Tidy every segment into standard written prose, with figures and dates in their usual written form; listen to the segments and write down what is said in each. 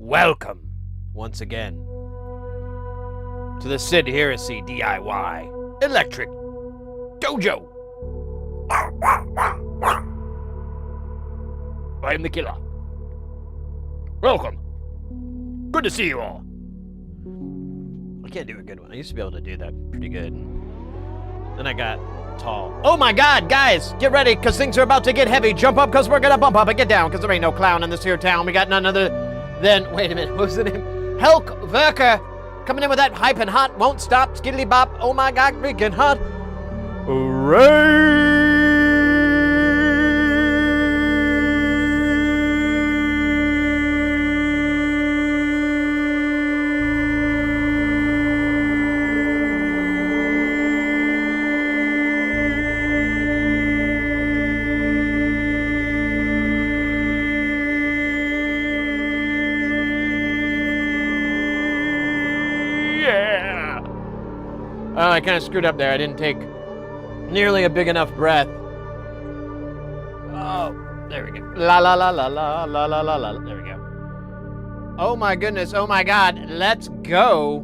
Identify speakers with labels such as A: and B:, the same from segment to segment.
A: Welcome, once again, to the Sid Heresy DIY Electric Dojo. I am the killer. Welcome. Good to see you all. I can't do a good one. I used to be able to do that pretty good. Then I got tall. Oh my god, guys, get ready, because things are about to get heavy. Jump up, because we're going to bump up and get down, because there ain't no clown in this here town. We got none other than, wait a minute, what was the name? Helk Verker, coming in with that hype and hot, won't stop, skiddly bop. Oh my god, freaking hot. Hooray! I kind of screwed up there. I didn't take nearly a big enough breath. Oh, there we go. La la la la la la la la la. There we go. Oh my goodness. Oh my god. Let's go.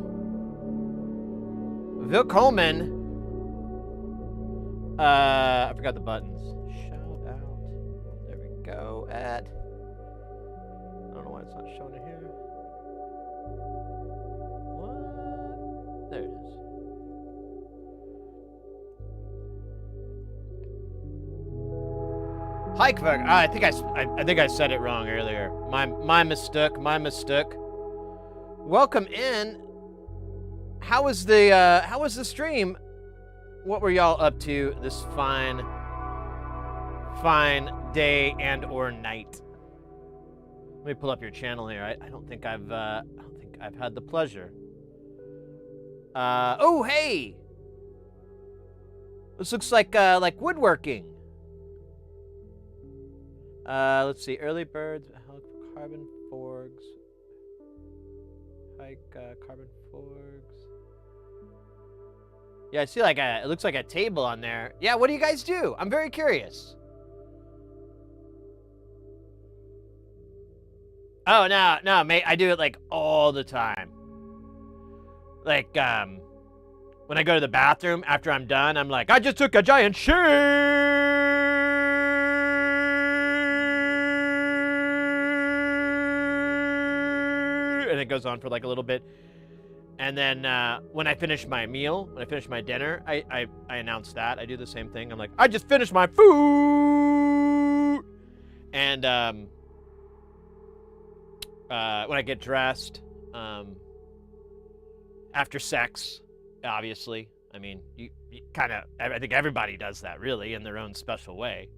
A: Willkommen. I forgot the buttons. Shout out. There we go. At. I don't know why it's not showing it here. What? There it is. Hikeberg. I think I said it wrong earlier. My mistake. My mistake. Welcome in. How was the stream? What were y'all up to this fine day and or night? Let me pull up your channel here. I don't think I've had the pleasure. Oh hey. This looks like woodworking. Let's see. Early birds, carbon forgs. Hike, carbon forgs. Yeah, I see it looks like a table on there. Yeah, what do you guys do? I'm very curious. Oh, no, mate, I do it like all the time. Like, when I go to the bathroom after I'm done, I'm like, I just took a giant shit. And it goes on for like a little bit. And then when I finish my meal, when I finish my dinner, I announce that. I do the same thing. I'm like, I just finished my food. And when I get dressed, after sex, obviously. I mean, you kind of, I think everybody does that, really, in their own special way.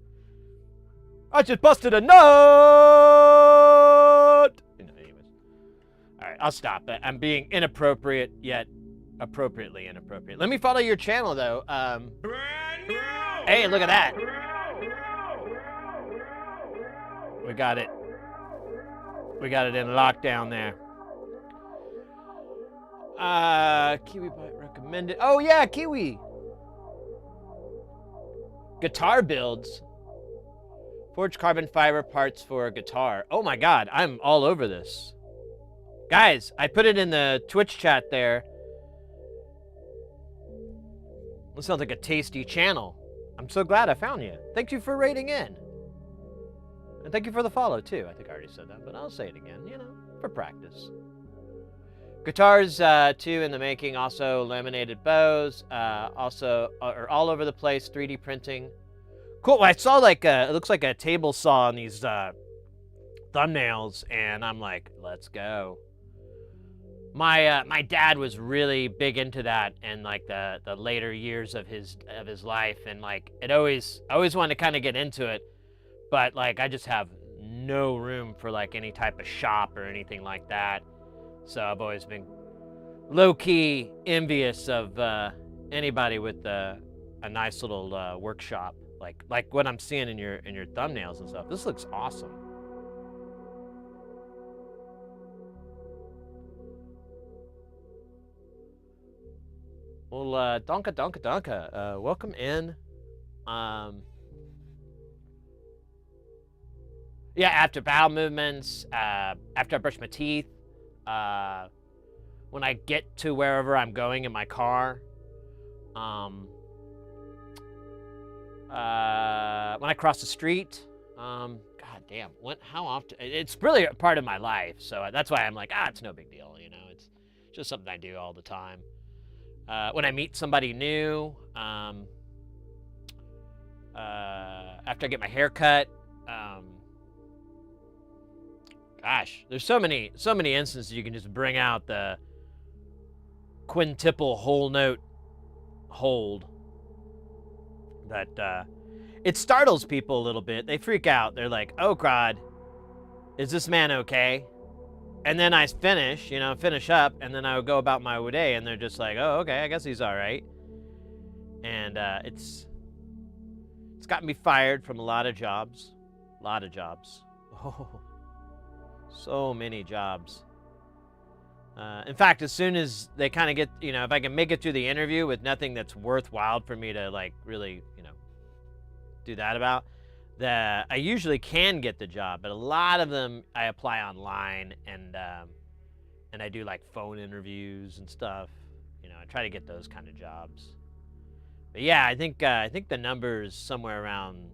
A: I just busted a nut! All right, I'll stop. I'm being inappropriate, yet appropriately inappropriate. Let me follow your channel, though. Hey, look at that. We got it. We got it in lockdown there. Kiwi Bite recommended. Oh yeah, Kiwi. Guitar builds. Forged carbon fiber parts for a guitar. Oh my god, I'm all over this. Guys, I put it in the Twitch chat there. This sounds like a tasty channel. I'm so glad I found you. Thank you for rating in. And thank you for the follow, too. I think I already said that, but I'll say it again, you know, for practice. Guitars, too, in the making. Also, laminated bows. Also, are all over the place. 3D printing. Cool. I saw, like, it looks like a table saw on these thumbnails, and I'm like, let's go. My dad was really big into that in like the later years of his life, and like I always wanted to kind of get into it, but like I just have no room for like any type of shop or anything like that. So I've always been low-key envious of anybody with a nice little workshop like what I'm seeing in your thumbnails and stuff. This looks awesome. Well, Donka, welcome in. Yeah, after bowel movements, after I brush my teeth, when I get to wherever I'm going in my car, when I cross the street, god damn, how often? It's really a part of my life, so that's why I'm like, it's no big deal, you know, it's just something I do all the time. When I meet somebody new, after I get my hair cut, gosh, there's so many instances you can just bring out the quintuple whole note hold that it startles people a little bit. They freak out. They're like, oh god, is this man okay? And then I finish up, and then I would go about my day, and they're just like, oh, okay, I guess he's all right. And it's gotten me fired from a lot of jobs. Oh, so many jobs. In fact, as soon as they kind of get, if I can make it through the interview with nothing that's worthwhile for me to, like, really, do that about, I usually can get the job, but a lot of them I apply online, and I do like phone interviews and stuff. I try to get those kind of jobs. But yeah, I think the number is somewhere around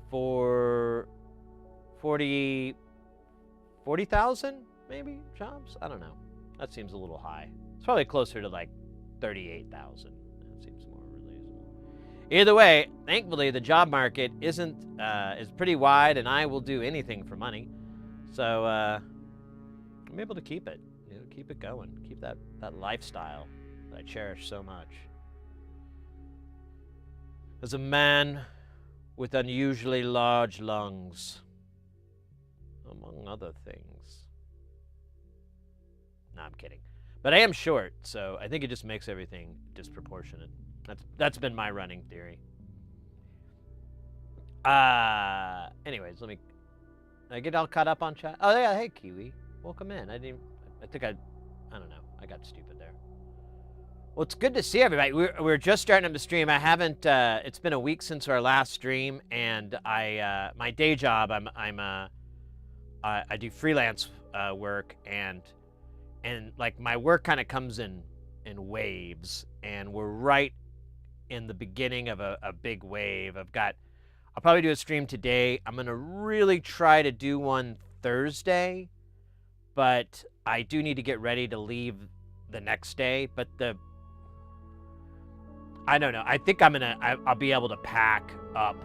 A: 40,000 maybe jobs. I don't know. That seems a little high. It's probably closer to like 38,000. That seems more reasonable. Either way, thankfully the job market is pretty wide, and I will do anything for money. So I'm able to keep it, keep it going, keep that lifestyle that I cherish so much. As a man with unusually large lungs, among other things. No, I'm kidding. But I am short, so I think it just makes everything disproportionate. That's been my running theory. Anyways, did I get all caught up on chat? Oh yeah, hey Kiwi, welcome in. I don't know, I got stupid there. Well, it's good to see everybody. We're just starting up the stream. I haven't. It's been a week since our last stream, and my day job, I do freelance work, and like my work kind of comes in waves, and we're right in the beginning of a big wave. I'll probably do a stream today. I'm gonna really try to do one Thursday, but I do need to get ready to leave the next day. But I don't know. I think I'll be able to pack up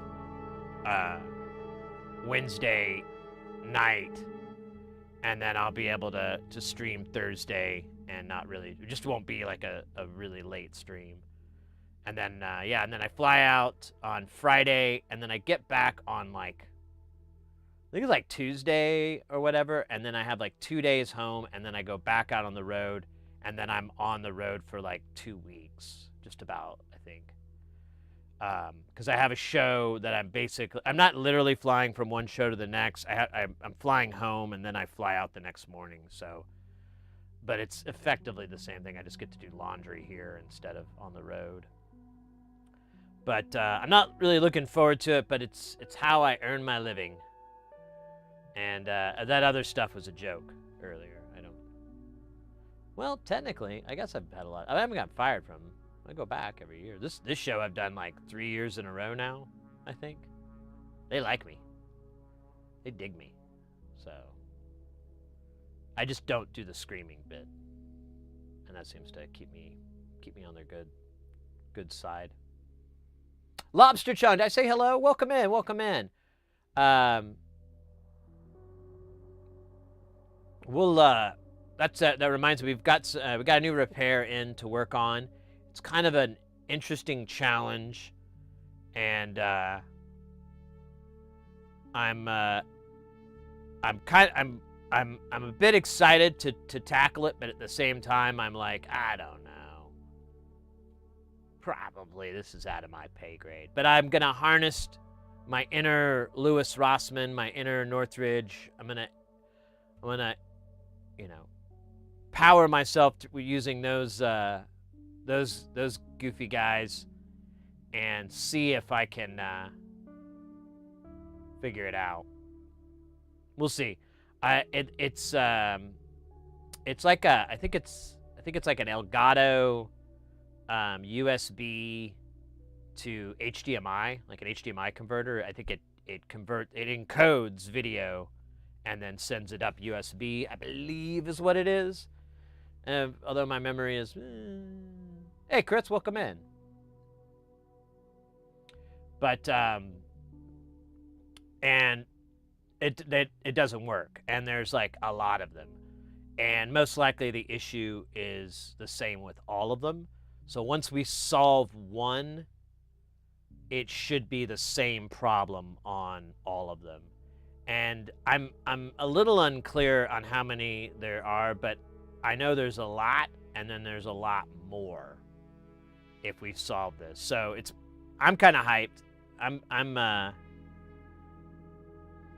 A: Wednesday night, and then I'll be able to stream Thursday, and not really, it just won't be like a really late stream. And then and then I fly out on Friday, and then I get back on like, I think it's like Tuesday or whatever, and then I have like 2 days home, and then I go back out on the road, and then I'm on the road for like 2 weeks, just about, I think. Because I have a show that I'm not literally flying from one show to the next. I'm flying home, and then I fly out the next morning. So but it's effectively the same thing. I just get to do laundry here instead of on the road. But I'm not really looking forward to it, but it's how I earn my living. And that other stuff was a joke earlier. I don't... Well, technically, I guess I've had a lot. I haven't got fired from them. I go back every year. This show I've done like 3 years in a row now, I think. They like me. They dig me. So I just don't do the screaming bit. And that seems to keep me on their good side. Lobster Chung, did I say hello? Welcome in, welcome in. That reminds me, we got a new repair in to work on. It's kind of an interesting challenge, and I'm a bit excited to tackle it, but at the same time I'm like, I don't know. Probably this is out of my pay grade, but I'm gonna harness my inner Lewis Rossman, my inner Northridge. I'm gonna, power myself using those goofy guys, and see if I can figure it out. We'll see. It's like I think it's like an Elgato USB to HDMI, like an HDMI converter. I think it encodes video and then sends it up USB, I believe is what it is. Although my memory is... Hey, Chris, welcome in. But, and it doesn't work. And there's like a lot of them. And most likely the issue is the same with all of them. So once we solve one, it should be the same problem on all of them. And I'm a little unclear on how many there are, but I know there's a lot, and then there's a lot more if we solve this. So I'm kind of hyped.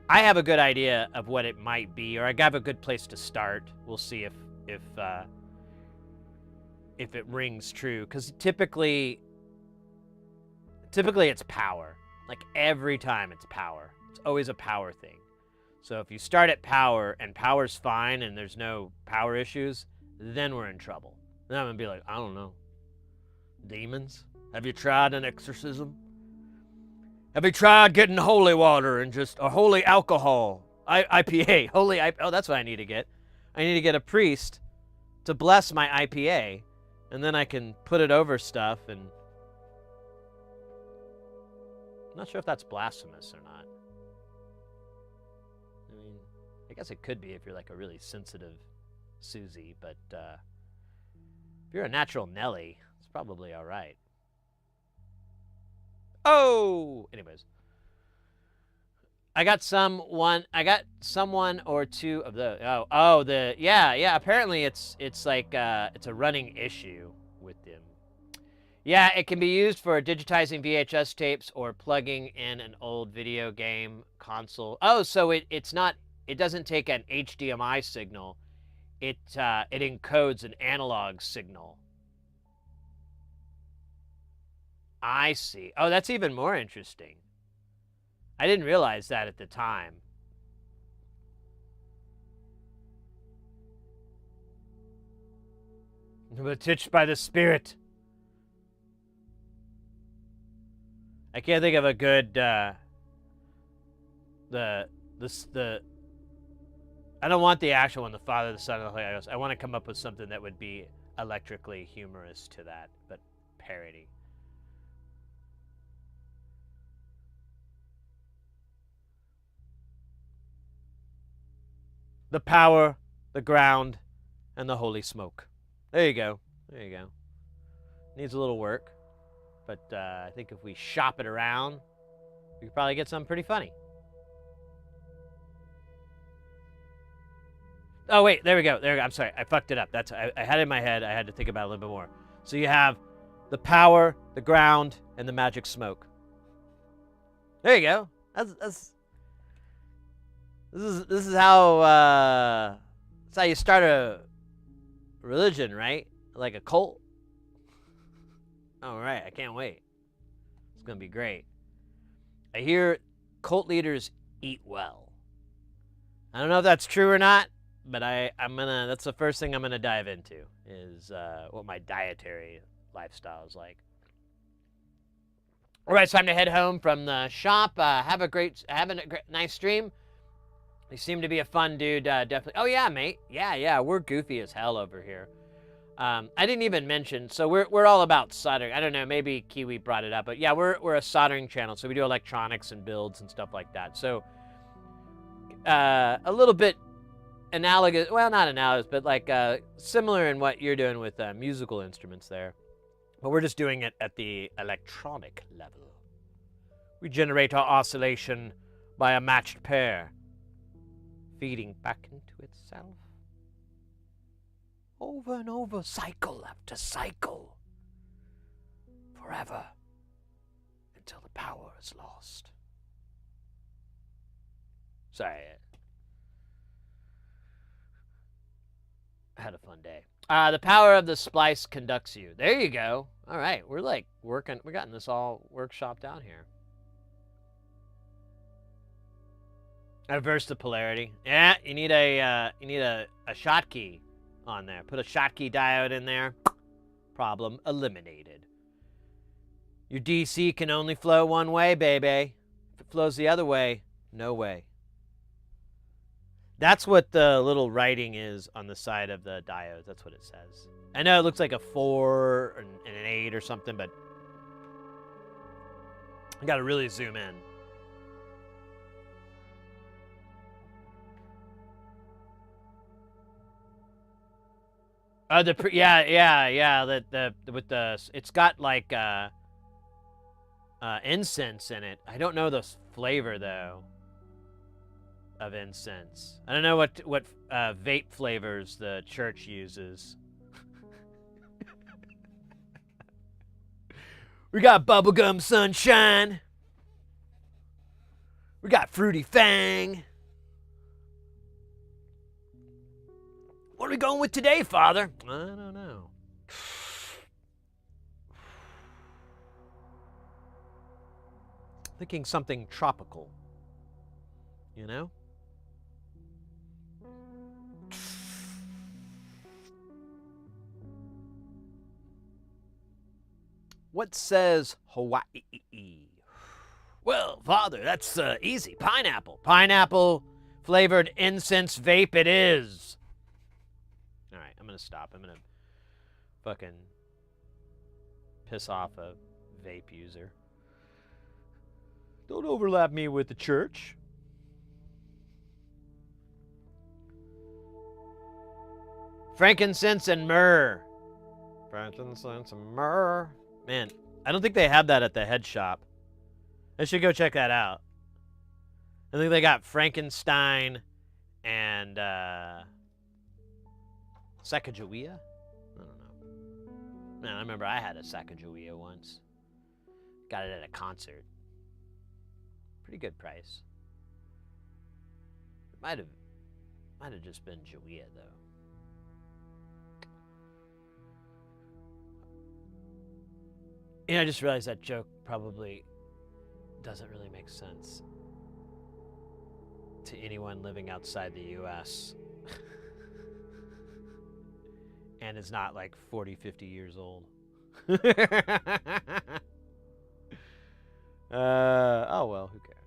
A: I have a good idea of what it might be, or I have a good place to start. We'll see if it rings true, because typically it's power. Like every time it's power. It's always a power thing. So if you start at power and power's fine and there's no power issues, then we're in trouble. Then I'm gonna be like, I don't know. Demons? Have you tried an exorcism? Have you tried getting holy water and just a holy alcohol? IPA. Oh, that's what I need to get. I need to get a priest to bless my IPA, and then I can put it over stuff. And I'm not sure if that's blasphemous or not. I mean, I guess it could be if you're like a really sensitive Susie, but if you're a natural Nelly, it's probably all right. Oh, anyways, I got someone or two of the yeah. Apparently, it's like it's a running issue with them. Yeah, it can be used for digitizing VHS tapes or plugging in an old video game console. Oh, so it doesn't take an HDMI signal. It encodes an analog signal. I see. Oh, that's even more interesting. I didn't realize that at the time. I'm touched by the spirit. I can't think of a good I don't want the actual one, the Father, the Son, and the Holy Ghost. I want to come up with something that would be electrically humorous to that, but parody. The power, the ground, and the holy smoke. There you go. There you go. Needs a little work, but I think if we shop it around, we could probably get something pretty funny. Oh, wait, there we go. There we go. I'm sorry. I fucked it up. I had it in my head. I had to think about it a little bit more. So you have the power, the ground, and the magic smoke. There you go. This is how you start religion, right? Like a cult. All right, I can't wait. It's gonna be great. I hear cult leaders eat well. I don't know if that's true or not, but that's the first thing I'm gonna dive into is what my dietary lifestyle is like. All right, it's time to head home from the shop. Have a nice stream. You seem to be a fun dude, definitely. Oh yeah, mate. Yeah, we're goofy as hell over here. I didn't even mention, so we're all about soldering. I don't know, maybe Kiwi brought it up, but yeah, we're a soldering channel, so we do electronics and builds and stuff like that. So a little bit analogous, well, not analogous, but like similar in what you're doing with musical instruments there. But we're just doing it at the electronic level. We generate our oscillation by a matched pair, feeding back into itself. Over and over, cycle after cycle. Forever. Until the power is lost. Sorry. I had a fun day. The power of the splice conducts you. There you go. All right, we're like working. We're getting this all workshopped out here. Reverse the polarity. Yeah, you need a Schottky on there. Put a Schottky diode in there. Problem eliminated. Your DC can only flow one way, baby. If it flows the other way, no way. That's what the little writing is on the side of the diodes. That's what it says. I know it looks like a 4 and an 8 or something, but I gotta really zoom in. It's got like incense in it. I don't know the flavor though of incense. I don't know what vape flavors the church uses. We got bubblegum sunshine. We got fruity fang. What are we going with today, Father? I don't know. Thinking something tropical. You know? What says Hawaii? Well, Father, that's easy. Pineapple. Pineapple flavored incense vape it is. All right, I'm going to stop. I'm going to fucking piss off a vape user. Don't overlap me with the church. Frankincense and myrrh. Frankincense and myrrh. Man, I don't think they have that at the head shop. I should go check that out. I think they got Frankenstein and Sacagawea? I don't know. Man, I remember I had a Sacagawea once. Got it at a concert. Pretty good price. It might have just been Jawea though. I just realized that joke probably doesn't really make sense to anyone living outside the U.S. and is not like 40, 50 years old. Oh, well, who cares?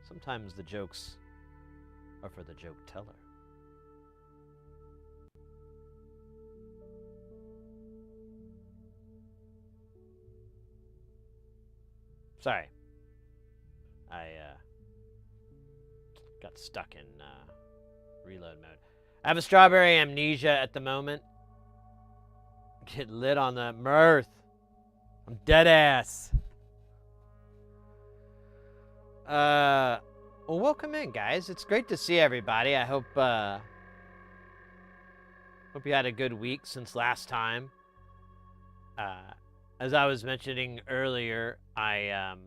A: Sometimes the jokes are for the joke teller. Sorry. I got stuck in reload mode. I have a strawberry amnesia at the moment. Get lit on the mirth. I'm dead ass. Well, welcome in, guys. It's great to see everybody. I hope you had a good week since last time. As I was mentioning earlier, I'm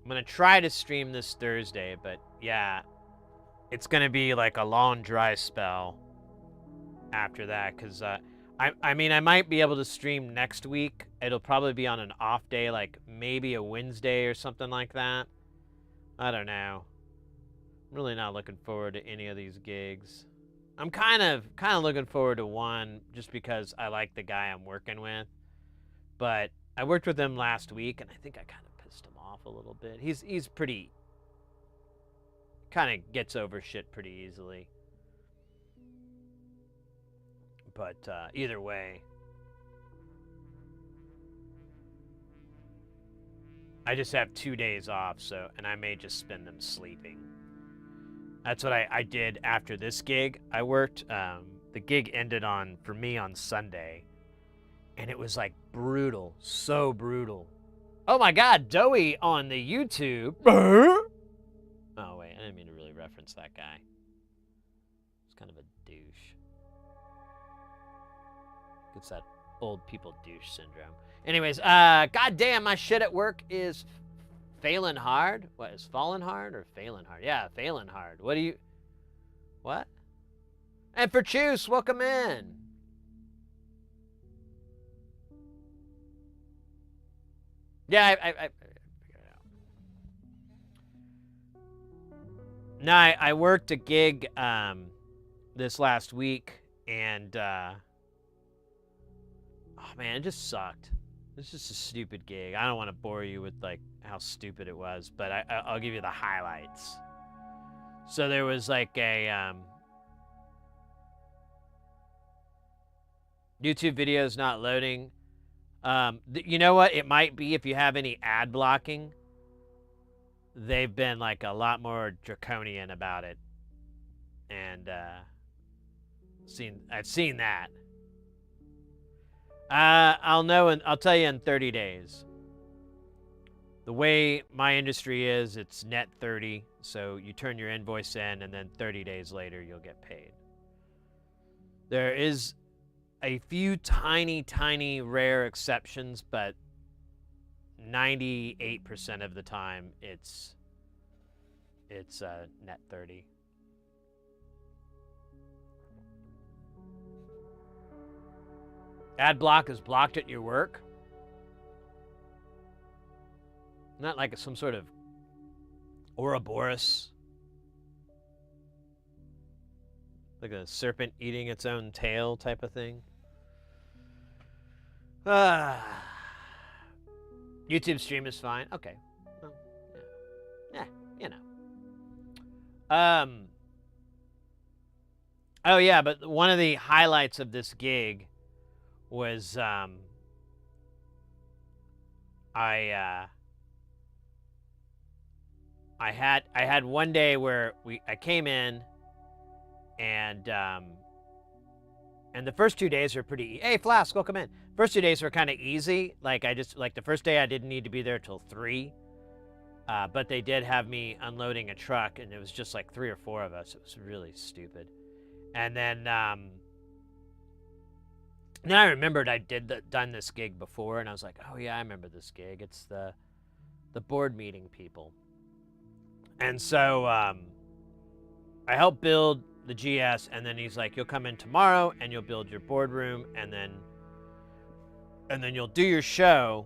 A: gonna try to stream this Thursday, but yeah, it's gonna be like a long dry spell. after that, because I mean, I might be able to stream next week. It'll probably be on an off day, like maybe a Wednesday or something like that. I don't know. I'm really not looking forward to any of these gigs. I'm kind of looking forward to one just because I like the guy I'm working with. But I worked with him last week, and I think I kind of pissed him off a little bit. He's pretty, kind of gets over shit pretty easily. But either way, I just have 2 days off, so, and I may just spend them sleeping. That's what I did after this gig. I worked, the gig ended for me on Sunday, and it was like brutal, so brutal. Oh my God, Doey on the YouTube. Oh wait, I didn't mean to really reference that guy. He's kind of a douche. Gets that old people douche syndrome. Anyways, goddamn, my shit at work is failing hard. What, is falling hard or failing hard? Yeah, failing hard. What? And for Choose, welcome in. Yeah, I figured it out. No, I worked a gig this last week, and oh man, it just sucked. It's just a stupid gig. I don't want to bore you with like how stupid it was, but I'll give you the highlights. So there was like a YouTube videos not loading. You know what? It might be if you have any ad blocking. They've been like a lot more draconian about it, and I've seen that. I'll know, and I'll tell you in 30 days. The way my industry is, it's net 30, so you turn your invoice in, and then 30 days later, you'll get paid. There is a few tiny, rare exceptions, but 98% of the time, it's net 30. Ad block is blocked at your work. Not like some sort of Ouroboros. Like a serpent eating its own tail type of thing. YouTube stream is fine. Okay. Well, yeah, you know. Oh yeah, but one of the highlights of this gig was I had one day where I came in, and the first 2 days were pretty. Hey, Flask, welcome in. First 2 days were kind of easy. Like the first day I didn't need to be there till 3, but they did have me unloading a truck, and it was just like 3 or 4 of us. It was really stupid. And then I remembered I done this gig before, and I was like, oh yeah, I remember this gig. It's the board meeting people. And so I helped build the GS, and then he's like, you'll come in tomorrow and you'll build your boardroom, and then you'll do your show,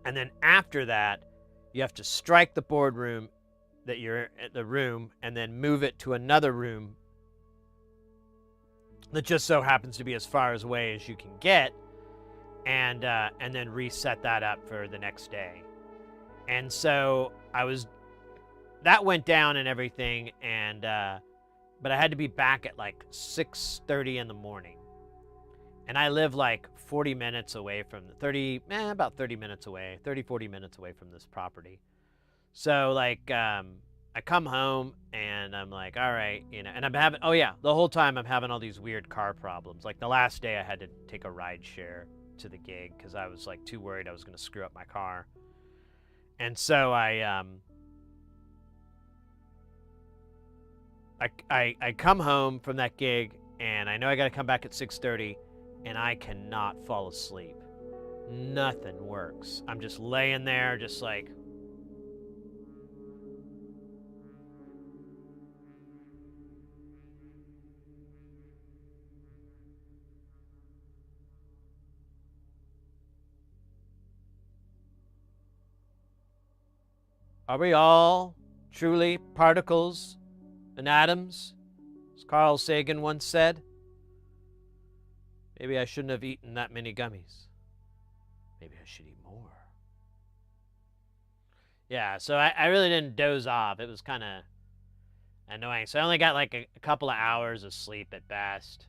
A: and then after that you have to strike the boardroom that you're at the room, and then move it to another room that just so happens to be as far away as you can get, and then reset that up for the next day. And so that went down and everything, and but I had to be back at like 6:30 in the morning, and I live like 40 minutes away from about 30 minutes away, 40 minutes away from this property. So like I come home and I'm like, all right, and I'm having, the whole time I'm having all these weird car problems. Like the last day I had to take a ride share to the gig because I was like too worried I was going to screw up my car. And so I come home from that gig, and I know I got to come back at 6:30, and I cannot fall asleep. Nothing works. I'm just laying there, just like, Are we all truly particles and atoms, as Carl Sagan once said? Maybe I shouldn't have eaten that many gummies. Maybe I should eat more. Yeah, so I really didn't doze off. It was kind of annoying. So I only got like a couple of hours of sleep at best.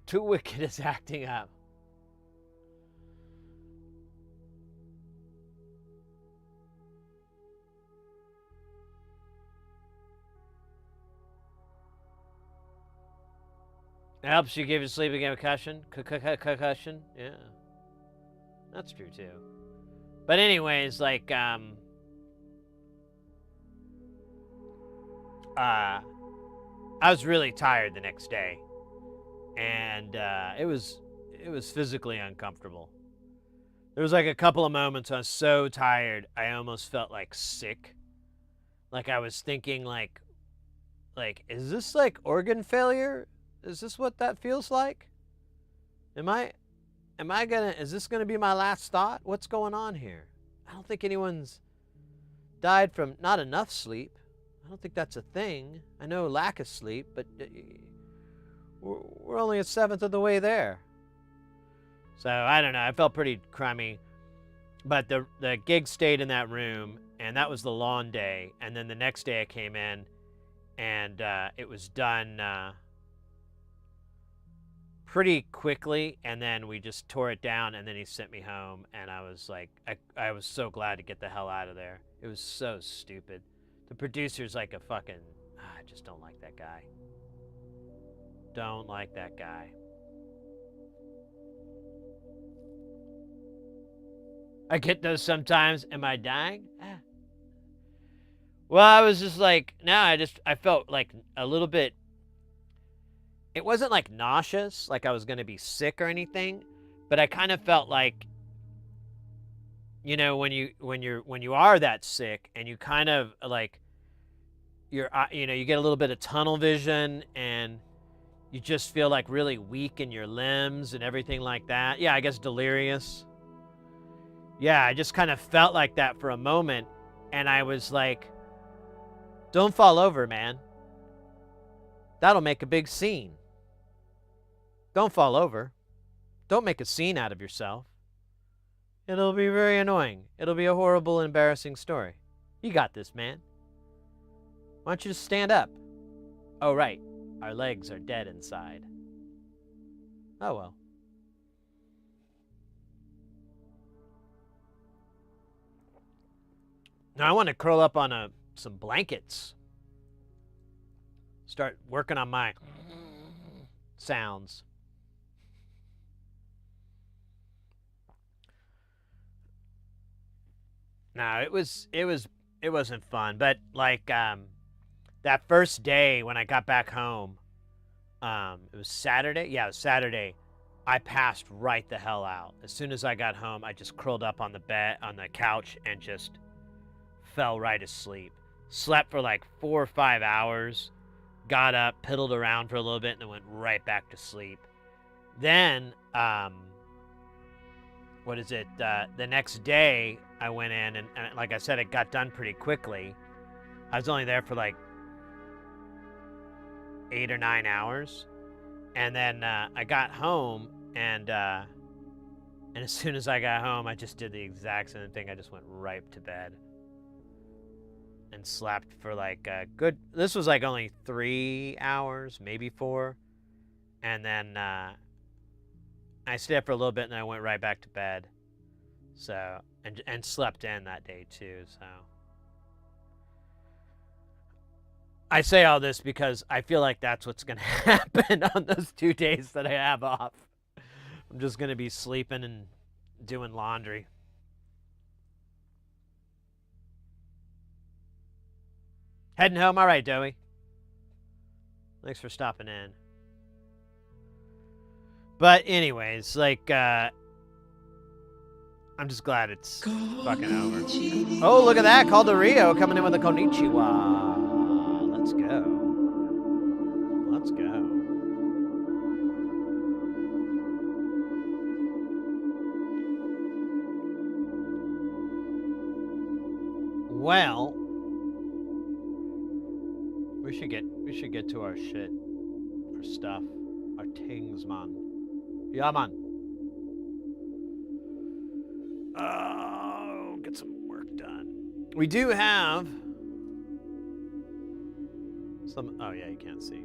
A: Too Wicked is acting up. It helps you give you sleep and get a concussion. Yeah. That's true too. But anyways, like I was really tired the next day. And it was physically uncomfortable. There was like a couple of moments I was so tired I almost felt like sick. Like I was thinking like is this like organ failure? Is this what that feels like? Is this gonna be my last thought? What's going on here? I don't think anyone's died from not enough sleep. I don't think that's a thing. I know lack of sleep, but we're only a seventh of the way there. So I don't know. I felt pretty crummy. But the gig stayed in that room, and that was the lawn day. And then the next day I came in, and it was done pretty quickly. And then we just tore it down, and then he sent me home. And I was like, I was so glad to get the hell out of there. It was so stupid. The producer's like a fucking... I just don't like that guy. Don't like that guy. I get those sometimes. Am I dying? Well, I was just like, I felt like a little bit, it wasn't like nauseous, like I was going to be sick or anything, but I kind of felt like, you know, when you are that sick and you kind of like, you get a little bit of tunnel vision and you just feel like really weak in your limbs and everything like that. Yeah, I guess delirious. Yeah, I just kind of felt like that for a moment, and I was like, don't fall over, man. That'll make a big scene. Don't fall over. Don't make a scene out of yourself. It'll be very annoying. It'll be a horrible, embarrassing story. You got this, man. Why don't you just stand up? Oh, right. Our legs are dead inside. Oh, well. Now I want to curl up on some blankets. Start working on my sounds. No, it wasn't fun. But like that first day when I got back home, it was Saturday. Yeah, it was Saturday. I passed right the hell out. As soon as I got home, I just curled up on the couch, and just fell right asleep. Slept for like 4 or 5 hours, got up, piddled around for a little bit, and then went right back to sleep. Then, the next day, I went in, and like I said, it got done pretty quickly. I was only there for like 8 or 9 hours. And then I got home, and as soon as I got home, I just did the exact same thing. I just went right to bed and slept for like a good... This was like only 3 hours, maybe 4. And then I stayed up for a little bit, and then I went right back to bed. So, and slept in that day too, so... I say all this because I feel like that's what's going to happen on those 2 days that I have off. I'm just going to be sleeping and doing laundry. Heading home. All right, Joey. Thanks for stopping in. But anyways, like, I'm just glad it's fucking over. Oh, look at that. Calder Rio coming in with a konnichiwa. Let's go. Let's go. Well, we should get to our shit, our stuff, our things, man. Yeah, man. Oh, get some work done. We do have some. Oh yeah, you can't see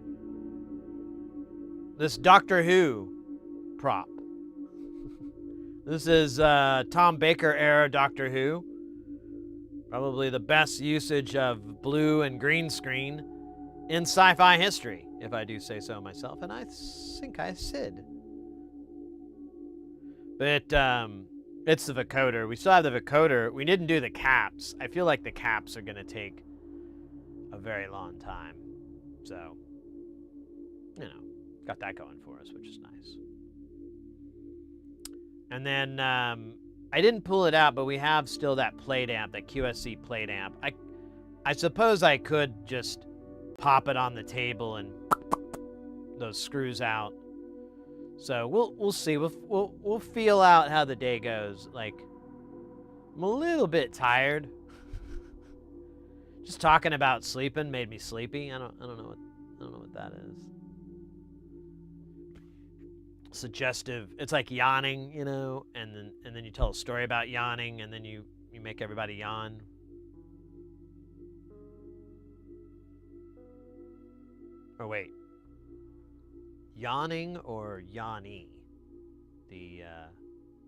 A: this Doctor Who prop. This is Tom Baker era Doctor Who. Probably the best usage of blue and green screen in sci-fi history, if I do say so myself, and I think I said. But it's the vocoder. We still have the vocoder. We didn't do the caps. I feel like the caps are going to take a very long time. So, you know, got that going for us, which is nice. And then I didn't pull it out, but we have still that plate amp, that QSC plate amp. I suppose I could just pop it on the table and those screws out. So we'll see. We'll feel out how the day goes. Like, I'm a little bit tired. Just talking about sleeping made me sleepy. I don't know what that is. Suggestive. It's like yawning, you know, and then you tell a story about yawning, and then you make everybody yawn. Or wait. Yawning or Yanni, the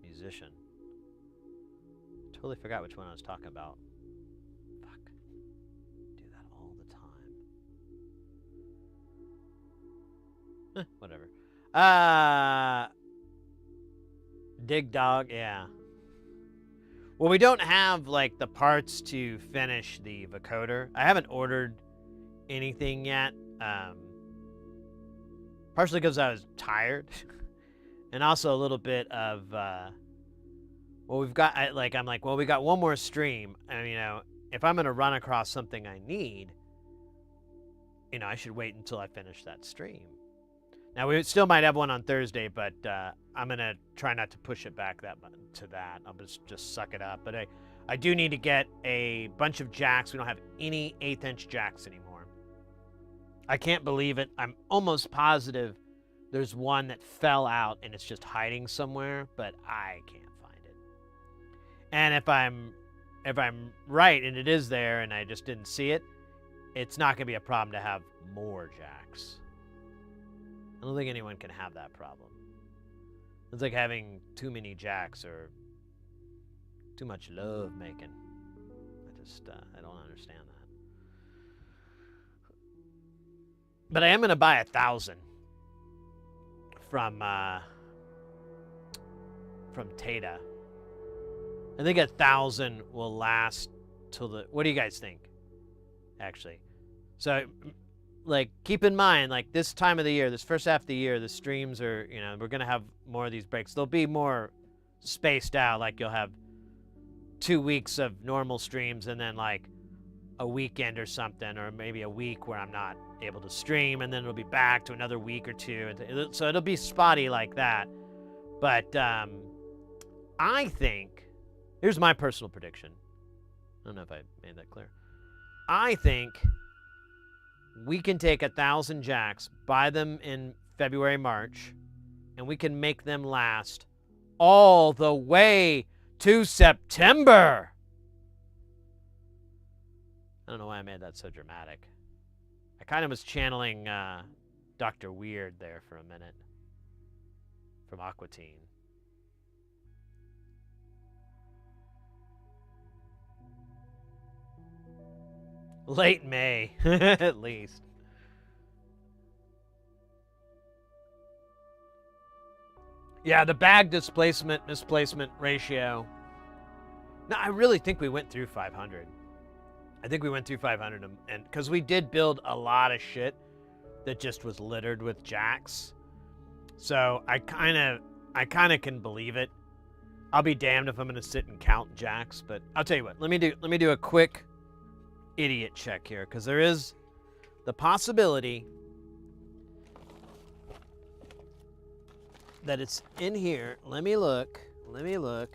A: musician. Totally forgot which one I was talking about. Fuck. Do that all the time. Whatever. Dig Dog, yeah. Well, we don't have, like, the parts to finish the vocoder. I haven't ordered anything yet. Partially because I was tired. And also a little bit of, well, we've got, I'm like, well, we got one more stream. And, you know, if I'm going to run across something I need, you know, I should wait until I finish that stream. Now, we still might have one on Thursday, but I'm going to try not to push it back to that. I'll just suck it up. But I do need to get a bunch of jacks. We don't have any 1/8" jacks anymore. I can't believe it. I'm almost positive there's one that fell out and it's just hiding somewhere, but I can't find it. And if I'm right and it is there and I just didn't see it, it's not going to be a problem to have more jacks. I don't think anyone can have that problem. It's like having too many jacks or too much love making. I don't understand that. But I am going to buy 1,000 from Tata. I think 1,000 will last till the... What do you guys think? Actually. So, like, keep in mind, like, this time of the year, this first half of the year, the streams are, you know, we're going to have more of these breaks. They'll be more spaced out. Like, you'll have 2 weeks of normal streams and then, like, a weekend or something, or maybe a week where I'm not able to stream, and then it'll be back to another week or two. So it'll be spotty like that. But I think, here's my personal prediction. I don't know if I made that clear. I think we can take 1,000 jacks, buy them in February, March, and we can make them last all the way to September. I don't know why I made that so dramatic. I kind of was channeling Dr. Weird there for a minute from Aqua Teen. Late May, at least. Yeah, the bag misplacement ratio. No, I really think we went through 500. I think we went through 500, and because we did build a lot of shit that just was littered with jacks. So I kind of can believe it. I'll be damned if I'm going to sit and count jacks, but I'll tell you what. Let me do a quick idiot check here, because there is the possibility that it's in here. Let me look.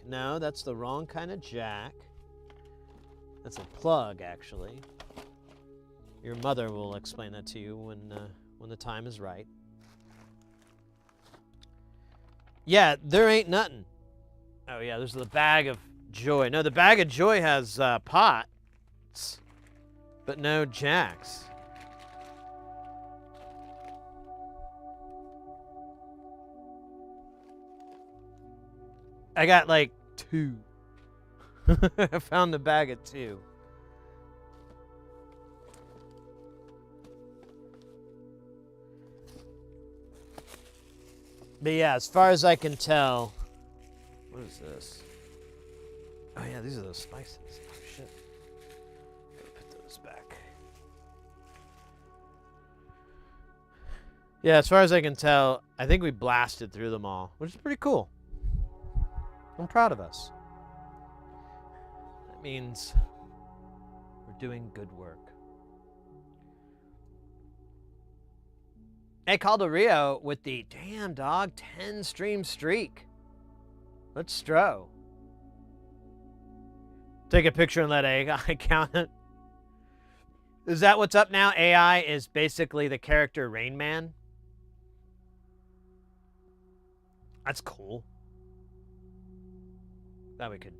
A: No, that's the wrong kind of jack. That's a plug, actually. Your mother will explain that to you when the time is right. Yeah, there ain't nothing. Oh yeah, there's the bag of joy. No, the bag of joy has pots, but no jacks. I got like 2. I found the bag of 2. But yeah, as far as I can tell, what is this? Oh yeah, these are those spices. Oh shit. Gotta put those back. Yeah, as far as I can tell, I think we blasted through them all, which is pretty cool. I'm proud of us. That means we're doing good work. Hey, Calderio with the damn dog 10 stream streak. Let's stro. Take a picture and let AI count it. Is that what's up now? AI is basically the character Rain Man. That's cool. Thought we could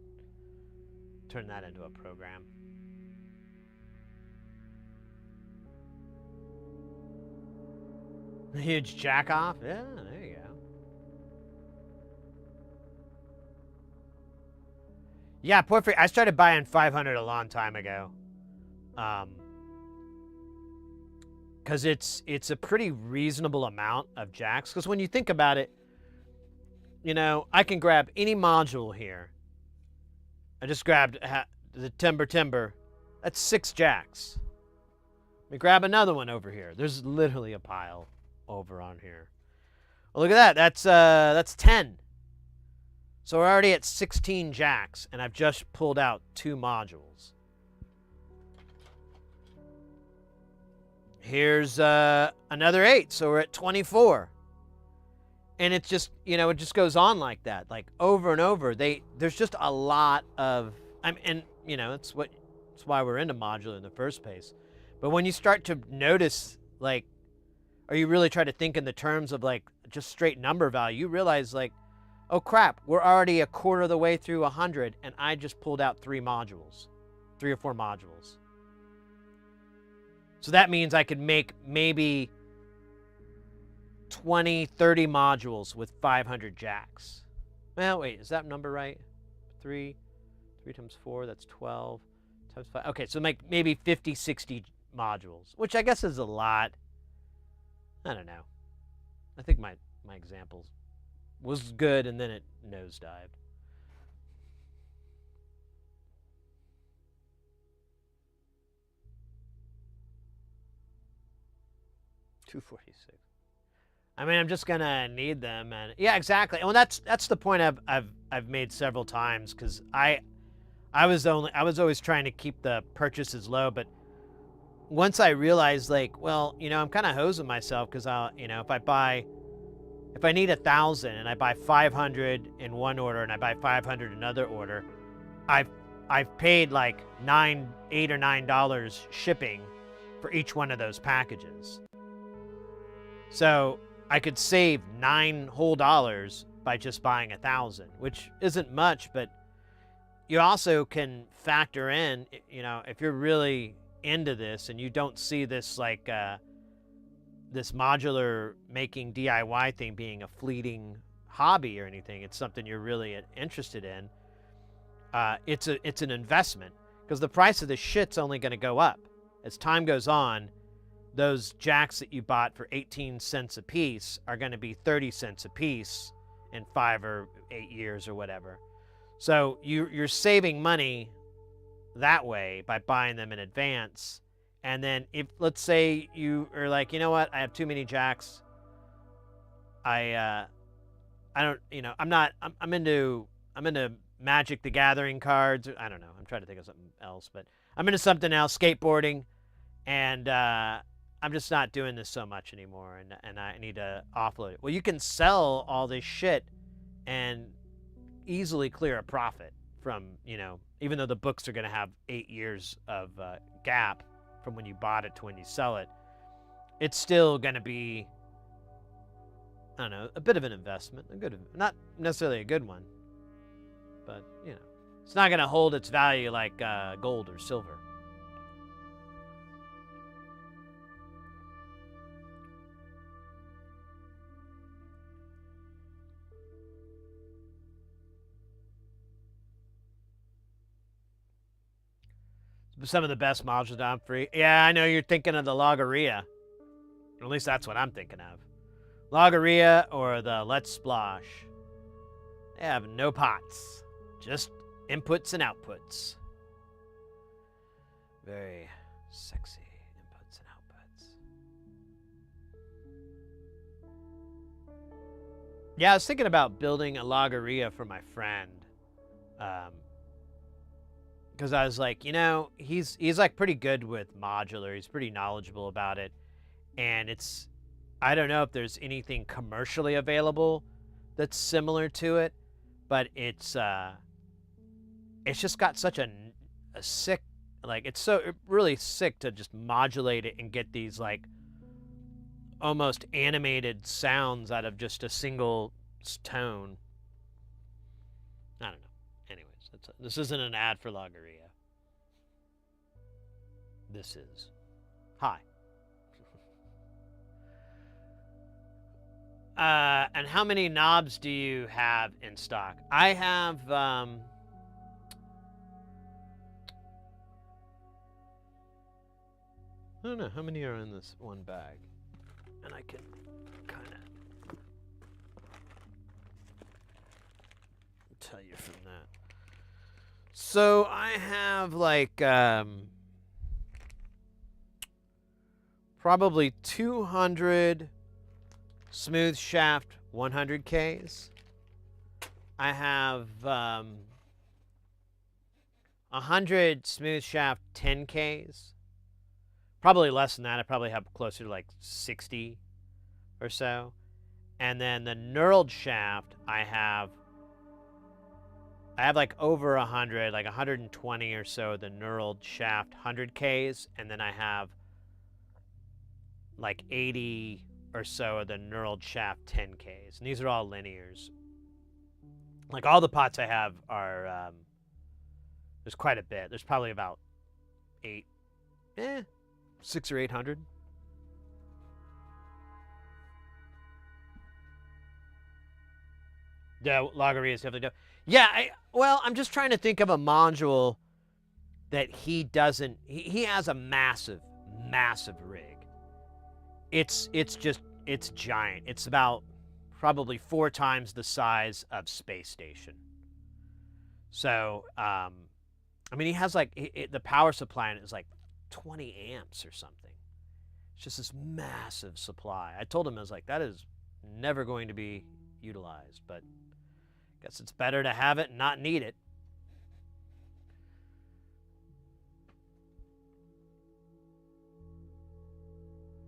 A: turn that into a program. A huge jack off? Yeah, there you go. Yeah, Porphyry, I started buying 500 a long time ago. Because it's a pretty reasonable amount of jacks. Because when you think about it, you know, I can grab any module here. I just grabbed the timber. That's 6 jacks. Let me grab another one over here. There's literally a pile over on here. Well, look at that. That's 10. So we're already at 16 jacks, and I've just pulled out 2 modules. Here's another 8, so we're at 24. And it's just, you know, it just goes on like that, like over and over. There's just a lot of, and you know, it's why we're into modular in the first place. But when you start to notice, like, or you really try to think in the terms of like just straight number value, you realize like, oh crap, we're already a quarter of the way through 100, and I just pulled out 3 modules, 3 or 4 modules. So that means I could make maybe 20, 30 modules with 500 jacks. Well, wait, is that number right? 3 times 4, that's 12 times 5. Okay, so make maybe 50, 60 modules, which I guess is a lot. I don't know. I think my example was good, and then it nosedived. $246. I mean, I'm just gonna need them, and yeah, exactly. Well, that's the point I've made several times, because I was always trying to keep the purchases low, but once I realized, like, well, you know, I'm kind of hosing myself, because you know, if I need 1,000 and I buy 500 in one order and I buy 500 in another order, I've paid like $8 or $9 shipping for each one of those packages. So I could save $9 whole by just buying 1,000, which isn't much, but you also can factor in, you know, if you're really into this and you don't see this like this modular making DIY thing being a fleeting hobby or anything, it's something you're really interested in. It's an investment, because the price of this shit's only going to go up as time goes on. Those jacks that you bought for 18 cents a piece are going to be 30 cents a piece in 5 or 8 years or whatever. So you're saving money that way by buying them in advance. And then if, let's say you are like, you know what, I have too many jacks. I don't, you know, I'm into Magic the Gathering cards. I don't know. I'm trying to think of something else, but I'm into something else, skateboarding, and I'm just not doing this so much anymore, and I need to offload it. Well, you can sell all this shit and easily clear a profit from, you know, even though the books are going to have 8 years of gap from when you bought it to when you sell it, it's still going to be, I don't know, a bit of an investment. Not necessarily a good one, but, you know, it's not going to hold its value like gold or silver. Some of the best modules down free. Yeah, I know you're thinking of the Logorrhea. Or at least that's what I'm thinking of. Logorrhea or the Let's Splosh. They have no pots, just inputs and outputs. Very sexy inputs and outputs. Yeah, I was thinking about building a Logorrhea for my friend. Because I was like, you know, he's like pretty good with modular. He's pretty knowledgeable about it. And I don't know if there's anything commercially available that's similar to it, but it's just got such a sick, like, it's so really sick to just modulate it and get these like almost animated sounds out of just a single tone. I don't know. Anyways, this isn't an ad for Logorrhea. This is. Hi. And how many knobs do you have in stock? I have, I don't know, how many are in this one bag? And I can kind of tell you from that. So I have like, probably 200 smooth shaft 100Ks. I have 100 smooth shaft 10Ks. Probably less than that. I probably have closer to like 60 or so. And then the knurled shaft, I have like over 100, like 120 or so, the knurled shaft 100Ks. And then I have like 80 or so of the knurled shaft 10Ks. And these are all linears. Like all the pots I have are, there's quite a bit. There's probably about 600 or 800. Yeah, Logorrhea is definitely dope. Yeah, I'm just trying to think of a module that he doesn't. He has a massive, massive rig. It's giant. It's about probably 4 times the size of Space Station. So, I mean, he has like the power supply is like 20 amps or something. It's just this massive supply. I told him, I was like, that is never going to be utilized, but I guess it's better to have it and not need it.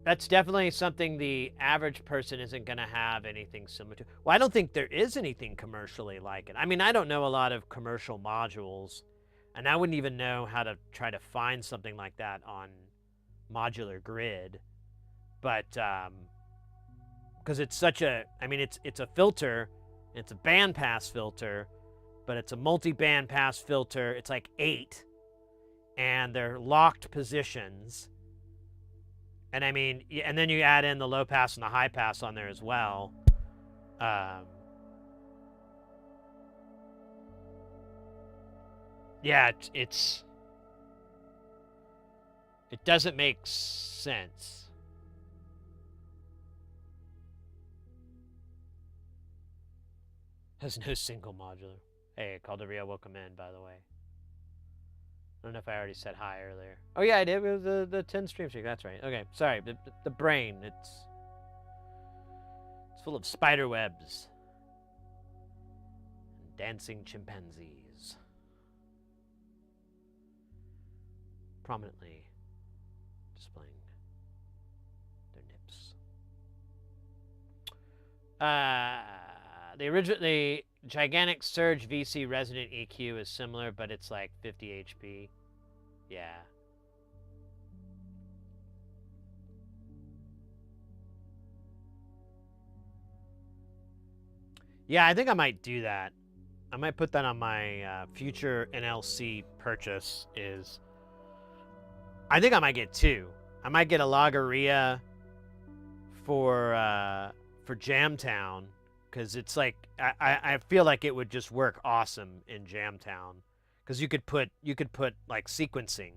A: That's definitely something the average person isn't going to have anything similar to. Well, I don't think there is anything commercially like it. I mean, I don't know a lot of commercial modules, and I wouldn't even know how to try to find something like that on Modular Grid. But because it's such a, I mean, it's a filter, it's a bandpass filter, but it's a multi-band pass filter. It's like 8, and they're locked positions. And I mean, and then you add in the low pass and the high pass on there as well. Yeah, it doesn't make sense. Has no single modular. Hey, Calderia, welcome in, by the way. I don't know if I already said hi earlier. Oh yeah, I did. It was the 10 stream streak. That's right. Okay, sorry. The brain. It's full of spider webs and dancing chimpanzees, prominently displaying their nips. Gigantic Surge VC Resonant EQ is similar, but it's like 50 HP. Yeah. Yeah, I think I might do that. I might put that on my future NLC purchase. I think I might get 2. I might get a Logorrhea for Jamtown, because it's like I feel like it would just work awesome in Jamtown, because you could put like sequencing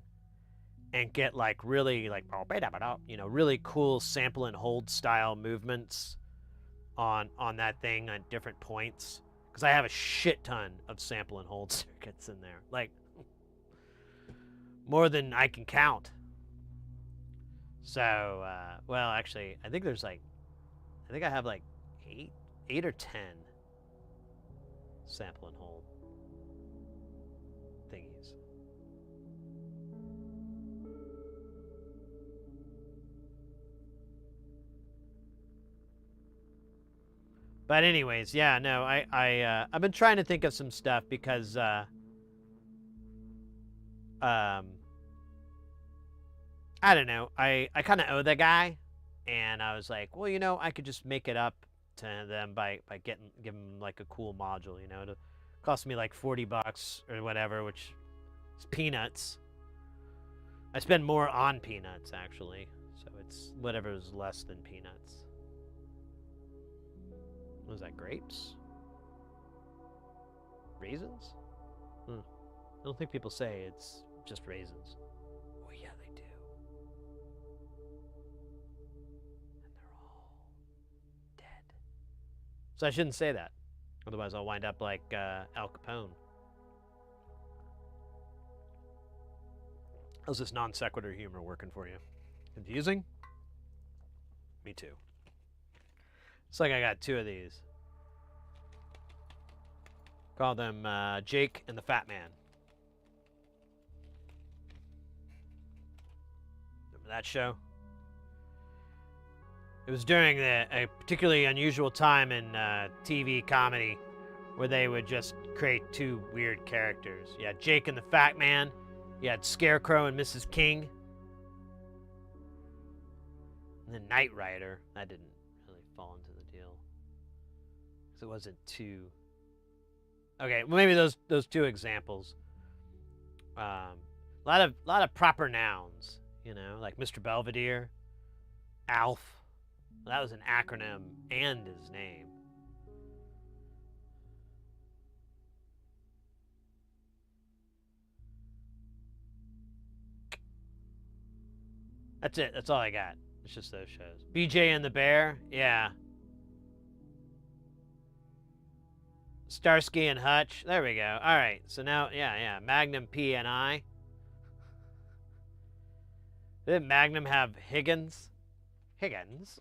A: and get like really like really cool sample and hold style movements on that thing at different points, because I have a shit ton of sample and hold circuits in there, like more than I can count. So well, actually, I think I have like 8 or 10 sample and hold thingies. But anyways, yeah, no, I've been trying to think of some stuff, because I don't know, I kind of owe the guy, and I was like, well, I could just make it up to them by giving them like a cool module, to cost me like $40 or whatever, which is peanuts. I spend more on peanuts, actually, so it's whatever is less than peanuts. Was that grapes? Raisins? I don't think people say it's just raisins. Oh yeah, they do. And they're all dead. So I shouldn't say that. Otherwise I'll wind up like Al Capone. How's this non sequitur humor working for you? Confusing? Me too. It's like I got 2 of these. Call them Jake and the Fat Man. Remember that show? It was during a particularly unusual time in TV comedy, where they would just create 2 weird characters. You had Jake and the Fat Man. You had Scarecrow and Mrs. King. And then Knight Rider. That didn't really fall into the deal, because it wasn't too... Okay, well, maybe those 2 examples. A lot of proper nouns, like Mr. Belvedere, Alf. That was an acronym and his name. That's it. That's all I got. It's just those shows. BJ and the Bear, yeah. Starsky and Hutch. There we go. All right. So now, yeah. Magnum P and I. Didn't Magnum have Higgins? Higgins?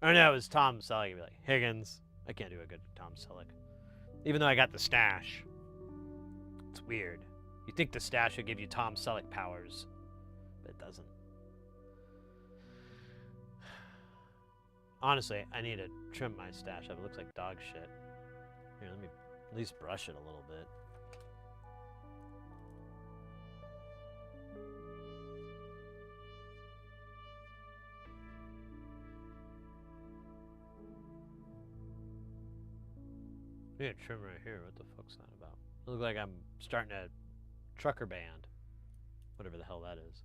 A: Oh no, it was Tom Selleck. You'd be like, Higgins. I can't do a good Tom Selleck. Even though I got the stash. It's weird. You think the stash would give you Tom Selleck powers, but it doesn't. Honestly, I need to trim my stash up. It looks like dog shit. Here, let me at least brush it a little bit. I need a trim right here. What the fuck's that about? It looks like I'm starting a trucker band. Whatever the hell that is.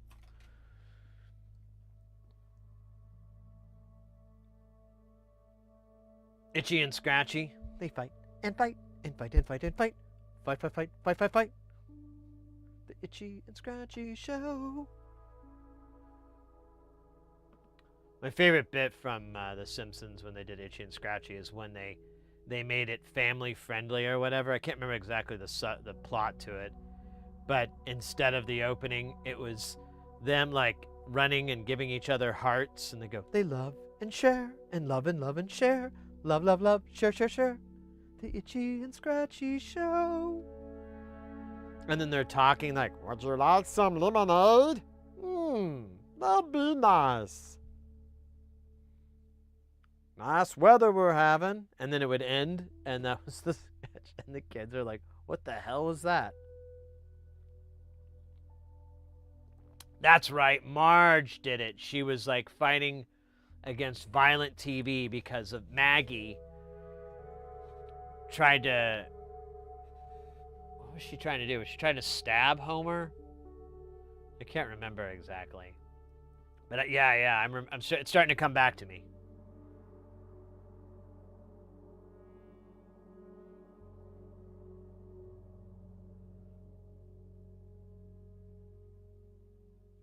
A: Itchy and Scratchy. They fight and fight and fight and fight and fight. Fight, fight, fight, fight, fight, fight. The Itchy and Scratchy Show. My favorite bit from The Simpsons when they did Itchy and Scratchy is when they made it family friendly or whatever. I can't remember exactly the plot to it, but instead of the opening, it was them like running and giving each other hearts, and they go, they love and share and love and share. Love, love, love, share, share, share. The Itchy and Scratchy Show. And then they're talking like, would you like some lemonade? That'd be nice. Nice weather we're having. And then it would end, and that was the sketch. And the kids are like, what the hell was that? That's right. Marge did it. She was like fighting against violent TV because of Maggie tried to... What was she trying to do? Was she trying to stab Homer? I can't remember exactly. But yeah, it's starting to come back to me.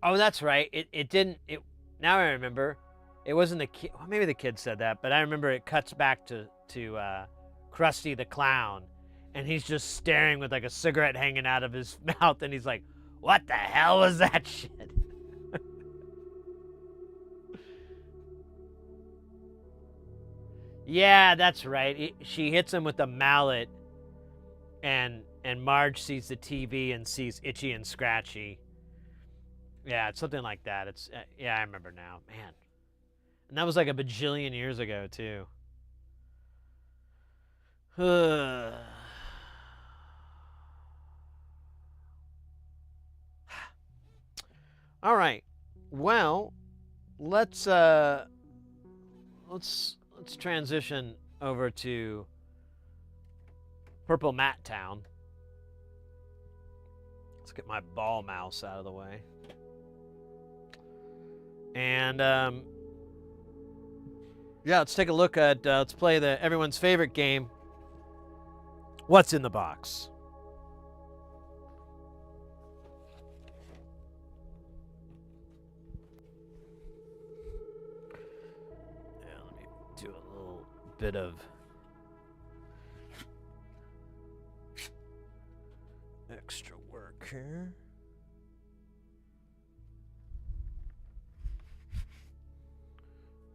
A: Oh, that's right. It didn't... Now I remember. It wasn't the kid... Well, maybe the kid said that, but I remember it cuts back to Krusty the Clown, and he's just staring with like a cigarette hanging out of his mouth, and he's like, what the hell was that shit? Yeah, that's right. She hits him with a mallet, and Marge sees the TV and sees Itchy and Scratchy. Yeah, it's something like that. It's yeah, I remember now. Man. And that was like a bajillion years ago, too. All right. Well, let's transition over to Purple Matte Town. Let's get my ball mouse out of the way. And yeah, let's take a look at let's play everyone's favorite game. What's in the box? Yeah, let me do a little bit of extra work here.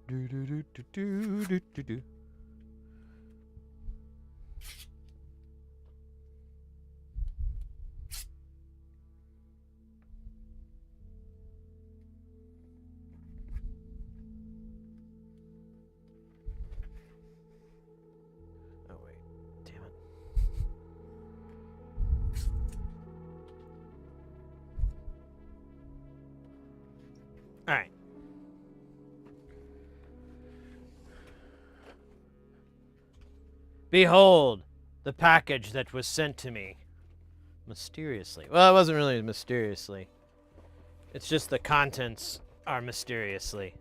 A: Do do do do do do do do. Oh wait, damn it. All right. Behold, the package that was sent to me. Mysteriously. Well, it wasn't really mysteriously. It's just the contents are mysteriously.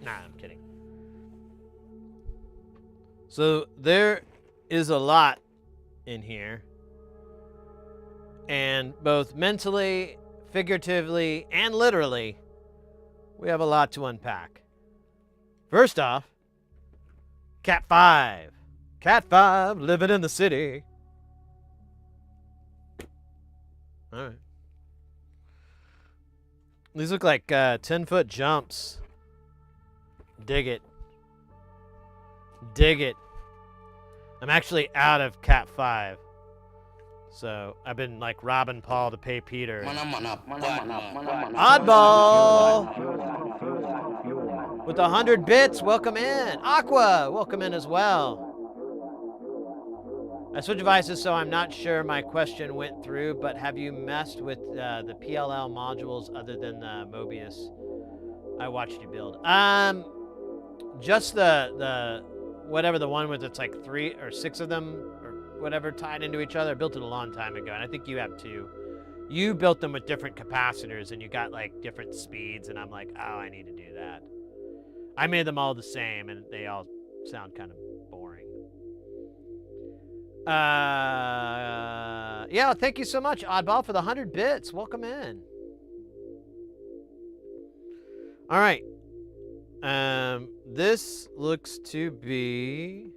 A: Nah, I'm kidding. So there is a lot in here. And both mentally, figuratively, and literally, we have a lot to unpack. First off, Cat 5. Cat 5 living in the city. All right. These look like 10-foot jumps. Dig it. Dig it. I'm actually out of Cat 5. So I've been like robbing Paul to pay Peter. Oddball with 100 bits. Welcome in. Aqua, welcome in as well. I switched devices, so I'm not sure my question went through, but have you messed with the PLL modules other than the Mobius? I watched you build. Just the whatever the one with it's like 3 or 6 of them or whatever tied into each other. I built it a long time ago, and I think you have too. You built them with different capacitors, and you got like different speeds, and I'm like, oh, I need to do that. I made them all the same, and they all sound kind of boring. Yeah, thank you so much, Oddball, for the 100 bits. Welcome in. All right. This looks to be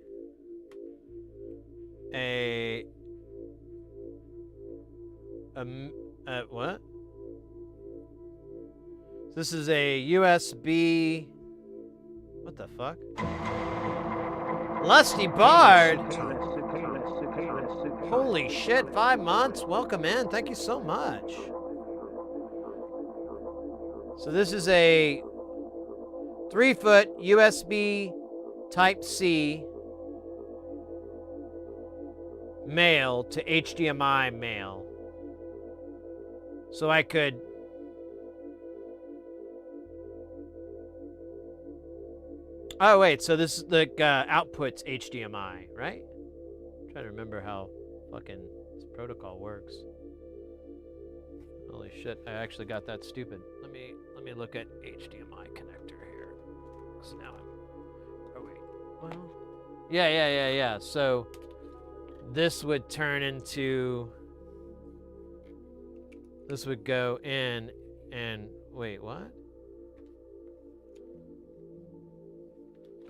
A: what? This is a USB. What the fuck? Lusty Bard. Holy shit, 5 months. Welcome in. Thank you so much. So this is a 3-foot USB Type-C male to HDMI male. So I could... Oh, wait, so this is the output's HDMI, right? I'm trying to remember how fucking this protocol works. Holy shit, I actually got that stupid. Let me look at HDMI connector here. So now oh wait. Well, yeah. So this would turn into, this would go in and wait, what?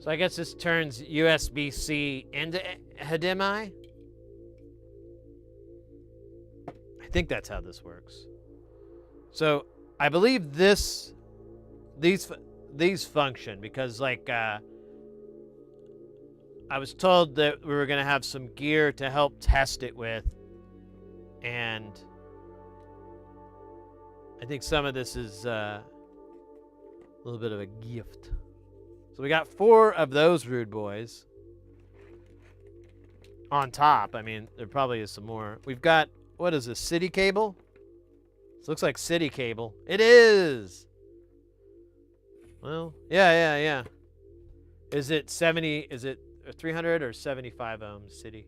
A: So I guess this turns USB-C into HDMI? I think that's how this works. So I believe these function because, like, I was told that we were going to have some gear to help test it with, and I think some of this is a little bit of a gift. So we got 4 of those rude boys on top. I mean, there probably is some more. We've got, what is this, city cable? This looks like city cable. It is! Well, yeah. Is it 300 or 75 ohms city?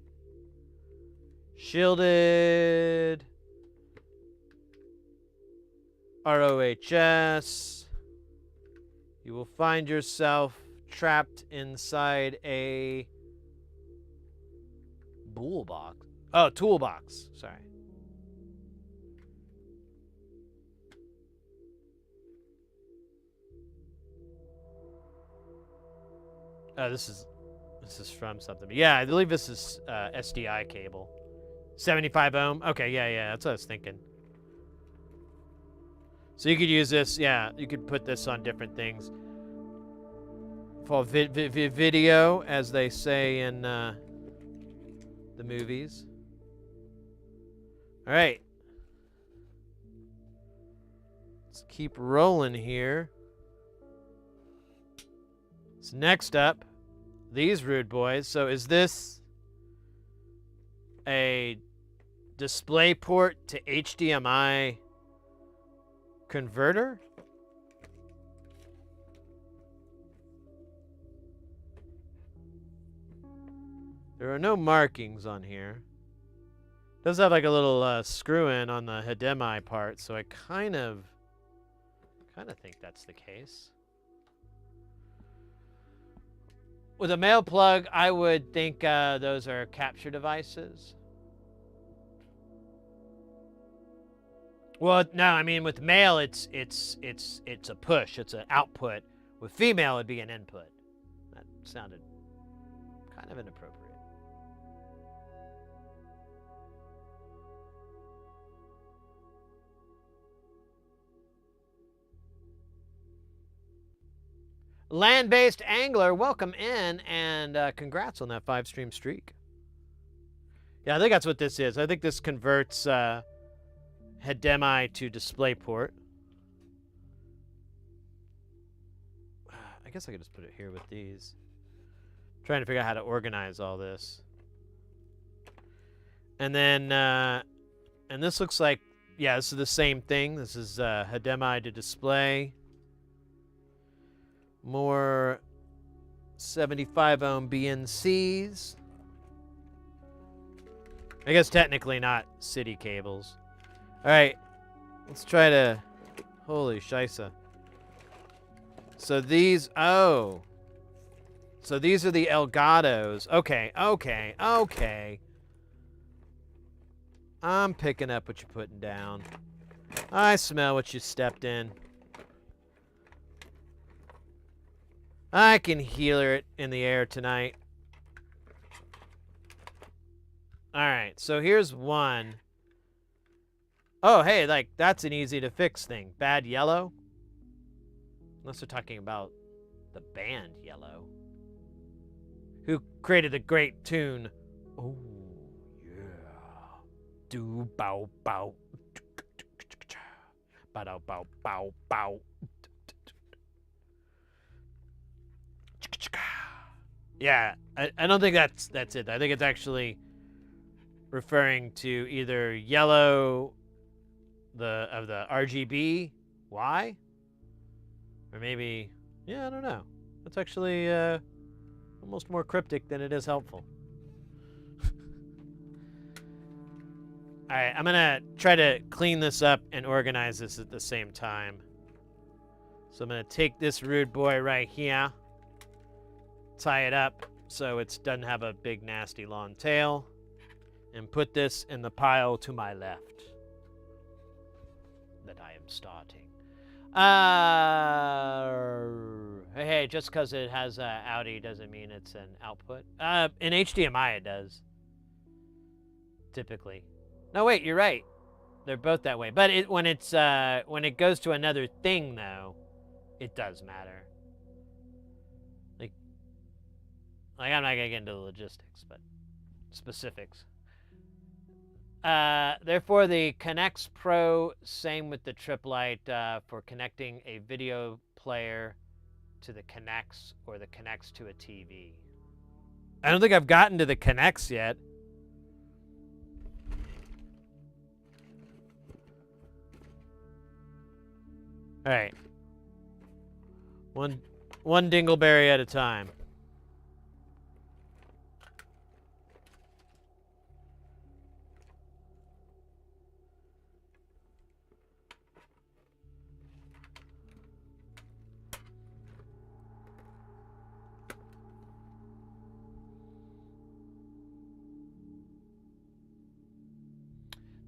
A: Shielded. ROHS. You will find yourself trapped inside a toolbox. Oh, toolbox. Sorry. Oh, this is from something. But yeah, I believe this is SDI cable. 75 ohm. Okay, yeah, that's what I was thinking. So you could use this, yeah, you could put this on different things. For video, as they say in the movies. All right. Let's keep rolling here. So next up, these rude boys. So is this a display port to HDMI converter? There are no markings on here. It does have like a little screw in on the HDMI part, so I kind of think that's the case. With a male plug, I would think those are capture devices. Well, no, I mean with male, it's a push, it's an output. With female, it'd be an input. That sounded kind of inappropriate. Land-based angler, welcome in, and congrats on that 5-stream streak. Yeah, I think that's what this is. I think this converts HDMI to DisplayPort. I guess I could just put it here with these. I'm trying to figure out how to organize all this. And then, and this looks like, yeah, this is the same thing. This is HDMI to display. More 75 ohm BNCs. I guess technically not city cables. All right, let's try to, holy shisa. So these, oh. So these are the Elgato's. Okay. I'm picking up what you're putting down. I smell what you stepped in. I can hear it in the air tonight. All right, so here's one. Oh, hey, like, that's an easy to fix thing. Bad yellow? Unless they're talking about the band Yellow. who created the great tune. Oh, yeah. Do bow bow. Bow bow bow bow. Yeah, I don't think that's it. I think it's actually referring to either yellow of the RGB Y, or maybe, yeah, I don't know. That's actually almost more cryptic than it is helpful. All right, I'm gonna try to clean this up and organize this at the same time. So I'm gonna take this rude boy right here, tie it up so it doesn't have a big nasty long tail, and put this in the pile to my left that I am starting. Hey, just because it has Audi doesn't mean it's an output. In HDMI it does. Typically. No, wait, you're right. They're both that way. But when it goes to another thing though, it does matter. Like I'm not gonna get into the logistics, but specifics. Therefore, the Connects Pro, same with the Triplite, for connecting a video player to the Connects or the Connects to a TV. I don't think I've gotten to the Connects yet. All right. One dingleberry at a time.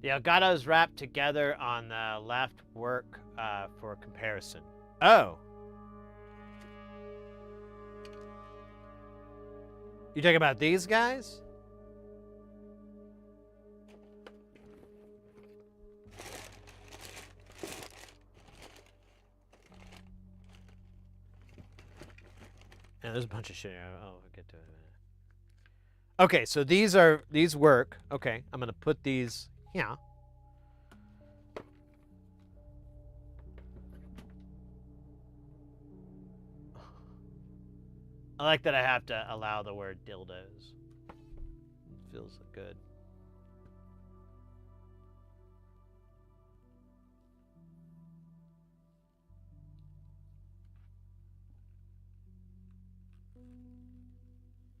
A: The Elgato's wrapped together on the left work for comparison. Oh. You talking about these guys? Yeah, there's a bunch of shit. I'll get to it in a minute. Okay, so these work. Okay, I'm gonna put these here. I like that I have to allow the word dildos. It feels good.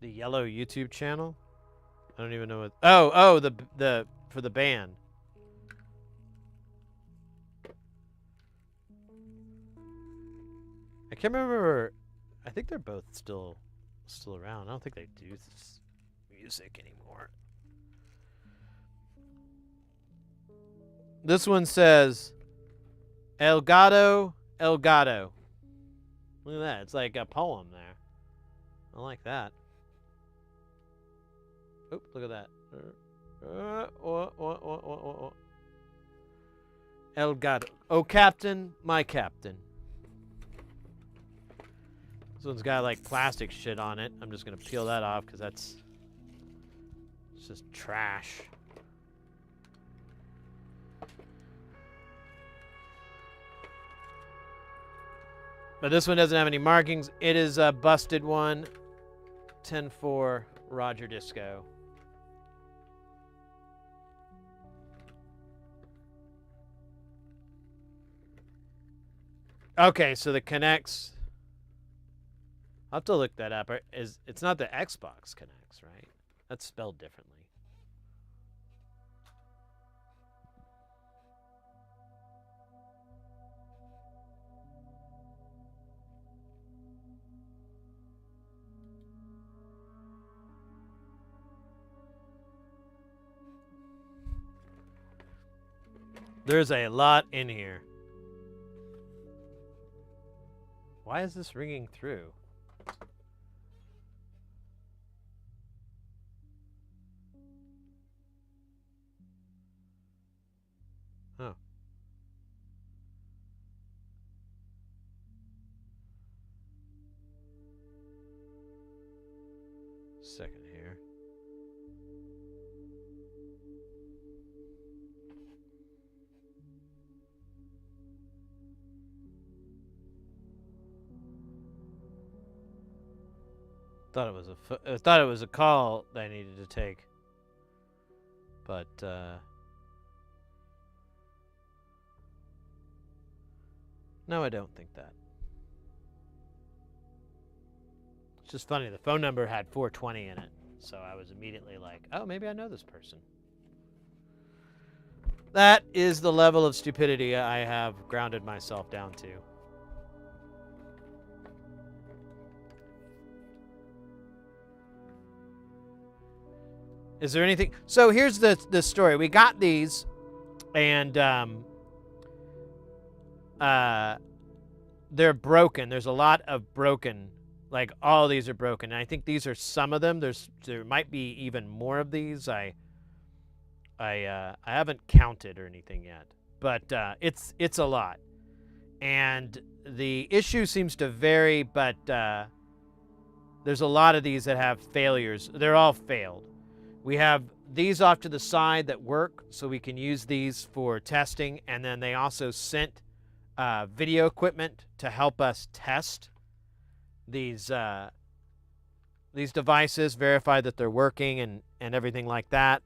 A: The yellow YouTube channel? I don't even know what. Oh, the for the band. I can't remember. I think they're both still around. I don't think they do this music anymore. This one says El Gato, El Gato. Look at that. It's like a poem there. I like that. Oh, look at that. El Gato. Oh, Captain, my Captain. This one's got like plastic shit on it. I'm just gonna peel that off because it's just trash. But this one doesn't have any markings. It is a busted one. 10-4 Roger Disco. Okay, so the Connects. I'll have to look that up. It's not the Xbox Connects, right? That's spelled differently. There's a lot in here. Why is this ringing through? Oh. second here. Thought it was a call that I needed to take, but no, I don't think that. It's just funny. The phone number had 420 in it, so I was immediately like, "Oh, maybe I know this person." That is the level of stupidity I have grounded myself down to. Is there anything? So here's the story. We got these, and they're broken. There's a lot of broken. Like all these are broken, and I think these are some of them. There might be even more of these. I haven't counted or anything yet, but it's a lot, and the issue seems to vary. But there's a lot of these that have failures. They're all failed. We have these off to the side that work, so we can use these for testing. And then they also sent video equipment to help us test these devices, verify that they're working and everything like that.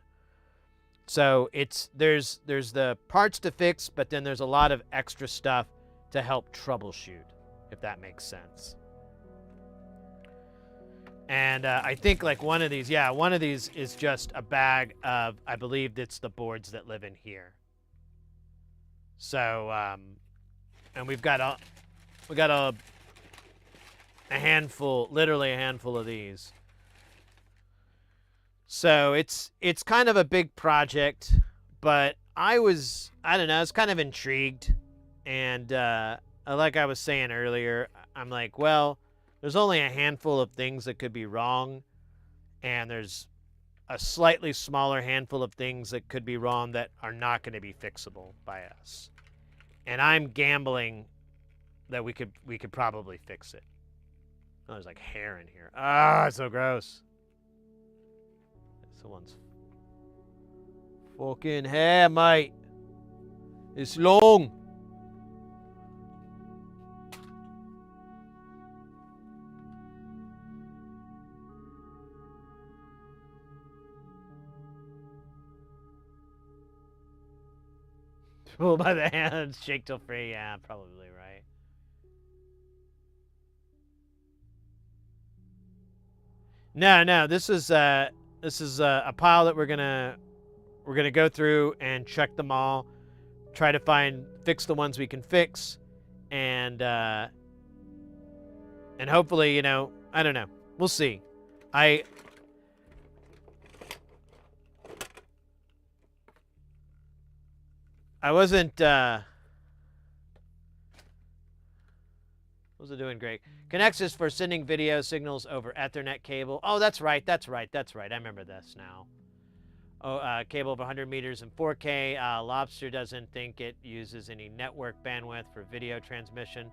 A: So there's the parts to fix, but then there's a lot of extra stuff to help troubleshoot, if that makes sense. And I think like one of these is just a bag of, I believe it's the boards that live in here. So, and we've got a handful, literally a handful of these. So it's kind of a big project, but I was kind of intrigued. And like I was saying earlier, I'm like, well, there's only a handful of things that could be wrong, and there's a slightly smaller handful of things that could be wrong that are not going to be fixable by us. And I'm gambling that we could probably fix it. Oh, there's like hair in here. Ah, it's so gross. Someone's fucking hair, mate. It's long. Pull by the hands, shake till free. Yeah, probably right. No. This is a pile that we're gonna go through and check them all, try to fix the ones we can fix, and hopefully, I don't know. We'll see. I wasn't doing great. Connects is for sending video signals over Ethernet cable. Oh, that's right. I remember this now. Oh, cable of 100 meters in 4K. Lobster doesn't think it uses any network bandwidth for video transmission.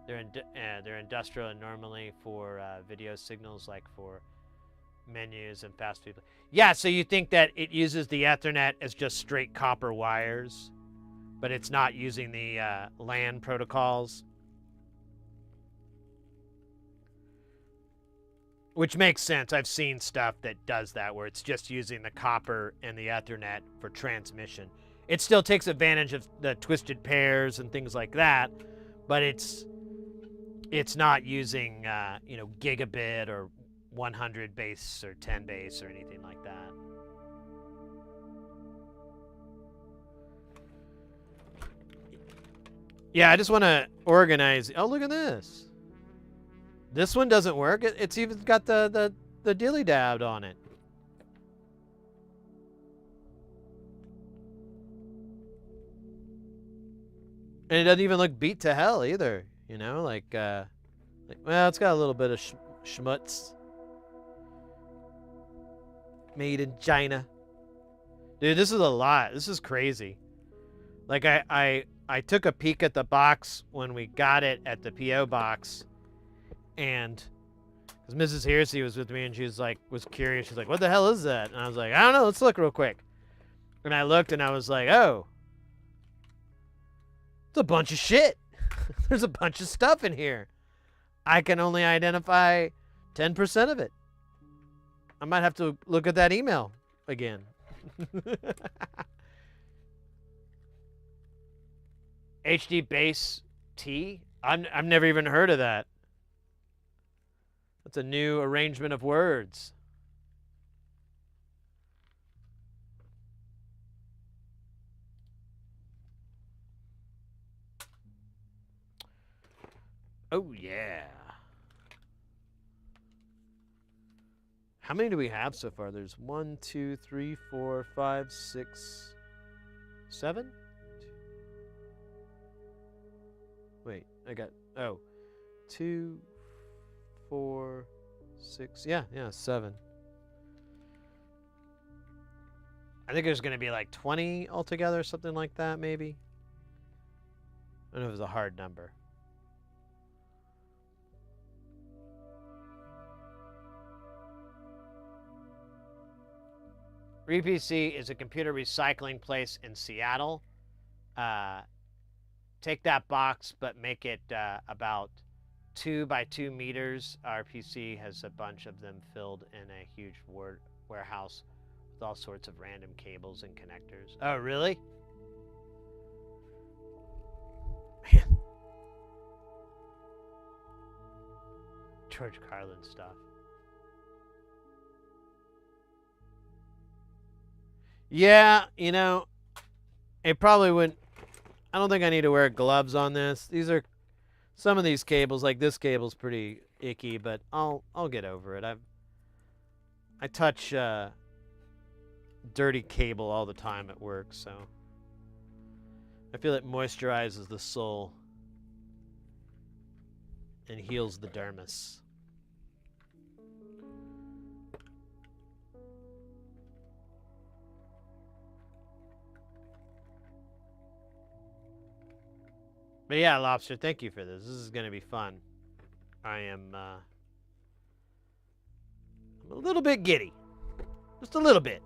A: They're industrial and normally for video signals, like for menus and fast food. Yeah, so you think that it uses the Ethernet as just straight copper wires, but it's not using the LAN protocols. Which makes sense. I've seen stuff that does that, where it's just using the copper and the Ethernet for transmission. It still takes advantage of the twisted pairs and things like that, but it's not using gigabit or 100 base or 10 base or anything like that. Yeah, I just want to organize. Oh, look at this. This one doesn't work. It's even got the dilly dab on it. And it doesn't even look beat to hell either. Well, it's got a little bit of schmutz. Made in China. Dude, this is a lot. This is crazy. Like, I took a peek at the box when we got it at the P.O. box. And Because Mrs. Hearsey was with me, and she was curious. She's like, "What the hell is that?" And I was like, "I don't know. Let's look real quick." And I looked, and I was like, "Oh, it's a bunch of shit. There's a bunch of stuff in here. I can only identify 10% of it. I might have to look at that email again." HD bass T? I've never even heard of that. That's a new arrangement of words. Oh, yeah. How many do we have so far? There's 1, 2, 3, 4, 5, 6, 7? Wait, I got, 2, 4, 6. Yeah, 7. I think there's going to be like 20 altogether, something like that, maybe. I don't know if it was a hard number. RePC is a computer recycling place in Seattle. Take that box, but make it about 2 by 2 meters. Our PC has a bunch of them filled in a huge warehouse with all sorts of random cables and connectors. Oh, really? Man. George Carlin stuff. Yeah, you know, it probably wouldn't. I don't think I need to wear gloves on this. These are some of these cables, like this cable's pretty icky, but I'll get over it. I touch dirty cable all the time at work, so I feel it moisturizes the soul and heals the dermis. But yeah, Lobster, thank you for this. This is going to be fun. I am I'm a little bit giddy. Just a little bit.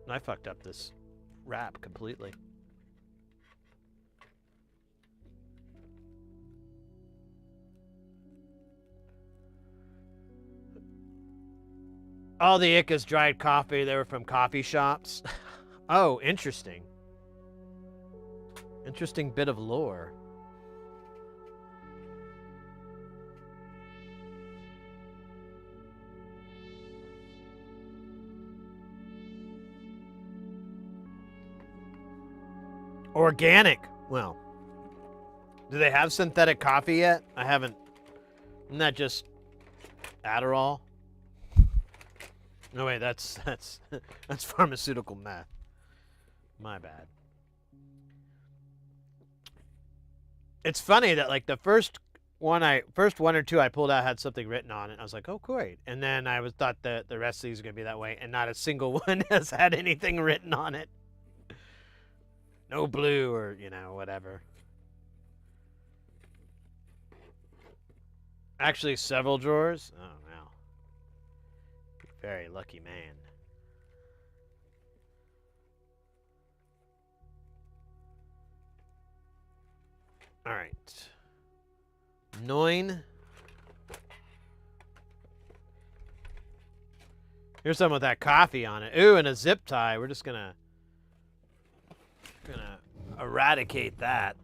A: I fucked up this wrap completely. All the ick is dried coffee. They were from coffee shops. Oh, interesting. Interesting bit of lore. Organic. Well, do they have synthetic coffee yet? I haven't. Isn't that just Adderall? No, wait, that's that's pharmaceutical meth. My bad. It's funny that like the first one or two I pulled out had something written on it. I was like, oh, great. And then I thought that the rest of these are gonna be that way, and not a single one has had anything written on it. No blue or whatever. Actually, several drawers. Oh wow. Very lucky man. All right. 9. Here's some with that coffee on it. Ooh, and a zip tie. We're just gonna eradicate that.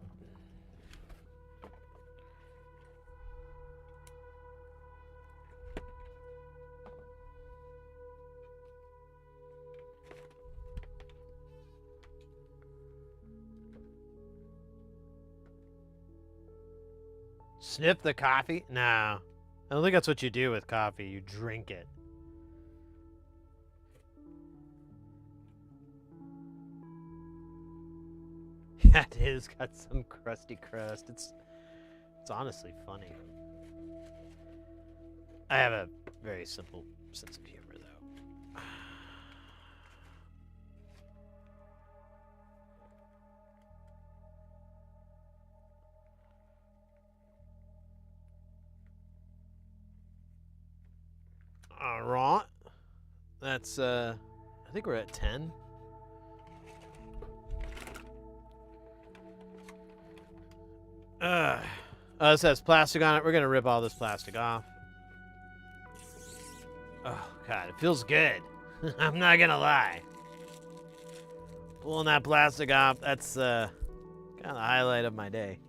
A: Sniff the coffee? No. I don't think that's what you do with coffee. You drink it. Yeah, it is. Got some crusty crust. It's honestly funny. I have a very simple sense of humor, though. Alright. That's, I think we're at 10. This has plastic on it. We're gonna rip all this plastic off. Oh, God, it feels good. I'm not gonna lie. Pulling that plastic off, that's, kind of the highlight of my day.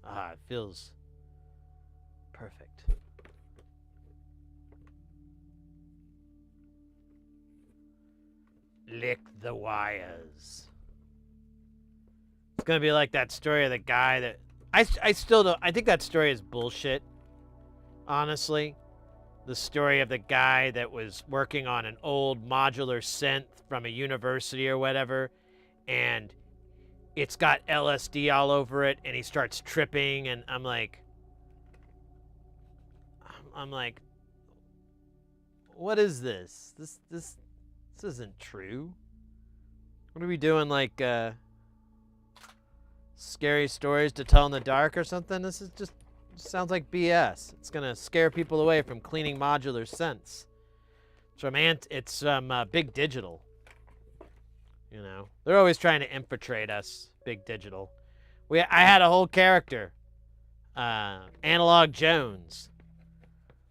A: It feels perfect. Lick the wires. It's gonna be like that story of the guy that... I still don't... I think that story is bullshit, honestly. The story of the guy that was working on an old modular synth from a university or whatever, and it's got LSD all over it, and he starts tripping, and I'm like, what is this? This isn't true. What are we doing, like, scary stories to tell in the dark or something? This is just sounds like BS. It's gonna scare people away from cleaning modular synths. It's from Big Digital. You know, they're always trying to infiltrate us, Big Digital. I had a whole character, Analog Jones,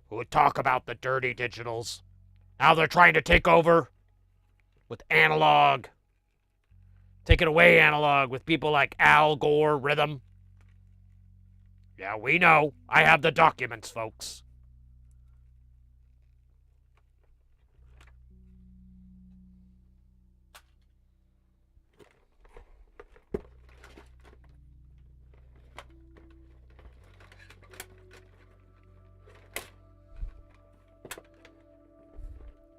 A: who would talk about the dirty digitals, how they're trying to take over with analog, taking away analog with people like Al Gore, Rhythm. Yeah, we know. I have the documents, folks.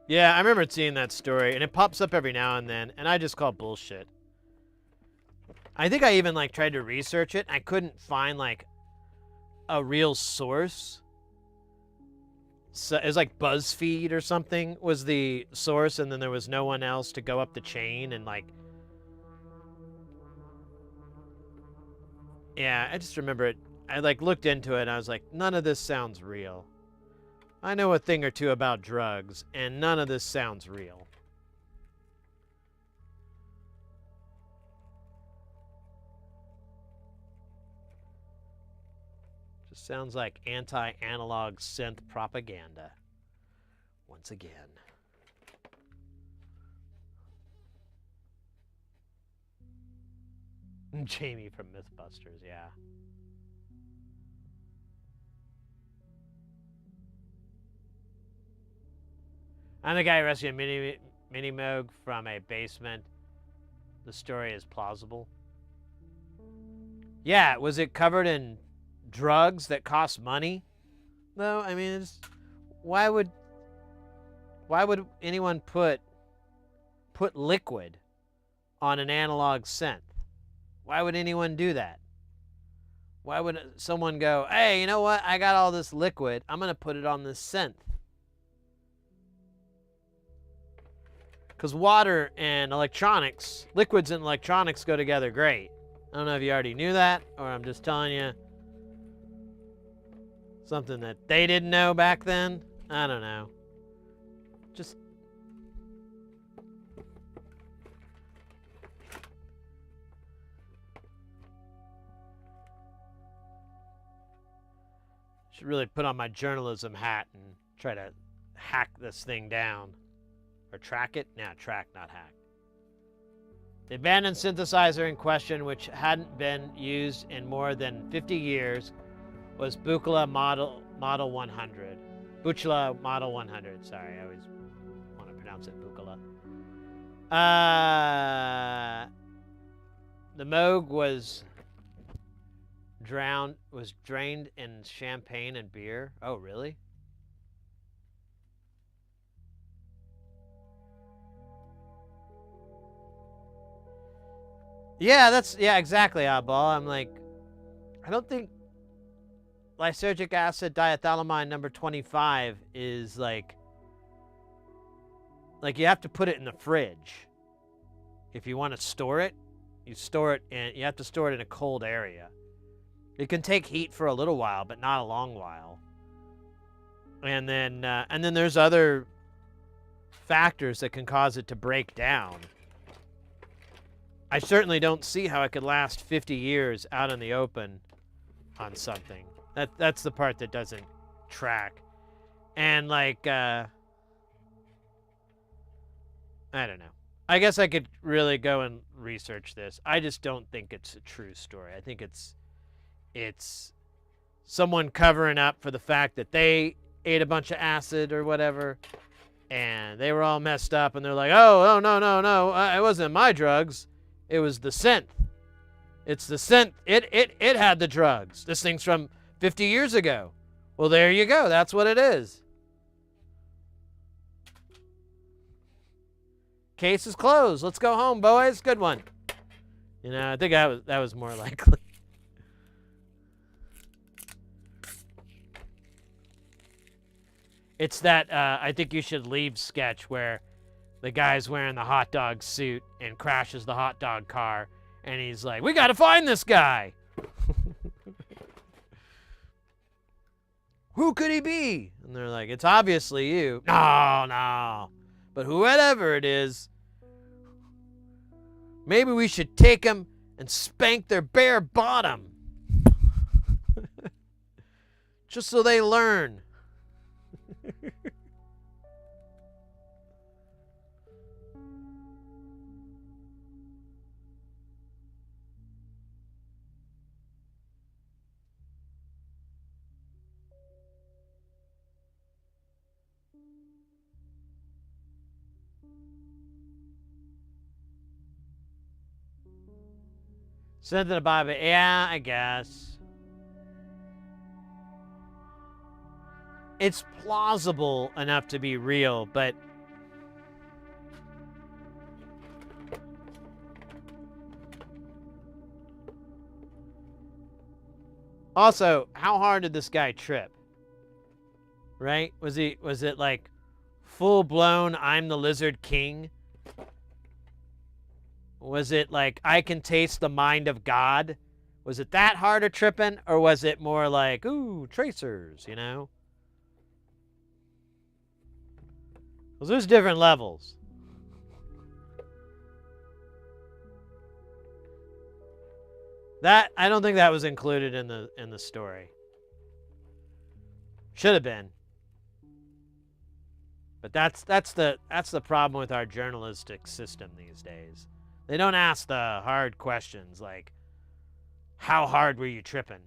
A: Yeah, I remember seeing that story, and it pops up every now and then, and I just call bullshit. I think I even, like, tried to research it, and I couldn't find, like, a real source. So it was like BuzzFeed or something was the source, and then there was no one else to go up the chain, and, like... Yeah, I just remember it. I, like, looked into it, and I was like, none of this sounds real. I know a thing or two about drugs, and none of this sounds real. Just sounds like anti-analog synth propaganda. Once again. Jamie from Mythbusters, yeah. I'm the guy who rescued a mini Moog from a basement. The story is plausible. Yeah, was it covered in drugs that cost money? No, I mean, why would anyone put liquid on an analog synth? Why would anyone do that? Why would someone go, hey, you know what? I got all this liquid. I'm going to put it on this synth. Because water and electronics, liquids and electronics go together great. I don't know if you already knew that, or I'm just telling you something that they didn't know back then. I don't know. Just... should really put on my journalism hat and try to hack this thing down. Or track it? Nah, track, not hack. The abandoned synthesizer in question, which hadn't been used in more than 50 years, was Buchla Model 100. Buchla Model 100. Sorry, I always want to pronounce it Buchla. The Moog was drained in champagne and beer. Oh, really? Yeah, exactly, Oddball. I'm like, I don't think lysergic acid diethylamine number 25 is like you have to put it in the fridge. If you want to store it, you have to store it in a cold area. It can take heat for a little while, but not a long while. And then there's other factors that can cause it to break down. I certainly don't see how it could last 50 years out in the open on something. That's the part that doesn't track. And like, I don't know. I guess I could really go and research this. I just don't think it's a true story. I think it's someone covering up for the fact that they ate a bunch of acid or whatever, and they were all messed up, and they're like, oh, no, it wasn't my drugs. It was the synth. It's the synth. It had the drugs. This thing's from 50 years ago. Well, there you go. That's what it is. Case is closed. Let's go home, boys. Good one. You know, I think that was more likely. It's that I think you should leave sketch where the guy's wearing the hot dog suit and crashes the hot dog car, and he's like, we got to find this guy. Who could he be? And they're like, it's obviously you. No. But whoever it is, maybe we should take him and spank their bare bottom. Just so they learn. Something about it. Yeah, I guess. It's plausible enough to be real, but also, how hard did this guy trip? Right? Was it like full blown I'm the Lizard King? Was it like I can taste the mind of God? Was it that hard of tripping, or was it more like, ooh, tracers, you know? Because there's different levels. That I don't think that was included in the story. Should have been. But that's the problem with our journalistic system these days. They don't ask the hard questions like, how hard were you tripping?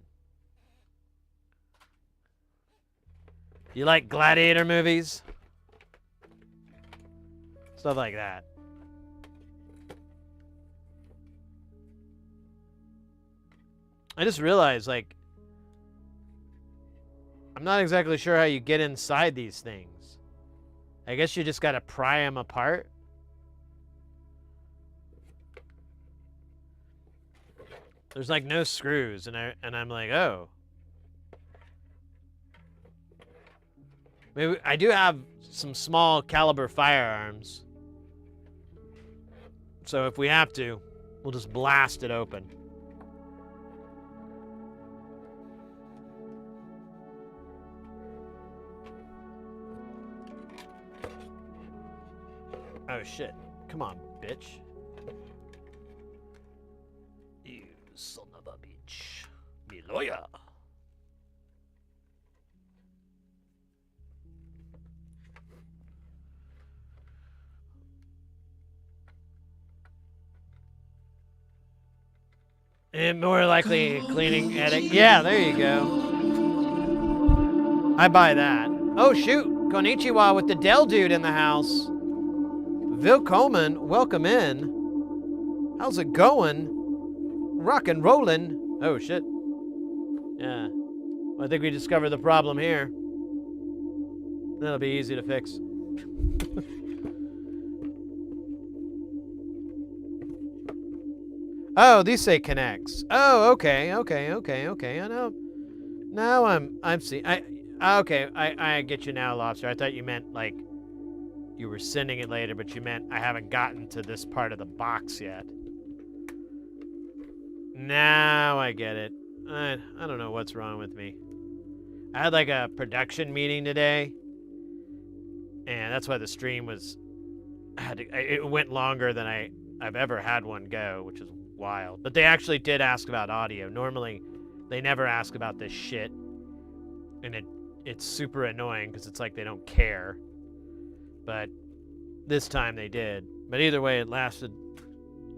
A: You like gladiator movies? Stuff like that. I just realized, like, I'm not exactly sure how you get inside these things. I guess you just gotta pry them apart. There's like no screws, and I'm like, oh. Maybe I do have some small caliber firearms. So if we have to, we'll just blast it open. Oh shit. Come on, bitch. You son of a bitch. Me lawyer. And more likely cleaning attic. Yeah, there you go. I buy that. Oh shoot. Konnichiwa with the Dell dude in the house. Willkommen, welcome in. How's it going? Rock and rollin'. Oh shit. Yeah. Well, I think we discovered the problem here. That'll be easy to fix. Oh, these say connects. Oh, okay. I know. Now I'm seeing. I get you now, Lobster. I thought you meant like you were sending it later, but you meant I haven't gotten to this part of the box yet. Now I get it. I don't know what's wrong with me. I had like a production meeting today, and that's why the stream was. It went longer than I've ever had one go, which is wild. But they actually did ask about audio. Normally, they never ask about this shit, and it's super annoying because it's like they don't care. But this time they did. But either way, it lasted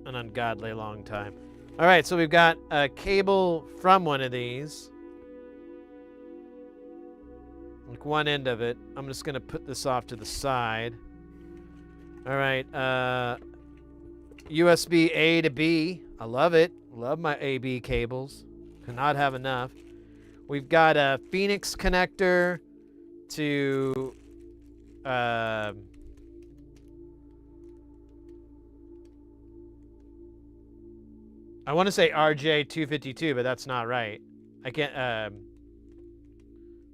A: an ungodly long time. All right, so we've got a cable from one of these. Like one end of it. I'm just going to put this off to the side. All right, USB A to B. I love it. Love my AB cables. Cannot have enough. We've got a Phoenix connector to I want to say RJ252, but that's not right. I can't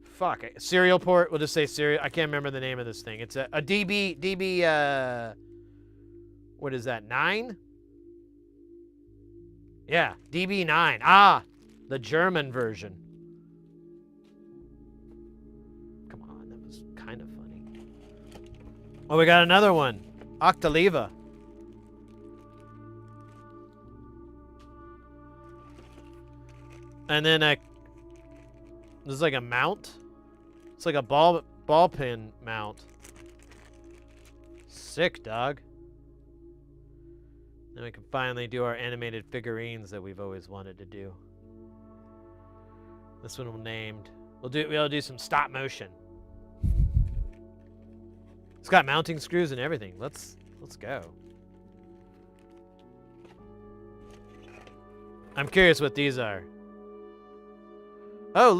A: fuck. Serial port. We'll just say serial. I can't remember the name of this thing. It's a DB what is that? 9? Yeah, DB9. Ah, the German version. Come on, that was kind of funny. Oh, we got another one. Octaliva. And then there's like a mount. It's like a ball pin mount. Sick, dog. Then we can finally do our animated figurines that we've always wanted to do. This one will named. We'll do some stop motion. It's got mounting screws and everything. Let's go. I'm curious what these are. Oh,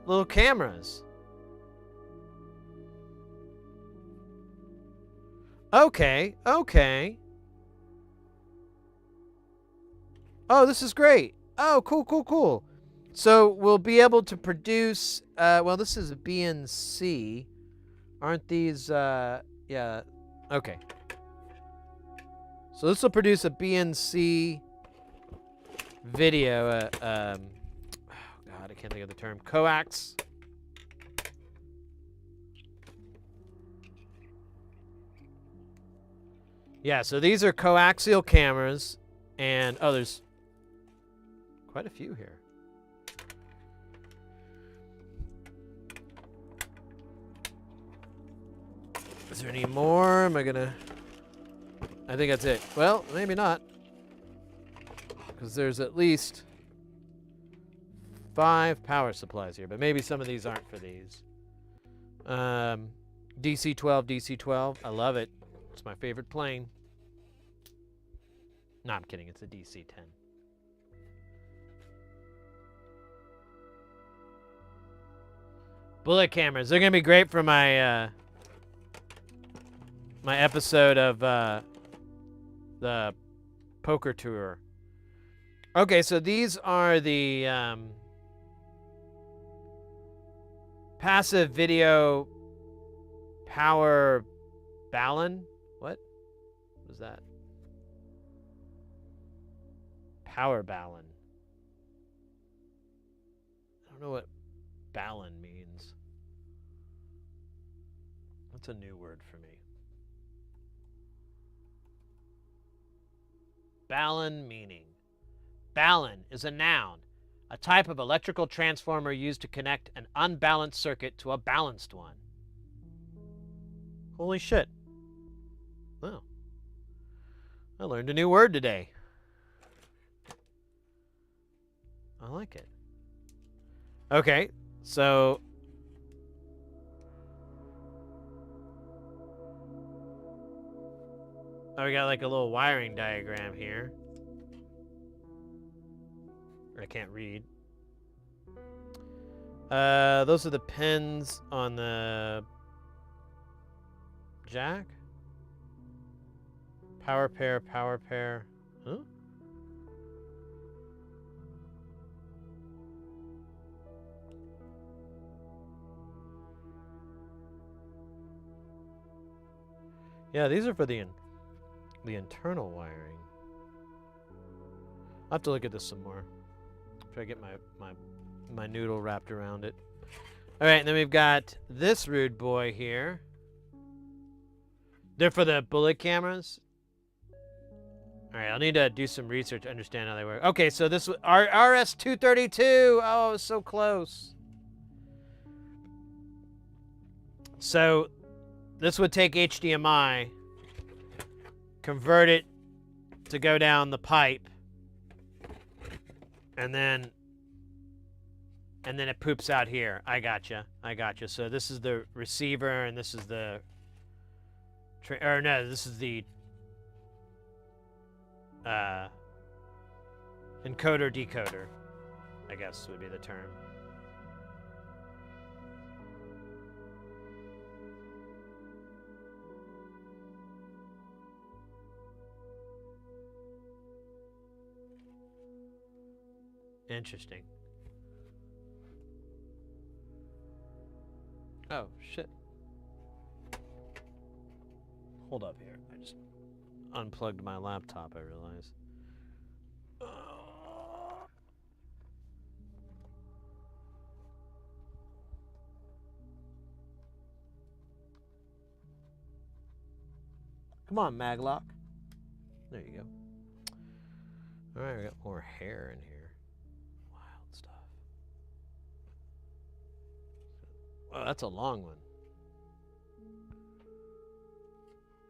A: little cameras. Okay. Oh, this is great. Oh, cool. So we'll be able to produce, well, this is a BNC. Aren't these, yeah, okay. So this will produce a BNC video, oh God, I can't think of the term. Coax. Yeah, so these are coaxial cameras, and oh, there's quite a few here. Is there any more? Am I gonna... I think that's it. Well, maybe not. Because there's at least 5 power supplies here, but maybe some of these aren't for these. DC-12. I love it. It's my favorite plane. No, I'm kidding. It's a DC-10. Bullet cameras. They're going to be great for my my episode of the poker tour. Okay, so these are the passive video power balun. What was that? Power balun. I don't know what balun means. That's a new word for me. Balun meaning. Balun is a noun, a type of electrical transformer used to connect an unbalanced circuit to a balanced one. Holy shit. Wow. I learned a new word today. I like it. Okay, so... oh, we got like a little wiring diagram here. I can't read. Those are the pins on the jack. Power pair. Huh? Yeah, these are for the internal wiring. I'll have to look at this some more. Try to get my my noodle wrapped around it. All right, and then we've got this rude boy here. They're for the bullet cameras. All right, I'll need to do some research to understand how they work. Okay, so this was RS-232. Oh, so close. So this would take HDMI, convert it to go down the pipe, and then it poops out here. I gotcha. So this is the receiver, and this is the this is the encoder decoder, I guess would be the term. Interesting. Oh, shit. Hold up here. I just unplugged my laptop, I realized. Come on, Maglock. There you go. Alright, we got more hair in here. Wild stuff. Oh, that's a long one.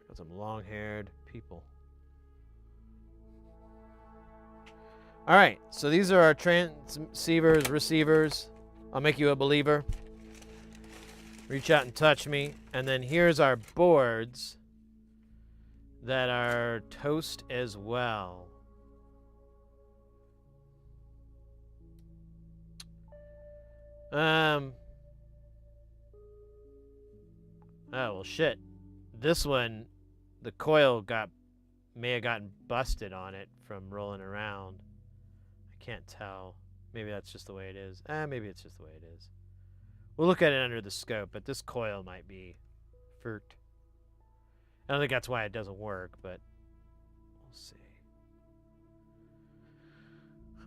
A: Got some long-haired people. Alright, so these are our transceivers, receivers. I'll make you a believer. Reach out and touch me. And then here's our boards that are toast as well. Oh, well, shit. This one, the coil may have gotten busted on it from rolling around. I can't tell. Maybe that's just the way it is. Maybe it's just the way it is. We'll look at it under the scope, but this coil might be furt. I don't think that's why it doesn't work, but we'll see.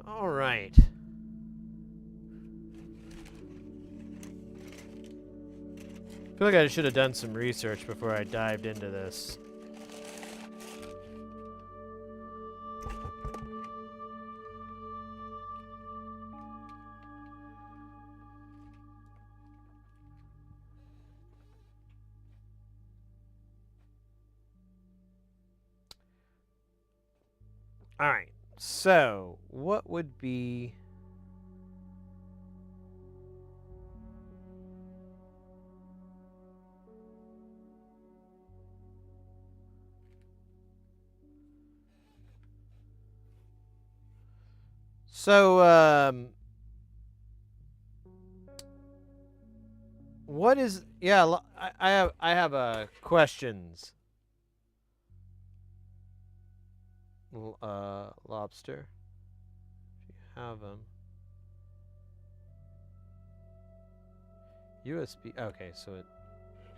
A: All right. I feel like I should have done some research before I dived into this. All right, so what would be... So, what is... Yeah, I have questions. Lobster. If you have them. USB. Okay, so it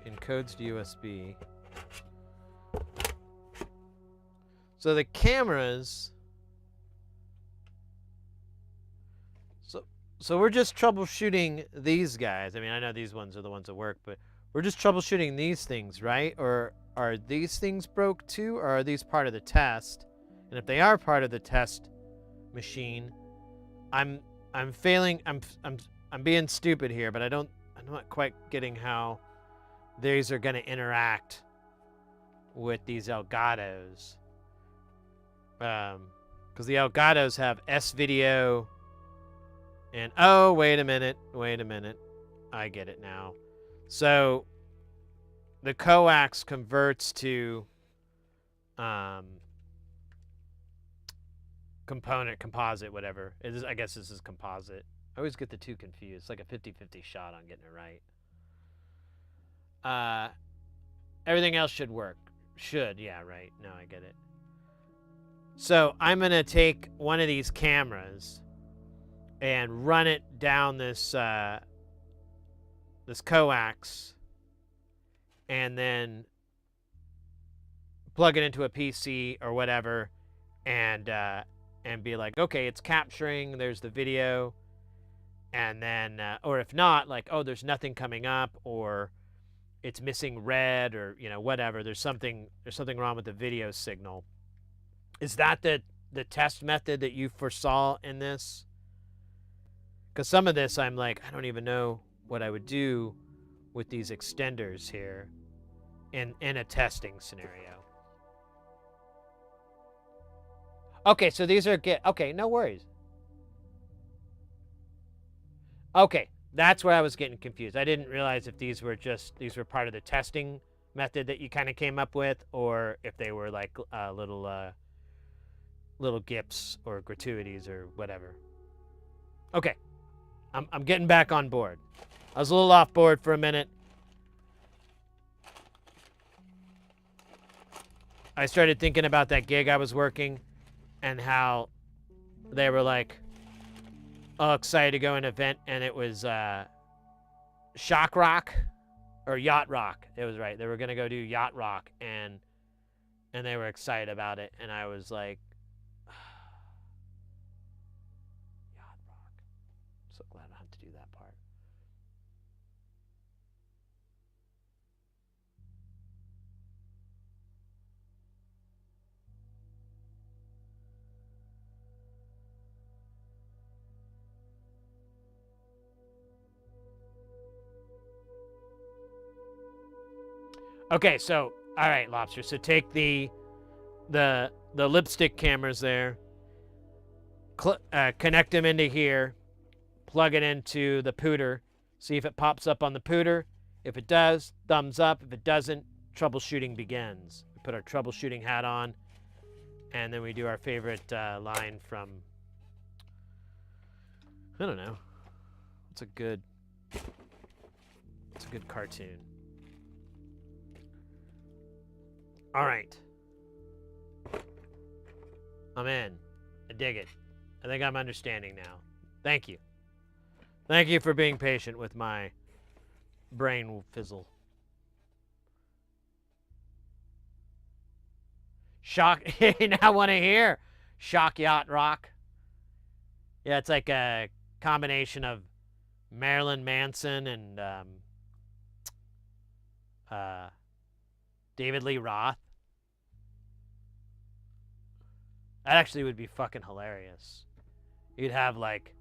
A: encodes to USB. So the cameras. So we're just troubleshooting these guys. I mean, I know these ones are the ones that work, but we're just troubleshooting these things, right? Or are these things broke too, or are these part of the test? And if they are part of the test machine, I'm failing. I'm being stupid here, but I'm not quite getting how these are going to interact with these Elgatos. Because the Elgatos have S-video and... Oh, wait a minute. I get it now. So the coax converts to composite, whatever. It is, I guess this is composite. I always get the two confused. It's like a 50-50 shot on getting it right. Everything else should work. Should, yeah, right. No, I get it. So I'm going to take one of these cameras and run it down this this coax, and then plug it into a PC or whatever, and be like, okay, it's capturing. There's the video, And then, or if not, like, oh, there's nothing coming up, or it's missing red, or whatever. There's something wrong with the video signal. Is that the test method that you foresaw in this? Because some of this, I'm like, I don't even know what I would do with these extenders here in a testing scenario. Okay, so these are okay, no worries. Okay, that's where I was getting confused. I didn't realize if these were part of the testing method that you kind of came up with, or if they were like little gifts or gratuities or whatever. Okay, I'm getting back on board. I was a little off board for a minute. I started thinking about that gig I was working and how they were like all excited to go to an event, and it was Shock Rock or Yacht Rock. It was right. They were going to go do Yacht Rock, and they were excited about it, and I was like, Yacht Rock. So glad I don't have to do that part. Okay, so all right, Lobster. So take the lipstick cameras there, connect them into here, plug it into the pooter, see if it pops up on the pooter. If it does, thumbs up. If it doesn't, troubleshooting begins. We put our troubleshooting hat on, and then we do our favorite line from, I don't know. It's a good cartoon. All right. I'm in. I dig it. I think I'm understanding now. Thank you. Thank you for being patient with my brain fizzle. Shock. Now I want to hear Shock Yacht Rock. Yeah, it's like a combination of Marilyn Manson and David Lee Roth. That actually would be fucking hilarious. You'd have like,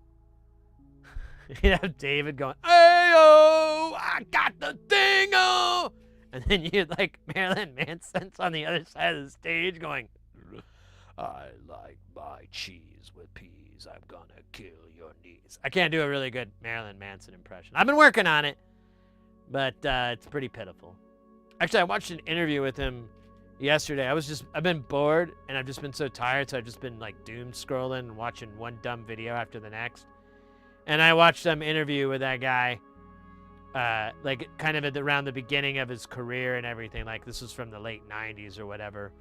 A: you'd have David going, "Ayo, I got the thing-o!" And then you'd like Marilyn Manson's on the other side of the stage going, "I like my cheese with peas. I'm gonna kill your knees." I can't do a really good Marilyn Manson impression. I've been working on it, but it's pretty pitiful. Actually, I watched an interview with him yesterday. I've been bored, and I've just been so tired, so I've just been like doom scrolling and watching one dumb video after the next. And I watched some interview with that guy, like kind of around the beginning of his career and everything. Like this was from the late 90s or whatever.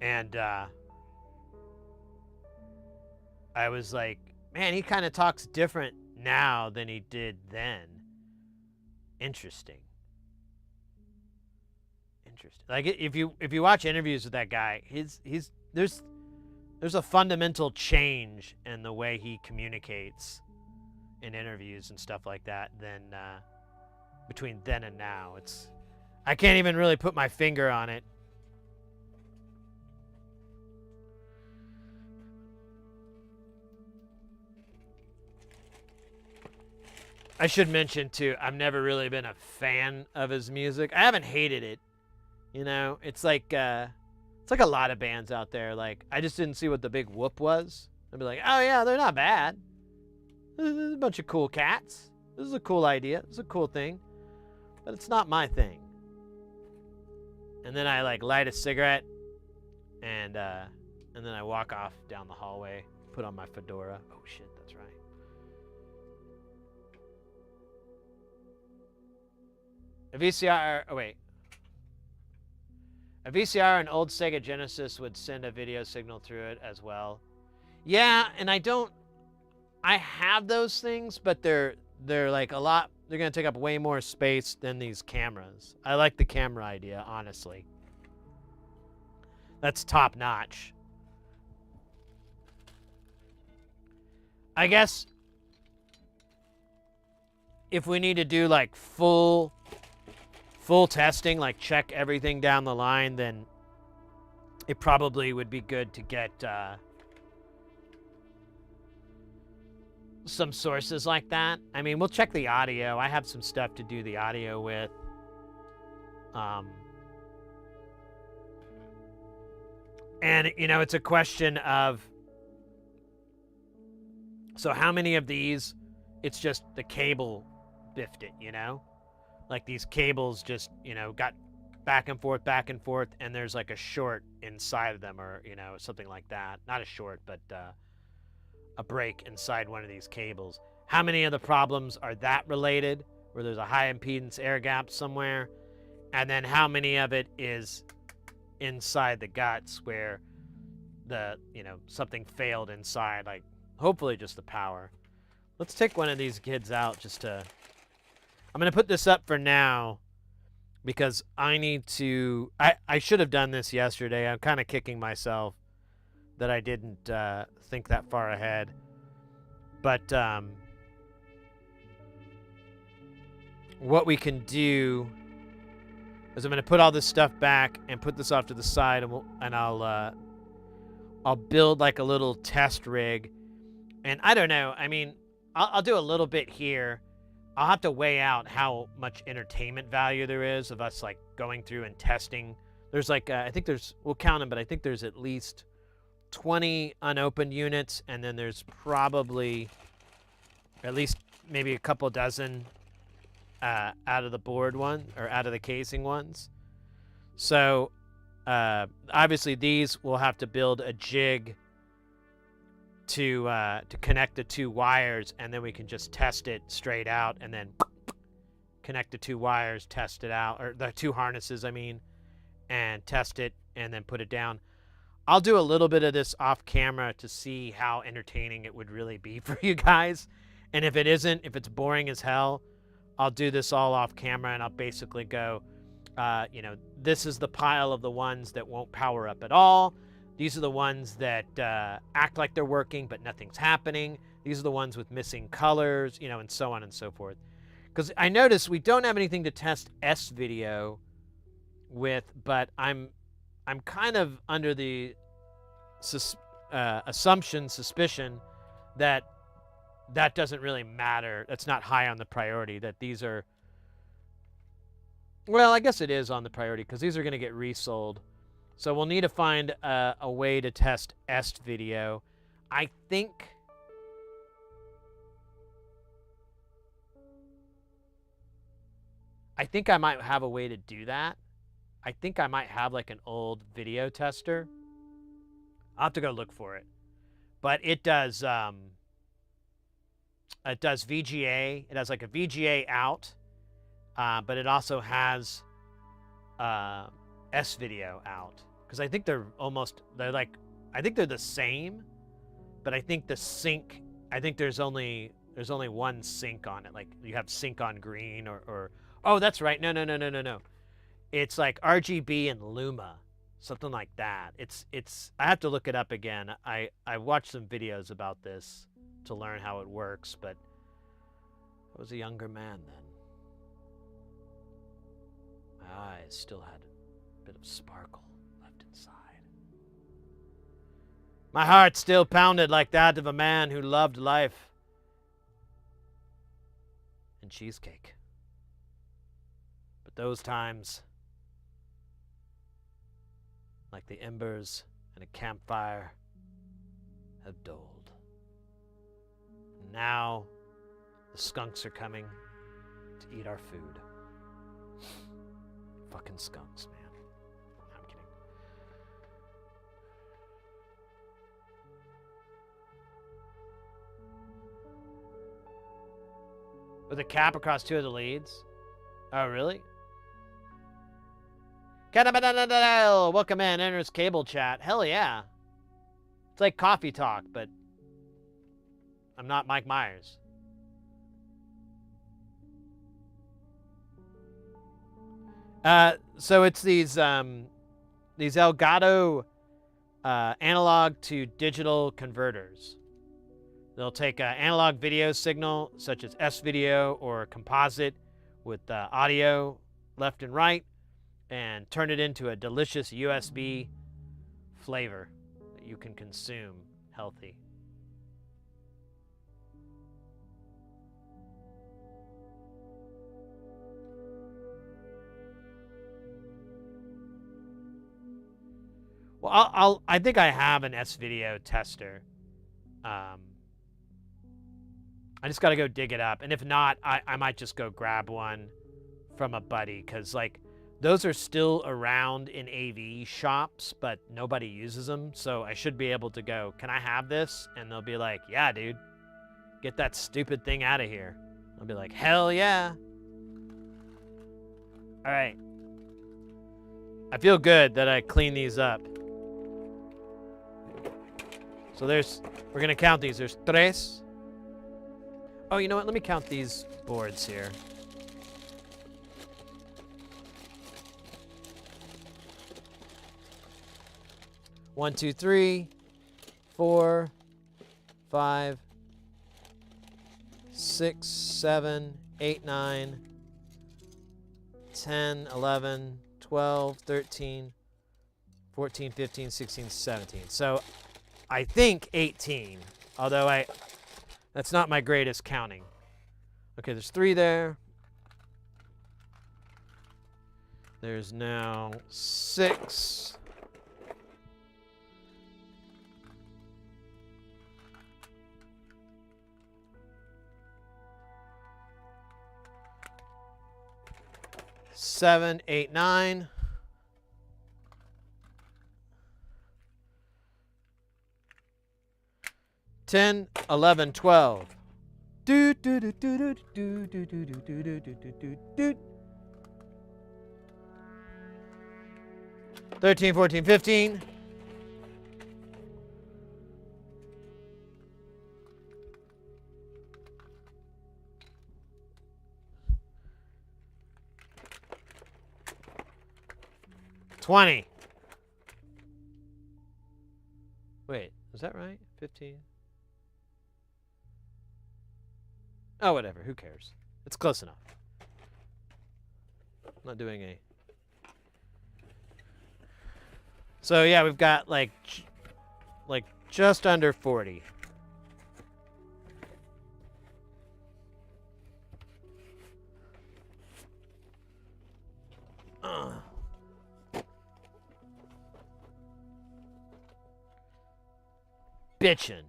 A: And I was like, man, he kind of talks different now than he did then. Interesting. Like if you watch interviews with that guy, there's a fundamental change in the way he communicates in interviews and stuff like that than between then and now. I can't even really put my finger on it. I should mention too, I've never really been a fan of his music. I haven't hated it. It's like a lot of bands out there. Like, I just didn't see what the big whoop was. I'd be like, oh yeah, they're not bad. This is a bunch of cool cats. This is a cool idea. This is a cool thing. But it's not my thing. And then I like light a cigarette, and then I walk off down the hallway, put on my fedora. Oh shit, that's right. A VCR. Oh wait. A VCR and old Sega Genesis would send a video signal through it as well. Yeah, and I have those things, but they're like a lot, they're going to take up way more space than these cameras. I like the camera idea, honestly. That's top notch. I guess if we need to do like full testing, like check everything down the line, then it probably would be good to get some sources like that. I mean, we'll check the audio. I have some stuff to do the audio with. And, you know, it's a question of, so how many of these, it's just the cable biffed it, you know? Like these cables just, you know, got back and forth, and there's like a short inside of them, or, you know, something like that. Not a short, but a break inside one of these cables. How many of the problems are that related, where there's a high impedance air gap somewhere? And then how many of it is inside the guts where the, you know, something failed inside, like hopefully just the power. Let's take one of these kids out just to, I'm going to put this up for now because I need to, I should have done this yesterday. I'm kind of kicking myself that I didn't think that far ahead. But what we can do is I'm going to put all this stuff back and put this off to the side, and I'll build like a little test rig. And I don't know. I mean, I'll do a little bit here. I'll have to weigh out how much entertainment value there is of us like going through and testing. There's like, I think there's, we'll count them, but I think there's at least 20 unopened units, and then there's probably at least maybe a couple dozen out of the board one, or out of the casing ones. So obviously these will have to build a jig to connect the two wires, and then we can just test it straight out, and then connect the two wires, test it out, or the two harnesses, I mean, and test it, and then put it down. I'll do a little bit of this off camera to see how entertaining it would really be for you guys. And if it isn't, if it's boring as hell, I'll do this all off camera, and I'll basically go, you know, this is the pile of the ones that won't power up at all. These are the ones that act like they're working, but nothing's happening. These are the ones with missing colors, you know, and so on and so forth. Because I notice we don't have anything to test S-video with, but I'm kind of under the suspicion that that doesn't really matter. That's not high on the priority, that these are, well, I guess it is on the priority because these are going to get resold. So we'll need to find a way to test S-video. I think I might have a way to do that. I think I might have like an old video tester. I'll have to go look for it. But it does VGA. It has like a VGA out, but it also has S-video out. Because I think they're the same, but I think the sync, I think there's only one sync on it. Like you have sync on green or oh, that's right. No. It's like RGB and Luma, something like that. It's I have to look it up again. I watched some videos about this to learn how it works, but I was a younger man then. My eyes still had a bit of sparkle left inside. My heart still pounded like that of a man who loved life and cheesecake. But those times, like the embers in a campfire, have dulled. And now the skunks are coming to eat our food. Fucking skunks, man. No, I'm kidding. With a cap across two of the leads? Oh, really? Welcome in, enters cable chat. Hell yeah. It's like coffee talk, but I'm not Mike Myers. So it's these Elgato analog to digital converters. They'll take an analog video signal, such as S-video or composite, with audio left and right, and turn it into a delicious USB flavor that you can consume healthy. Well, I think I have an S-video tester. I just got to go dig it up. And if not, I might just go grab one from a buddy, because, like, those are still around in AV shops, but nobody uses them. So I should be able to go, can I have this? And they'll be like, yeah, dude, get that stupid thing out of here. I'll be like, hell yeah. All right. I feel good that I cleaned these up. So we're going to count these. There's tres. Oh, you know what? Let me count these boards here. One, two, three, 4, 5, 6, 7, 8, 9, 10, 11, 12, 13, 14, 15, 16, 17. So I think 18, although that's not my greatest counting. Okay, there's 3 there. There's now 6. Seven, 8, 9. 10, 11, 12. 13, 14, 15. $20. Wait, is that right? 15. Oh, whatever. Who cares? It's close enough. I'm not doing a... So, yeah, we've got, like just under 40. Bitchin'.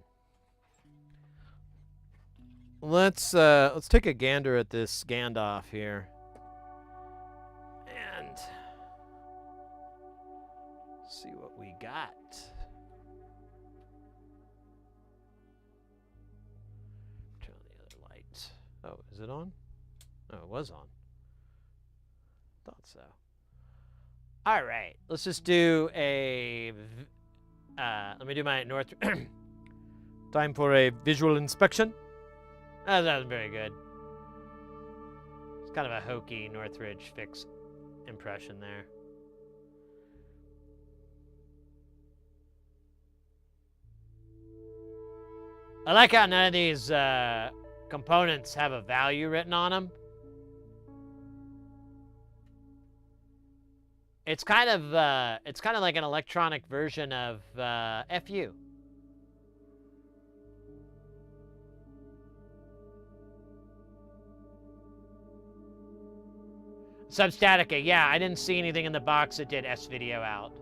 A: Let's take a gander at this Gandalf here. And see what we got. Turn on the other light. Oh, is it on? Oh, it was on. Thought so. All right, let's just do a... let me do my north... Time for a visual inspection. That was very good. It's kind of a hokey Northridge fix impression there. I like how none of these components have a value written on them. It's kind of like an electronic version of FU. Substatica, yeah, I didn't see anything in the box that did S-video out.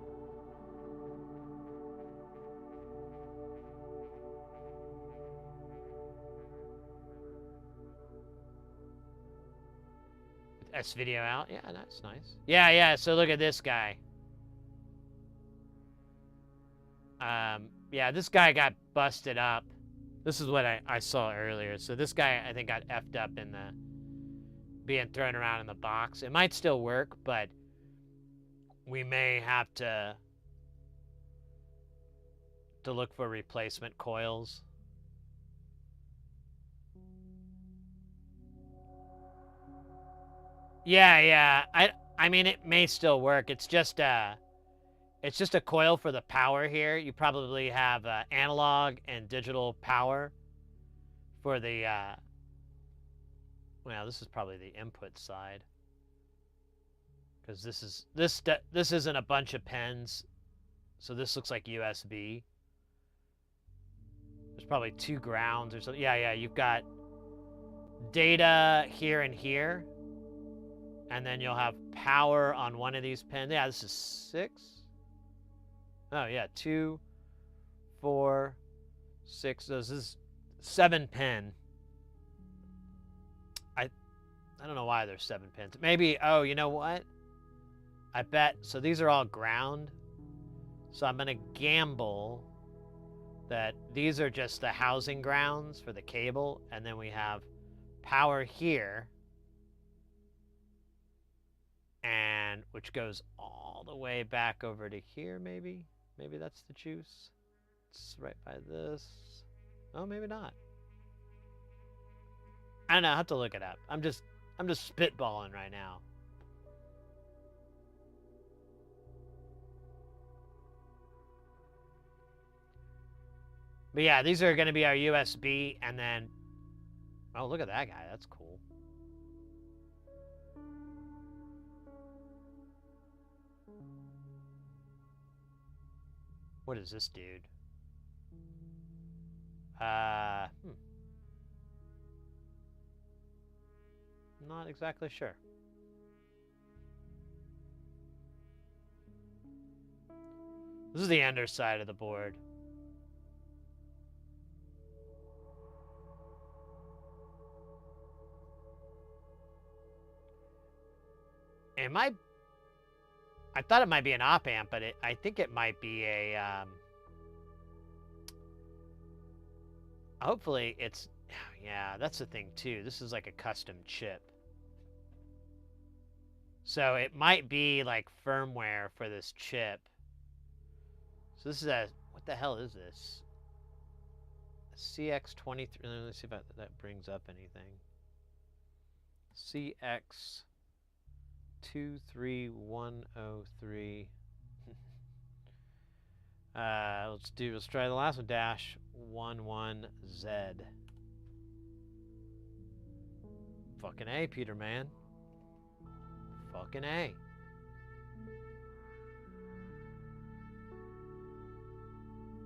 A: S-video out, yeah, that's nice. Yeah, so look at this guy. Yeah, this guy got busted up. This is what I saw earlier. So this guy, I think, got effed up in the... being thrown around in the box. It might still work, but we may have to look for replacement coils. Yeah. I mean, it may still work. It's just a coil for the power here. You probably have analog and digital power for the, well, this is probably the input side. Because this isn't a bunch of pins, so this looks like USB. There's probably 2 grounds or something. Yeah, you've got data here and here, and then you'll have power on one of these pins. Yeah, this is 6. Oh yeah, 2, 4, 6. This is 7 pin. I don't know why there's 7 pins. Maybe, oh, you know what? I bet, so these are all ground. So I'm gonna gamble that these are just the housing grounds for the cable, and then we have power here, and which goes all the way back over to here, maybe? Maybe that's the juice. It's right by this. Oh, maybe not. I don't know, I have to look it up. I'm just spitballing right now. But yeah, these are going to be our USB, and then... Oh, look at that guy. That's cool. What is this dude? Not exactly sure. This is the underside of the board. I thought it might be an op amp, but I think it might be a, hopefully it's, yeah, that's the thing too. This is like a custom chip. So it might be like firmware for this chip. So this is what the hell is this? A CX23, let's see if that brings up anything. CX23103. Let's try the last one, -11Z. Fucking A, Peter, man. Fucking A.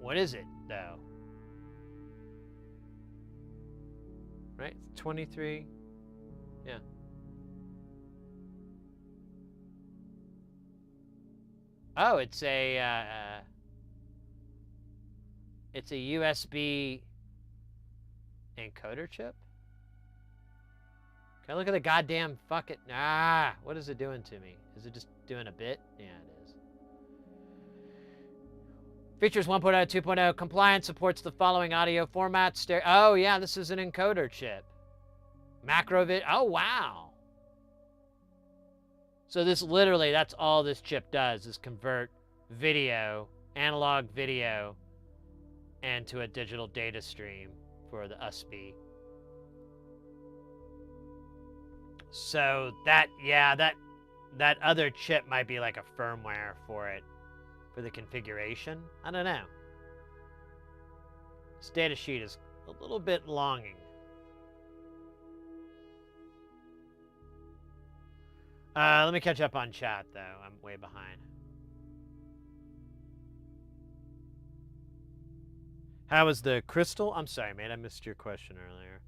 A: What is it, though? Right? 23. Yeah. Oh, it's a USB encoder chip? Can I look at the goddamn fucking... Ah, what is it doing to me? Is it just doing a bit? Yeah, it is. Features 1.0, 2.0. Compliance supports the following audio formats. Oh, yeah, this is an encoder chip. Macro vid... Oh, wow. So this literally, that's all this chip does, is convert video, analog video, into a digital data stream for the USB. So that other chip might be like a firmware for it, for the configuration. I don't know. This data sheet is a little bit longing. Let me catch up on chat, though. I'm way behind. How was the crystal? I'm sorry, mate. I missed your question earlier.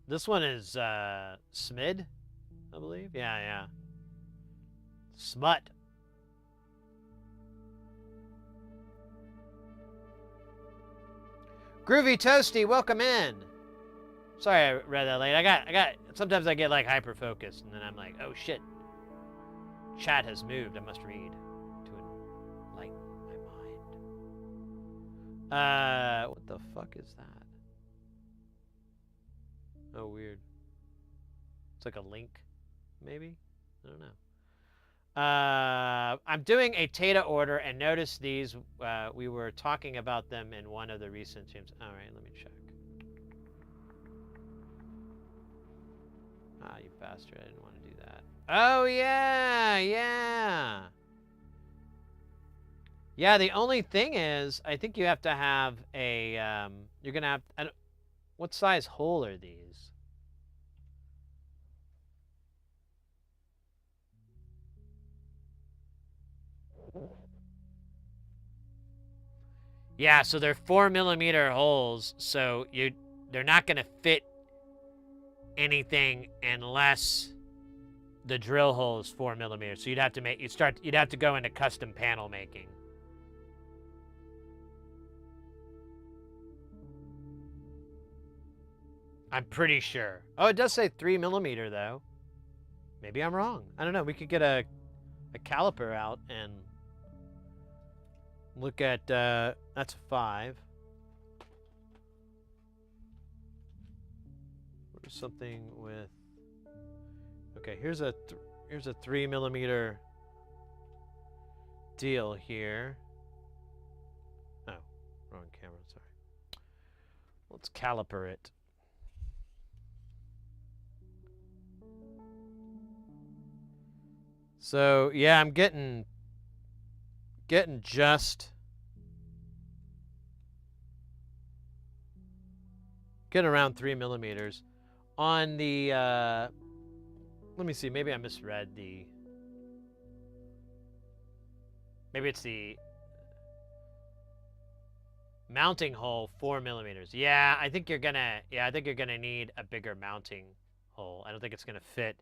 A: This one is SMID, I believe. Yeah. Smut. Groovy Toasty, welcome in. Sorry I read that late. I got. Sometimes I get like hyper focused, and then I'm like, oh shit. Chat has moved. I must read to enlighten my mind. What the fuck is that? Oh, weird. It's like a link, maybe? I don't know. I'm doing a Tata order, and notice these. We were talking about them in one of the recent streams. All right, let me check. Ah, you bastard. I didn't want to do that. Oh, yeah. Yeah, the only thing is, I think you have to have a, you're going to have, What size hole are these? Yeah, so they're 4mm holes, so they're not going to fit anything unless the drill hole is 4mm. So you'd have to go into custom panel making. I'm pretty sure. Oh, it does say 3mm though. Maybe I'm wrong. I don't know. We could get a caliper out and look at that's a 5. Or something with. Okay, here's a 3mm deal here. Oh, wrong camera. Sorry. Let's caliper it. So yeah, I'm getting just around 3mm on the. Let me see. Maybe I misread the. Maybe it's the mounting hole 4mm. Yeah, I think you're gonna. Yeah, I think you're gonna need a bigger mounting hole. I don't think it's gonna fit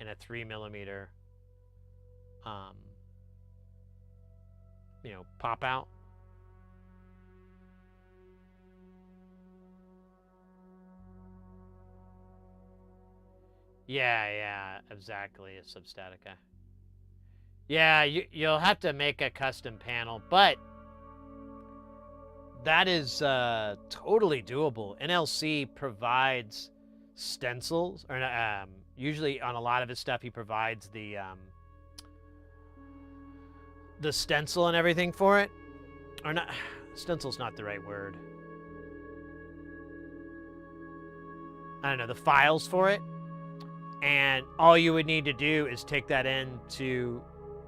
A: in a 3mm. Pop out. Yeah, exactly. A substatica. Yeah, you'll have to make a custom panel, but that is totally doable. NLC provides stencils, or usually on a lot of his stuff, he provides the stencil and everything for it. Or not, stencil's not the right word. I don't know, the files for it. And all you would need to do is take that into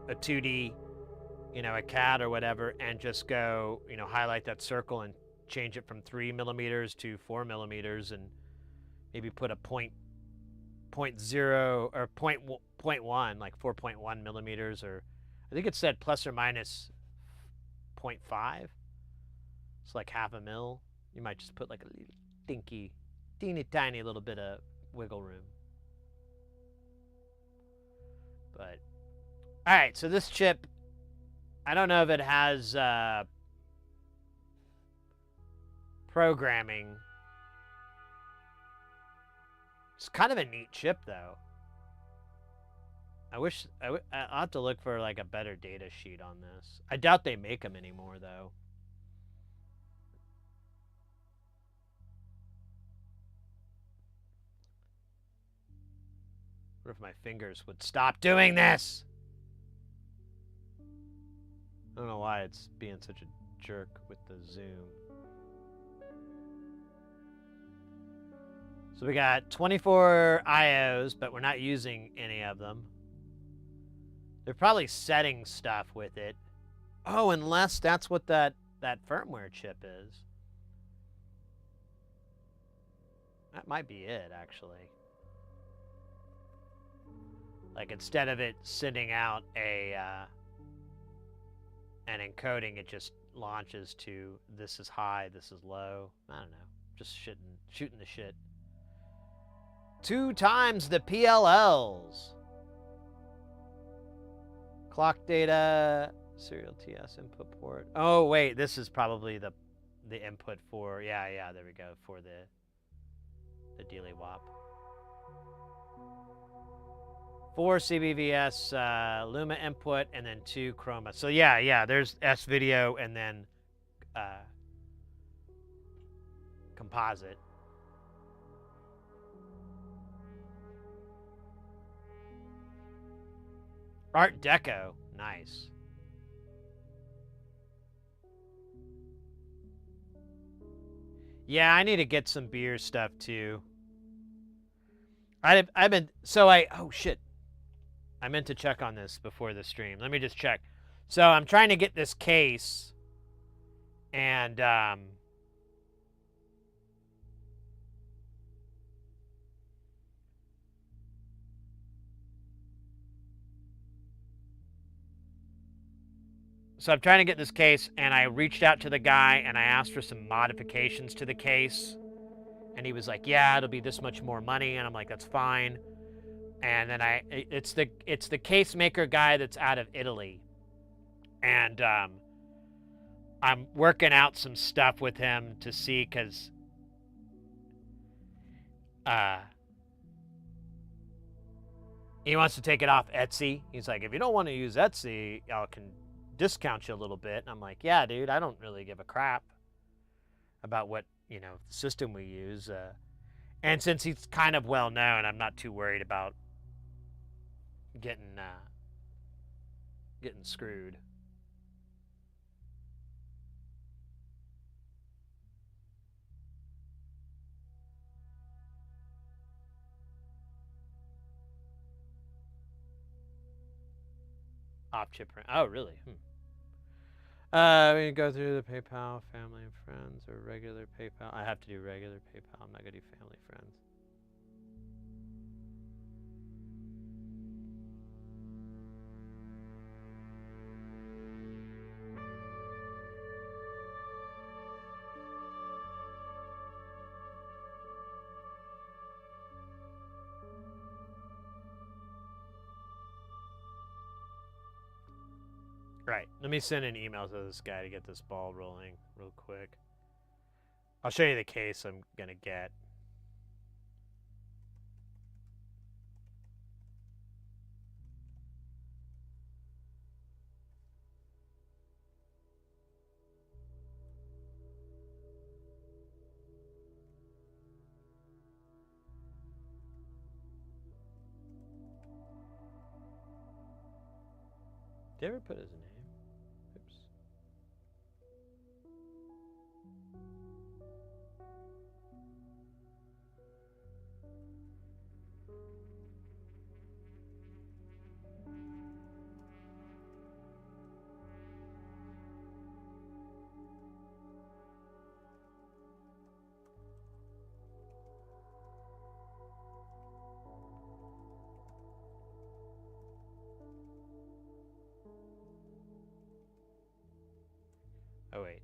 A: a 2D, a CAD or whatever, and just go, highlight that circle and change it from 3mm to 4mm, and maybe put a point 0 or point 1, like 4.1mm, or I think it said plus or minus 0.5. It's like half a mil. You might just put like a little teeny tiny little bit of wiggle room. But all right, so this chip, I don't know if it has programming. It's kind of a neat chip, though. I'll have to look for like a better data sheet on this. I doubt they make them anymore, though. What if my fingers would stop doing this? I don't know why it's being such a jerk with the zoom. So we got 24 IOs, but we're not using any of them. They're probably setting stuff with it. Oh, unless that's what that firmware chip is. That might be it, actually. Like, instead of it sending out an encoding, it just launches to this is high, this is low. I don't know. Just shooting the shit. 2 times the PLLs. Clock data, serial TS input port. Oh wait, this is probably the input for yeah, there we go, for the Dealy Wop. 4 CBVS Luma input and then 2 Chroma. So yeah, there's S video and then composite. Art Deco, nice. Yeah, I need to get some beer stuff too. Oh shit. I meant to check on this before the stream. Let me just check. So I'm trying to get this case, and So I'm trying to get this case, and I reached out to the guy, and I asked for some modifications to the case. And he was like, yeah, it'll be this much more money. And I'm like, that's fine. And then it's the case maker guy that's out of Italy. And I'm working out some stuff with him to see, because he wants to take it off Etsy. He's like, if you don't want to use Etsy, I can discount you a little bit. And I'm like, yeah, dude, I don't really give a crap about what, system we use. And since he's kind of well known, I'm not too worried about getting screwed. Off chip print. Oh, really? We can go through the PayPal, family and friends, or regular PayPal. I have to do regular PayPal. I'm not going to do family friends. Right. Let me send an email to this guy to get this ball rolling real quick. I'll show you the case I'm going to get. Did I ever put his name? Oops. Oh, wait.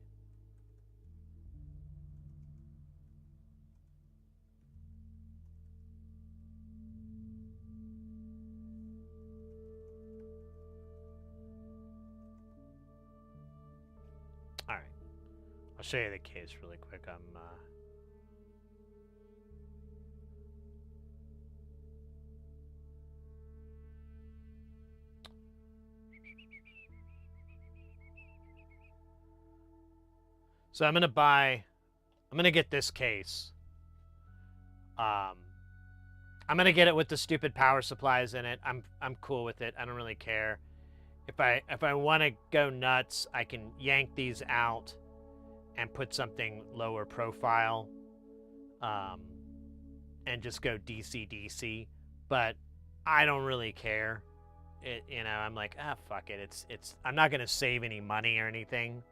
A: All right. I'll show you the case really quick. So I'm gonna get this case. I'm gonna get it with the stupid power supplies in it. I'm cool with it. I don't really care. If I want to go nuts, I can yank these out and put something lower profile, and just go DC. But I don't really care. I'm like, fuck it. It's. I'm not gonna save any money or anything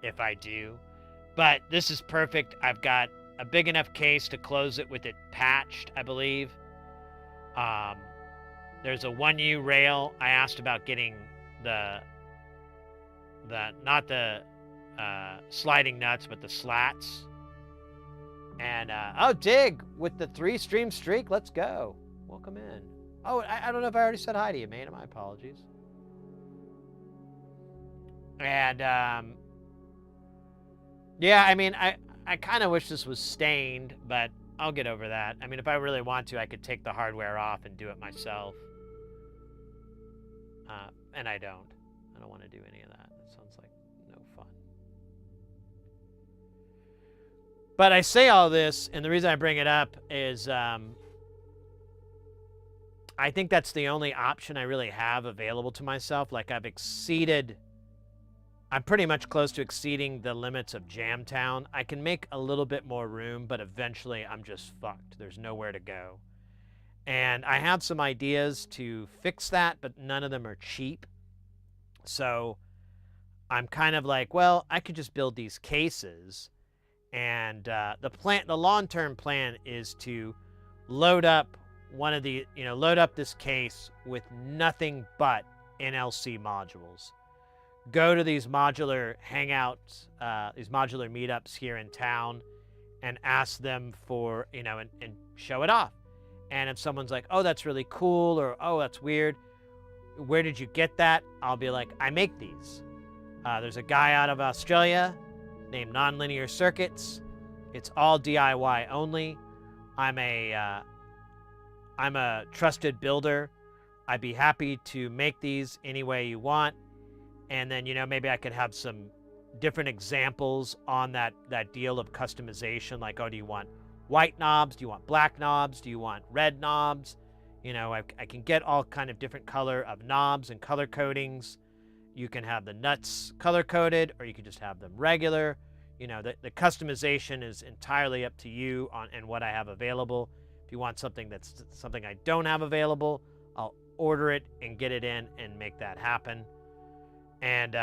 A: if I do. But this is perfect. I've got a big enough case to close it with it patched, I believe. There's a 1U rail. I asked about getting not the sliding nuts, but the slats. And Dig with the 3-stream streak. Let's go. Welcome in. Oh, I don't know if I already said hi to you, man. My apologies. And yeah, I mean, I kind of wish this was stained, but I'll get over that. I mean, if I really want to, I could take the hardware off and do it myself. And I don't. I don't want to do any of that. That sounds like no fun. But I say all this, and the reason I bring it up is I think that's the only option I really have available to myself. Like, I'm pretty much close to exceeding the limits of Jamtown. I can make a little bit more room, but eventually I'm just fucked. There's nowhere to go. And I have some ideas to fix that, but none of them are cheap. So I'm kind of like, well, I could just build these cases. And the long-term plan is to load up load up this case with nothing but NLC modules. go to these modular hangouts, these modular meetups here in town, and ask them for, you know, and show it off. And if someone's like, oh, that's really cool, or oh, that's weird, where did you get that? I'll be like, I make these. There's a guy out of Australia named Nonlinear Circuits. It's all DIY only. I'm a trusted builder. I'd be happy to make these any way you want. And then, you know, maybe I could have some different examples on that deal of customization. Like, oh, do you want white knobs? Do you want black knobs? Do you want red knobs? You know, I can get all kind of different color of knobs and color codings. You can have the nuts color coded, or you can just have them regular. You know, the customization is entirely up to you and what I have available. If you want something that's something I don't have available, I'll order it and get it in and make that happen. And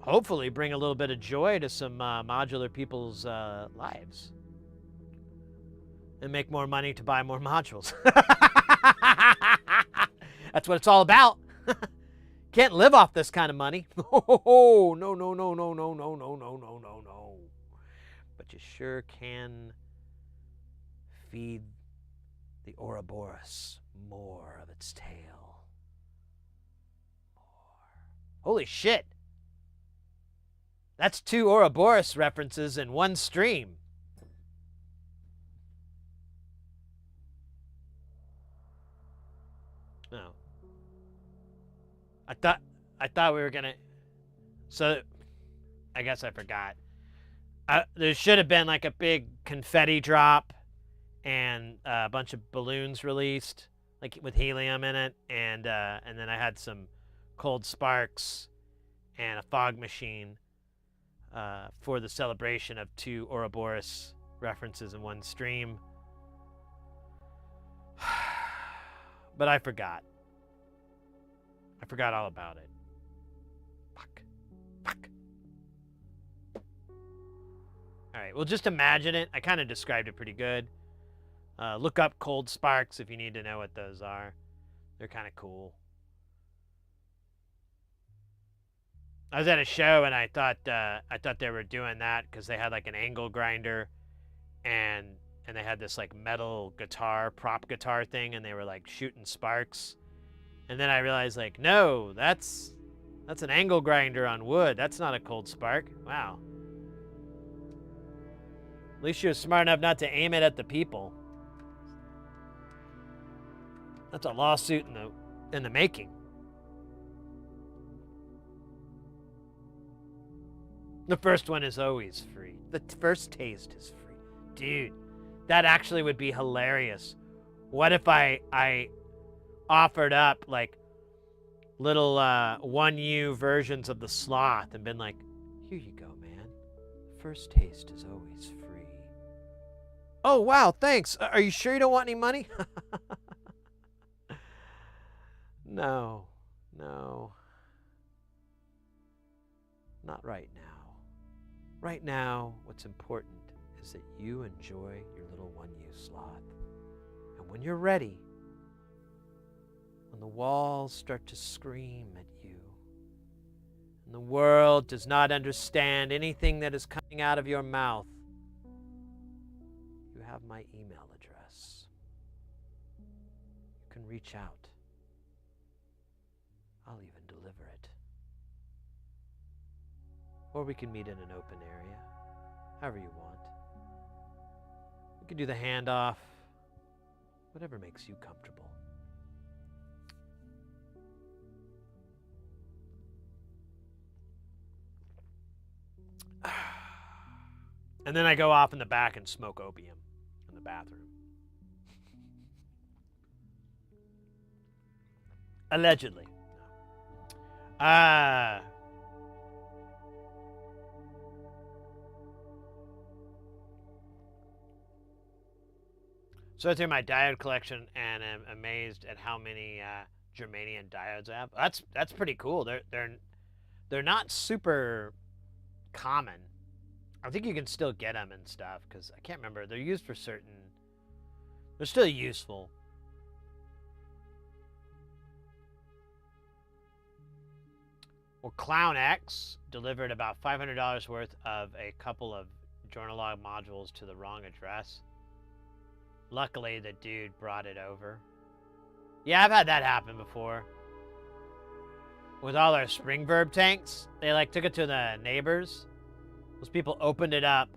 A: hopefully bring a little bit of joy to some modular people's lives. And make more money to buy more modules. That's what it's all about. Can't live off this kind of money. Oh, no, no, no, no, no, no, no, no, no, no, no. But you sure can feed the Ouroboros more of its tail. More. Holy shit. That's 2 Ouroboros references in one stream. No. I thought we were gonna. So, I guess I forgot. There should have been like a big confetti drop, and a bunch of balloons released, like with helium in it, and then I had some cold sparks, and a fog machine, for the celebration of 2 Ouroboros references in one stream. But I forgot. I forgot all about it. Fuck. Alright, well, just imagine it. I kind of described it pretty good. Look up cold sparks if you need to know what those are. They're kind of cool. I was at a show and I thought they were doing that because they had like an angle grinder, and they had this like metal guitar, prop guitar thing, and they were like shooting sparks. And then I realized, like, no, that's an angle grinder on wood. That's not a cold spark. Wow. At least you were smart enough not to aim it at the people. That's a lawsuit in the making. The first one is always free. The first taste is free. Dude, that actually would be hilarious. What if I offered up like little 1U versions of the sloth and been like, here you go, man. First taste is always free. Oh, wow, thanks. Are you sure you don't want any money? No. Not right now. Right now, what's important is that you enjoy your little 1U sloth. And when you're ready, when the walls start to scream at you, and the world does not understand anything that is coming out of your mouth, you have my email address. You can reach out. I'll even deliver it. Or we can meet in an open area, however you want. We can do the handoff, whatever makes you comfortable. And then I go off in the back and smoke opium in the bathroom. Allegedly. So I through my diode collection and am amazed at how many germanium diodes I have. That's pretty cool. They're not super common. I think you can still get them and stuff because I can't remember. They're used for certain. They're still useful. Well, Clown X delivered about $500 worth of a couple of Journalog modules to the wrong address. Luckily, the dude brought it over. Yeah, I've had that happen before. With all our spring verb tanks, they like took it to the neighbors. Those people opened it up.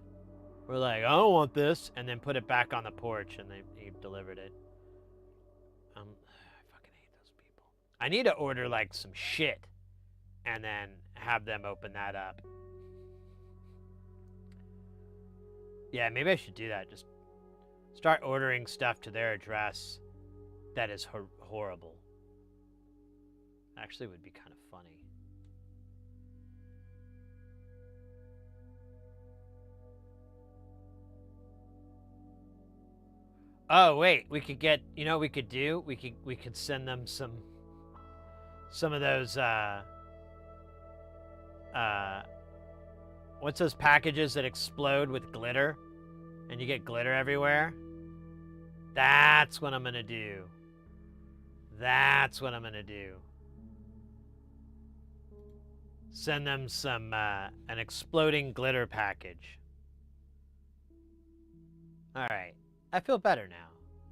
A: We're like, I don't want this, and then put it back on the porch, and he delivered it. I fucking hate those people. I need to order like some shit, and then have them open that up. Yeah, maybe I should do that. Just start ordering stuff to their address that is horrible. Actually, would be kind of funny. Oh wait, we could get. You know what we could do? We could send them some of those. What's those packages that explode with glitter, and you get glitter everywhere? That's what I'm gonna do. That's what I'm gonna do. Send them some an exploding glitter package. All right, I feel better now.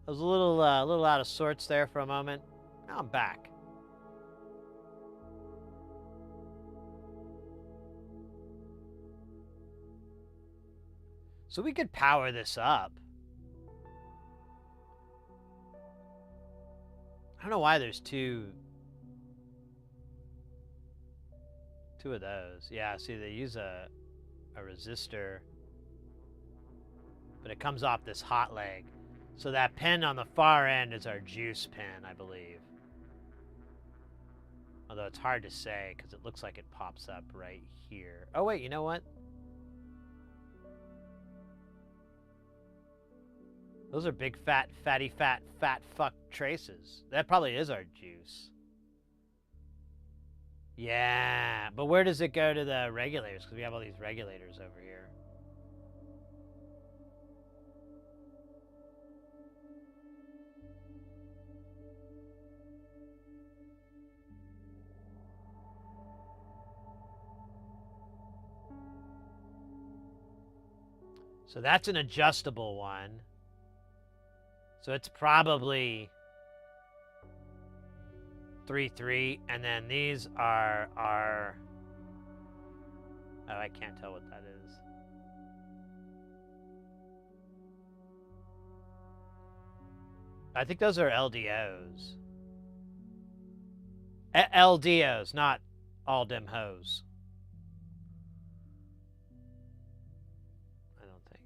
A: I was a little out of sorts there for a moment. Now I'm back. So we could power this up. I don't know why there's two of those. Yeah, see, they use a resistor, but it comes off this hot leg. So that pin on the far end is our juice pin, I believe. Although it's hard to say because it looks like it pops up right here. Oh wait, you know what? Those are big fatty fat fuck traces. That probably is our juice. Yeah, but where does it go to the regulators? Because we have all these regulators over here. So that's an adjustable one. So it's probably 3.3, and then these are our. Oh, I can't tell what that is. I think those are LDOs. LDOs, not all dem hoes. I don't think.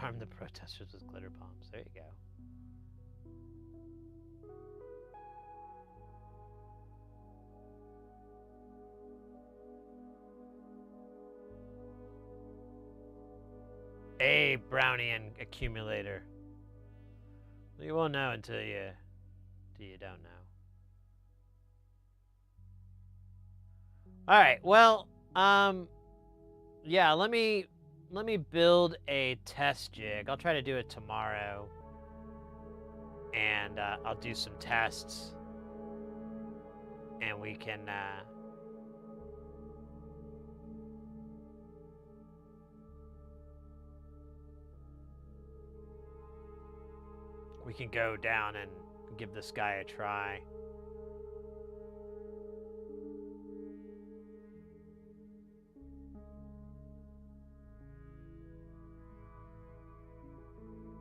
A: Arm the protesters with glitter bombs. There you go. A Brownian accumulator. You won't know until you don't know. All right. Well, yeah. Let me build a test jig. I'll try to do it tomorrow, and I'll do some tests, and we can. We can go down and give this guy a try.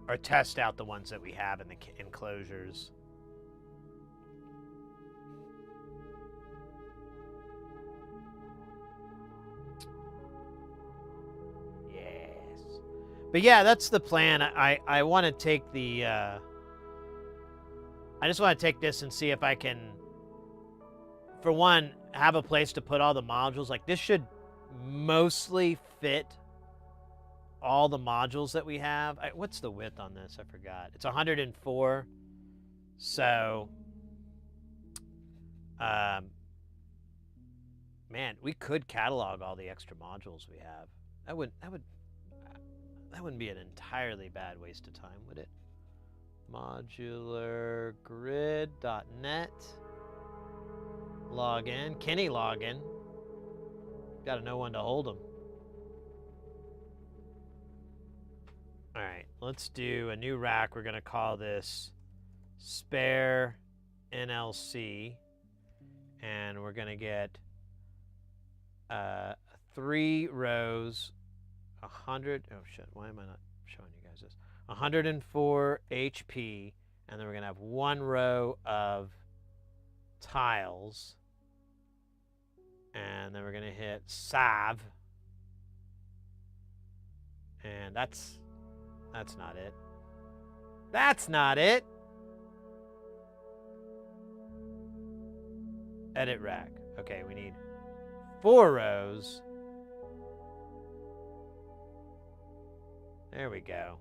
A: Or test out the ones that we have in the enclosures. Yes. But yeah, that's the plan. I want to take the... I just want to take this and see if I can, for one, have a place to put all the modules. Like, this should mostly fit all the modules that we have. What's the width on this? I forgot. It's 104. So, man, we could catalog all the extra modules we have. That would That wouldn't be an entirely bad waste of time, would it? Modulargrid.net. Log in. Kenny log in. Gotta know when to hold them. Alright, let's do a new rack. We're gonna call this Spare NLC. And we're gonna get 3 rows, 100, oh shit, why am I not showing you guys this? 104 HP, and then we're gonna have 1 row of tiles, and then we're gonna hit salve, and that's not it. That's not it. Edit rack. Okay, we need 4 rows. There we go.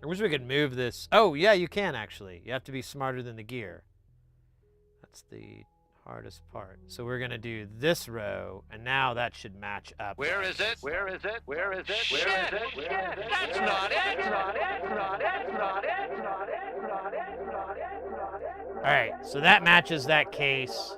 A: I wish we could move this. Oh, yeah, you can actually. You have to be smarter than the gear. That's the hardest part. So we're going to do this row, and now that should match up.
B: Where is it? Where is it? Where is it?
A: Shit.
B: Where is it? Where is it? That's not it. That's not it. That's not it. That's not it. That's not it. That's not it. That's not it. That's not it.
A: All right, so that matches that case.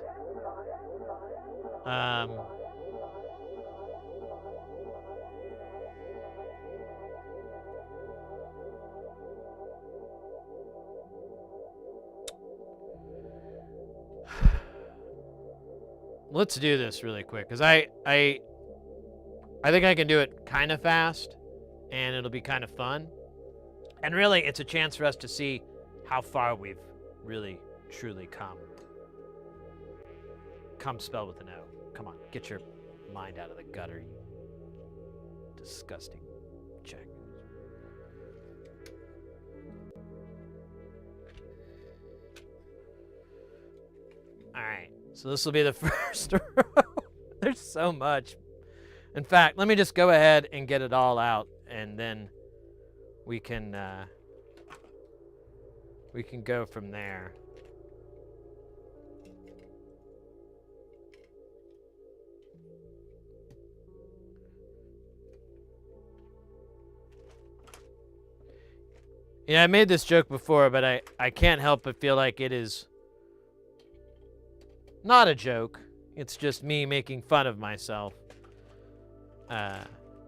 A: Let's do this really quick, because I think I can do it kind of fast, and it'll be kind of fun. And really, it's a chance for us to see how far we've really, truly come. Come spelled with an O. Come on, get your mind out of the gutter, you disgusting check. All right, so this will be the first row. There's so much. In fact, let me just go ahead and get it all out, and then we can go from there. Yeah, I made this joke before, but I can't help but feel like it is not a joke. It's just me making fun of myself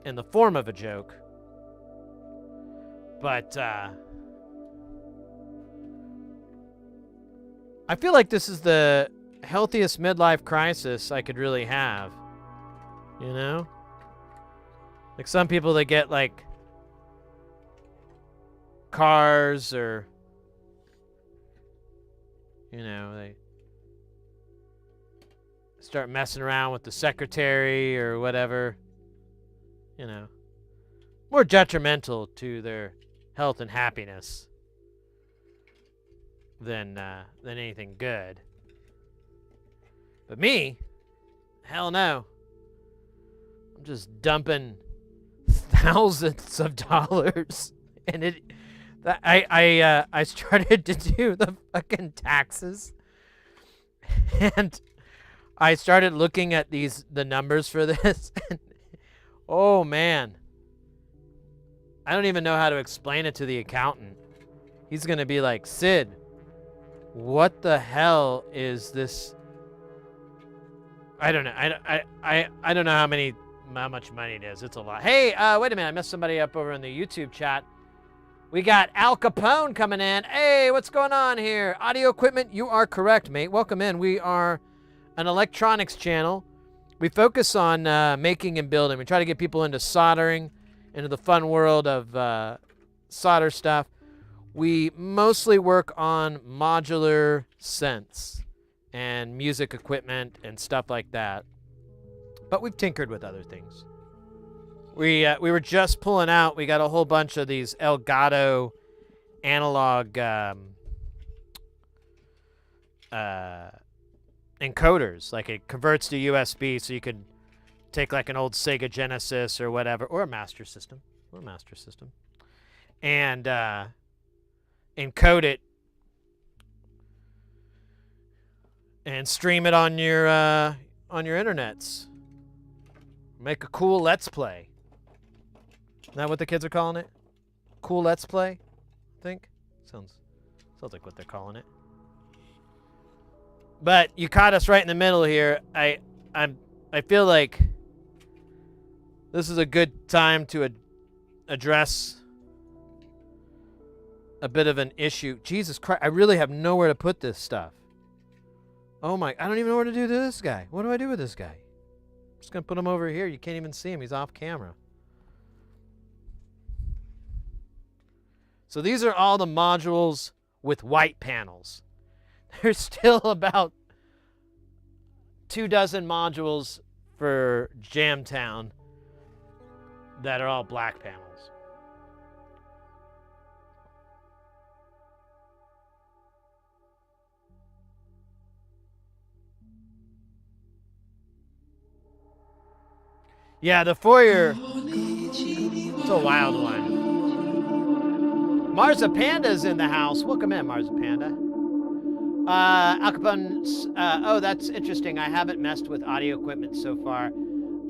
A: in the form of a joke. But I feel like this is the healthiest midlife crisis I could really have. You know? Like some people that get like cars, or you know, they start messing around with the secretary or whatever, you know, more detrimental to their health and happiness than anything good. But me, hell no. I'm just dumping thousands of dollars, and I started to do the fucking taxes, and I started looking at the numbers for this, and oh man, I don't even know how to explain it to the accountant. He's gonna be like, Sid, what the hell is this? I don't know. I don't know how much money it is. It's a lot. Hey, wait a minute. I messed somebody up over in the YouTube chat. We got Al Capone coming in. Hey, what's going on here? Audio equipment, you are correct, mate. Welcome in. We are an electronics channel. We focus on making and building. We try to get people into soldering, into the fun world of solder stuff. We mostly work on modular synths and music equipment and stuff like that. But we've tinkered with other things. We were just pulling out. We got a whole bunch of these Elgato analog encoders. Like it converts to USB, so you could take like an old Sega Genesis or whatever, or a Master System, and encode it and stream it on your internets. Make a cool Let's Play. Isn't that what the kids are calling it? Cool Let's Play, I think. Sounds like what they're calling it. But you caught us right in the middle here. I feel like this is a good time to address a bit of an issue. Jesus Christ, I really have nowhere to put this stuff. Oh my, I don't even know where to do this guy. What do I do with this guy? I'm just going to put him over here. You can't even see him. He's off camera. So these are all the modules with white panels. There's still about 24 modules for Jamtown that are all black panels. Yeah, the foyer, it's a wild one. Marza Panda's in the house. Welcome in, Marza Panda. Al Capone's, oh, that's interesting. I haven't messed with audio equipment so far.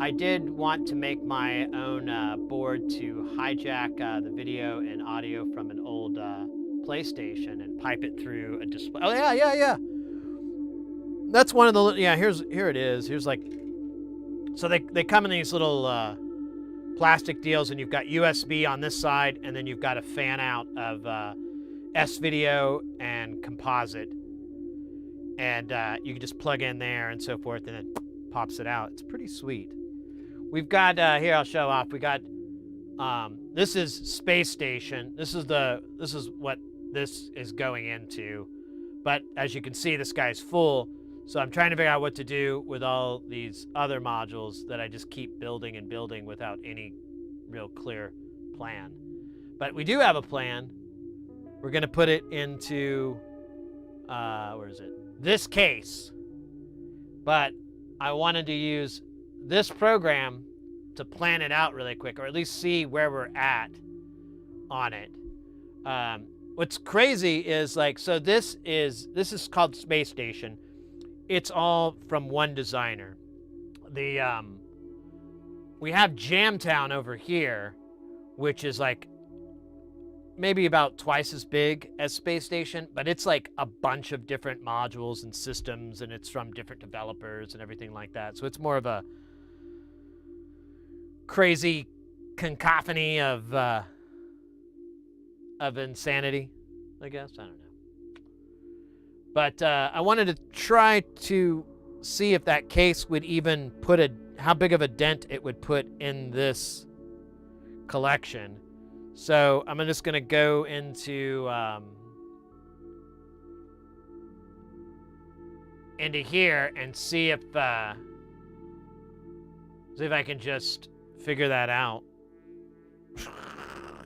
A: I did want to make my own board to hijack the video and audio from an old PlayStation and pipe it through a display. Oh, yeah. That's one of the, yeah, here it is. Here's like, so they come in these little plastic deals, and you've got USB on this side, and then you've got a fan out of S-Video and composite. And you can just plug in there and so forth, and it pops it out. It's pretty sweet. We've got, here, I'll show off. We got, this is Space Station. This is what this is going into. But as you can see, this guy's full. So I'm trying to figure out what to do with all these other modules that I just keep building and building without any real clear plan. But we do have a plan. We're going to put it into, where is it? This case. But I wanted to use this program to plan it out really quick, or at least see where we're at on it. What's crazy is, like, so this is called Space Station. It's all from one designer. We have Jamtown over here, which is like maybe about twice as big as Space Station, but it's like a bunch of different modules and systems, and it's from different developers and everything like that. So it's more of a crazy cacophony of insanity, I guess. I don't know. But I wanted to try to see if that case would even put how big of a dent it would put in this collection. So I'm just going to go into here and see if I can just figure that out.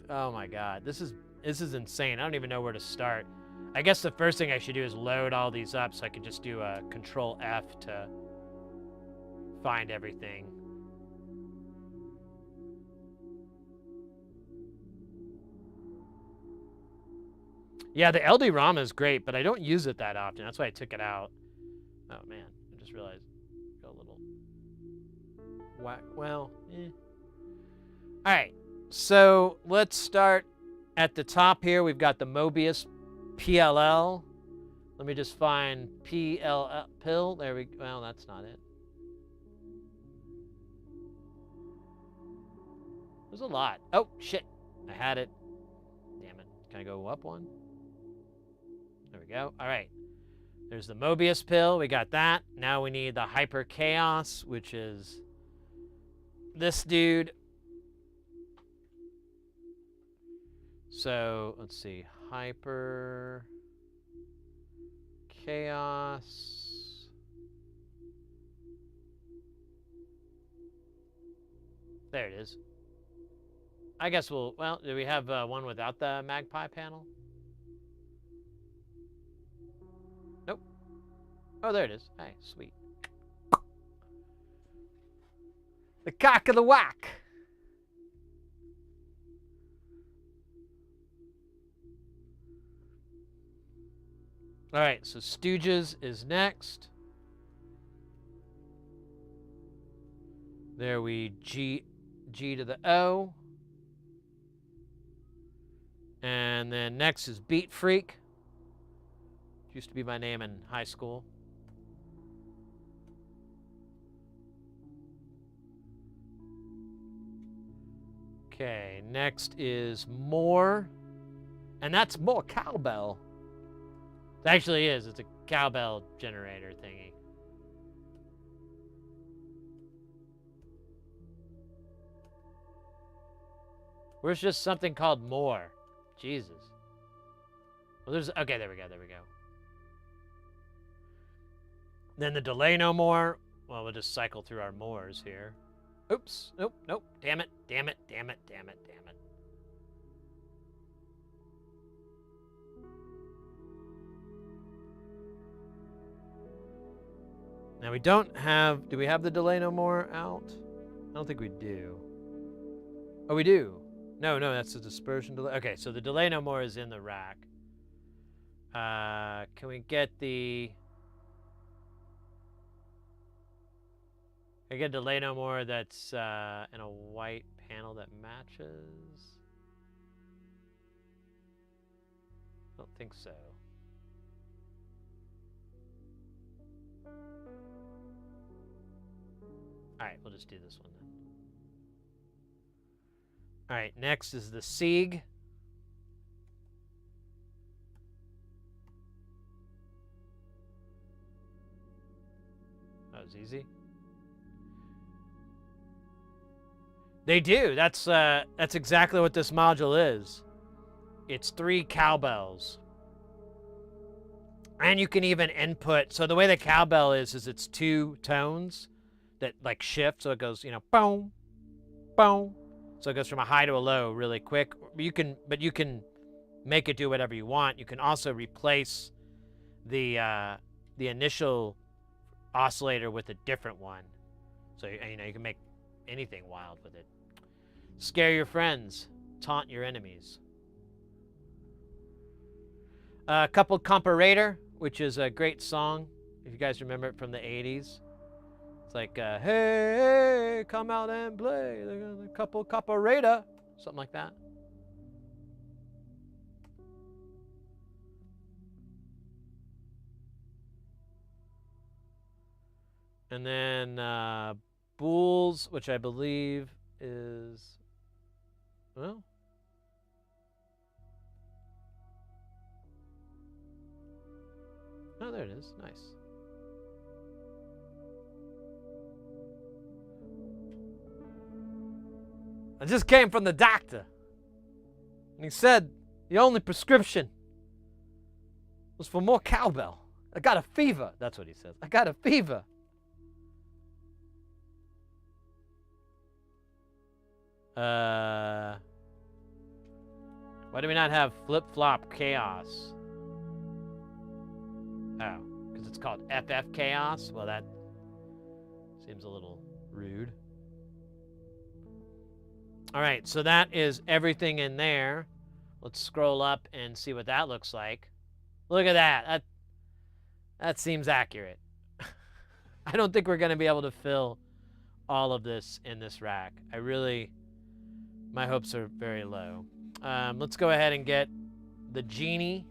A: Oh my God, this is insane. I don't even know where to start. I guess the first thing I should do is load all these up so I can just do a Control F to find everything. Yeah, the LD-ROM is great, but I don't use it that often. That's why I took it out. Oh man, I just realized I got a little whack. Well, All right, so let's start at the top here. We've got the Mobius PLL. Let me just find PLL pill. There we go. Well, that's not it. There's a lot. Oh shit! I had it. Damn it! Can I go up one? There we go. All right. There's the Mobius pill. We got that. Now we need the Hyper Chaos, which is this dude. So let's see. Hyper Chaos. There it is. I guess do we have one without the Magpie panel? Nope. Oh, there it is. Hey, sweet. The cock of the whack. All right, so Stooges is next. There we G to the O. And then next is Beat Freak. Used to be my name in high school. Okay, next is More. And that's more cowbell. It actually is. It's a cowbell generator thingy. Where's just something called More? Jesus. Well, there's... Okay, there we go. Then the Delay No More. Well, we'll just cycle through our mores here. Oops. Nope. Damn it. Now we don't have... Do we have the Delay No More out? I don't think we do. Oh, we do. No, that's the dispersion delay. Okay, so the Delay No More is in the rack. Can we get the... I get Delay No More that's in a white panel that matches? I don't think so. Alright, we'll just do this one then. Alright, next is the Sieg. That was easy. They do. That's exactly what this module is. It's 3 cowbells. And you can even input... So the way the cowbell is it's 2 tones that like shift. So it goes, you know, boom, boom. So it goes from a high to a low really quick. You can make it do whatever you want. You can also replace the initial oscillator with a different one. So you know you can make anything wild with it. Scare your friends, taunt your enemies. Coupled comparator, which is a great song if you guys remember it from the 80s. It's like, hey, come out and play the coupled comparator, something like that. And then Bools, which I believe is, well, oh, there it is. Nice. I just came from the doctor, and he said the only prescription was for more cowbell. I got a fever. That's what he says. I got a fever. Why do we not have flip-flop chaos? Oh, because it's called FF chaos? Well, that seems a little rude. All right, so that is everything in there. Let's scroll up and see what that looks like. Look at that. That seems accurate. I don't think we're going to be able to fill all of this in this rack. My hopes are very low. Let's go ahead and get the genie.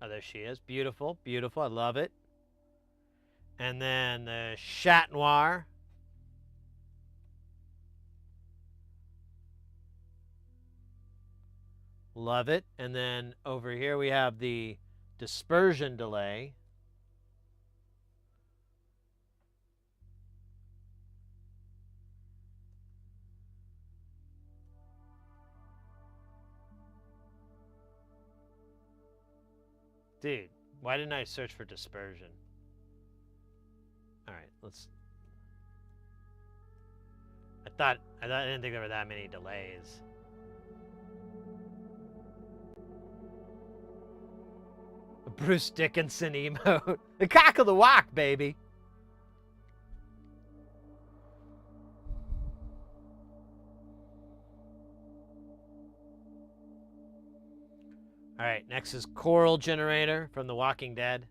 A: Oh, there she is. Beautiful, beautiful. I love it. And then the Chat Noir. Love it. And then over here we have the dispersion delay. Dude, why didn't I search for dispersion? All right, let's... I didn't think there were that many delays. A Bruce Dickinson emote. The cock of the walk, baby. All right, next is Coral Generator from The Walking Dead.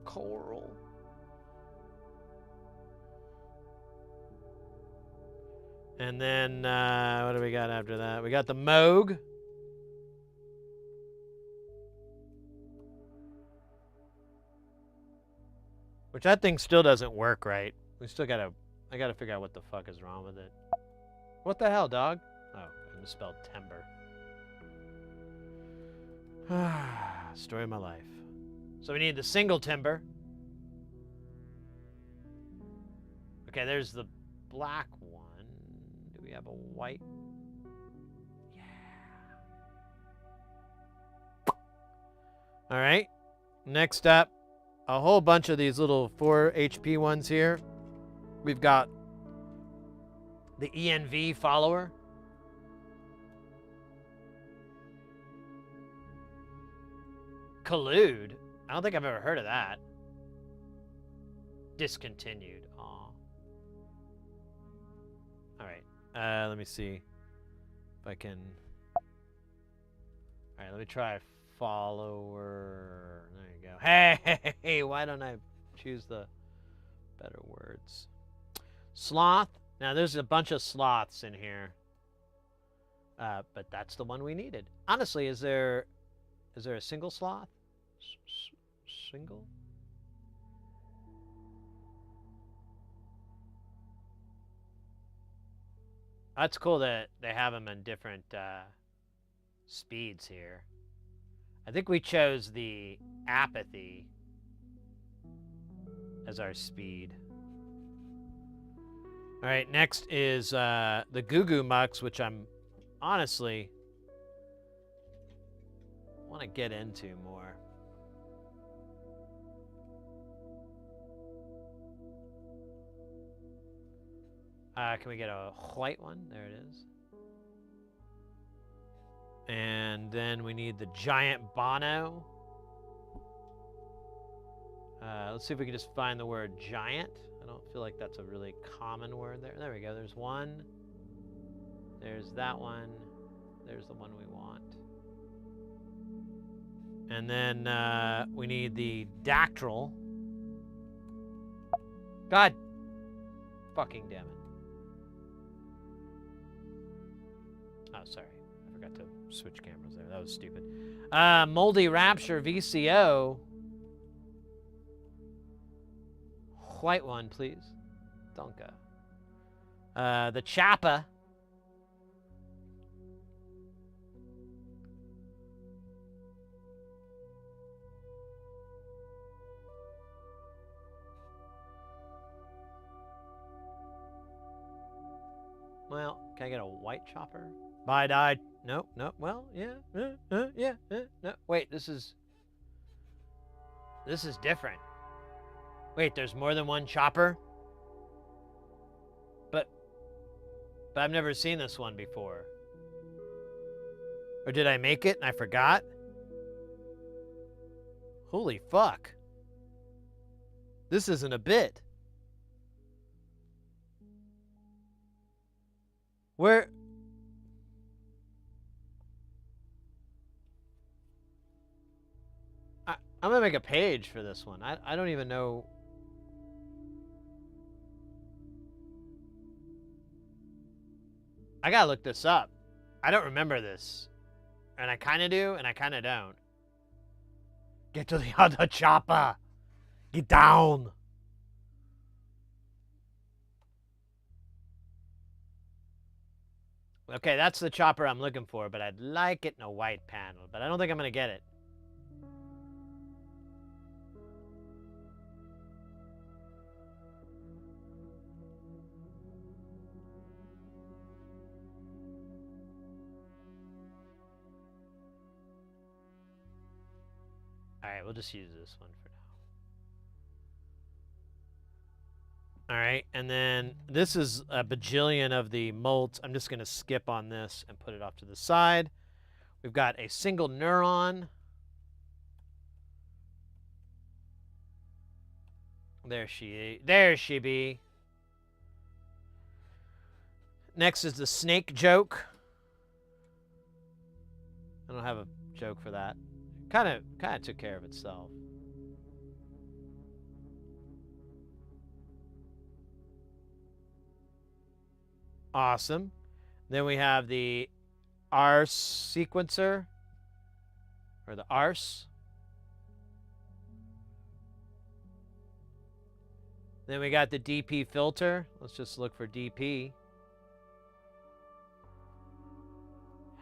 A: Coral. And then, what do we got after that? We got the Moog. Which that thing still doesn't work right. We still gotta, I gotta figure out what the fuck is wrong with it. What the hell, dog? Oh, I misspelled timber. Story of my life. So we need the single timber. Okay, there's the black one. Do we have a white? Yeah. All right. Next up, a whole bunch of these little 4 HP ones here. We've got the ENV follower. Collude? I don't think I've ever heard of that. Discontinued. Aw. Alright. Let me see if I can... Alright, let me try follower. There you go. Hey, why don't I choose the better words? Sloth. Now, there's a bunch of sloths in here. But that's the one we needed. Honestly, is there a single sloth? Single? That's cool that they have them in different speeds here. I think we chose the apathy as our speed. All right, next is the Goo Goo Mucks, which I'm honestly want to get into more. Can we get a white one? There it is. And then we need the giant Bono. Let's see if we can just find the word giant. I don't feel like that's a really common word there. There we go. There's one. There's that one. There's the one we want. And then we need the dactyl. God fucking damn it. Oh, sorry. I forgot to switch cameras there. That was stupid. Moldy Rapture VCO. White one, please. Donka. The Chappa. Well, can I get a white chopper? Bye, died. Nope, nope. Well, yeah, yeah. No, wait, this is different. Wait, there's more than one chopper? But I've never seen this one before. Or did I make it and I forgot? Holy fuck. This isn't a bit. Where... I'm gonna make a page for this one. I don't even know... I gotta look this up. I don't remember this. And I kinda do, and I kinda don't. Get to the other chopper! Get down! Okay, that's the chopper I'm looking for, but I'd like it in a white panel. But I don't think I'm gonna get it. Alright, we'll just use this one for now. Alright, and then this is a bajillion of the molts. I'm just going to skip on this and put it off to the side. We've got a single neuron. There she be. Next is the snake joke. I don't have a joke for that. Kind of took care of itself. Awesome. Then we have the R sequencer, or the ARS. Then we got the DP filter. Let's just look for DP.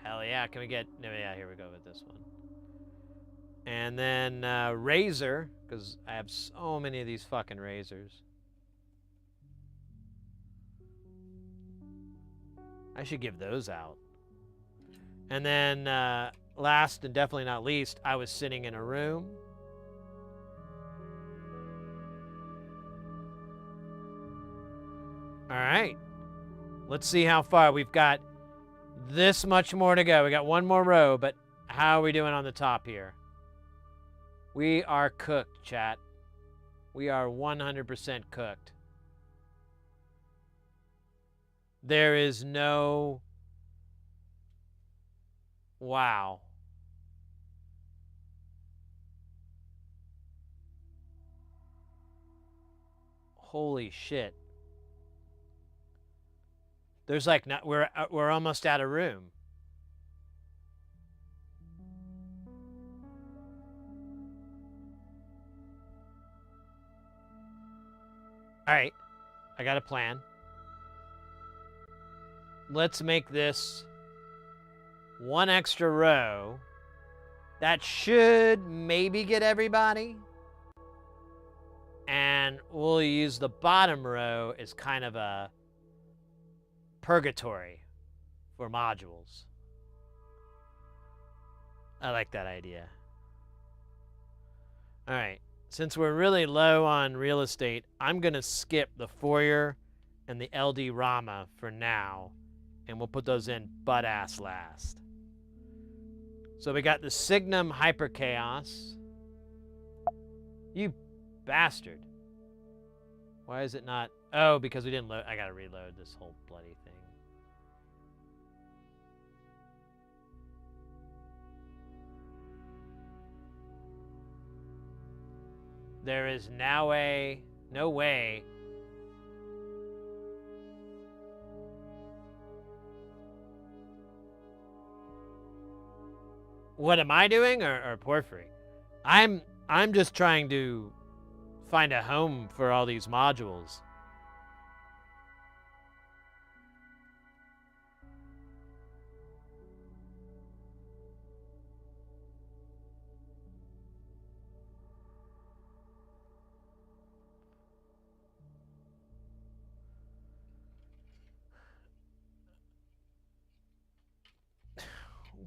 A: Hell yeah, can we get... No, yeah, here we go with this one. And then razor, because I have so many of these fucking razors. I should give those out. And then last and definitely not least, I was sitting in a room. All right. Let's see how far. We've got this much more to go. We got one more row, but how are we doing on the top here? We are cooked, chat. We are 100% cooked. There is no... Wow. Holy shit. There's like not, we're almost out of room. All right, I got a plan. Let's make this one extra row. That should maybe get everybody. And we'll use the bottom row as kind of a purgatory for modules. I like that idea. All right, since we're really low on real estate, I'm going to skip the foyer and the LD Rama for now, and we'll put those in butt-ass last. So we got the Signum Hyper Chaos. You bastard. Why is it not... Oh, because we didn't load... I gotta reload this whole bloody thing. There is now no way. What am I doing, or Porphyry? I'm just trying to find a home for all these modules.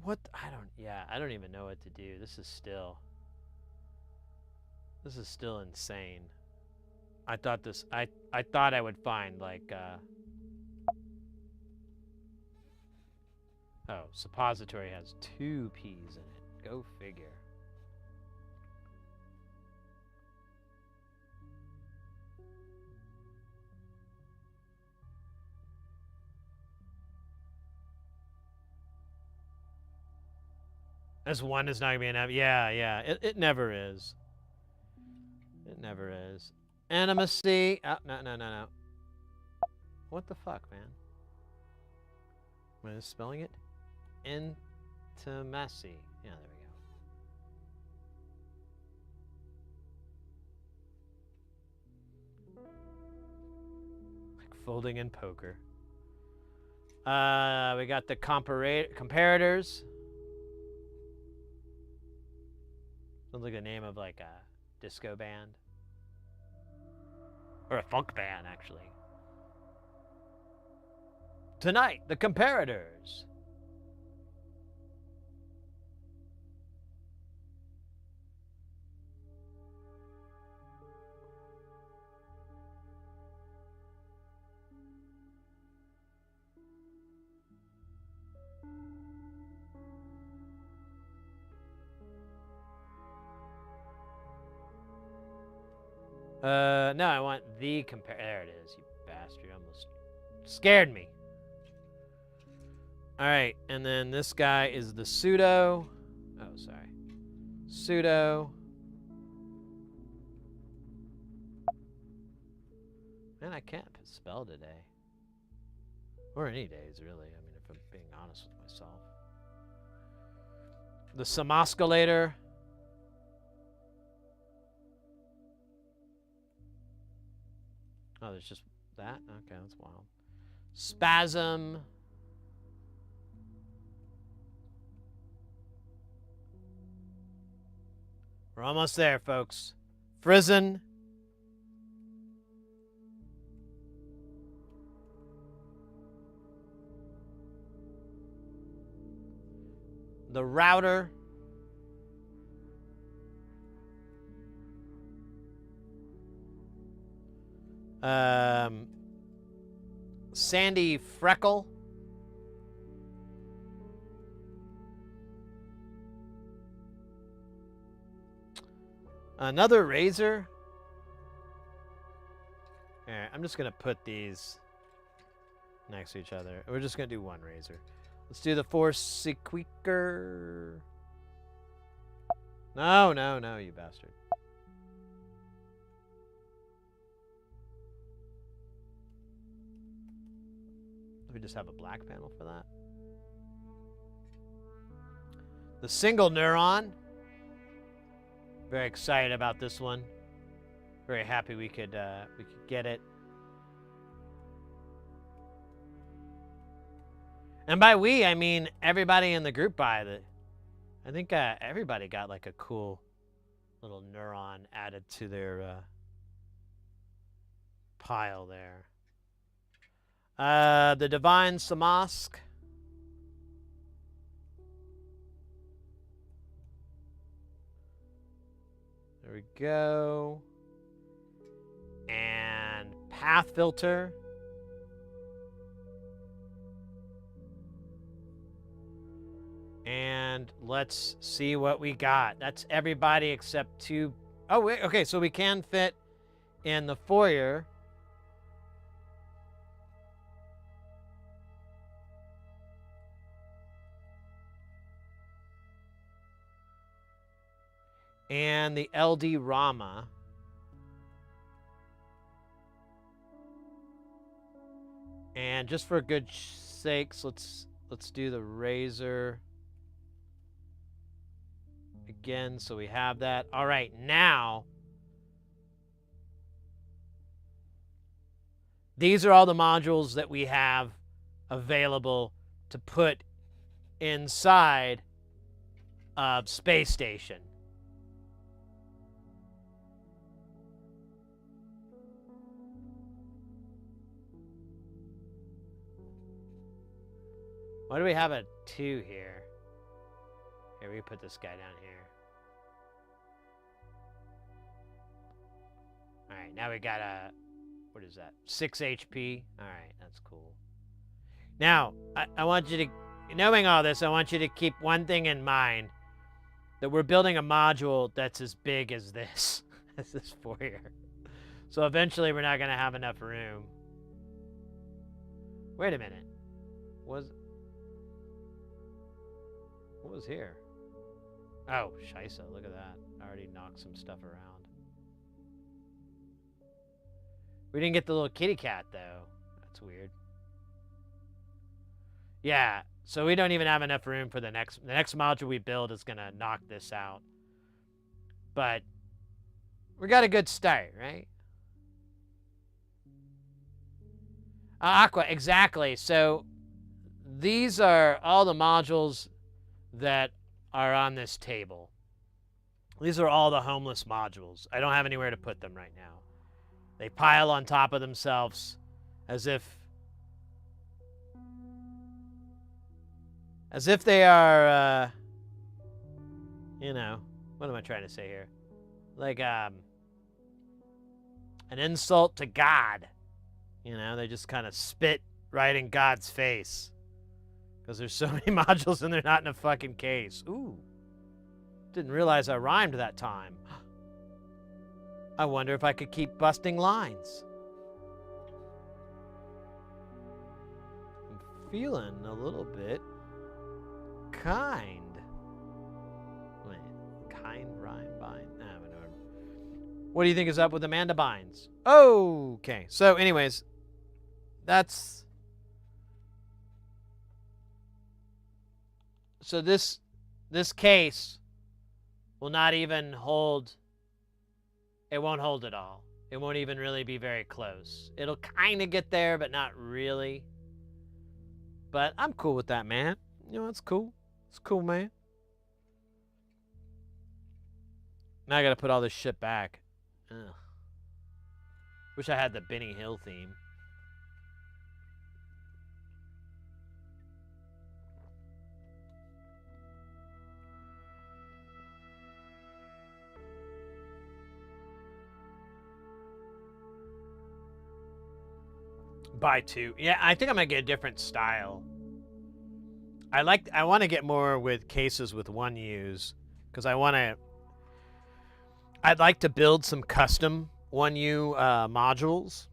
A: What? I don't even know what to do. This is still insane. I thought I would find like oh, suppository has 2 P's in it. Go figure. This one is not gonna be enough. Yeah. It never is. It never is. Animacy. Oh, no. What the fuck, man? Am I spelling it? Intimacy. Yeah, there we go. Like folding in poker. We got the comparators. Sounds like the name of like a disco band. Or a funk band, actually. Tonight, the comparators. No, I want the There it is, you bastard. Almost scared me. Alright, and then this guy is the pseudo. Oh, sorry. Pseudo. Man, I can't spell today. Or any days, really. I mean, if I'm being honest with myself. The Samosculator. Oh, there's just that? Okay, that's wild. Spasm. We're almost there, folks. Frizen. The Router. Sandy Freckle. Another Razor. Alright, I'm just going to put these next to each other. We're just going to do one Razor. Let's do the Force Sequeaker. No, no, no, you bastard. We just have a black panel for that. The Single Neuron. Very excited about this one. Very happy we could get it. And by we, I mean everybody in the group buy it. I think everybody got like a cool little neuron added to their pile there. The Divine Samask. There we go. And Path Filter. And let's see what we got. That's everybody except two. Oh, wait. Okay, so we can fit in the foyer. And the LD Rama. And just for good sakes, let's do the Razor again, so we have that. All right, now these are all the modules that we have available to put inside of Space Station. Why do we have a 2 here? Here, we put this guy down here. All right, now we got a, what is that? 6 HP. All right, that's cool. Now, I want you to, knowing all this, I want you to keep one thing in mind, that we're building a module that's as big as this, as this foyer. So eventually we're not going to have enough room. Wait a minute. What was here? Oh, scheisse, look at that. I already knocked some stuff around. We didn't get the little kitty cat, though. That's weird. Yeah, so we don't even have enough room for the next module we build is going to knock this out. But we got a good start, right? Aqua, exactly. So these are all the modules that are on this table. These are all the homeless modules. I don't have anywhere to put them right now. They pile on top of themselves as if they are, you know, what am I trying to say here? Like, an insult to God. You know, they just kind of spit right in God's face. Because there's so many modules and they're not in a fucking case. Ooh. Didn't realize I rhymed that time. I wonder if I could keep busting lines. I'm feeling a little bit kind. Wait, kind rhyme bind? Nah, whatever. What do you think is up with Amanda Bynes? Okay. So anyways, that's So this case will not even hold. It won't hold at all. It won't even really be very close. It'll kind of get there, but not really. But I'm cool with that, man. You know, it's cool. It's cool, man. Now I gotta put all this shit back. Ugh. Wish I had the Benny Hill theme. Buy two. Yeah, I think I might get a different style. I want to get more with cases with 1Us because I'd like to build some custom 1U modules.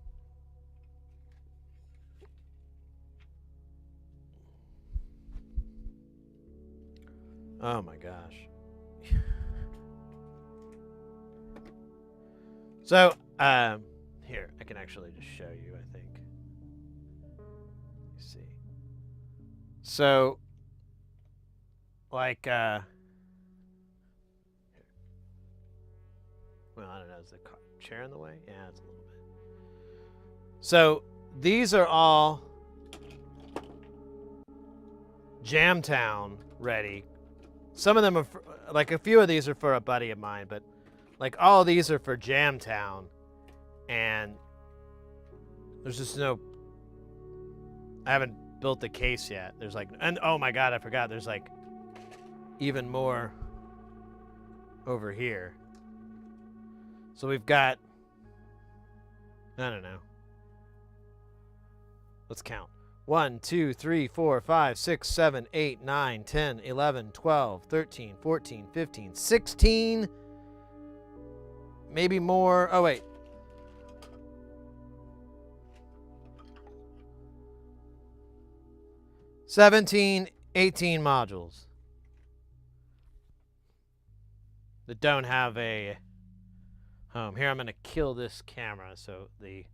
A: Oh my gosh. So, here, I can actually just show you, I think. Let's see. So, like, well, I don't know, is the chair in the way? Yeah, it's a little bit. So, these are all Jamtown ready. Some of them are, like, a few of these are for a buddy of mine, but, like, all of these are for Jamtown. And there's just no, I haven't built the case yet. There's like, and oh my god, I forgot. There's like even more over here. So we've got, I don't know. Let's count. 1, 2, 3, 4, 5, 6, 7, 8, 9, 10, 11, 12, 13, 14, 15, 16. Maybe more. Oh, wait. 17, 18 modules that don't have a home. Here, I'm going to kill this camera so the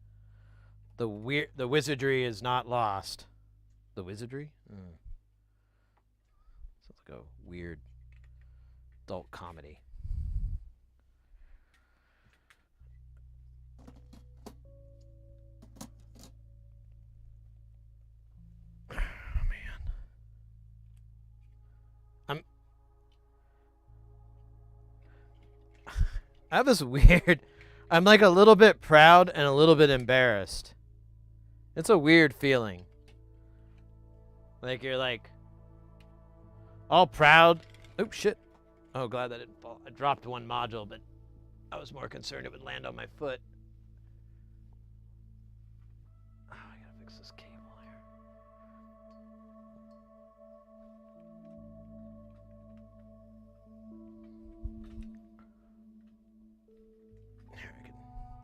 A: wizardry is not lost. The wizardry? Sounds like a weird adult comedy. I have this weird, I'm like a little bit proud and a little bit embarrassed. It's a weird feeling. Like you're like all proud. Oh shit. Oh, glad that didn't fall. I dropped one module, but I was more concerned it would land on my foot. Oh, I gotta fix this cable here.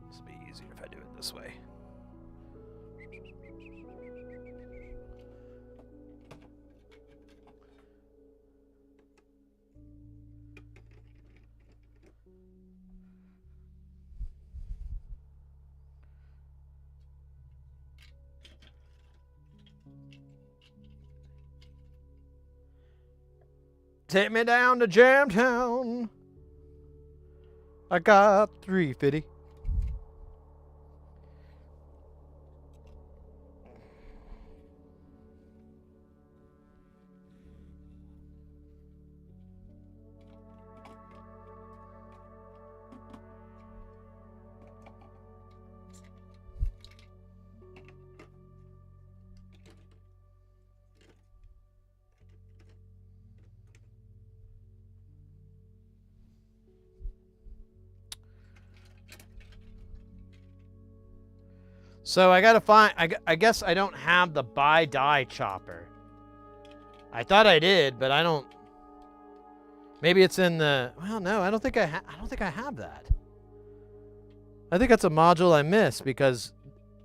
A: This will be easier if I do it this way. Take me down to Jamtown. I got 350. So I gotta find, I guess I don't have the buy die chopper. I thought I did, but I don't. Maybe it's in the, well, no, I don't think I have that. I think that's a module I missed because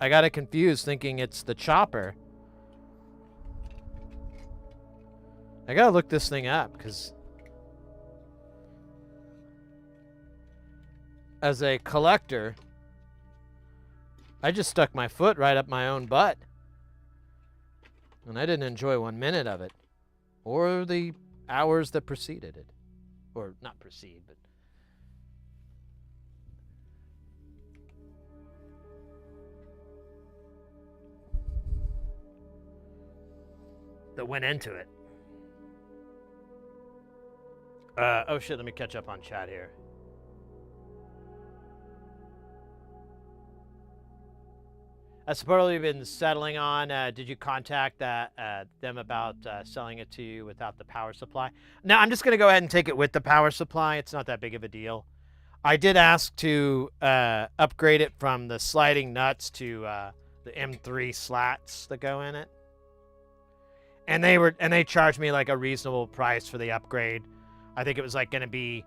A: I got it confused thinking it's the chopper. I gotta look this thing up because as a collector, I just stuck my foot right up my own butt. And I didn't enjoy 1 minute of it. Or the hours that preceded it. Or not precede, but... that went into it. Oh shit, let me catch up on chat here. Supposedly been settling on, did you contact them about selling it to you without the power supply? No, I'm just going to go ahead and take it with the power supply. It's not that big of a deal. I did ask to upgrade it from the sliding nuts to the M3 slats that go in it. And they charged me like a reasonable price for the upgrade. I think it was like going to be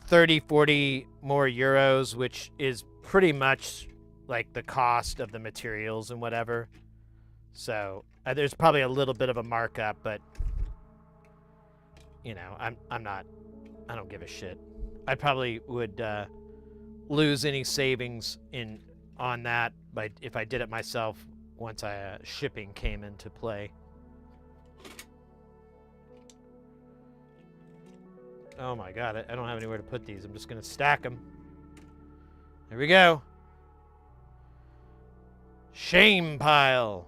A: 30, 40 more euros, which is pretty much like the cost of the materials and whatever. So there's probably a little bit of a markup, but you know, I don't give a shit. I probably would lose any savings on that, but if I did it myself once shipping came into play. Oh my god, I don't have anywhere to put these. I'm just going to stack them. Here we go. Shame pile.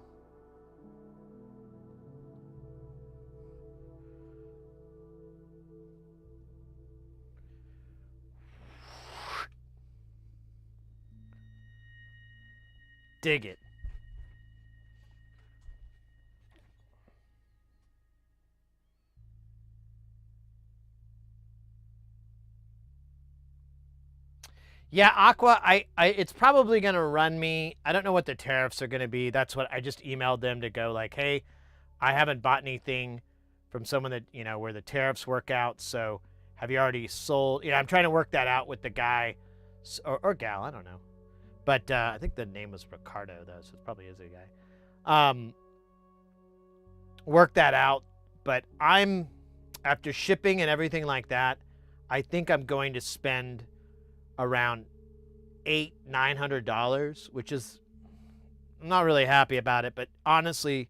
A: Dig it. Yeah, Aqua, it's probably going to run me. I don't know what the tariffs are going to be. That's what I just emailed them to go like, hey, I haven't bought anything from someone that, you know, where the tariffs work out. So have you already sold? I'm trying to work that out with the guy or gal. I don't know. But I think the name was Ricardo, though, so it probably is a guy. Work that out. But after shipping and everything like that, I think I'm going to spend around $900, which is, I'm not really happy about it, but honestly,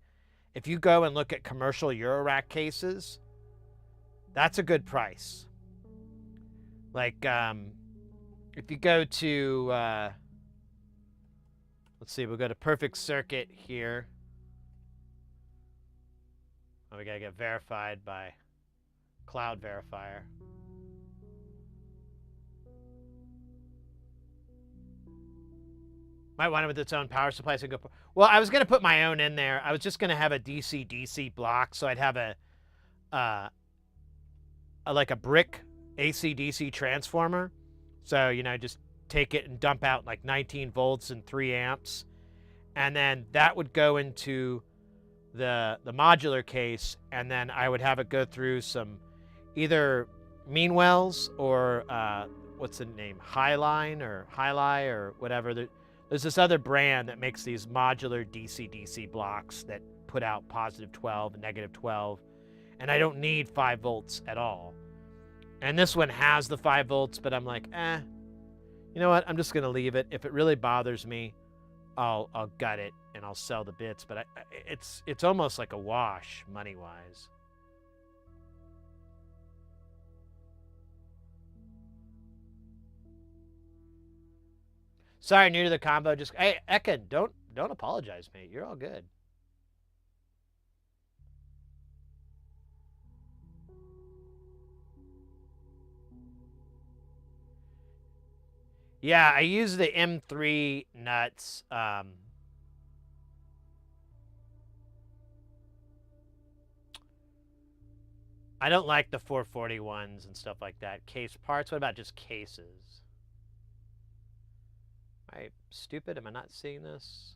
A: if you go and look at commercial eurorack cases, that's a good price. Like, if you go to, let's see, we'll go to Perfect Circuit here. Oh, we gotta get verified by Cloud Verifier. Might want it with its own power supply. So well, I was going to put my own in there. I was just going to have a DC-DC block, so I'd have like a brick AC-DC transformer. So, you know, just take it and dump out like 19 volts and 3 amps. And then that would go into the modular case, and then I would have it go through some either Meanwells or what's the name? Highline or whatever. There's this other brand that makes these modular DC-DC blocks that put out positive 12 and negative 12. And I don't need 5 volts at all. And this one has the 5 volts, but I'm like, you know what? I'm just going to leave it. If it really bothers me, I'll gut it and I'll sell the bits. But it's almost like a wash money-wise. Sorry, new to the combo. Just hey, Ekin, don't apologize, mate. You're all good. Yeah, I use the M3 nuts. I don't like the 440 ones and stuff like that. Case parts. What about just cases? Am I stupid? Am I not seeing this?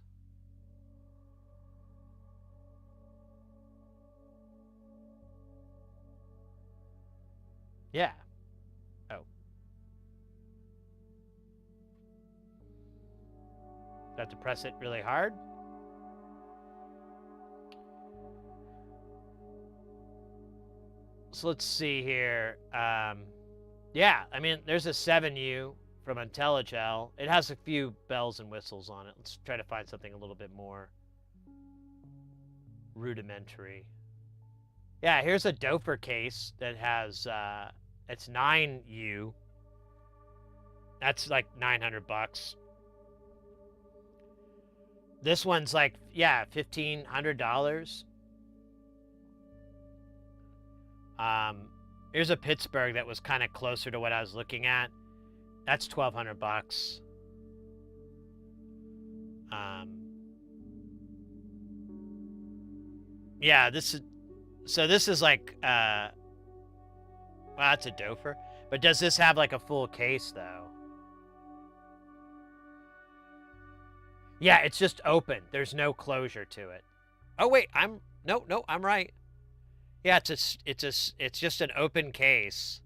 A: Yeah. Oh. Do I have to press it really hard? So let's see here. Yeah, I mean, there's a 7U from IntelliGel. It has a few bells and whistles on it. Let's try to find something a little bit more rudimentary. Yeah, here's a Dofer case that has, it's 9U. That's like $900. This one's like, yeah, $1,500. Here's a Pittsburgh that was kind of closer to what I was looking at. That's $1,200. Yeah, this is like, well, that's a Dofer. But does this have like a full case though? Yeah, it's just open. There's no closure to it. Oh wait, no, I'm right. Yeah, it's just an open case,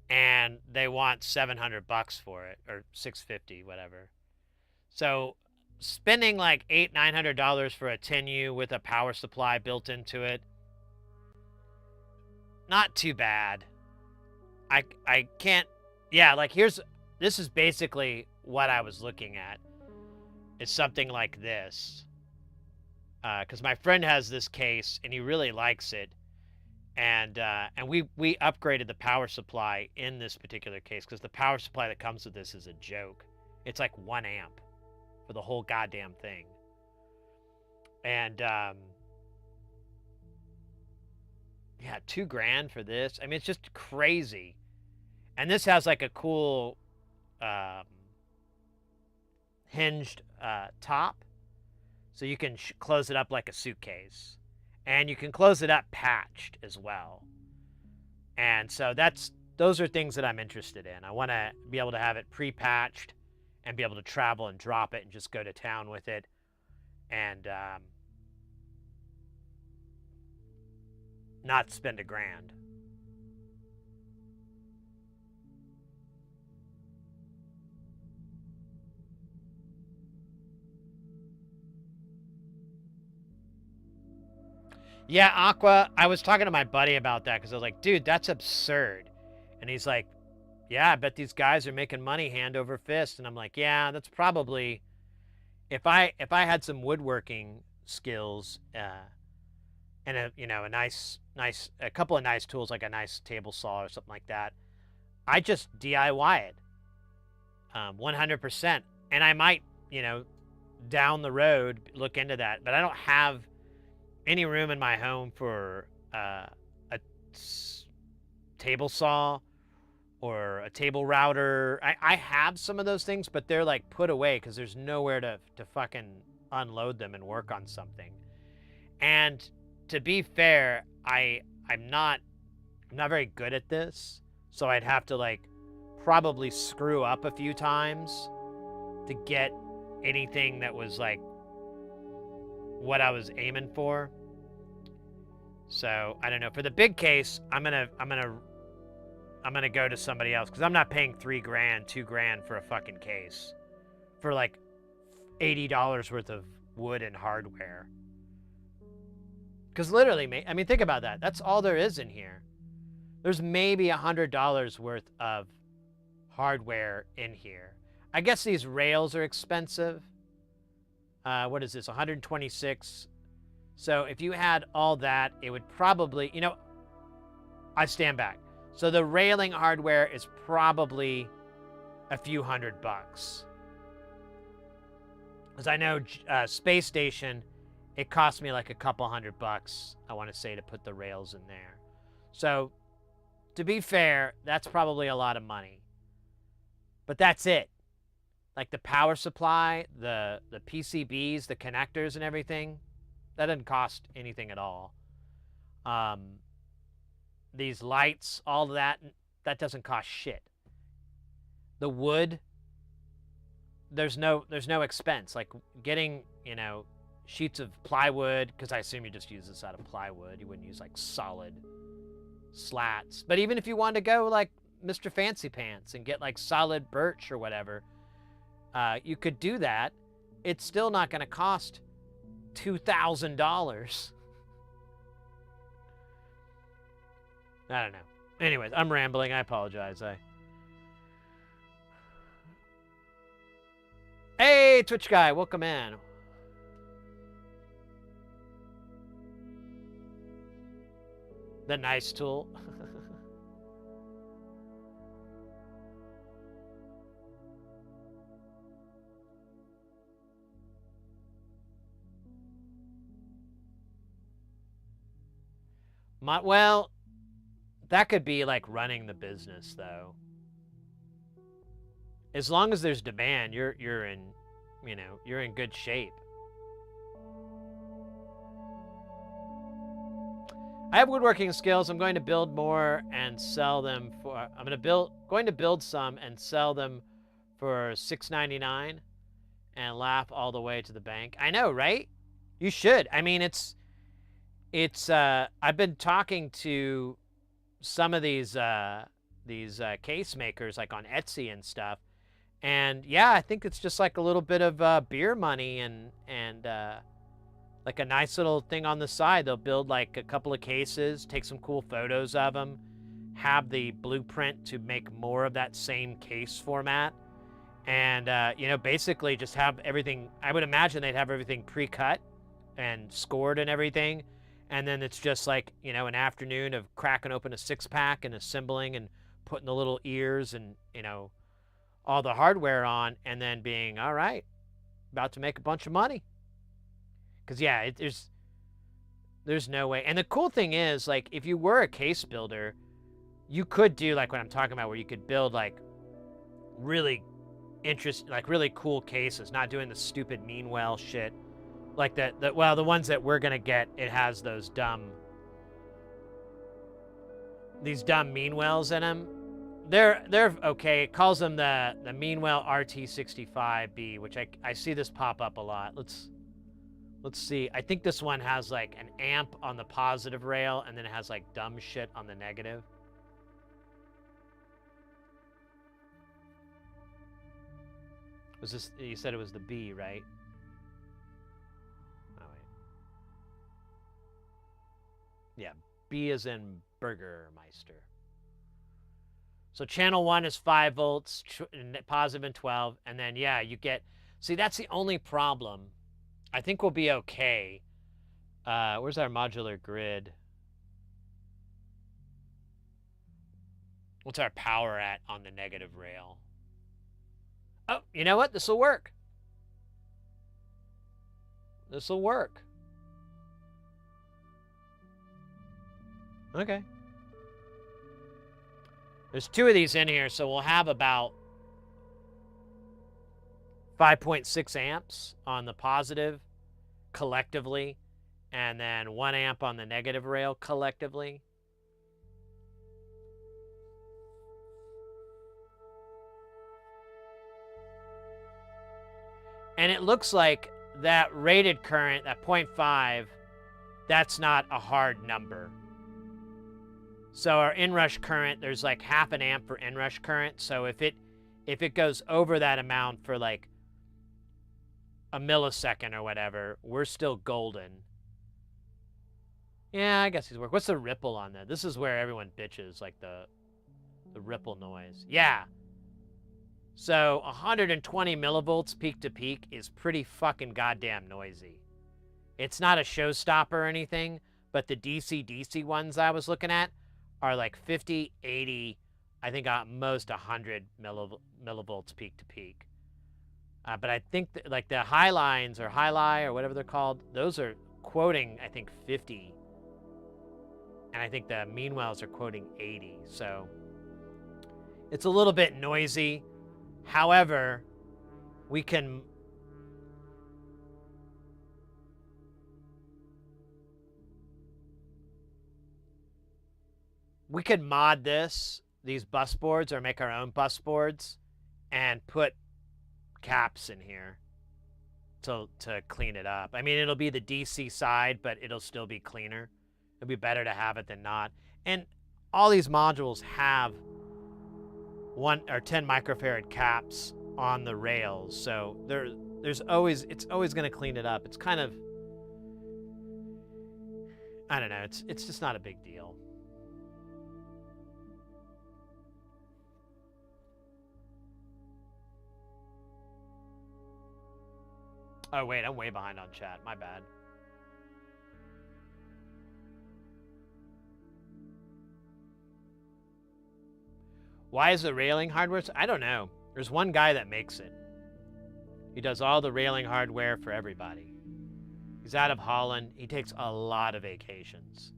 A: and they want $700 for it, or $650, whatever. So spending like $900 for a 10U with a power supply built into it, not too bad. I can't. Yeah, like this is basically what I was looking at. It's something like this. Because my friend has this case and he really likes it, and we upgraded the power supply in this particular case because the power supply that comes with this is a joke. It's like 1 amp for the whole goddamn thing, and yeah, $2,000 for this. I mean, it's just crazy. And this has like a cool hinged top. So you can close it up like a suitcase. And you can close it up patched as well. And so those are things that I'm interested in. I want to be able to have it pre-patched and be able to travel and drop it and just go to town with it. And not spend $1,000. Yeah, Aqua, I was talking to my buddy about that because I was like, dude, that's absurd. And he's like, yeah, I bet these guys are making money hand over fist. And I'm like, yeah, that's probably, if I had some woodworking skills and a couple of nice tools, like a nice table saw or something like that, I just DIY it 100%. And I might, down the road look into that, but I don't have any room in my home for a table saw or a table router. I have some of those things, but they're like put away because there's nowhere to fucking unload them and work on something. And to be fair, I'm not very good at this, so I'd have to like probably screw up a few times to get anything that was like what I was aiming for. So I don't know. For the big case, I'm gonna go to somebody else because I'm not paying $3,000, $2,000 for a fucking case for like $80 worth of wood and hardware. Because literally, I mean, think about that. That's all there is in here. There's maybe $100 worth of hardware in here. I guess these rails are expensive. What is this? 126. So if you had all that, it would probably, I stand back. So the railing hardware is probably a few $100. Because I know Space Station, it cost me like a couple $100, I want to say, to put the rails in there. So to be fair, that's probably a lot of money. But that's it. Like the power supply, the PCBs, the connectors and everything, that doesn't cost anything at all. These lights, all of that doesn't cost shit. The wood, there's no expense. Like getting, sheets of plywood, because I assume you just use this out of plywood. You wouldn't use like solid slats. But even if you wanted to go like Mr. Fancy Pants and get like solid birch or whatever, you could do that. It's still not going to cost $2,000. I don't know. Anyways, I'm rambling. I apologize. Hey, Twitch guy, welcome in. The nice tool. Well, that could be like running the business though. As long as there's demand, you're in, you know, you're in good shape. I have woodworking skills. I'm going to build more and sell them for. I'm going to build some and sell them for $6.99 and laugh all the way to the bank. I know, right? You should. I mean, it's. I've been talking to some of these case makers like on Etsy and stuff, and yeah, I think it's just like a little bit of beer money and like a nice little thing on the side. They'll build like a couple of cases, take some cool photos of them, have the blueprint to make more of that same case format, and you know, basically just have everything. I would imagine they'd have everything pre-cut and scored and everything, and then it's just like, you know, an afternoon of cracking open a 6-pack and assembling and putting the little ears and, you know, all the hardware on, and then being all right, about to make a bunch of money. Because yeah, there's no way. And the cool thing is, like, if you were a case builder, you could do like what I'm talking about, where you could build like really really cool cases, not doing the stupid Meanwell shit. Like the ones that we're gonna get, it has those these dumb Meanwells in them. They're okay. It calls them the Meanwell RT65B, which I see this pop up a lot. Let's see. I think this one has like an amp on the positive rail, and then it has like dumb shit on the negative. Was this, you said it was the B, right? Oh wait. Yeah, B is in Burgermeister. So channel 1 is 5 volts, positive and 12, and then yeah, you get. See, that's the only problem. I think we'll be okay. Where's our modular grid? What's our power at on the negative rail? Oh, you know what? This will work. This will work. Okay. There's 2 of these in here, so we'll have about 5.6 amps on the positive collectively, and then 1 amp on the negative rail collectively. And it looks like that rated current, that 0.5, that's not a hard number. So our inrush current, there's like half an amp for inrush current. So if it goes over that amount for like a millisecond or whatever, we're still golden. Yeah, I guess these work. What's the ripple on that? This is where everyone bitches, like the ripple noise. Yeah. So 120 millivolts peak to peak is pretty fucking goddamn noisy. It's not a showstopper or anything, but the DC ones I was looking at are like 50, 80, I think at most 100 millivolts peak to peak. But I think like the high lines or high-li or whatever they're called, those are quoting, I think, 50. And I think the Meanwells are quoting 80. So it's a little bit noisy. However, we can mod these bus boards, or make our own bus boards and put caps in here to clean it up. I mean, it'll be the DC side, but it'll still be cleaner. It'll be better to have it than not. And all these modules have 1 or 10 microfarad caps on the rails, so it's always going to clean it up. It's kind of, I don't know, it's just not a big deal. Oh wait, I'm way behind on chat. My bad. Why is the railing hardware? I don't know. There's one guy that makes it. He does all the railing hardware for everybody. He's out of Holland. He takes a lot of vacations.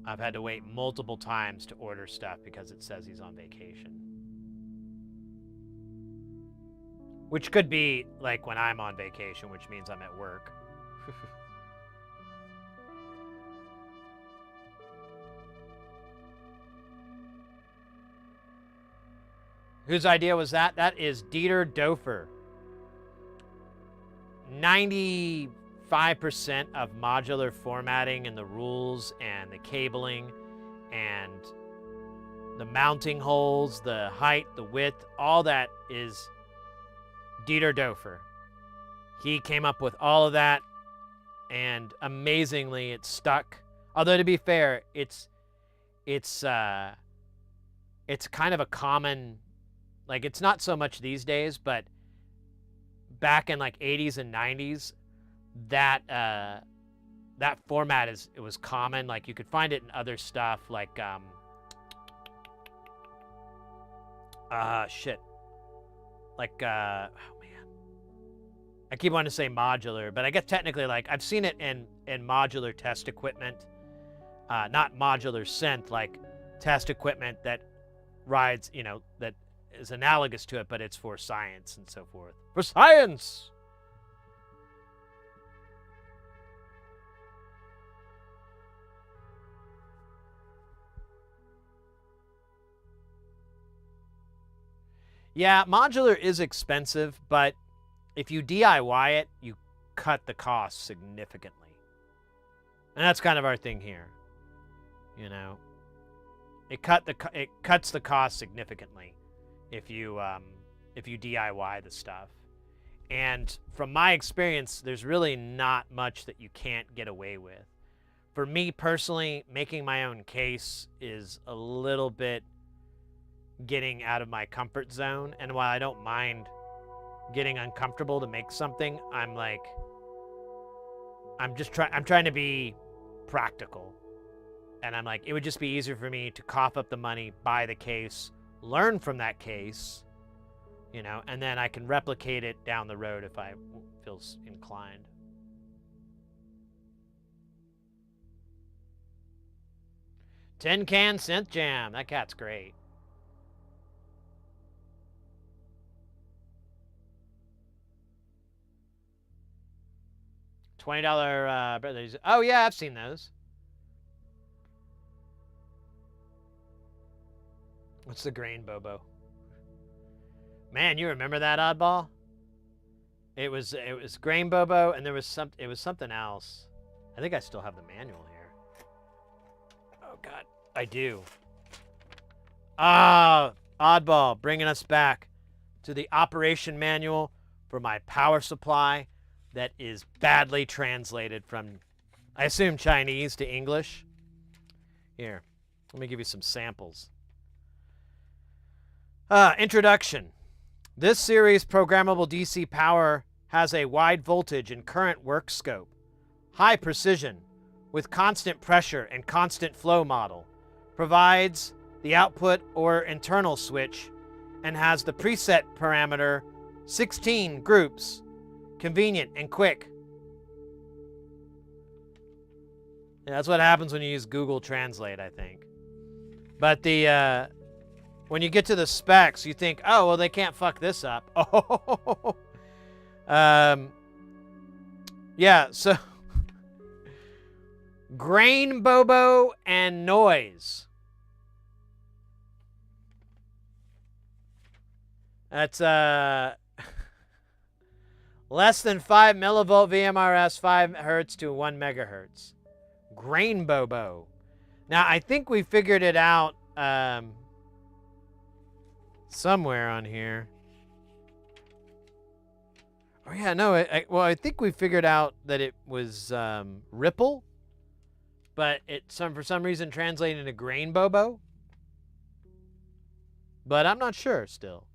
A: I've had to wait multiple times to order stuff because it says he's on vacation. Which could be like when I'm on vacation, which means I'm at work. Whose idea was that? That is Dieter Dofer. 95% of modular formatting and the rules and the cabling and the mounting holes, the height, the width, all that is Dieter Dofer. He came up with all of that, and amazingly it stuck. Although to be fair, it's kind of a common, like, it's not so much these days, but back in like 80s and 90s, that that format it was common. Like you could find it in other stuff like shit. Like oh man. I keep wanting to say modular, but I guess technically like I've seen it in modular test equipment. Not modular synth, like test equipment that rides, you know, that is analogous to it, but it's for science and so forth. For science! Yeah, modular is expensive, but if you DIY it, you cut the cost significantly. And that's kind of our thing here. You know, it cuts the cost significantly if you DIY the stuff. And from my experience, there's really not much that you can't get away with. For me personally, making my own case is a little bit getting out of my comfort zone. And while I don't mind getting uncomfortable to make something, I'm trying to be practical. And I'm like, it would just be easier for me to cough up the money, buy the case, learn from that case, you know, and then I can replicate it down the road if I feel inclined. Tin Can Synth Jam. That cat's great. $20 oh yeah, I've seen those. What's the grain bobo? Man, you remember that, Oddball? It was grain bobo, and it was something else. I think I still have the manual here. Oh god, I do. Ah, Oddball, bringing us back to the operation manual for my power supply that is badly translated from, I assume, Chinese to English. Here, let me give you some samples. Introduction. This series programmable DC power has a wide voltage and current work scope, high precision with constant pressure and constant flow model, provides the output or internal switch, and has the preset parameter 16 groups, convenient and quick. Yeah, that's what happens when you use Google Translate, I think. But the when you get to the specs, you think, oh, well, they can't fuck this up. Oh, yeah, so grain bobo and noise. That's less than 5 millivolt VMRS, 5 hertz to 1 megahertz. Grain bobo. Now, I think we figured it out somewhere on here. Oh yeah, no. I think we figured out that it was ripple, but for some reason translated into grain bobo. But I'm not sure still.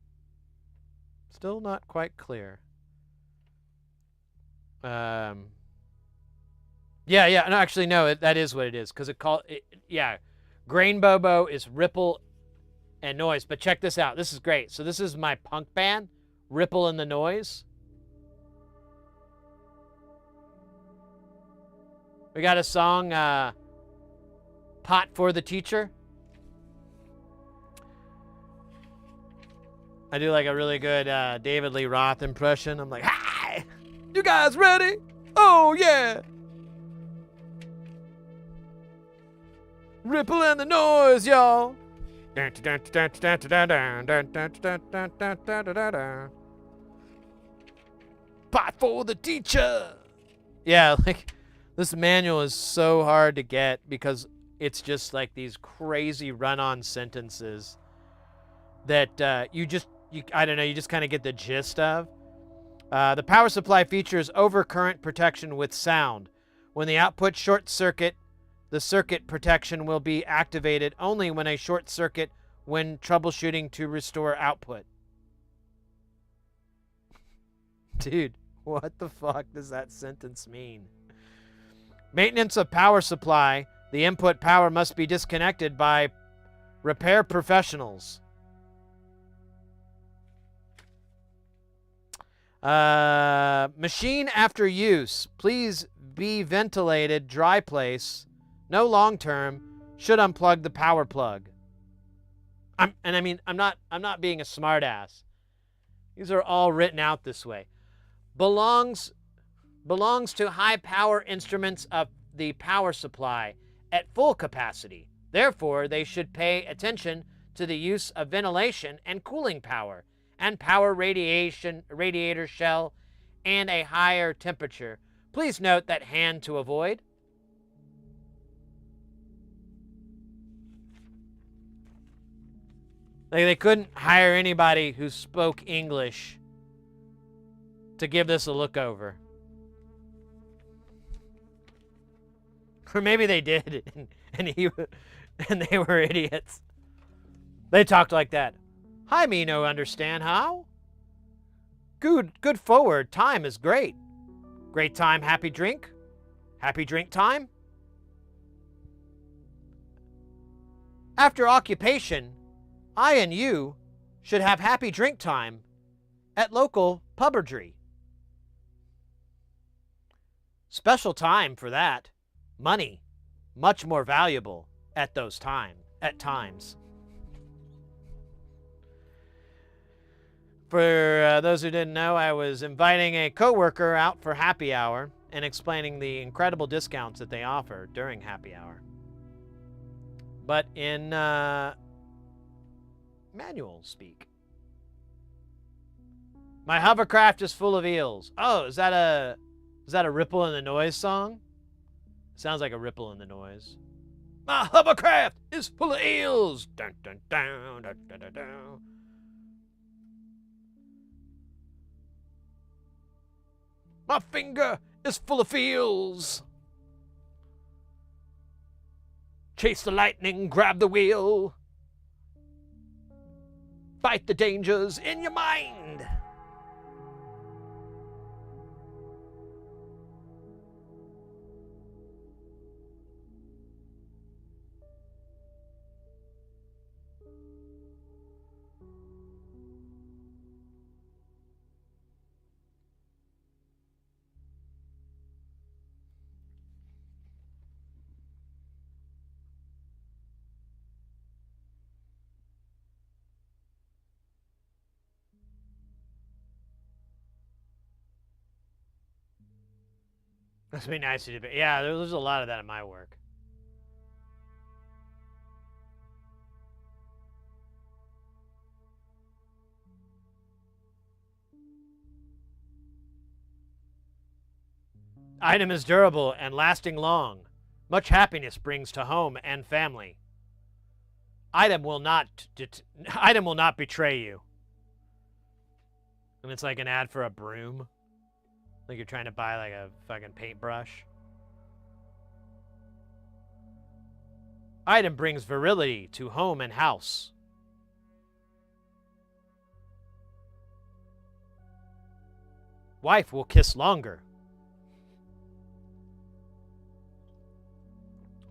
A: Still not quite clear. Yeah. No, actually, no. That is what it is, because yeah, grain bobo is ripple and noise. But check this out. This is great. So this is my punk band, Ripple in the Noise. We got a song, Pot for the Teacher. I do like a really good David Lee Roth impression. I'm like, hi! You guys ready? Oh, yeah! Ripple in the noise, y'all! Pot for the teacher! Yeah, like, this manual is so hard to get because it's just like these crazy run-on sentences that I don't know, you just kind of get the gist of. The power supply features overcurrent protection with sound. When the output short circuit, the circuit protection will be activated only when a short circuit when troubleshooting to restore output. Dude, what the fuck does that sentence mean? Maintenance of power supply. The input power must be disconnected by repair professionals. Machine after use. Please be ventilated, dry place. No long term. Should unplug the power plug. I'm not being a smartass. These are all written out this way. Belongs to high power instruments of the power supply at full capacity. Therefore, they should pay attention to the use of ventilation and cooling power and power radiator shell and a higher temperature. Please note that hand to avoid. Like, they couldn't hire anybody who spoke English to give this a look over. Or maybe they did, and they were idiots. They talked like that. Hi, me no understand how? Good forward. Time is great. Great time, happy drink. Happy drink time. After occupation, I and you should have happy drink time at local pubardry. Special time for that. Money, much more valuable at times. For those who didn't know, I was inviting a coworker out for happy hour and explaining the incredible discounts that they offer during happy hour. But in manual speak. My hovercraft is full of eels. Oh, is that a Ripple in the Noise song? Sounds like a Ripple in the Noise. My hovercraft is full of eels. Dun, dun, dun, dun, dun, dun, dun. My finger is full of feels. Chase the lightning, grab the wheel. Fight the dangers in your mind. Must be nice to do. Yeah, there's a lot of that in my work. Item is durable and lasting long. Much happiness brings to home and family. Item will not betray you. And it's like an ad for a broom. Like you're trying to buy like a fucking paintbrush. Item brings virility to home and house. Wife will kiss longer.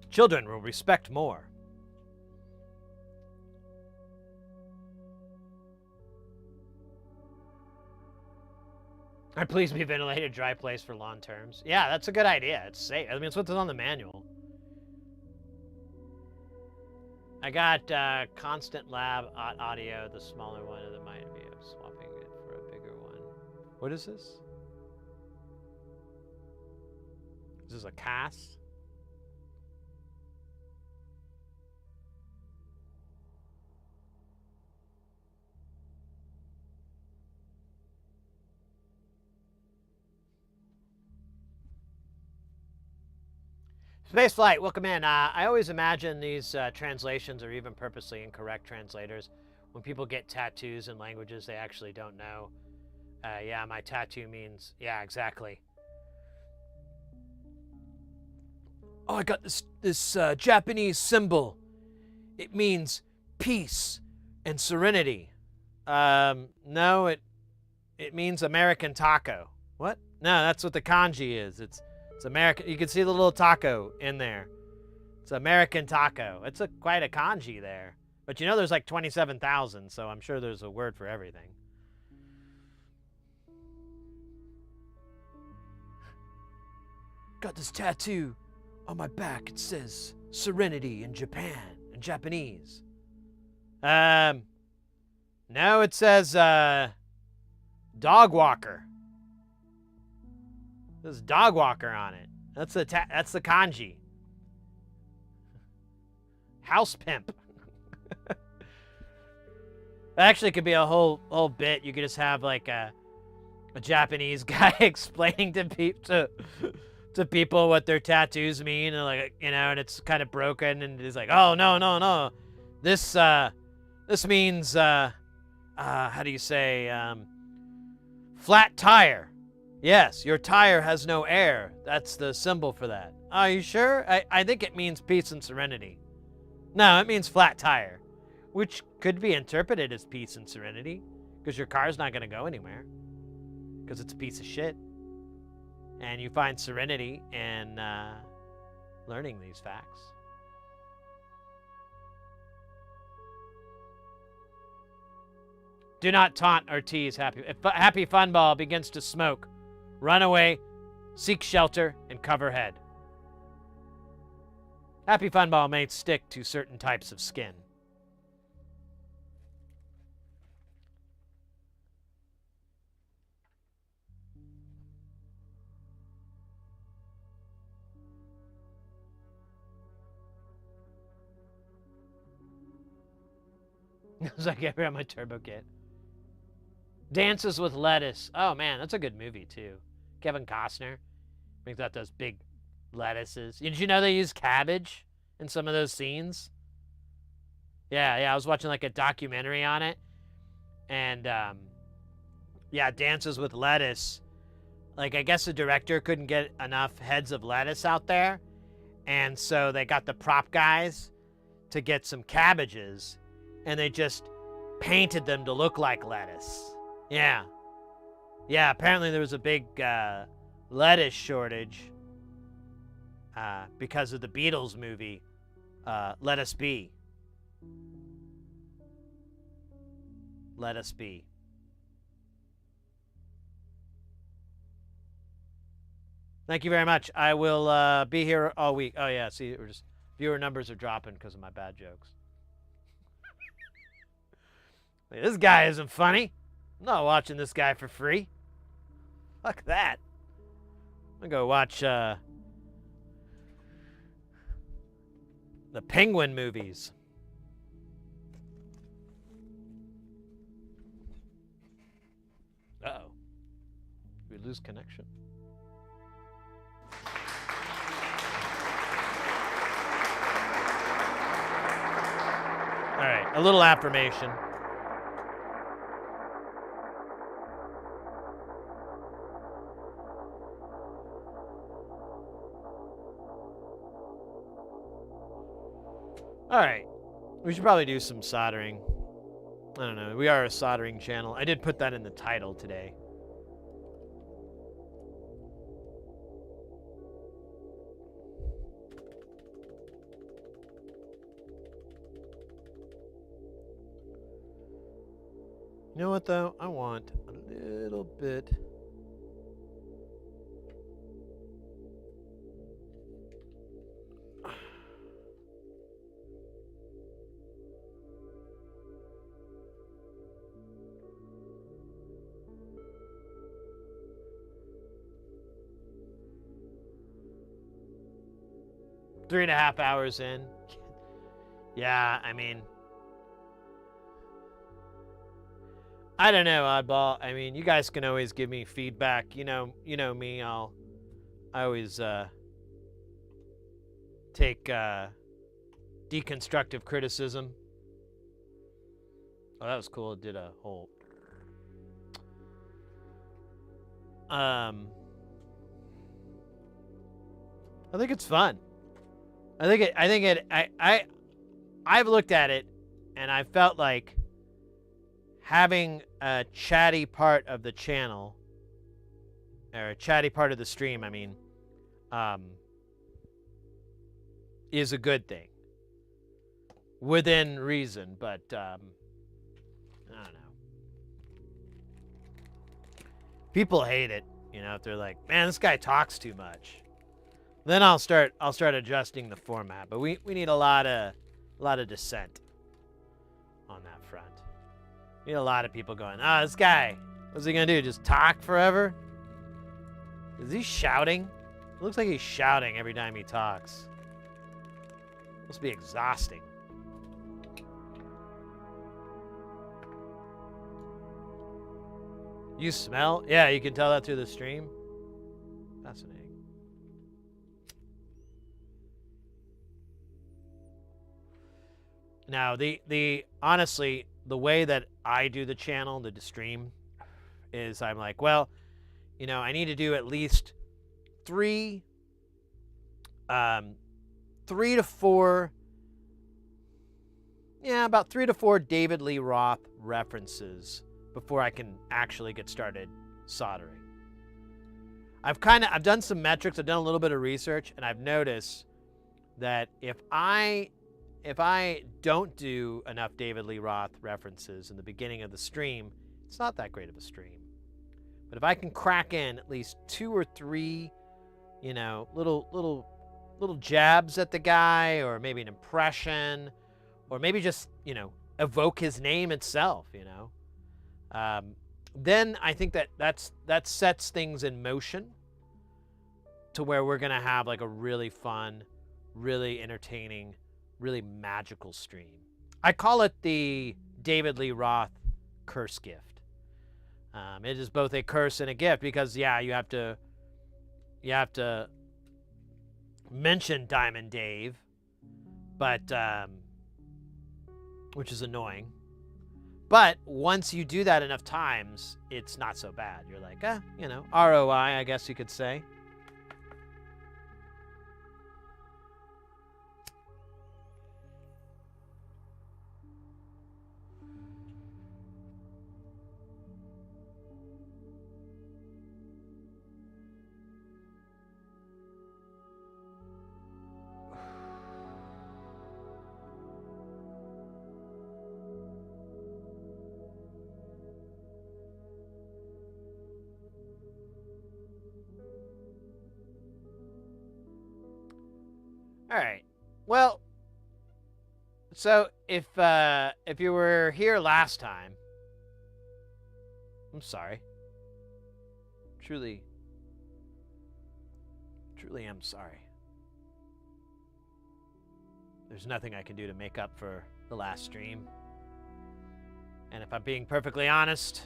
A: Children will respect more. Please be ventilated, dry place for long terms. Yeah, that's a good idea. It's safe. I mean, it's what's on the manual. I got constant lab audio, the smaller one, and it might be swapping it for a bigger one. What is this? Is this a cast? Spaceflight, welcome in. I always imagine these translations are even purposely incorrect translators. When people get tattoos in languages they actually don't know. Yeah, my tattoo means... Yeah, exactly. Oh, I got this Japanese symbol. It means peace and serenity. No, it means American taco. What? No, that's what the kanji is. It's American. You can see the little taco in there. It's American taco. It's quite a kanji there. But you know there's like 27,000, so I'm sure there's a word for everything. Got this tattoo on my back. It says serenity in Japan, in Japanese. No, it says dog walker. There's dog walker on it. That's the kanji. House pimp. That actually could be a whole bit. You could just have like a Japanese guy explaining to people what their tattoos mean, and like, you know, and it's kind of broken, and he's like, oh no, this means how do you say, flat tire. Yes, your tire has no air. That's the symbol for that. Are you sure? I think it means peace and serenity. No, it means flat tire, which could be interpreted as peace and serenity, because your car's not going to go anywhere, because it's a piece of shit. And you find serenity in learning these facts. Do not taunt or tease Happy. If Happy Funball begins to smoke, run away, seek shelter, and cover head. Happy Funball may stick to certain types of skin. It's like every on my turbo kit. Dances with Lettuce. Oh man, that's a good movie too. Kevin Costner brings out those big lettuces. Did you know they use cabbage in some of those scenes? Yeah, I was watching like a documentary on it, and yeah, Dances with Lettuce. Like, I guess the director couldn't get enough heads of lettuce out there, and so they got the prop guys to get some cabbages, and they just painted them to look like lettuce. Yeah, apparently there was a big lettuce shortage because of the Beatles movie, Let Us Be. Let Us Be. Thank you very much. I will be here all week. Oh yeah, see, we're just viewer numbers are dropping because of my bad jokes. This guy isn't funny. I'm not watching this guy for free. Fuck that. I'm gonna go watch the Penguin movies. Uh-oh. Did we lose connection? All right, a little affirmation. All right, we should probably do some soldering. I don't know, we are a soldering channel. I did put that in the title today. You know what though? I want a little bit 3.5 hours in. Yeah, I mean, I don't know, Oddball. I mean, you guys can always give me feedback. You know me. I always take deconstructive criticism. Oh, that was cool. It did a whole. I think it's fun. I've looked at it, and I felt like having a chatty part of the channel, or a chatty part of the stream, I mean, is a good thing. Within reason, but, I don't know. People hate it, you know, if they're like, man, this guy talks too much. Then I'll start adjusting the format, but we need a lot of dissent on that front. We need a lot of people going, this guy, what's he gonna do? Just talk forever? Is he shouting? It looks like he's shouting every time he talks. Must be exhausting. You smell? Yeah, you can tell that through the stream. Fascinating. Now, the honestly, the way that I do the channel, the stream, is I'm like, well, you know, I need to do at least 3 to 4, yeah, about 3 to 4 David Lee Roth references before I can actually get started soldering. I've done some metrics, I've done a little bit of research, and I've noticed that if I don't do enough David Lee Roth references in the beginning of the stream, it's not that great of a stream. But if I can crack in at least 2 or 3, you know, little jabs at the guy, or maybe an impression, or maybe just, you know, evoke his name itself, you know, then I think that sets things in motion to where we're gonna have like a really fun, really entertaining, really magical stream. I call it the David Lee Roth curse gift. It is both a curse and a gift because, yeah, you have to mention Diamond Dave, but which is annoying. But once you do that enough times, it's not so bad. You're like, you know, ROI, I guess you could say. All right. Well, so if you were here last time, I'm sorry. Truly am sorry. There's nothing I can do to make up for the last stream. And if I'm being perfectly honest,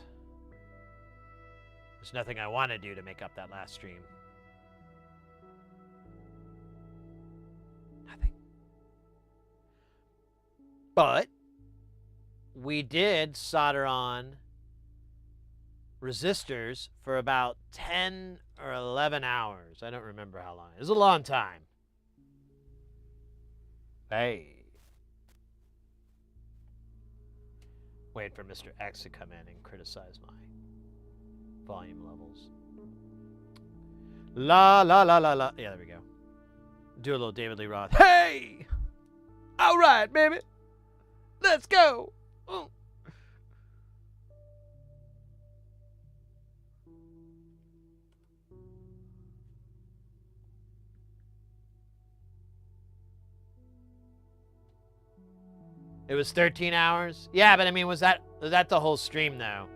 A: there's nothing I want to do to make up that last stream. But we did solder on resistors for about 10 or 11 hours. I don't remember how long. It was a long time. Hey. Wait for Mr. X to come in and criticize my volume levels. La la la la la. Yeah, there we go. Do a little David Lee Roth. Hey! All right, baby. Let's go. Oh. It was 13 hours. Yeah, but I mean, was that the whole stream though?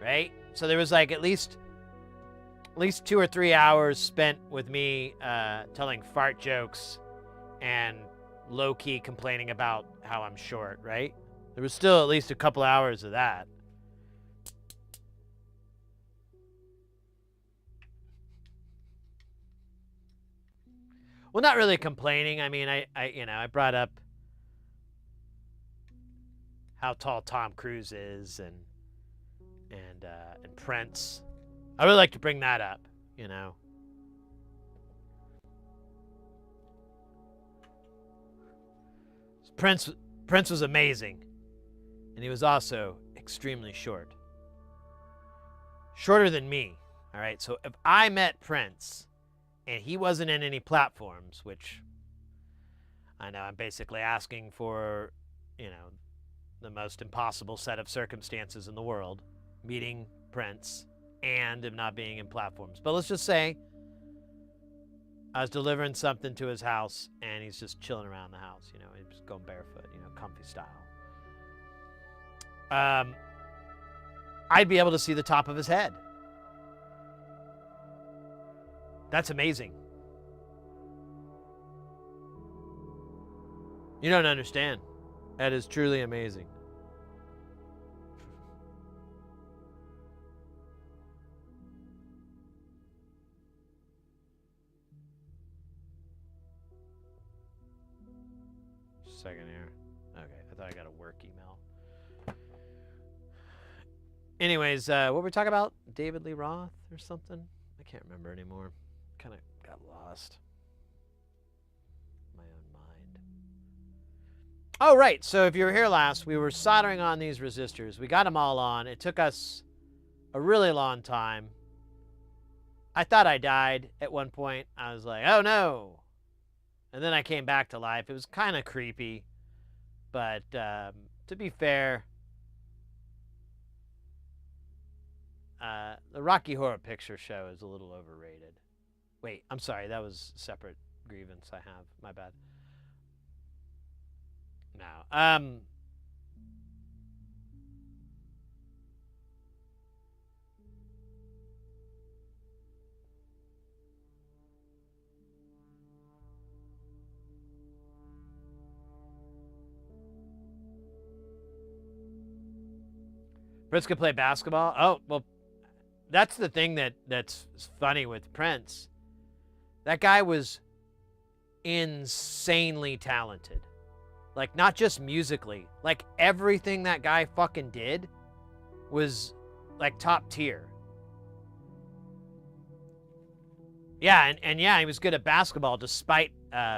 A: Right? So there was like at least 2 or 3 hours spent with me telling fart jokes and low-key complaining about how I'm short, right? There was still at least a couple hours of that. Well, not really complaining. I mean, I brought up how tall Tom Cruise is and Prince. I really like to bring that up, you know. Prince was amazing, and he was also extremely short. Shorter than me, all right? So if I met Prince and he wasn't in any platforms, which I know I'm basically asking for, you know, the most impossible set of circumstances in the world, meeting Prince and him not being in platforms. But let's just say I was delivering something to his house and he's just chilling around the house, you know, he's going barefoot, you know, comfy style. I'd be able to see the top of his head. That's amazing. You don't understand. That is truly amazing. Just a second here. Okay, I thought I got a work email. Anyways, what were we talking about? David Lee Roth or something? I can't remember anymore. Kind of got lost. My own mind. Oh, right. So if you were here last, we were soldering on these resistors. We got them all on. It took us a really long time. I thought I died at one point. I was like, oh no. And then I came back to life. It was kind of creepy. But to be fair, the Rocky Horror Picture Show is a little overrated. Wait, I'm sorry. That was a separate grievance I have. My bad. No. Prince could play basketball? Oh, well, that's the thing that's funny with Prince. That guy was insanely talented. Like, not just musically. Like, everything that guy fucking did was, like, top tier. Yeah, and yeah, he was good at basketball despite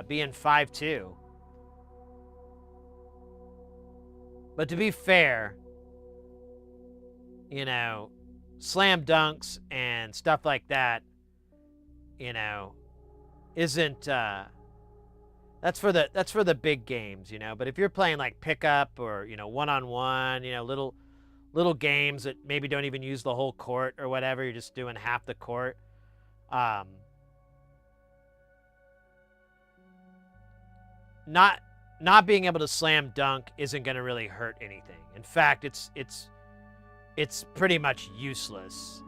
A: being 5'2". But to be fair, you know, slam dunks and stuff like that, you know, isn't that's for the big games, you know. But if you're playing like pickup or, you know, one-on-one, you know, little games that maybe don't even use the whole court or whatever, you're just doing half the court. Not being able to slam dunk isn't going to really hurt anything. In fact, it's pretty much useless,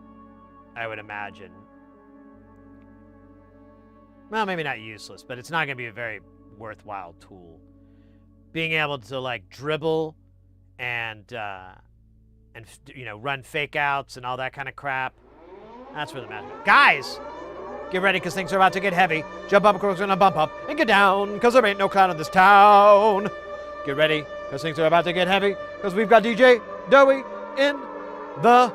A: I would imagine. Well, maybe not useless, but it's not going to be a very worthwhile tool. Being able to, like, dribble and you know, run fake outs and all that kind of crap, that's where the magic. Guys, get ready, because things are about to get heavy. Jump up, because we're going to bump up, and get down, because there ain't no clown in this town. Get ready, because things are about to get heavy, because we've got DJ Dowie in the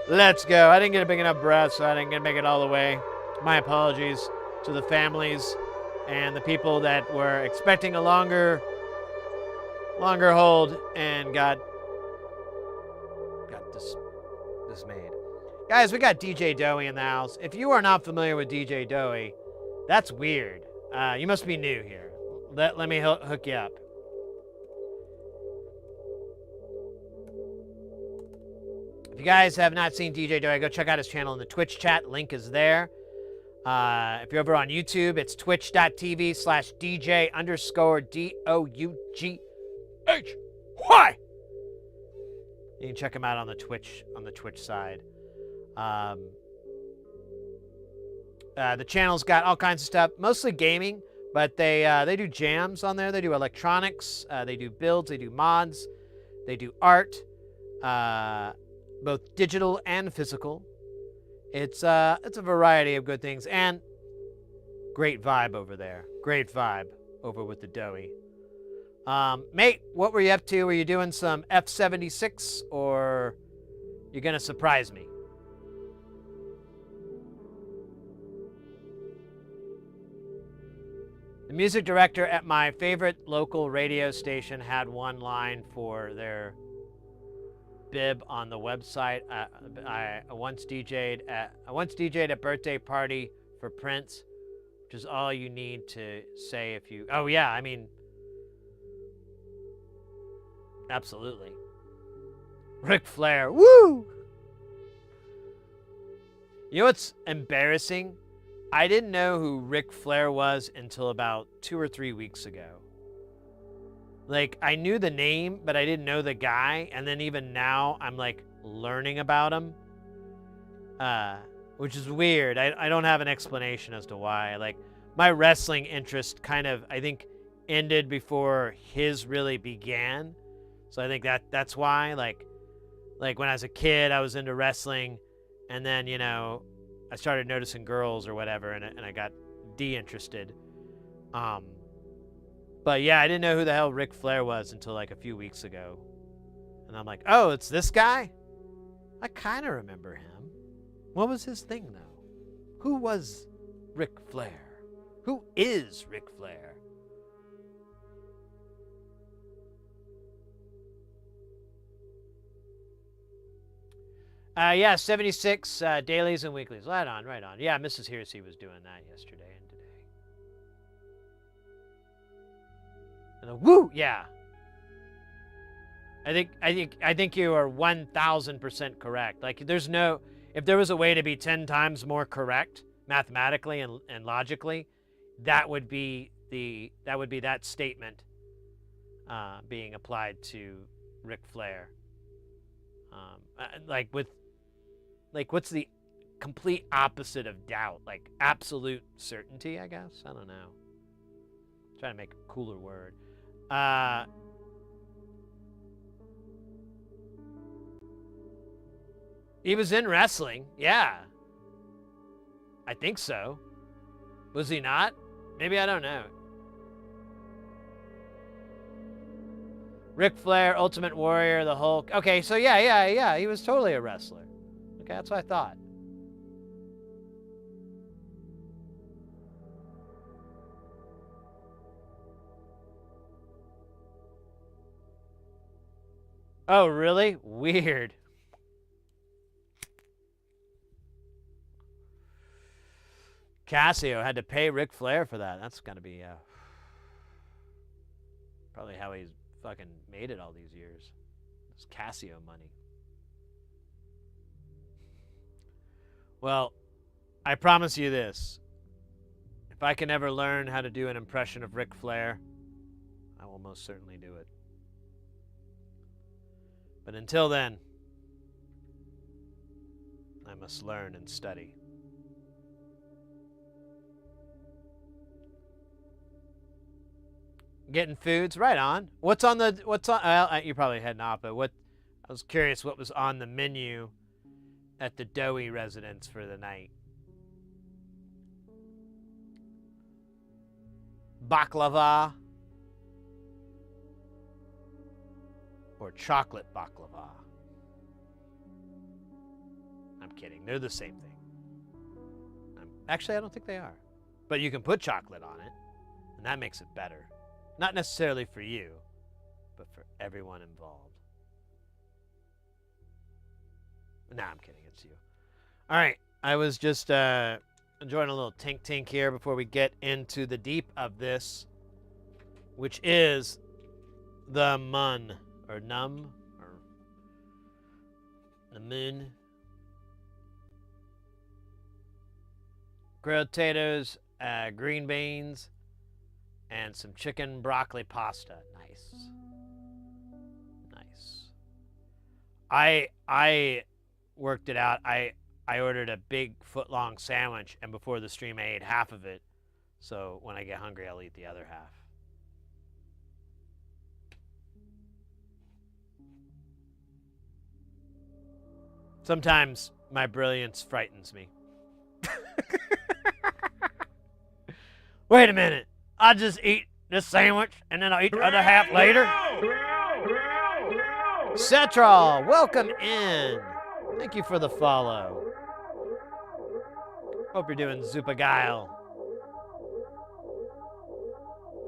A: Let's go. I didn't get a big enough breath, so I didn't get to make it all the way. My apologies to the families and the people that were expecting a longer hold and got dismayed. Guys, we got DJ Dowie in the house. If you are not familiar with DJ Dowie, that's weird. You must be new here. Let me hook you up. If you guys have not seen DJ Dowie, go check out his channel in the Twitch chat. Link is there. If you're over on YouTube, it's twitch.tv/DJ_DOUGHY. You can check him out on the Twitch side. The channel's got all kinds of stuff, mostly gaming, but they do jams on there. They do electronics, they do builds, they do mods, they do art, both digital and physical. It's a variety of good things, and great vibe over there. Great vibe over with the Dowie. Mate, what were you up to? Were you doing some F-76, or you're gonna surprise me? The music director at my favorite local radio station had one line for their bib on the website. I once DJ'd at a birthday party for Prince, which is all you need to say if you. Oh yeah, I mean, absolutely. Ric Flair, woo! You know what's embarrassing? I didn't know who Ric Flair was until about 2 or 3 weeks ago. Like, I knew the name, but I didn't know the guy. And then even now, I'm like learning about him, which is weird. I don't have an explanation as to why. Like, my wrestling interest kind of, I think, ended before his really began. So I think that's why. Like when I was a kid, I was into wrestling, and then, you know, I started noticing girls or whatever, and I got de-interested. But yeah, I didn't know who the hell Ric Flair was until like a few weeks ago. And I'm like, oh, it's this guy? I kind of remember him. What was his thing, though? Who was Ric Flair? Who is Ric Flair? Yeah, 76 dailies and weeklies. Right on, right on. Yeah, Mrs. Hearsey was doing that yesterday and today. And the woo, yeah. I think you are 1,000% correct. Like, there's no, if there was a way to be 10 times more correct mathematically and logically, that would be that statement being applied to Ric Flair. What's the complete opposite of doubt? Like absolute certainty, I guess? I don't know. Trying to make a cooler word. He was in wrestling, yeah. I think so. Was he not? Maybe, I don't know. Ric Flair, Ultimate Warrior, the Hulk. Okay, so yeah. He was totally a wrestler. Okay, that's what I thought. Oh, really? Weird. Casio had to pay Ric Flair for that. That's gotta be probably how he's fucking made it all these years. It's Casio money. Well, I promise you this. If I can ever learn how to do an impression of Ric Flair, I will most certainly do it. But until then, I must learn and study. Getting foods, right on. What's on? Well, you're probably heading off, but I was curious what was on the menu at the Dowie residence for the night. Baklava or chocolate baklava. I'm kidding. They're the same thing. Actually, I don't think they are. But you can put chocolate on it, and that makes it better. Not necessarily for you, but for everyone involved. Nah, I'm kidding. It's you. All right. I was just enjoying a little tink here before we get into the deep of this, which is the mun, or num, or The moon. Grilled potatoes, green beans, and some chicken broccoli pasta. Nice. Nice. I worked it out. I ordered a big foot-long sandwich, and before the stream I ate half of it. So when I get hungry, I'll eat the other half. Sometimes my brilliance frightens me. Wait a minute. I'll just eat this sandwich and then I'll eat the other half later. Cetral, welcome in. Thank you for the follow. Hope you're doing Zupa Guile.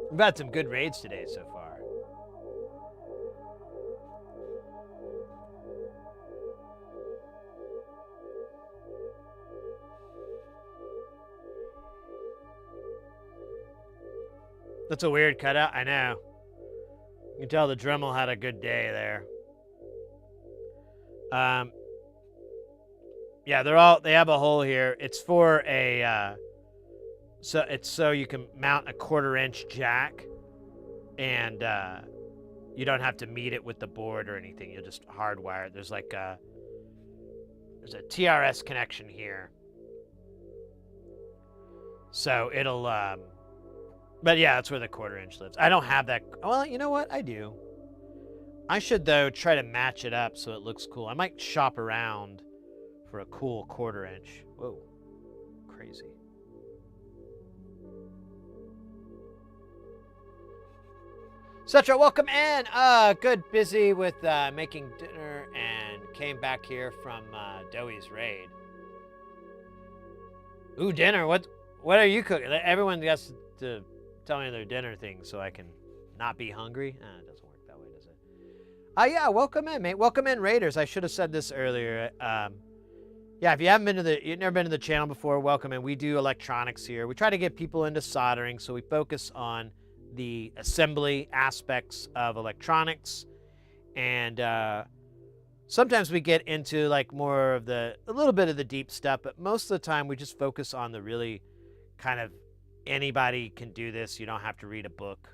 A: We've had some good raids today so far. That's a weird cutout, I know. You can tell the Dremel had a good day there. Yeah, they have a hole here. It's for a, so you can mount a 1/4-inch jack, and you don't have to meet it with the board or anything. You'll just hardwire it. There's like there's a TRS connection here. So it'll, but yeah, that's where the 1/4-inch lives. I don't have that. Well, you know what? I do. I should, though, try to match it up so it looks cool. I might shop around for a cool 1/4-inch. Whoa. Crazy. Cetra, welcome in. Good. Busy with making dinner and came back here from Doey's raid. Ooh, dinner. What are you cooking? Everyone gets to tell me their dinner things so I can not be hungry. It doesn't work that way, does it? Yeah, welcome in, mate. Welcome in, Raiders. I should have said this earlier. Yeah, if you've never been to the channel before, welcome in. We do electronics here. We try to get people into soldering, so we focus on the assembly aspects of electronics, and sometimes we get into like more of a little bit of the deep stuff, but most of the time we just focus on the really kind of anybody can do this, you don't have to read a book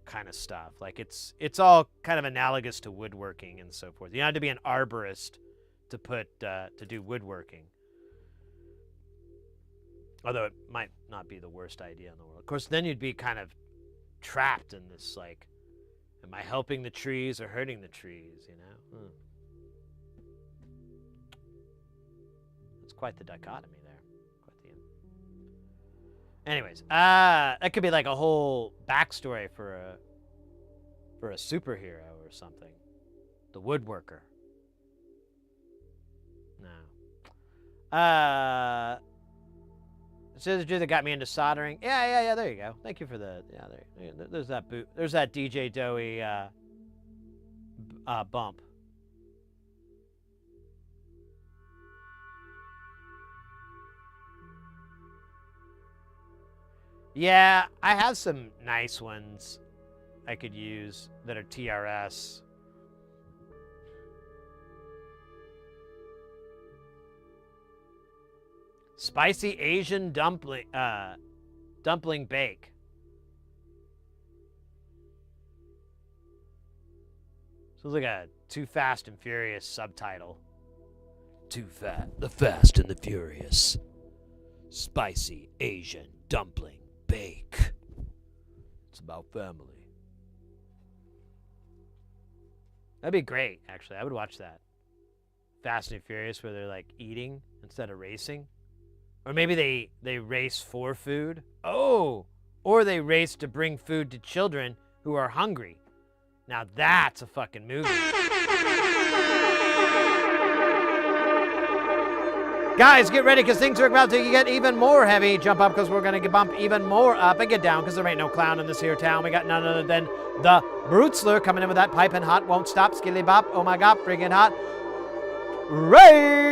A: kind of stuff. Like it's all kind of analogous to woodworking and so forth. You don't have to be an arborist to do woodworking. Although it might not be the worst idea in the world. Of course, then you'd be kind of trapped in this, like, am I helping the trees or hurting the trees, you know? It's quite the dichotomy there. Quite the end. Anyways, that could be like a whole backstory for a superhero or something. The woodworker. No. Scissor that got me into soldering. Yeah. There you go. Thank you for the. Yeah, there's that boot. There's that DJ Doey bump. Yeah, I have some nice ones I could use that are TRS. Spicy Asian dumpling bake. Sounds like a Too Fast and Furious subtitle. The Fast and the Furious. Spicy Asian dumpling bake. It's about family. That'd be great, actually. I would watch that. Fast and Furious, where they're like eating instead of racing. Or maybe they race for food. Oh! Or they race to bring food to children who are hungry. Now that's a fucking movie. Guys, get ready because things are about to get even more heavy. Jump up because we're going to bump even more up, and get down because there ain't no clown in this here town. We got none other than the Brutzler coming in with that piping hot, won't stop, skilly bop. Oh my god, friggin' hot. Ray!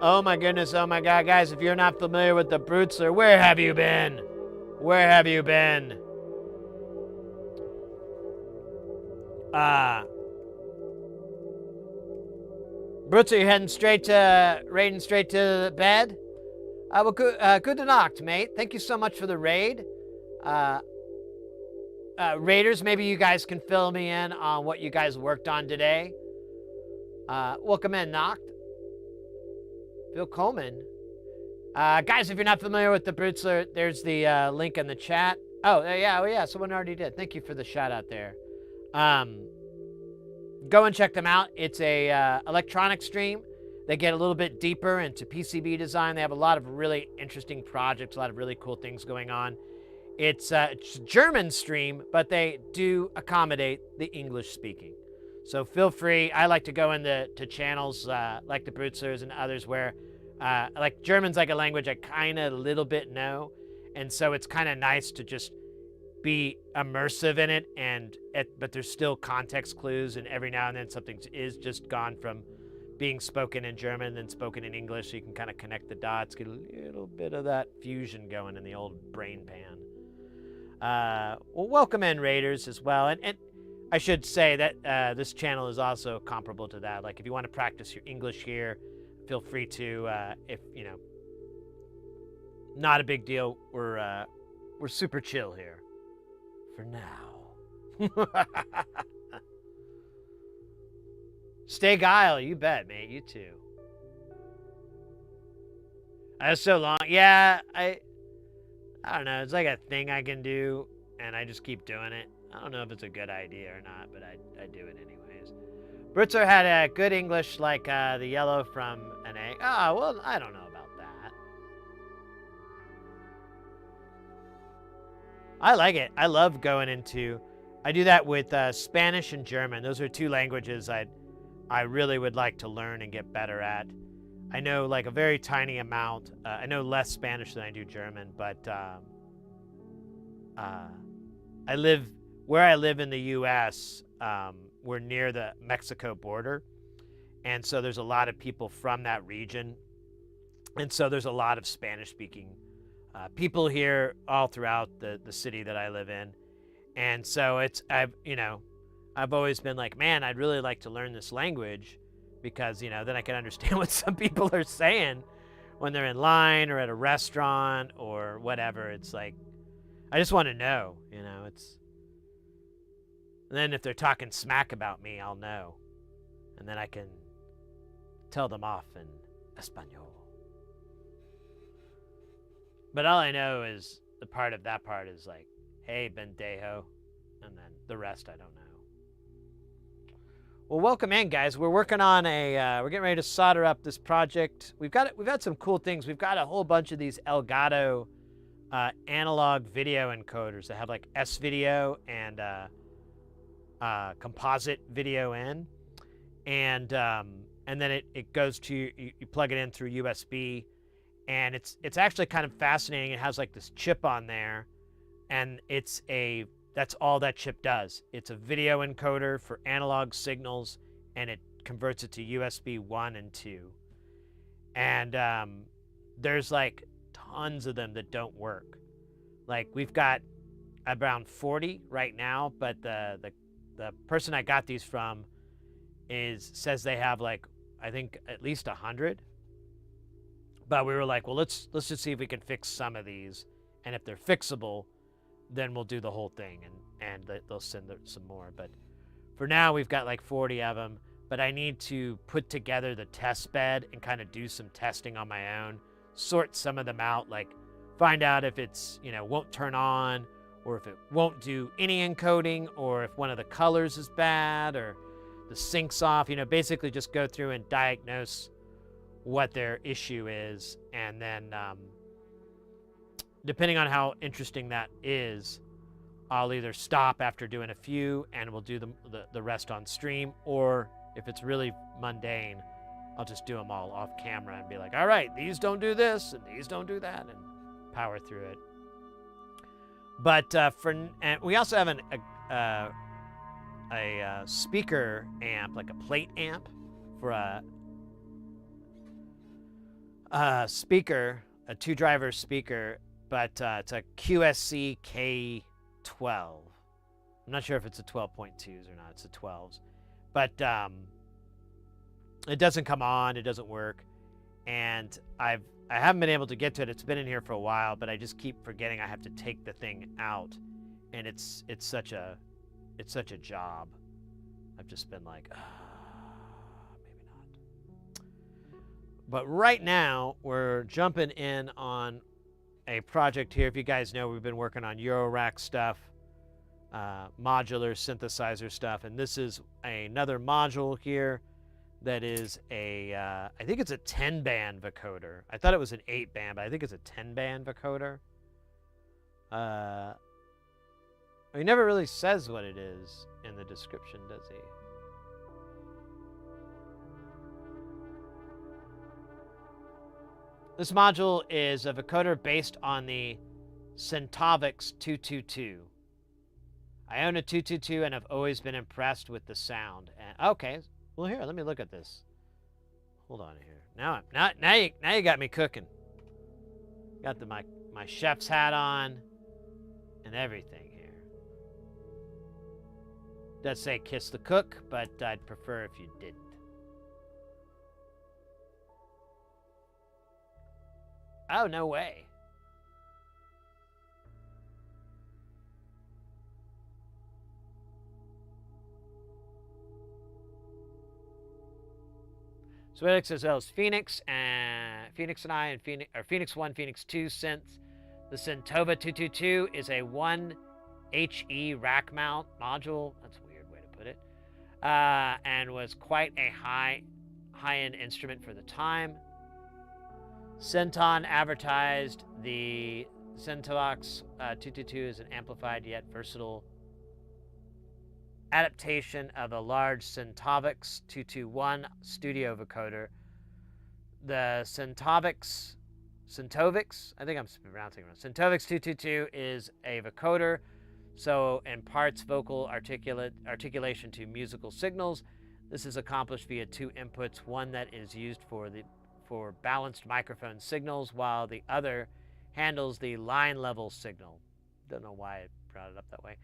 A: Oh my goodness, oh my god, guys, if you're not familiar with the Brutzler, where have you been? Where have you been? Brutzler, you heading raiding straight to bed? Well, good Nacht, mate. Thank you so much for the raid. Raiders, maybe you guys can fill me in on what you guys worked on today. Welcome in, Nacht. Phil Coleman. Guys, if you're not familiar with the Brutzler, there's the link in the chat. Oh, yeah, someone already did. Thank you for the shout out there. Go and check them out. It's a electronic stream. They get a little bit deeper into PCB design. They have a lot of really interesting projects, a lot of really cool things going on. It's a German stream, but they do accommodate the English speaking. So feel free. I like to go into channels like the Brutzlers and others where like German's like a language I kind of a little bit know. And so it's kind of nice to just be immersive in it, but there's still context clues, and every now and then something is just gone from being spoken in German then spoken in English, so you can kind of connect the dots, get a little bit of that fusion going in the old brain pan. Well, welcome in, Raiders, as well. And I should say that this channel is also comparable to that. Like, if you want to practice your English here, feel free to. If you know, not a big deal. We're super chill here, for now. Stay guile, you bet, mate. You too. That's so long. Yeah, I don't know. It's like a thing I can do, and I just keep doing it. I don't know if it's a good idea or not, but I do it anyways. Brutzler had a good English, like the yellow from an egg. Oh, well, I don't know about that. I like it. I love going into... I do that with Spanish and German. Those are two languages I really would like to learn and get better at. I know like a very tiny amount. I know less Spanish than I do German, but where I live in the U.S., we're near the Mexico border, and so there's a lot of people from that region, and so there's a lot of Spanish-speaking people here all throughout the city that I live in, and so I've always been like, man, I'd really like to learn this language, because then I can understand what some people are saying when they're in line or at a restaurant or whatever. It's like, I just want to know, it's... And then if they're talking smack about me, I'll know. And then I can tell them off in Espanol. But all I know is that part is like, hey, bendejo. And then the rest I don't know. Well, welcome in, guys. We're working on we're getting ready to solder up this project. We've had some cool things. We've got a whole bunch of these Elgato analog video encoders that have like S-video and composite video in, and then it goes to you plug it in through USB, and it's actually kind of fascinating. It has like this chip on there, and that's all that chip does. It's a video encoder for analog signals, and it converts it to USB 1 and 2. And there's like tons of them that don't work. Like, we've got around 40 right now, but the person I got these from says they have like, I think at least 100. But we were like, well, let's just see if we can fix some of these, and if they're fixable, then we'll do the whole thing, and they'll send some more. But for now, we've got like 40 of them, but I need to put together the test bed and kind of do some testing on my own, sort some of them out, like find out if it's, won't turn on, or if it won't do any encoding, or if one of the colors is bad, or the sync's off, basically just go through and diagnose what their issue is, and then depending on how interesting that is, I'll either stop after doing a few and we'll do the rest on stream, or if it's really mundane, I'll just do them all off camera and be like, all right, these don't do this and these don't do that, and power through it. But and we also have a speaker amp, like a plate amp, for a speaker, a 2-driver speaker, but it's a QSC K12. I'm not sure if it's a 12.2s or not. It's a 12s, but it doesn't come on. It doesn't work, and I haven't been able to get to it. It's been in here for a while, but I just keep forgetting I have to take the thing out, and it's such a job. I've just been like, maybe not. But right now we're jumping in on a project here. If you guys know, we've been working on eurorack stuff, modular synthesizer stuff, and this is another module here that is a I think it's a 10-band vocoder. I thought it was an 8-band, but I think it's a 10-band vocoder. He never really says what it is in the description, does he? This module is a vocoder based on the Synthesizer 222. I own a 222 and have always been impressed with the sound. And okay, well here, let me look at this. Hold on here. Now you got me cooking. Got my chef's hat on and everything here. Does say kiss the cook, but I'd prefer if you didn't. Oh, no way. So it says well, Phoenix and Phoenix and I and Phoenix 1, Phoenix 2 synths. The Syntova 222 is a 1 HE rack mount module. That's a weird way to put it. And was quite a high-end instrument for the time. Centon advertised the Synthesizer 222 as an amplified yet versatile adaptation of a large Synthesizer 221 studio vocoder. The Synthesizer, I think I'm pronouncing it wrong. Synthesizer 222 is a vocoder, so imparts vocal articulation to musical signals. This is accomplished via 2 inputs, one that is used for balanced microphone signals, while the other handles the line level signal. Don't know why I brought it up that way.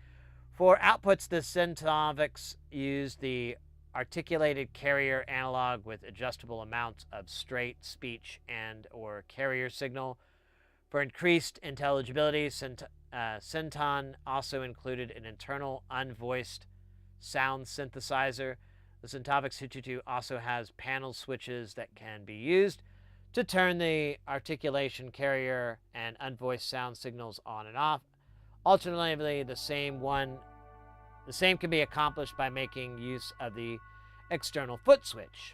A: For outputs, the Synthesizer used the articulated carrier analog with adjustable amounts of straight speech and or carrier signal. For increased intelligibility, Centon also included an internal unvoiced sound synthesizer. The Synthesizer 222 also has panel switches that can be used to turn the articulation carrier and unvoiced sound signals on and off. Alternatively, the same can be accomplished by making use of the external foot switch.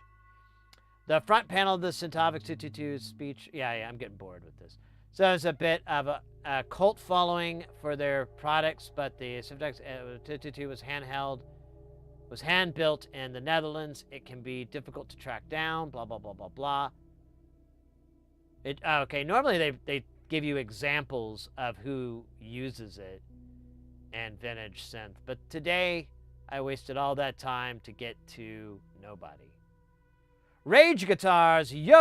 A: The front panel of the Synthesizer 222 speech, I'm getting bored with this. So it's a bit of a cult following for their products, but the Synthesizer 222 was hand-built in the Netherlands. It can be difficult to track down, blah, blah, blah, blah, blah. Normally they give you examples of who uses it and vintage synth, but today I wasted all that time to get to nobody. Rage guitars, yo!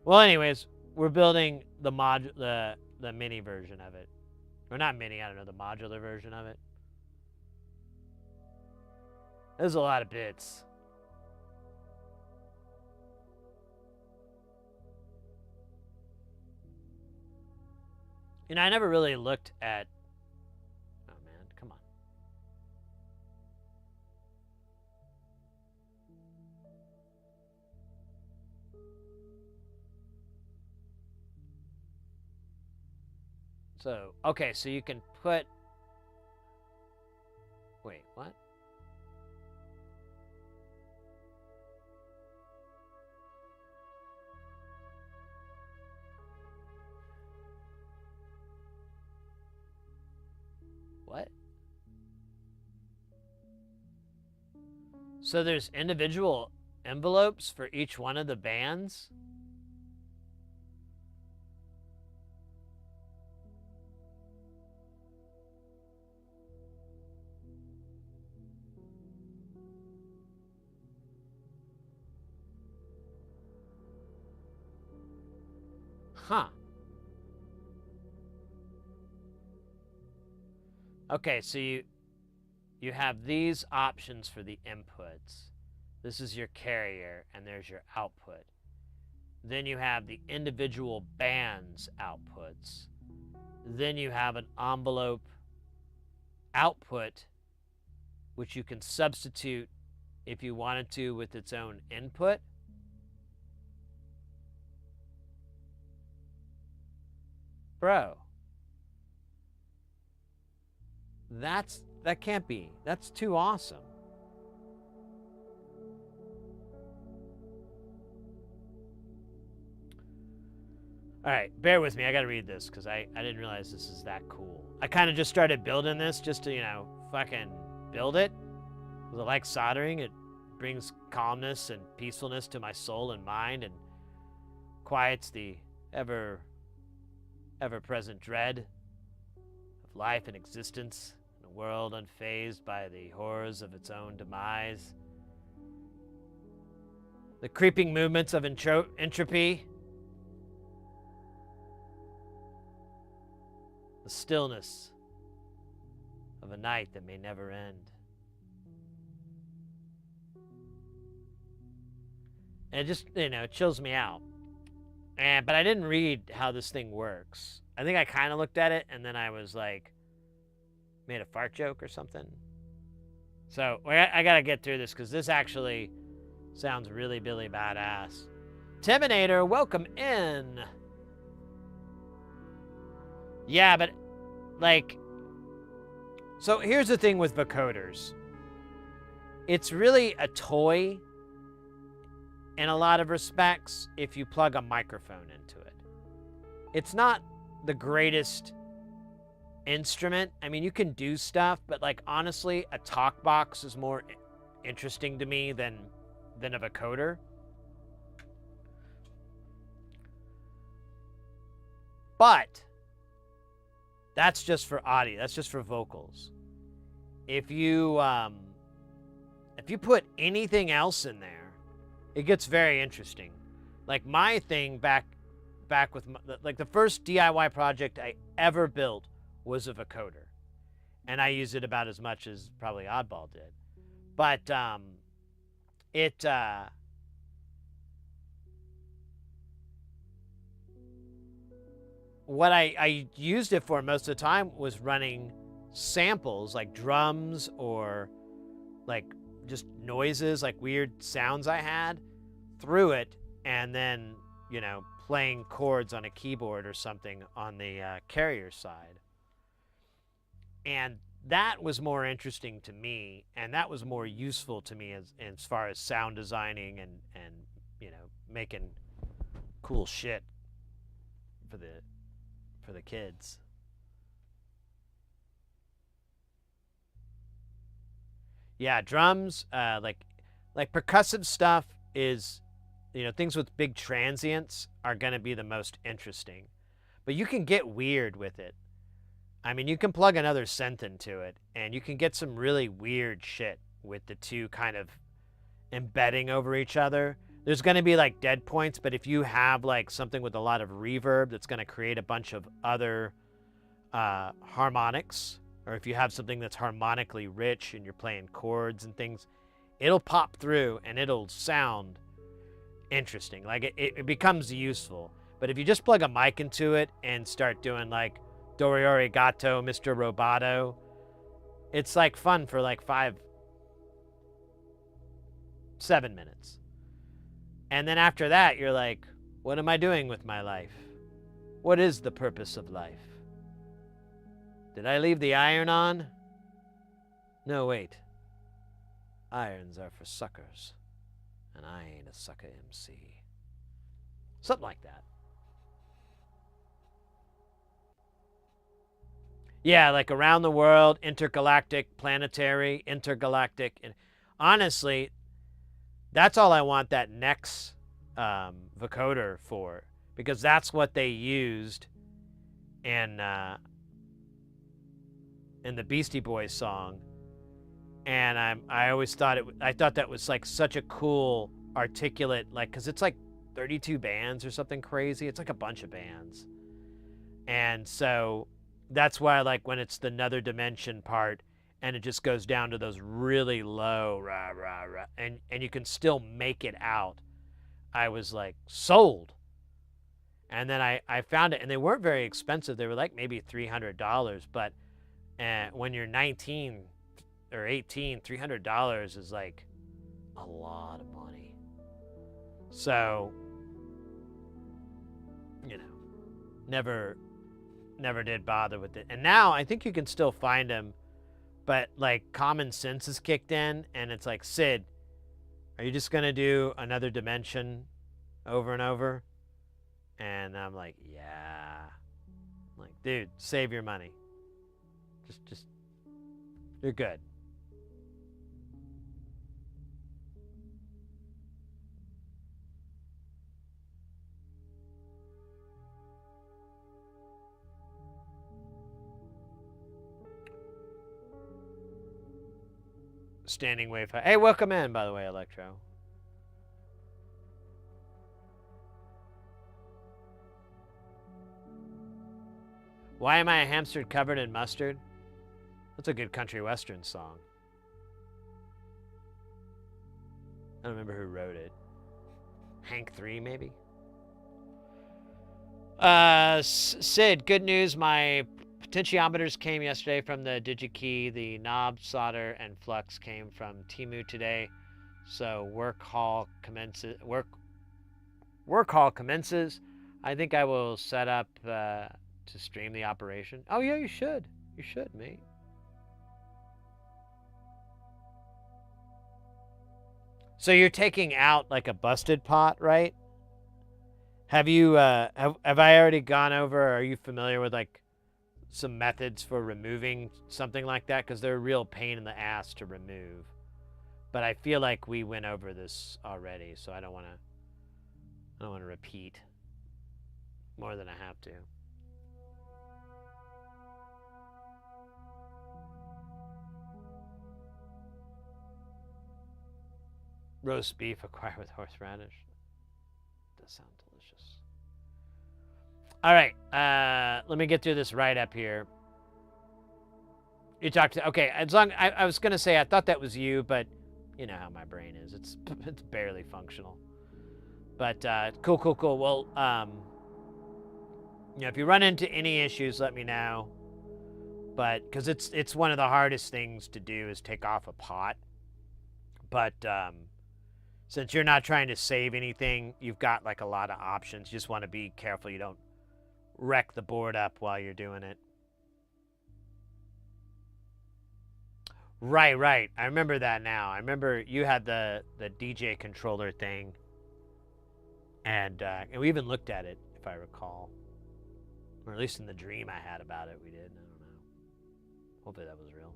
A: Well, anyways, we're building the mini version of it. Or not mini, I don't know, the modular version of it. There's a lot of bits. And I never really looked at... Oh, man, come on. So, okay, so you can put... Wait, what? What? So there's individual envelopes for each one of the bands? Huh. Okay, so you have these options for the inputs. This is your carrier, and there's your output. Then you have the individual bands outputs. Then you have an envelope output, which you can substitute if you wanted to with its own input. Bro. That can't be. That's too awesome. All right, bear with me. I got to read this because I didn't realize this is that cool. I kind of just started building this just to, fucking build it. Because I like soldering. It brings calmness and peacefulness to my soul and mind and quiets the ever-present dread of life and existence in a world unfazed by the horrors of its own demise. The creeping movements of entropy. The stillness of a night that may never end. And it just, it chills me out. But I didn't read how this thing works. I think I kind of looked at it and then I was like, made a fart joke or something. So I got to get through this because this actually sounds really badass. Timinator, welcome in. Yeah, but so here's the thing with vocoders. It's really a toy in a lot of respects if you plug a microphone into it. It's not the greatest instrument. I mean, you can do stuff, but honestly, a talk box is more interesting to me than a vocoder. But that's just for audio. That's just for vocals. If you put anything else in there, it gets very interesting. Like my thing back with the first DIY project I ever built was a vocoder, and I use it about as much as probably Oddball did. But what I used it for most of the time was running samples like drums or just noises, weird sounds I had through it, and then playing chords on a keyboard or something on the carrier side. And that was more interesting to me, and that was more useful to me as far as sound designing and making cool shit for the kids. Yeah, drums, like percussive stuff is, things with big transients are going to be the most interesting. But you can get weird with it. I mean, you can plug another synth into it, and you can get some really weird shit with the two kind of embedding over each other. There's going to be dead points, but if you have something with a lot of reverb that's going to create a bunch of other harmonics, or if you have something that's harmonically rich and you're playing chords and things, it'll pop through and it'll sound interesting. It becomes useful. But if you just plug a mic into it and start doing Doriori Gato, Mr. Roboto, it's fun for 7 minutes. And then after that, you're like, what am I doing with my life? What is the purpose of life? Did I leave the iron on? No, wait. Irons are for suckers, and I ain't a sucker MC. Something like that. Yeah, around the world, intergalactic, planetary, intergalactic. And honestly, that's all I want that next vocoder for, because that's what they used in the Beastie Boys song. And I always thought I thought that was such a cool, articulate, because it's 32 bands or something crazy. It's like a bunch of bands. And so that's why, like, when it's the another dimension part and it just goes down to those really low rah rah rah, and you can still make it out, I was like sold. And then I found it, and they weren't very expensive. They were like maybe $300, but when you're 19 or 18, $300 is like a lot of money. So, you know, never did bother with it. And now I think you can still find them, but like common sense is kicked in, and it's like, Sid, are you just gonna do another dimension over and over? And I'm like, yeah. I'm like, dude, save your money. Just, you're good. Standing wave. Hey, welcome in, by the way, Electro. Why am I a hamster covered in mustard? That's a good country western song. I don't remember who wrote it. Hank 3, maybe? Sid, good news. My potentiometers came yesterday from the DigiKey. The knob, solder, and flux came from Temu today. So work hall commences. I think I will set up to stream the operation. Oh yeah, you should. You should, mate. So you're taking out like a busted pot, right? Have you have I already gone over? Are you familiar with like some methods for removing something like that? Because they're a real pain in the ass to remove. But I feel like we went over this already, so I don't want to repeat more than I have to. Roast beef acquired with horseradish. Does sound delicious. All right, let me get through this write-up here. You talked to, okay, as long, I was going to say I thought that was you, but you know how my brain is. It's barely functional. But cool. Well, you know, if you run into any issues, let me know. But because it's one of the hardest things to do is take off a pot. But since you're not trying to save anything, you've got like a lot of options. You just want to be careful you don't wreck the board up while you're doing it. Right. I remember that now. I remember you had the DJ controller thing, and we even looked at it, if I recall, or at least in the dream I had about it, we did. I don't know. Hopefully that was real.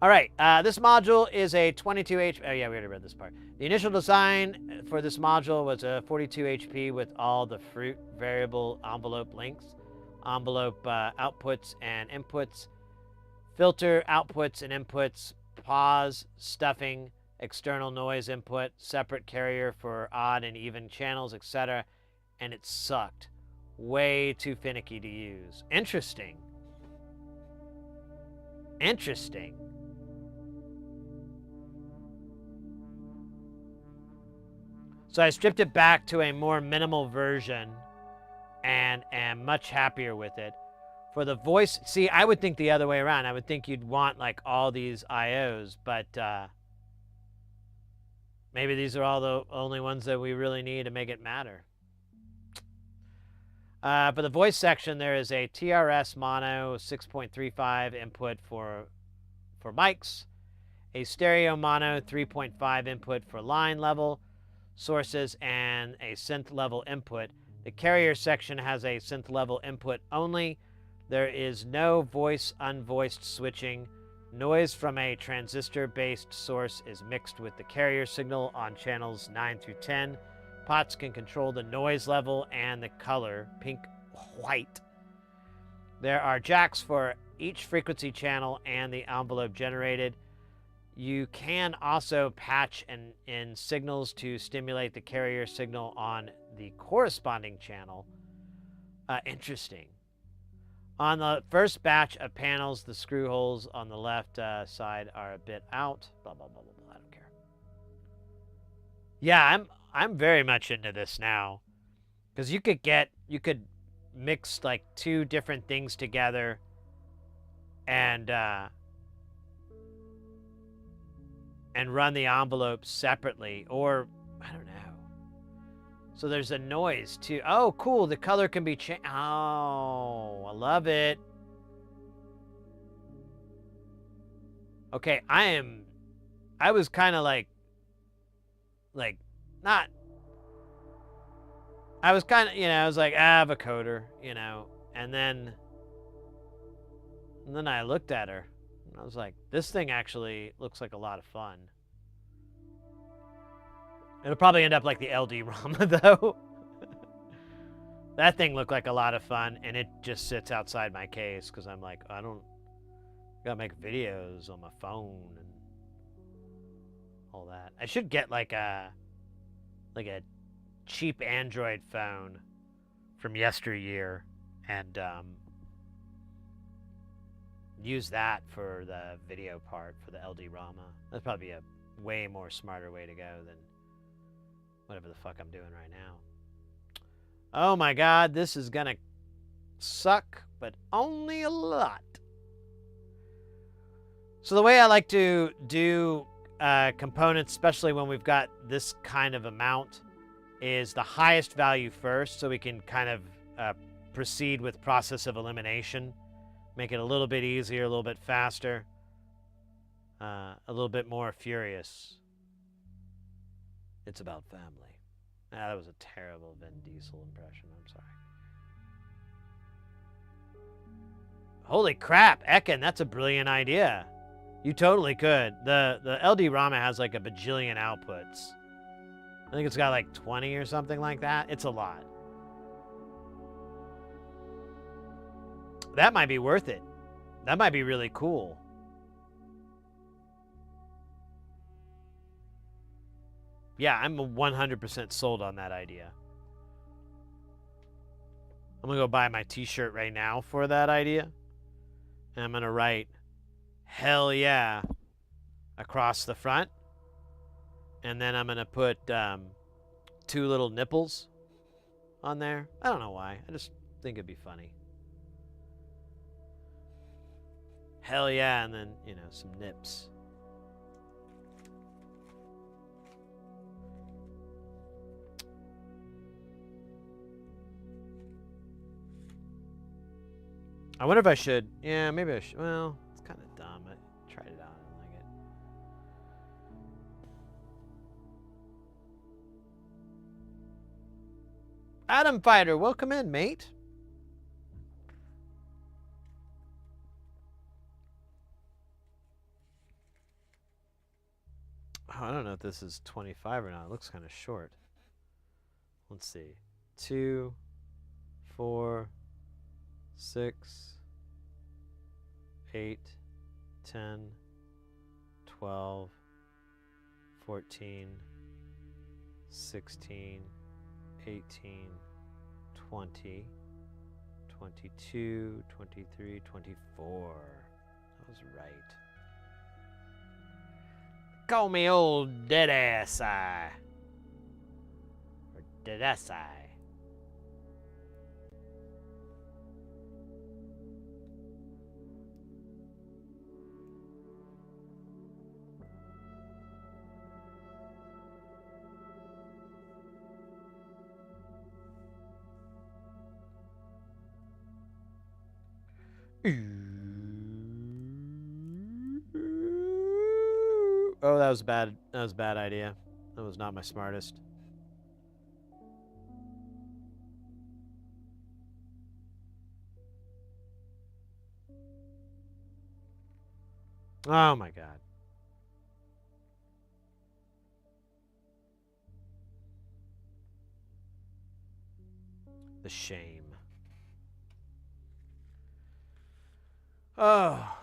A: All right, this module is a 22 HP. Oh yeah, we already read this part. The initial design for this module was a 42 HP with all the fruit variable envelope links, envelope outputs and inputs, filter outputs and inputs, pause, stuffing, external noise input, separate carrier for odd and even channels, etc. And it sucked. Way too finicky to use. Interesting. So I stripped it back to a more minimal version and am much happier with it. For the voice, see, I would think the other way around. I would think you'd want like all these IOs, but maybe these are all the only ones that we really need to make it matter. For the voice section, there is a TRS mono 6.35 input for mics, a stereo mono 3.5 input for line level sources, and a synth level input. The carrier section has a synth level input only. There is no voice unvoiced switching. Noise from a transistor-based source is mixed with the carrier signal on channels 9 through 10. Pots can control the noise level and the color, pink, white. There are jacks for each frequency channel and the envelope generated. You can also patch in signals to stimulate the carrier signal on the corresponding channel. Interesting. On the first batch of panels, the screw holes on the left side are a bit out. Blah, blah, blah, blah, blah. I don't care. Yeah, I'm very much into this now. Because you could mix like two different things together and run the envelopes separately, or I don't know. So there's a noise too. Oh, cool. The color can be changed. Oh, I love it. Okay, I was kind of like, not, I was kind of, I was like, I have a coder, and then I looked at her, and I was like, this thing actually looks like a lot of fun. It'll probably end up like the LD-ROMA, though. That thing looked like a lot of fun, and it just sits outside my case, because I'm like, I gotta make videos on my phone, and all that. I should get like a cheap Android phone from yesteryear, and use that for the video part for the LD-ROMA. That's probably a way more smarter way to go than whatever the fuck I'm doing right now. Oh my god, this is gonna suck, but only a lot. So the way I like to do components, especially when we've got this kind of amount, is the highest value first, so we can kind of proceed with process of elimination. Make it a little bit easier, a little bit faster, a little bit more furious. It's about family. Ah, that was a terrible Vin Diesel impression. I'm sorry. Holy crap, Ekin, that's a brilliant idea. You totally could. The LD-ROMA has like a bajillion outputs. I think it's got like 20 or something like that. It's a lot. That might be worth it. That might be really cool. Yeah, I'm 100% sold on that idea. I'm going to go buy my t-shirt right now for that idea. And I'm going to write, hell yeah, across the front. And then I'm going to put 2 little nipples on there. I don't know why. I just think it'd be funny. Hell yeah, and then, some nips. I wonder if I should. Yeah, maybe I should. Well, it's kind of dumb. I tried it out. I don't like it. Adam Fighter, welcome in, mate. Oh, I don't know if this is 25 or not. It looks kind of short. Let's see. 2, 4, 6, 8, 10, 12, 14, 16, 18, 20, 22, 23, 24. That was right. Call me old dead-ass eye. Or dead-ass eye. Oh, that was bad. That was a bad idea. That was not my smartest. Oh my god. The shame. Oh.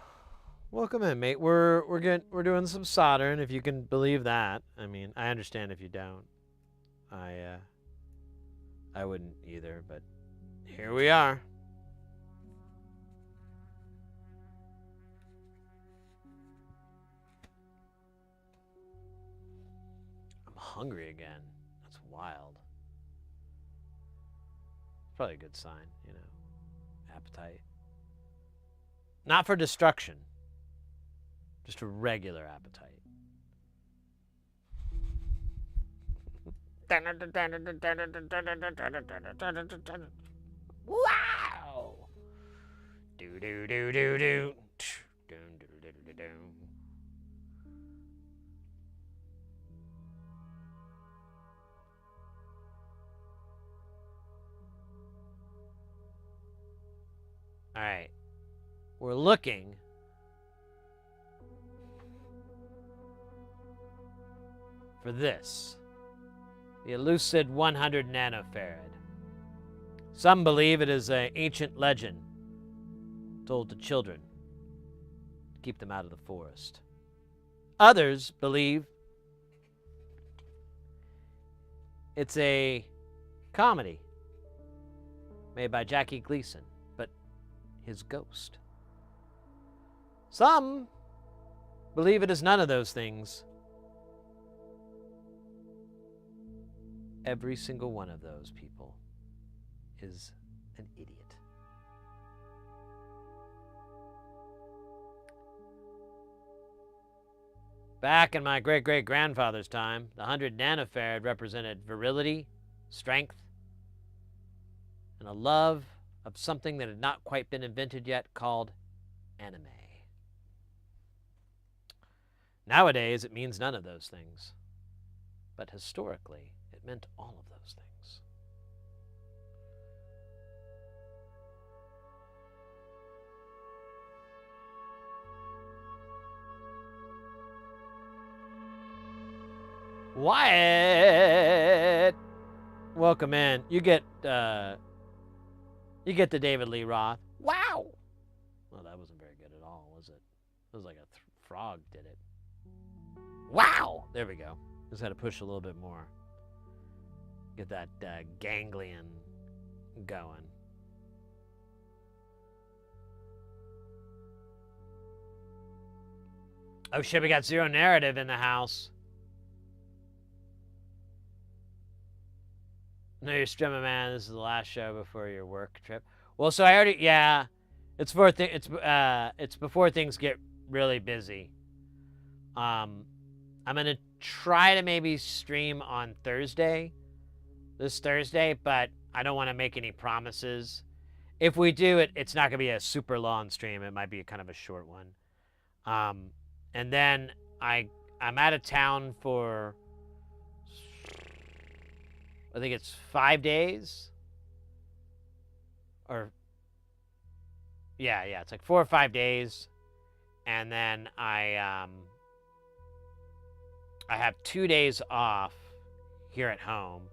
A: Welcome in, mate. We're doing some soldering, if you can believe that. I mean, I understand if you don't. I wouldn't either, but here we are. I'm hungry again. That's wild. It's probably a good sign, you know. Appetite. Not for destruction. Just a regular appetite. Wow! Do do do do do. All right. We're looking for this. The elusive 100 nanofarad. Some believe it is an ancient legend told to children to keep them out of the forest. Others believe it's a comedy made by Jackie Gleason, but his ghost. Some believe it is none of those things. Every single one of those people is an idiot. Back in my great-great-grandfather's time, the 100 nanofarad represented virility, strength, and a love of something that had not quite been invented yet called anime. Nowadays, it means none of those things. But historically, it meant all of those things. Wyatt! Welcome in. You get the David Lee Roth. Wow! Well, that wasn't very good at all, was it? It was like a frog did it. Wow! There we go. Just had to push a little bit more. Get that ganglion going. Oh shit, we got zero narrative in the house. No, you're streaming, man. This is the last show before your work trip. Well, so I already, yeah. It's before things get really busy. I'm gonna try to maybe stream on this Thursday, but I don't want to make any promises. If we do it, it's not gonna be a super long stream. It might be kind of a short one. And then I'm out of town for, I think it's 5 days. Or, yeah, it's like 4 or 5 days. And then I have 2 days off here at home.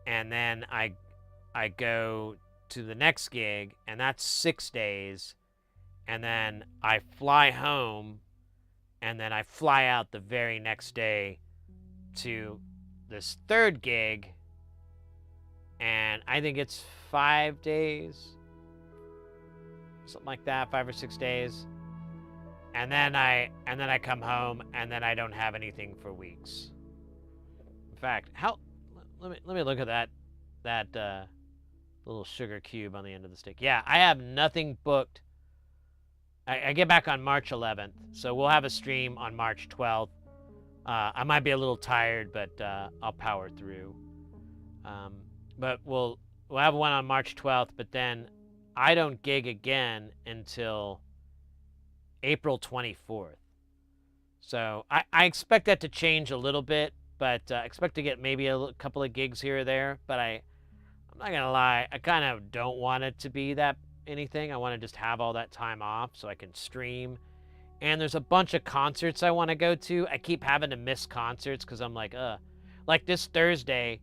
A: And then I go to the next gig, and that's 6 days. And then I fly home, and then I fly out the very next day to this third gig, and I think it's 5 days, something like that, 5 or 6 days, and then I come home, and then I don't have anything for weeks. In fact, let me look at that little sugar cube on the end of the stick. Yeah, I have nothing booked. I get back on March 11th, so we'll have a stream on March 12th. I might be a little tired, but I'll power through. But we'll have one on March 12th, but then I don't gig again until April 24th. So I expect that to change a little bit, but I expect to get maybe a couple of gigs here or there. But I'm not gonna lie, I kind of don't want it to be that anything. I want to just have all that time off so I can stream. And there's a bunch of concerts I want to go to. I keep having to miss concerts because I'm like this Thursday,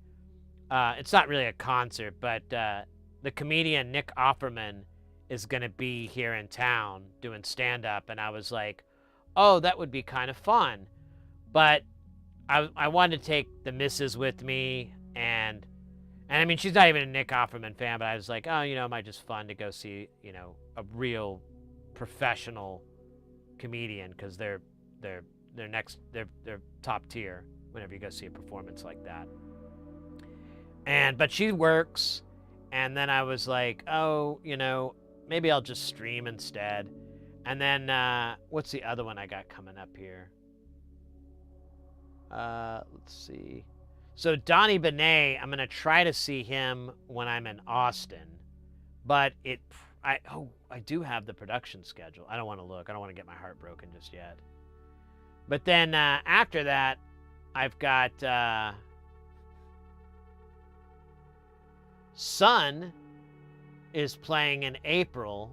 A: it's not really a concert, but the comedian Nick Offerman is going to be here in town doing stand-up, and I was like, oh, that would be kind of fun. But I wanted to take the missus with me, and I mean, she's not even a Nick Offerman fan, but I was like, oh, it might just fun to go see, a real professional comedian, because they're top tier whenever you go see a performance like that. But she works, and then I was like, oh, maybe I'll just stream instead. And then what's the other one I got coming up here? Let's see. So Donnie Benet, I'm gonna try to see him when I'm in Austin, but I do have the production schedule. I don't want to look. I don't want to get my heart broken just yet. But then after that, I've got Sun is playing in April.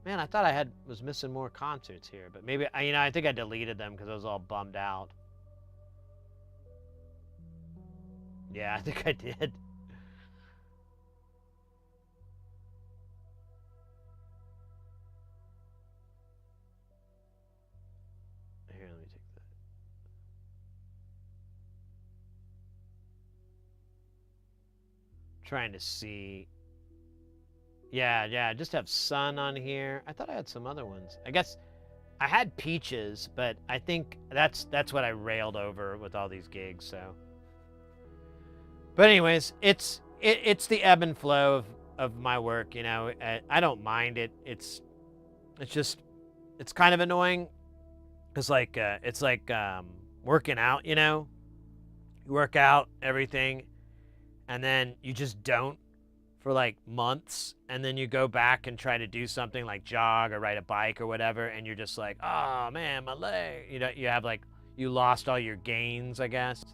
A: Man, I thought I was missing more concerts here, but maybe I think I deleted them because I was all bummed out. Yeah, I think I did. Here, let me take that. Trying to see. Yeah, just have Sun on here. I thought I had some other ones. I guess I had Peaches, but I think that's what I railed over with all these gigs, so. But anyways, it's the ebb and flow of my work, I don't mind it. It's kind of annoying. It's like working out, You work out everything, and then you just don't for like months, and then you go back and try to do something like jog or ride a bike or whatever, and you're just like, oh man, my leg. You have like, you lost all your gains, I guess.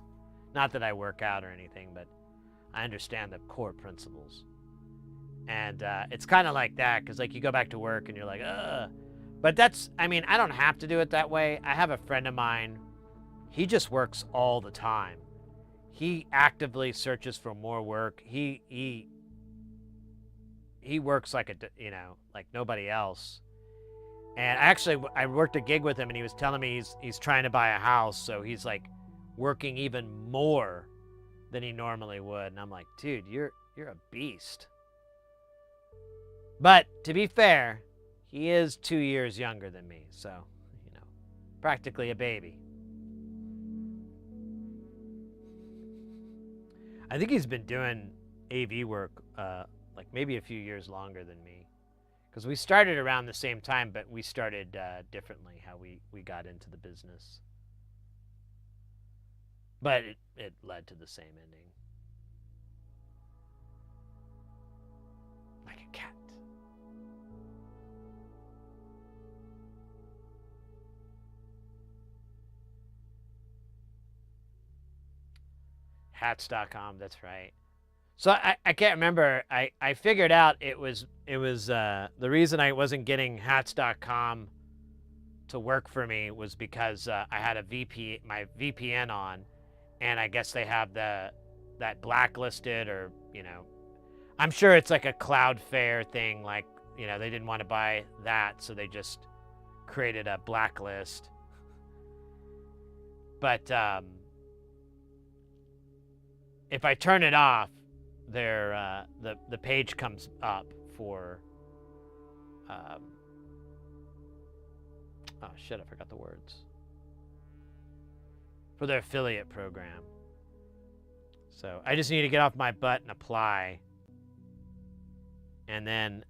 A: Not that I work out or anything, but I understand the core principles. And it's kind of like that, because like you go back to work and you're like, ugh. But I don't have to do it that way. I have a friend of mine, he just works all the time. He actively searches for more work. He works like like nobody else. And actually, I worked a gig with him, and he was telling me he's trying to buy a house, so he's like working even more than he normally would. And I'm like, dude, you're a beast. But to be fair, he is 2 years younger than me, so practically a baby. I think he's been doing AV work like maybe a few years longer than me, because we started around the same time, but we started differently how we got into the business. But it led to the same ending. Like a cat. Hats.com, that's right. So I can't remember. I figured out it was the reason I wasn't getting hats.com to work for me was because I had my VPN on, and I guess they have that blacklisted, or I'm sure it's like a Cloudflare thing, like they didn't want to buy that, so they just created a blacklist. But if I turn it off, the page comes up for oh shit, I forgot the words, for their affiliate program. So I just need to get off my butt and apply, and then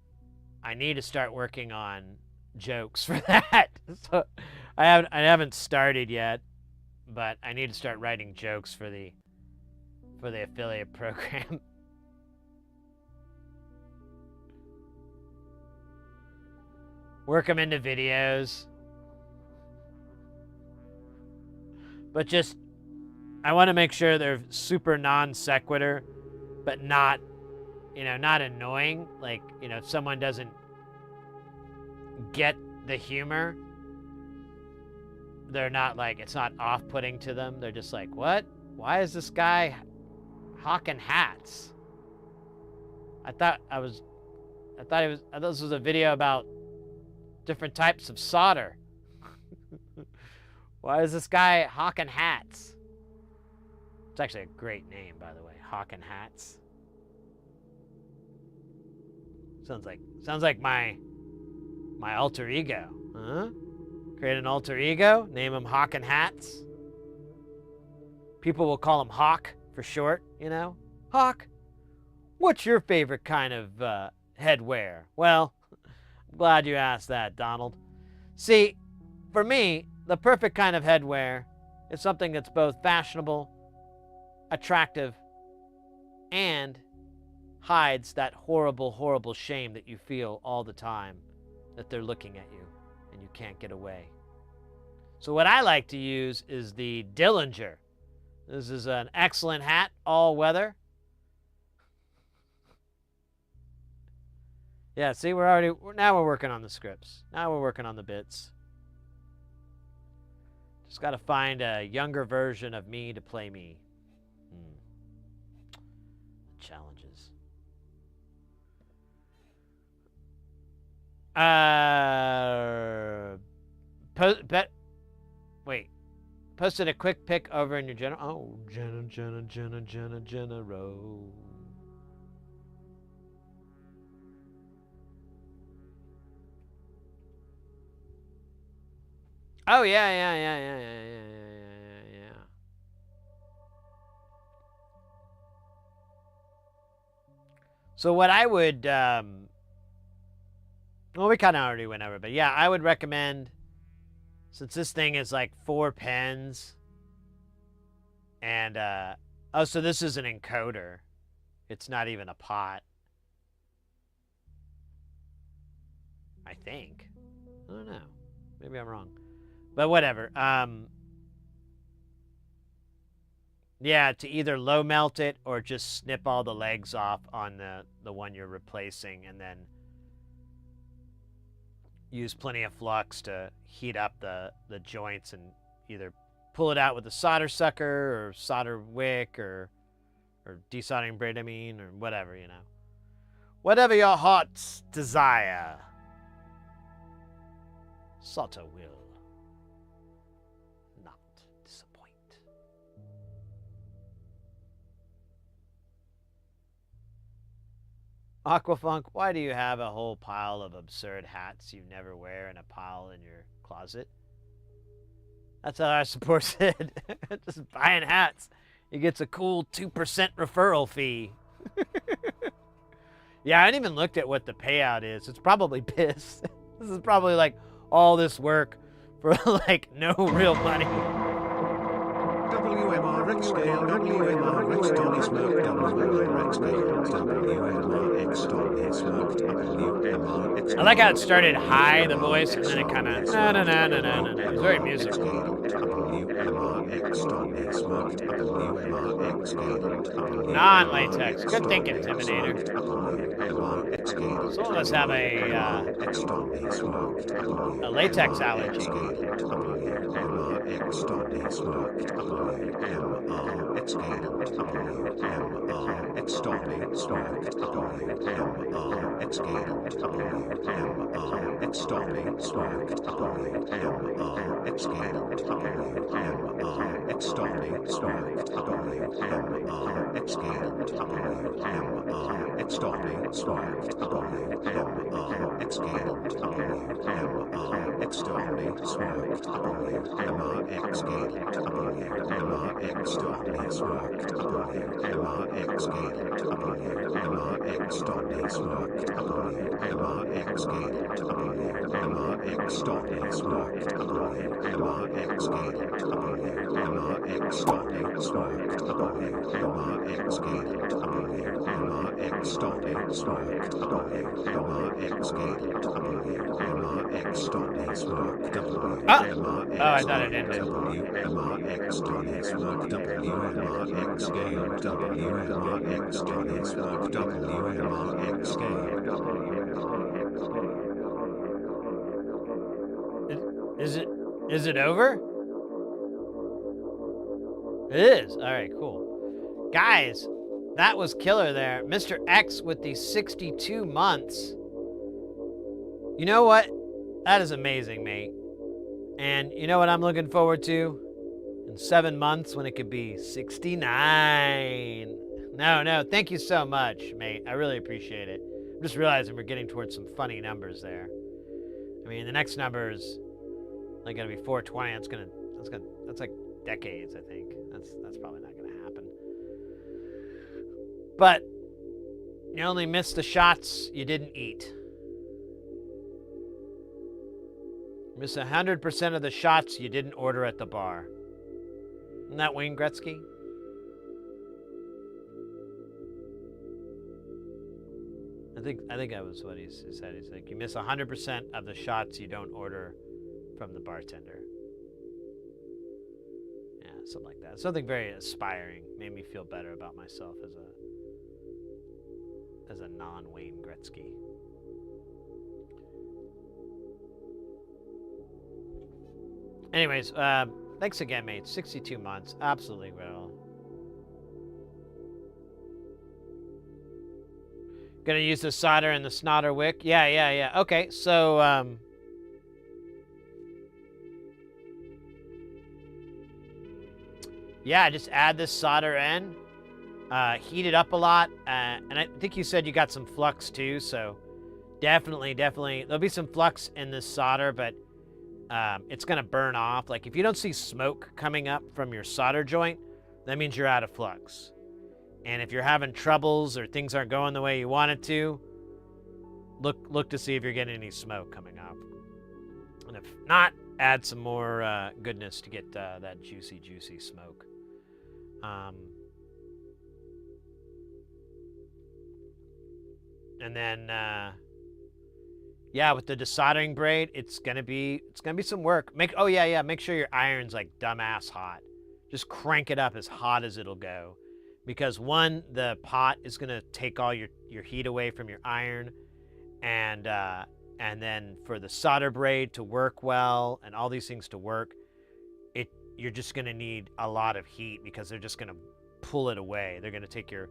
A: I need to start working on jokes for that. So I haven't started yet, but I need to start writing jokes for the affiliate program. Work them into videos. But just, I want to make sure they're super non sequitur, but not, not annoying. Like, if someone doesn't get the humor, they're not like, it's not off-putting to them. They're just like, what? Why is this guy hawking hats? I thought I was I thought this was a video about different types of solder. Why is this guy hawking hats? It's actually a great name, by the way, hawking hats. Sounds like my alter ego, huh? Create an alter ego, name him Hawkin' Hats. People will call him Hawk for short, you know? Hawk, what's your favorite kind of headwear? Well, I'm glad you asked that, Donald. See, for me, the perfect kind of headwear is something that's both fashionable, attractive, and hides that horrible, horrible shame that you feel all the time that they're looking at you and you can't get away. So what I like to use is the Dillinger. This is an excellent hat, all weather. Yeah, see, now we're working on the scripts. Now we're working on the bits. Just got to find a younger version of me to play me. Challenges. Posted a quick pic over in your Jenna. Oh, Jenna Rowe. Oh yeah. So what I would, well, we kind of already went over, but yeah, I would recommend, since this thing is like 4 pens, and, oh, so this is an encoder. It's not even a pot. I think. I don't know. Maybe I'm wrong. But whatever. Yeah, to either low melt it or just snip all the legs off on the one you're replacing, and then use plenty of flux to heat up the joints and either pull it out with a solder sucker or solder wick or desoldering braid, or whatever, you know. Whatever your heart's desire, solder will not disappoint. Aquafunk, why do you have a whole pile of absurd hats you never wear in a pile in your closet? That's how our support said. Just buying hats. He gets a cool 2% referral fee. Yeah, I hadn't even looked at what the payout is. It's probably piss. This is probably like all this work for like no real money.
C: WMRX scale, WMRX Tony Smoke, WMRX scale, WMRX Tony Smoke, WMRX.
A: I like how it started high, the voice, and then it kind of no. It's very musical.
C: WMRX Tony Smoke, WMRX scale,
A: Non-latex. Good thinking, Intimidator. Some of us have a latex allergy.
C: WMRX Tony Smoke, WMRX scale, WMRX Tony Smoke, WMRX scale, WMRX Tony Smoke, WMRX scale, WMRX Tony Smoke, WMRX scale, WMRX Tony Smoke, WMRX scale, WMRX Tony Smoke, WMRX scale, WMRX Tony Smoke, WMRX scale, WMRX Tony Smoke, WMRX scale, WMRX Tony Smoke, WMRX scale, WMRX Tony Smoke, WMRX scale, WMRX Tony Smoke, WMRX scale, WMRX Tony Smoke,
A: Oh, I thought it ended.
C: WMRX Tony Smoke, WMRX scale, WMRX Tony Smoke, WMRX scale.
A: Is it over? It is. All right, cool. Guys, that was killer there. Mr. X with the 62 months. You know what? That is amazing, mate. And you know what I'm looking forward to? In 7 months when it could be 69. No, thank you so much, mate. I really appreciate it. I'm just realizing we're getting towards some funny numbers there. I mean, the next number is like gonna be 420. That's like decades, I think. That's probably not gonna happen. But you only missed the shots you didn't eat. You miss 100% of the shots you didn't order at the bar. Isn't that Wayne Gretzky? I think that was what he said. He's like, you miss 100% of the shots you don't order from the bartender. Yeah, something like that. Something very aspiring. Made me feel better about myself as a non-Wayne Gretzky. Anyways, thanks again, mate. 62 months. Absolutely real. Gonna use the solder and the snotter wick. Yeah. Okay, so yeah, just add this solder in. Heat it up a lot, and I think you said you got some flux too. So definitely, there'll be some flux in this solder, but it's gonna burn off. Like if you don't see smoke coming up from your solder joint, that means you're out of flux. And if you're having troubles or things aren't going the way you want it to, look to see if you're getting any smoke coming up. And if not, add some more goodness to get that juicy smoke. And then, yeah, with the desoldering braid, it's gonna be some work. Make sure your iron's like dumbass hot. Just crank it up as hot as it'll go. Because one, the pot is gonna take all your heat away from your iron, and then for the solder braid to work well and all these things to work, you're just gonna need a lot of heat because they're just gonna pull it away. They're gonna take your,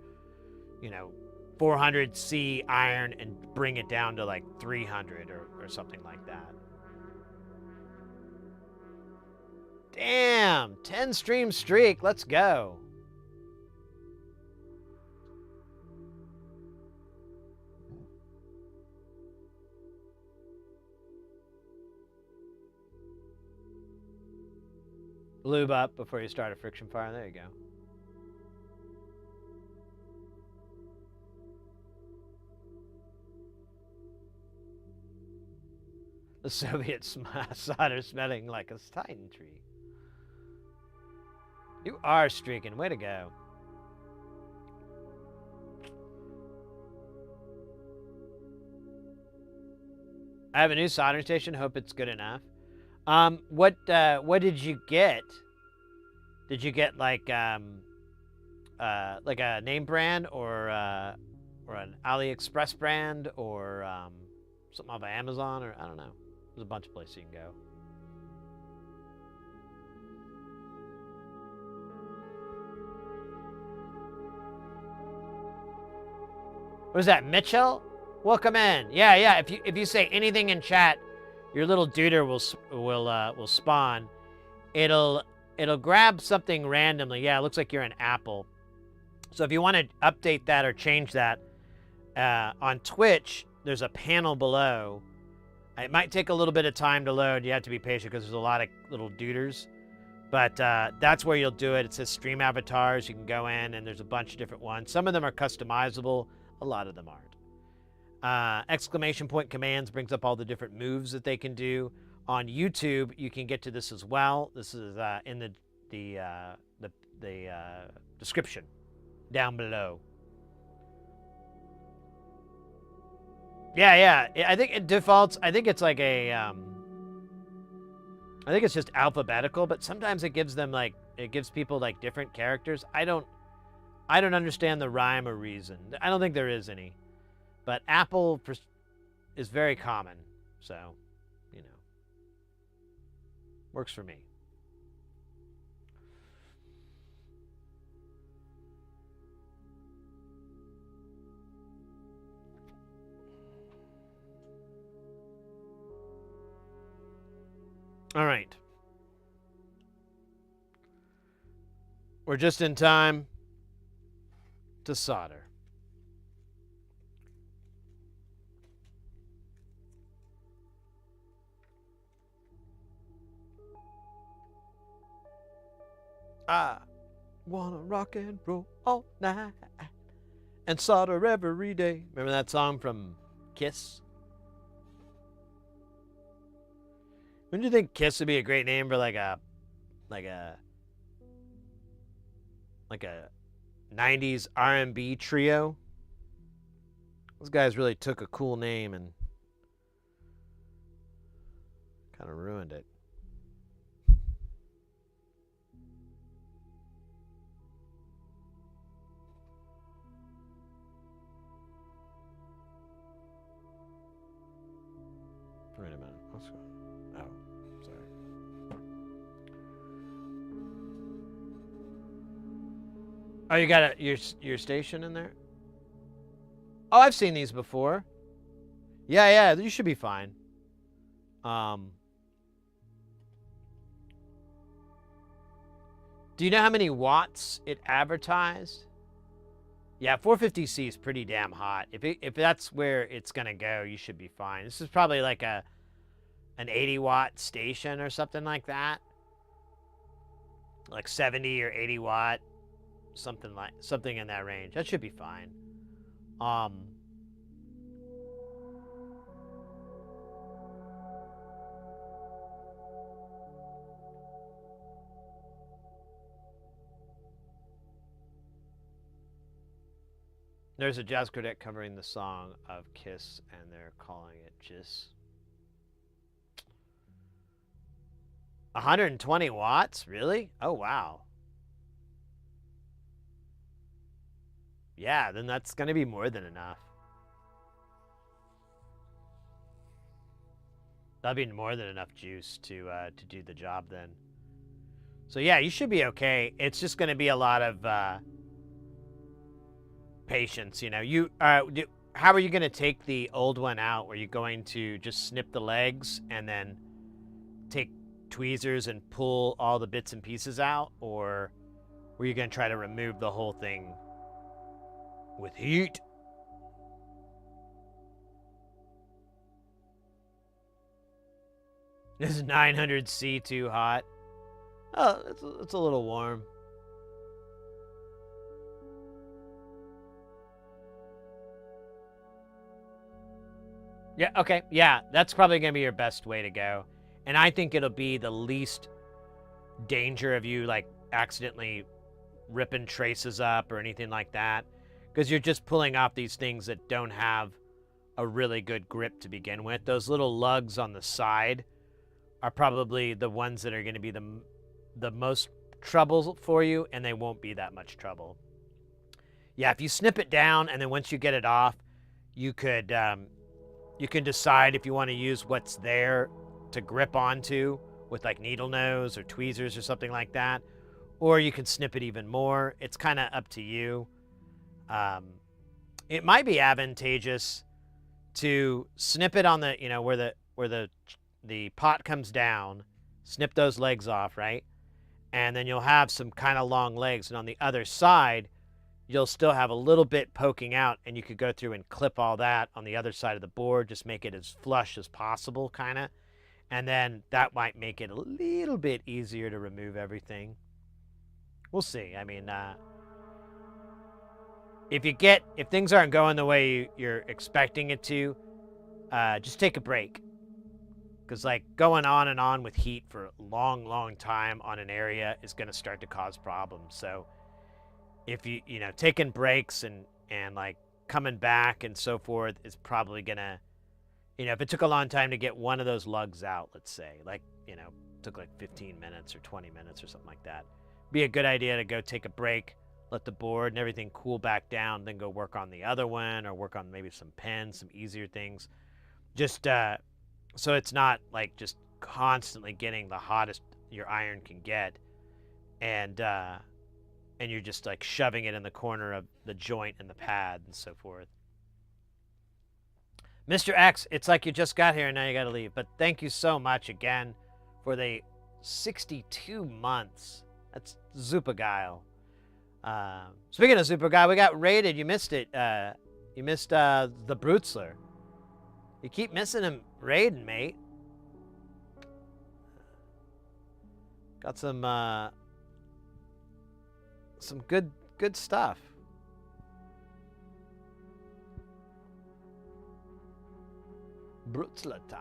A: 400C iron and bring it down to like 300 or something like that. Damn, 10 stream streak. Let's go. Lube up before you start a friction fire. There you go. The Soviet solder smelling like a Titan tree. You are streaking. Way to go. I have a new soldering station. Hope it's good enough. What did you get? Did you get like a name brand or an AliExpress brand or something off of Amazon, or I don't know. There's a bunch of places you can go. What is that, Mitchell? Welcome in. Yeah. If you say anything in chat, your little duder will spawn. It'll grab something randomly. Yeah, it looks like you're an apple. So if you want to update that or change that, on Twitch, there's a panel below. It might take a little bit of time to load. You have to be patient because there's a lot of little duders. But that's where you'll do it. It says stream avatars. You can go in, and there's a bunch of different ones. Some of them are customizable. A lot of them aren't. Exclamation point commands brings up all the different moves that they can do. On YouTube, you can get to this as well. This is in the description down below. Yeah. I think it defaults. I think it's like a. I think it's just alphabetical, but sometimes it gives people like different characters. I don't understand the rhyme or reason. I don't think there is any, but Apple is very common, so works for me. All right. We're just in time to solder. I wanna rock and roll all night and solder every day. Remember that song from Kiss? Wouldn't you think Kiss would be a great name for like a 90s R&B trio? Those guys really took a cool name and kind of ruined it. Wait a minute. Let's go. Oh, sorry. Oh, you got your station in there? Oh, I've seen these before. Yeah, you should be fine. Do you know how many watts it advertised? Yeah, 450C is pretty damn hot. If that's where it's gonna go, you should be fine. This is probably like an 80-watt station or something like that. Like 70 or 80 watt, something in that range. That should be fine. There's a jazz quartet covering the song of Kiss, and they're calling it just 120 watts? Really? Oh, wow. Yeah, then that's going to be more than enough. That'll be more than enough juice to do the job then. So yeah, you should be okay. It's just going to be a lot of patience, you know. How are you going to take the old one out? Are you going to just snip the legs and then take tweezers and pull all the bits and pieces out, or were you going to try to remove the whole thing with heat? Is 900C too hot? Oh, it's a little warm. Yeah, okay. Yeah, that's probably going to be your best way to go. And I think it'll be the least danger of you, like, accidentally ripping traces up or anything like that. Because you're just pulling off these things that don't have a really good grip to begin with. Those little lugs on the side are probably the ones that are going to be the most trouble for you, and they won't be that much trouble. Yeah, if you snip it down, and then once you get it off, you can decide if you want to use what's there to grip onto with like needle nose or tweezers or something like that, or you can snip it even more. It's kind of up to you. It might be advantageous to snip it on the, you know, where the pot comes down, snip those legs off, right? And then you'll have some kind of long legs, and on the other side, you'll still have a little bit poking out, and you could go through and clip all that on the other side of the board, just make it as flush as possible, kind of. And then that might make it a little bit easier to remove everything. We'll see. I mean, if things aren't going the way you're expecting it to, just take a break. Because, like, going on and on with heat for a long, long time on an area is going to start to cause problems. So if you know, taking breaks and like coming back and so forth is probably going to, you know, if it took a long time to get one of those lugs out, let's say, like, you know, took like 15 minutes or 20 minutes or something like that, be a good idea to go take a break, let the board and everything cool back down, then go work on the other one, or work on maybe some pens, some easier things. Just so it's not like just constantly getting the hottest your iron can get, and you're just like shoving it in the corner of the joint and the pad and so forth. Mr. X, it's like you just got here and now you got to leave. But thank you so much again for the 62 months. That's super geil. Speaking of super geil, we got raided. You missed it. You missed the Brutzler. You keep missing him raiding, mate. Got some good stuff. Brutzler time.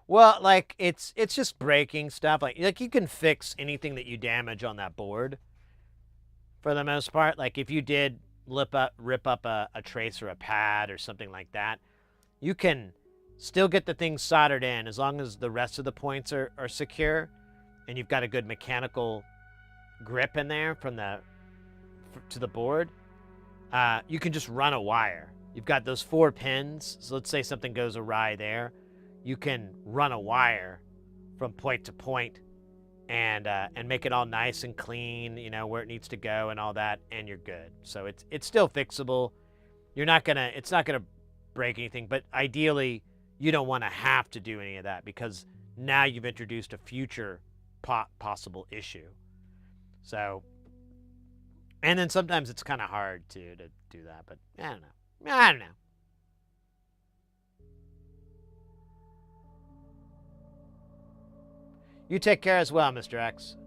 A: Well, like it's just breaking stuff. Like you can fix anything that you damage on that board. For the most part, like if you did rip up a trace or a pad or something like that, you can still get the thing soldered in as long as the rest of the points are secure, and you've got a good mechanical grip in there from to the board. You can just run a wire. You've got those 4 pins, so let's say something goes awry there. You can run a wire from point to point and make it all nice and clean, you know, where it needs to go and all that, and you're good. So it's still fixable. It's not gonna break anything, but ideally you don't want to have to do any of that because now you've introduced a future possible issue. So, and then sometimes it's kind of hard to do that, but I don't know. You take care as well, Mr. X.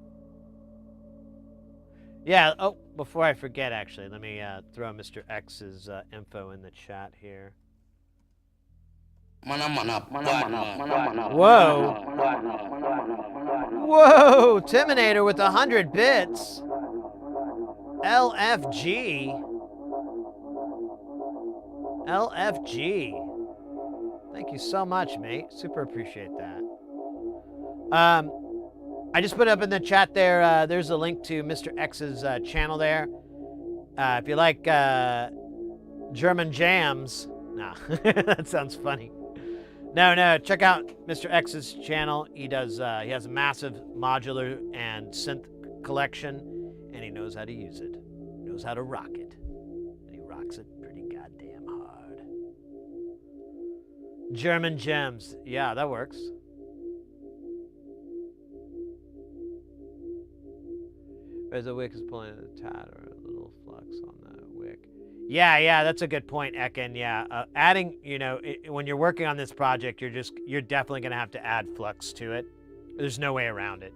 A: Yeah, oh, before I forget, actually, let me throw Mr. X's info in the chat here. Whoa! Whoa! Timinator with 100 bits! LFG! LFG! Thank you so much, mate. Super appreciate that. I just put up in the chat there, there's a link to Mr. X's channel there. If you like German jams, nah, that sounds funny. No, check out Mr. X's channel. He has a massive modular and synth collection, and he knows how to use it. He knows how to rock it. And he rocks it pretty goddamn hard. German gems. Yeah, that works. There's a wick is pulling a tad or a little flux on the wick. Yeah, that's a good point, Ekin. Yeah, adding, when you're working on this project, you're definitely going to have to add flux to it. There's no way around it.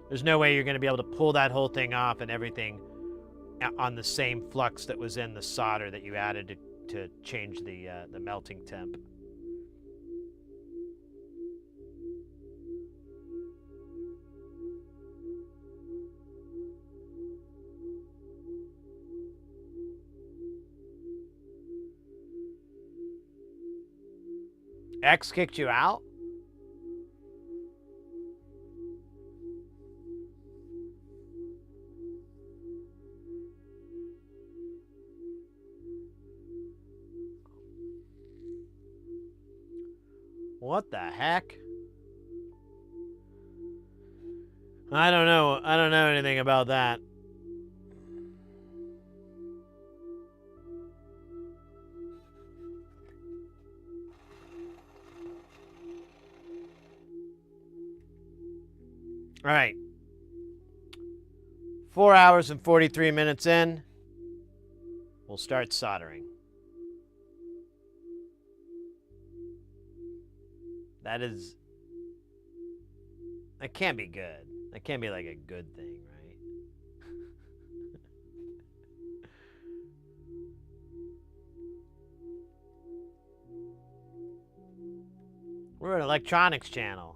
A: There's no way you're going to be able to pull that whole thing off and everything on the same flux that was in the solder that you added to change the melting temp. X kicked you out? What the heck? I don't know. I don't know anything about that. All right. 4 hours and 43 minutes in. We'll start soldering. That can't be good. That can't be like a good thing, right? We're an electronics channel.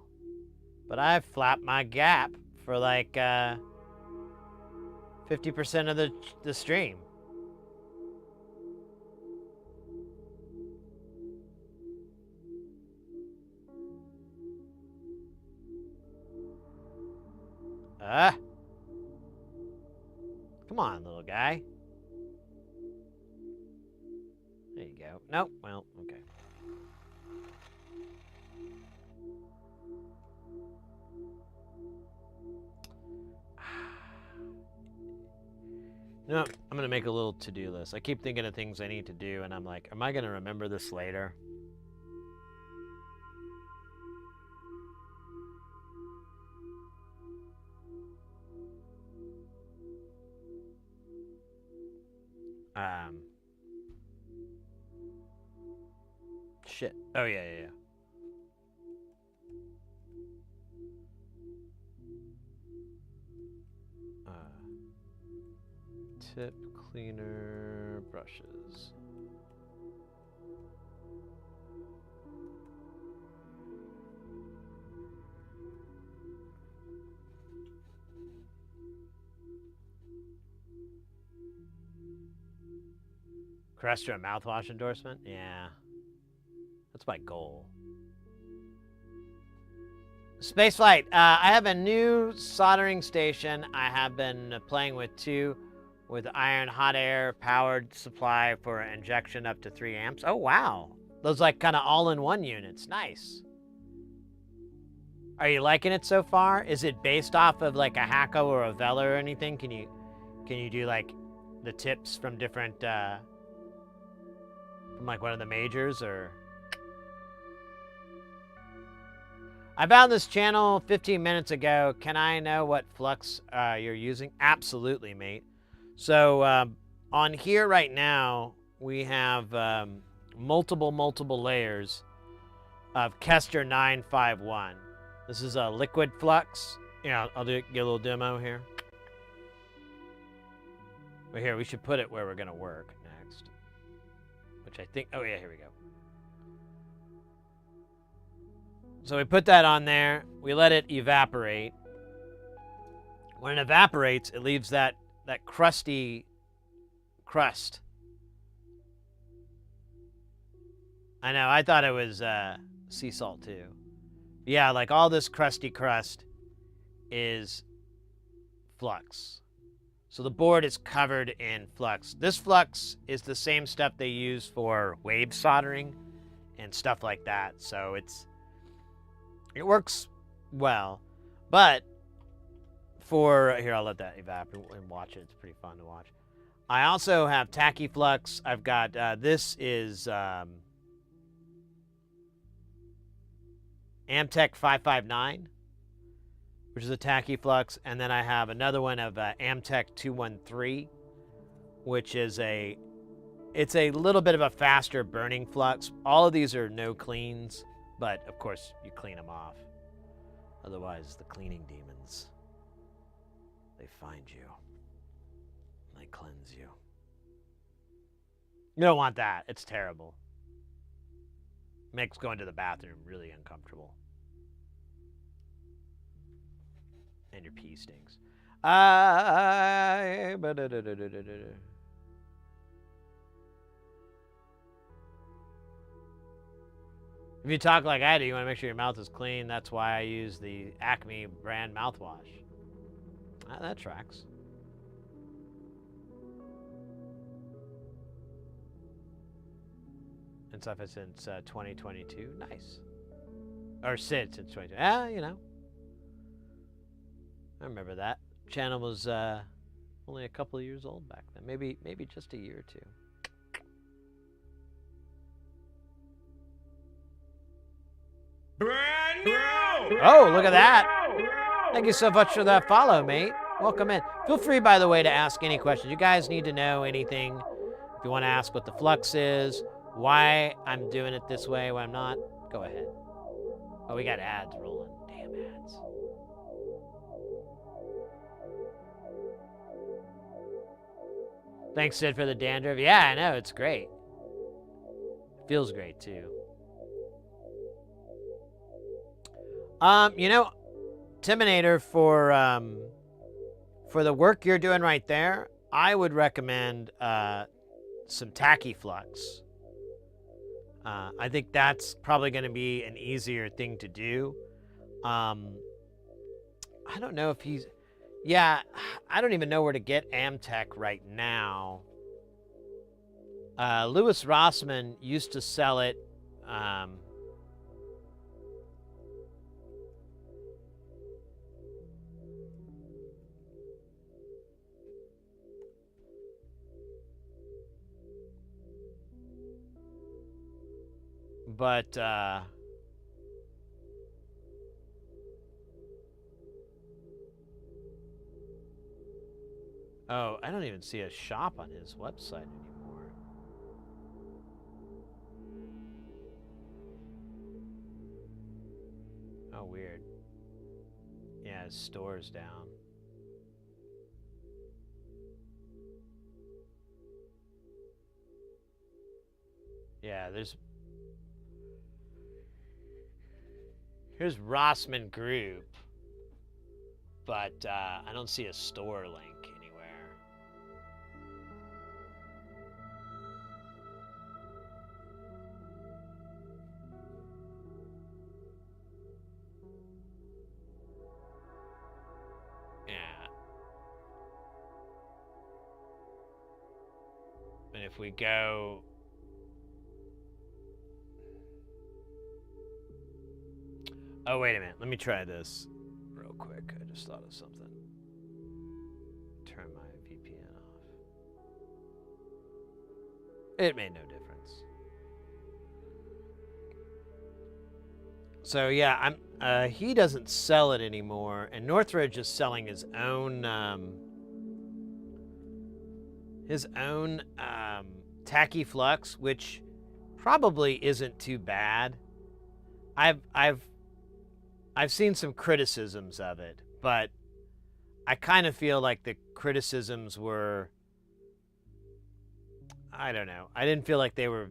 A: But I've flapped my gap for like 50% of the stream. Come on, little guy. There you go. Nope. Well, okay. You know, I'm gonna make a little to-do list. I keep thinking of things I need to do, and I'm like, am I gonna remember this later? Shit. Oh, yeah. Tip cleaner brushes. Crester and mouthwash endorsement? Yeah. That's my goal. Spaceflight. I have a new soldering station. I have been playing with two with iron hot air powered supply for injection up to 3 amps. Oh, wow. Those like kind of all-in-one units. Nice. Are you liking it so far? Is it based off of like a Hacko or a Vela or anything? Can you do like the tips from different from like one of the majors or? I found this channel 15 minutes ago. Can I know what flux you're using? Absolutely, mate. So on here right now, we have multiple layers of Kester 951. This is a liquid flux. Yeah, I'll get a little demo here. But here, we should put it where we're going to work next. Which I think, oh yeah, here we go. So we put that on there. We let it evaporate. When it evaporates, it leaves that crusty crust. I know, I thought it was sea salt too. Yeah, like all this crusty crust is flux. So the board is covered in flux. This flux is the same stuff they use for wave soldering and stuff like that. So it works well, but for, here, I'll let that evaporate and watch it. It's pretty fun to watch. I also have tacky flux. I've got, this is Amtech 559, which is a tacky flux. And then I have another one of Amtech 213, which is it's a little bit of a faster burning flux. All of these are no cleans. But, of course, you clean them off. Otherwise, the cleaning demons, they find you. They cleanse you. You don't want that. It's terrible. Makes going to the bathroom really uncomfortable. And your pee stinks. If you talk like I do, you want to make sure your mouth is clean. That's why I use the Acme brand mouthwash. That tracks. And stuff since 2022. Nice. Or since 2022. You know. I remember that. Channel was only a couple of years old back then. Maybe just a year or two.
B: Brand new!
A: Oh, look at that. Thank you so much for that follow, mate. Welcome in. Feel free, by the way, to ask any questions. You guys need to know anything. If you want to ask what the flux is, why I'm doing it this way, why I'm not, go ahead. Oh, we got ads rolling. Damn ads. Thanks, Sid, for the dandruff. Yeah, I know. It's great. Feels great, too. You know, Timinator, for the work you're doing right there, I would recommend some tacky flux. I think that's probably going to be an easier thing to do. I don't know if he's... Yeah, I don't even know where to get Amtech right now. Louis Rossman used to sell it... But, oh, I don't even see a shop on his website anymore. Oh, weird. Yeah, his store's down. Yeah, here's Rossman Group, but I don't see a store link anywhere. Yeah. And if we go... Oh, wait a minute. Let me try this real quick. I just thought of something. Turn my VPN off. It made no difference. So yeah, he doesn't sell it anymore, and Northridge is selling his own tacky flux, which probably isn't too bad. I've seen some criticisms of it, but I kind of feel like the criticisms were, I don't know. I didn't feel like they were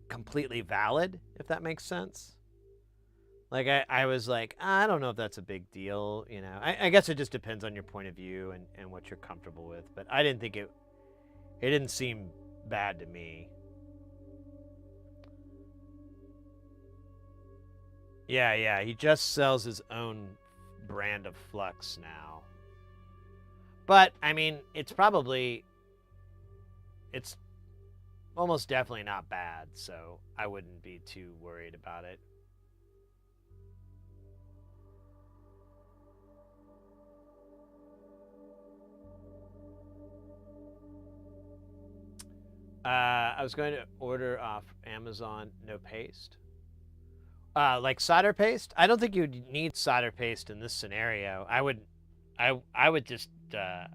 A: completely valid, if that makes sense. Like, I was like, I don't know if that's a big deal, you know. I guess it just depends on your point of view and what you're comfortable with, but I didn't think it didn't seem bad to me. Yeah, he just sells his own brand of flux now. But, I mean, it's almost definitely not bad, so I wouldn't be too worried about it. I was going to order off Amazon no paste. Like solder paste? I don't think you would need solder paste in this scenario. I would just go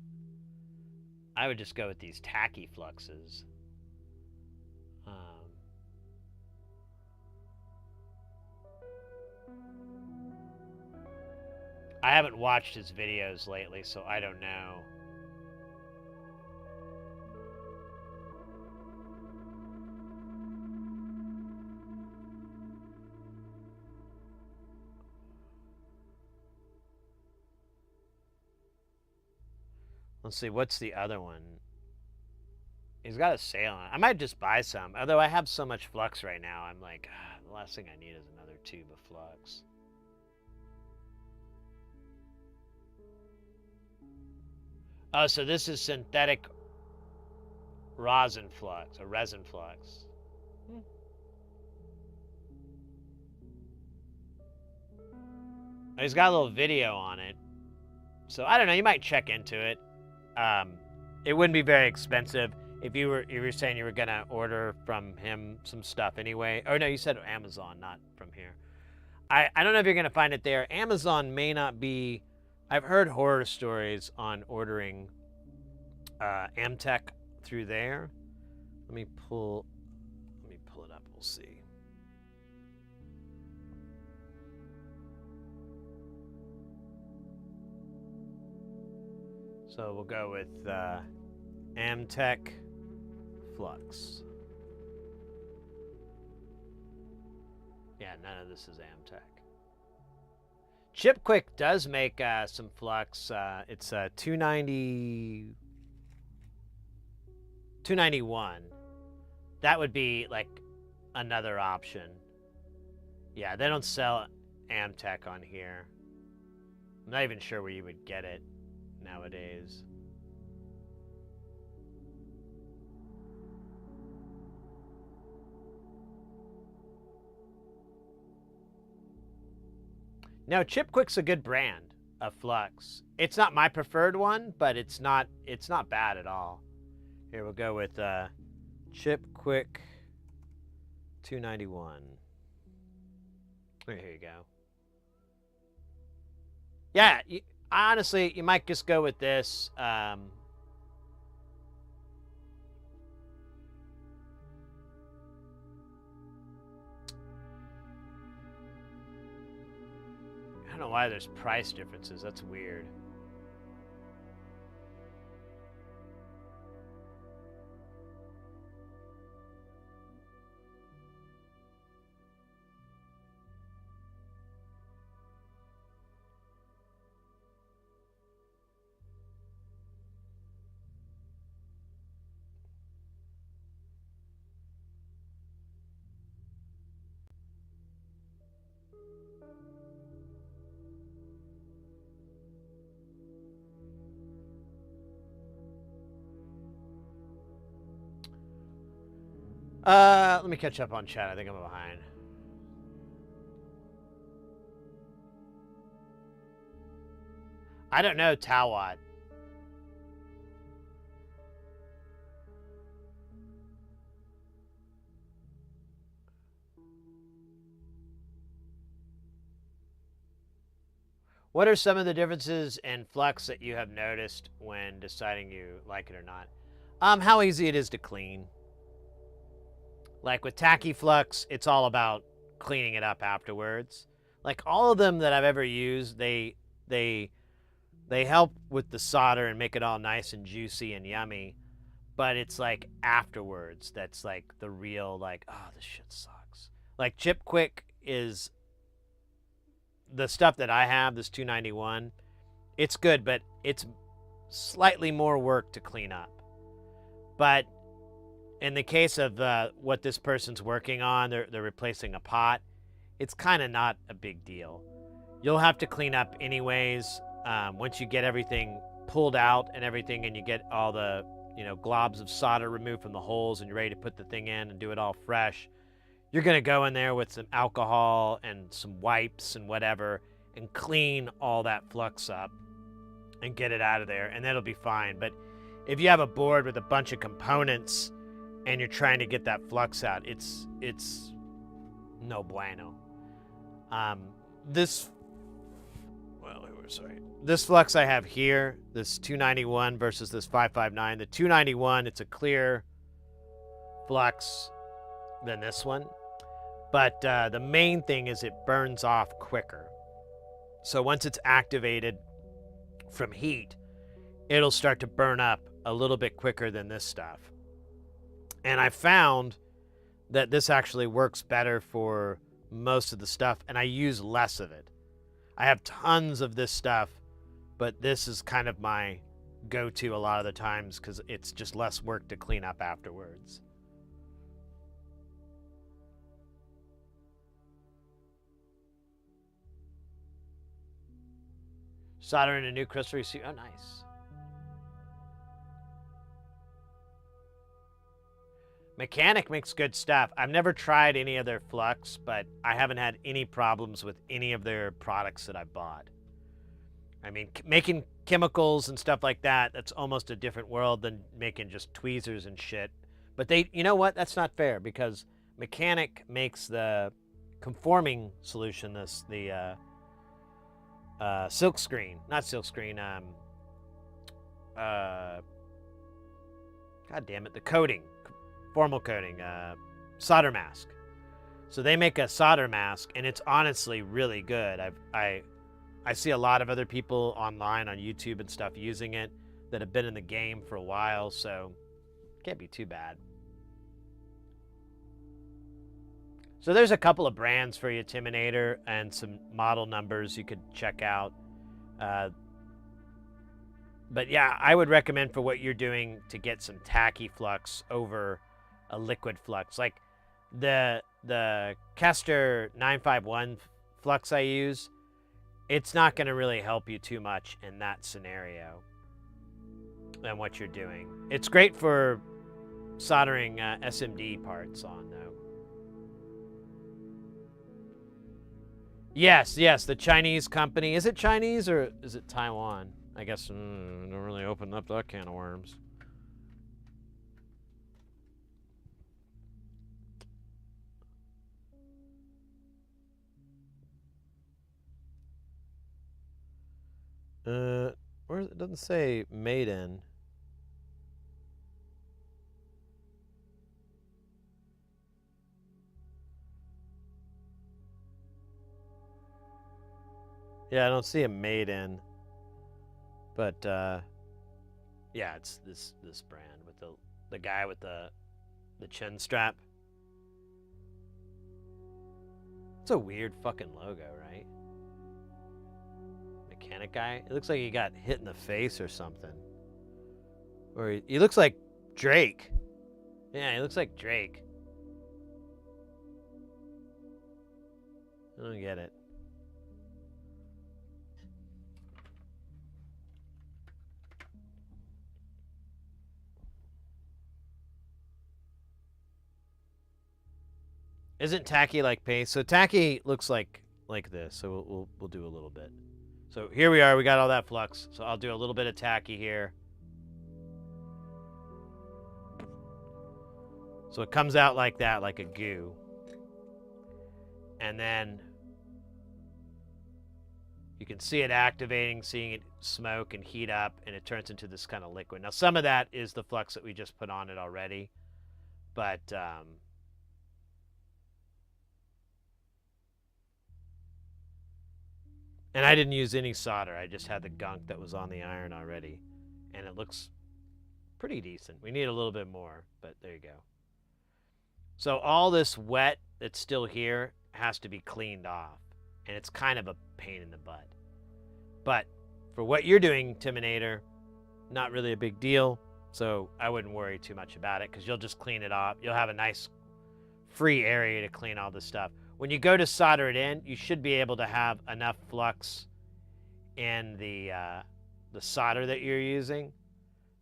A: with these tacky fluxes. I haven't watched his videos lately, so I don't know. Let's see, what's the other one? He's got a sale on it. I might just buy some. Although I have so much flux right now, I'm like, the last thing I need is another tube of flux. Oh, so this is synthetic rosin flux, or resin flux. He's got a little video on it. So I don't know, you might check into it. It wouldn't be very expensive if you were saying you were gonna order from him some stuff anyway. Oh no, you said Amazon, not from here. I don't know if you're gonna find it there. Amazon may not be. I've heard horror stories on ordering Amtech through there. Let me pull it up. We'll see. So we'll go with Amtech Flux. Yeah, none of this is Amtech. Chipquick does make some flux. It's 291. That would be like another option. Yeah, they don't sell Amtech on here. I'm not even sure where you would get it nowadays. No, Chipquick's a good brand of flux. It's not my preferred one, but it's not bad at all. Here we'll go with Chipquick 291. Here you go. Yeah, honestly, you might just go with this. I don't know why there's price differences. That's weird. Let me catch up on chat. I think I'm behind. I don't know, Tawad. What are some of the differences in flux that you have noticed when deciding you like it or not? How easy it is to clean. Like with tacky flux, it's all about cleaning it up afterwards. Like all of them that I've ever used, they help with the solder and make it all nice and juicy and yummy. But it's like afterwards that's like the real like, oh, this shit sucks. Like Chip Quick is the stuff that I have, this 291. It's good, but it's slightly more work to clean up. But in the case of what this person's working on, they're replacing a pot. It's kind of not a big deal. You'll have to clean up anyways. Once you get everything pulled out and everything, and you get all the globs of solder removed from the holes, and you're ready to put the thing in and do it all fresh, you're gonna go in there with some alcohol and some wipes and whatever, and clean all that flux up and get it out of there, and that'll be fine. But if you have a board with a bunch of components and you're trying to get that flux out, it's no bueno. This flux I have here, this 291 versus this 559. The 291, it's a clear flux than this one, but the main thing is it burns off quicker. So once it's activated from heat, it'll start to burn up a little bit quicker than this stuff. And I found that this actually works better for most of the stuff, and I use less of it. I have tons of this stuff, but this is kind of my go-to a lot of the times because it's just less work to clean up afterwards. Soldering a new crystal receiver. Oh, nice. Mechanic makes good stuff. I've never tried any of their flux, but I haven't had any problems with any of their products that I bought. I mean, making chemicals and stuff like that, that's almost a different world than making just tweezers and shit. But you know what? That's not fair, because Mechanic makes the conforming solution, the silk screen, not silk screen, god damn it, the coating, formal coating, solder mask. So they make a solder mask, and it's honestly really good. I see a lot of other people online on YouTube and stuff using it that have been in the game for a while, so it can't be too bad. So there's a couple of brands for you, Timinator, and some model numbers you could check out. But yeah, I would recommend for what you're doing to get some tacky flux over a liquid flux. Like the Kester 951 flux I use, it's not going to really help you too much in that scenario than what you're doing. It's great for soldering SMD parts on, though. Yes, the Chinese company. Is it Chinese or is it Taiwan? I guess don't really open up that can of worms. Where it doesn't say made in. Yeah, I don't see a made in. But yeah, it's this brand with the guy with the chin strap. It's a weird fucking logo, right? Mechanic guy. It looks like he got hit in the face or something. Or he looks like Drake. Yeah, he looks like Drake. I don't get it. Isn't tacky like paste? So tacky looks like this. So we'll do a little bit. So here we are. We got all that flux. So I'll do a little bit of tacky here. So it comes out like that, like a goo. And then you can see it activating, seeing it smoke and heat up, and it turns into this kind of liquid. Now, some of that is the flux that we just put on it already. But and I didn't use any solder. I just had the gunk that was on the iron already. And it looks pretty decent. We need a little bit more, but there you go. So all this wet that's still here has to be cleaned off. And it's kind of a pain in the butt. But for what you're doing, Timinator, not really a big deal. So I wouldn't worry too much about it because you'll just clean it off. You'll have a nice free area to clean all this stuff. When you go to solder it in, you should be able to have enough flux in the solder that you're using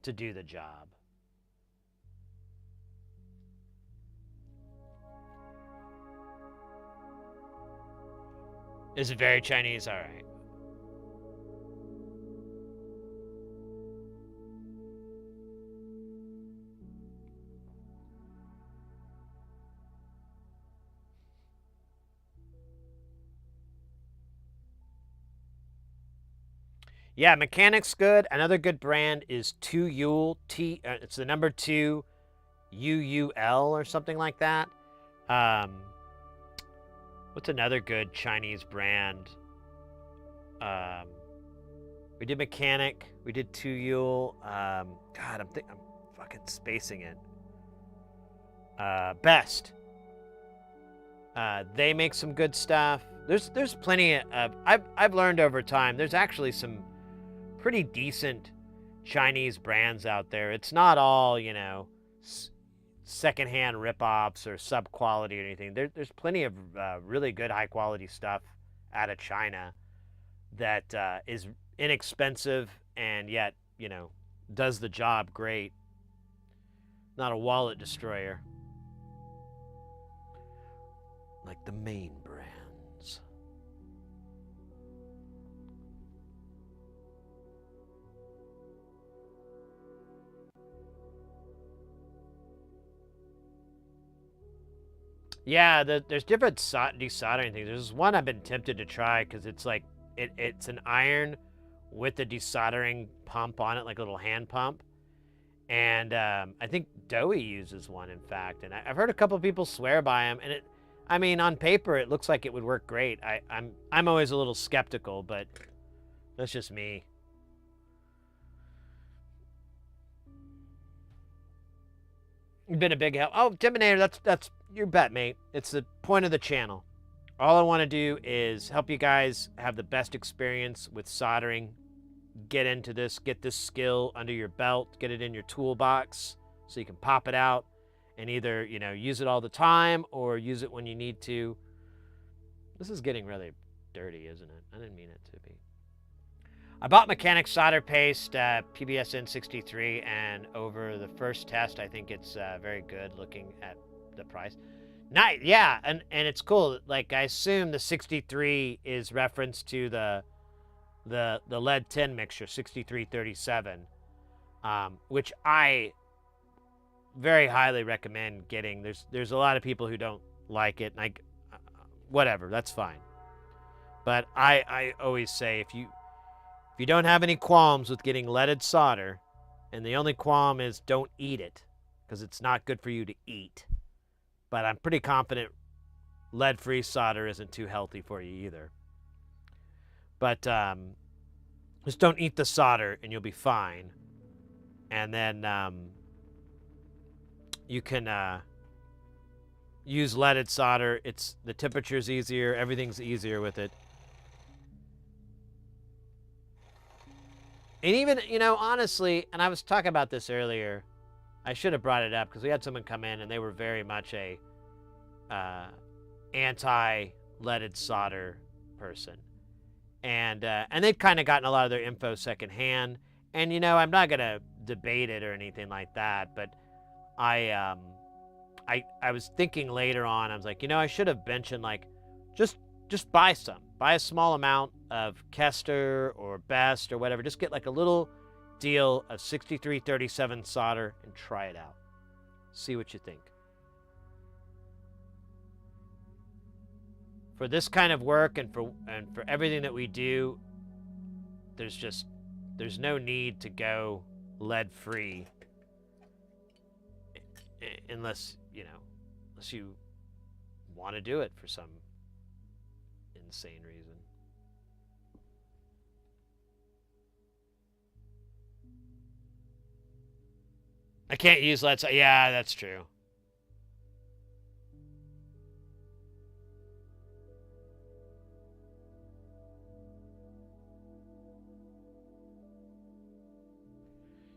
A: to do the job. Is it very Chinese? All right. Yeah, Mechanic's good. Another good brand is 2Yule. It's the number 2 UUL or something like that. What's another good Chinese brand? We did Mechanic. We did 2Yule. God, I'm fucking spacing it. Best. They make some good stuff. There's plenty of. I've learned over time. There's actually some pretty decent Chinese brands out there. It's not all, secondhand rip-offs or sub-quality or anything. There's plenty of really good high-quality stuff out of China that is inexpensive and yet, does the job great. Not a wallet destroyer. Like the main brands. Yeah, there's different desoldering things. There's one I've been tempted to try because it's like it's an iron with a desoldering pump on it, like a little hand pump. And I think Dowie uses one, in fact. And I've heard a couple of people swear by them. And on paper, it looks like it would work great. I'm always a little skeptical, but that's just me. You've been a big help. Oh, Timinator, that's your bet, mate. It's the point of the channel. All I want to do is help you guys have the best experience with soldering. Get into this, get this skill under your belt, get it in your toolbox so you can pop it out and either, use it all the time or use it when you need to. This is getting really dirty, isn't it? I didn't mean it to be. I bought Mechanic solder paste, PBS N63, and over the first test, I think it's very good looking at the price. Nice, yeah, and it's cool. Like, I assume the 63 is reference to the lead tin mixture, 6337, which I very highly recommend getting. There's a lot of people who don't like it, and whatever, that's fine. But I always say if you you don't have any qualms with getting leaded solder, and the only qualm is don't eat it, because it's not good for you to eat. But I'm pretty confident lead-free solder isn't too healthy for you either. But just don't eat the solder, and you'll be fine. And then you can use leaded solder. The temperature's easier. Everything's easier with it. And even, honestly, and I was talking about this earlier. I should have brought it up because we had someone come in and they were very much a anti-leaded solder person. And they've kind of gotten a lot of their info secondhand. And, I'm not going to debate it or anything like that, but I was thinking later on, I was like, I should have mentioned, like, just buy some. Buy a small amount of Kester or Best or whatever. Just get like a little deal of 6337 solder and try it out. See what you think. For this kind of work and for everything that we do, there's no need to go lead free unless you want to do it for some insane reason. I can't use lead. Yeah, that's true.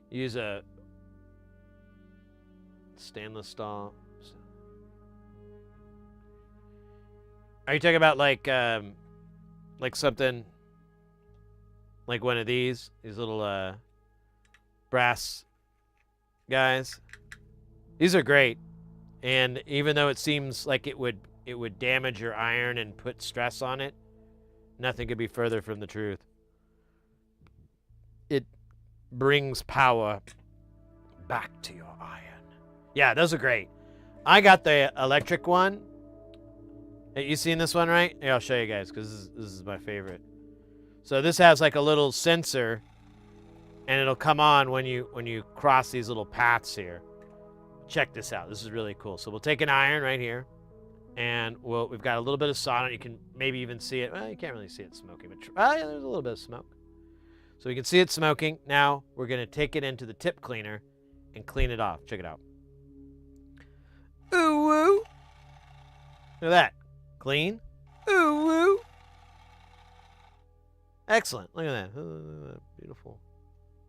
A: Use a stainless steel. Are you talking about like something like one of these little brass guys? These are great, and even though it seems like it would damage your iron and put stress on it, nothing could be further from the truth. It brings power back to your iron. Yeah, those are great. I got the electric one. Hey, you seen this one, right? Here, I'll show you guys, because this is my favorite. So this has like a little sensor, and it'll come on when you cross these little paths here. Check this out. This is really cool. So we'll take an iron right here, and we've got a little bit of solder. You can maybe even see it. Well, you can't really see it smoking, but yeah, there's a little bit of smoke. So we can see it smoking. Now we're going to take it into the tip cleaner and clean it off. Check it out. Ooh, woo. Look at that. Clean. Ooh, woo. Excellent. Look at that. Look at that. Beautiful.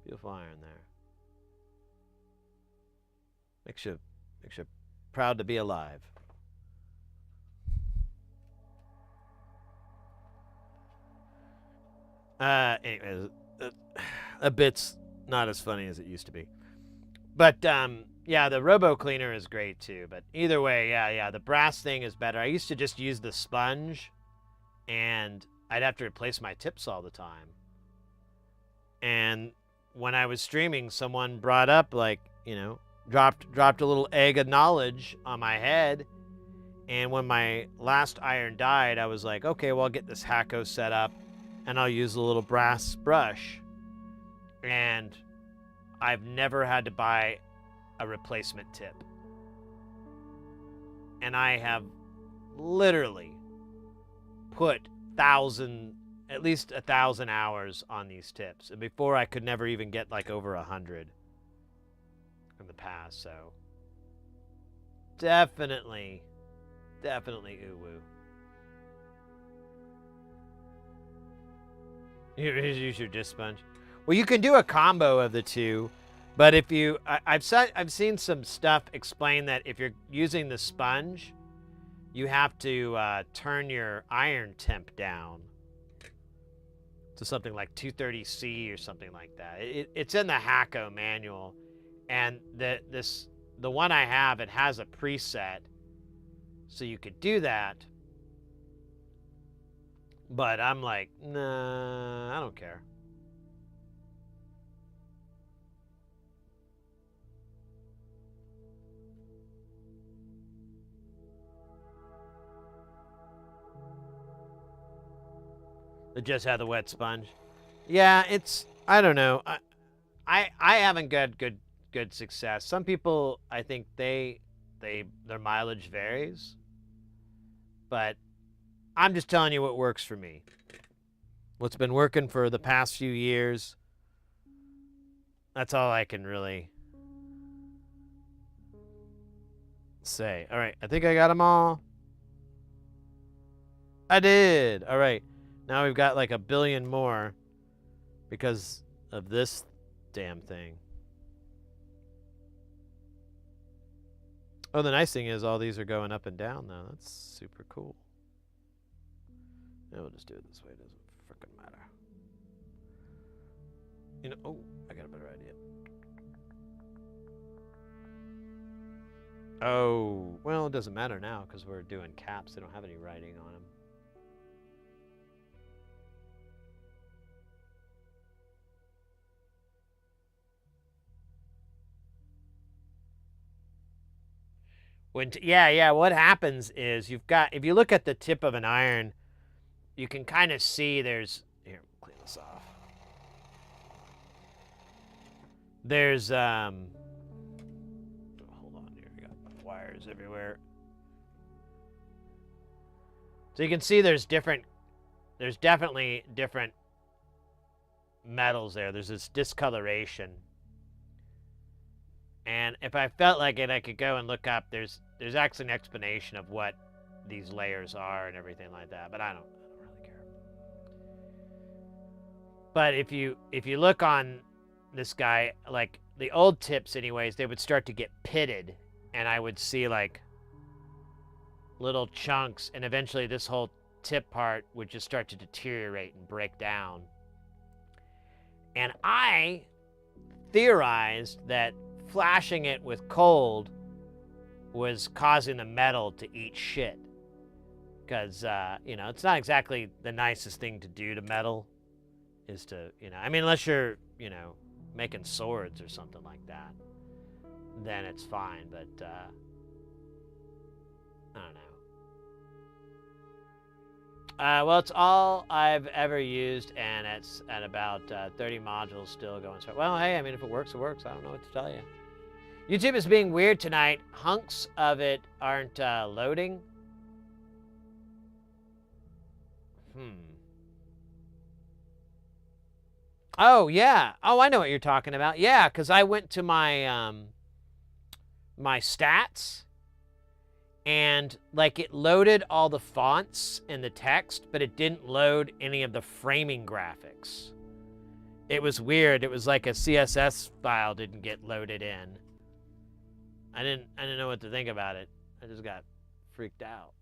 A: Beautiful iron there. Makes you proud to be alive. Anyways, a bit's not as funny as it used to be. But yeah, the Robo Cleaner is great too. But either way, yeah, the brass thing is better. I used to just use the sponge, and I'd have to replace my tips all the time. And when I was streaming, someone brought up, like, dropped a little egg of knowledge on my head. And when my last iron died, I was like, okay, well, I'll get this Hacko set up, and I'll use a little brass brush. And I've never had to buy a replacement tip. And I have literally put at least 1,000 hours on these tips. And before, I could never even get like over 100 in the past. So definitely ooh-woo. Use your disc sponge. Well, you can do a combo of the two, but if you, I've seen some stuff explain that if you're using the sponge, you have to turn your iron temp down to something like 230C or something like that. It's in the Hacko manual, and the one I have, it has a preset, so you could do that. But I'm like, nah, I don't care. It just had the wet sponge. Yeah, it's I don't know. I haven't got good success. Some people I think their mileage varies, but I'm just telling you what works for me. What's been working for the past few years. That's all I can really say. All right, I think I got them all. I did. All right. Now we've got like a billion more because of this damn thing. Oh, the nice thing is all these are going up and down though. That's super cool. Yeah, we'll just do it this way. It doesn't freaking matter. You know, oh, I got a better idea. Oh, well, it doesn't matter now because we're doing caps. They don't have any writing on them. Yeah, what happens is you've got, if you look at the tip of an iron, you can kind of see there's, here, clean this off. There's, hold on here, I got wires everywhere. So you can see there's definitely different metals there. There's this discoloration. And if I felt like it, I could go and look up. There's actually an explanation of what these layers are and everything like that. But I don't really care. But if you look on this guy, like the old tips, anyways, they would start to get pitted, and I would see like little chunks, and eventually this whole tip part would just start to deteriorate and break down. And I theorized that flashing it with cold was causing the metal to eat shit. Because, you know, it's not exactly the nicest thing to do to metal, is to, you know, I mean, unless you're, you know, making swords or something like that, then it's fine. But, I don't know. Well, it's all I've ever used, and it's at about 30 modules still going. Well, hey, I mean, if it works, it works. I don't know what to tell you. YouTube is being weird tonight. Hunks of it aren't loading. Oh, yeah. Oh, I know what you're talking about. Yeah, because I went to my my stats, and like it loaded all the fonts and the text, but it didn't load any of the framing graphics. It was weird. It was like a CSS file didn't get loaded in. I didn't know what to think about it. I just got freaked out.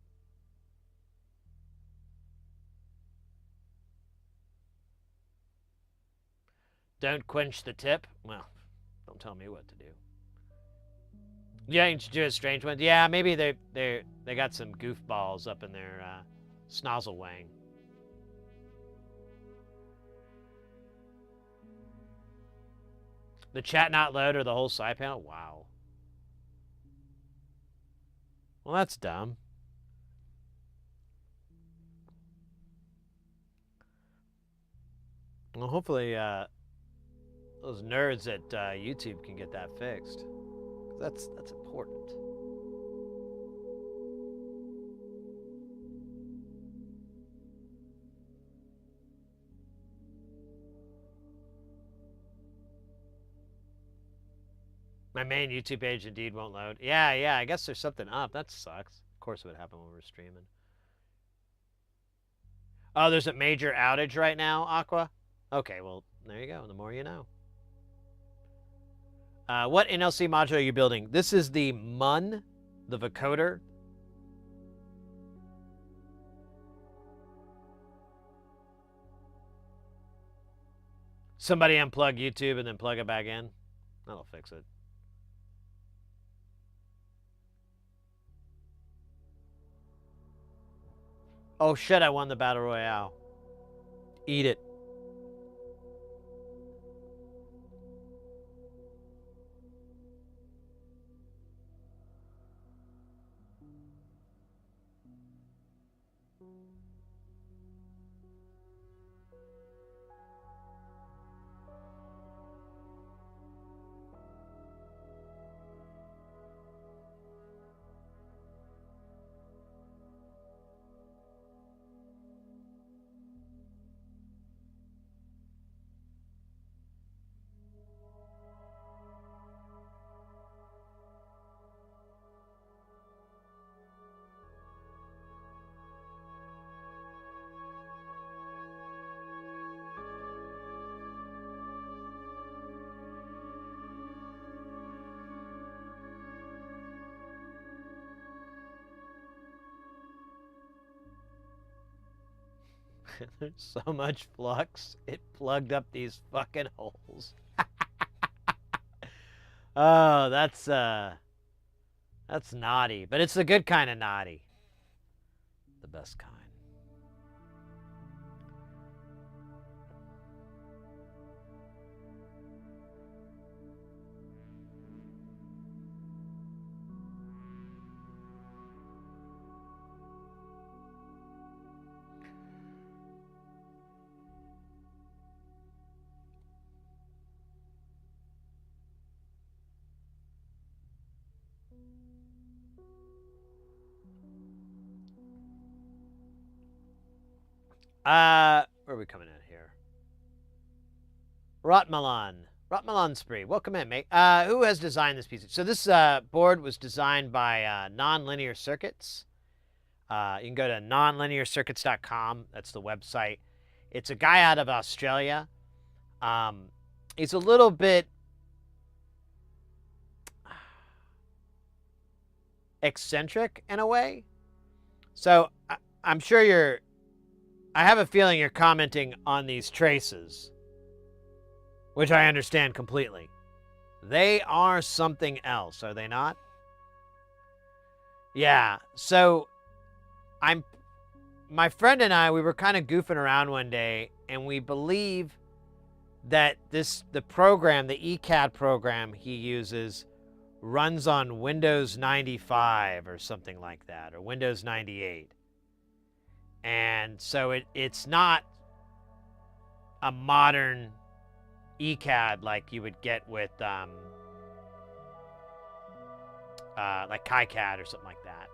A: Don't quench the tip? Well, don't tell me what to do. Yeah, you should do a strange one. Yeah, maybe they got some goofballs up in their snozzle wang. The chat not load or the whole side panel? Wow. Well, that's dumb. Well, hopefully those nerds at YouTube can get that fixed. That's important. My main YouTube page indeed won't load. Yeah, I guess there's something up. That sucks. Of course it would happen when we're streaming. Oh, there's a major outage right now, Aqua? Okay, well, there you go. The more you know. What NLC module are you building? This is the MUN, the vocoder. Somebody unplug YouTube and then plug it back in. That'll fix it. Oh shit, I won the Battle Royale. Eat it. There's so much flux, it plugged up these fucking holes. Oh, that's naughty, but it's the good kind of naughty. The best kind. Where are we coming in here? Rotmalan Spree, welcome in, mate. Who has designed this piece? So this board was designed by Nonlinear Circuits. You can go to nonlinearcircuits.com. That's the website. It's a guy out of Australia. He's a little bit eccentric in a way. So I'm sure I have a feeling you're commenting on these traces, which I understand completely. They are something else, are they not? Yeah, so my friend and I, we were kind of goofing around one day, and we believe that the program, the ECAD program he uses, runs on Windows 95 or something like that, or Windows 98. And so it's not a modern ECAD like you would get with like KiCad or something like that.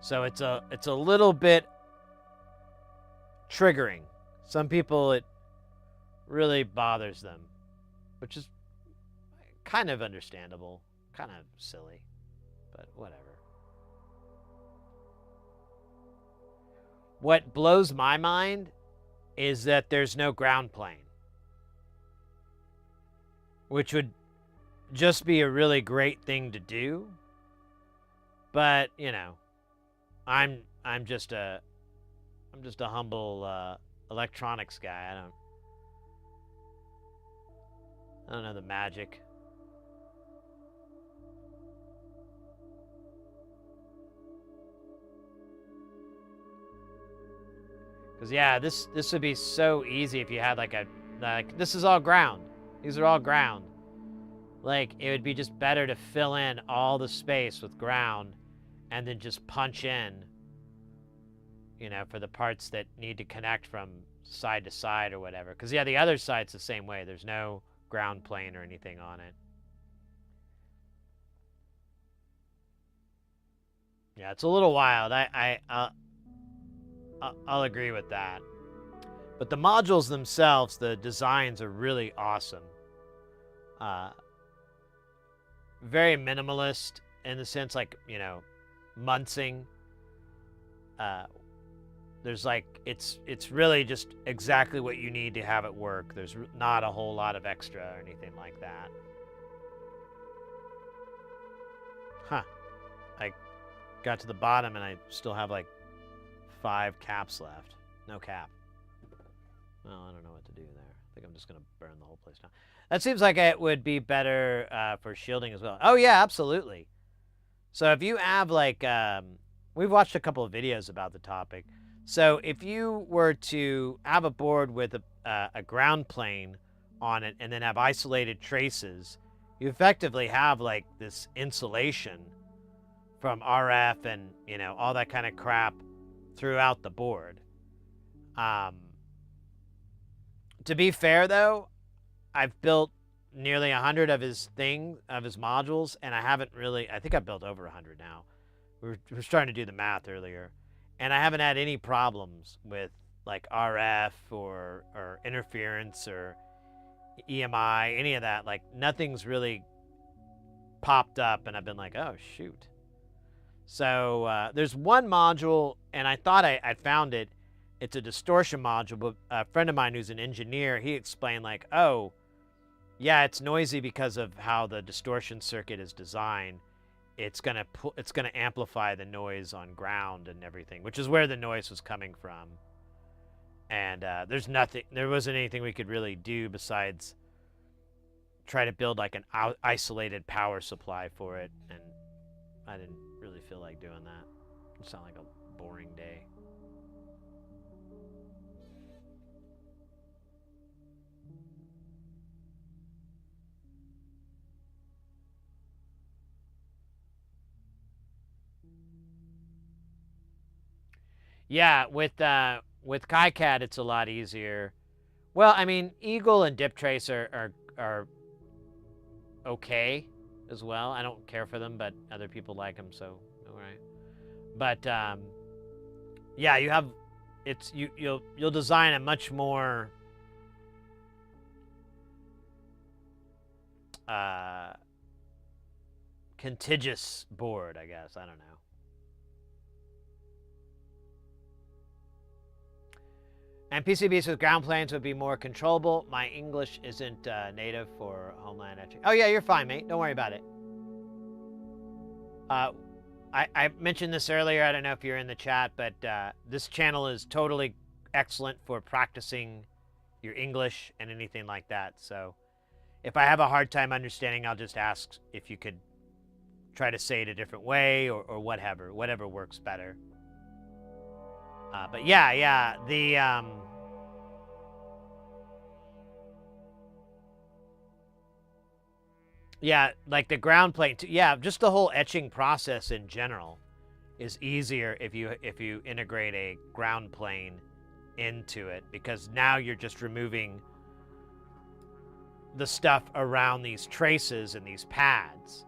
A: So it's a little bit triggering. Some people it really bothers them, which is kind of understandable, kind of silly, but whatever. What blows my mind is that there's no ground plane, which would just be a really great thing to do. But, you know, I'm just a humble electronics guy. I don't know the magic. Because, yeah, this would be so easy if you had like this is all ground. These are all ground. Like, it would be just better to fill in all the space with ground and then just punch in, you know, for the parts that need to connect from side to side or whatever. Because, yeah, the other side's the same way. There's no ground plane or anything on it. Yeah, it's a little wild. I'll agree with that. But the modules themselves, the designs are really awesome. Very minimalist in the sense, like, you know, Munsing. There's like, it's really just exactly what you need to have it work. There's not a whole lot of extra or anything like that. Huh. I got to the bottom and I still have like 5 caps left. No cap. Well, I don't know what to do there. I think I'm just going to burn the whole place down. That seems like it would be better for shielding as well. Oh, yeah, absolutely. So if you have, like, we've watched a couple of videos about the topic. So if you were to have a board with a ground plane on it and then have isolated traces, you effectively have, like, this insulation from RF and, you know, all that kind of crap throughout the board. To be fair, though, I've built nearly 100 of his modules, and I haven't really, I think I've built over 100 now. We were starting to do the math earlier, and I haven't had any problems with like RF or interference or EMI, any of that. Like, nothing's really popped up, and I've been like, oh, shoot. So there's one module, and I thought I'd found it. It's a distortion module, but a friend of mine who's an engineer, he explained like, oh, yeah, it's noisy because of how the distortion circuit is designed. it's gonna amplify the noise on ground and everything, which is where the noise was coming from. And there wasn't anything we could really do besides try to build like an isolated power supply for it, and I didn't really feel like doing that. It sounded like a boring day. Yeah, with KiCad, it's a lot easier. Well, I mean, Eagle and Dip Trace are okay as well. I don't care for them, but other people like them, so all right. But yeah, you'll design a much more contiguous board, I guess. I don't know. And PCBs with ground planes would be more controllable. My English isn't native for homeland etching. Oh yeah, you're fine, mate. Don't worry about it. I mentioned this earlier. I don't know if you're in the chat, but this channel is totally excellent for practicing your English and anything like that. So if I have a hard time understanding, I'll just ask if you could try to say it a different way or whatever works better. But yeah, yeah, like the ground plane. Yeah, just the whole etching process in general is easier if you integrate a ground plane into it, because now you're just removing the stuff around these traces and these pads.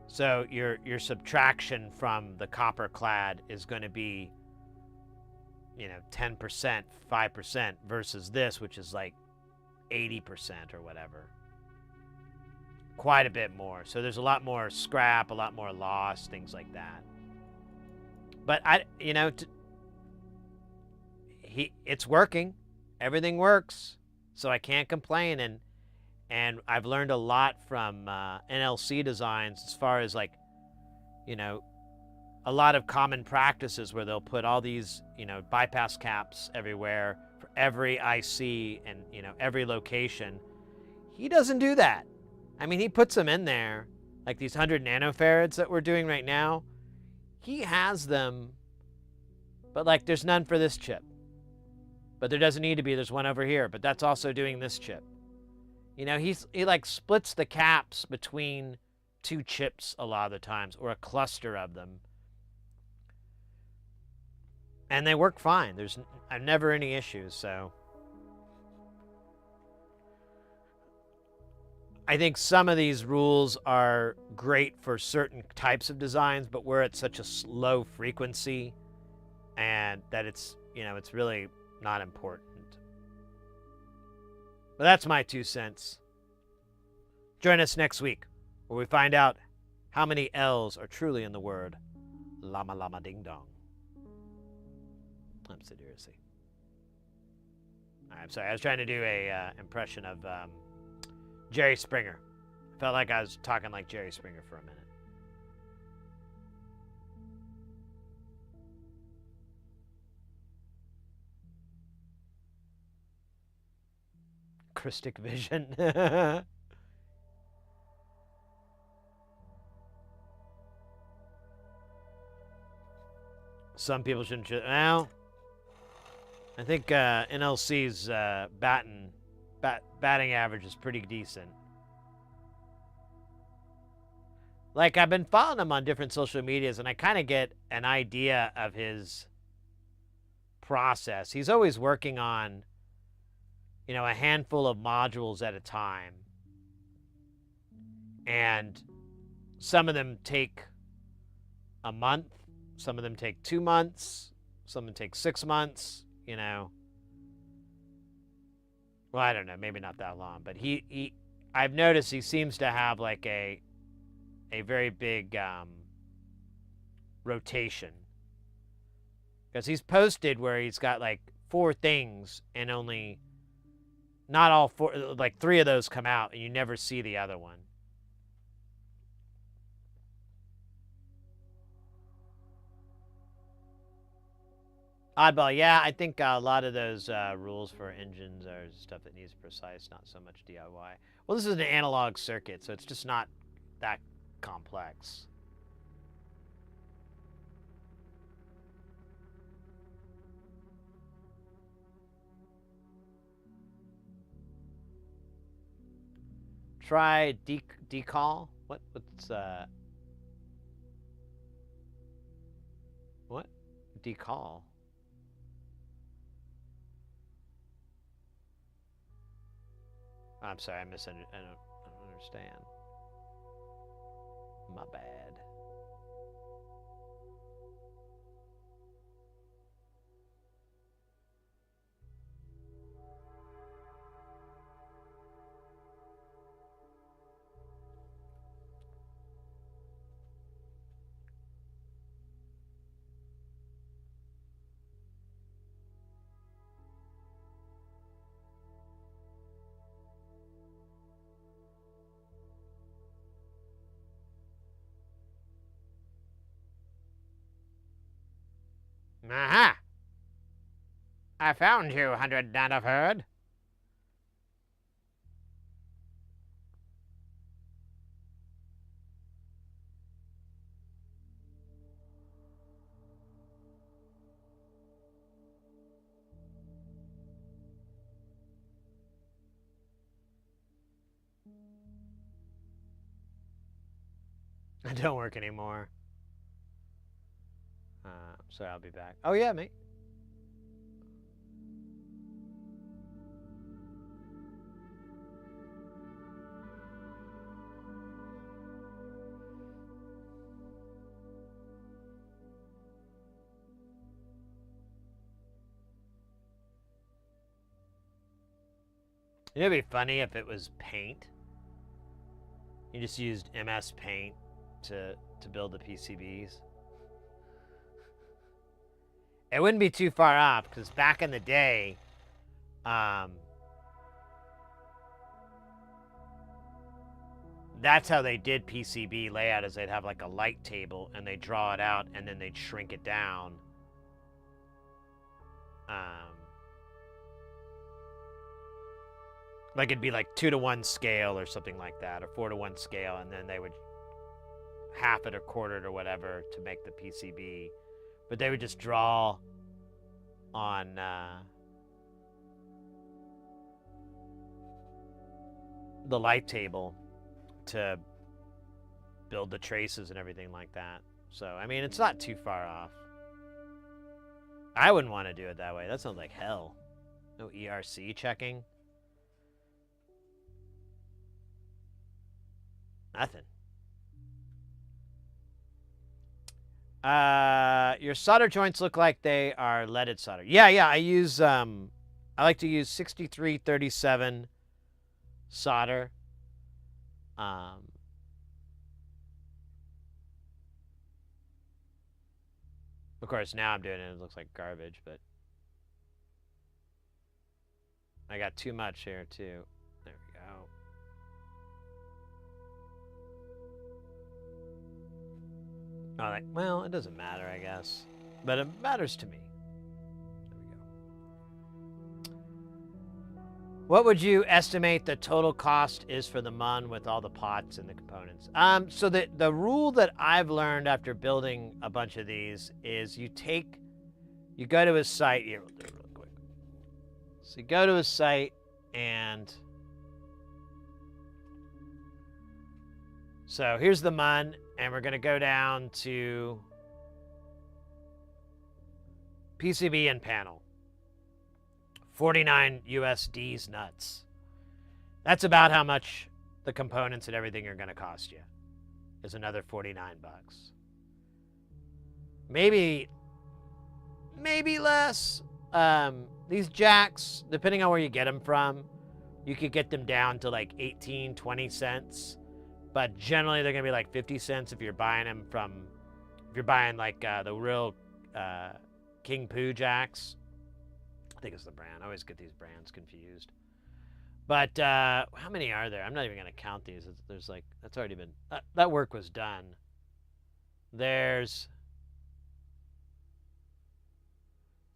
A: So your subtraction from the copper clad is going to be, 10%, 5% versus this, which is like 80% or whatever. Quite a bit more. So there's a lot more scrap, a lot more loss, things like that. But it's working. Everything works. So I can't complain. And I've learned a lot from NLC designs as far as a lot of common practices where they'll put all these, bypass caps everywhere for every IC and, every location. He doesn't do that. I mean, he puts them in there, like these 100 nanofarads that we're doing right now. He has them, but there's none for this chip. But there doesn't need to be. There's one over here, but that's also doing this chip. He splits the caps between two chips a lot of the times, or a cluster of them. And they work fine. There's never any issues, so. I think some of these rules are great for certain types of designs, but we're at such a low frequency and that it's really not important. But that's my 2 cents. Join us next week where we find out how many L's are truly in the word llama llama ding dong. I'm seriously. I'm sorry. I was trying to do a impression of Jerry Springer. I felt like I was talking like Jerry Springer for a minute. Christic vision. Some people shouldn't. Well, I think NLC's batting average is pretty decent. I've been following him on different social medias, and I kind of get an idea of his process. He's always working on, a handful of modules at a time. And some of them take a month. Some of them take 2 months. Some of them take 6 months, Well, I don't know, maybe not that long, but I've noticed he seems to have a very big rotation, because he's posted where he's got 4 things and only not all 4, 3 of those come out and you never see the other one. Oddball, yeah, I think a lot of those rules for engines are stuff that needs precise, not so much DIY. Well, this is an analog circuit, so it's just not that complex. Try decal. What's what? Decal. I'm sorry, I misunderstood. I don't understand. My bad. Aha! I found you, 100 nanoferd. It don't work anymore. Sorry, I'll be back. Oh, yeah, mate. It'd be funny if it was paint. You just used MS Paint to build the PCBs. It wouldn't be too far off, because back in the day, that's how they did PCB layout, is they'd have like a light table, and they'd draw it out, and then they'd shrink it down. Like it'd be like 2-to-1 scale or something like that, or 4-to-1 scale, and then they would half it or quarter it or whatever to make the PCB. But they would just draw on the light table to build the traces and everything like that. So, I mean, it's not too far off. I wouldn't want to do it that way. That sounds like hell. No ERC checking. Nothing. Your solder joints look like they are leaded solder. Yeah, I use, I like to use 6337 solder. Of course, now I'm doing it, it looks like garbage, but I got too much here, too. There we go. Oh, like, well, it doesn't matter, I guess. But it matters to me. There we go. What would you estimate the total cost is for the MUN with all the pots and the components? So the rule that I've learned after building a bunch of these is you go to a site, here, we'll do it real quick. So you go to a site and so here's the MUN, and we're going to go down to PCB and panel. 49 USD's nuts. That's about how much the components and everything are going to cost you. Is another 49 bucks. Maybe less. These jacks, depending on where you get them from, you could get them down to like 18, 20 cents. But generally, they're going to be like 50 cents if you're buying them from, if you're buying like the real King Poo jacks. I think it's the brand. I always get these brands confused. But how many are there? I'm not even going to count these. There's like, that's already been, that work was done. There's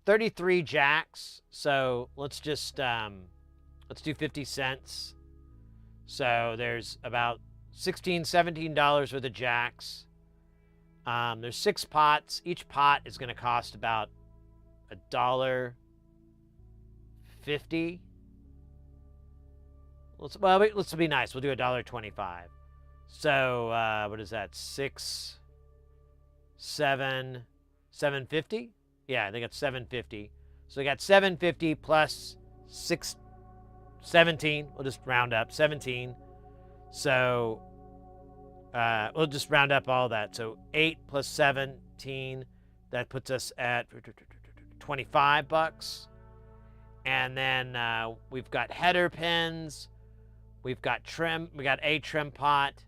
A: 33 jacks. So let's just let's do 50 cents. So there's about $16, $17 worth of jacks. There's 6 pots. Each pot is going to cost about $1.50. Let's be nice. We'll do $1.25. So what is that? 6, 7, 750? Yeah, I think it's 750. So we got 750 plus 6, 17. We'll just round up 17. So we'll just round up all that. So 8 plus 17, that puts us at $25. And then we've got header pins, we've got trim, we got a trim pot,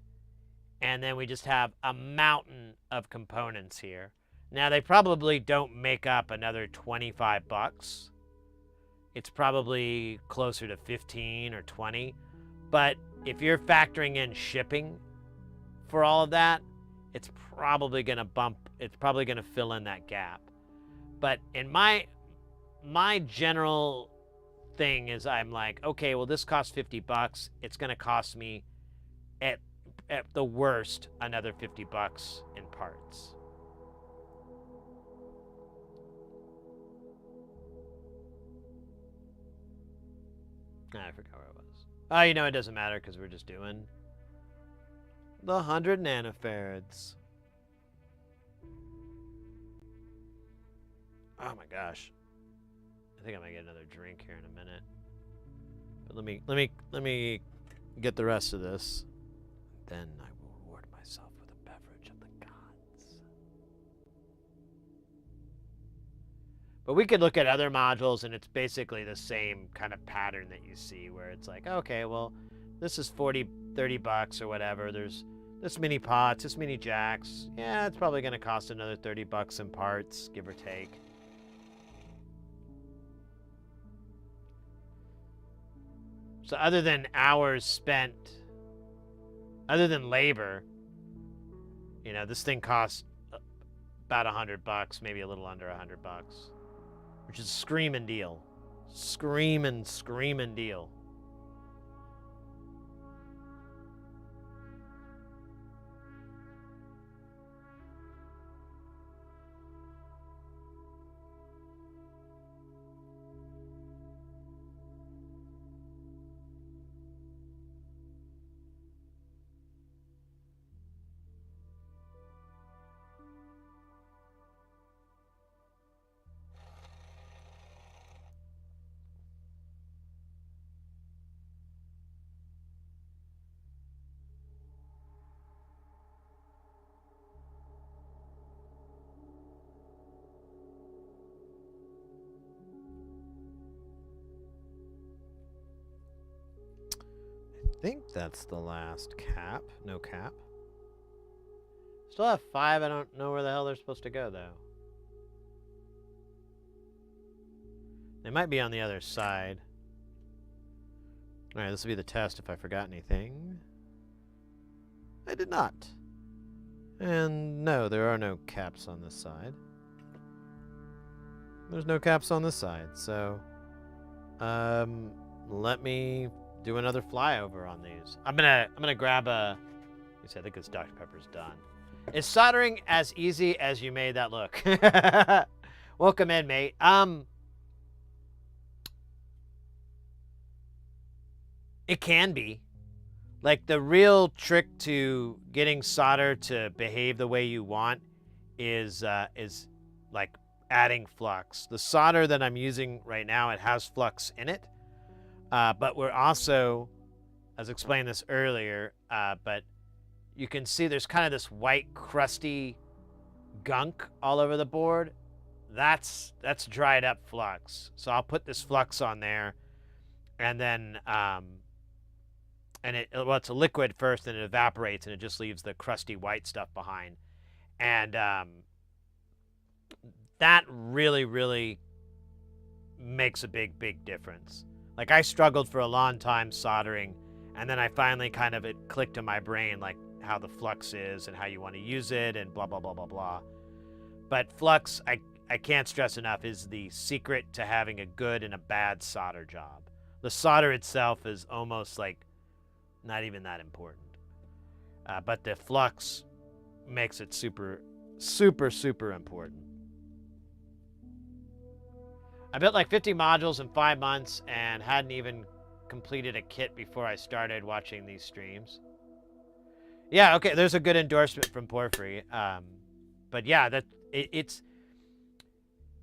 A: and then we just have a mountain of components here. Now they probably don't make up another $25. It's probably closer to 15 or 20. But if you're factoring in shipping for all of that, it's probably going to fill in that gap. But in my general thing is I'm like, okay, well, this costs $50. It's going to cost me at the worst another $50 in parts. I forgot where I was. Oh, you know, it doesn't matter because we're just doing the 100 nanofarads. Oh my gosh. I think I might get another drink here in a minute. But let me get the rest of this. Then I will reward myself with a beverage of the gods. But we could look at other modules and it's basically the same kind of pattern that you see where it's like, okay, well, this is $30 or whatever. There's this many pots, this many jacks. Yeah, it's probably going to cost another $30 in parts, give or take. So other than hours spent, other than labor, you know, this thing costs about $100, maybe a little under $100, which is a screaming deal. Screaming deal. I think that's the last cap. No cap. Still have 5. I don't know where the hell they're supposed to go, though. They might be on the other side. Alright, this will be the test if I forgot anything. I did not. And no, there are no caps on this side. There's no caps on this side, so... let me do another flyover on these. I'm gonna grab a... I think this Dr. Pepper's done. Is soldering as easy as you made that look? Welcome in, mate. It can be. Like, the real trick to getting solder to behave the way you want is like adding flux. The solder that I'm using right now, it has flux in it. But we're also, as explained this earlier, but you can see there's kind of this white crusty gunk all over the board. That's dried up flux. So I'll put this flux on there, and then it's a liquid first, and it evaporates, and it just leaves the crusty white stuff behind, and that really makes a big difference. Like, I struggled for a long time soldering, and then I finally it clicked in my brain, like, how the flux is and how you want to use it and blah, blah, blah, blah, blah. But flux, I I can't stress enough is the secret to having a good and a bad solder job. The solder itself is almost like not even that important. But the flux makes it super, super, super important. I built like 50 modules in 5 months and hadn't even completed a kit before I started watching these streams. Yeah, okay, there's a good endorsement from Porphyry. But yeah,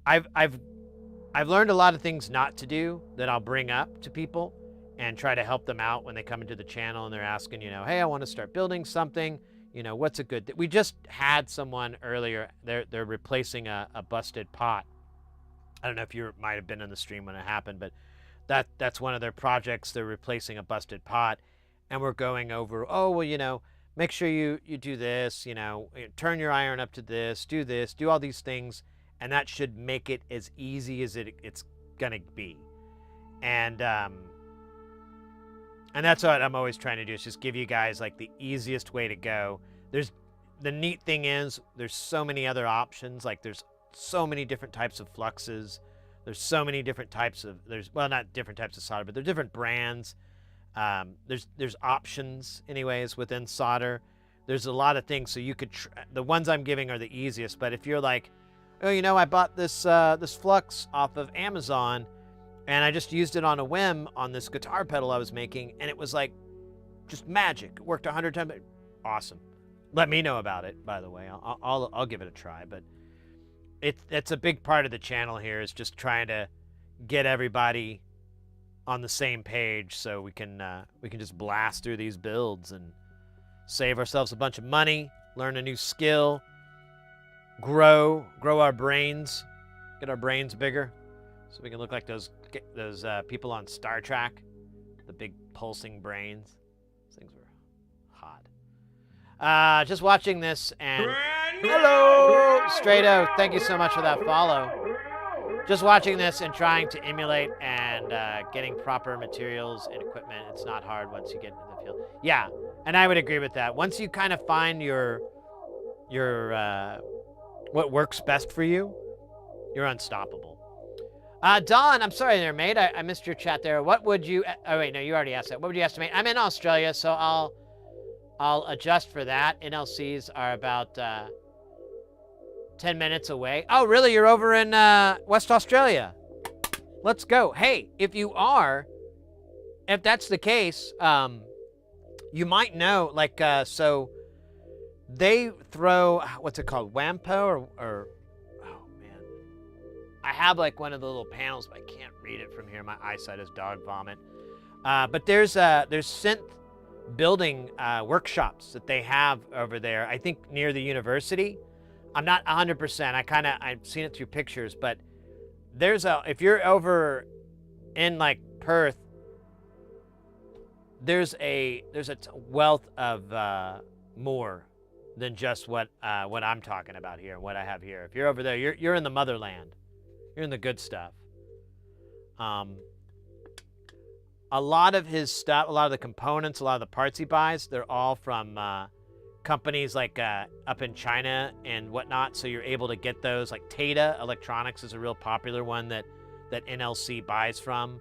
A: I've learned a lot of things not to do that I'll bring up to people and try to help them out when they come into the channel and they're asking, hey, I want to start building something. What's a good... We just had someone earlier, they're replacing a busted pot. I don't know if you might have been in the stream when it happened, but that's one of their projects. They're replacing a busted pot, and we're going over, make sure you do this, turn your iron up to this, do all these things, and that should make it as easy as it's gonna be. And that's what I'm always trying to do, is just give you guys like the easiest way to go. The neat thing is there's so many other options. Like there's so many different types of fluxes. There's so many different types of, not different types of solder, but there's different brands. There's options anyways within solder. There's a lot of things. So you could, the ones I'm giving are the easiest, but if you're like, oh, I bought this flux off of Amazon and I just used it on a whim on this guitar pedal I was making, and it was like just magic. It worked 100 times. Awesome. Let me know about it, by the way. I'll give it a try, but it's a big part of the channel here, is just trying to get everybody on the same page so we can just blast through these builds and save ourselves a bunch of money, learn a new skill, grow our brains, get our brains bigger so we can look like those people on Star Trek, the big pulsing brains. Those things were hot. Just watching this and hello, Straight-O, thank you so much for that follow. Just watching this and trying to emulate and getting proper materials and equipment. It's not hard once you get into the field. Yeah, and I would agree with that. Once you kind of find your what works best for you, you're unstoppable. Don, I'm sorry there, mate. I missed your chat there. What would you... Oh, wait, no, you already asked that. What would you estimate? I'm in Australia, so I'll adjust for that. NLCs are about 10 minutes away. Oh, really? You're over in West Australia? Let's go. Hey, if that's the case, you might know, like, so they throw, what's it called? Wampo or oh, man. I have, like, one of the little panels, but I can't read it from here. My eyesight is dog vomit. But there's synth building workshops that they have over there, I think near the university. I'm not 100%. I've seen it through pictures, but if you're over in like Perth, there's a wealth of more than just what I'm talking about here and what I have here. If you're over there, you're in the motherland. You're in the good stuff. A lot of his stuff, a lot of the components, a lot of the parts he buys, they're all from companies like up in China and whatnot. So you're able to get those. Like Tata Electronics is a real popular one that NLC buys from.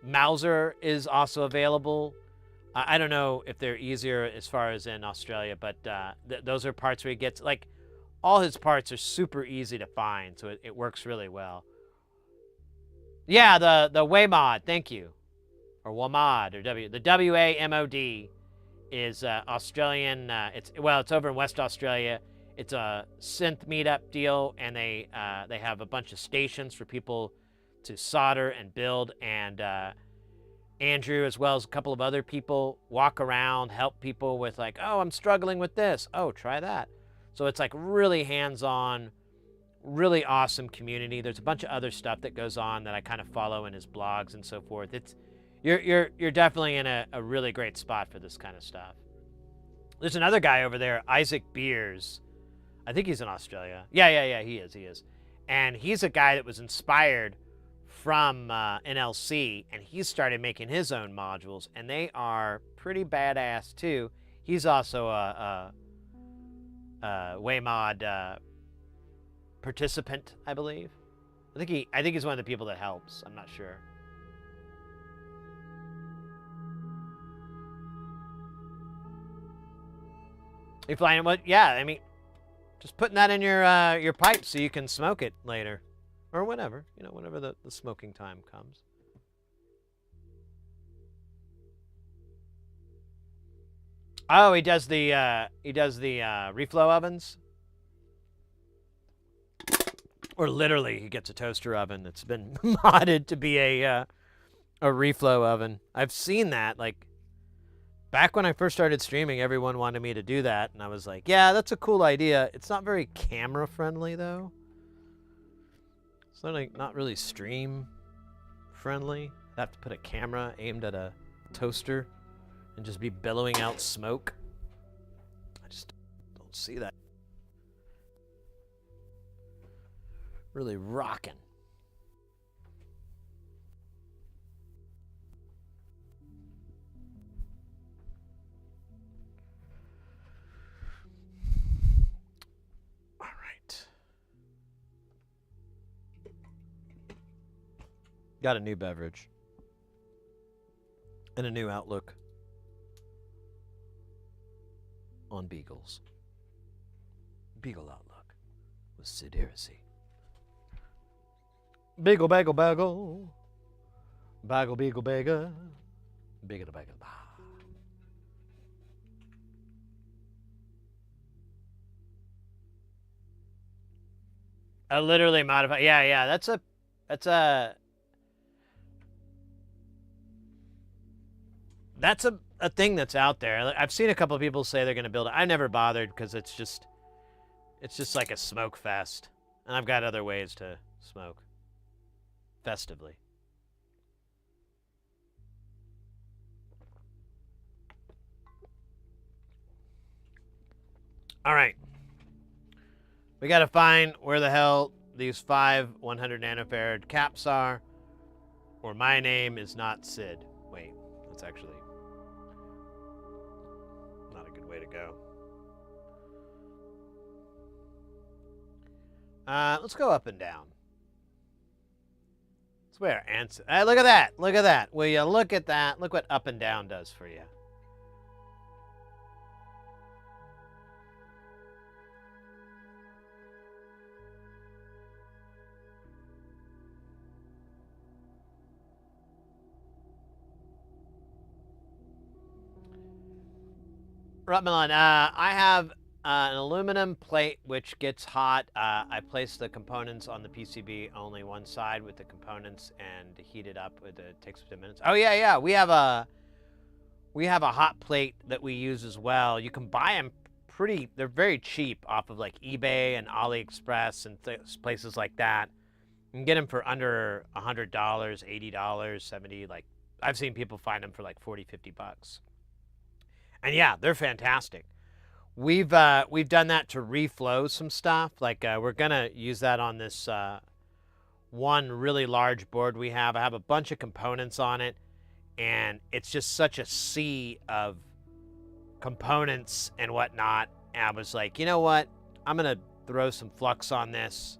A: Mauser is also available. I don't know if they're easier as far as in Australia, but those are parts where he gets, like, all his parts are super easy to find, so it works really well. Yeah, the WAMOD, thank you. Or WAMOD, or the WAMOD is Australian. It's over in West Australia. It's a synth meetup deal, and they have a bunch of stations for people to solder and build, and Andrew, as well as a couple of other people, walk around, help people with, like, oh, I'm struggling with this. Oh, try that. So it's like really hands-on, really awesome community. There's a bunch of other stuff that goes on that I kind of follow in his blogs and so forth. You're definitely in a really great spot for this kind of stuff. There's another guy over there, Isaac Beers. I think he's in Australia. Yeah, he is. And he's a guy that was inspired from NLC, and he started making his own modules, and they are pretty badass too. He's also a Waymod participant, I believe. I think he's one of the people that helps. I'm not sure. You flying what? Yeah, I mean, just putting that in your pipe so you can smoke it later, or whenever, you know, whenever the smoking time comes. Oh, he does the reflow ovens, or literally he gets a toaster oven that's been modded to be a reflow oven. I've seen that, like. Back when I first started streaming, everyone wanted me to do that, and I was like, yeah, that's a cool idea. It's not very camera-friendly, though. It's not really stream-friendly. I have to put a camera aimed at a toaster and just be billowing out smoke. I just don't see that. Really rocking. Got a new beverage. And a new outlook on Beagles. Beagle Outlook with Sid Heresy. Beagle, bagel, bagel. Bagel, beagle, bagel. Beagle, bagel, bah. I literally modify. Yeah, that's a thing that's out there. I've seen a couple of people say they're going to build it. I never bothered because it's just like a smoke fest. And I've got other ways to smoke festively. All right. We got to find where the hell these 5 100 nanofarad caps are, or my name is not Sid. Wait, that's actually not a good way to go. Let's go up and down. That's where answer. Hey, look at that. Look at that. Will you look at that? Look what up and down does for you. Rutmelon, I have an aluminum plate which gets hot. I place the components on the PCB only one side with the components and heat it up. It takes 10 minutes. Oh yeah. We have a hot plate that we use as well. You can buy them they're very cheap off of like eBay and AliExpress and places like that. You can get them for under $100, $80, $70. Like I've seen people find them for like $40, $50. And yeah, they're fantastic. We've done that to reflow some stuff. Like we're gonna use that on this one really large board we have. I have a bunch of components on it, and it's just such a sea of components and whatnot. And I was like, you know what? I'm gonna throw some flux on this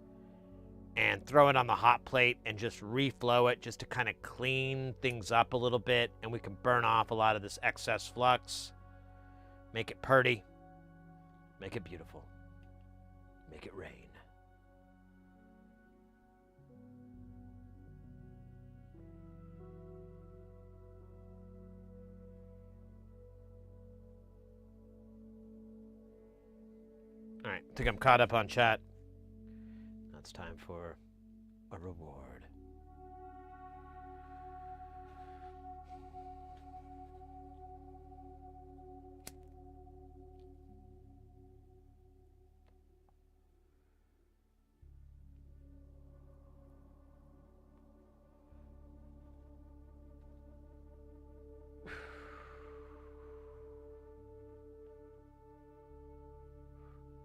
A: and throw it on the hot plate and just reflow it just to kind of clean things up a little bit, and we can burn off a lot of this excess flux. Make it purty. Make it beautiful. Make it rain. All right, I think I'm caught up on chat. Now it's time for a reward.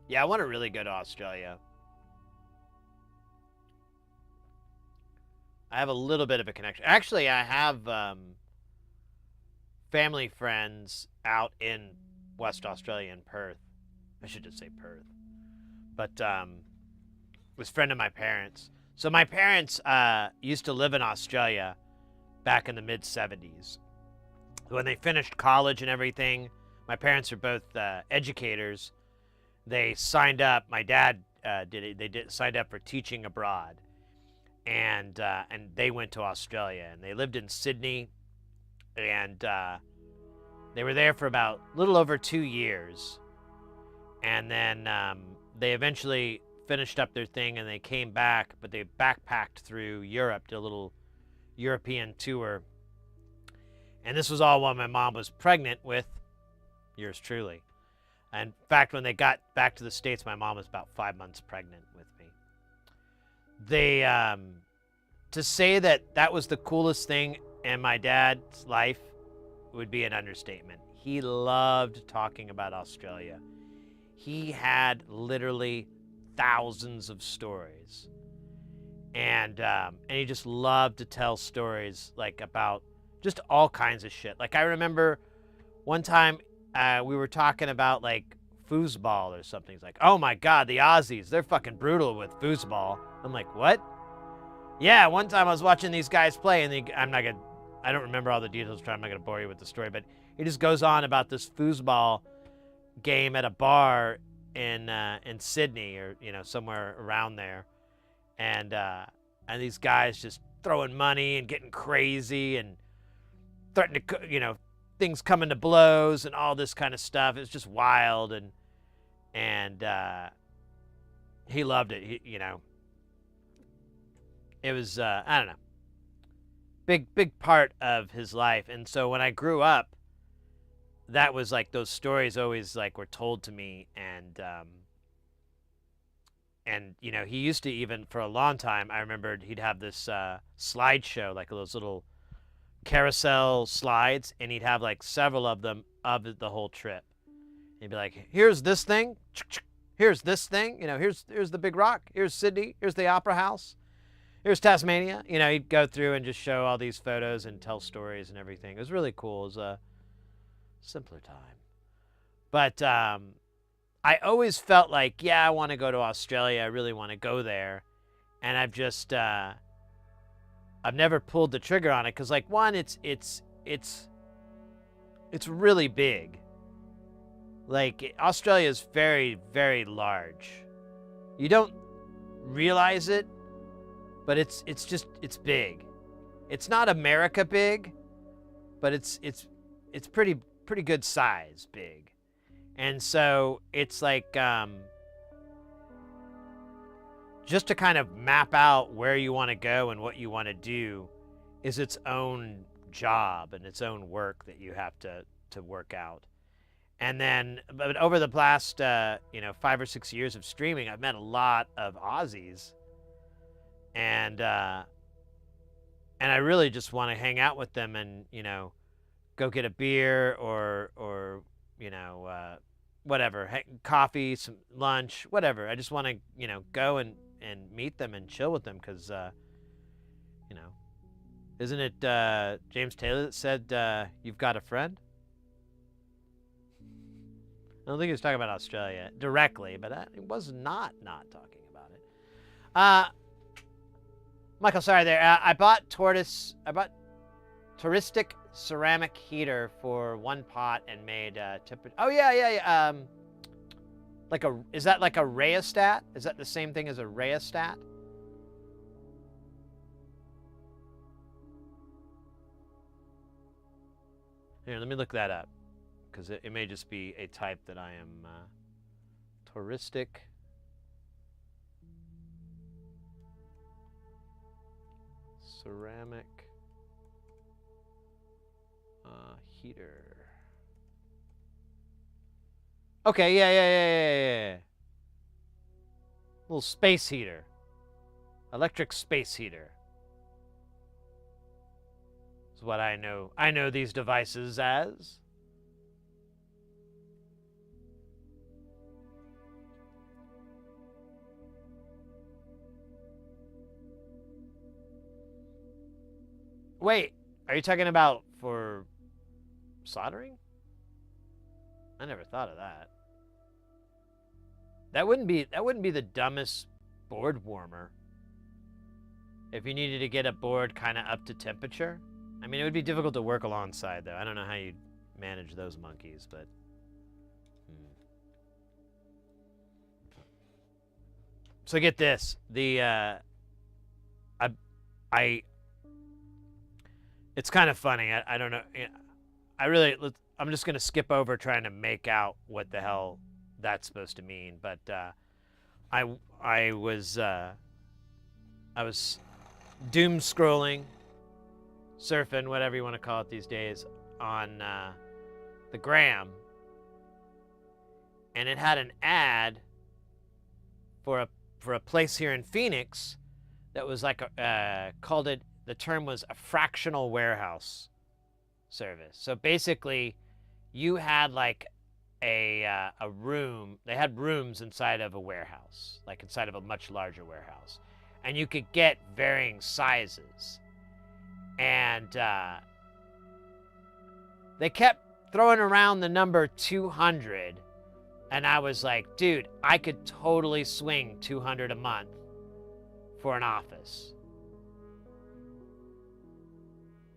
A: Yeah, I want to really go to Australia. I have a little bit of a connection. Actually, I have family friends out in West Australia in Perth. I should just say Perth. But was a friend of my parents. So my parents used to live in Australia back in the mid 70s. When they finished college and everything, my parents are both educators. They signed up. My dad did it. They signed up for teaching abroad, and they went to Australia and they lived in Sydney, and they were there for about a little over 2 years, and then they eventually finished up their thing and they came back, but they backpacked through Europe, did a little European tour. And this was all while my mom was pregnant with yours truly. And in fact, when they got back to the States, my mom was about 5 months pregnant with me. They, to say that that was the coolest thing in my dad's life would be an understatement. He loved talking about Australia. He had literally thousands of stories. And he just loved to tell stories like about just all kinds of shit. Like I remember one time we were talking about like foosball or something. He's like, oh my God, the Aussies, they're fucking brutal with foosball. I'm like, what? Yeah, one time I was watching these guys play and I don't remember all the details, I'm not going to bore you with the story, but he just goes on about this foosball game at a bar in Sydney or, you know, somewhere around there. And these guys just throwing money and getting crazy and threatening to, you know, things coming to blows and all this kind of stuff. It's just wild, and he loved it. He, you know, it was I don't know, big part of his life. And so when I grew up, that was like those stories always like were told to me, and you know, he used to, even for a long time, I remembered he'd have this slideshow, like those little carousel slides, and he'd have like several of them of the whole trip. He'd be like, here's this thing, here's this thing, you know, here's the Big Rock, here's Sydney, here's the Opera House, here's Tasmania. You know, he'd go through and just show all these photos and tell stories and everything. It was really cool. It was a simpler time. But I always felt like, yeah, I want to go to Australia. I really want to go there. And I've just, I've never pulled the trigger on it. Cause like, one, it's really big. Like, Australia is very, very large. You don't realize it, but it's big. It's not America big, but it's pretty good size big. And so it's like, just to kind of map out where you want to go and what you want to do is its own job and its own work that you have to work out. And then, but over the past, 5 or 6 years of streaming, I've met a lot of Aussies, and I really just want to hang out with them and, you know, go get a beer or whatever, coffee, some lunch, whatever. I just want to, you know, go and meet them and chill with them because, isn't it James Taylor that said, you've got a friend? I don't think he was talking about Australia directly, but it was not talking about it. Michael, sorry there. I bought touristic ceramic heater for one pot and made oh yeah. Is that like a rheostat? Is that the same thing as a rheostat? Here, let me look that up, because it may just be a type that I am touristic ceramic heater. Okay, yeah. Little space heater. Electric space heater. Is what I know. I know these devices as. Wait, are you talking about for soldering? I never thought of that. That wouldn't be the dumbest board warmer. If you needed to get a board kind of up to temperature. I mean, it would be difficult to work alongside, though. I don't know how you'd manage those monkeys, but... So get this. It's kind of funny. I don't know. I'm just going to skip over trying to make out what the hell that's supposed to mean. But I was doom scrolling, surfing, whatever you want to call it these days, on the gram, and it had an ad for a place here in Phoenix that was like the term was a fractional warehouse service. So basically, you had like a room. They had rooms inside of a warehouse, like inside of a much larger warehouse, and you could get varying sizes. And they kept throwing around the number 200, and I was like, dude, I could totally swing 200 a month for an office.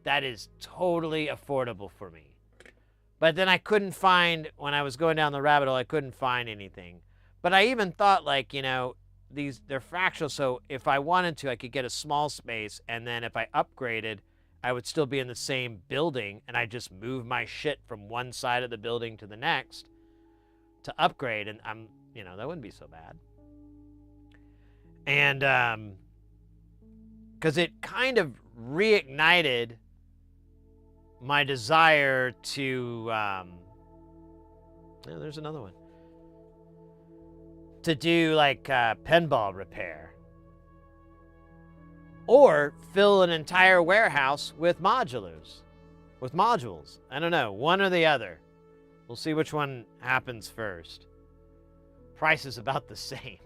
A: That is totally affordable for me. But then I couldn't find, when I was going down the rabbit hole, I couldn't find anything. But I even thought, like, you know, they're fractional, so if I wanted to, I could get a small space, and then if I upgraded, I would still be in the same building, and I just move my shit from one side of the building to the next to upgrade, and that wouldn't be so bad. And because it kind of reignited my desire to there's another one, to do like pinball repair or fill an entire warehouse with modules. I don't know, one or the other. We'll see which one happens first. Price is about the same.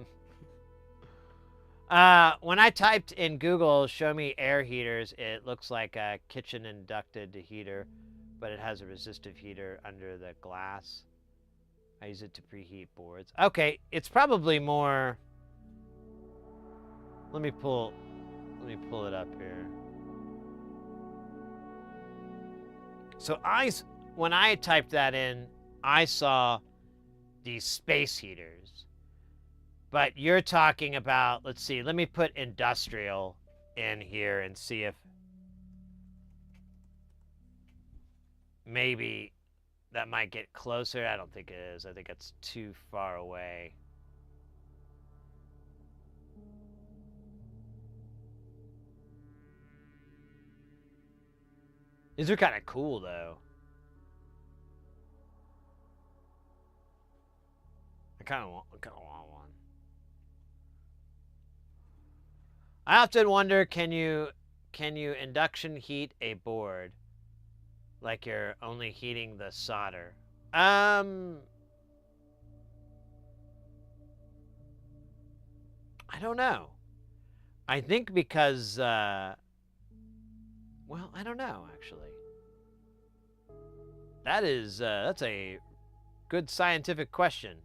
A: When I typed in Google, show me air heaters, it looks like a kitchen inducted heater, but it has a resistive heater under the glass. I use it to preheat boards. Okay, it's probably more... Let me pull it up here. So when I typed that in, I saw these space heaters. But you're talking about, let's see, let me put industrial in here and see if maybe that might get closer. I don't think it is. I think it's too far away. These are kind of cool, though. I kind of want one. I often wonder, can you induction heat a board like you're only heating the solder? I don't know. I think because well, I don't know, actually. That's a good scientific question.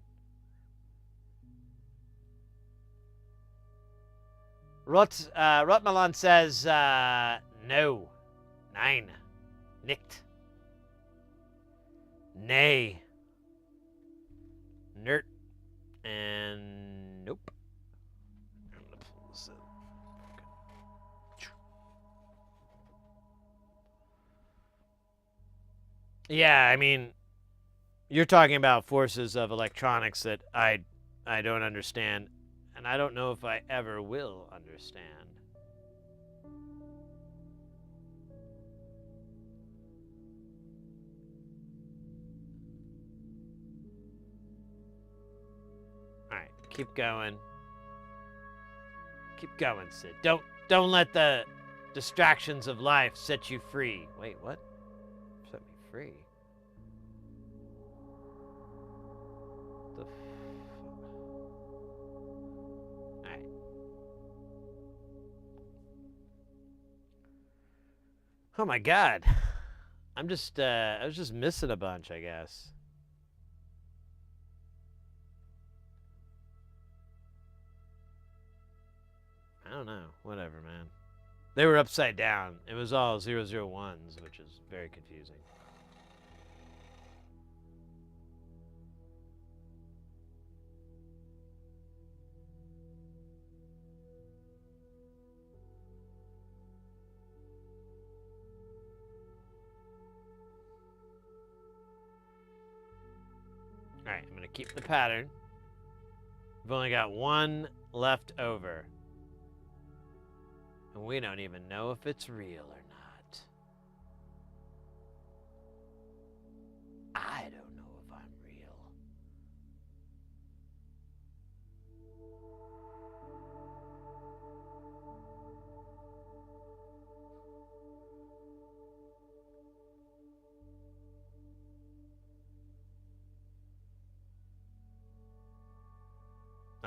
A: Rotmalan says, no. Nein. Nicht. Nay. Nert. And nope. I'm gonna pull this up. Yeah, I mean, you're talking about forces of electronics that I don't understand, and I don't know if I ever will understand. All right, keep going. Keep going, Sid. Don't let the distractions of life set you free. Wait, what? Set me free? The Alright. Oh my god. I was just missing a bunch, I guess. don't know. Whatever, man. They were upside down. It was all 001s, which is very confusing. Alright, I'm going to keep the pattern. We've only got one left over. And we don't even know if it's real or not. I don't know if I'm real.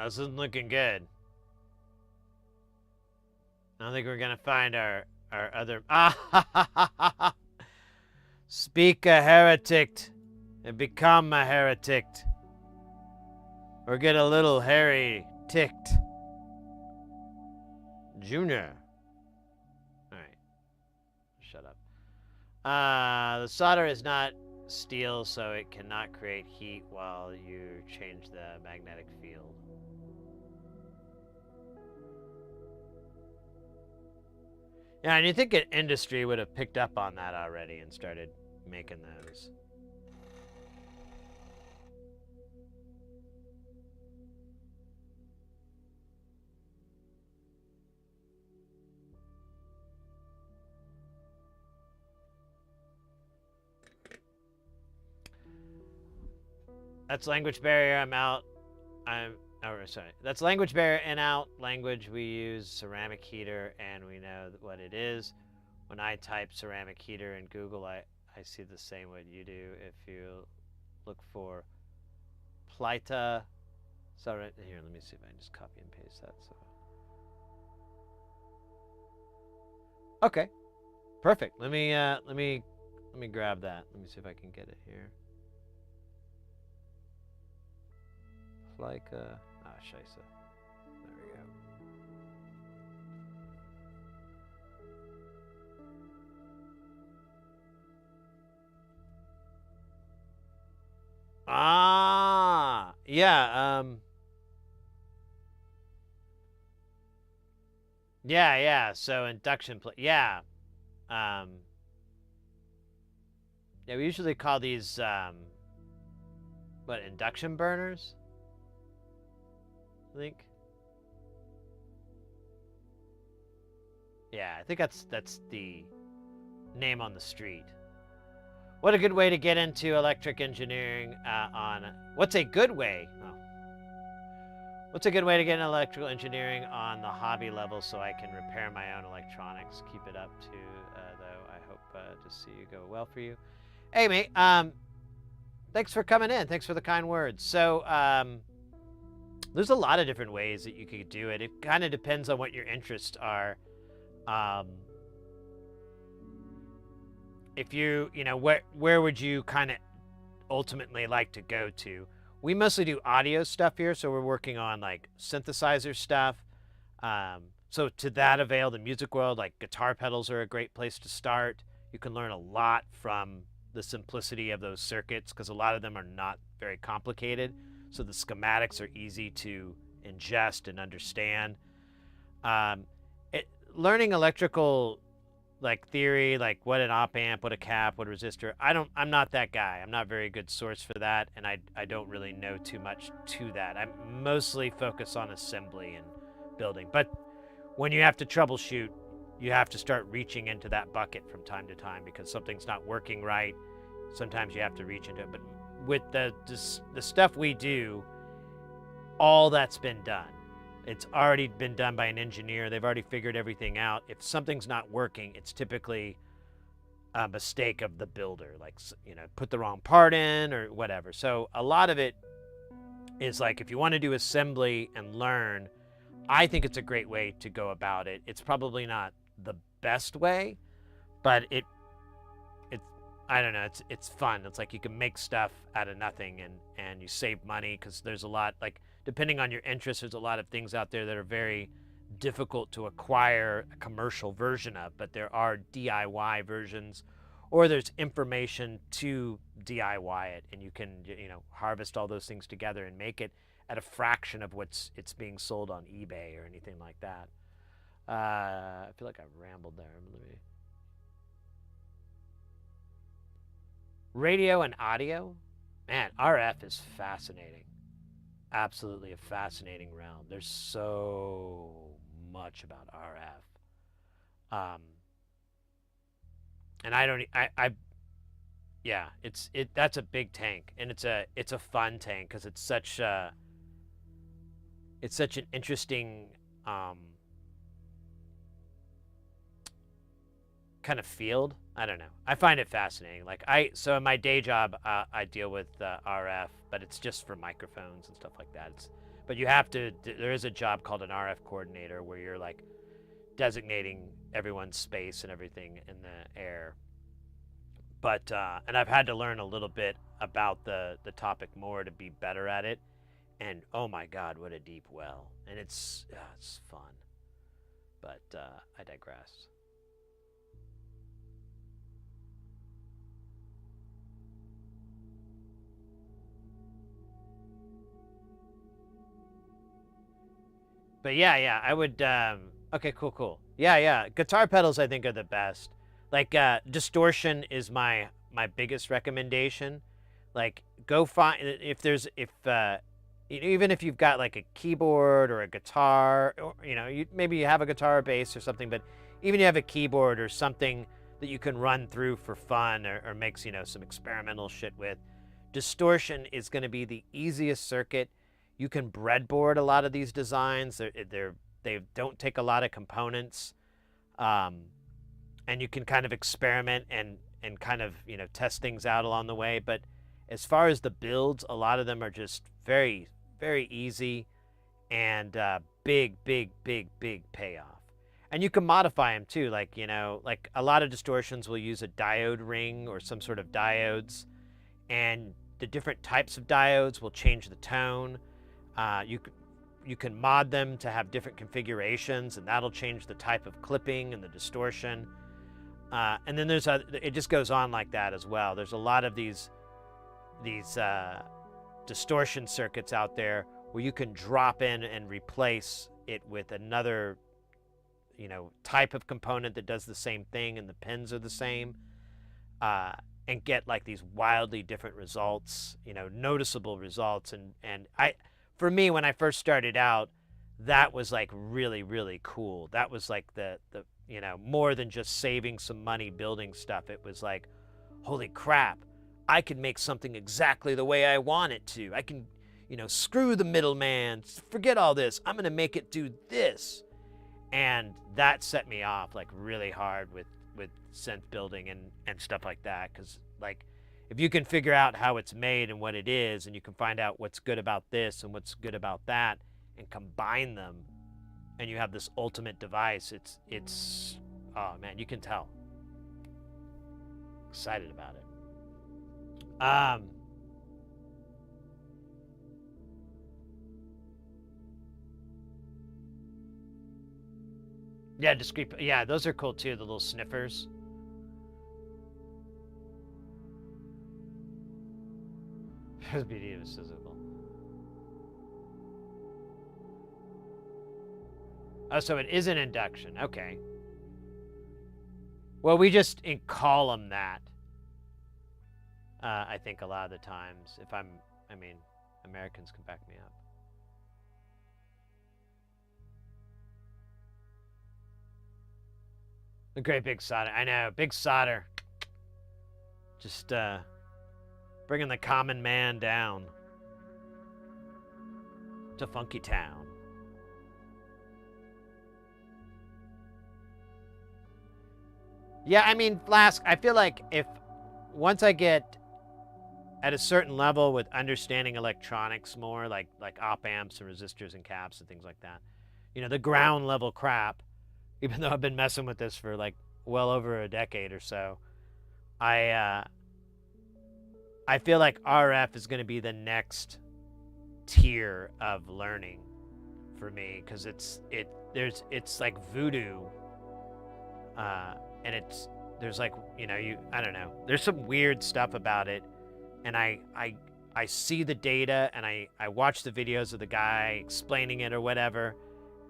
A: This isn't looking good. I don't think we're gonna find our other. Speak a heretic and become a heretic, or get a little hairy ticked. Junior. All right. Shut up. The solder is not steel, so it cannot create heat while you change the magnetic field. Yeah, and you think an industry would have picked up on that already and started making those. That's language barrier. I'm out. That's language barrier and out. Language we use ceramic heater, and we know what it is. When I type ceramic heater in Google, I see the same what you do. If you look for Plita, sorry, here, let me see if I can just copy and paste that. So, okay, perfect. Let me grab that. Let me see if I can get it here. Plika. Scheisse. There we go. Yeah, yeah, so induction yeah. Yeah, we usually call these, what, induction burners? I think. Yeah, I think that's the name on the street. What a good way to get into electric engineering what's a good way? Oh. What's a good way to get into electrical engineering on the hobby level so I can repair my own electronics? Keep it up too, though. I hope to see you go well for you. Hey, mate. Thanks for coming in. Thanks for the kind words. So, there's a lot of different ways that you could do it. It kind of depends on what your interests are. If you know, where would you kind of ultimately like to go to? We mostly do audio stuff here, so we're working on like synthesizer stuff. So to that avail, the music world, like guitar pedals are a great place to start. You can learn a lot from the simplicity of those circuits because a lot of them are not very complicated. So the schematics are easy to ingest and understand. Learning electrical like theory, like what an op amp, what a cap, what a resistor. I'm not that guy. I'm not a very good source for that, and I don't really know too much to that. I'm mostly focused on assembly and building. But when you have to troubleshoot, you have to start reaching into that bucket from time to time because something's not working right. Sometimes you have to reach into it. But with the stuff we do, all that's been done. It's already been done by an engineer. They've already figured everything out. If something's not working, it's typically a mistake of the builder, like, you know, put the wrong part in or whatever. So a lot of it is like, if you want to do assembly and learn, I think it's a great way to go about it. It's probably not the best way, but I don't know, it's fun. It's like you can make stuff out of nothing and you save money because there's a lot, like, depending on your interest, there's a lot of things out there that are very difficult to acquire a commercial version of, but there are DIY versions, or there's information to DIY it, and you can harvest all those things together and make it at a fraction of it's being sold on eBay or anything like that. I feel like I've rambled there. Radio and audio, man, RF is fascinating. Absolutely a fascinating realm. There's so much about RF. And yeah, that's a big tank, and it's a fun tank because it's such an interesting kind of field. I don't know. I find it fascinating. So in my day job, I deal with RF, but it's just for microphones and stuff like that. But you have to. There is a job called an RF coordinator where you're like designating everyone's space and everything in the air. But and I've had to learn a little bit about the topic more to be better at it. And oh my God, what a deep well! And it's fun. But I digress. But yeah, I would. Okay, cool. Yeah. Guitar pedals, I think, are the best. Like distortion is my biggest recommendation. Like go find even if you've got like a keyboard or a guitar, or maybe you have a guitar or bass or something, but even if you have a keyboard or something that you can run through for fun or makes some experimental shit with, distortion is going to be the easiest circuit. You can breadboard a lot of these designs. They don't take a lot of components, and you can kind of experiment and kind of test things out along the way. But as far as the builds, a lot of them are just very, very easy and big payoff. And you can modify them too. Like like a lot of distortions will use a diode ring or some sort of diodes, and the different types of diodes will change the tone. You can mod them to have different configurations, and that'll change the type of clipping and the distortion. And then it just goes on like that as well. There's a lot of these distortion circuits out there where you can drop in and replace it with another type of component that does the same thing, and the pins are the same, and get like these wildly different results, noticeable results. And for me, when I first started out, that was like really, really cool. That was like the more than just saving some money building stuff. It was like, holy crap, I can make something exactly the way I want it to. I can, screw the middleman, forget all this. I'm going to make it do this. And that set me off like really hard with synth building and stuff like that. Because like, if you can figure out how it's made and what it is, and you can find out what's good about this and what's good about that, and combine them, and you have this ultimate device, it's oh man, you can tell. Excited about it. Yeah, discrete. Yeah, those are cool too, the little sniffers. The beauty of physical. Oh, so it is an induction. Okay. Well, we just call them that. I think a lot of the times, Americans can back me up. The great big solder. I know, big solder. Just bringing the common man down to Funky Town. Yeah, Flask, I feel like once I get at a certain level with understanding electronics more, like op amps and resistors and caps and things like that, the ground level crap, even though I've been messing with this for like well over a decade or so, I feel like RF is going to be the next tier of learning for me, because it's like voodoo, and there's like, I don't know. There's some weird stuff about it, and I see the data, and I watch the videos of the guy explaining it or whatever,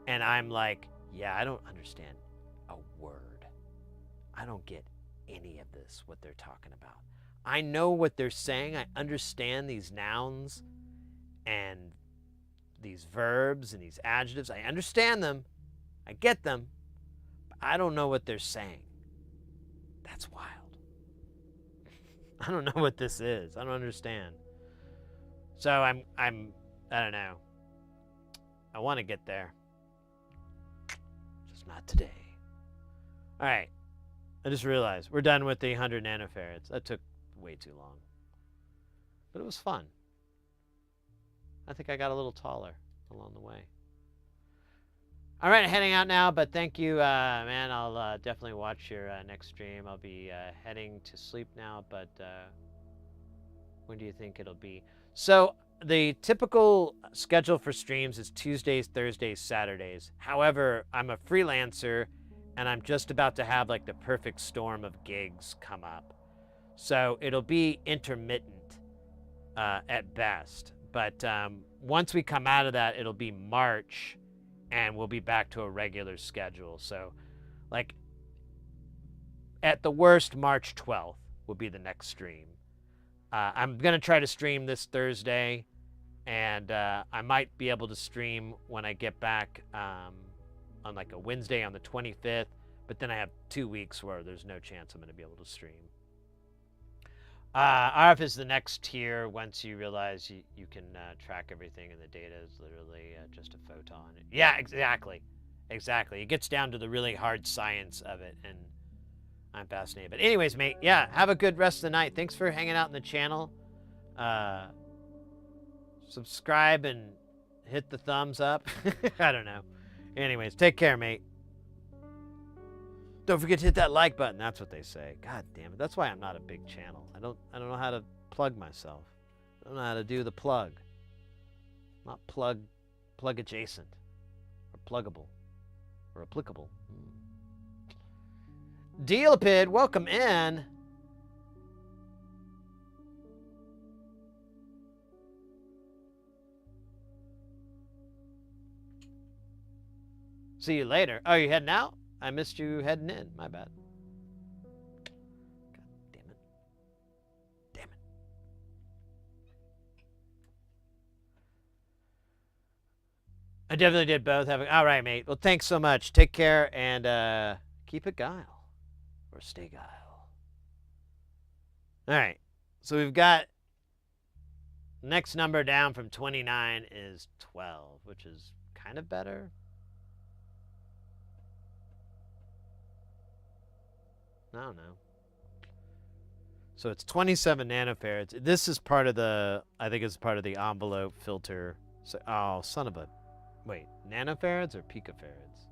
A: and I'm like, yeah, I don't understand a word. I don't get any of this, what they're talking about. I know what they're saying. I understand these nouns and these verbs and these adjectives. I understand them. I get them. But I don't know what they're saying. That's wild. I don't know what this is. I don't understand. So I don't know. I want to get there. Just not today. All right. I just realized we're done with the 100 nanofarads. That took way too long. But it was fun. I think I got a little taller along the way. All right, heading out now, but thank you, man. I'll definitely watch your next stream. I'll be heading to sleep now, but when do you think it'll be? So the typical schedule for streams is Tuesdays, Thursdays, Saturdays. However, I'm a freelancer, and I'm just about to have like the perfect storm of gigs come up. So it'll be intermittent at best. But once we come out of that, it'll be March, and we'll be back to a regular schedule. So, like, at the worst, March 12th will be the next stream. I'm going to try to stream this Thursday, and I might be able to stream when I get back on like a Wednesday on the 25th, but then I have 2 weeks where there's no chance I'm going to be able to stream. RF is the next tier once you realize you can track everything, and the data is literally just a photon. Yeah, exactly. Exactly. It gets down to the really hard science of it, and I'm fascinated. But anyways, mate, yeah, have a good rest of the night. Thanks for hanging out in the channel. Subscribe and hit the thumbs up. I don't know. Anyways, take care, mate. Don't forget to hit that like button. That's what they say. God damn it. That's why I'm not a big channel. I don't know how to plug myself. I don't know how to do the plug. Not plug adjacent, or pluggable, or applicable. Dealapid, welcome in. See you later. Oh, you heading out? I missed you heading in. My bad. God damn it. Damn it. I definitely did both. All right, mate. Well, thanks so much. Take care, and keep it guile. Or stay guile. All right. So we've got next number down from 29 is 12, which is kind of better. I don't know. So it's 27 nanofarads. This is part of the, I think it's part of the envelope filter. So, oh, son of a, wait, nanofarads or picofarads?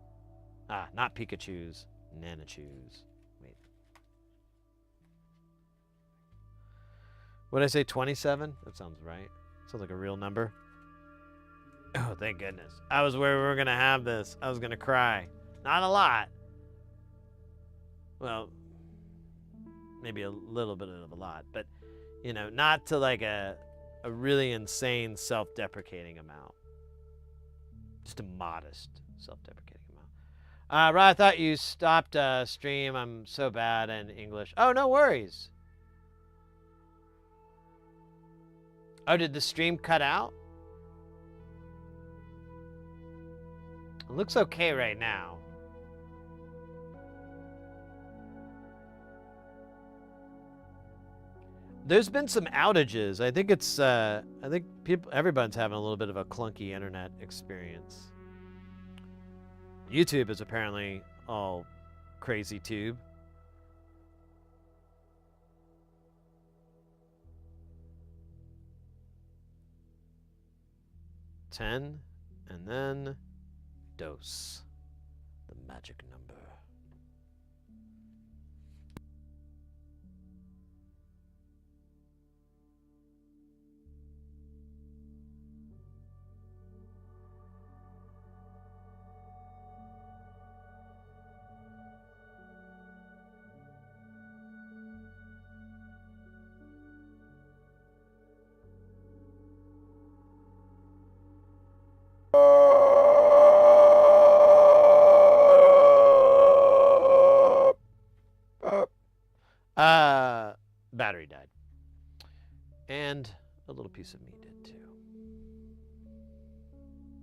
A: Ah, not Pikachus, nanochus. Wait. What did I say, 27? That sounds right. Sounds like a real number. Oh, thank goodness. I was where we were going to have this. I was going to cry. Not a lot. Well, maybe a little bit of a lot, but, you know, not to like a really insane self-deprecating amount. Just a modest self-deprecating amount. Rod, I thought you stopped stream. I'm so bad in English. Oh, no worries. Oh, did the stream cut out? It looks okay right now. There's been some outages. I think it's I think everyone's having a little bit of a clunky internet experience. YouTube is apparently all crazy tube. $10 and then dose, the magic number. Battery died. And a little piece of me did too.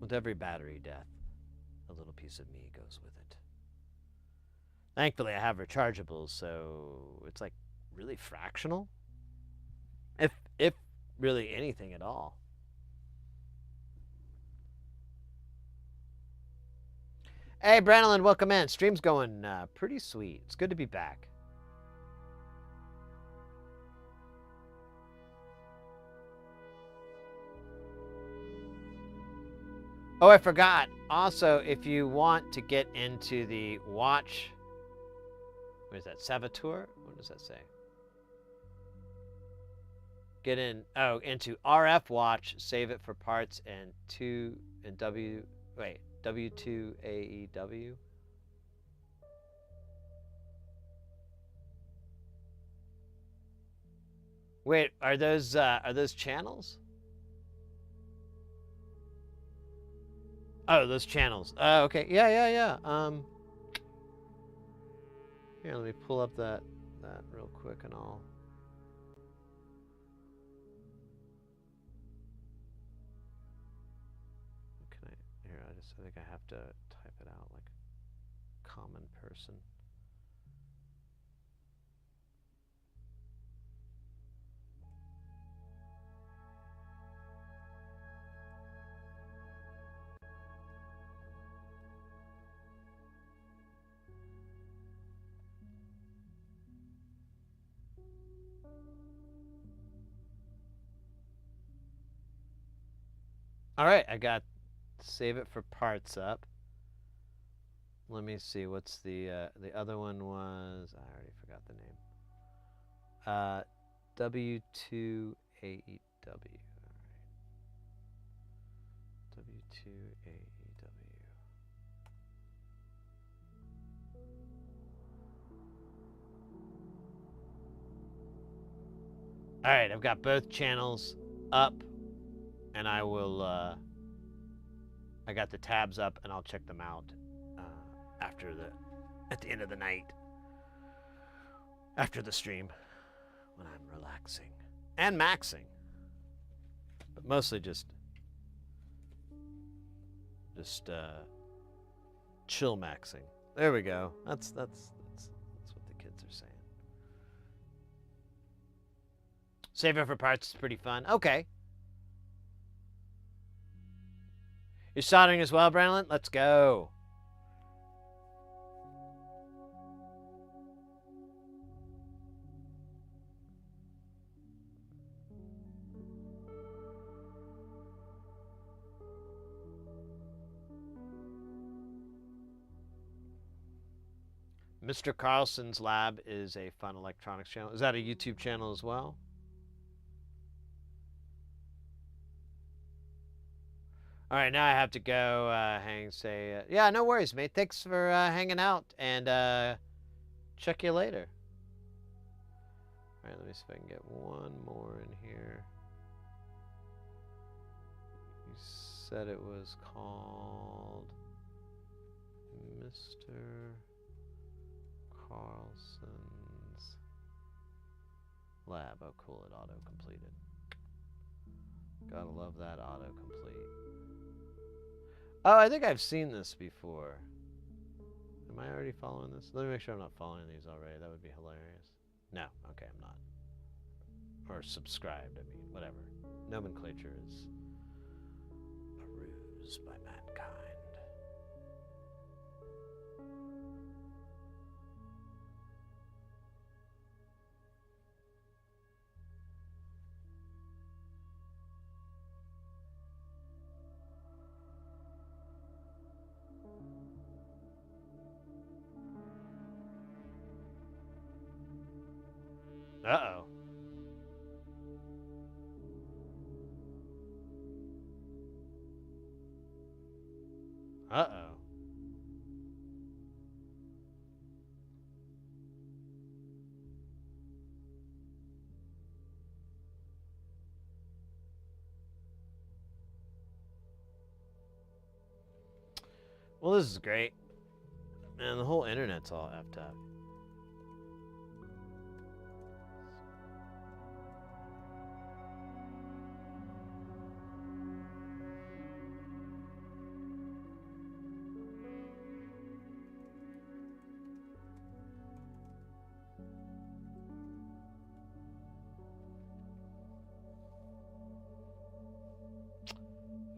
A: With every battery death, a little piece of me goes with it. Thankfully, I have rechargeables, so it's like really fractional. If really anything at all. Hey, Branolin, welcome in. Stream's going pretty sweet. It's good to be back. Oh, I forgot. Also, if you want to get into the watch, what is that, Saboteur? What does that say? Get in, into RF watch, save it for parts, and W2 AEW. Wait, are those channels? Oh, those channels. Oh, okay. Yeah. Here, let me pull up that real quick and all. Can I? Here, I think I have to type it out like common person. All right, I got save it for parts up. Let me see. What's the other one was? I already forgot the name. W2 AEW. All right. W2 AEW. All right, I've got both channels up, and I will. I got the tabs up, and I'll check them out at the end of the night, after the stream, when I'm relaxing and maxing, but mostly just chill maxing. There we go. That's what the kids are saying. Save it for parts is pretty fun. Okay. You're soldering as well, Branlin? Let's go. Mr. Carlson's Lab is a fun electronics channel. Is that a YouTube channel as well? All right, now I have to go yeah, no worries, mate. Thanks for hanging out, and check you later. All right, let me see if I can get one more in here. You said it was called Mr. Carlson's Lab. Oh, cool, it auto-completed. Gotta love that auto-complete. Oh, I think I've seen this before. Am I already following this? Let me make sure I'm not following these already. That would be hilarious. No, okay, I'm not. Or subscribed, I mean, whatever. Nomenclature is a ruse by mankind. Uh-oh. Uh-oh. Well, this is great. Man, the whole internet's all effed up.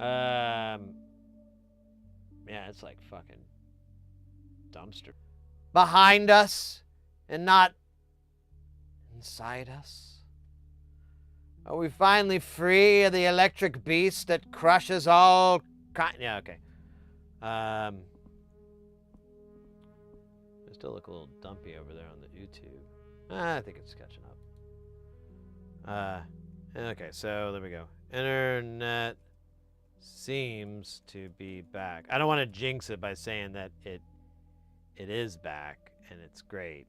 A: Yeah, it's like fucking dumpster. Behind us and not inside us. Are we finally free of the electric beast that crushes all kind? Yeah, okay. I still look a little dumpy over there on the YouTube. I think it's catching up. Okay, so there we go. Internet seems to be back. I don't want to jinx it by saying that it is back and it's great.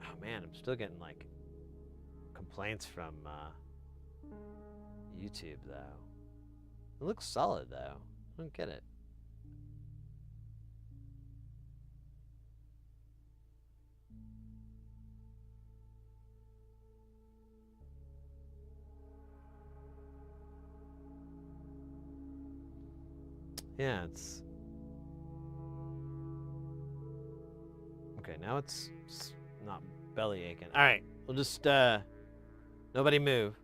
A: Oh man, I'm still getting like complaints from YouTube though. It looks solid though. I don't get it. Yeah, it's okay. Now it's not belly aching. All right, we'll just nobody move.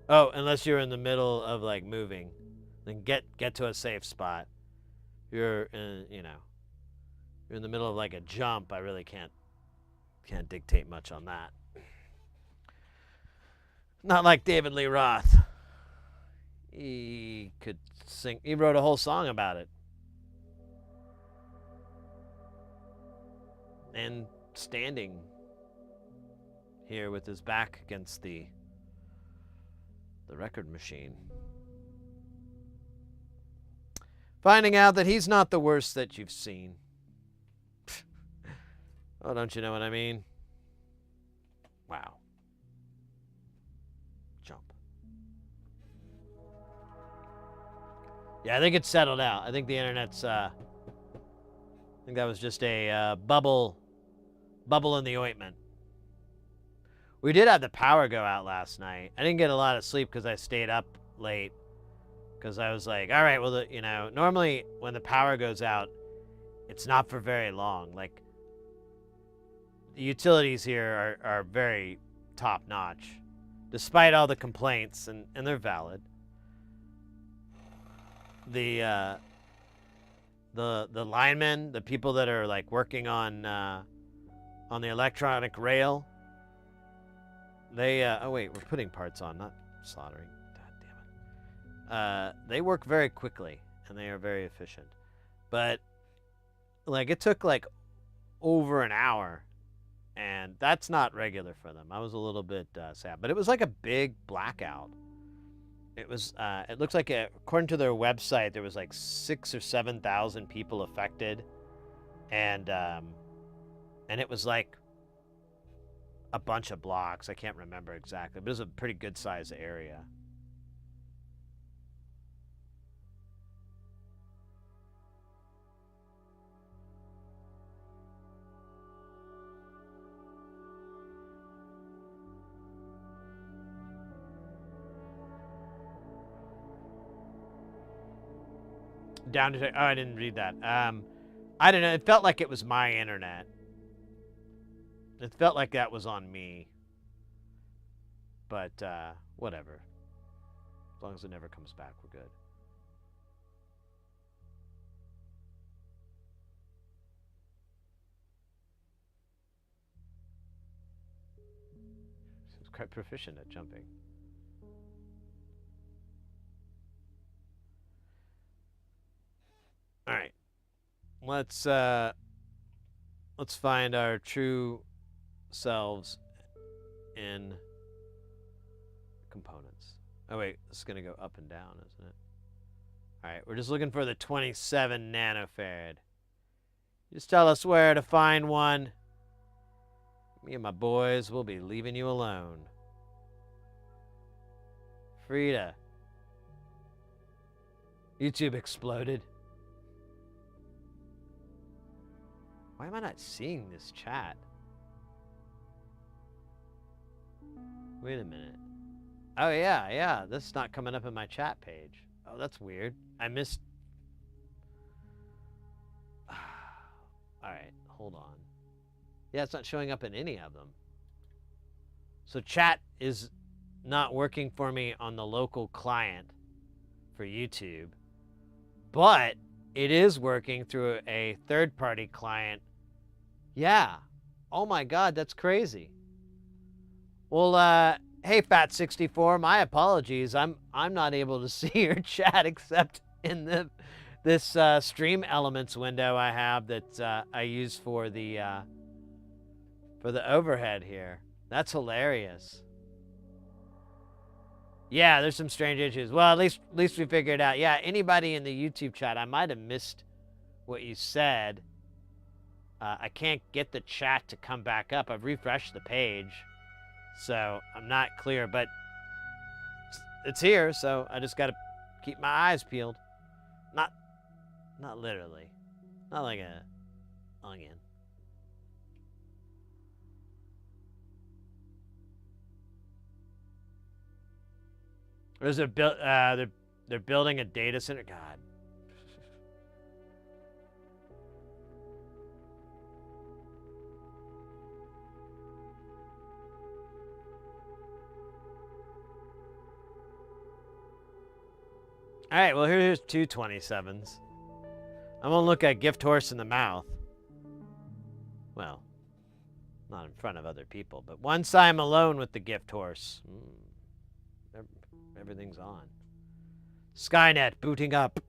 A: Oh, unless you're in the middle of like moving, then get to a safe spot. You're in, you're in the middle of like a jump. I really can't dictate much on that. Not like David Lee Roth. He could sing. He wrote a whole song about it. And standing here with his back against the record machine. Finding out that he's not the worst that you've seen. Oh, don't you know what I mean? Wow. Jump. Yeah, I think it's settled out. I think the internet's, I think that was just a bubble in the ointment. We did have the power go out last night. I didn't get a lot of sleep because I stayed up late. Because I was like, all right, well, normally when the power goes out, it's not for very long. Like, the utilities here are very top notch, despite all the complaints, and they're valid. The linemen, the people that are like working on the electronic rail, they oh wait, we're putting parts on, not soldering. God damn it. They work very quickly and they are very efficient, but like it took like over an hour, and that's not regular for them. I was a little bit sad, but it was like a big blackout. It was. It looks like, according to their website, there was like 6,000 or 7,000 people affected, and it was like a bunch of blocks. I can't remember exactly, but it was a pretty good sized area. Down to, oh, I didn't read that. I don't know. It felt like it was my internet. It felt like that was on me. But whatever. As long as it never comes back, we're good. She's quite proficient at jumping. All right, let's find our true selves in components. Oh wait, this is gonna go up and down, isn't it? All right, we're just looking for the 27 nanofarad. Just tell us where to find one. Me and my boys will be leaving you alone. Frida. YouTube exploded. Why am I not seeing this chat? Wait a minute. Oh, yeah. This is not coming up in my chat page. Oh, that's weird. I missed... Alright, hold on. Yeah, it's not showing up in any of them. So chat is not working for me on the local client for YouTube, but it is working through a third-party client. Yeah. Oh my God, that's crazy. Well, hey, Fat64, my apologies. I'm not able to see your chat except in this Stream Elements window I have that I use for the overhead here. That's hilarious. Yeah, there's some strange issues. Well, at least we figured it out. Yeah, anybody in the YouTube chat, I might have missed what you said. I can't get the chat to come back up. I've refreshed the page, so I'm not clear, but it's here, so I just gotta keep my eyes peeled. Not literally. Not like a onion. Or is it they're building a data center? God. All right, well, here's two 27s. I'm gonna look at Gift Horse in the mouth. Well, not in front of other people, but once I'm alone with the Gift Horse, everything's on. Skynet booting up.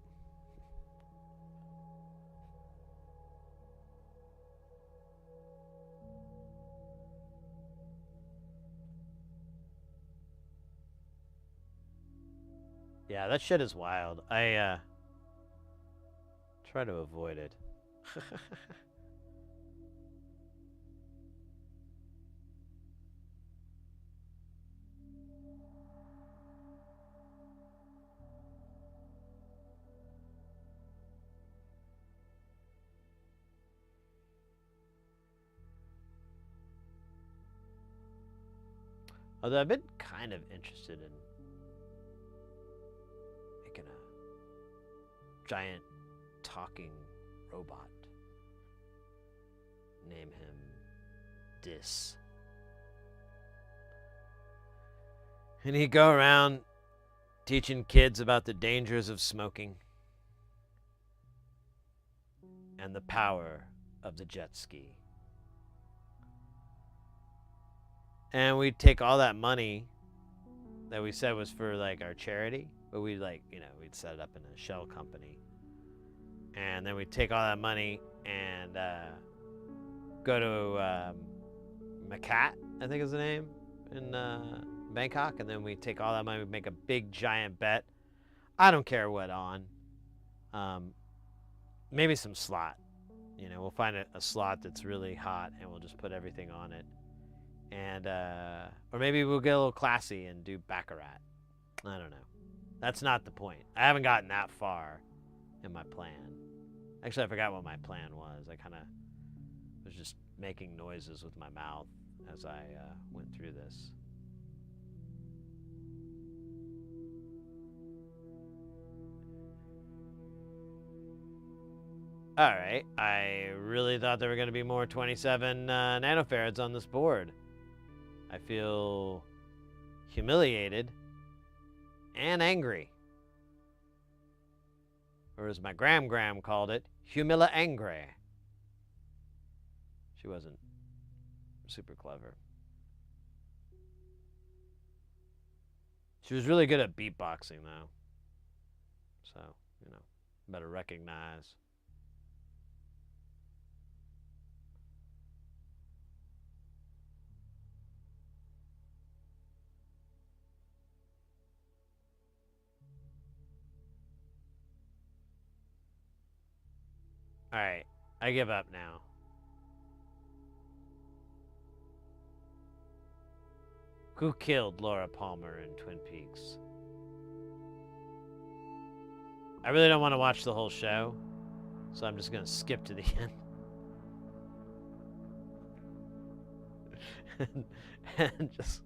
A: Yeah, that shit is wild. I try to avoid it. Although I've been kind of interested in making a giant talking robot. Name him Dis. And he'd go around teaching kids about the dangers of smoking and the power of the jet ski. And we'd take all that money that we said was for like our charity, but we'd we'd set it up in a shell company. And then we'd take all that money and go to Macat, I think is the name, in Bangkok. And then we'd take all that money, we'd make a big giant bet. I don't care what on. Maybe some slot. We'll find a slot that's really hot and we'll just put everything on it. And or maybe we'll get a little classy and do Baccarat. I don't know. That's not the point. I haven't gotten that far in my plan. Actually, I forgot what my plan was. I kind of was just making noises with my mouth as I went through this. All right. I really thought there were going to be more 27 nanofarads on this board. I feel humiliated and angry. Or as my gram called it, humila-angry. She wasn't super clever. She was really good at beatboxing, though. So, better recognize. All right, I give up now. Who killed Laura Palmer in Twin Peaks? I really don't want to watch the whole show, so I'm just going to skip to the end. and just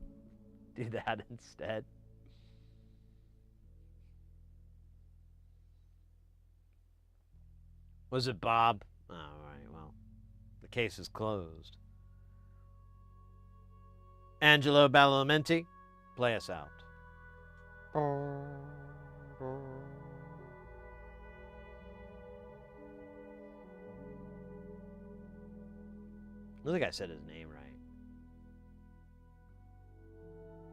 A: do that instead. Was it Bob? Oh, all right, well. The case is closed. Angelo Badalamenti, play us out. I don't think I said his name right.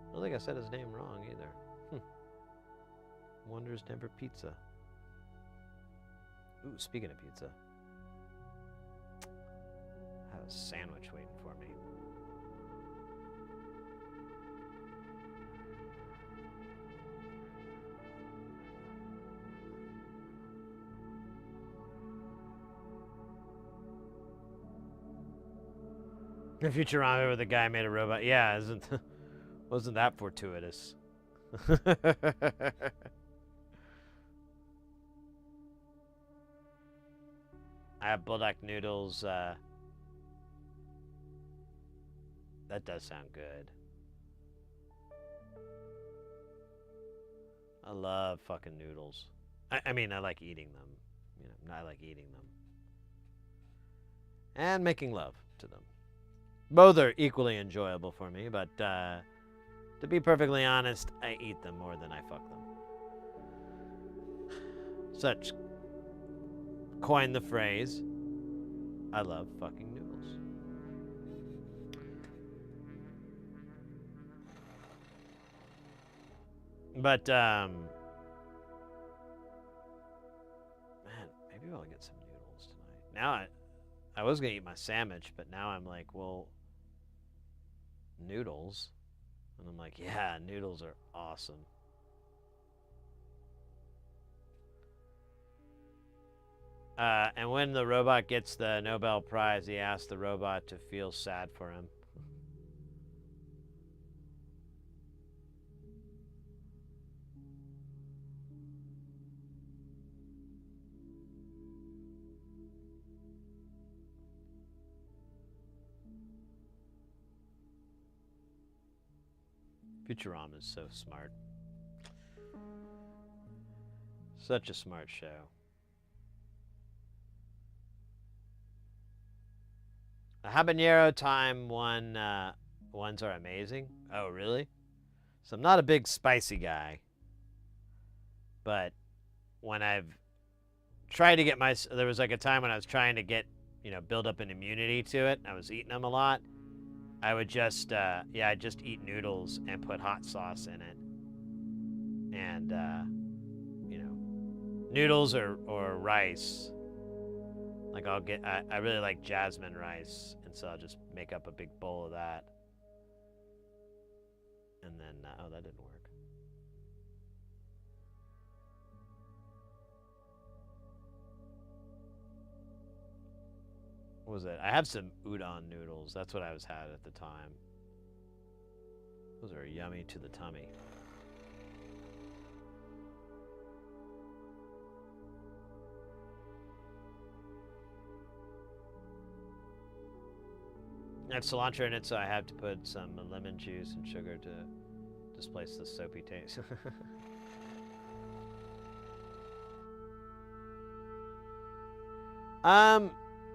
A: I don't think I said his name wrong either. Wonders Never Pizza. Ooh, speaking of pizza. I have a sandwich waiting for me. The Futurama where the guy made a robot. Yeah, wasn't that fortuitous? I have bulldog noodles. That does sound good. I love fucking noodles. I mean, I like eating them. You know, I like eating them. And making love to them. Both are equally enjoyable for me, but to be perfectly honest, I eat them more than I fuck them. Such coined the phrase, I love fucking noodles. But, man, maybe I'll get some noodles tonight. Now I was gonna eat my sandwich, but now I'm like, well, noodles? And I'm like, yeah, noodles are awesome. And when the robot gets the Nobel Prize, he asks the robot to feel sad for him. Futurama is so smart. Such a smart show. The habanero time ones are amazing. Oh, really? So I'm not a big spicy guy. But when I've tried to get there was like a time when I was trying to get, build up an immunity to it. I was eating them a lot. I would just, I'd just eat noodles and put hot sauce in it. And, noodles or rice. Like I really like jasmine rice, and so I'll just make up a big bowl of that. And then, oh, that didn't work. What was it? I have some udon noodles. That's what I had at the time. Those are yummy to the tummy. I have cilantro in it, so I have to put some lemon juice and sugar to displace the soapy taste.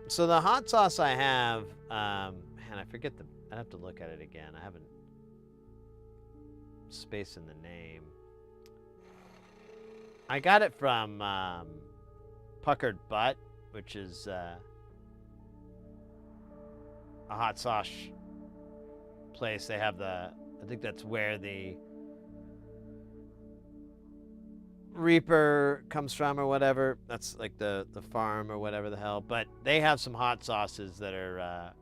A: So the hot sauce I have, man, I forget I'd have to look at it again. I haven't space in the name. I got it from Puckered Butt, which is a hot sauce place. They have I think that's where the Reaper comes from or whatever. That's like the farm or whatever the hell. But they have some hot sauces that are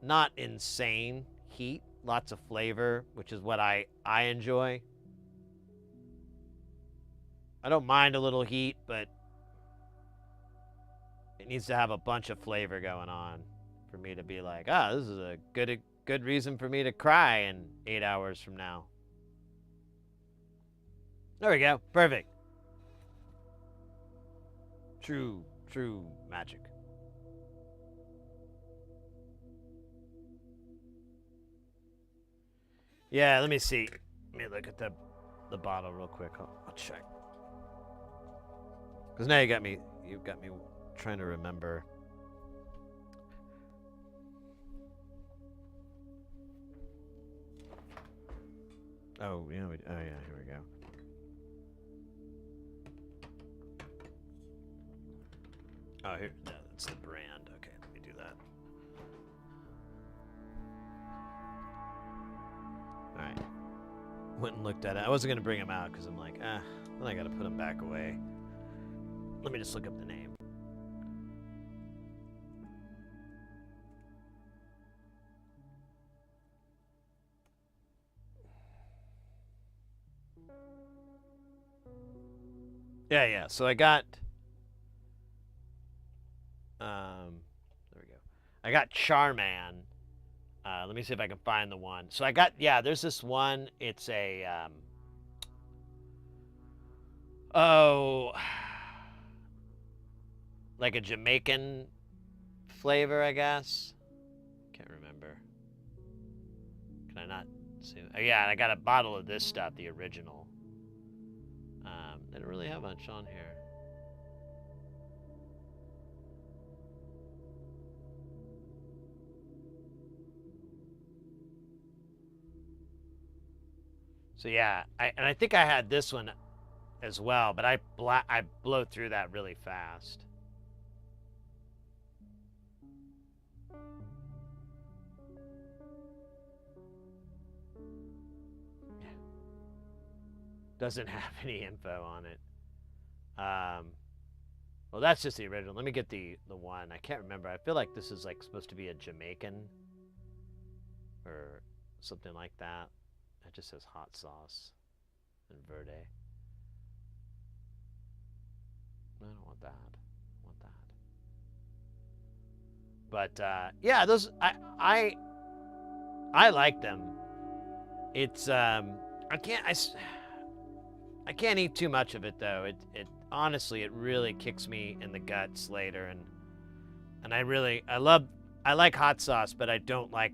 A: not insane heat, lots of flavor, which is what I enjoy. I don't mind a little heat, but it needs to have a bunch of flavor going on for me to be like, this is a good reason for me to cry in 8 hours from now. There we go. Perfect. True magic. Yeah, let me see. Let me look at the bottle real quick. I'll check. Because now you've got me trying to remember. Oh, yeah, oh yeah, here we go. Oh, here, no, that's the brand. Okay, let me do that. All right. Went and looked at it. I wasn't gonna bring them out because I'm like, then I gotta put them back away. Let me just look up the name. Yeah. So I got, there we go. I got Charman. Let me see if I can find the one. So I got, yeah, there's this one. It's a, like a Jamaican flavor, I guess. Can't remember. Can I not see? Oh, yeah, I got a bottle of this stuff, the original. They don't really have much on here. So yeah, I think I had this one as well, but I blow through that really fast. Yeah. Doesn't have any info on it. Well, that's just the original. Let me get the one. I can't remember. I feel like this is like supposed to be a Jamaican or something like that. It just says hot sauce and verde. I don't want that. I want that. But yeah, those I like them. It's I can't eat too much of it though. It honestly it really kicks me in the guts later, and I like hot sauce, but I don't like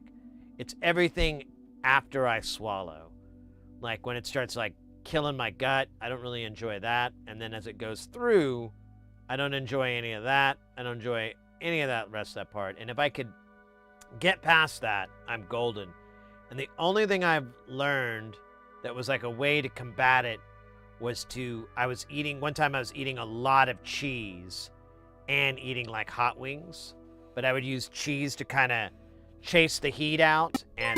A: it's everything after I swallow. Like when it starts like killing my gut, I don't really enjoy that, and then as it goes through, I don't enjoy any of that. I don't enjoy any of that rest of that part. And if I could get past that, I'm golden. And the only thing I've learned that was like a way to combat it was one time I was eating a lot of cheese and eating like hot wings, but I would use cheese to kind of chase the heat out and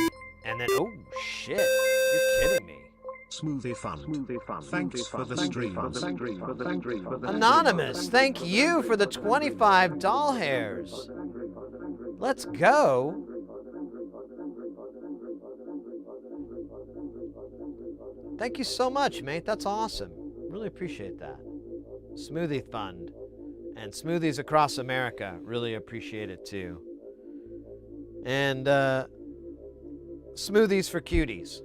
A: then, oh shit, you're kidding me.
C: Smoothie Fund. Thanks for the streams.
A: Anonymous, thank you for the 25 doll hairs. Let's go. Thank you so much, mate. That's awesome. Really appreciate that. Smoothie Fund and smoothies across America. Really appreciate it too. And Smoothies for Cuties.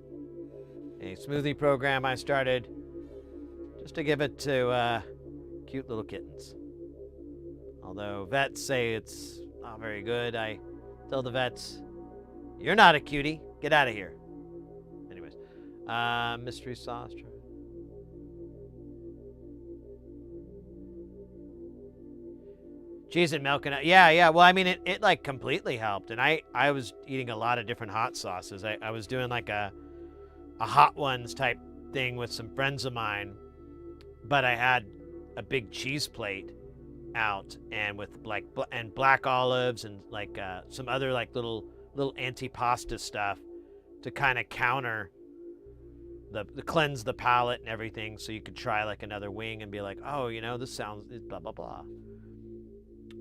A: A smoothie program I started just to give it to cute little kittens. Although vets say it's not very good, I tell the vets, you're not a cutie. Get out of here. Anyways, mystery sauce. Cheese and milk and yeah. Well, I mean, it like completely helped, and I was eating a lot of different hot sauces. I was doing like a hot ones type thing with some friends of mine, but I had a big cheese plate out and with like and black olives and like some other like little antipasta stuff to kind of counter the cleanse the palate and everything, so you could try like another wing and be like, oh, you know, this sounds blah blah blah.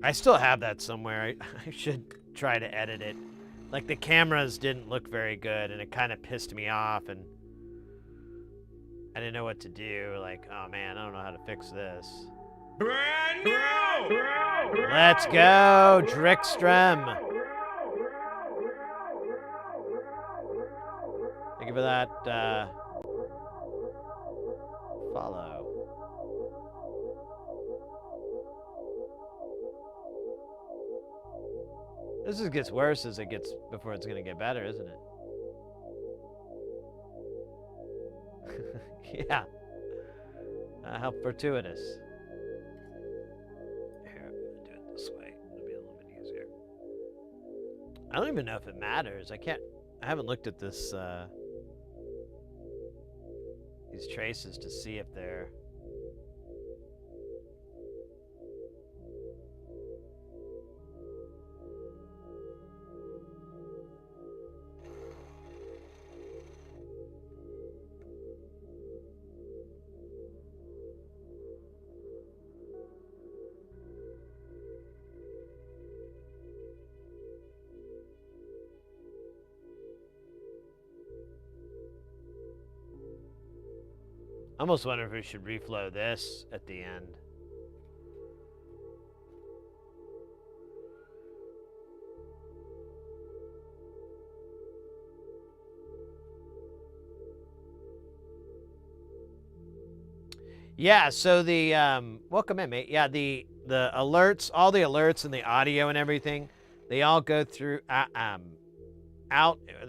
A: I still have that somewhere. I should try to edit it. Like the cameras didn't look very good and it kind of pissed me off and I didn't know what to do. Like, oh man, I don't know how to fix this.
B: Brand new!
A: Let's go, Drickstrom. Thank you for that follow. This just gets worse as it gets before it's gonna get better, isn't it? Yeah. How fortuitous. Here, I'm gonna do it this way. It'll be a little bit easier. I don't even know if it matters. I haven't looked at this these traces to see if they're... I almost wonder if we should reflow this at the end. Yeah, so the welcome in, mate. Yeah, the alerts, all the alerts and the audio and everything, they all go through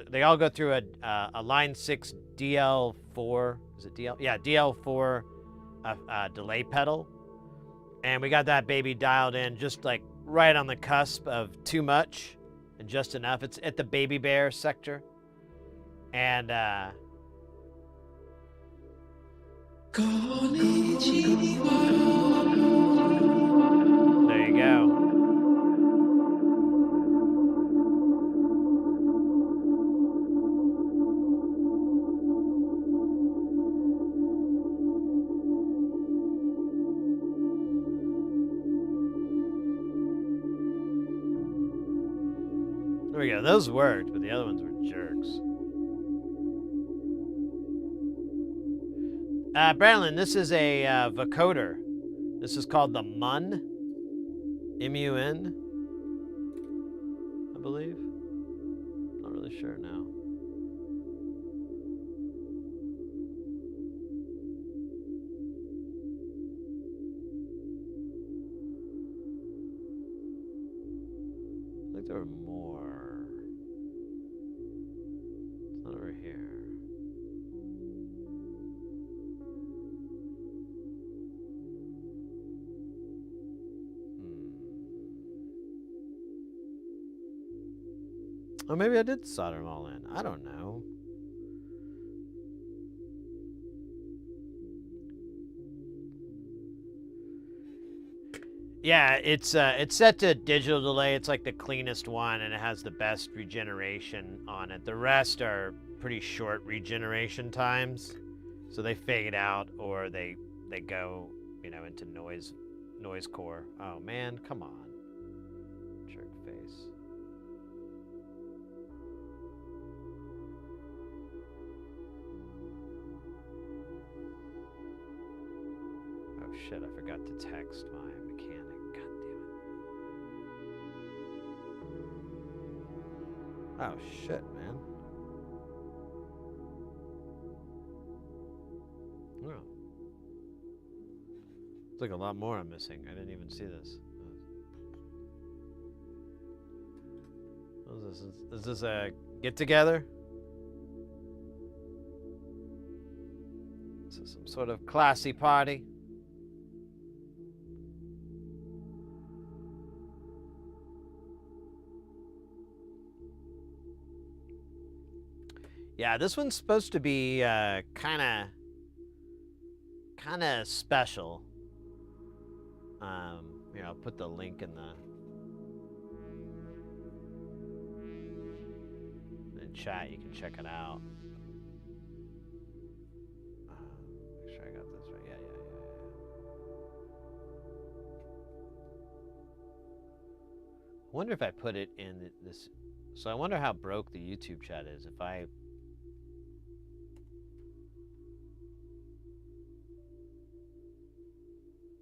A: they all go through a line 6 DL4. Is it DL? Yeah, DL4 delay pedal. And we got that baby dialed in just like right on the cusp of too much and just enough. It's at the baby bear sector. And there you go. There we go. Those worked, but the other ones were jerks. Brandon, this is a vocoder. This is called the MUN. M-U-N, I believe. Not really sure now. I think there were more. It's not over here. Or maybe I did solder them all in. I don't know. Yeah, it's set to digital delay. It's like the cleanest one, and it has the best regeneration on it. The rest are pretty short regeneration times, so they fade out or they go, you know, into noise core. Oh man, come on, jerk face. Oh shit, I forgot to text my mechanic. God damn it. Oh shit, man. Oh. It's like a lot more I'm missing. I didn't even see this. What is this? Is this a get together? Is this some sort of classy party? Yeah, this one's supposed to be kind of special. Here, I'll put the link in the chat. You can check it out. Make sure I got this right. Yeah. I wonder if I put it in this. So I wonder how broke the YouTube chat is if I.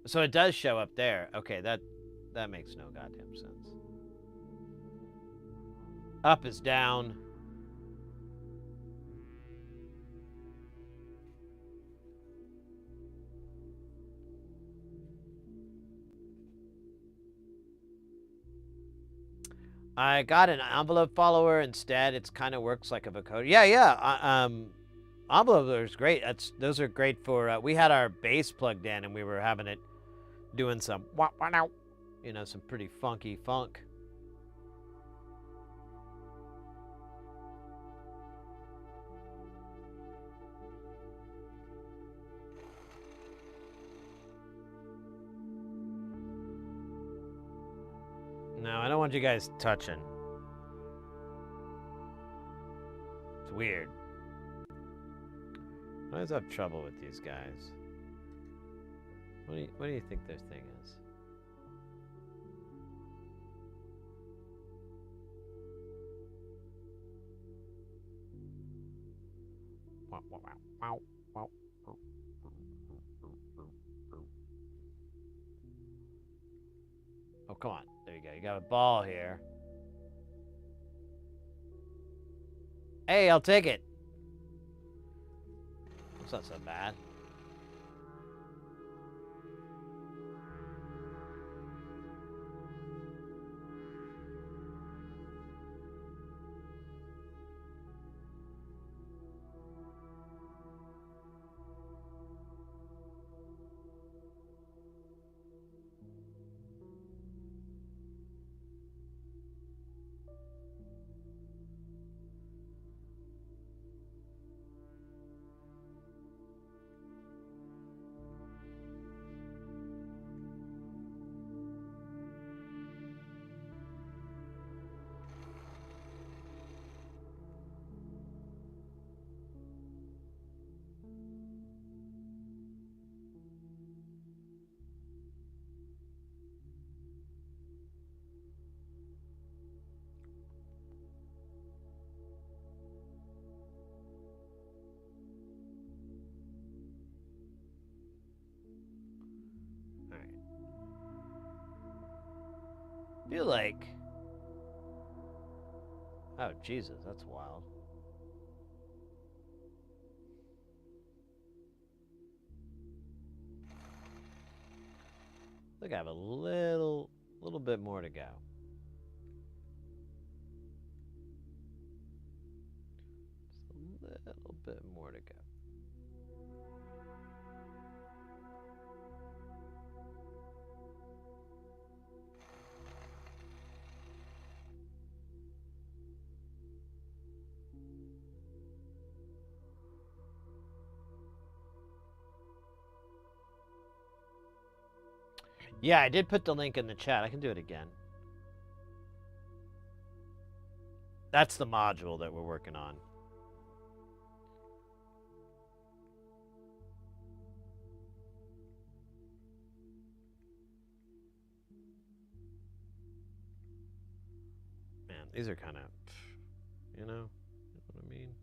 A: So it does show up there. Okay, that makes no goddamn sense. Up is down. I got an envelope follower instead. It's kind of works like a vocoder. Yeah. Envelope is great. Those are great for. We had our bass plugged in, and we were having it doing some, you know, some pretty funky funk. don't want you guys touching. It's weird. I always have trouble with these guys. What do you think their thing is? Oh, come on. There you go. You got a ball here. Hey, I'll take it. It's not so bad. Feel like, oh Jesus, that's wild. Look, I have a little bit more to go. Just a little bit more to go. Yeah, I did put the link in the chat. I can do it again. That's the module that we're working on. Man, these are kind of, you know what I mean?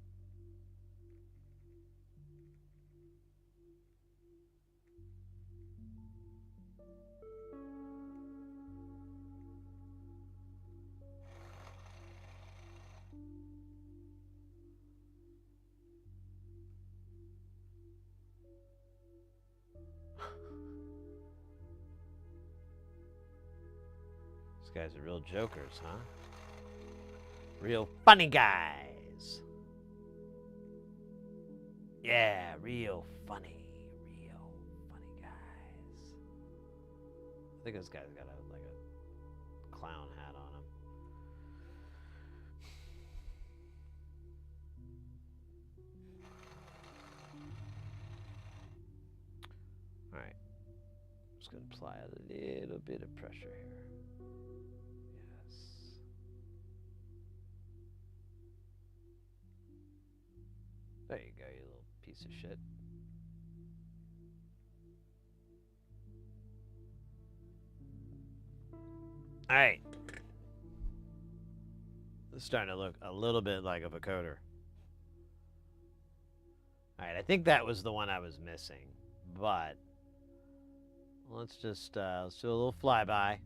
A: These guys are real jokers, huh? Real funny guys. Yeah, real funny guys. I think this guy's got like a clown hat on him. All right, I'm just gonna apply a little bit of pressure here. Yes. There you go, you little piece of shit. All right. It's starting to look a little bit like a vocoder. All right, I think that was the one I was missing, but let's just let's do a little flyby.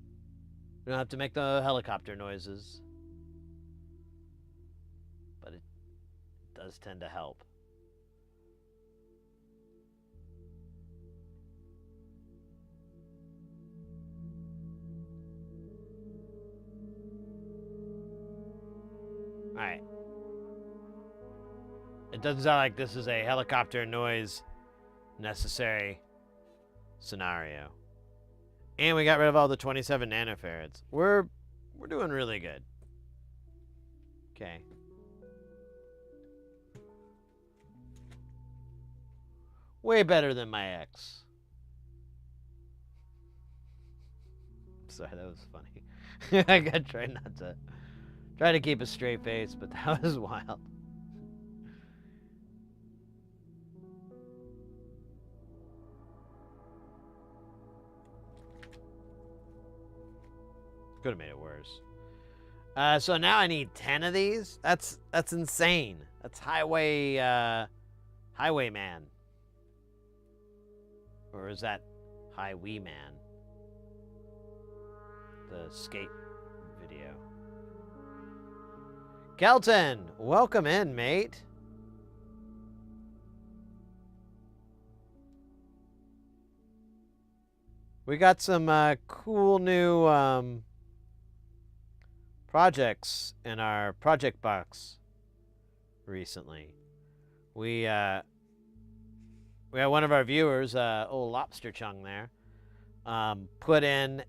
A: We don't have to make the helicopter noises, but it does tend to help. All right. It doesn't sound like this is a helicopter noise necessary scenario. And we got rid of all the 27 nanofarads. We're doing really good. Okay. Way better than my ex. Sorry, that was funny. I gotta try to keep a straight face, but that was wild. Could have made it worse. So now I need 10 of these? That's insane. That's highwayman. Or is that highwayman? The skate video. Kelton, welcome in, mate. We got some cool new projects in our project box recently. We had one of our viewers, old Lobster Chung there, put in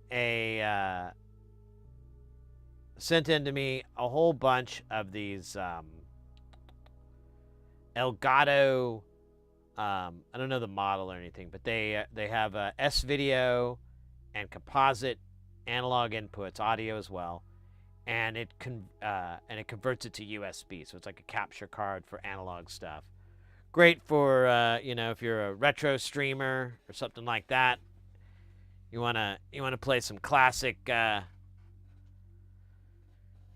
A: sent in to me a whole bunch of these Elgato. I don't know the model or anything, but they have S-video and composite analog inputs, audio as well, and it converts it to USB, so it's like a capture card for analog stuff. Great for if you're a retro streamer or something like that. You wanna play some classic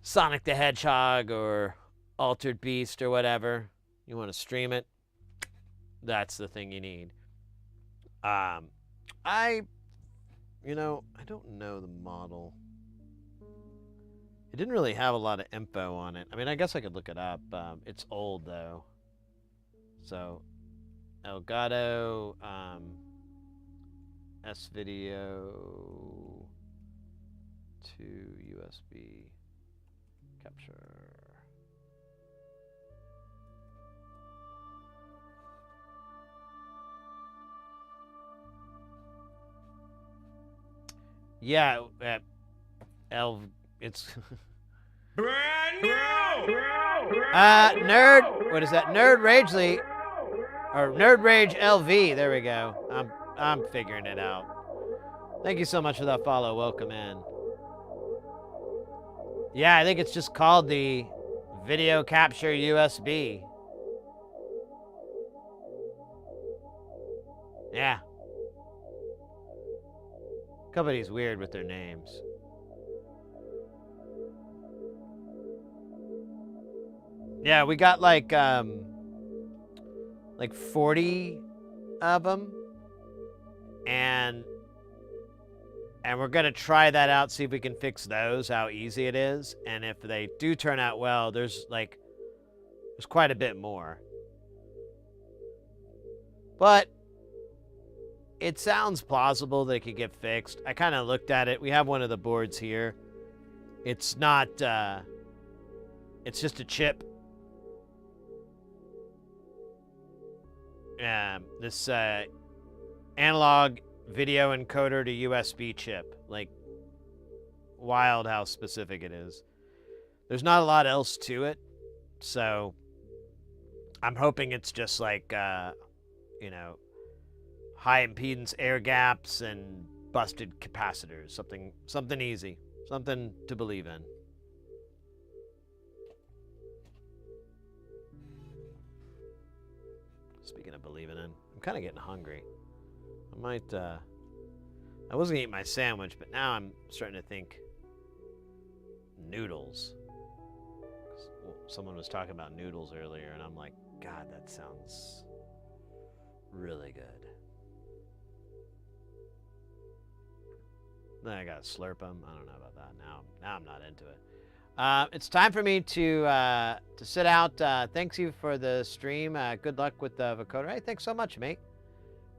A: Sonic the Hedgehog or Altered Beast or whatever. You want to stream it. That's the thing you need. I don't know the model. It didn't really have a lot of info on it. I mean, I guess I could look it up. It's old though. So, Elgato S-video to USB capture. Yeah, it's
B: Brand new!
A: Nerd. What is that? Nerd Ragely, or Nerd Rage LV. There we go. I'm figuring it out. Thank you so much for that follow. Welcome in. Yeah, I think it's just called the Video Capture USB. Yeah. Company's weird with their names. Yeah, we got like 40 of them, and we're gonna try that out, see if we can fix those, how easy it is, and if they do turn out well, there's quite a bit more. But it sounds plausible they could get fixed. I kind of looked at it. We have one of the boards here. It's not, it's just a chip. This analog video encoder to USB chip. Like, wild how specific it is. There's not a lot else to it, so I'm hoping it's just like, high impedance air gaps and busted capacitors. Something easy. Something to believe in. Speaking of believing in, I'm kind of getting hungry. I might, I was gonna eat my sandwich, but now I'm starting to think noodles. Someone was talking about noodles earlier, and I'm like, God, that sounds really good. Then I gotta slurp them. I don't know about that. Now I'm not into it. It's time for me to sit out. Thanks you for the stream. Good luck with the vocoder. Hey, thanks so much, mate.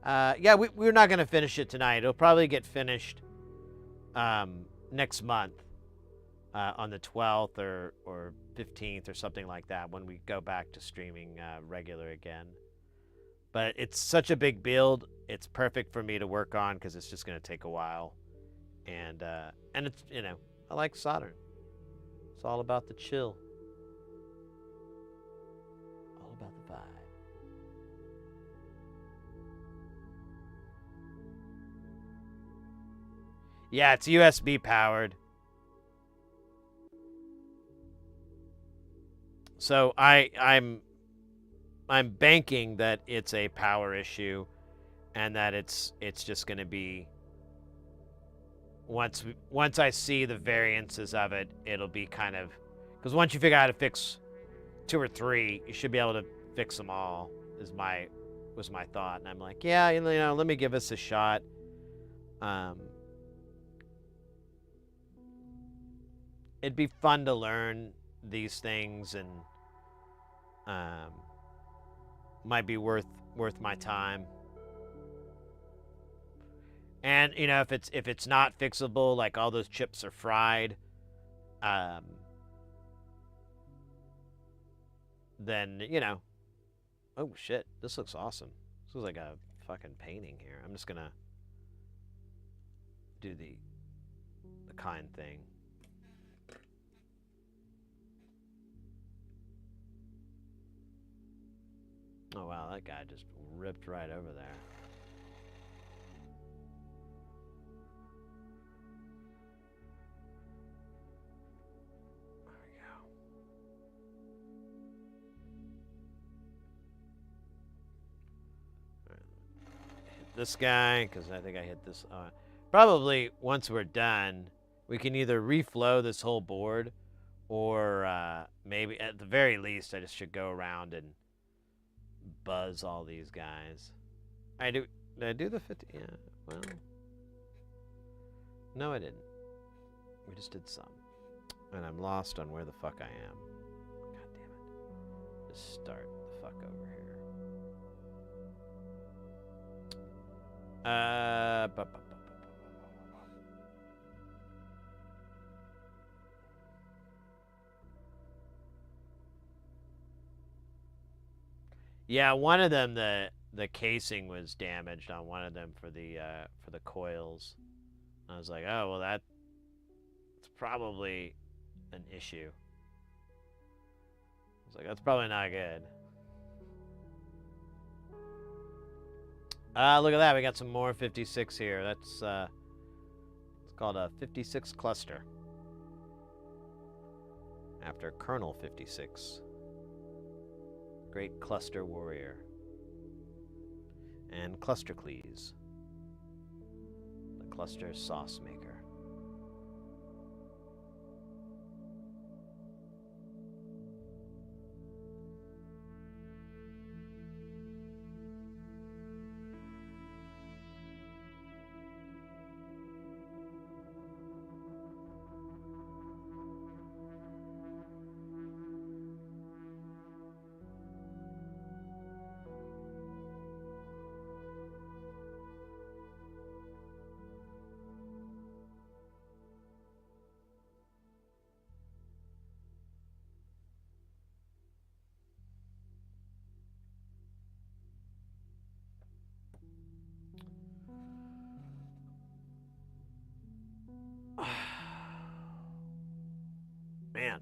A: Yeah, we're not gonna finish it tonight. It'll probably get finished next month on the 12th or 15th or something like that when we go back to streaming regular again. But it's such a big build. It's perfect for me to work on because it's just gonna take a while. And it's, I like soldering. It's all about the chill. All about the vibe. Yeah, it's USB powered. So I'm banking that it's a power issue, and that it's just going to be once I see the variances of it, it'll be kind of, because once you figure out how to fix 2 or 3, you should be able to fix them all. Was my thought, and I'm like, yeah, let me give this a shot. It'd be fun to learn these things, and might be worth my time. And if it's not fixable, like all those chips are fried, then oh shit, this looks awesome. This looks like a fucking painting here. I'm just gonna do the kind thing. Oh wow, that guy just ripped right over there. There we go. All right. Hit this guy, because I think I hit this. Probably once we're done, we can either reflow this whole board, or maybe at the very least, I just should go around and buzz all these guys. Did I do the 50? Yeah, well. No, I didn't. We just did some. And I'm lost on where the fuck I am. God damn it. Just start the fuck over here. Yeah, one of them, the casing was damaged on one of them for the coils. I was like, oh well, that's probably an issue. I was like, that's probably not good. Look at that, we got some more 56 here. That's it's called a 56 cluster. After Colonel 56. Great cluster warrior. And Clustercles. The cluster sauce maker. Man.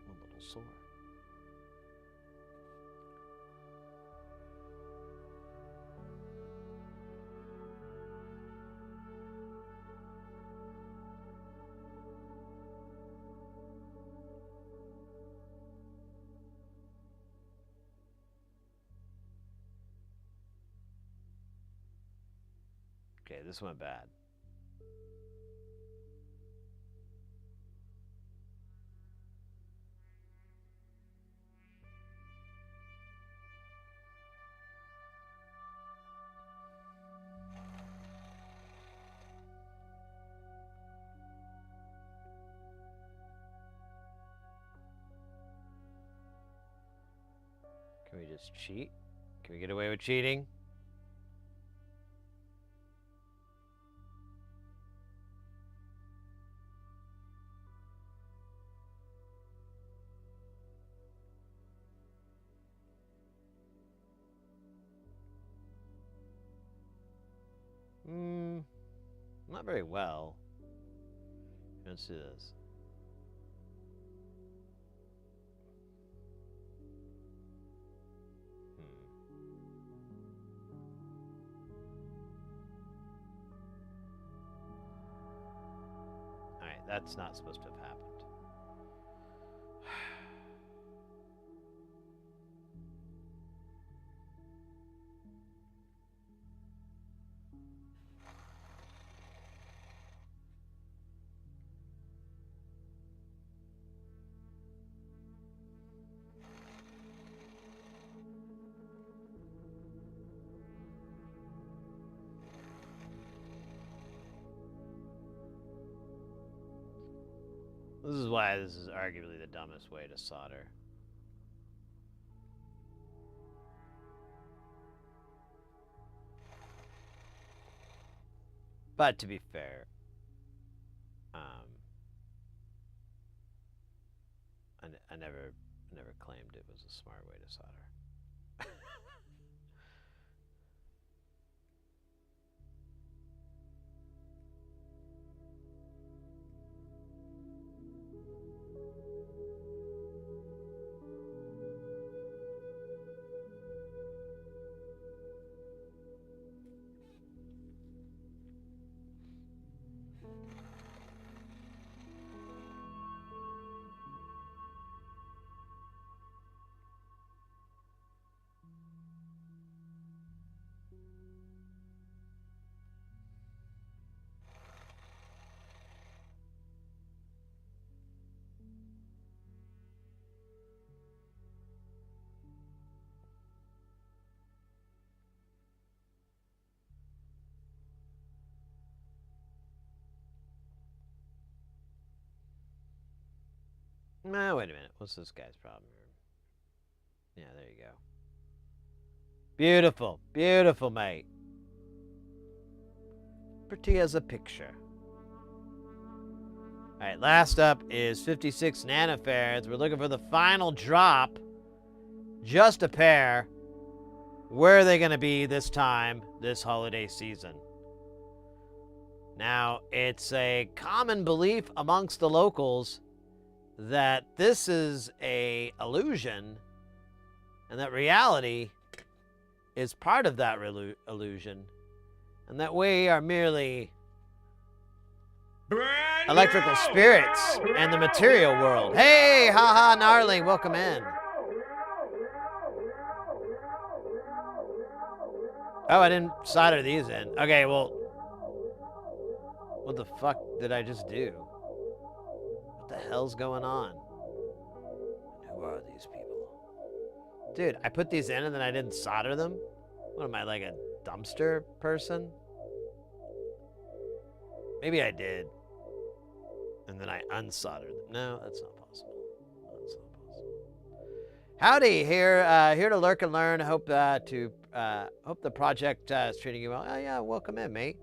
A: I'm a little sore. Okay, this went bad. Can we just cheat? Can we get away with cheating? Not very well. Let's do this. That's not supposed to have happened. This is why this is arguably the dumbest way to solder. But to be fair, I never claimed it was a smart way to solder. Nah, wait a minute. What's this guy's problem here? Yeah, there you go. Beautiful. Beautiful, mate. Pretty as a picture. Alright, last up is 56 nanofarads. We're looking for the final drop. Just a pair. Where are they going to be this time, this holiday season? Now, it's a common belief amongst the locals that this is a illusion and that reality is part of that illusion and that we are merely electrical spirits and the material world. Hey, haha, gnarly, welcome in. Oh, I didn't solder these in. Okay, well, what the fuck did I just do? What the hell's going on? Who are these people? Dude, I put these in and then I didn't solder them? What am I, like a dumpster person? Maybe I did. And then I unsoldered them. No, that's not possible. That's not possible. Howdy, here to lurk and learn. Hope hope the project is treating you well. Oh yeah, welcome in, mate.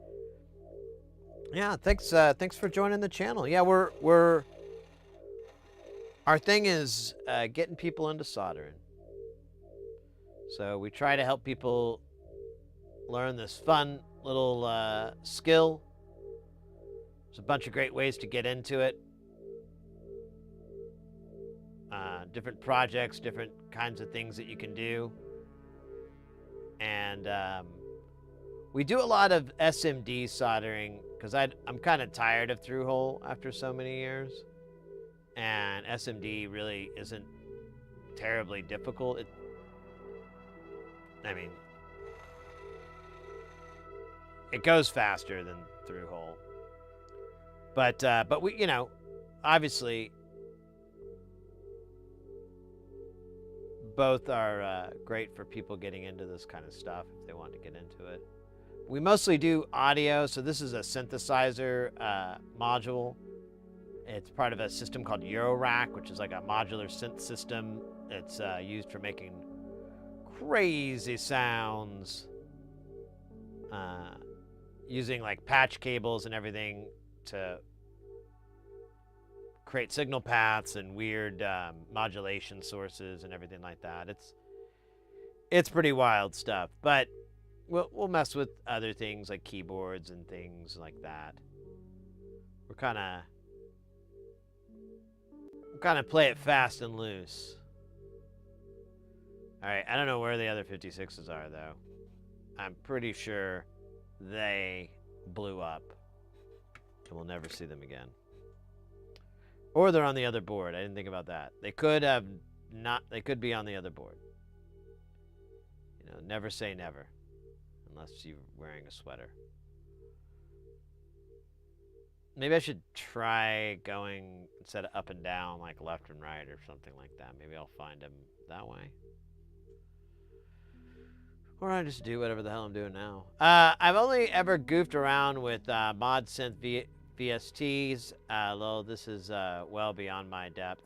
A: Yeah, thanks for joining the channel. Yeah, we're our thing is getting people into soldering. So we try to help people learn this fun little skill. There's a bunch of great ways to get into it. Different projects, different kinds of things that you can do. And we do a lot of SMD soldering because I'm kind of tired of through-hole after so many years. And SMD really isn't terribly difficult. I mean, it goes faster than through-hole. But we, you know, obviously both are great for people getting into this kind of stuff if they want to get into it. We mostly do audio, so this is a synthesizer module. It's part of a system called Eurorack, which is like a modular synth system. It's used for making crazy sounds, using like patch cables and everything to create signal paths and weird modulation sources and everything like that. It's pretty wild stuff, but we'll mess with other things like keyboards and things like that. We're kind of play it fast and loose. All right, I don't know where the other 56s are though. I'm pretty sure they blew up and we'll never see them again. Or they're on the other board. I didn't think about that. They could have not. They could be on the other board. You know, never say never. Unless you're wearing a sweater. Maybe I should try going instead of up and down, like left and right or something like that. Maybe I'll find him that way. Or I just do whatever the hell I'm doing now. I've only ever goofed around with mod synth VSTs. Lol, this is well beyond my depth.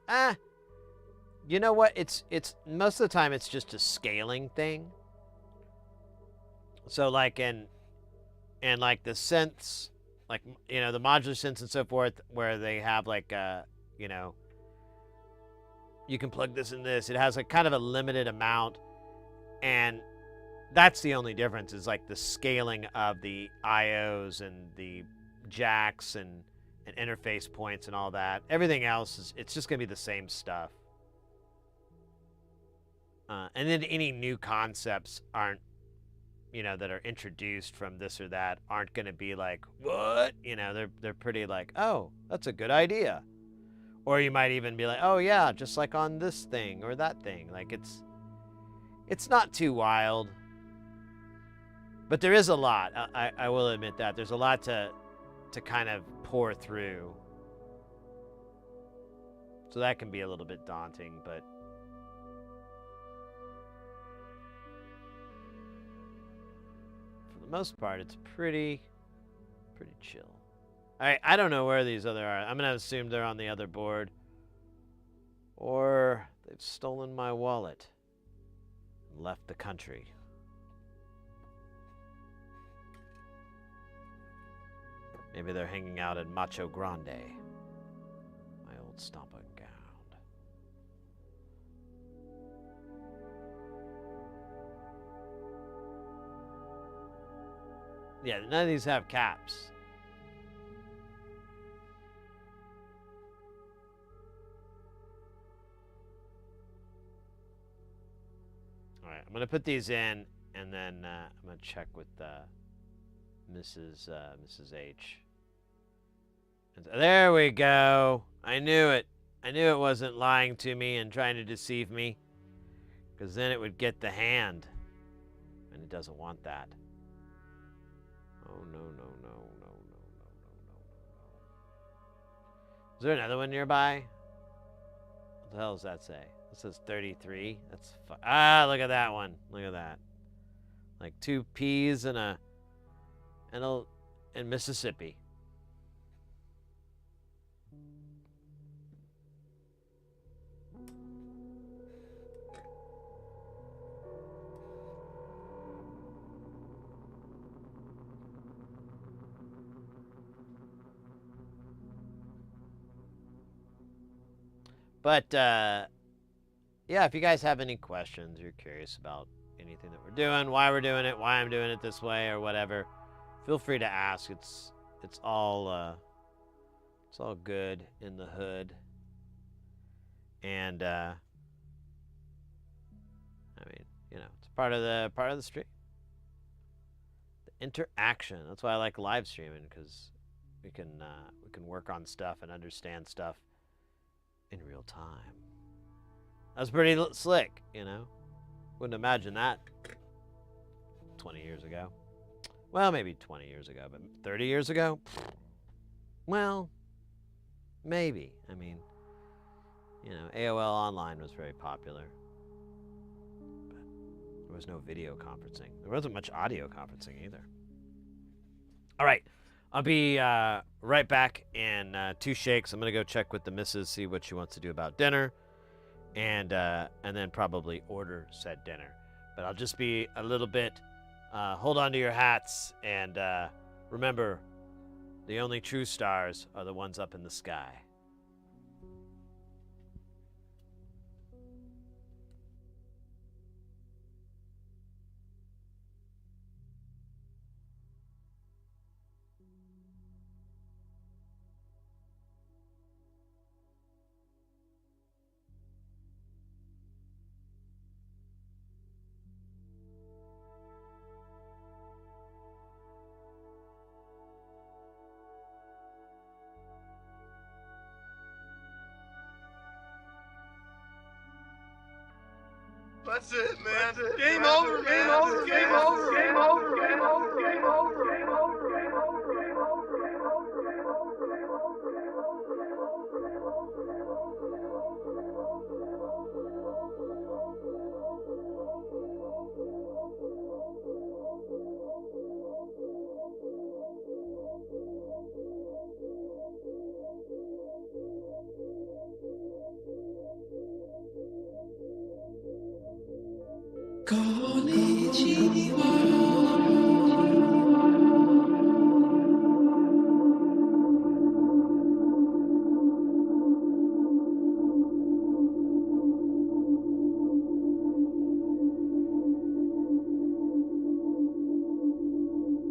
A: You know what? It's most of the time it's just a scaling thing. So like in like the synths, like, you know, the modular synths and so forth, where they have like you know, you can plug this in this. It has like kind of a limited amount, and that's the only difference is like the scaling of the IOs and the jacks and interface points and all that. Everything else is it's just gonna be the same stuff. And then any new concepts aren't, you know, that are introduced from this or that aren't going to be like, what? You know, they're pretty like, oh, that's a good idea. Or you might even be like, oh yeah, just like on this thing or that thing. Like it's not too wild. But there is a lot. I will admit that. There's a lot to kind of pour through. So that can be a little bit daunting, but for the most part, it's pretty chill. All right, I don't know where these other are. I'm going to assume they're on the other board. Or they've stolen my wallet and left the country. Maybe they're hanging out in Macho Grande, my old stomping ground. Yeah, none of these have caps. All right, I'm gonna put these in, and then I'm gonna check with Mrs. H. And there we go. I knew it. I knew it wasn't lying to me and trying to deceive me, because then it would get the hand, and it doesn't want that. Oh no no no no no no no no no. Is there another one nearby? What the hell does that say? It says 33. That's look at that one. Look at that. Like 2 P's and in Mississippi. But yeah, if you guys have any questions, you're curious about anything that we're doing, why we're doing it, why I'm doing it this way, or whatever, feel free to ask. It's all good in the hood. And I mean, you know, it's part of the stream. The interaction. That's why I like live streaming, because we can work on stuff and understand stuff in real time. That's pretty slick, you know. Wouldn't imagine that 20 years ago. Well, maybe 20 years ago, but 30 years ago? Well, maybe. I mean, you know, AOL Online was very popular. But there was no video conferencing. There wasn't much audio conferencing either. All right. I'll be right back in 2 shakes. I'm going to go check with the missus, see what she wants to do about dinner, and then probably order said dinner. But I'll just be a little bit, hold on to your hats, and remember, the only true stars are the ones up in the sky.
B: That's it, man. Game over, man. Game over, game over, game over, game over, game over, game over, game over, game over, game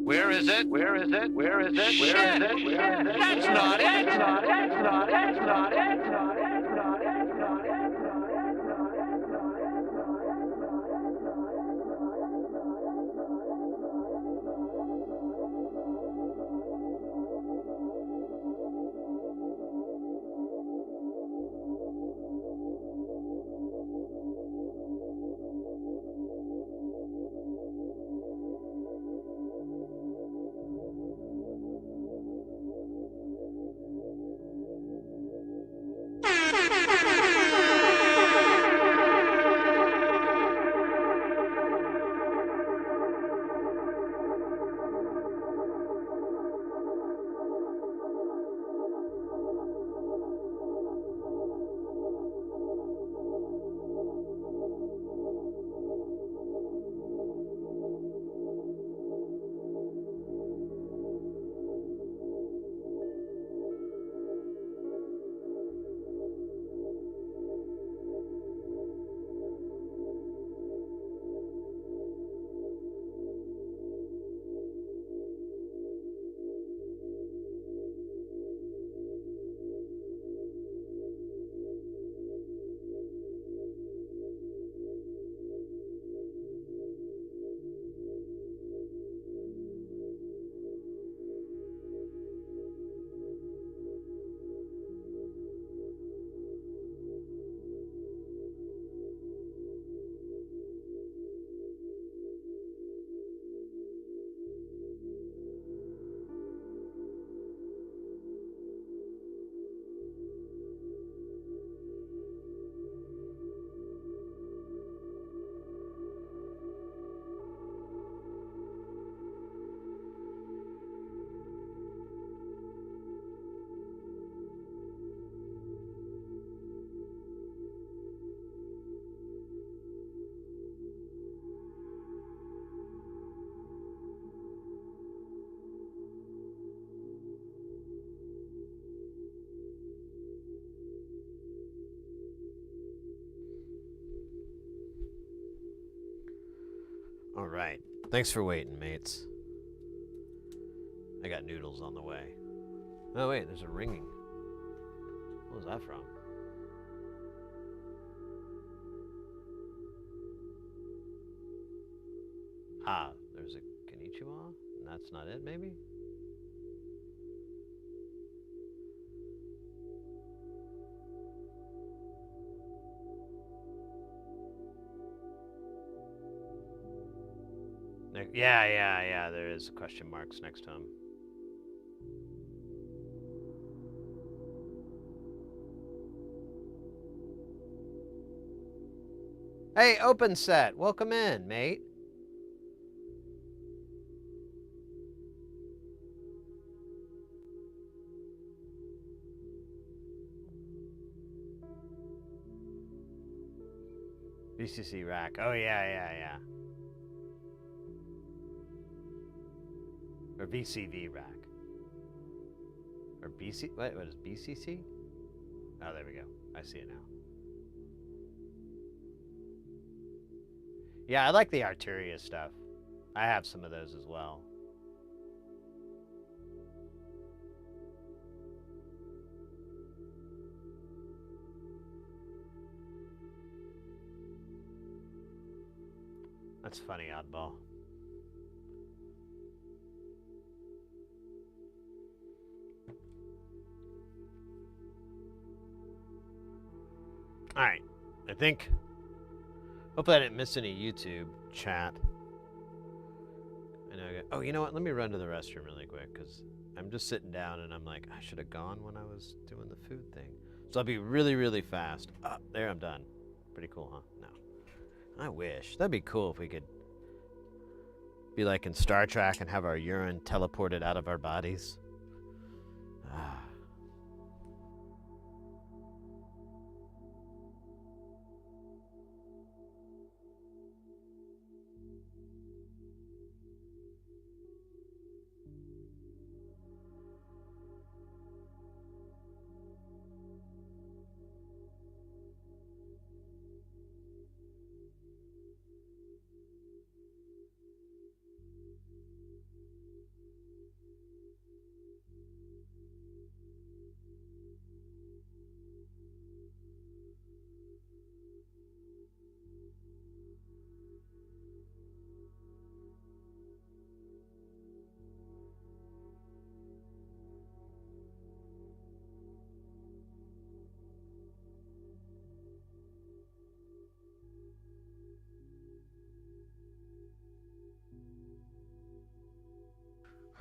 B: Where is it? Where is it? Where is it? Shit! That's not it! That's not it! That's not it! That's not it! That's not it! That's not it! That's not it!
A: All right. Thanks for waiting, mates. I got noodles on the way. Oh, wait, there's a ringing. What was that from? Ah, there's a konnichiwa? And that's not it, maybe? Yeah, there is question marks next to him. Hey, open set, welcome in, mate. VCC rack, oh yeah. Or VCV rack. Or BC, what is BCC? Oh, there we go. I see it now. Yeah, I like the Arturia stuff. I have some of those as well. That's funny, oddball. All right, I think Hopefully I didn't miss any YouTube chat. I know oh, you know what? Let me run to the restroom really quick, because I'm just sitting down and I'm like, I should have gone when I was doing the food thing. So I'll be really, really fast. Oh, there, I'm done. Pretty cool, huh? No. I wish. That'd be cool if we could be like in Star Trek and have our urine teleported out of our bodies. Ah.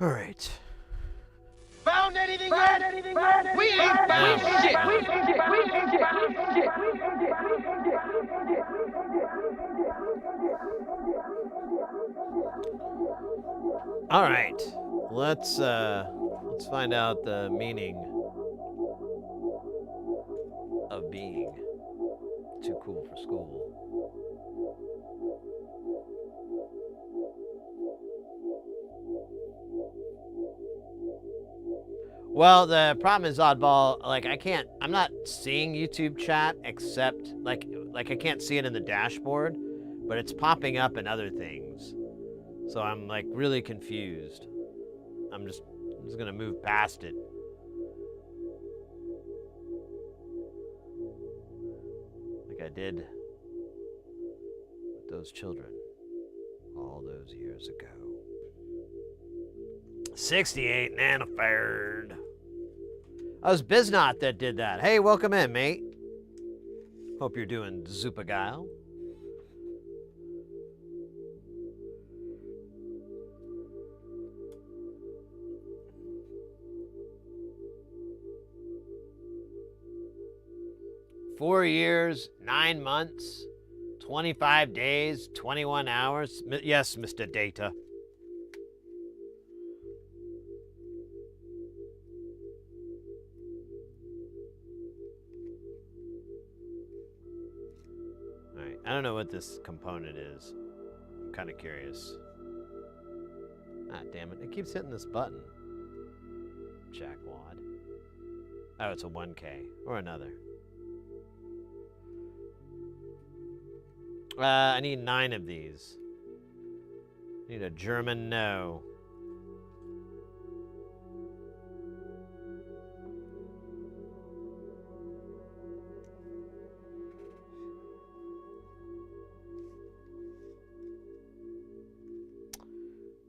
A: All right.
B: Found anything yet? We ain't found shit.
A: All right. Let's find out the meaning of being too cool for school. Well, the problem is, Oddball, like I'm not seeing YouTube chat except like I can't see it in the dashboard, but it's popping up in other things. So I'm like really confused. I'm just gonna move past it. Like I did with those children all those years ago. 68 nanofarad. That was Biznot that did that. Hey, welcome in, mate. Hope you're doing Zupagile. Four years, 9 months, 25 days, 21 hours. Yes, Mr. Data. Alright, I don't know what this component is. I'm kind of curious. Ah, damn it. It keeps hitting this button. Jackwad. Oh, it's a 1K. Or another. I need 9 of these. I need a German no.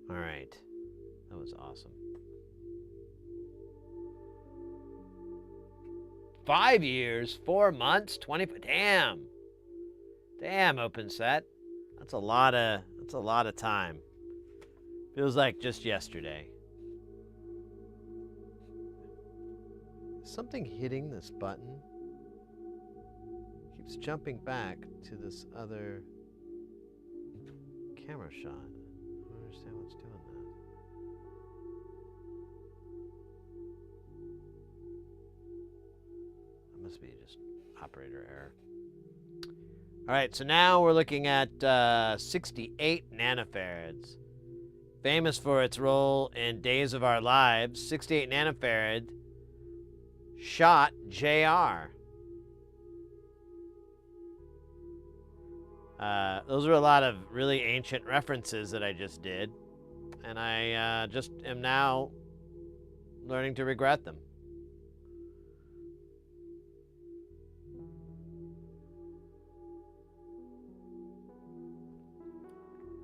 A: All right. That was awesome. 5 years, 4 months, 20. Damn. Damn, OpenSet. That's a lot of time. Feels like just yesterday. Is something hitting this button? Keeps jumping back to this other camera shot. I don't understand what's doing that. That must be just operator error. All right, so now we're looking at 68 nanofarads. Famous for its role in Days of Our Lives, 68 nanofarad shot JR. Those are a lot of really ancient references that I just did, and I just am now learning to regret them.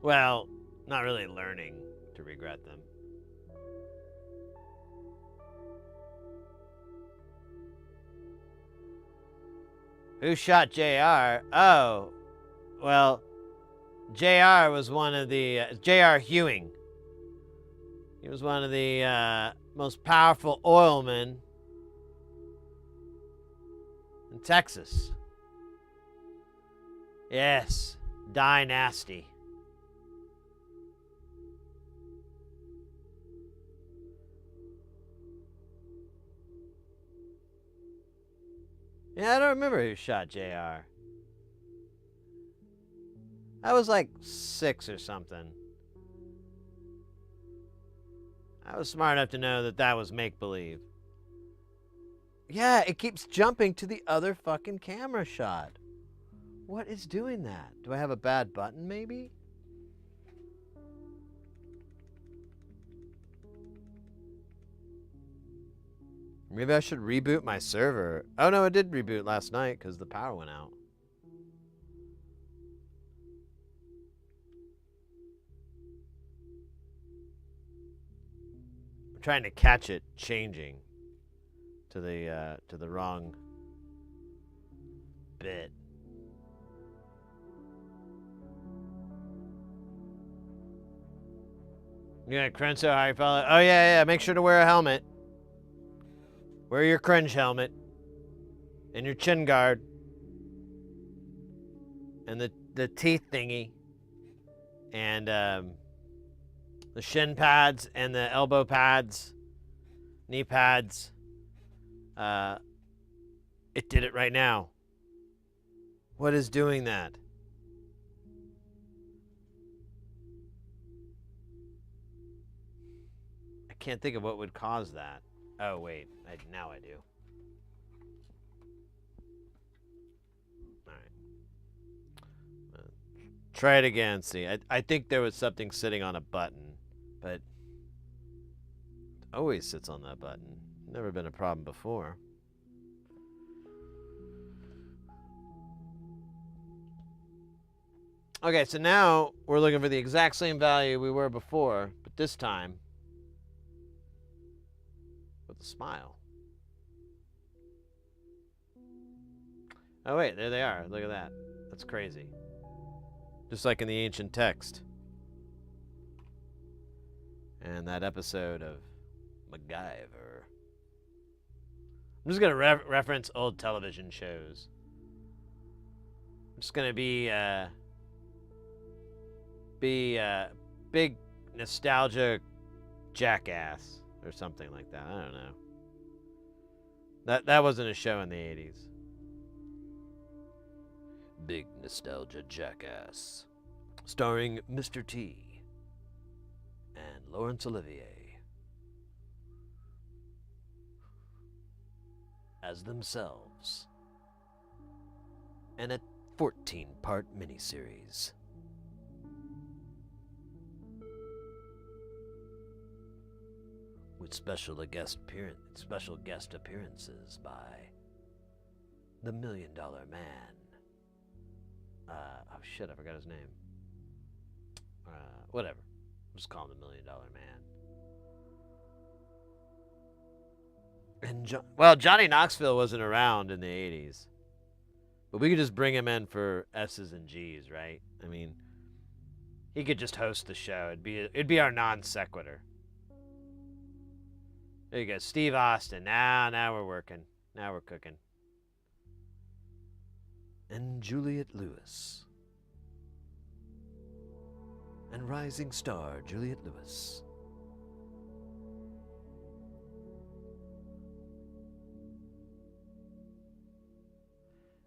A: Well, not really learning to regret them. Who shot JR? Oh, well, JR was one of the JR Hewing. He was one of the most powerful oilmen in Texas. Yes, die nasty. Yeah, I don't remember who shot JR. I was like 6 or something. I was smart enough to know that that was make-believe. Yeah, it keeps jumping to the other fucking camera shot. What is doing that? Do I have a bad button, maybe? Maybe I should reboot my server. Oh no, it did reboot last night because the power went out. I'm trying to catch it changing to the wrong bit. Yeah, Crenso, how you follow? Oh yeah, make sure to wear a helmet. Wear your cringe helmet. And your chin guard. And the teeth thingy. And the shin pads and the elbow pads. Knee pads. It did it right now. What is doing that? I can't think of what would cause that. Oh, wait. Now I do. Alright. Try it again. See, I think there was something sitting on a button, but it always sits on that button. Never been a problem before. Okay, so now we're looking for the exact same value we were before, but this time with a smile. Oh wait, there they are. Look at that. That's crazy. Just like in the ancient text. And that episode of MacGyver. I'm just going to reference old television shows. I'm just going to be big nostalgia jackass or something like that. I don't know. That wasn't a show in the 80s. Big nostalgia jackass. Starring Mr. T and Laurence Olivier as themselves. And a 14-part miniseries. With special guest appearances by the $1 Million Man. Oh shit, I forgot his name. Whatever. I'll just call him the $1 Million Man. And Johnny Knoxville wasn't around in the 80s. But we could just bring him in for S's and G's, right? I mean, he could just host the show. It'd be our non sequitur. There you go, Steve Austin. Now we're working. Now we're cooking. And Juliette Lewis. And rising star Juliette Lewis.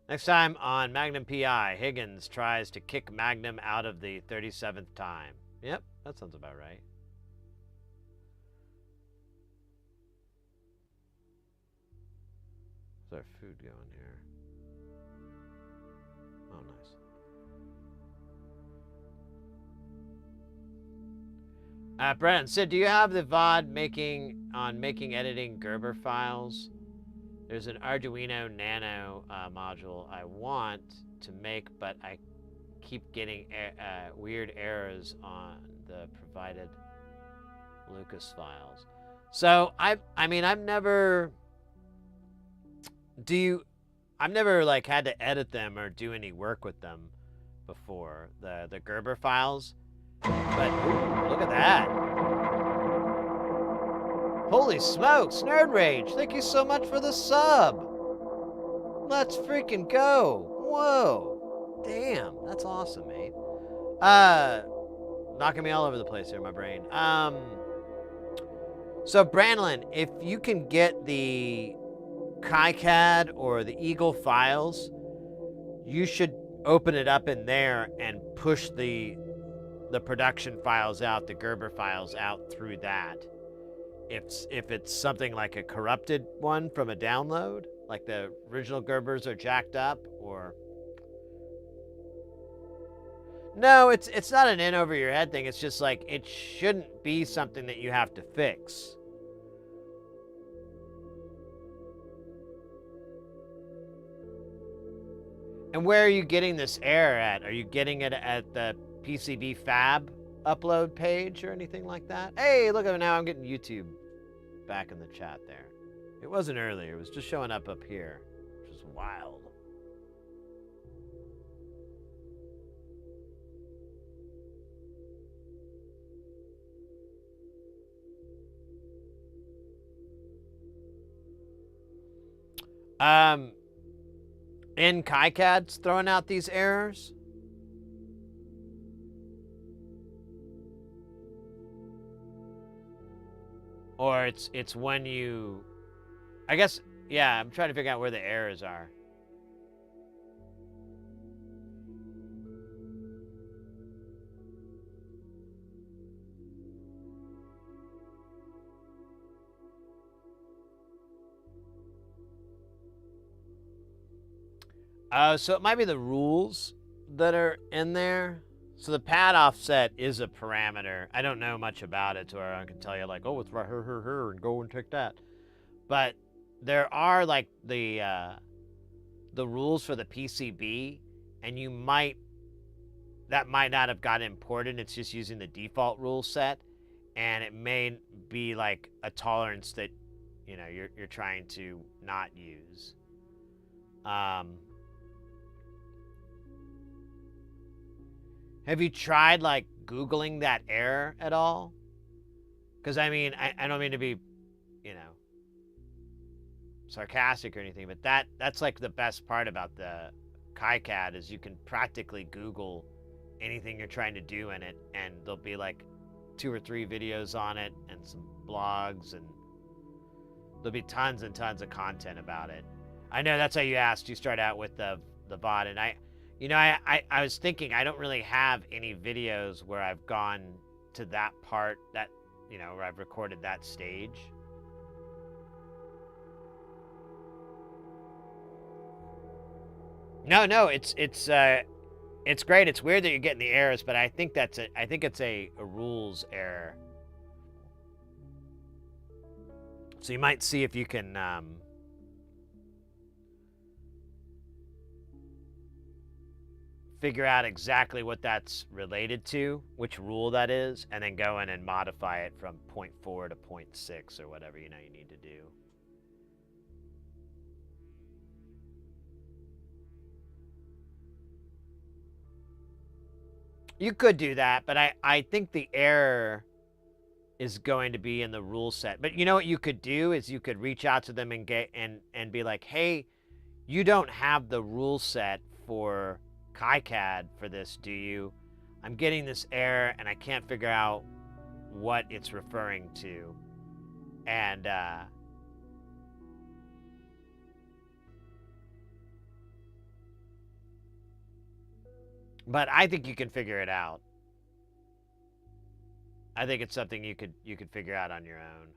A: Next time on Magnum PI, Higgins tries to kick Magnum out of the 37th time. Yep, that sounds about right. Where's our food going here? Oh, nice. Brent, Sid, do you have the VOD making editing Gerber files? There's an Arduino Nano module I want to make, but I keep getting weird errors on the provided Lucas files. So I've never like had to edit them or do any work with them. before, the Gerber files. But ooh, look at that. Holy smokes, Nerd Rage, thank you so much for the sub. Let's freaking go. Whoa. Damn, that's awesome, mate. Knocking me all over the place here, my brain. So Brandlin, if you can get the KiCad or the Eagle files, you should open it up in there and push the production files out, the Gerber files out through that. If it's something like a corrupted one from a download, like the original Gerbers are jacked up, or no, it's not an in over your head thing. It's just like it shouldn't be something that you have to fix. And where are you getting this error at? Are you getting it at the PCB Fab upload page or anything like that? Hey, look at now I'm getting YouTube back in the chat there. It wasn't earlier. It was just showing up here, which is wild. In KiCad's throwing out these errors. Or it's when you, I guess, yeah, I'm trying to figure out where the errors are. So it might be the rules that are in there. So the pad offset is a parameter. I don't know much about it to where I can tell you like, oh, it's right here, and go and take that. But there are like the rules for the PCB, and that might not have got imported. It's just using the default rule set, and it may be like a tolerance that, you know, you're trying to not use. Have you tried like Googling that error at all? Because I mean, I don't mean to be, you know, sarcastic or anything, but that's like the best part about the KiCad is you can practically Google anything you're trying to do in it, and there'll be like 2 or 3 videos on it and some blogs, and there'll be tons and tons of content about it. I know that's how you asked. You start out with the bot, and I was thinking I don't really have any videos where I've gone to that part, that, you know, where I've recorded that stage. No, it's great. It's weird that you're getting the errors, but I think it's a rules error. So you might see if you can figure out exactly what that's related to, which rule that is, and then go in and modify it from 0.4 to 0.6 or whatever you need to do. You could do that, but I think the error is going to be in the rule set. But you know what you could do is you could reach out to them and and be like, hey, you don't have the rule set for KiCad for this, do you? I'm getting this error and I can't figure out what it's referring to. And but I think you can figure it out. I think it's something you could figure out on your own.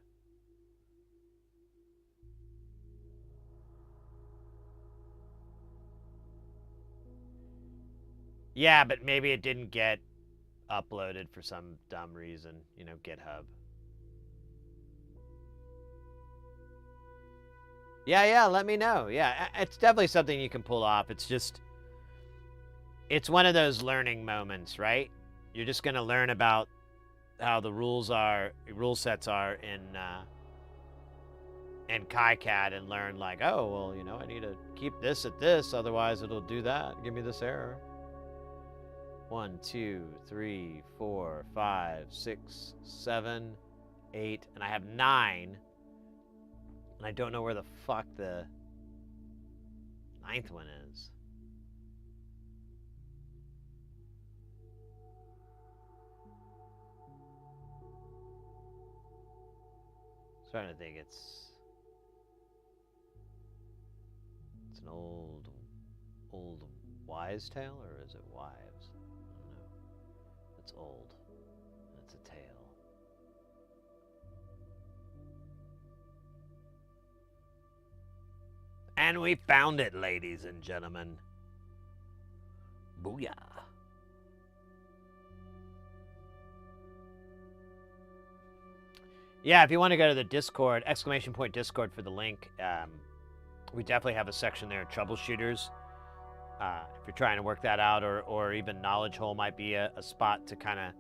A: Yeah, but maybe it didn't get uploaded for some dumb reason, you know, GitHub. Yeah, let me know. Yeah, it's definitely something you can pull off. It's just, it's one of those learning moments, right? You're just going to learn about how the rule sets are in KiCad, and learn like, oh, well, you know, I need to keep this at this, otherwise it'll do that. Give me this error. 1, 2, 3, 4, 5, 6, 7, 8, and I have 9. And I don't know where the fuck the 9th one is. I'm trying to think. It's an old wise tale, or is it wives? I don't know. It's old. It's a tale. And we found it, ladies and gentlemen. Booyah. Yeah, if you want to go to the Discord, !Discord for the link. We definitely have a section there, troubleshooters. If you're trying to work that out, or even Knowledge Hole might be a spot to kind of...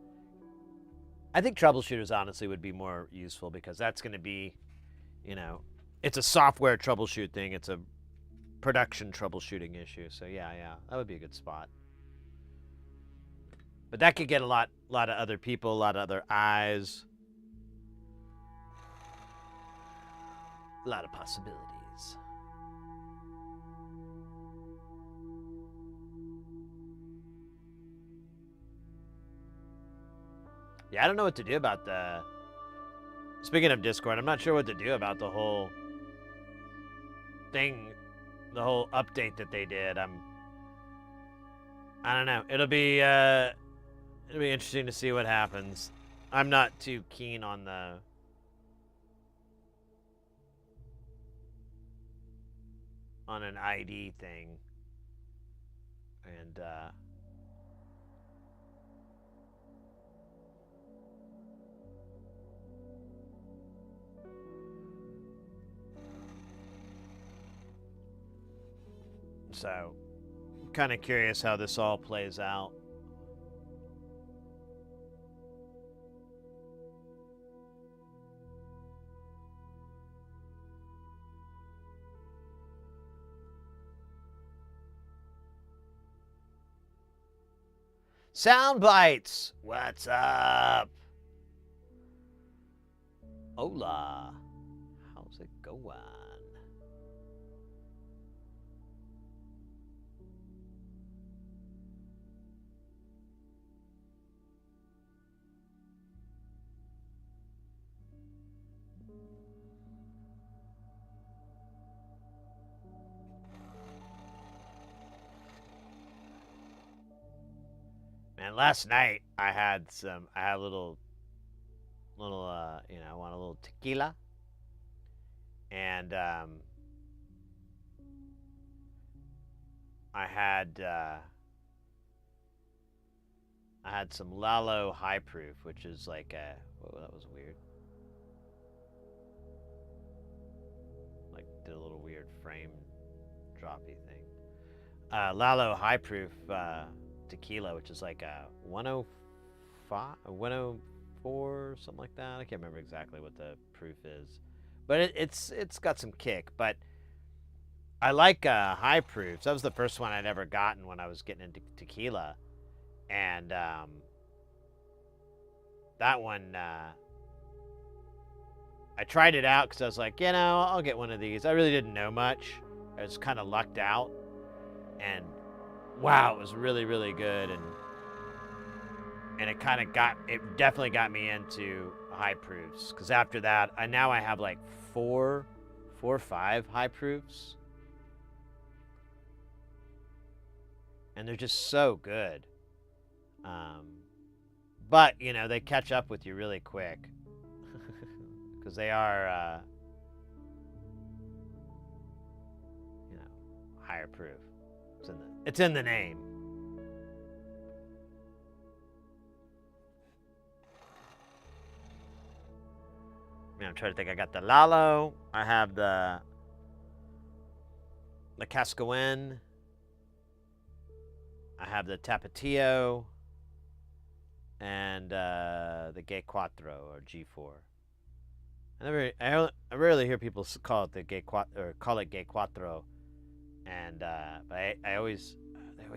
A: I think troubleshooters, honestly, would be more useful, because that's going to be, you know, it's a software troubleshoot thing. It's a production troubleshooting issue. So, yeah, that would be a good spot. But that could get a lot of other people, a lot of other eyes. A lot of possibilities. Yeah, I don't know what to do about the... Speaking of Discord, I'm not sure what to do about the whole thing, the whole update that they did. I don't know. It'll be interesting to see what happens. I'm not too keen on an ID thing. And so, I'm kind of curious how this all plays out. Sound bites. What's up? Hola. How's it going? Man, last night I had a little, you know, I want a little tequila. And, I had some Lalo High Proof, which is like a, whoa, that was weird. Like, did a little weird frame droppy thing. Lalo High Proof, tequila, which is like a 105, a 104, something like that. I can't remember exactly what the proof is, but it's got some kick. But I like high proofs. That was the first one I'd ever gotten when I was getting into tequila, and that one I tried it out because I was like, you know, I'll get one of these. I really didn't know much. I was kind of lucked out, and wow, it was really, really good, and it definitely got me into high proofs, because after that, I have like four or five high proofs, and they're just so good. But, you know, they catch up with you really quick, because they are, you know, higher proof. It's in the name. Man, I'm trying to think. I got the Lalo. I have the Cascawen. I have the Tapatio. And the Gay Quattro, or G4. I rarely hear people call it the Gay Quattro, or call it Gay Quattro. And but they always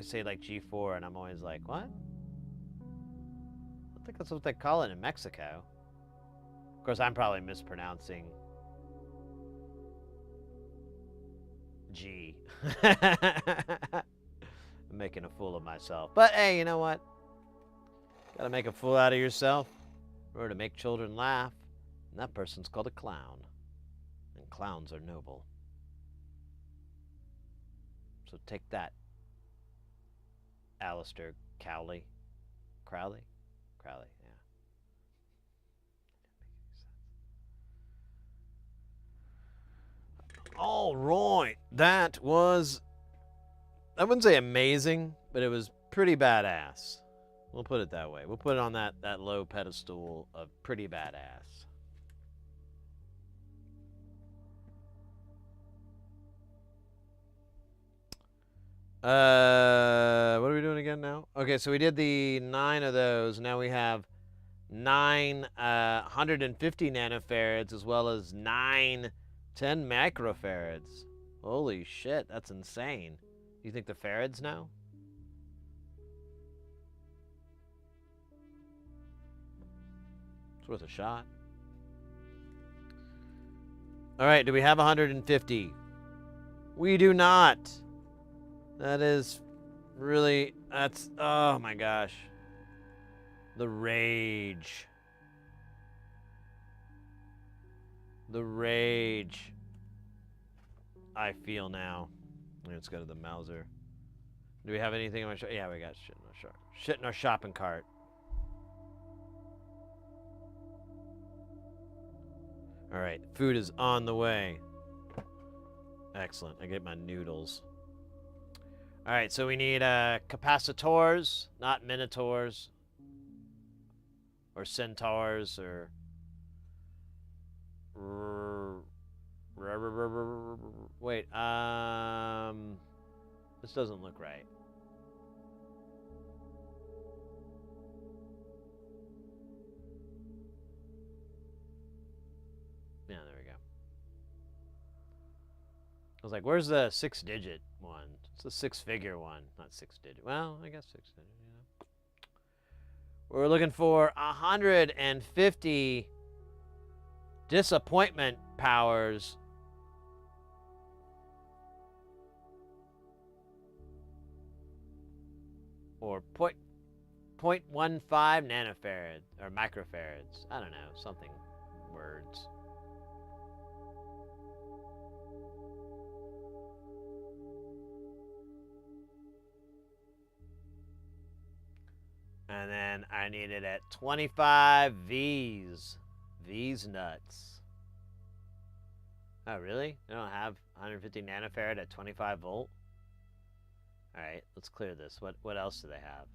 A: say like G4, and I'm always like, what? think that's what they call it in Mexico. Of course, I'm probably mispronouncing G. I'm making a fool of myself. But hey, you know what? Gotta make a fool out of yourself in order to make children laugh. And that person's called a clown. And clowns are noble. So take that, Alistair Crowley. Crowley, yeah. All right, that was, I wouldn't say amazing, but it was pretty badass. We'll put it that way. We'll put it on that low pedestal of pretty badass. What are we doing again now? Okay, so we did the 9 of those. Now we have 9 150 nanofarads as well as 9 10 microfarads. Holy shit, that's insane. Do you think the farads know? It's worth a shot. All right, do we have 150? We do not. That is really, that's, oh my gosh. The rage. The rage I feel now. Let's go to the Mauser. Do we have anything in my shop? Yeah, we got shit in our shopping cart. All right, food is on the way. Excellent. I get my noodles. All right, so we need capacitors, not minotaurs, or centaurs, or wait. This doesn't look right. Yeah, there we go. I was like, where's the 6-digit one? It's the 6-figure one, not 6-digit. Well, I guess 6-digit, you know. We're looking for 150 disappointment powers. Or 0.15 nanofarad, or microfarads. I don't know, something, words. And then I need it at 25 V's. V's nuts. Oh, really? They don't have 150 nanofarad at 25 volt? Alright, let's clear this. What else do they have?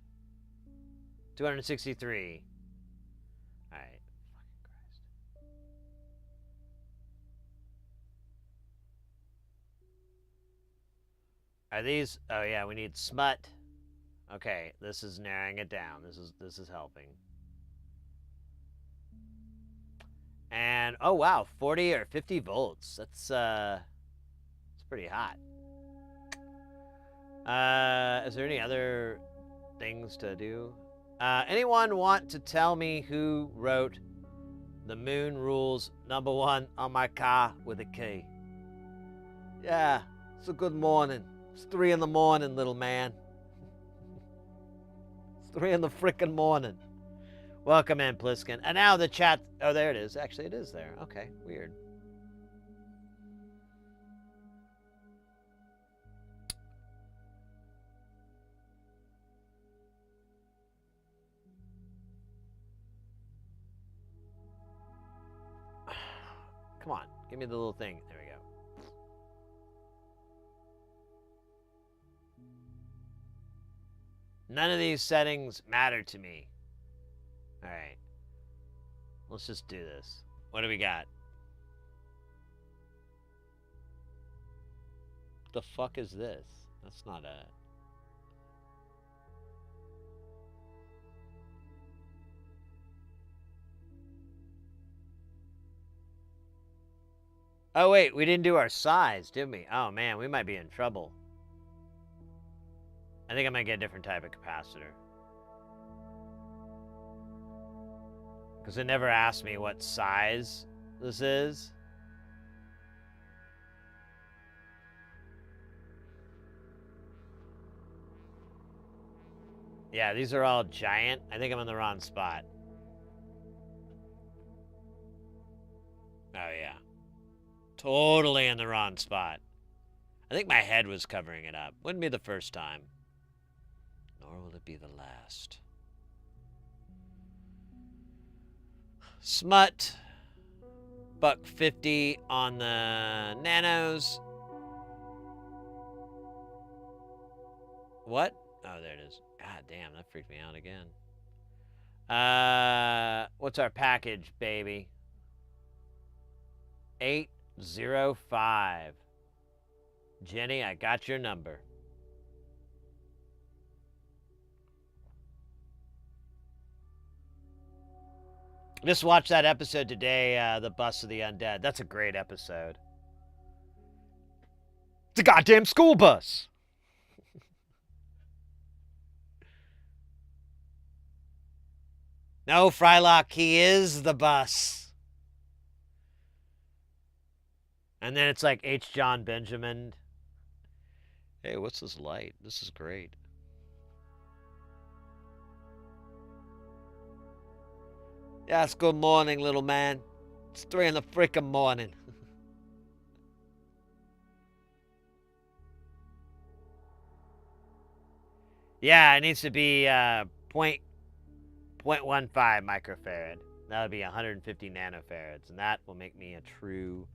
A: 263. Alright. Fucking Christ. Are these... Oh, yeah, we need smut. Okay, this is narrowing it down. This is helping. And oh wow, 40 or 50 volts. That's pretty hot. Is there any other things to do? Anyone want to tell me who wrote "The Moon Rules" #1 on my car with a key? Yeah, it's a good morning. It's 3 in the morning, little man. 3 in the frickin' morning. Welcome in, Pliskin. And now the chat... Oh, there it is. Actually, it is there. Okay, weird. Come on. Give me the little thing. There we go. None of these settings matter to me. Alright. Let's just do this. What do we got? What the fuck is this? That's not a... Oh wait, we didn't do our size, did we? Oh man, we might be in trouble. I think I might get a different type of capacitor. Because it never asked me what size this is. Yeah, these are all giant. I think I'm in the wrong spot. Oh, yeah. Totally in the wrong spot. I think my head was covering it up. Wouldn't be the first time. Nor will it be the last. Smut. $1.50 on the nanos. What? Oh, there it is. God damn, that freaked me out again. What's our package, baby? 805. Jenny, I got your number. Just watched that episode today, The Bus of the Undead. That's a great episode. It's a goddamn school bus. No, Frylock, he is the bus. And then it's like H. John Benjamin. Hey, what's this light? This is great. Yes, good morning, little man. It's 3 in the frickin' morning. Yeah, it needs to be 0.15 microfarad. That would be 150 nanofarads, and that will make me a true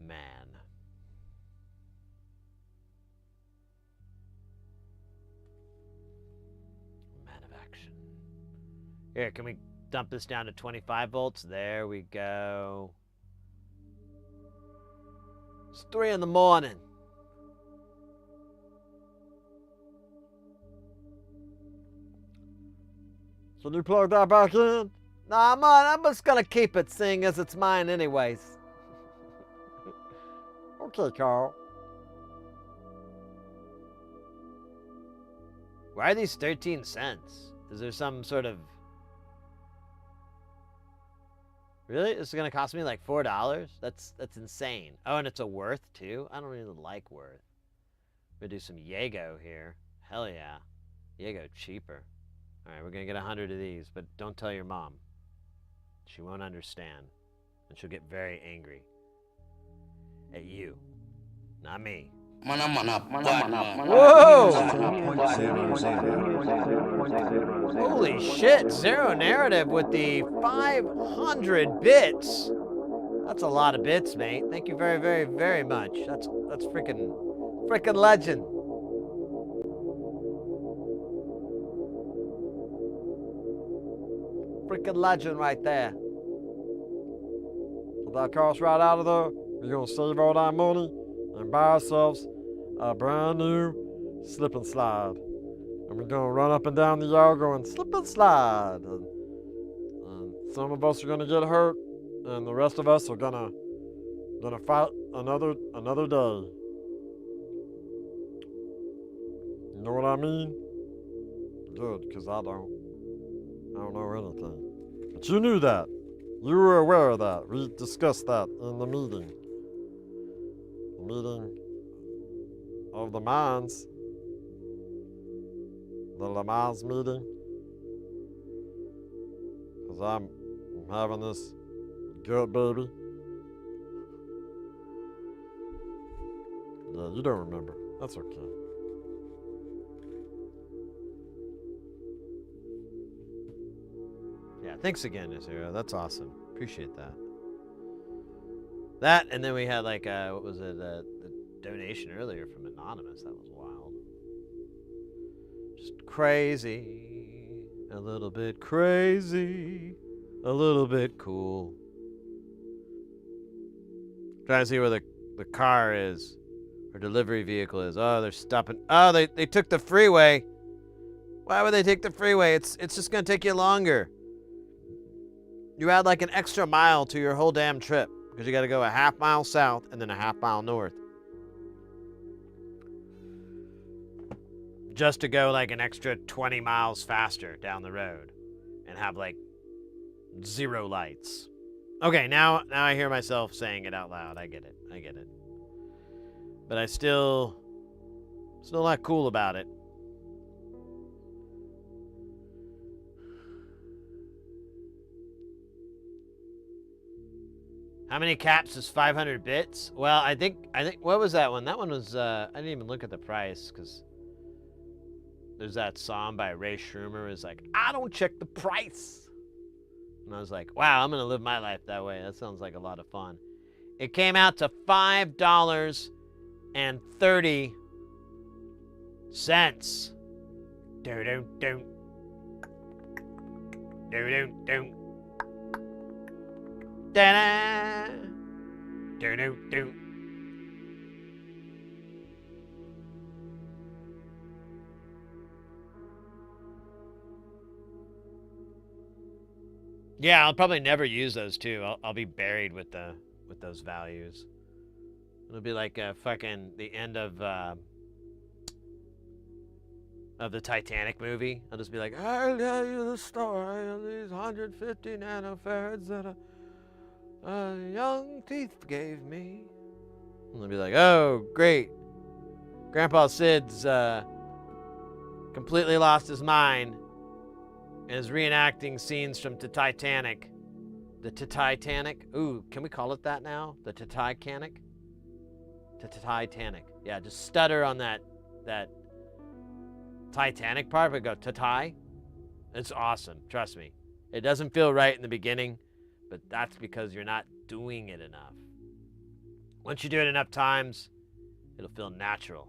A: man. Man of action. Here, can we dump this down to 25 volts? There we go. It's 3 in the morning. Can you plug that back in? Nah, man, I'm just gonna keep it, seeing as it's mine anyways. Okay, Carl. Why are these 13 cents? Is there some sort of... Really? This is gonna cost me like $4? That's insane. Oh, and it's a worth too? I don't really like worth. We're gonna do some Jaego here. Hell yeah. Jaego cheaper. Alright, we're gonna get 100 of these, but don't tell your mom. She won't understand. And she'll get very angry. At you. Not me. Whoa! Holy shit, Zero Narrative with the 500 bits. That's a lot of bits, mate. Thank you very, very, very much. That's freaking legend. Freaking legend right there. With that cost right out of there, we're gonna save all that money and buy ourselves a brand new slip and slide. And we're gonna run up and down the yard going slip and slide. And some of us are gonna get hurt, and the rest of us are gonna fight another day. You know what I mean? Good, because I don't know anything. But you knew that. You were aware of that. We discussed that in the meeting. The meeting of the minds. The Le Mans meeting. Because I'm having this good baby. Yeah, you don't remember. That's okay. Yeah, thanks again, Nazira. That's awesome. Appreciate that. That, and then we had like, what was it, the donation earlier from Anonymous. That was wild. Just crazy. A little bit crazy. A little bit cool. Trying to see where the car is. Or delivery vehicle is. Oh, they're stopping. Oh, they took the freeway. Why would they take the freeway? It's just going to take you longer. You add like an extra mile to your whole damn trip because you got to go a half mile south and then a half mile north. Just to go like an extra 20 miles faster down the road and have like 0 lights. Okay, now I hear myself saying it out loud. I get it. But I still not cool about it. How many caps is 500 bits? Well, I think what was that one? That one was I didn't even look at the price because there's that song by Ray Shroomer is like, I don't check the price. And I was like, wow, I'm gonna live my life that way. That sounds like a lot of fun. It came out to $5.30. Do-do-do. Do-do-do. Da-da. Do-do-do. Yeah, I'll probably never use those too. I'll be buried with those values. It'll be like fucking the end of the Titanic movie. I'll just be like, I'll tell you the story of these 150 nanofarads that a young thief gave me. And they'll be like, oh, great. Grandpa Sid's completely lost his mind and is reenacting scenes from the Titanic. The Titanic? Ooh, can we call it that now? The Titanic? The Titanic. Yeah, just stutter on that Titanic part, but go Tatai. It's awesome, trust me. It doesn't feel right in the beginning, but that's because you're not doing it enough. Once you do it enough times, it'll feel natural.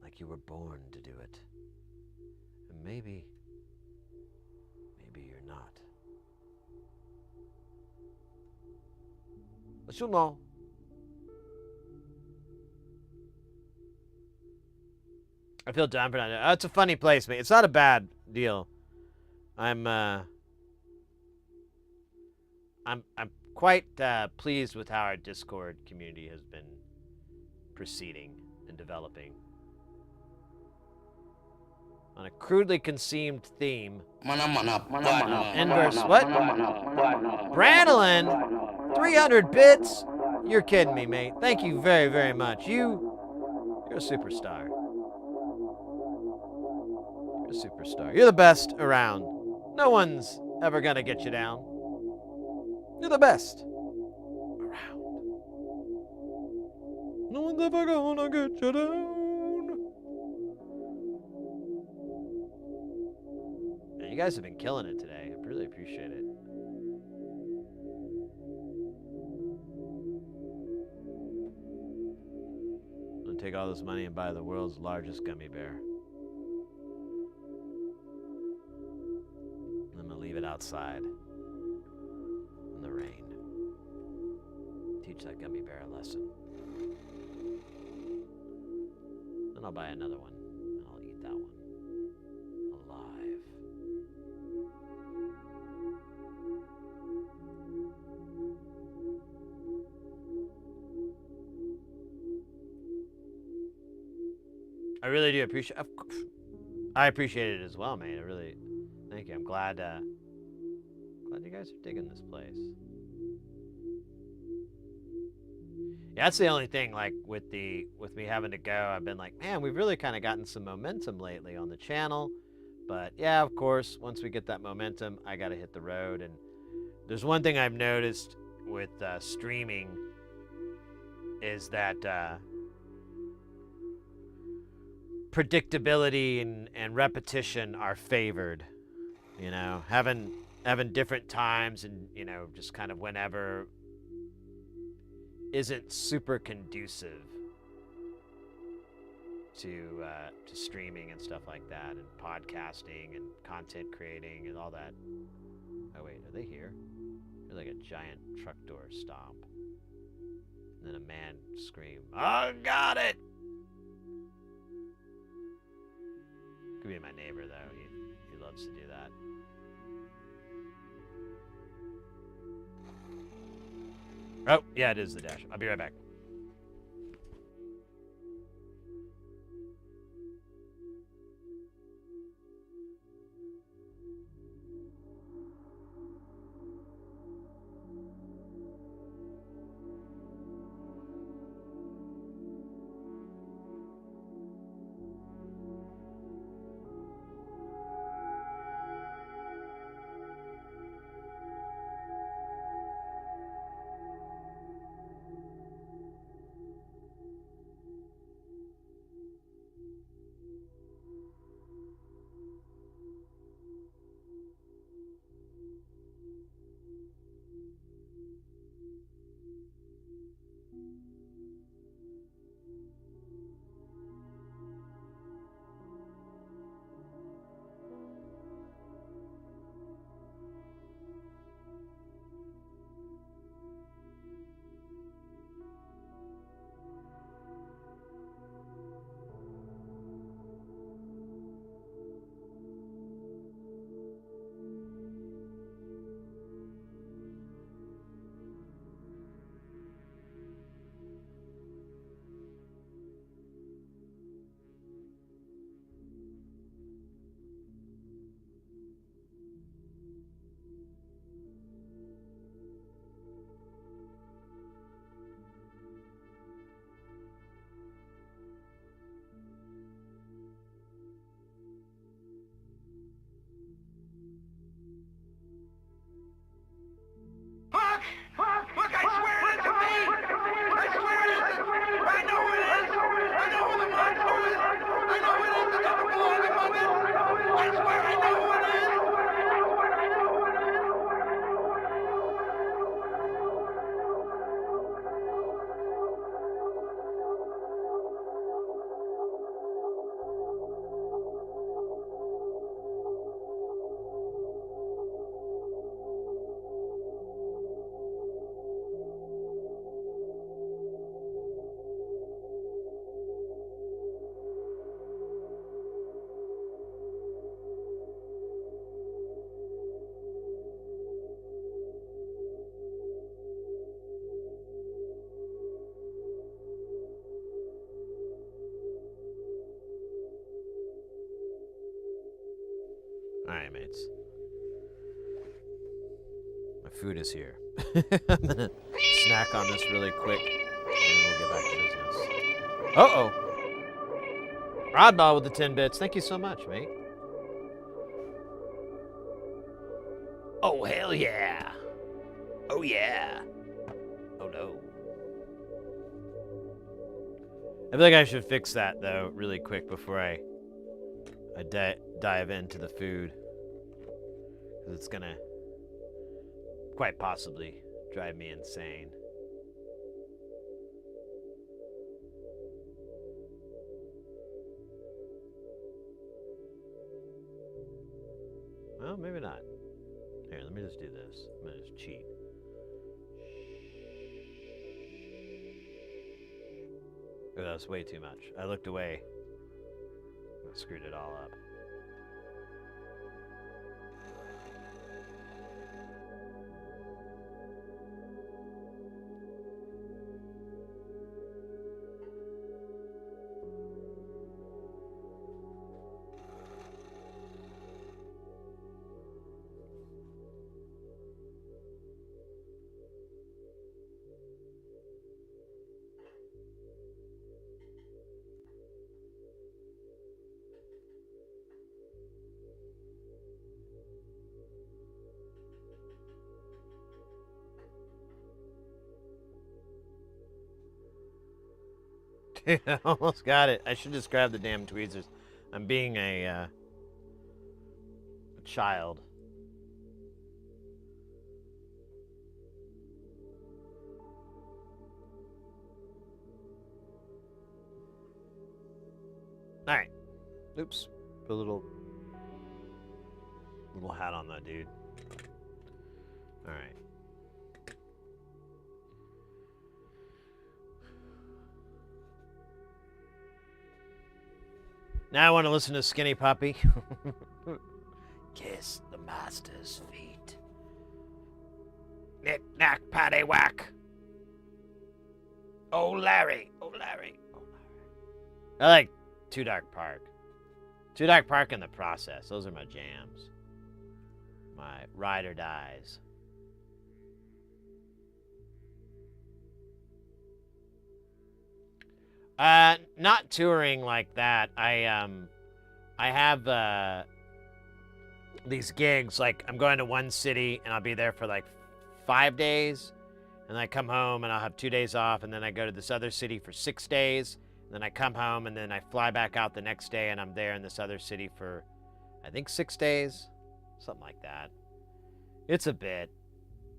A: Like you were born to do it. And maybe you're not. But you'll know. I feel dumb for not. Oh, it's a funny place, mate. It's not a bad deal. I'm quite pleased with how our Discord community has been proceeding and developing. On a crudely conceived theme. Inverse what? Branolin? 300 bits? You're kidding me, mate. Thank you very, very much. You're a superstar. You're a superstar. You're the best around. No one's ever gonna get you down. You're the best around. No one's ever gonna get you down. You guys have been killing it today. I really appreciate it. I'm gonna take all this money and buy the world's largest gummy bear. I'm gonna leave it outside in the rain. Teach that gummy bear a lesson. Then I'll buy another one and I'll eat that one. Alive. I really do appreciate. I appreciate it as well, mate. I really, thank you. I'm glad. Glad you guys are digging this place. Yeah, that's the only thing. Like with me having to go, I've been like, man, we've really kind of gotten some momentum lately on the channel. But yeah, of course, once we get that momentum, I got to hit the road. And there's one thing I've noticed with streaming is that. Predictability and repetition are favored, you know, having different times and, you know, just kind of whenever isn't super conducive to streaming and stuff like that, and podcasting and content creating and all that. Oh wait, are they here? They're like a giant truck door stomp, and then a man scream, "Oh, got it!" Could be my neighbor, though. He loves to do that. Oh, yeah, it is the dash. I'll be right back. Alright, mates. My food is here. I'm gonna snack on this really quick, and we'll get back to business. Uh-oh! Oddball with the 10 bits. Thank you so much, mate. Oh, hell yeah! Oh, yeah! Oh, no. I feel like I should fix that, though, really quick before I dive into the food. Because it's gonna quite possibly drive me insane. Well, maybe not. Here, let me just do this. I'm gonna just cheat. Oh, that was way too much. I looked away. I screwed it all up. I almost got it. I should just grab the damn tweezers. I'm being a child. All right. Oops. Put a little hat on that dude. All right. Now I want to listen to Skinny Puppy. Kiss the master's feet. Knick knack patty whack. Oh Larry, oh Larry, oh Larry. I like Too Dark Park. Too Dark Park and The Process. Those are my jams. My ride or dies. Not touring like that. I have these gigs. Like I'm going to one city and I'll be there for like 5 days, and then I come home and I'll have 2 days off, and then I go to this other city for 6 days, and then I come home and then I fly back out the next day and I'm there in this other city for, I think 6 days, something like that. It's a bit.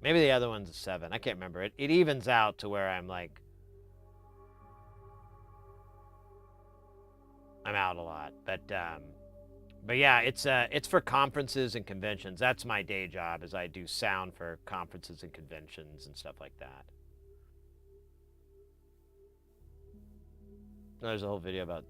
A: Maybe the other one's a 7. I can't remember. It evens out to where I'm like, I'm out a lot, but yeah, it's for conferences and conventions. That's my day job, is I do sound for conferences and conventions and stuff like that. There's a whole video about.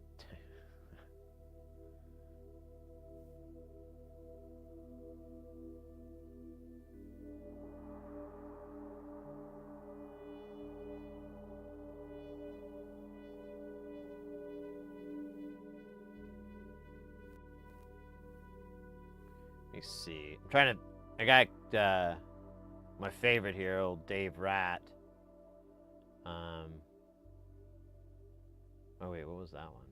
A: Let me see. I'm trying to. I got my favorite here, old Dave Rat. Oh wait, what was that one?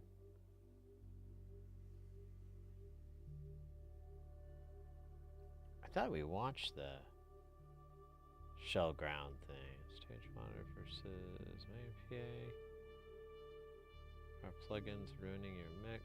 A: I thought we watched the Shell Ground thing. Stage monitor versus main PA. Are plugins ruining your mix?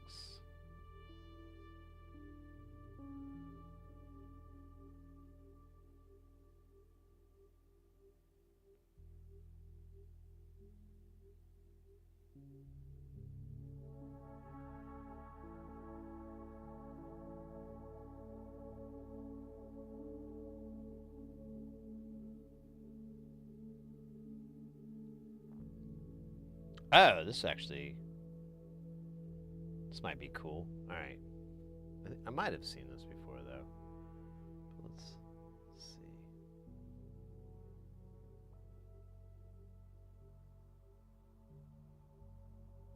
A: Oh, this might be cool. All right. I might have seen this before, though. Let's see.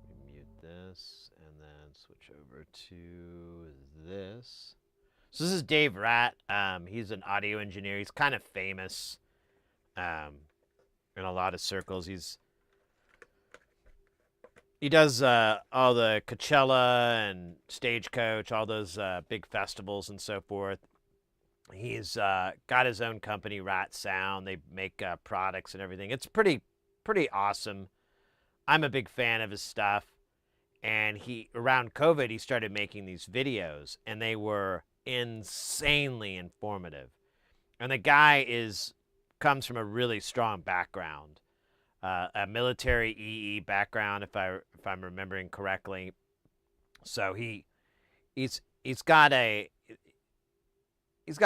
A: Let me mute this and then switch over to this. So this is Dave Ratt. He's an audio engineer. He's kind of famous in a lot of circles. He does all the Coachella and Stagecoach, all those big festivals and so forth. He's got his own company, Rat Sound. They make products and everything. It's pretty awesome. I'm a big fan of his stuff. And around COVID, he started making these videos, and they were insanely informative. And the guy comes from a really strong background, a military EE background, if I'm remembering correctly. So he's got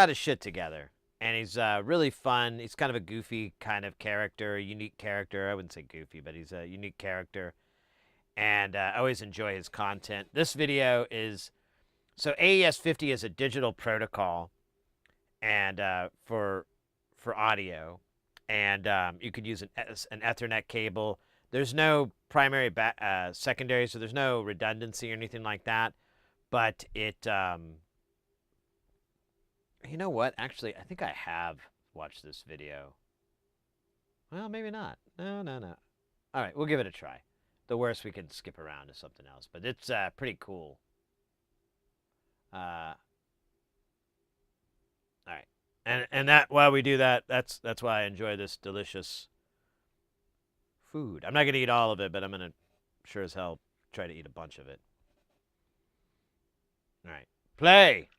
A: his shit together, and he's really fun. He's kind of a goofy kind of character, a unique character. I wouldn't say goofy, but he's a unique character, and I always enjoy his content. This video is so AES-50 is a digital protocol, and for audio, and you could use an Ethernet cable. There's no primary secondary, so there's no redundancy or anything like that. But it, you know what? Actually, I think I have watched this video. Well, maybe not. No. All right, we'll give it a try. The worst, we can skip around to something else, but it's pretty cool. All right, and that while we do that, that's why I enjoy this delicious food. I'm not gonna eat all of it, but I'm gonna sure as hell try to eat a bunch of it. All right, play.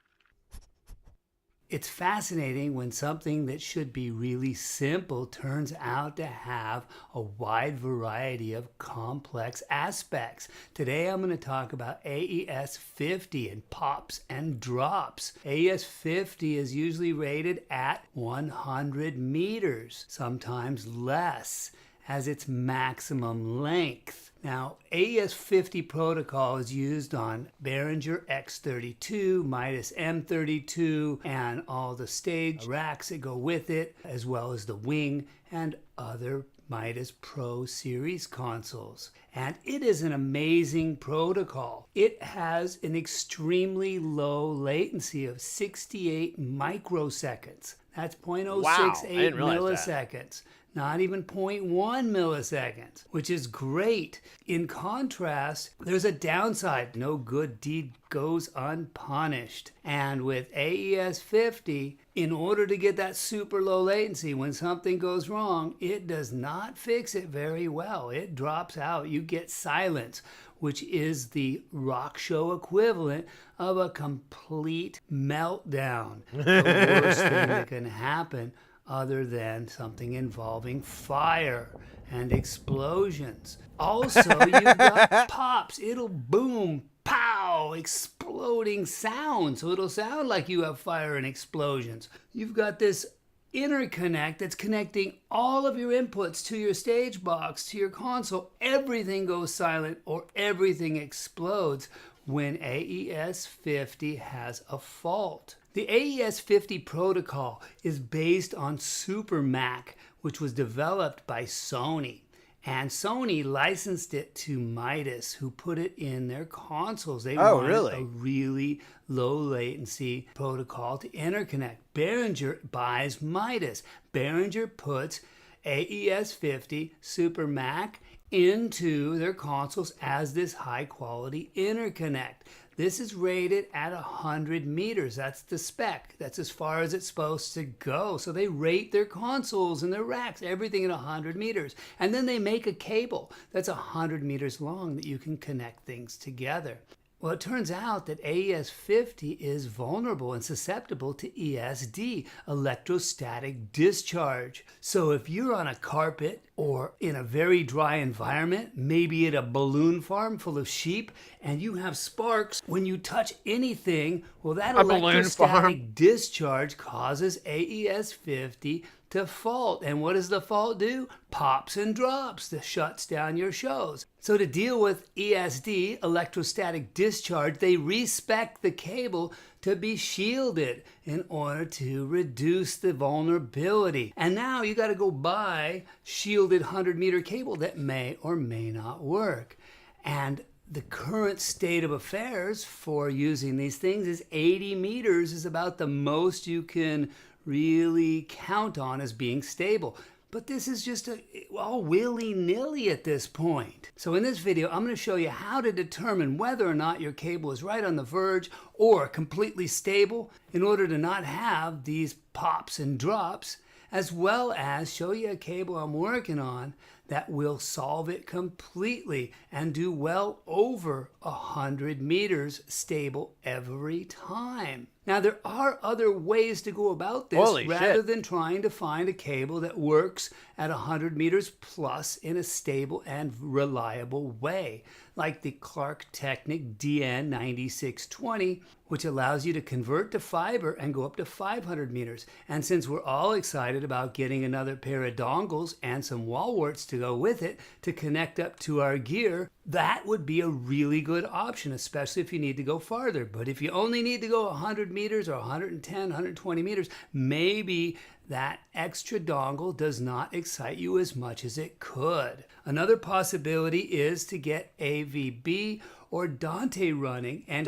D: It's fascinating when something that should be really simple turns out to have a wide variety of complex aspects. Today I'm going to talk about AES-50 and pops and drops. AES-50 is usually rated at 100 meters, sometimes less, as its maximum length. Now, AES-50 protocol is used on Behringer X32, Midas M32, and all the stage racks that go with it, as well as the wing and other Midas Pro Series consoles. And it is an amazing protocol. It has an extremely low latency of 68 microseconds. That's 0.068 milliseconds. Not even 0.1 milliseconds, which is great. In contrast, there's a downside. No good deed goes unpunished. And with AES-50, in order to get that super low latency, when something goes wrong, it does not fix it very well. It drops out. You get silence, which is the rock show equivalent of a complete meltdown. The worst thing that can happen other than something involving fire and explosions. Also, you've got pops. It'll boom, pow, exploding sound. So it'll sound like you have fire and explosions. You've got this interconnect that's connecting all of your inputs to your stage box, to your console. Everything goes silent or everything explodes when AES-50 has a fault. The AES-50 protocol is based on SuperMac, which was developed by Sony. And Sony licensed it to Midas, who put it in their consoles. They wanted a really low latency protocol to interconnect. Behringer buys Midas. Behringer puts AES-50 SuperMac into their consoles as this high quality interconnect. This is rated at 100 meters. That's the spec. That's as far as it's supposed to go. So they rate their consoles and their racks, everything at 100 meters. And then they make a cable that's 100 meters long that you can connect things together. Well, it turns out that AES-50 is vulnerable and susceptible to ESD, electrostatic discharge. So if you're on a carpet or in a very dry environment, maybe at a balloon farm full of sheep, and you have sparks when you touch anything, well, that electrostatic discharge causes AES-50 to fault. And what does the fault do? Pops and drops. That shuts down your shows. So to deal with ESD, electrostatic discharge, they respec the cable to be shielded in order to reduce the vulnerability. And now you got to go buy shielded 100-meter cable that may or may not work. And the current state of affairs for using these things is 80 meters is about the most you can really count on as being stable. But this is just all willy-nilly at this point. So in this video, I'm going to show you how to determine whether or not your cable is right on the verge or completely stable in order to not have these pops and drops, as well as show you a cable I'm working on that will solve it completely and do well over 100 meters stable every time. Now, there are other ways to go about this rather than trying to find a cable that works at 100 meters plus in a stable and reliable way, like the Clark Technic DN9620, which allows you to convert to fiber and go up to 500 meters. And since we're all excited about getting another pair of dongles and some wall warts to go with it to connect up to our gear, that would be a really good option, especially if you need to go farther. But if you only need to go 100 meters or 110, 120 meters, maybe that extra dongle does not excite you as much as it could. Another possibility is to get AVB or Dante running and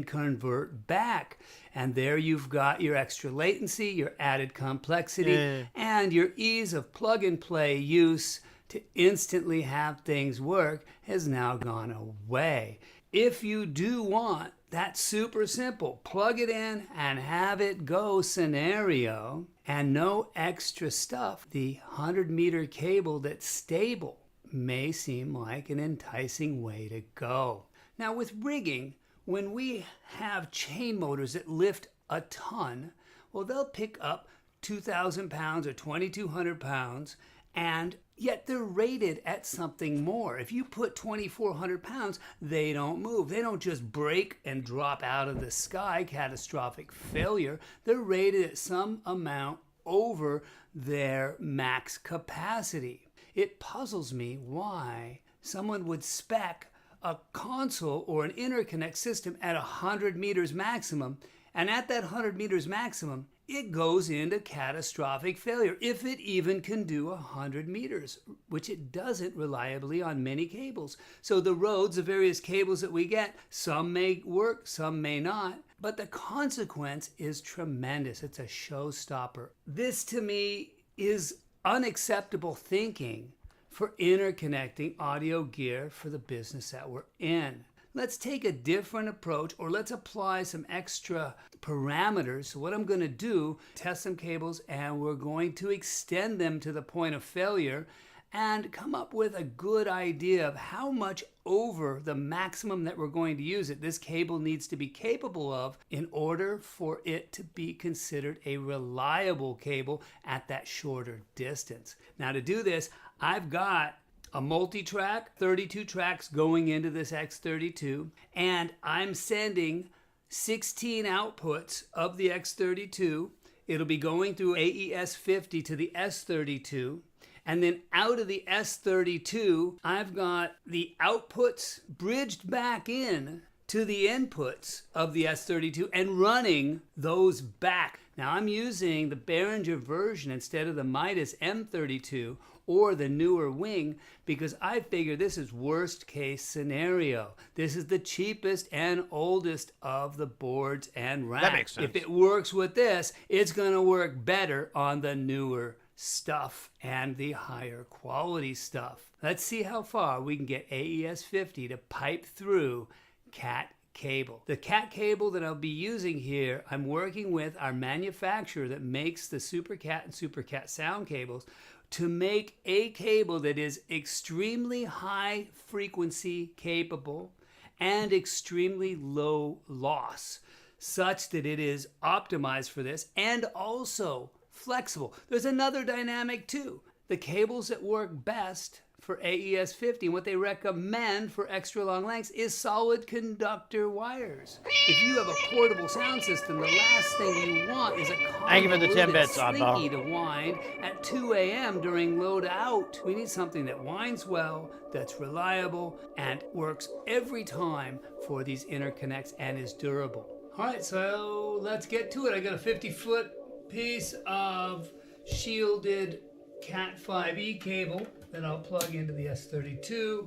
D: convert back. And there you've got your extra latency, your added complexity, and your ease of plug-and-play use to instantly have things work has now gone away. If you do want that super simple plug it in and have it go scenario and no extra stuff, the 100-meter cable that's stable may seem like an enticing way to go. Now with rigging, when we have chain motors that lift a ton, well, they'll pick up 2,000 pounds or 2,200 pounds, and yet they're rated at something more. If you put 2,400 pounds, they don't move. They don't just break and drop out of the sky, catastrophic failure. They're rated at some amount over their max capacity. It puzzles me why someone would spec a console or an interconnect system at 100 meters maximum, and at that 100 meters maximum, it goes into catastrophic failure, if it even can do 100 meters, which it doesn't reliably on many cables. So the roads, the various cables that we get, some may work, some may not, but the consequence is tremendous. It's a showstopper. This, to me, is unacceptable thinking for interconnecting audio gear for the business that we're in. Let's take a different approach, or let's apply some extra parameters. So what I'm going to do, test some cables, and we're going to extend them to the point of failure and come up with a good idea of how much over the maximum that we're going to use it this cable needs to be capable of in order for it to be considered a reliable cable at that shorter distance. Now to do this, I've got a multi-track, 32 tracks going into this X32, and I'm sending 16 outputs of the X32. It'll be going through AES50 to the S32, and then out of the S32, I've got the outputs bridged back in to the inputs of the S32 and running those back. Now I'm using the Behringer version instead of the Midas M32 or the newer wing because I figure this is worst case scenario. This is the cheapest and oldest of the boards and racks.
A: That makes sense.
D: If it works with this, it's going to work better on the newer stuff and the higher quality stuff. Let's see how far we can get AES50 to pipe through Cat cable. The Cat cable that I'll be using here, I'm working with our manufacturer that makes the SuperCat and SuperCat sound cables to make a cable that is extremely high frequency capable and extremely low loss, such that it is optimized for this and also flexible. There's another dynamic too. The cables that work best for AES50 and what they recommend for extra long lengths is solid conductor wires. If you have a portable sound system, the last thing you want is a
A: Thank you for the 10
D: convoluted
A: bits, Oddball.
D: slinky to wind at 2 a.m. during load out. We need something that winds well, that's reliable, and works every time for these interconnects and is durable. All right, so let's get to it. I got a 50-foot piece of shielded Cat 5e cable that I'll plug into the S32,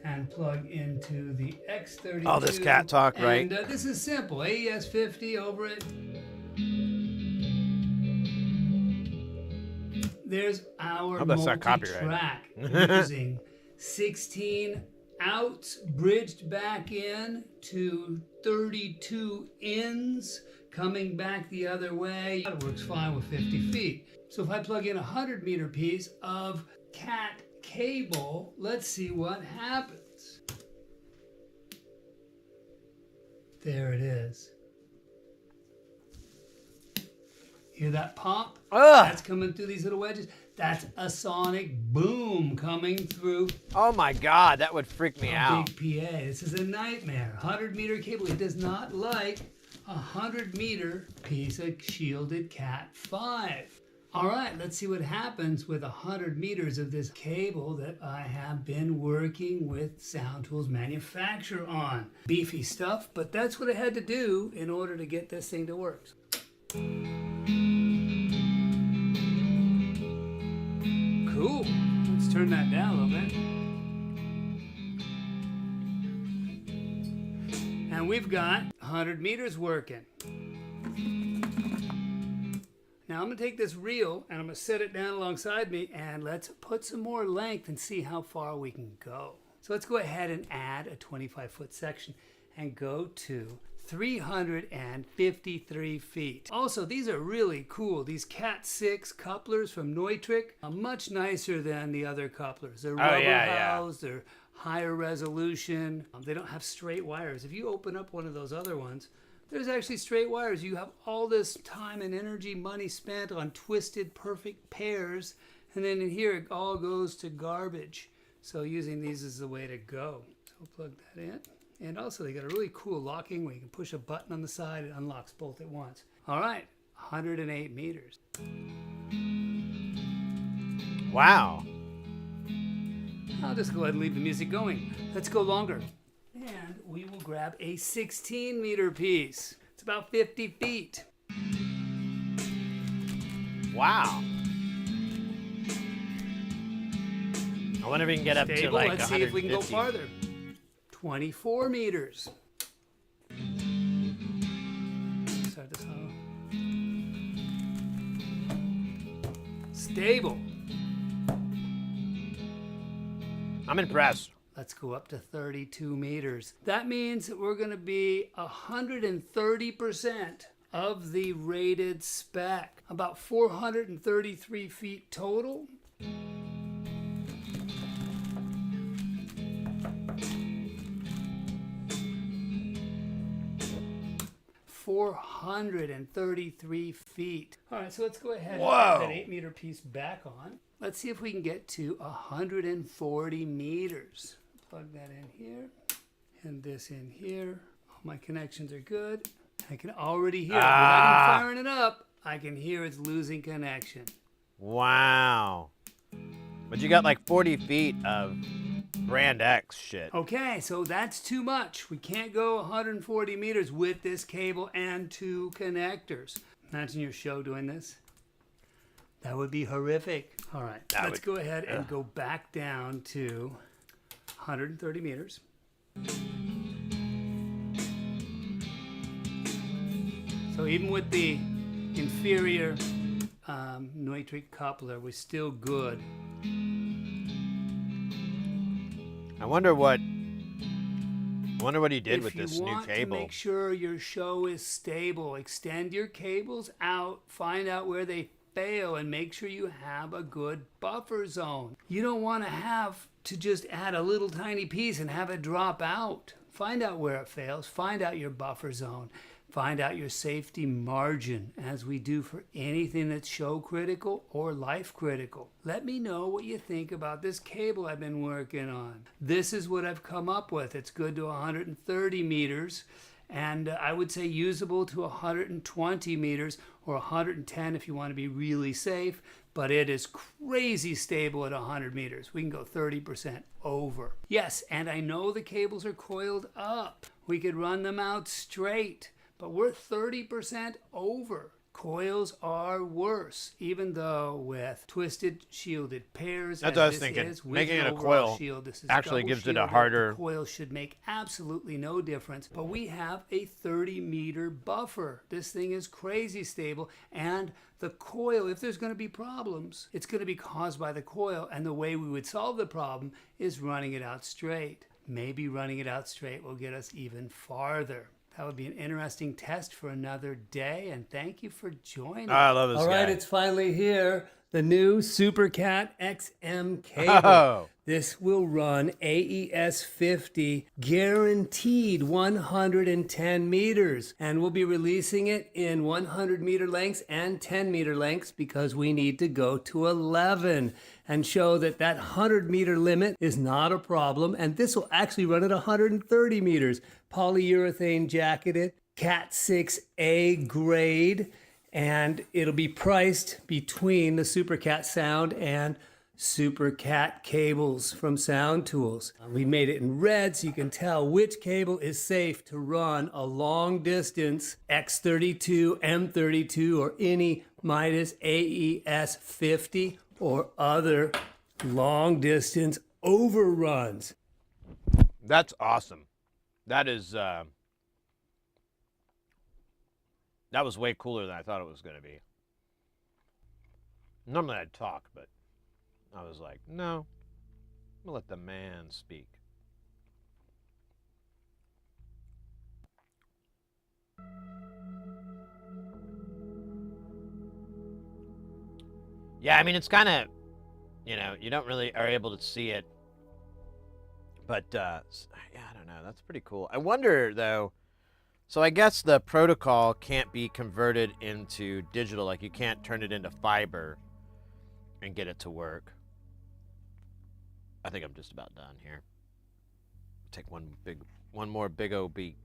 D: and plug into the X32.
A: Oh, this cat talk, right?
D: And this is simple. AES 50 over it. There's our
A: hope that's not copyrighted.
D: multi-track using 16 outs bridged back in to 32 ins coming back the other way. It works fine with 50 feet. So if I plug in a 100-meter piece of cat cable, let's see what happens. There it is. Hear that pop?
A: Ugh.
D: That's coming through these little wedges. That's a sonic boom coming through
A: Oh my God, that would freak me
D: a
A: out.
D: big PA. This is a nightmare. 100-meter cable. It does not like a 100-meter piece of shielded Cat 5. All right, let's see what happens with 100 meters of this cable that I have been working with Sound Tools manufacturer on. Beefy stuff, but that's what I had to do in order to get this thing to work. Cool. Let's turn that down a little bit. And we've got 100 meters working. Now I'm going to take this reel and I'm going to set it down alongside me and let's put some more length and see how far we can go. So let's go ahead and add a 25-foot section and go to 353 feet. Also, these are really cool. These Cat 6 couplers from Neutrik are much nicer than the other couplers. They're rubber housed, they're higher resolution. They don't have straight wires. If you open up one of those other ones, there's actually straight wires. You have all this time and energy, money spent on twisted, perfect pairs, and then in here it all goes to garbage. So using these is the way to go. So we'll plug that in. And also they got a really cool locking where you can push a button on the side. It unlocks both at once. All right, 108 meters.
A: Wow.
D: I'll just go ahead and leave the music going. Let's go longer. And we will grab a 16-meter piece. It's about 50 feet.
A: Wow. I wonder if we can get up to
D: Stable.
A: like
D: Let's see if we can go
A: 150.
D: farther. 24 meters. Start this off. Stable.
A: I'm impressed.
D: Let's go up to 32 meters. That means that we're going to be 130% of the rated spec. About 433 feet total. $433 feet. All right, so let's go ahead and put that 8-meter piece back on. Let's see if we can get to 140 meters. Plug that in here and this in here. All my connections are good. I can already hear it. Without even firing it up, I can hear it's losing connection.
A: Wow. But you got like 40 feet of brand X shit.
D: Okay, so that's too much. We can't go 140 meters with this cable and 2 connectors. Imagine your show doing this. That would be horrific. All right, let's go ahead and go back down to 130 meters. So even with the inferior Neutrik coupler, we're still good.
A: I wonder what he did with this new
D: If you want to
A: cable.
D: make sure your show is stable, extend your cables out, find out where they fail, and make sure you have a good buffer zone. You don't want to have to just add a little tiny piece and have it drop out. Find out where it fails, find out your buffer zone, find out your safety margin, as we do for anything that's show critical or life critical. Let me know what you think about this cable I've been working on. This is what I've come up with. It's good to 130 meters, and I would say usable to 120 meters or 110 if you want to be really safe, but it is crazy stable at 100 meters. We can go 30% over. Yes, and I know the cables are coiled up. We could run them out straight, but we're 30% over. Coils are worse, even though with twisted shielded pairs,
A: That's
D: as
A: what I was
D: this
A: thinking.
D: is, with
A: Making
D: an
A: it a
D: overall
A: coil
D: shield, this is
A: actually
D: double
A: gives it a
D: shielded.
A: harder-
D: The coil should make absolutely no difference, but we have a 30-meter buffer. This thing is crazy stable, and the coil, if there's going to be problems, it's going to be caused by the coil, and the way we would solve the problem is running it out straight. Maybe running it out straight will get us even farther. That would be an interesting test for another day, and thank you for joining.
A: I love this
D: All
A: guy.
D: right, it's finally here. The new SuperCat XM cable.
A: Oh.
D: This will run AES 50, guaranteed 110 meters. And we'll be releasing it in 100-meter lengths and 10-meter lengths because we need to go to 11 and show that that 100-meter limit is not a problem. And this will actually run at 130 meters. Polyurethane jacketed, Cat 6A grade. And it'll be priced between the SuperCat Sound and SuperCat cables from Sound Tools. We made it in red so you can tell which cable is safe to run a long distance X32, M32, or any Midas AES 50 or other long distance overruns.
A: That's awesome. That is, that was way cooler than I thought it was going to be. Normally I'd talk, but I was like, no, I'm going to let the man speak. Yeah, I mean, it's kind of, you know, you don't really are able to see it. But, yeah, I don't know. That's pretty cool. I wonder, though, so I guess the protocol can't be converted into digital. Like, you can't turn it into fiber and get it to work. I think I'm just about done here. Take one more big old beat.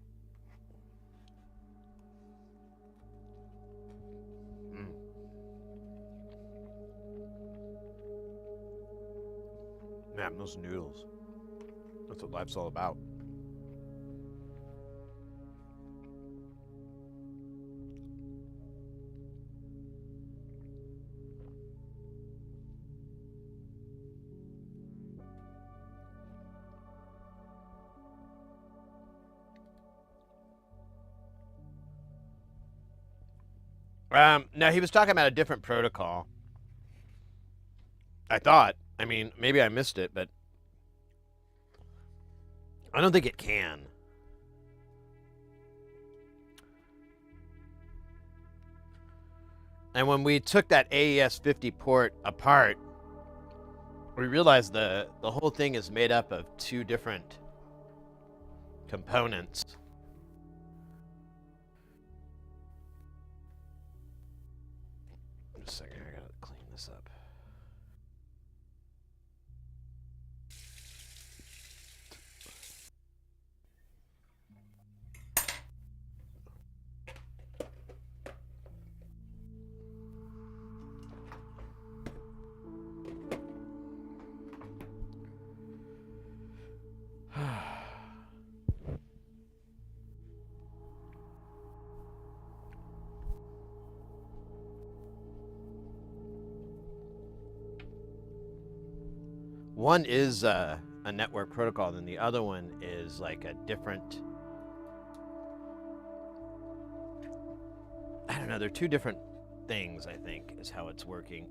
A: Man, those noodles. That's what life's all about. Now he was talking about a different protocol. I thought. I mean, maybe I missed it, but I don't think it can. And when we took that AES 50 port apart, we realized the whole thing is made up of two different components. Just a second, I gotta clean this up. One is a network protocol, and the other one is like a different. I don't know. They're two different things, I think, is how it's working.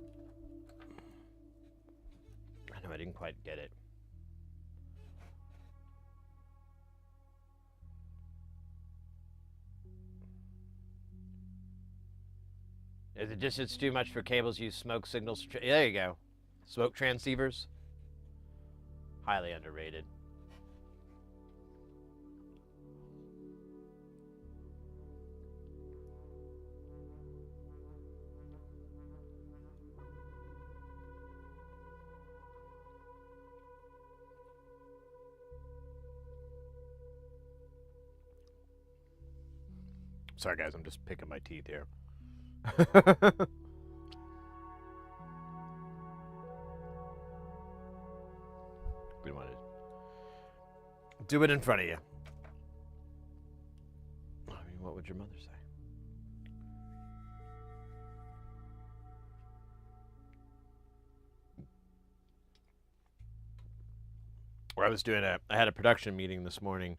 A: I know I didn't quite get it. Is it just it's too much for cables use smoke signals? There you go. Smoke transceivers. Highly underrated. Sorry guys, I'm just picking my teeth here. We want to do it in front of you. I mean, what would your mother say? I had a production meeting this morning,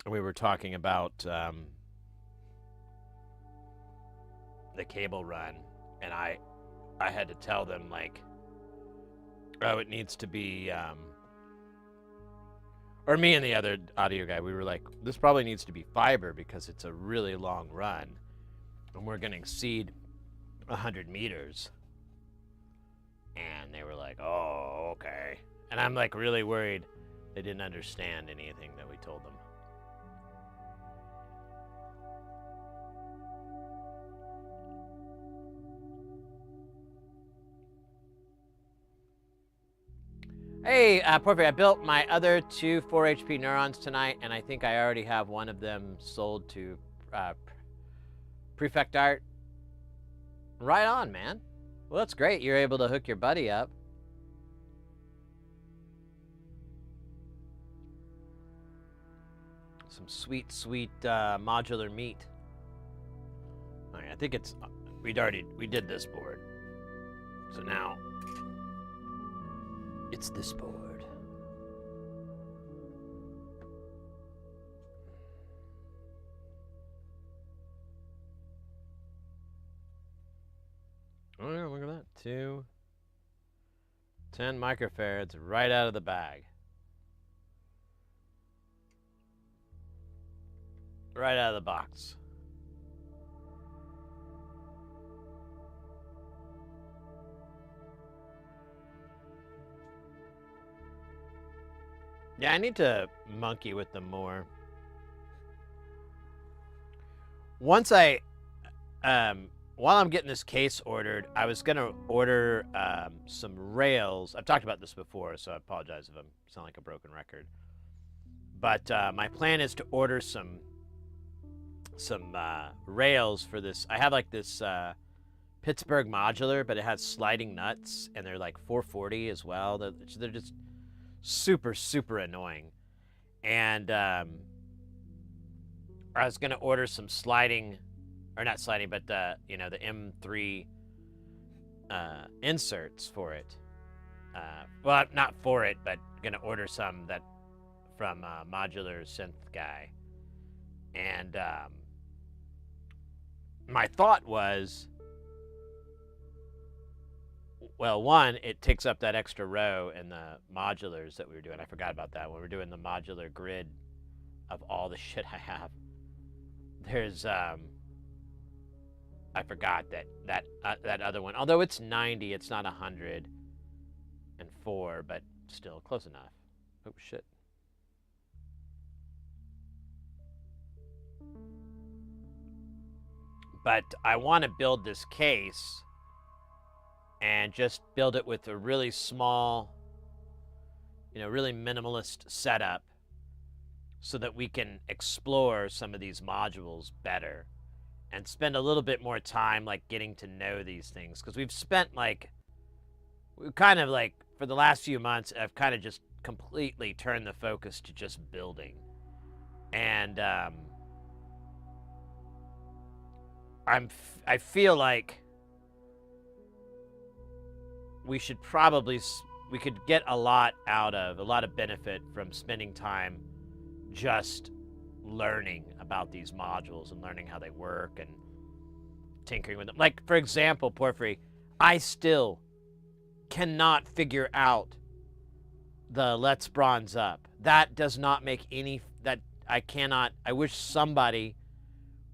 A: and we were talking about the cable run, and I had to tell them, like, oh, it needs to be, or me and the other audio guy, we were like, this probably needs to be fiber because it's a really long run, and we're going to exceed 100 meters. And they were like, oh, okay. And I'm like really worried they didn't understand anything that we told them. Hey, Porphy, I built my other 2 4 HP neurons tonight, and I think I already have one of them sold to Prefect Art. Right on, man. Well, that's great. You're able to hook your buddy up. Some sweet, sweet modular meat. All right, I think it's, we did this board. So now, it's this board. Oh yeah, look at that. 10 microfarads right out of the bag. Right out of the box. Yeah, I need to monkey with them more. Once while I'm getting this case ordered, I was gonna order some rails. I've talked about this before, so I apologize if I sound like a broken record. But my plan is to order some rails for this. I have like this Pittsburgh modular, but it has sliding nuts, and they're like 440 as well. They're just super, super annoying. And I was gonna order some sliding, or not sliding, but the M3 inserts for it. Well, not for it, but gonna order some that from Modular Synth guy. And my thought was, well, one, it takes up that extra row in the modulars that we were doing. I forgot about that when we were doing the modular grid of all the shit I have. There's I forgot that other one. Although it's 90, it's not 104, but still close enough. Oh shit. But I want to build this case and just build it with a really small, really minimalist setup so that we can explore some of these modules better and spend a little bit more time like getting to know these things. Because we've kind of like, for the last few months, I've kind of just completely turned the focus to just building. And I feel like we could get a lot of benefit from spending time just learning about these modules and learning how they work and tinkering with them. Like, for example, Porphyry, I still cannot figure out the Let's Bronze Up. That does not make I wish somebody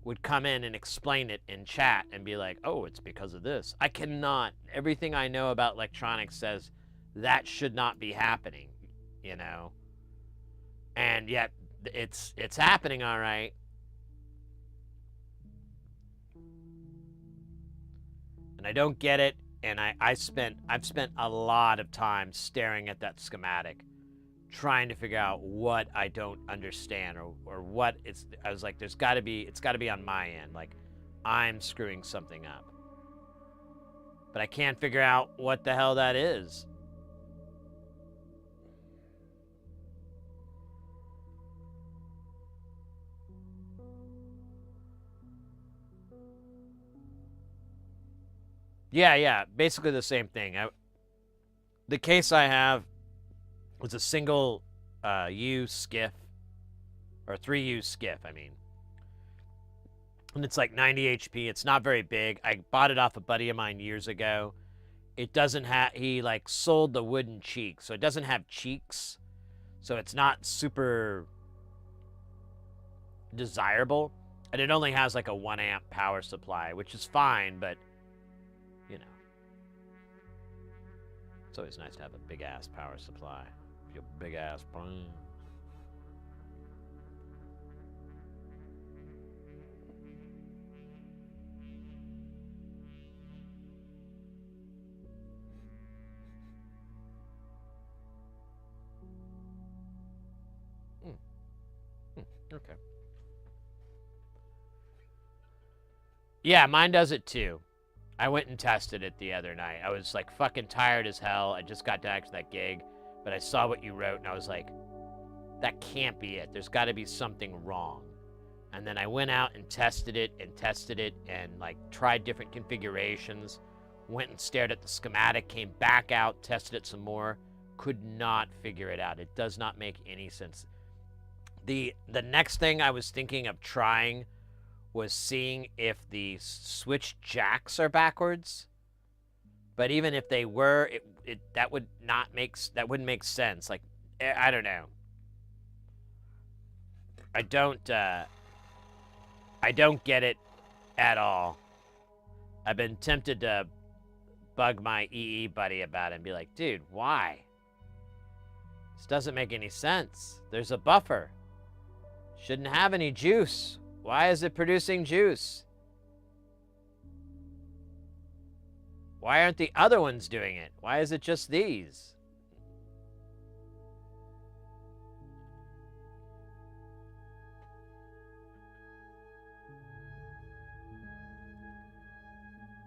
A: would come in and explain it in chat and be like, oh, it's because of this. I cannot. Everything I know about electronics says that should not be happening, And yet it's happening all right. And I don't get it, and I've spent a lot of time staring at that schematic, trying to figure out what I don't understand or what it's. I was like, it's got to be on my end. Like, I'm screwing something up. But I can't figure out what the hell that is. Yeah, basically the same thing. The case I have was a single U skiff, or 3U skiff, I mean. And it's like 90 HP. It's not very big. I bought it off a buddy of mine years ago. It doesn't have, he like sold the wooden cheek, so it doesn't have cheeks. So it's not super desirable. And it only has like a 1 amp power supply, which is fine, but, you know. It's always nice to have a big ass power supply. Your big ass brain. Okay. Yeah, mine does it too. I went and tested it the other night. I was like fucking tired as hell. I just got back to that gig, but I saw what you wrote and I was like, that can't be it. There's got to be something wrong. And then I went out and tested it and like tried different configurations, went and stared at the schematic, came back out, tested it some more, could not figure it out. It does not make any sense. The next thing I was thinking of trying was seeing if the switch jacks are backwards. But even if they were, that wouldn't make sense. Like, I don't know. I don't get it at all. I've been tempted to bug my EE buddy about it and be like, dude, why? This doesn't make any sense. There's a buffer. Shouldn't have any juice. Why is it producing juice? Why aren't the other ones doing it? Why is it just these?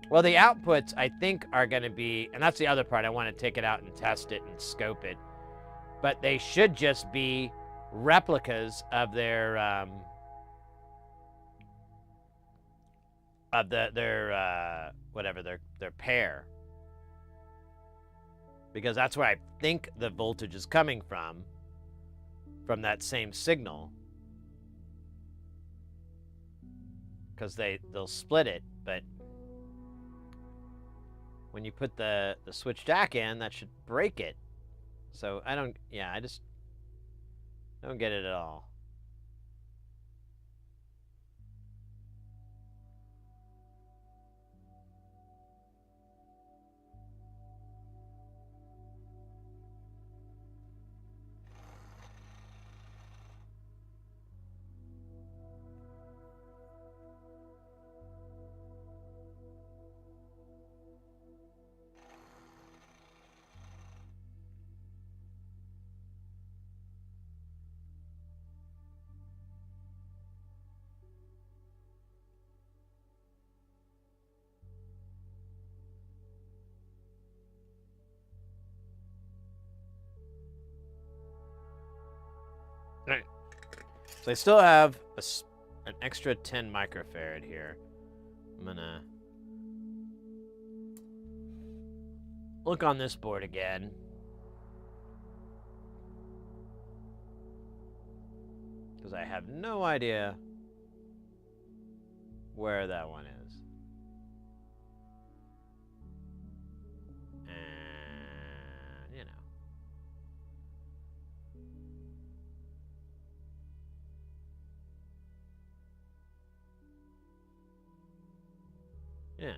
A: Well, the outputs, I think, are going to be, and that's the other part. I want to take it out and test it and scope it. But they should just be replicas of their their pair, because that's where I think the voltage is coming from that same signal, because they'll split it. But when you put the switch jack in, that should break it. So I just don't get it at all. All right. So I still have an extra 10 microfarad here. I'm gonna look on this board again. Because I have no idea where that one is. And, you know. Yeah.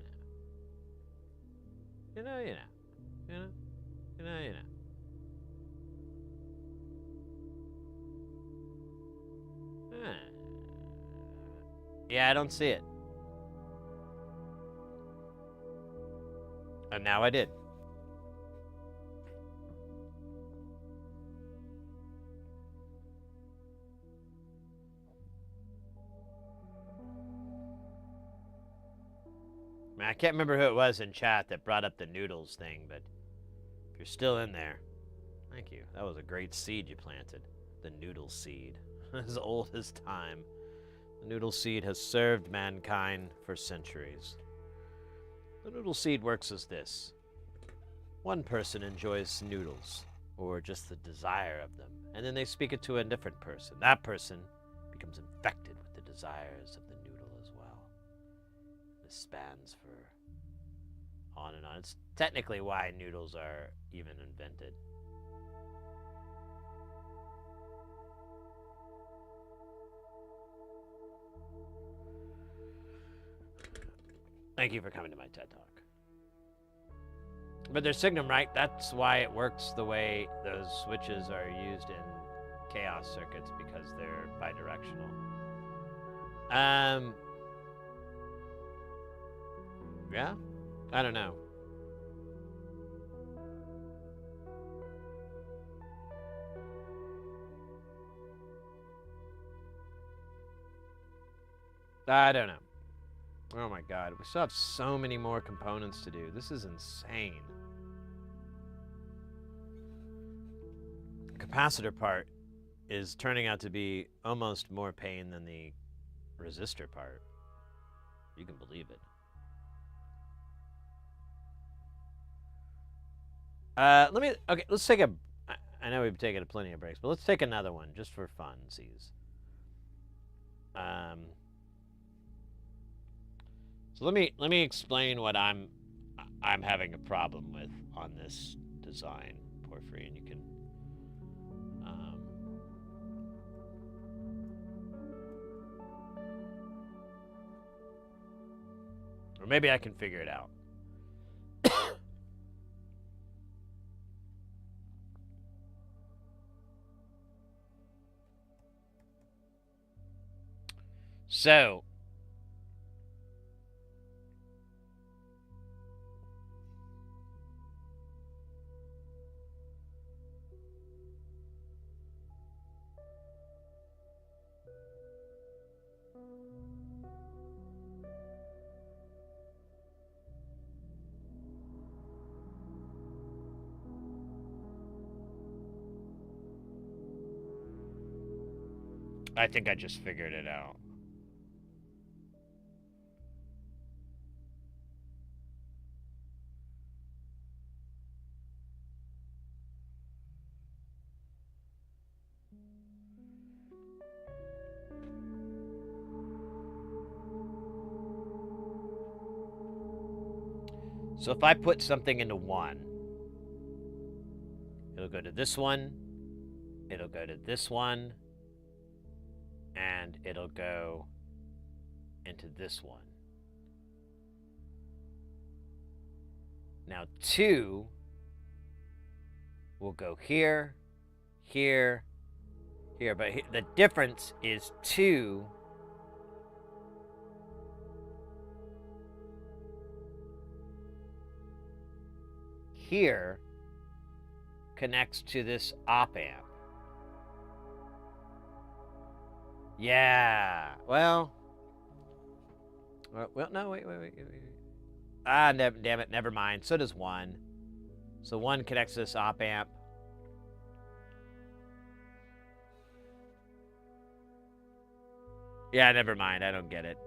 A: You know. Yeah, I don't see it. And now I did. I can't remember who it was in chat that brought up the noodles thing, but if you're still in there, thank you. That was a great seed you planted. The noodle seed. As old as time. The noodle seed has served mankind for centuries. The noodle seed works as this. One person enjoys noodles. or just the desire of them. And then they speak it to a different person. That person becomes infected with the desires of the noodle as well. This spans for on and on. It's technically why noodles are even invented. Thank you for coming to my TED Talk. But there's Signum, right? That's why it works the way those switches are used in chaos circuits, because they're bidirectional. Yeah? I don't know. I don't know. Oh my god, we still have so many more components to do. This is insane. The capacitor part is turning out to be almost more pain than the resistor part. You can believe it. Let's take I know we've taken plenty of breaks, but let's take another one just for funsies. So let me explain what I'm having a problem with on this design, Porphyry, and you can or maybe I can figure it out. So I think I just figured it out. So if I put something into one, it'll go to this one, it'll go to this one, and it'll go into this one. Now 2 will go here, here, here, but the difference is 2 here connects to this op amp. Yeah. Well, no, wait. Ah, damn it, never mind. So does 1. So 1 connects to this op amp. Yeah, never mind. I don't get it.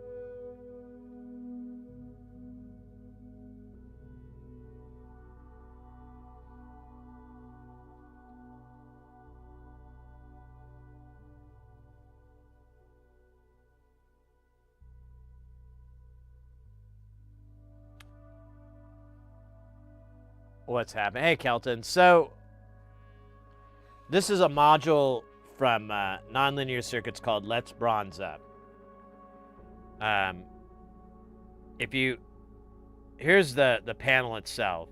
A: What's happening? Hey, Kelton. So, this is a module from Nonlinear Circuits called Let's Bronze Up. Here's the panel itself.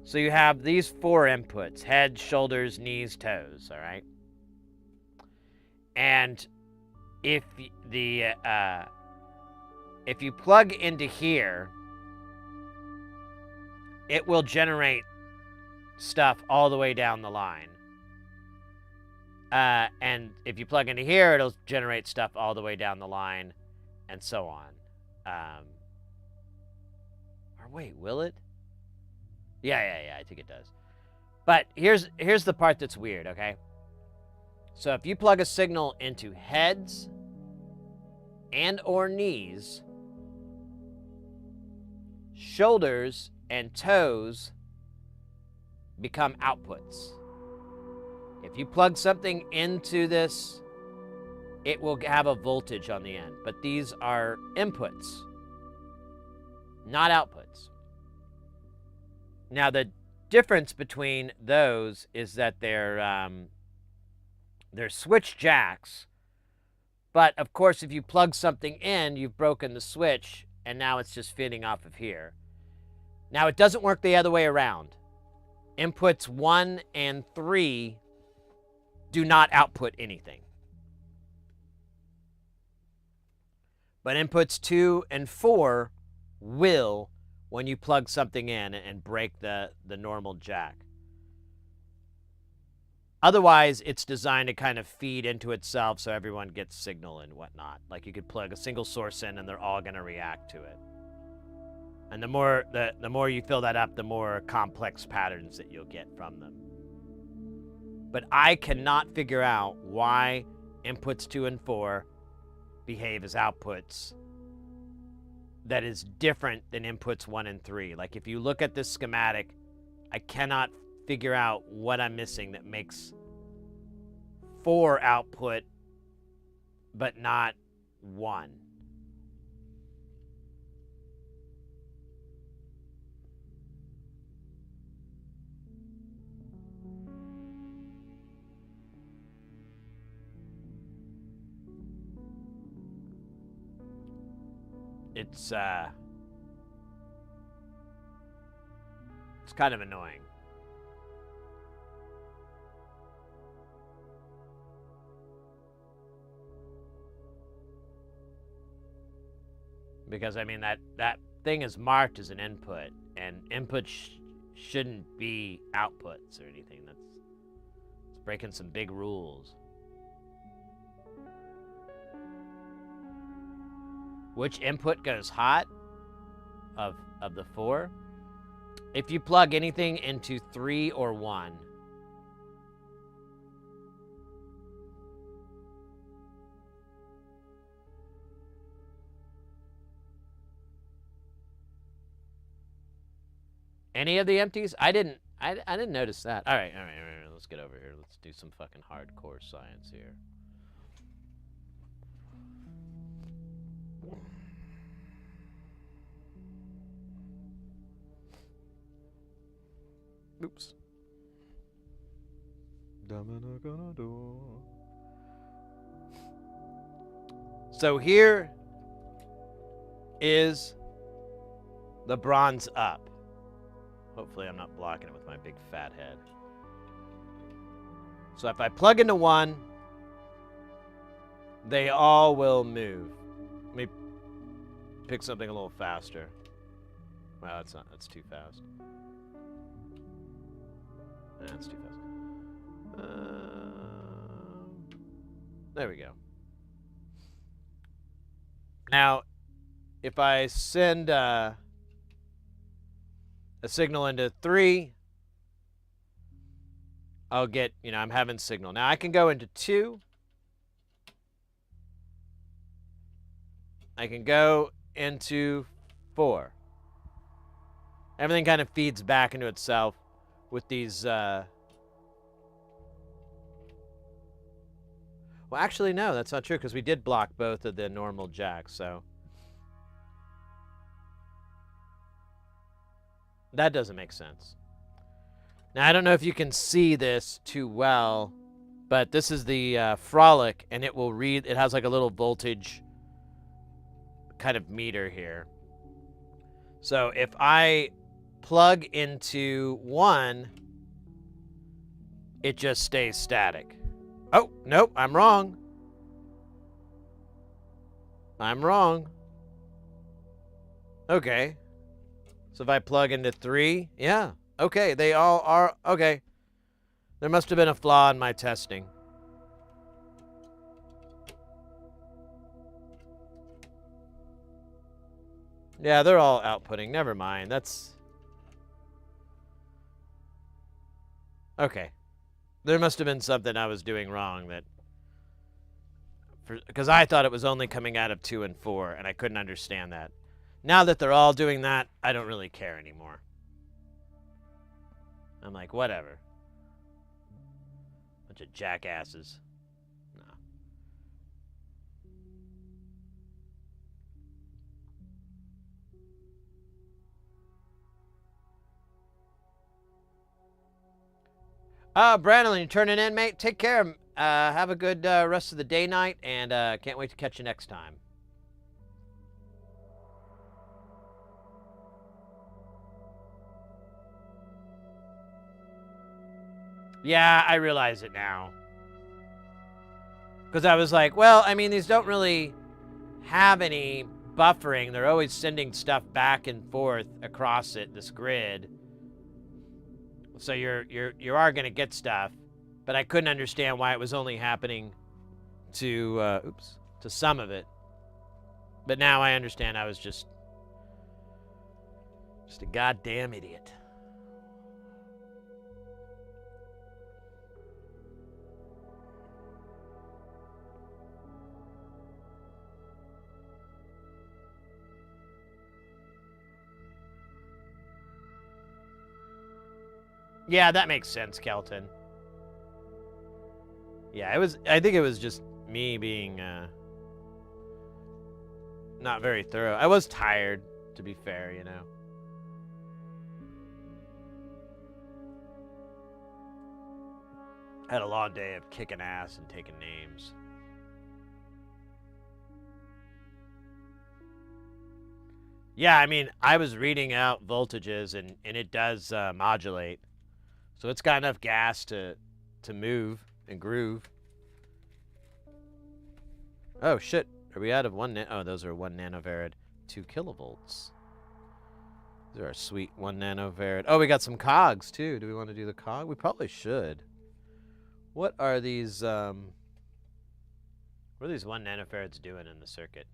A: So you have these 4 inputs: head, shoulders, knees, toes. All right. And if you plug into here, it will generate stuff all the way down the line. And if you plug into here, it'll generate stuff all the way down the line, and so on. Or wait, will it? Yeah, I think it does. But here's the part that's weird, okay? So if you plug a signal into heads and or knees, shoulders and toes become outputs. If you plug something into this, it will have a voltage on the end. But these are inputs, not outputs. Now, the difference between those is that they're switch jacks. But, of course, if you plug something in, you've broken the switch, and now it's just feeding off of here. Now, it doesn't work the other way around. Inputs 1 and 3 do not output anything. But inputs 2 and 4 will when you plug something in and break the normal jack. Otherwise, it's designed to kind of feed into itself so everyone gets signal and whatnot. Like you could plug a single source in and they're all going to react to it. And the more you fill that up, the more complex patterns that you'll get from them. But I cannot figure out why inputs 2 and 4 behave as outputs that is different than inputs 1 and 3. Like if you look at this schematic, I cannot figure out what I'm missing that makes 4 output but not 1. It's kind of annoying. Because I mean that thing is marked as an input, and inputs shouldn't be outputs or anything. It's breaking some big rules. Which input goes hot of the 4? If you plug anything into 3 or 1. Any of the empties? I didn't notice that. All right. Let's get over here. Let's do some fucking hardcore science here. Oops. So here is the bronze up. Hopefully I'm not blocking it with my big fat head. So if I plug into 1, they all will move. Let me pick something a little faster. Wow, that's too fast. That's too fast. There we go. Now, if I send a signal into 3, I'll get, I'm having signal. Now I can go into 2. I can go into 4. Everything kind of feeds back into itself with these, well, actually, no, that's not true, because we did block both of the normal jacks, so. That doesn't make sense. Now, I don't know if you can see this too well, but this is the Frolic, and it will read, it has like a little voltage kind of meter here. So if I plug into 1, it just stays static. Oh, nope, I'm wrong. I'm wrong. Okay. So if I plug into 3, yeah, okay, they all are, okay. There must have been a flaw in my testing. Yeah, they're all outputting, never mind, that's... Okay. There must have been something I was doing wrong that... Because I thought it was only coming out of 2 and 4, and I couldn't understand that. Now that they're all doing that, I don't really care anymore. I'm like, whatever. Bunch Bunch of jackasses. No. Brandon, you turning in, mate? Take care. Have a good rest of the day, night, and can't wait to catch you next time. Yeah, I realize it now. Because I was like, well, I mean, these don't really have any buffering. They're always sending stuff back and forth across it, this grid. So you are gonna get stuff, but I couldn't understand why it was only happening to to some of it. But now I understand. I was just a goddamn idiot. Yeah, that makes sense, Kelton. Yeah, I think it was just me being not very thorough. I was tired, to be fair, you know. I had a long day of kicking ass and taking names. Yeah, I mean, I was reading out voltages, and it does modulate. So it's got enough gas to move and groove. Oh, shit. Are we out of oh, those are 1 nanofarad, 2 kilovolts. These are our sweet 1 nanofarad. Oh, we got some cogs, too. Do we want to do the cog? We probably should. What are these, what are these 1 nanofarads doing in the circuit?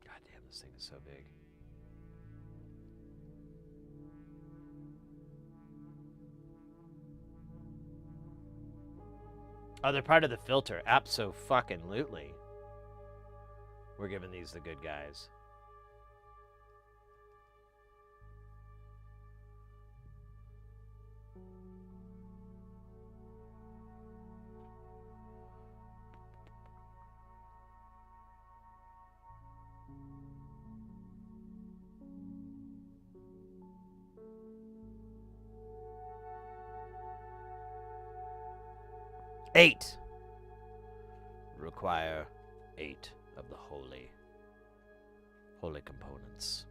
A: God damn, this thing is so big. Oh, they're part of the filter. Abso-fucking-lutely. We're giving these the good guys. Eight. Require 8 of the holy components.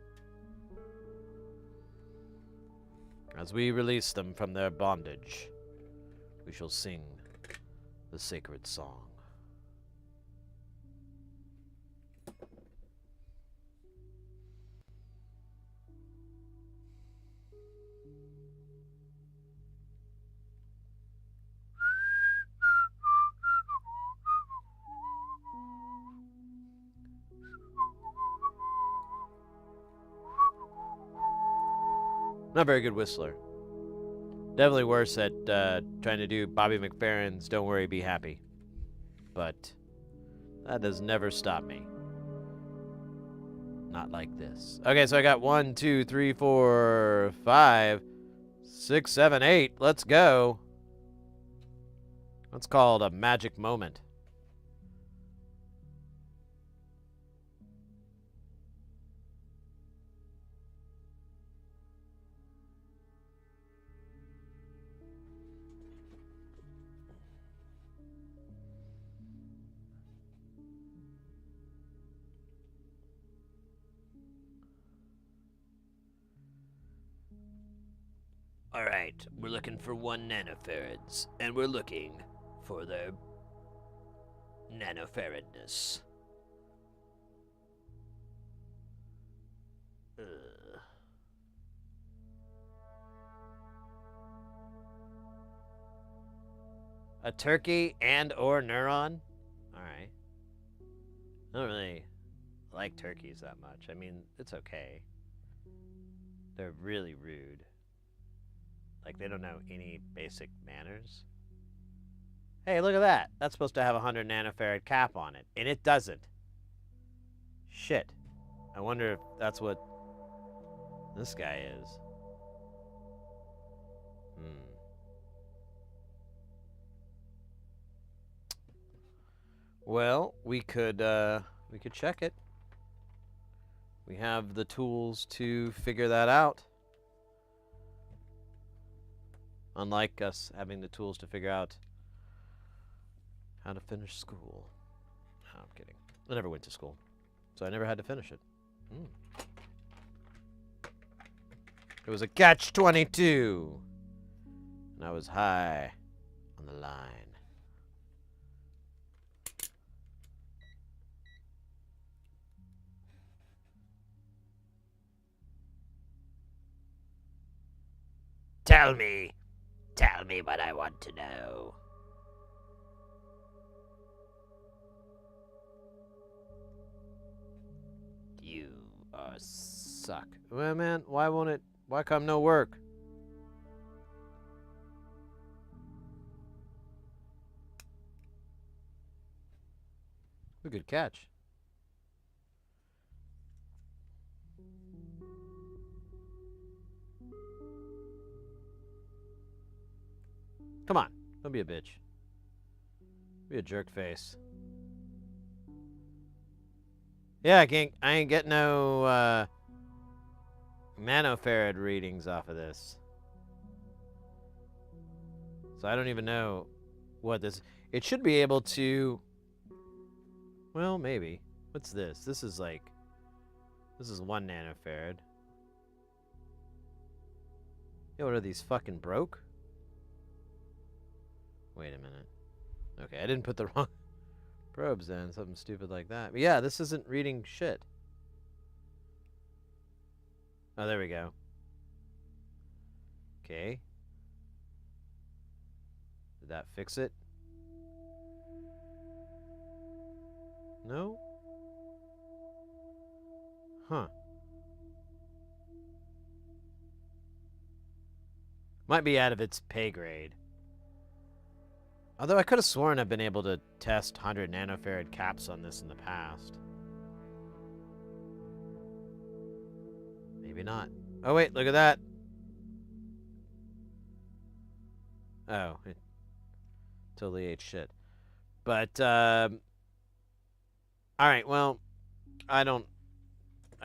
A: As we release them from their bondage, we shall sing the sacred song. Not a very good whistler. Definitely worse at trying to do Bobby McFerrin's Don't Worry, Be Happy. But that does never stop me. Not like this. Okay, so I got 1, 2, 3, 4, 5, 6, 7, 8. Let's go. That's called a magic moment. All right, we're looking for 1 nanofarads, and we're looking for their nanofaradness. A turkey and or neuron? All right. I don't really like turkeys that much. I mean, it's okay. They're really rude. Like, they don't know any basic manners. Hey, look at that. That's supposed to have a 100 nanofarad cap on it, and it doesn't. Shit. I wonder if that's what this guy is. Well, we could check it. We have the tools to figure that out. Unlike us having the tools to figure out how to finish school. No, I'm kidding. I never went to school, so I never had to finish it. It was a catch-22, and I was high on the line. Tell me what I want to know. You suck. Well, man, why come no work? A good catch. Come on, don't be a bitch. Be a jerk face. Yeah, I ain't getting no nanofarad readings off of this. So I don't even know what this... It should be able to... Well, maybe. What's this? This is 1 nanofarad. Yo, what are these, fucking broke? Wait a minute. Okay, I didn't put the wrong probes in. Something stupid like that. But yeah, this isn't reading shit. Oh, there we go. Okay. Did that fix it? No? Huh. Might be out of its pay grade. Although I could have sworn I've been able to test 100 nanofarad caps on this in the past. Maybe not. Oh wait, look at that. Oh, it totally ate shit. But, alright, well, I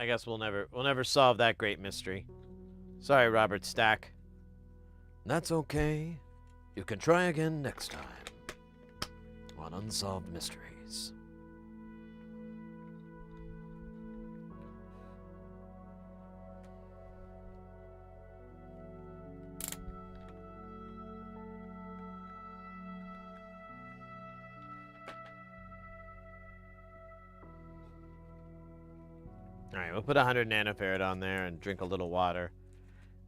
A: guess we'll never solve that great mystery. Sorry, Robert Stack. That's okay. You can try again next time on Unsolved Mysteries. Alright, we'll put 100 nanofarad on there and drink a little water.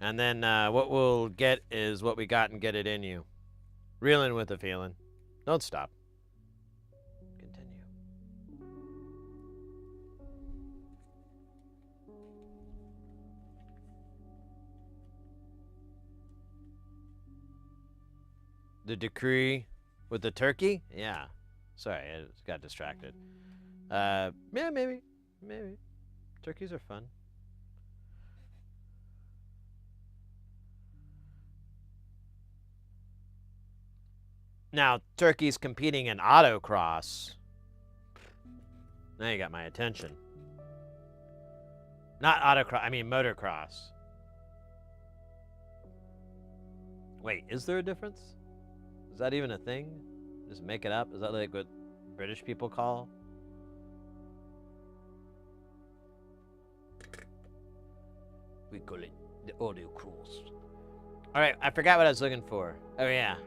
A: And then what we'll get is what we got and get it in you. Reeling with the feeling. Don't stop. Continue. The decree with the turkey? Yeah. Sorry, I just got distracted. Yeah, maybe. Maybe. Turkeys are fun. Now, turkeys competing in autocross. Now you got my attention. Not autocross, I mean motocross. Wait, is there a difference? Is that even a thing? Just make it up? Is that like what British people call? We call it the autocross. Alright, I forgot what I was looking for. Oh yeah.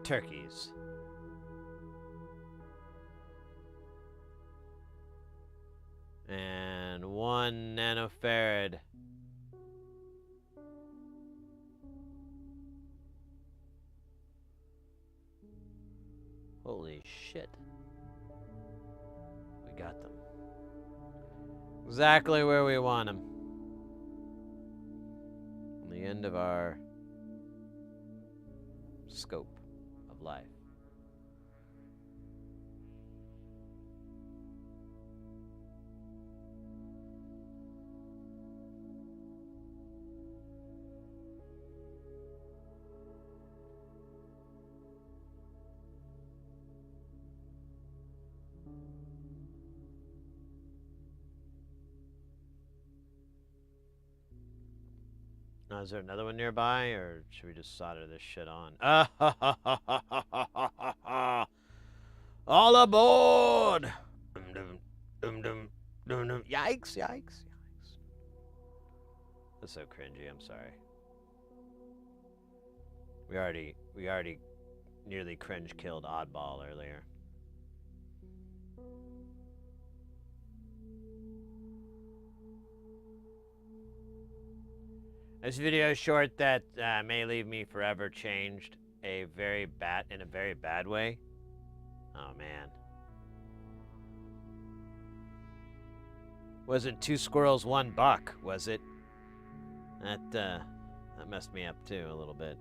A: Turkeys. And 1 nanofarad. Holy shit. We got them. Exactly where we want them. On the end of our scope of life. Now, is there another one nearby, or should we just solder this shit on? All aboard! Dum, dum, dum, dum, dum. Yikes, yikes, yikes. That's so cringy, I'm sorry. We already nearly cringe killed Oddball earlier. This video short that may leave me forever changed in a very bad way. Oh man. Wasn't 2 squirrels, 1 buck, was it? That messed me up too a little bit.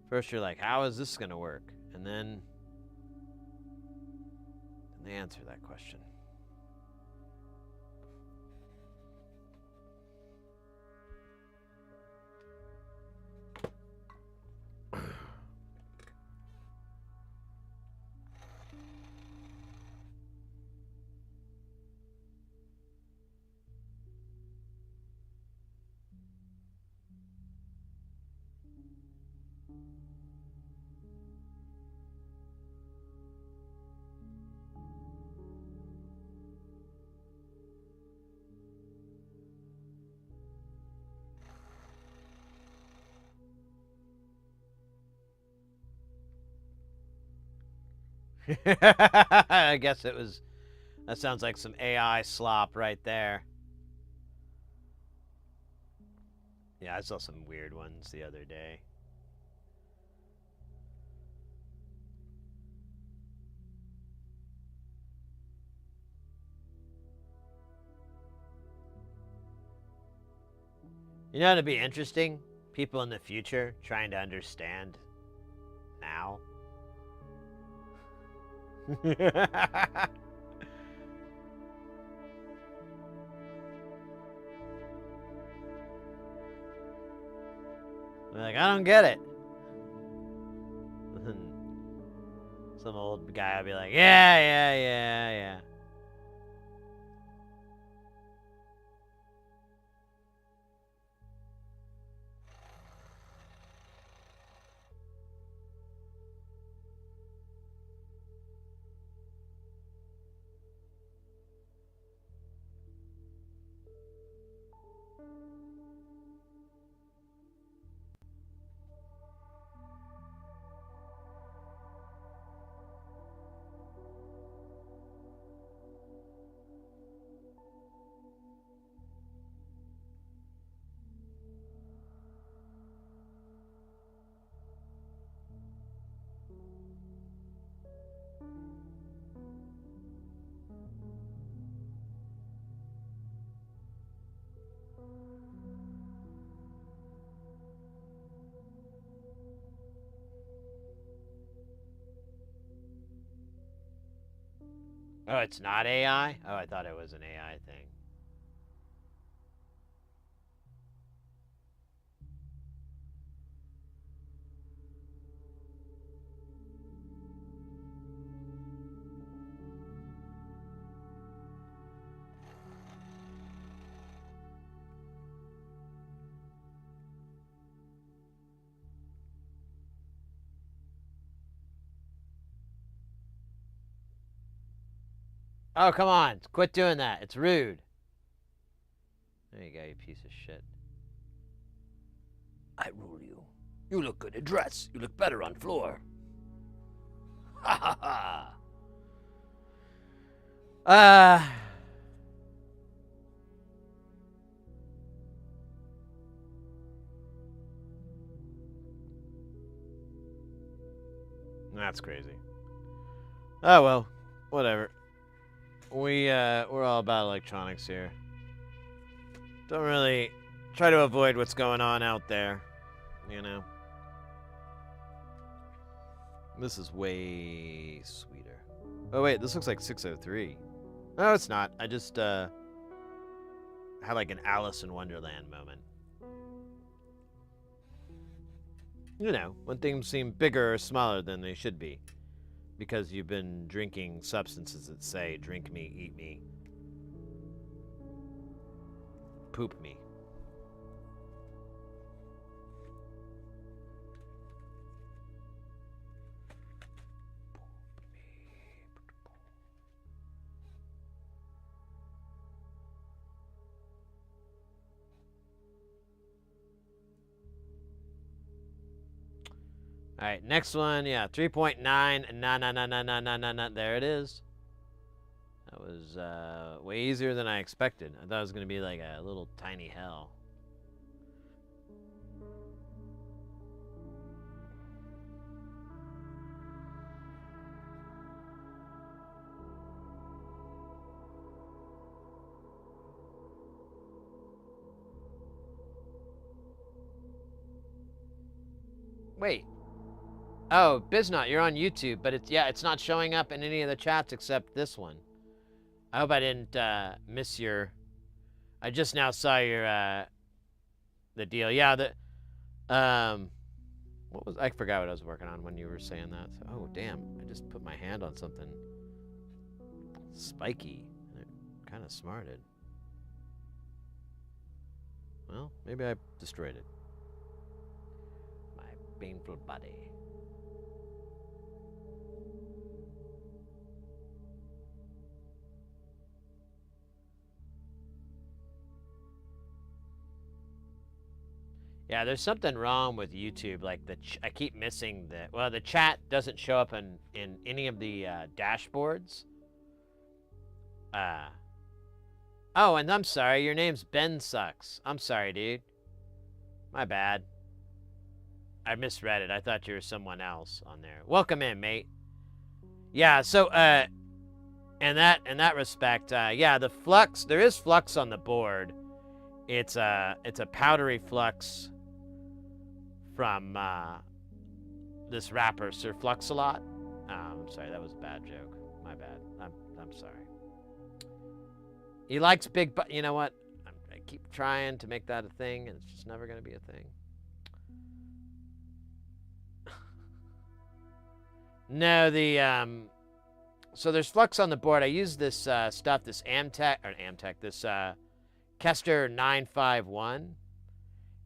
A: First you're like, how is this gonna work? And then they answer that question. I guess it was. That sounds like some AI slop right there. Yeah, I saw some weird ones the other day. You know, it'd be interesting. People in the future trying to understand now. They're like, I don't get it. Some old guy will be like, yeah. Oh, it's not AI? Oh, I thought it was an AI thing. Oh, come on. Quit doing that. It's rude. There you go, you piece of shit. I rule you. You look good in dress. You look better on floor. Ha ha ha. That's crazy. Oh well, whatever. We're all about electronics here. Don't really try to avoid what's going on out there, you know. This is way sweeter. Oh wait, this looks like 603. No, it's not. I just had like an Alice in Wonderland moment. You know, when things seem bigger or smaller than they should be. Because you've been drinking substances that say, drink me, eat me, poop me. All right, next one. Yeah, 3.9. Na. There it is. That was way easier than I expected. I thought it was going to be like a little tiny hell. Wait. Oh, Biznot, you're on YouTube, but it's not showing up in any of the chats except this one. I hope I didn't miss your. I just now saw your the deal. Yeah, what was I forgot what I was working on when you were saying that. So, oh damn, I just put my hand on something spiky. And it kind of smarted. Well, maybe I destroyed it. My painful body. Yeah, there's something wrong with YouTube. Like I keep missing the chat doesn't show up in any of the dashboards. Oh, and I'm sorry, your name's Ben Sucks. I'm sorry, dude. My bad. I misread it. I thought you were someone else on there. Welcome in, mate. Yeah, so in that respect, yeah, the flux, there is flux on the board. It's a powdery flux from this rapper Sir Flux-a-Lot. I'm sorry, that was a bad joke. My bad. I'm sorry. He likes big, but you know what? I keep trying to make that a thing, and it's just never gonna be a thing. No, so there's flux on the board. I use this stuff, this this Kester 951.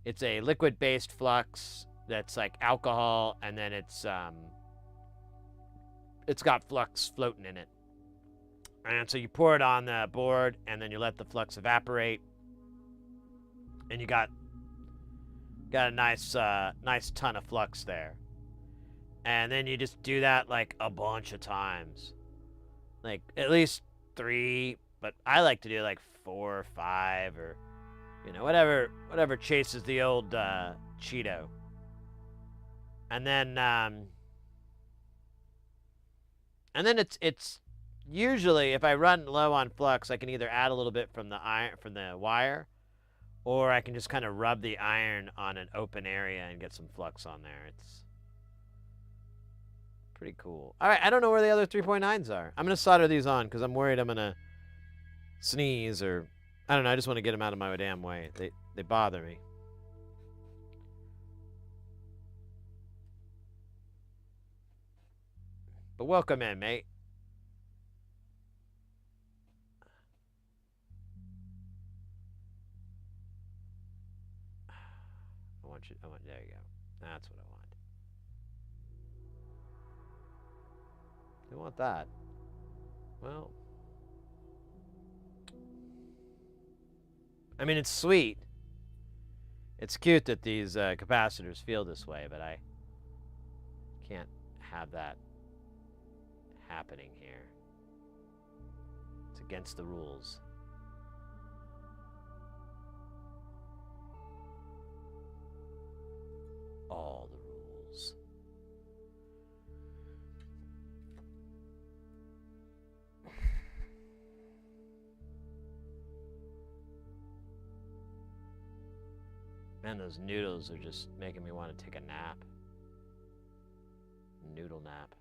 A: It's a liquid-based flux that's like alcohol, and then it's got flux floating in it. And so you pour it on the board, and then you let the flux evaporate, and you got a nice ton of flux there. And then you just do that like a bunch of times, like at least 3, but I like to do like 4 or 5, or whatever chases the old Cheeto. And then it's usually, if I run low on flux, I can either add a little bit from the wire, or I can just kind of rub the iron on an open area and get some flux on there. It's pretty cool. All right, I don't know where the other 3.9s are. I'm gonna solder these on because I'm worried I'm gonna sneeze, or I don't know. I just want to get them out of my damn way. They bother me. But welcome in, mate. There you go. That's what I want. You want that? Well, I mean, it's sweet. It's cute that these capacitors feel this way, but I can't have that happening here. It's against the rules. All the rules. Man, those noodles are just making me want to take a nap. Noodle nap.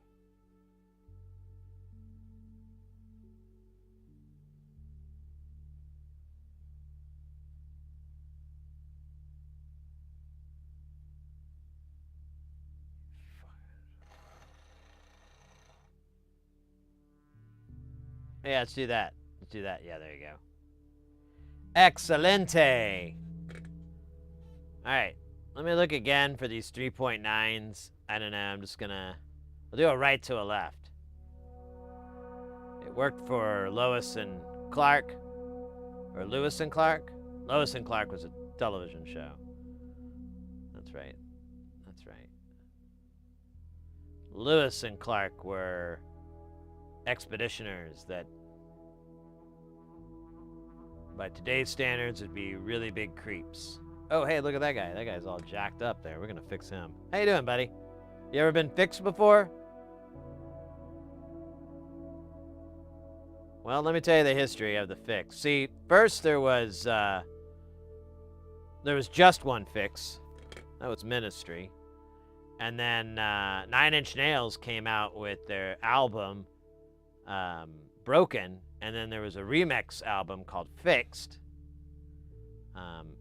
A: Yeah, let's do that. Let's do that. Yeah, there you go. Excelente. All right. Let me look again for these 3.9s. I don't know. I'm just gonna... I'll do a right to a left. It worked for Lois and Clark. Or Lewis and Clark. Lois and Clark was a television show. That's right. That's right. Lewis and Clark were expeditioners that, by today's standards, would be really big creeps. Oh, hey, look at that guy. That guy's all jacked up there. We're gonna fix him. How you doing, buddy? You ever been fixed before? Well, let me tell you the history of the fix. See, first there was just one fix. That was Ministry. And then 9 Inch Nails came out with their album, Broken. And then there was a remix album called Fixed.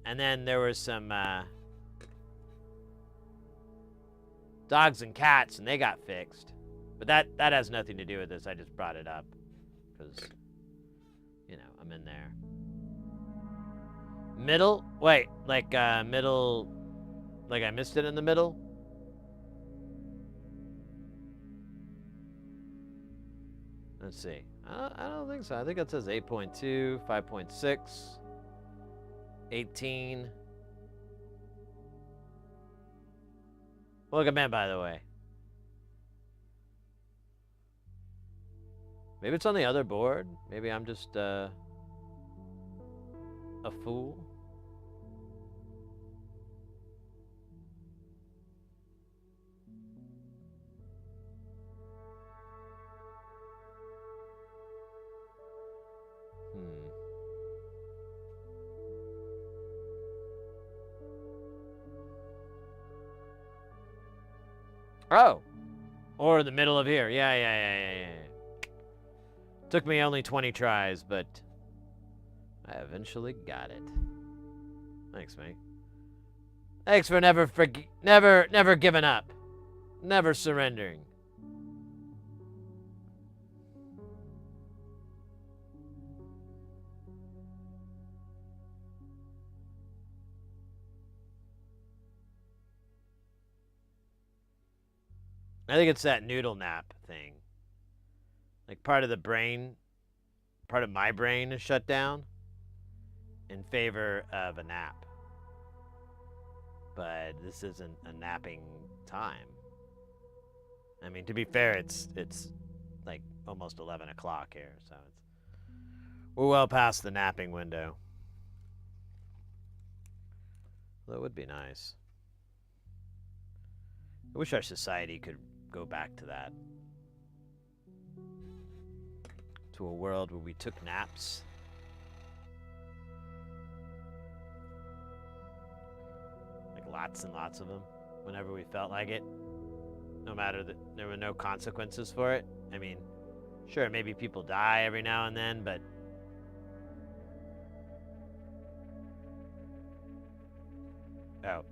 A: And then there was some Dogs and Cats, and they got fixed. But that has nothing to do with this. I just brought it up because, you know, I'm in there. Middle? Wait, like middle, like I missed it in the middle? Let's see. I don't think so. I think it says 8.2, 5.6, 18. Welcome in, by the way. Maybe it's on the other board. Maybe I'm just a fool. Oh, or the middle of here. Yeah. Took me only 20 tries, but I eventually got it. Thanks, mate. Thanks for never giving up, never surrendering. I think it's that noodle nap thing. Like part of my brain is shut down in favor of a nap. But this isn't a napping time. I mean, to be fair, it's like almost 11 o'clock here, so we're well past the napping window. That would be nice. I wish our society could go back to that. To a world where we took naps. Like lots and lots of them. Whenever we felt like it. No matter that there were no consequences for it. I mean, sure, maybe people die every now and then, but oh.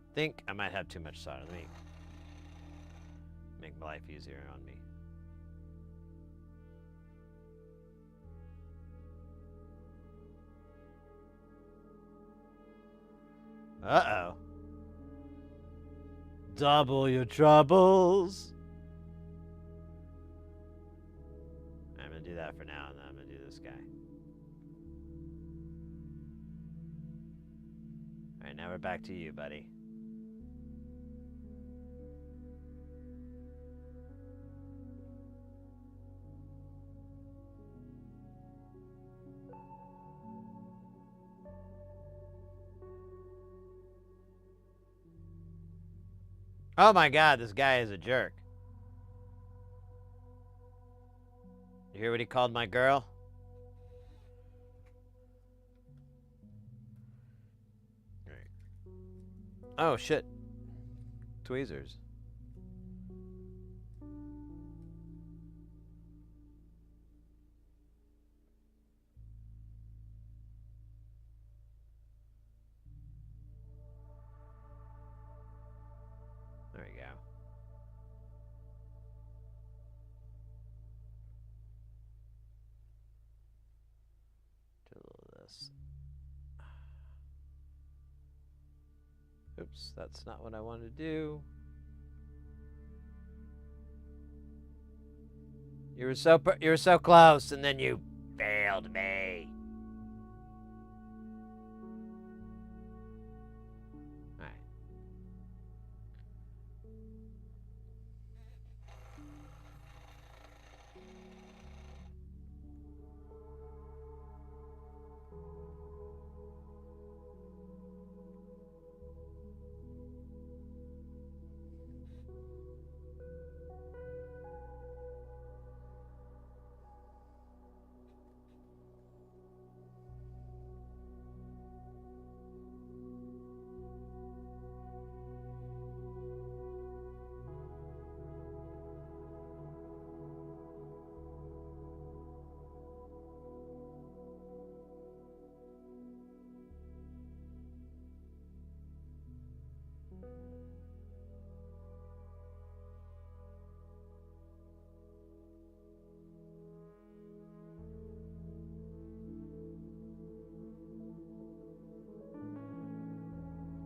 A: I think I might have too much solder. Let me make life easier on me. Uh-oh. Double your troubles. I'm gonna do that for now, and then I'm gonna do this guy. Alright, now we're back to you, buddy. Oh my god, this guy is a jerk. You hear what he called my girl? Right. Oh shit. Tweezers. There we go. Do a little of this. Oops, that's not what I wanted to do. You were so close, and then you failed me.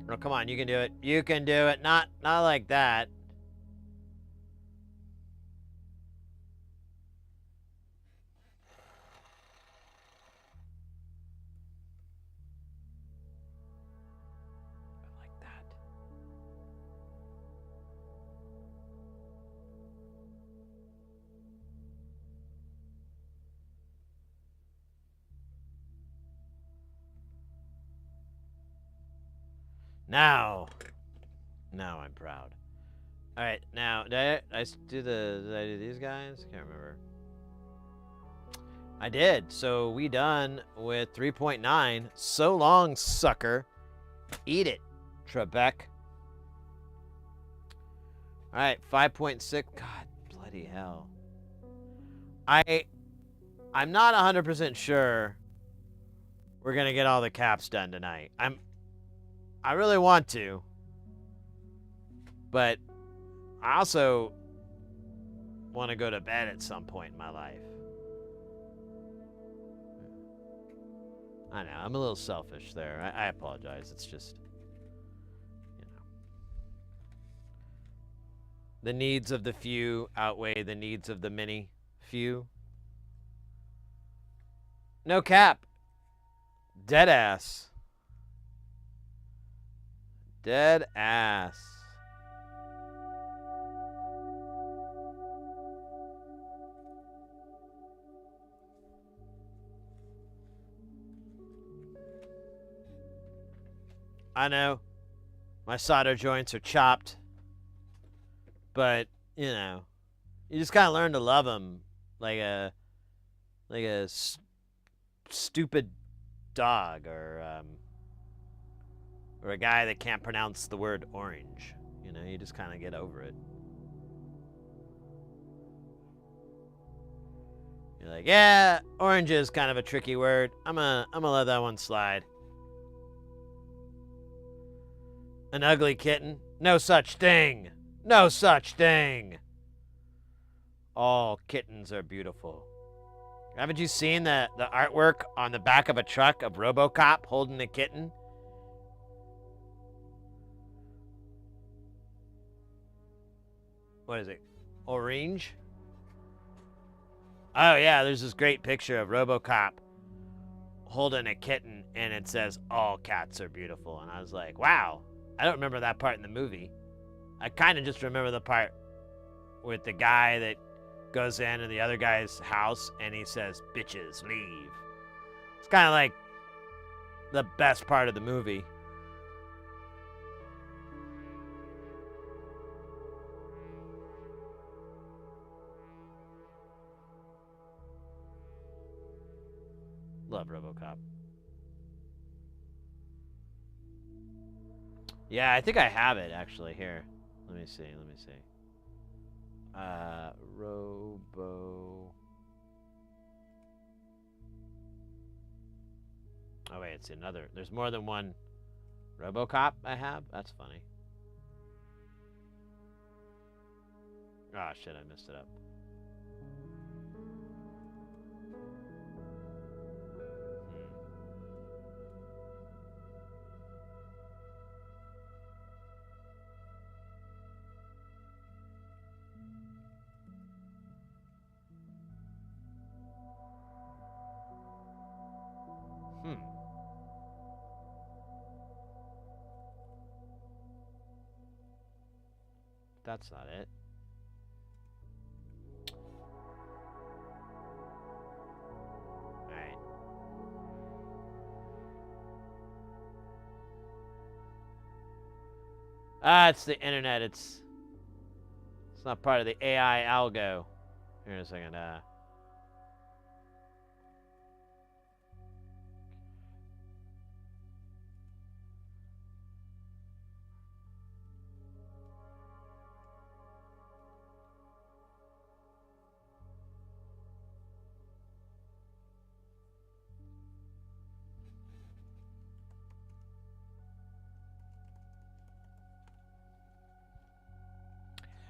A: Oh, come on, you can do it. You can do it. Not like that. I like that. Now I'm proud. All right, now did I do these guys? Can't remember. I did. So we done with 3.9. So long, sucker. Eat it, Trebek. All right, 5.6. God, bloody hell. I'm not 100% sure we're gonna get all the caps done tonight. I really want to, but I also want to go to bed at some point in my life. I know, I'm a little selfish there. I apologize. It's just, you know. The needs of the few outweigh the needs of the many few. No cap. Dead ass. Dead ass. I know. My solder joints are chopped. But, you know, you just kind of learn to love them like a stupid dog or a guy that can't pronounce the word orange. You know, you just kind of get over it. You're like, yeah, orange is kind of a tricky word. I'm gonna let that one slide. An ugly kitten? No such thing. No such thing. All kittens are beautiful. Haven't you seen the artwork on the back of a truck of RoboCop holding a kitten? What is it? Orange? Oh, yeah, there's this great picture of RoboCop holding a kitten, and it says, all cats are beautiful. And I was like, wow, I don't remember that part in the movie. I kind of just remember the part with the guy that goes into the other guy's house, and he says, bitches, leave. It's kind of like the best part of the movie. Love RoboCop. Yeah, I think I have it actually here. Let me see. Robo. Oh wait, it's another. There's more than one RoboCop I have. That's funny. Oh shit, I messed it up. That's not it. Alright. Ah, it's the internet. It's not part of the AI algo. Here in a second.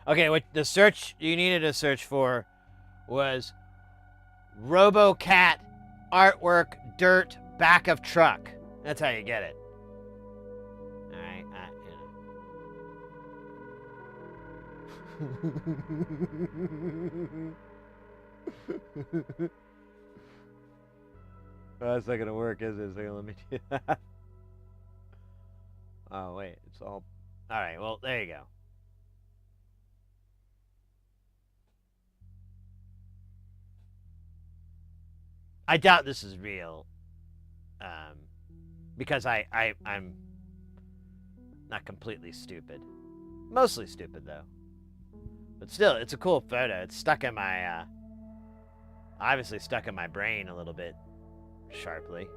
A: Okay, what the search you needed to search for was RoboCat artwork dirt back of truck. That's how you get it. Alright, Oh, that's not gonna work, is it? It's not gonna let me do that. Oh wait, it's all. All right. Well, there you go. I doubt this is real, because I'm not completely stupid. Mostly stupid though. But still, it's a cool photo. It's stuck in my, obviously stuck in my brain a little bit sharply.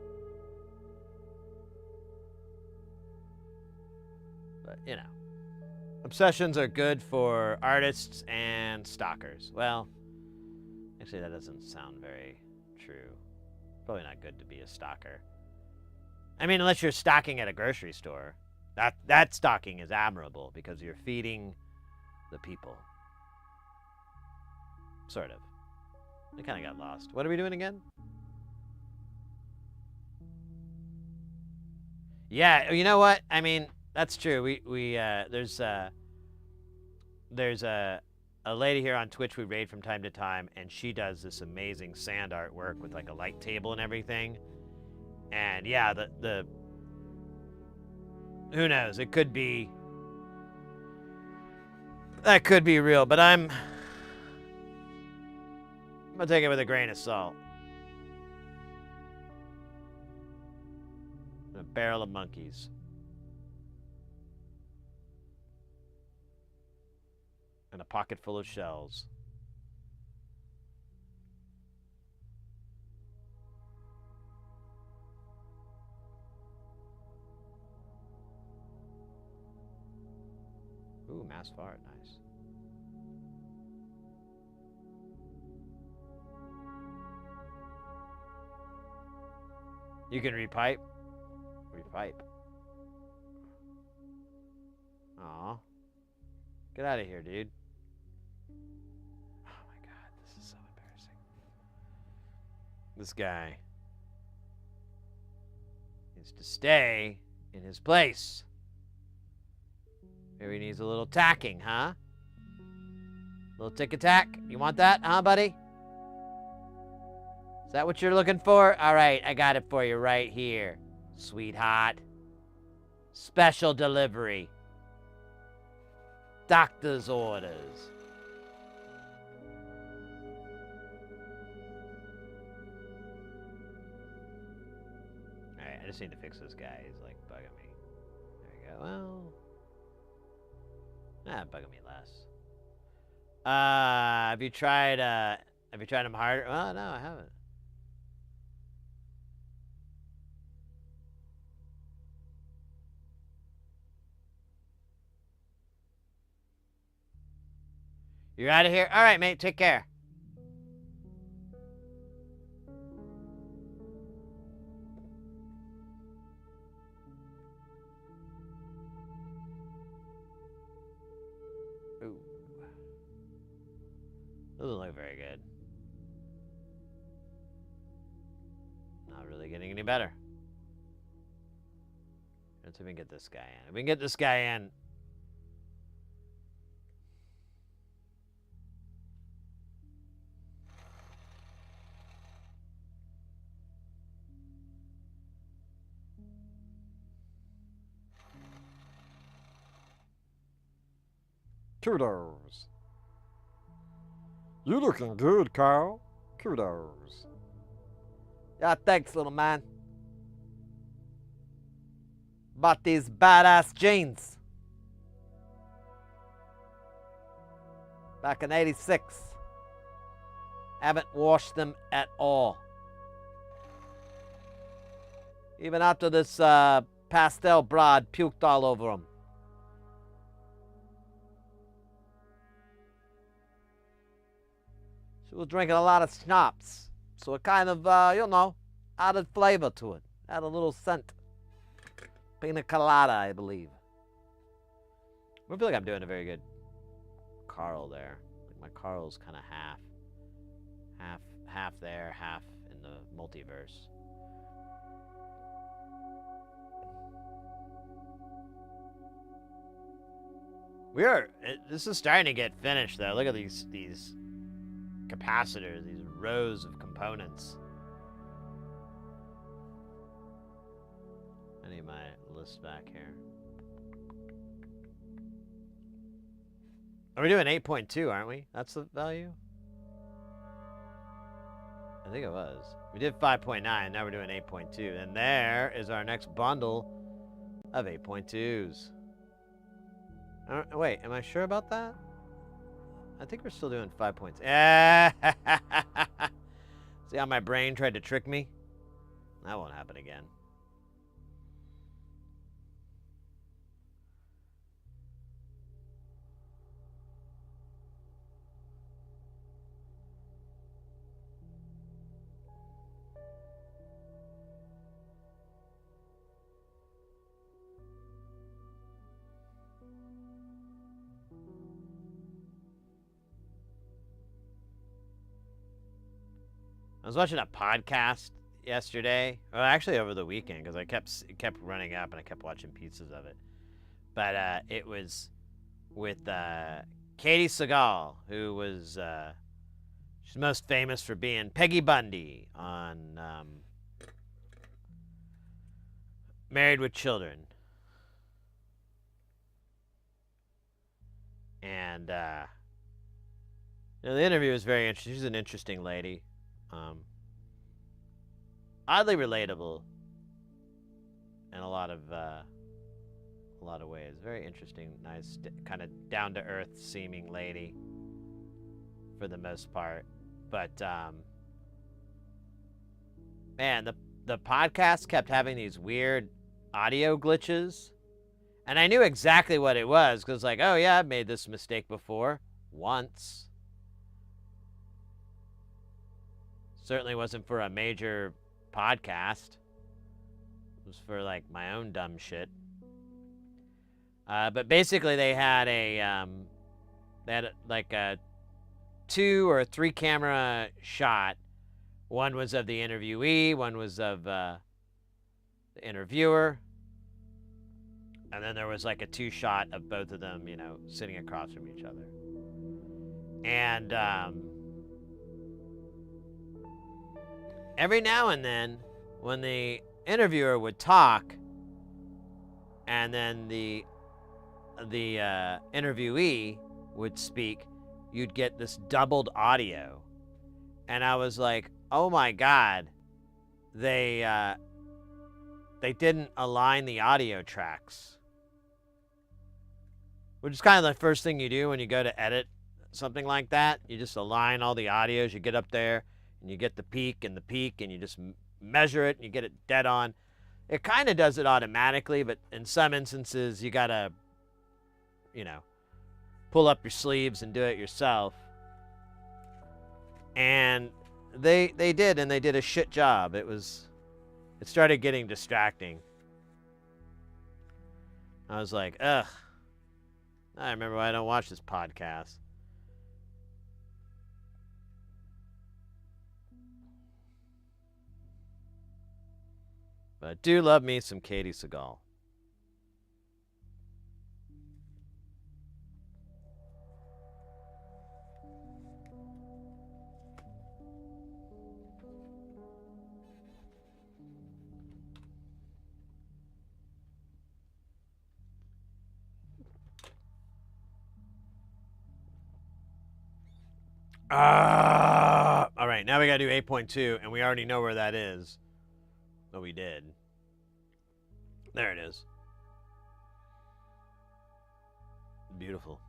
A: But, you know. Obsessions are good for artists and stalkers. Well, actually that doesn't sound very true. Probably not good to be a stalker. I mean, unless you're stocking at a grocery store. That stocking is admirable because you're feeding the people. Sort of. I kind of got lost. What are we doing again? Yeah, you know what? I mean, that's true. There's a lady here on Twitch we raid from time to time, and she does this amazing sand artwork with like a light table and everything. And yeah, the who knows? It could be, that could be real, but I'm gonna take it with a grain of salt. A barrel of monkeys. And a pocket full of shells. Ooh, mass fart, nice. You can repipe? Repipe. Aw. Get out of here, dude. Oh my god, this is so embarrassing. This guy needs to stay in his place. Maybe he needs a little tacking, huh? Little tick-a-tack? You want that, huh, buddy? Is that what you're looking for? All right, I got it for you right here, sweetheart. Special delivery. Doctor's orders. Alright, I just need to fix this guy. He's like bugging me. There we go. Well, bugging me less. Have you tried him harder? Well, no, I haven't. You're out of here? All right, mate. Take care. Ooh. Doesn't look very good. Not really getting any better. Let's see if we can get this guy in. If we can get this guy in. Kudos. You looking good, Carl. Kudos. Yeah, thanks, little man. Bought these badass jeans. Back in '86. Haven't washed them at all. Even after this pastel broad puked all over them. She was drinking a lot of schnapps, so it kind of, you know, added flavor to it. Had a little scent. Pina colada, I believe. I feel like I'm doing a very good Carl there. Like my Carl's kind of half there, half in the multiverse. This is starting to get finished, though. Look at these capacitors, these rows of components. I need my list back here. Are we doing 8.2, aren't we? That's the value? I think it was. We did 5.9, now we're doing 8.2. And there is our next bundle of 8.2s. Wait, am I sure about that? I think we're still doing 5 points. See how my brain tried to trick me? That won't happen again. I was watching a podcast yesterday, or actually over the weekend, because it kept running up and I kept watching pieces of it. But it was with Katie Sagal, who was she's most famous for being Peggy Bundy on Married with Children, and the interview was very interesting. She's an interesting lady. Oddly relatable in a lot of ways. Very interesting, nice, kind of down to earth seeming lady for the most part. But man, the podcast kept having these weird audio glitches, and I knew exactly what it was because, like, oh yeah, I've made this mistake before once. Certainly wasn't for a major podcast. It was for like my own dumb shit. But basically, they had like a 2 or 3 camera shot. One was of the interviewee, one was of the interviewer, and then there was like a 2 shot of both of them, sitting across from each other. And every now and then, when the interviewer would talk, and then the interviewee would speak, you'd get this doubled audio, and I was like, "Oh my God, they didn't align the audio tracks," which is kind of the first thing you do when you go to edit something like that. You just align all the audios. You get up there, and you get the peak, and you just measure it, and you get it dead on. It kind of does it automatically, but in some instances, you gotta, pull up your sleeves and do it yourself. And they did, and they did a shit job. It started getting distracting. I was like, ugh. I remember why I don't watch this podcast. But I do love me some Katie Sagal. All right, now we gotta do 8.2, and we already know where that is. Oh, we did. There it is. Beautiful.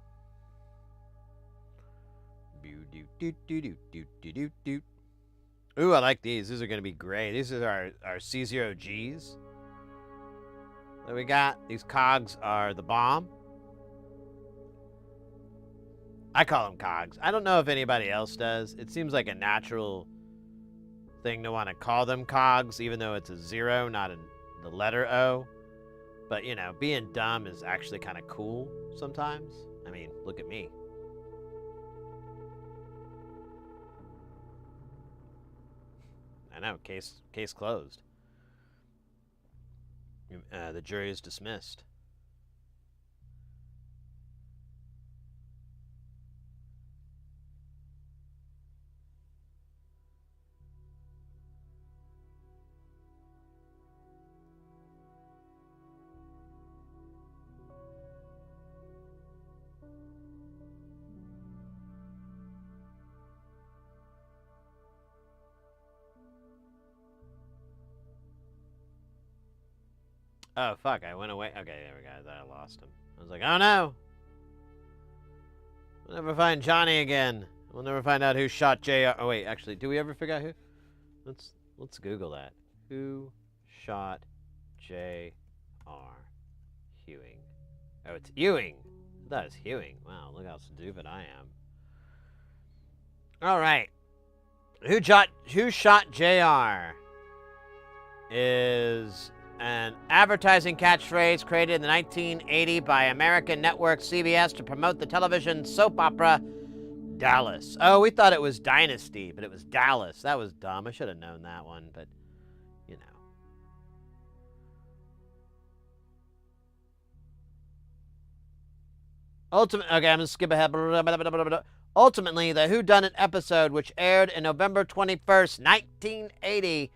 A: Ooh, I like these. These are gonna be great. These are our C0Gs that we got. These cogs are the bomb. I call them cogs. I don't know if anybody else does. It seems like a natural thing to want to call them cogs, even though it's a 0, not the letter O. But, being dumb is actually kind of cool sometimes. I mean, look at me. I know, case closed. The jury is dismissed. Oh, fuck, I went away. Okay, there we go. I thought I lost him. I was like, oh no! We'll never find Johnny again. We'll never find out who shot JR. Oh, wait, actually, do we ever figure out who? Let's Google that. Who shot J.R. Ewing? Oh, it's Ewing. I thought it was Hewing. Wow, look how stupid I am. All right. Who shot JR is an advertising catchphrase created in 1980 by American network CBS to promote the television soap opera Dallas. Oh, we thought it was Dynasty, but it was Dallas. That was dumb. I should have known that one, but you know. Okay, I'm going to skip ahead. Ultimately, the whodunit episode, which aired in November 21st, 1980,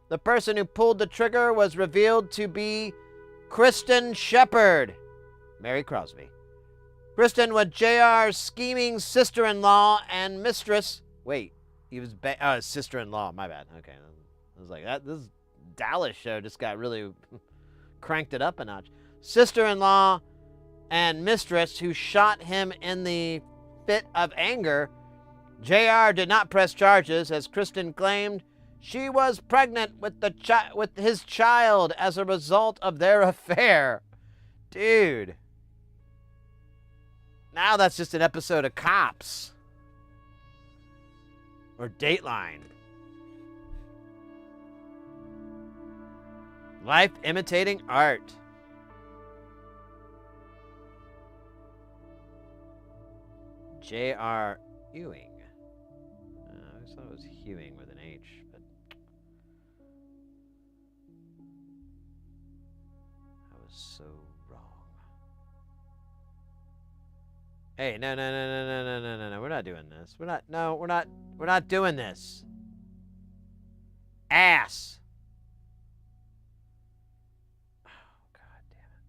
A: the person who pulled the trigger was revealed to be Kristen Shepard. Mary Crosby. Kristen was JR's scheming sister-in-law and mistress. Wait, he was his sister-in-law. My bad. Okay, I was like, this Dallas show just got really cranked it up a notch. Sister-in-law and mistress who shot him in the fit of anger. JR did not press charges, as Kristen claimed she was pregnant with with his child as a result of their affair. Dude. Now that's just an episode of Cops. Or Dateline. Life imitating art. J.R. Ewing. I always thought it was Hewing with an H, but I was so wrong. Hey, no. We're not doing this. We're not doing this. Ass. Oh, God damn it.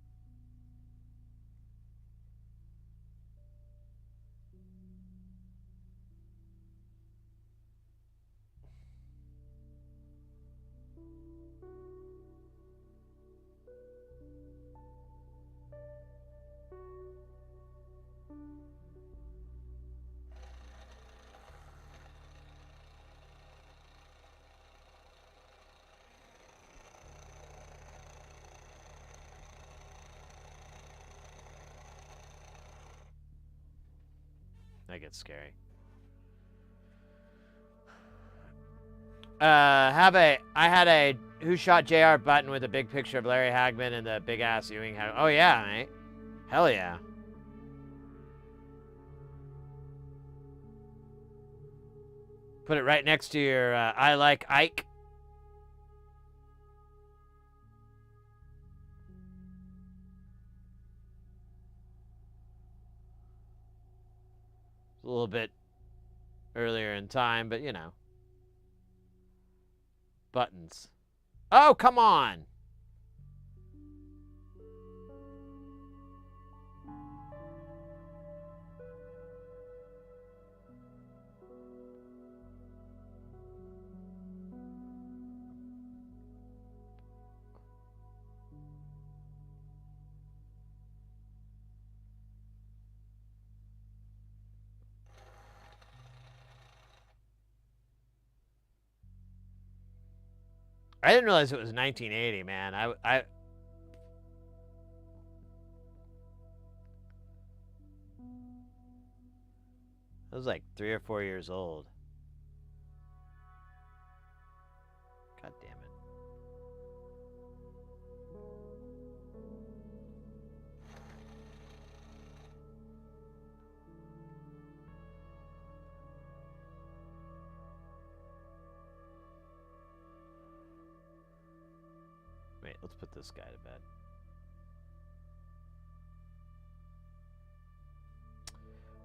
A: That gets scary. I had a Who Shot JR button with a big picture of Larry Hagman and the big ass Ewing. Oh yeah, mate. Hell yeah. Put it right next to your I Like Ike. A little bit earlier in time, but you know. Buttons. Oh, come on! I didn't realize it was 1980, man. I was like 3 or 4 years old. God damn it. Wait, let's put this guy to bed.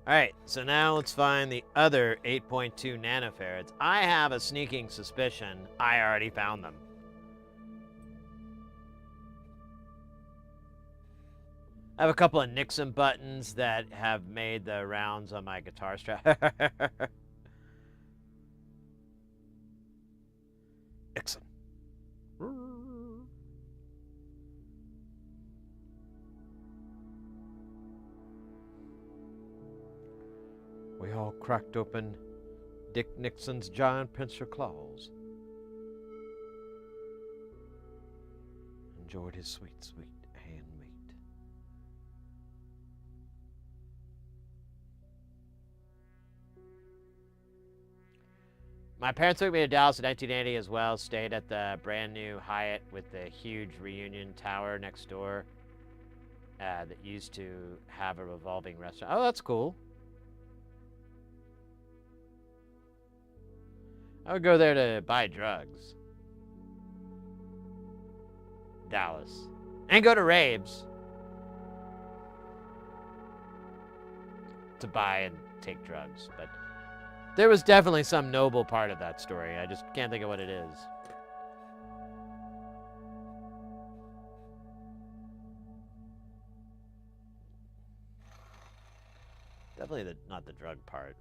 A: Alright, so now let's find the other 8.2 nanofarads. I have a sneaking suspicion I already found them. I have a couple of Nixon buttons that have made the rounds on my guitar strap. Nixon. We all cracked open Dick Nixon's giant pincer claws. Enjoyed his sweet, sweet hand meat. My parents took me to Dallas in 1980 as well. Stayed at the brand new Hyatt with the huge reunion tower next door that used to have a revolving restaurant. Oh, that's cool. I would go there to buy drugs. Dallas. And go to raves. To buy and take drugs. But there was definitely some noble part of that story. I just can't think of what it is. Definitely not the drug part.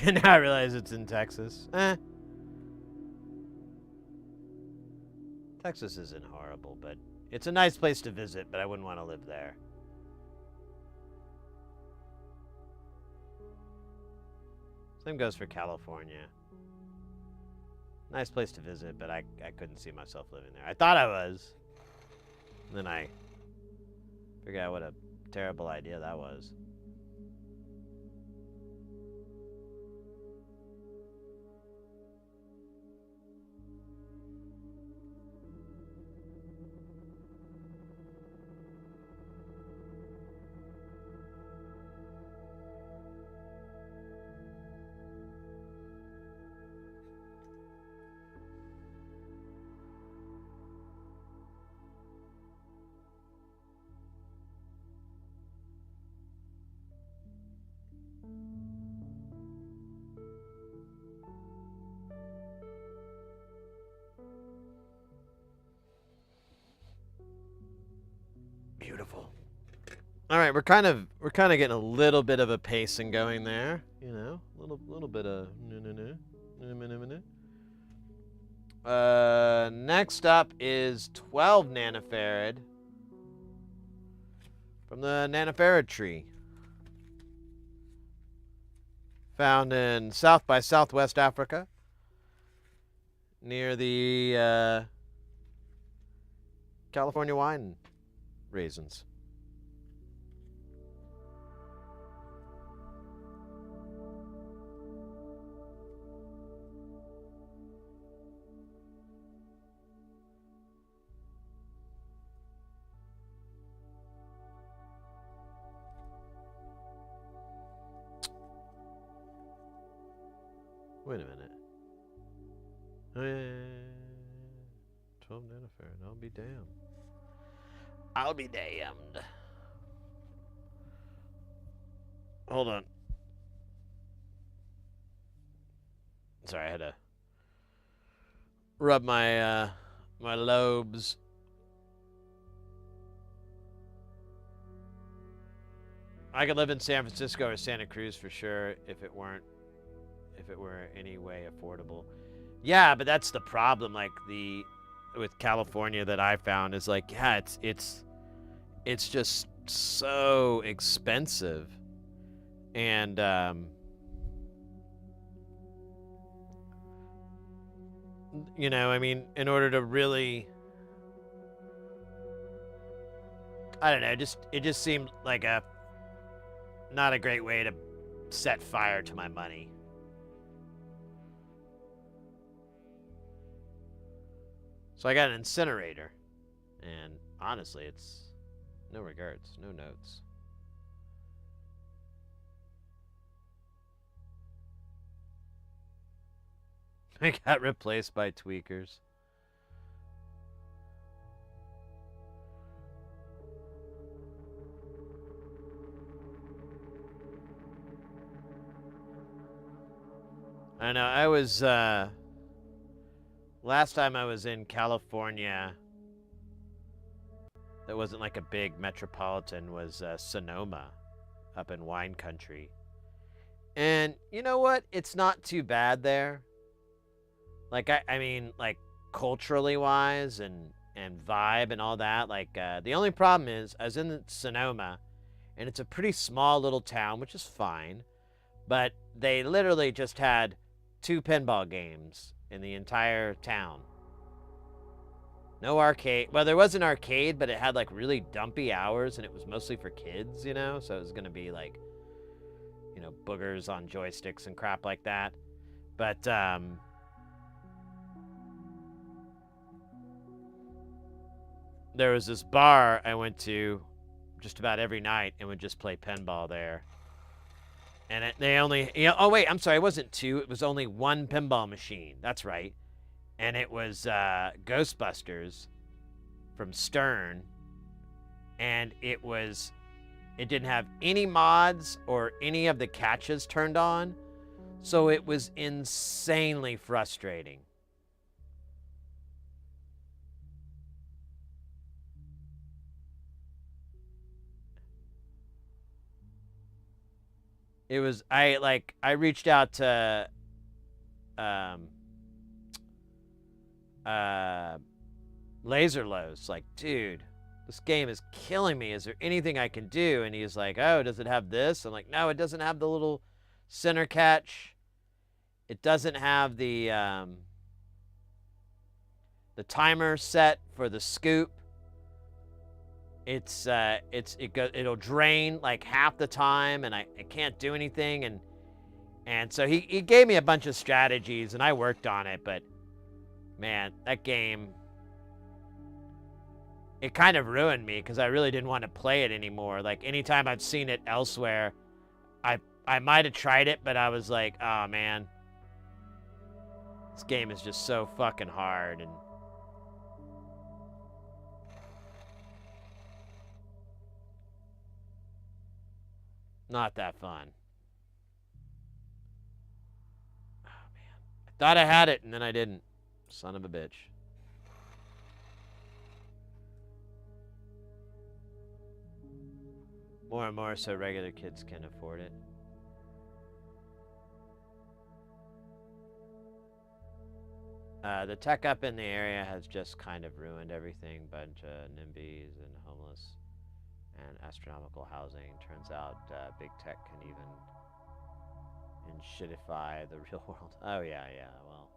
A: And now I realize it's in Texas. Texas isn't horrible, but it's a nice place to visit, but I wouldn't want to live there. Same goes for California. Nice place to visit, but I couldn't see myself living there. I thought I was. And then I figured out what a terrible idea that was. Beautiful. All right, we're kind of getting a little bit of a pacing going there, you know, little bit of next up is 12 nanofarad from the nanofarad tree, found in South by Southwest Africa, near the California wine raisins. Wait a minute. Oh, yeah. 12 nanofarad. I'll be damned. I'll be damned. Hold on. Sorry, I had to rub my my lobes. I could live in San Francisco or Santa Cruz for sure if it were any way affordable. Yeah, but that's the problem. Like with California that I found is like, yeah, it's just so expensive, and you know, I mean, in order to really, I don't know, it just seemed like not a great way to set fire to my money. So I got an incinerator, and honestly, it's no regrets, no notes. I got replaced by tweakers. I know. I was last time I was in California. That wasn't like a big metropolitan. Was Sonoma, up in wine country. And you know what? It's not too bad there. Like I mean, like culturally wise and vibe and all that. Like the only problem is I was in Sonoma, and it's a pretty small little town, which is fine. But they literally just had 2 pinball games in the entire town. No arcade. Well, there was an arcade, but it had like really dumpy hours, and it was mostly for kids, you know? So it was going to be like, you know, boogers on joysticks and crap like that. But, there was this bar I went to just about every night and would just play pinball there. And they only, you know, oh wait, I'm sorry, it wasn't 2. It was only 1 pinball machine. That's right. And it was Ghostbusters from Stern. And it didn't have any mods or any of the catches turned on. So it was insanely frustrating. It was, I reached out to Laser Lows, like, dude, this game is killing me. Is there anything I can do? And he's like, oh, does it have this? I'm like, no, it doesn't have the little center catch. It doesn't have the timer set for the scoop. It'll drain like half the time, and I can't do anything. And so he gave me a bunch of strategies, and I worked on it. But man, that game, it kind of ruined me because I really didn't want to play it anymore. Like anytime I've seen it elsewhere, I might have tried it, but I was like, oh man, this game is just so fucking hard. And not that fun. Oh, man. I thought I had it, and then I didn't. Son of a bitch. More and more so regular kids can afford it. The tech up in the area has just kind of ruined everything. Bunch of NIMBYs and homeless and astronomical housing. Turns out big tech can even shitify the real world. Oh yeah, well,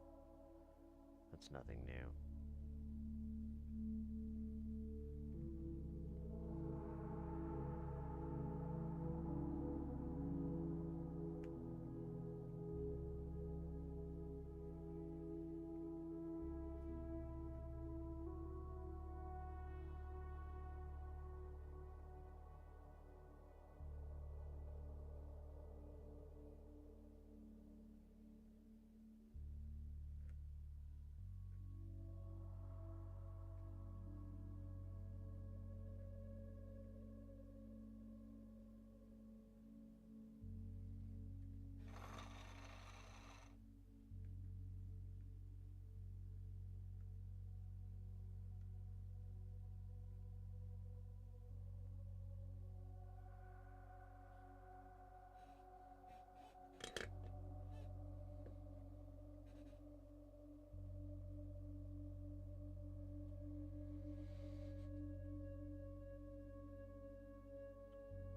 A: that's nothing new.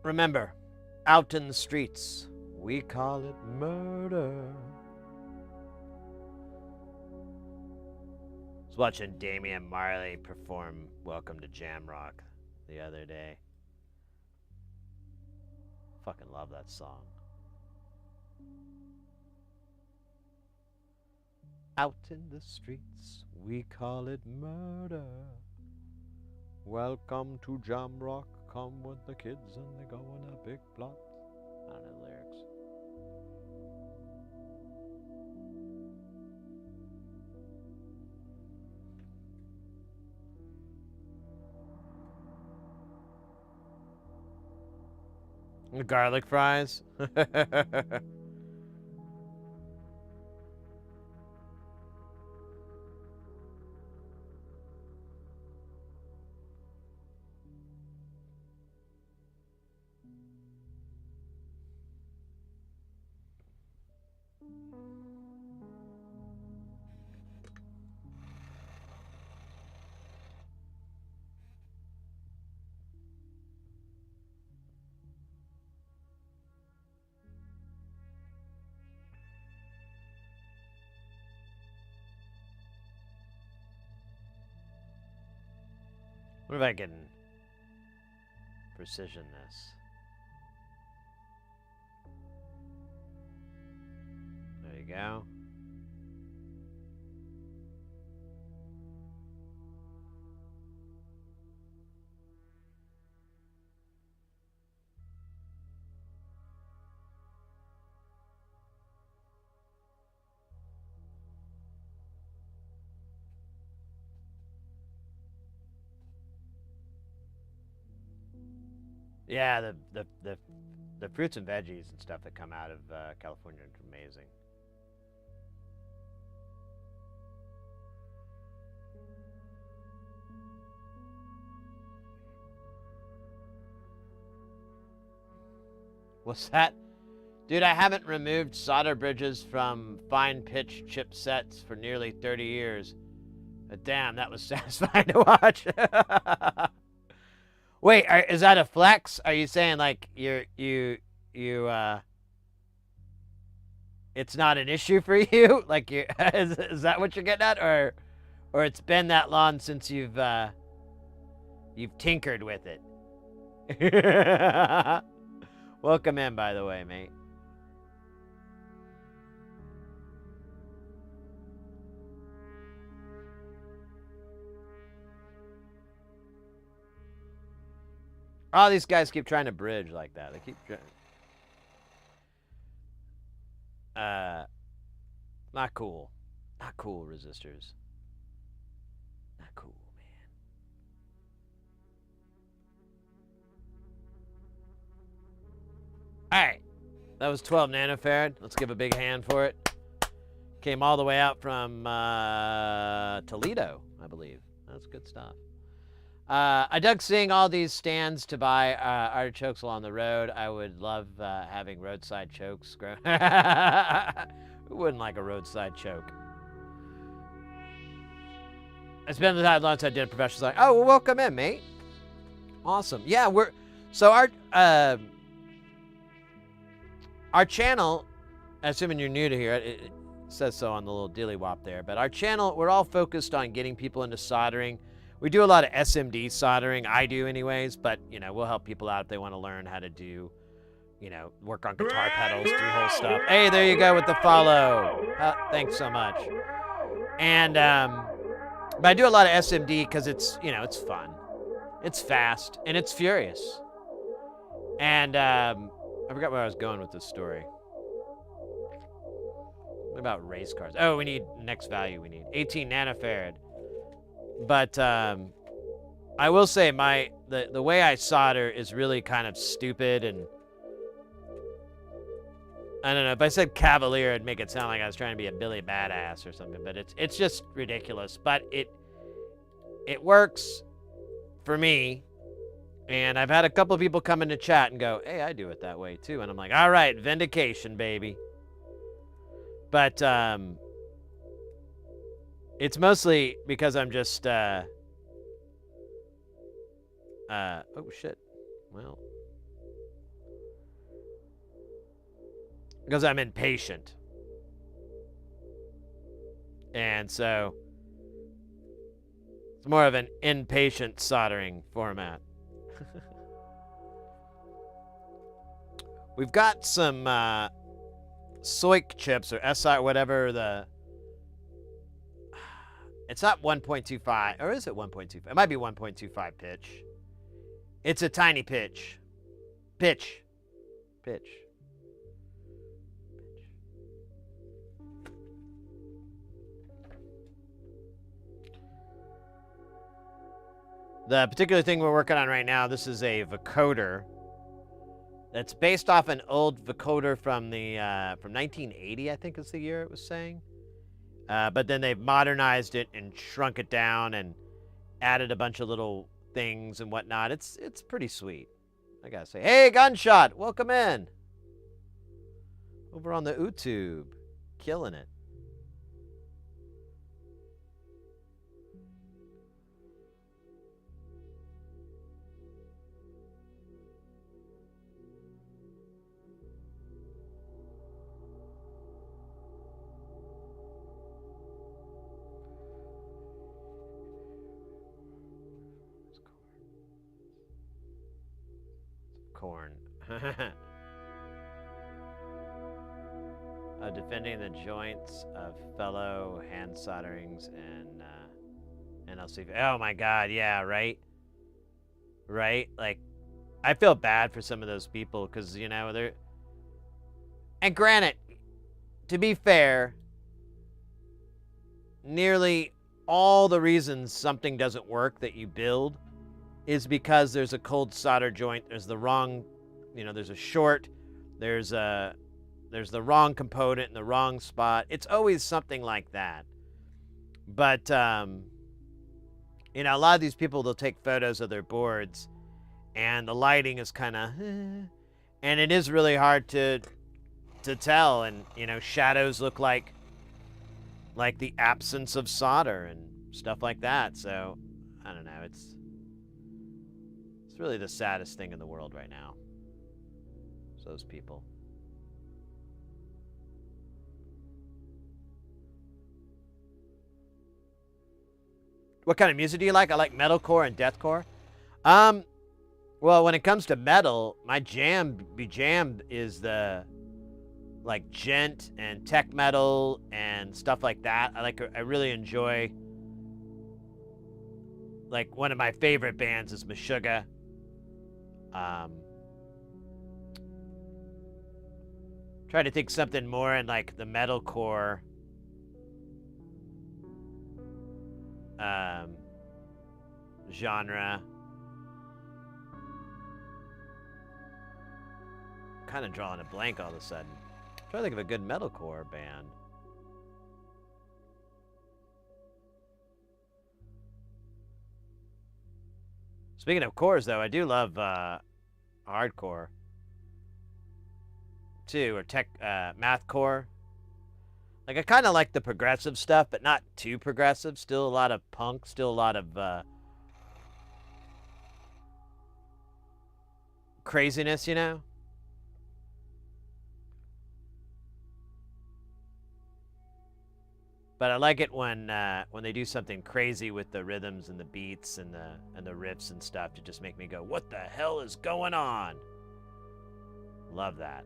A: Remember, out in the streets, we call it murder. I was watching Damian Marley perform Welcome to Jamrock the other day. Fucking love that song. Out in the streets, we call it murder. Welcome to Jamrock. Come with the kids and they go on a big plot. I don't know the lyrics. The garlic fries. What if I can precision this? There you go. Yeah, the fruits and veggies and stuff that come out of California are amazing. What's that? Dude, I haven't removed solder bridges from fine pitch chipsets for nearly 30 years. But damn, that was satisfying to watch. Wait, is that a flex? Are you saying like it's not an issue for you? Like you is that what you're getting at, or it's been that long since you've tinkered with it? Welcome in, by the way, mate. All these guys keep trying to bridge like that. They keep trying. Not cool. Not cool, resistors. Not cool, man. Alright. That was 12 nanofarad. Let's give a big hand for it. Came all the way out from Toledo, I believe. That's good stuff. I dug seeing all these stands to buy artichokes along the road. I would love having roadside chokes grow. Who wouldn't like a roadside choke? It's been the time since I did a professional. Like, oh, well, welcome in, mate. Awesome. Yeah, so our channel. Assuming you're new to here, it says so on the little dilly wop there. But our channel, we're all focused on getting people into soldering. We do a lot of SMD soldering. I do anyways, but, you know, we'll help people out if they want to learn how to do, you know, work on guitar pedals, do whole stuff. Hey, there you go with the follow. Thanks so much. And, but I do a lot of SMD because it's, you know, it's fun. It's fast, and it's furious. And, I forgot where I was going with this story. What about race cars? Oh, we need, next value we need. 18 nanofarad. But I will say the way I solder is really kind of stupid, and I don't know, if I said cavalier it'd make it sound like I was trying to be a Billy Badass or something, but it's just ridiculous. But it works for me, and I've had a couple of people come into chat and go, hey, I do it that way too, and I'm like, all right, vindication, baby. But it's mostly because I'm just, oh, shit. Well. Because I'm impatient. And so, it's more of an impatient soldering format. We've got some, SOIC chips, or SI, whatever the... It's not 1.25, or is it 1.25? It might be 1.25 pitch. It's a tiny pitch. Pitch. The particular thing we're working on right now, this is a vocoder that's based off an old vocoder from the from 1980, I think is the year it was saying. But then they've modernized it and shrunk it down and added a bunch of little things and whatnot. It's pretty sweet, I gotta say. Hey, Gunshot, welcome in. Over on the YouTube, killing it. Defending the joints of fellow hand solderings and NLC. Oh my God, yeah, right? Right? Like, I feel bad for some of those people because, you know, they're... And granted, to be fair, nearly all the reasons something doesn't work that you build is because there's a cold solder joint, there's the wrong, you know, there's a short, there's the wrong component in the wrong spot. It's always something like that. But, you know, a lot of these people, they'll take photos of their boards and the lighting is kind of, and it is really hard to tell. And, you know, shadows look like the absence of solder and stuff like that. So, I don't know. It's really the saddest thing in the world right now. It's those people. What kind of music do you like? I like metalcore and deathcore. Well, when it comes to metal, my jam is the like gent and tech metal and stuff like that. I really enjoy, like, one of my favorite bands is Meshuggah. Try to think something more in like the metalcore genre. Kind of drawing a blank all of a sudden. I'm trying to think of a good metalcore band. Speaking of cores, though, I do love hardcore too, or tech, mathcore. Like, I kind of like the progressive stuff, but not too progressive. Still a lot of punk. Still a lot of craziness, you know. But I like it when they do something crazy with the rhythms and the beats and the riffs and stuff to just make me go, "What the hell is going on?" Love that.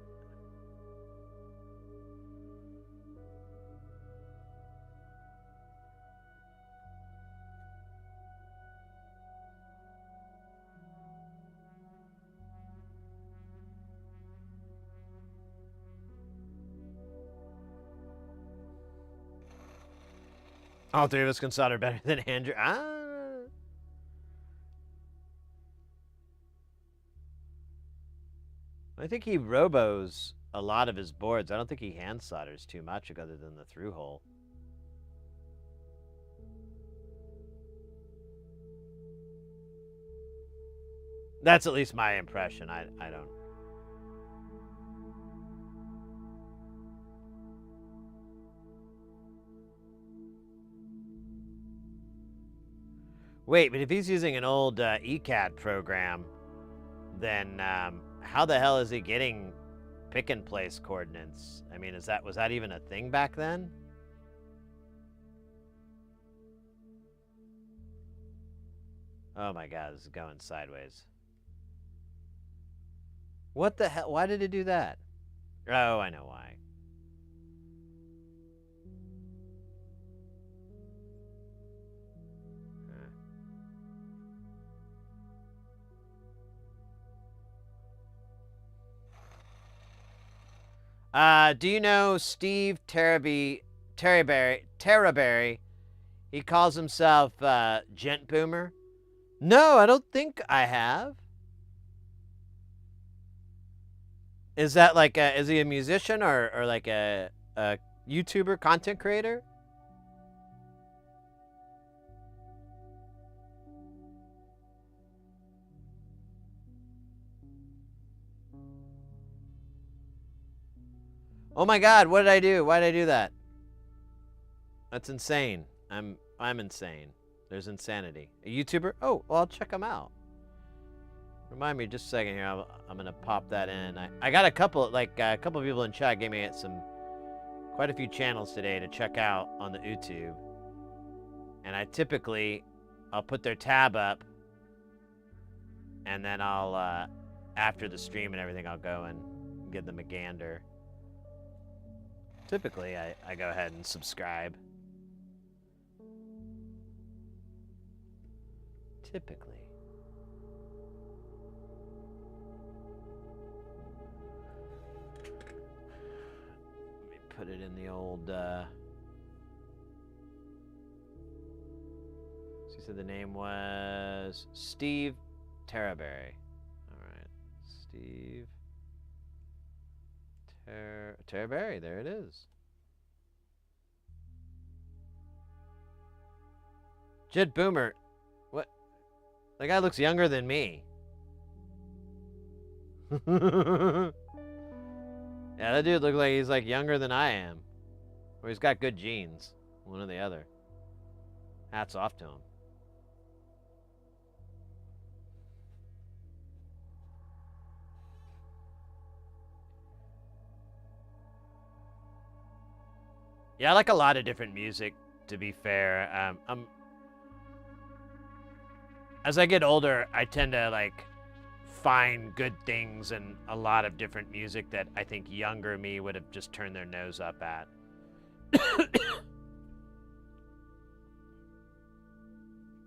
A: All three of us can solder better than Andrew. I think he robos a lot of his boards. I don't think he hand solders too much other than the through hole. That's at least my impression. I don't. Wait, but if he's using an old ECAD program, then how the hell is he getting pick and place coordinates? I mean, was that even a thing back then? Oh my God, this is going sideways. What the hell? Why did it do that? Oh, I know why. Do you know Steve Terraberry? He calls himself Gent Boomer. No, I don't think I have. Is that like is he a musician or like a YouTuber content creator? Oh my God, what did I do? Why did I do that? That's insane. I'm insane. There's insanity. A YouTuber? Oh, well, I'll check him out. Remind me just a second here. I'm gonna pop that in. I got a couple people in chat gave me quite a few channels today to check out on the YouTube. And I'll put their tab up and then I'll after the stream and everything, I'll go and give them a gander. Typically, I go ahead and subscribe. Typically. Let me put it in the old, so you said the name was Steve Terraberry. Alright. Steve Terraberry, there it is. Jed Boomer. What? That guy looks younger than me. Yeah, that dude looks like he's like younger than I am. Or he's got good genes. One or the other. Hats off to him. Yeah, I like a lot of different music, to be fair. As I get older, I tend to like find good things in a lot of different music that I think younger me would have just turned their nose up at.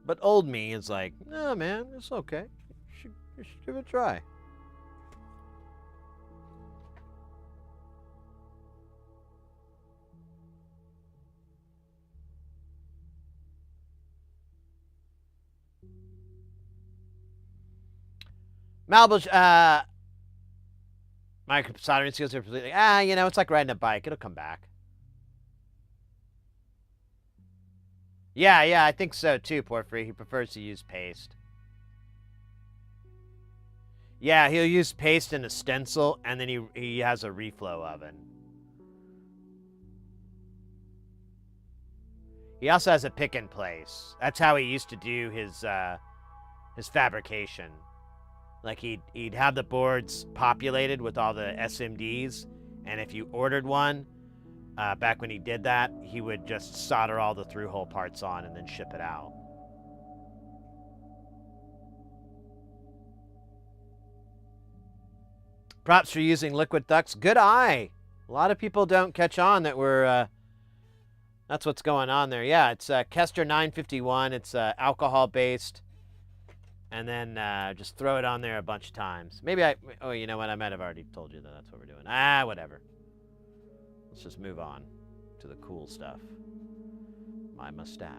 A: But old me is like, nah, man, it's okay. You should give it a try. Malbush, my soldering skills are completely, you know, it's like riding a bike. It'll come back. Yeah, I think so too, Porphyry. He prefers to use paste. Yeah, he'll use paste and a stencil, and then he has a reflow oven. He also has a pick and place. That's how he used to do his fabrication. Like he'd have the boards populated with all the SMDs, and if you ordered one, back when he did that, he would just solder all the through-hole parts on and then ship it out. Props for using liquid ducts. Good eye. A lot of people don't catch on that we're, that's what's going on there. Yeah, it's Kester 951. It's alcohol-based. And then just throw it on there a bunch of times. Maybe oh, you know what? I might have already told you that that's what we're doing. Whatever. Let's just move on to the cool stuff. My mustache.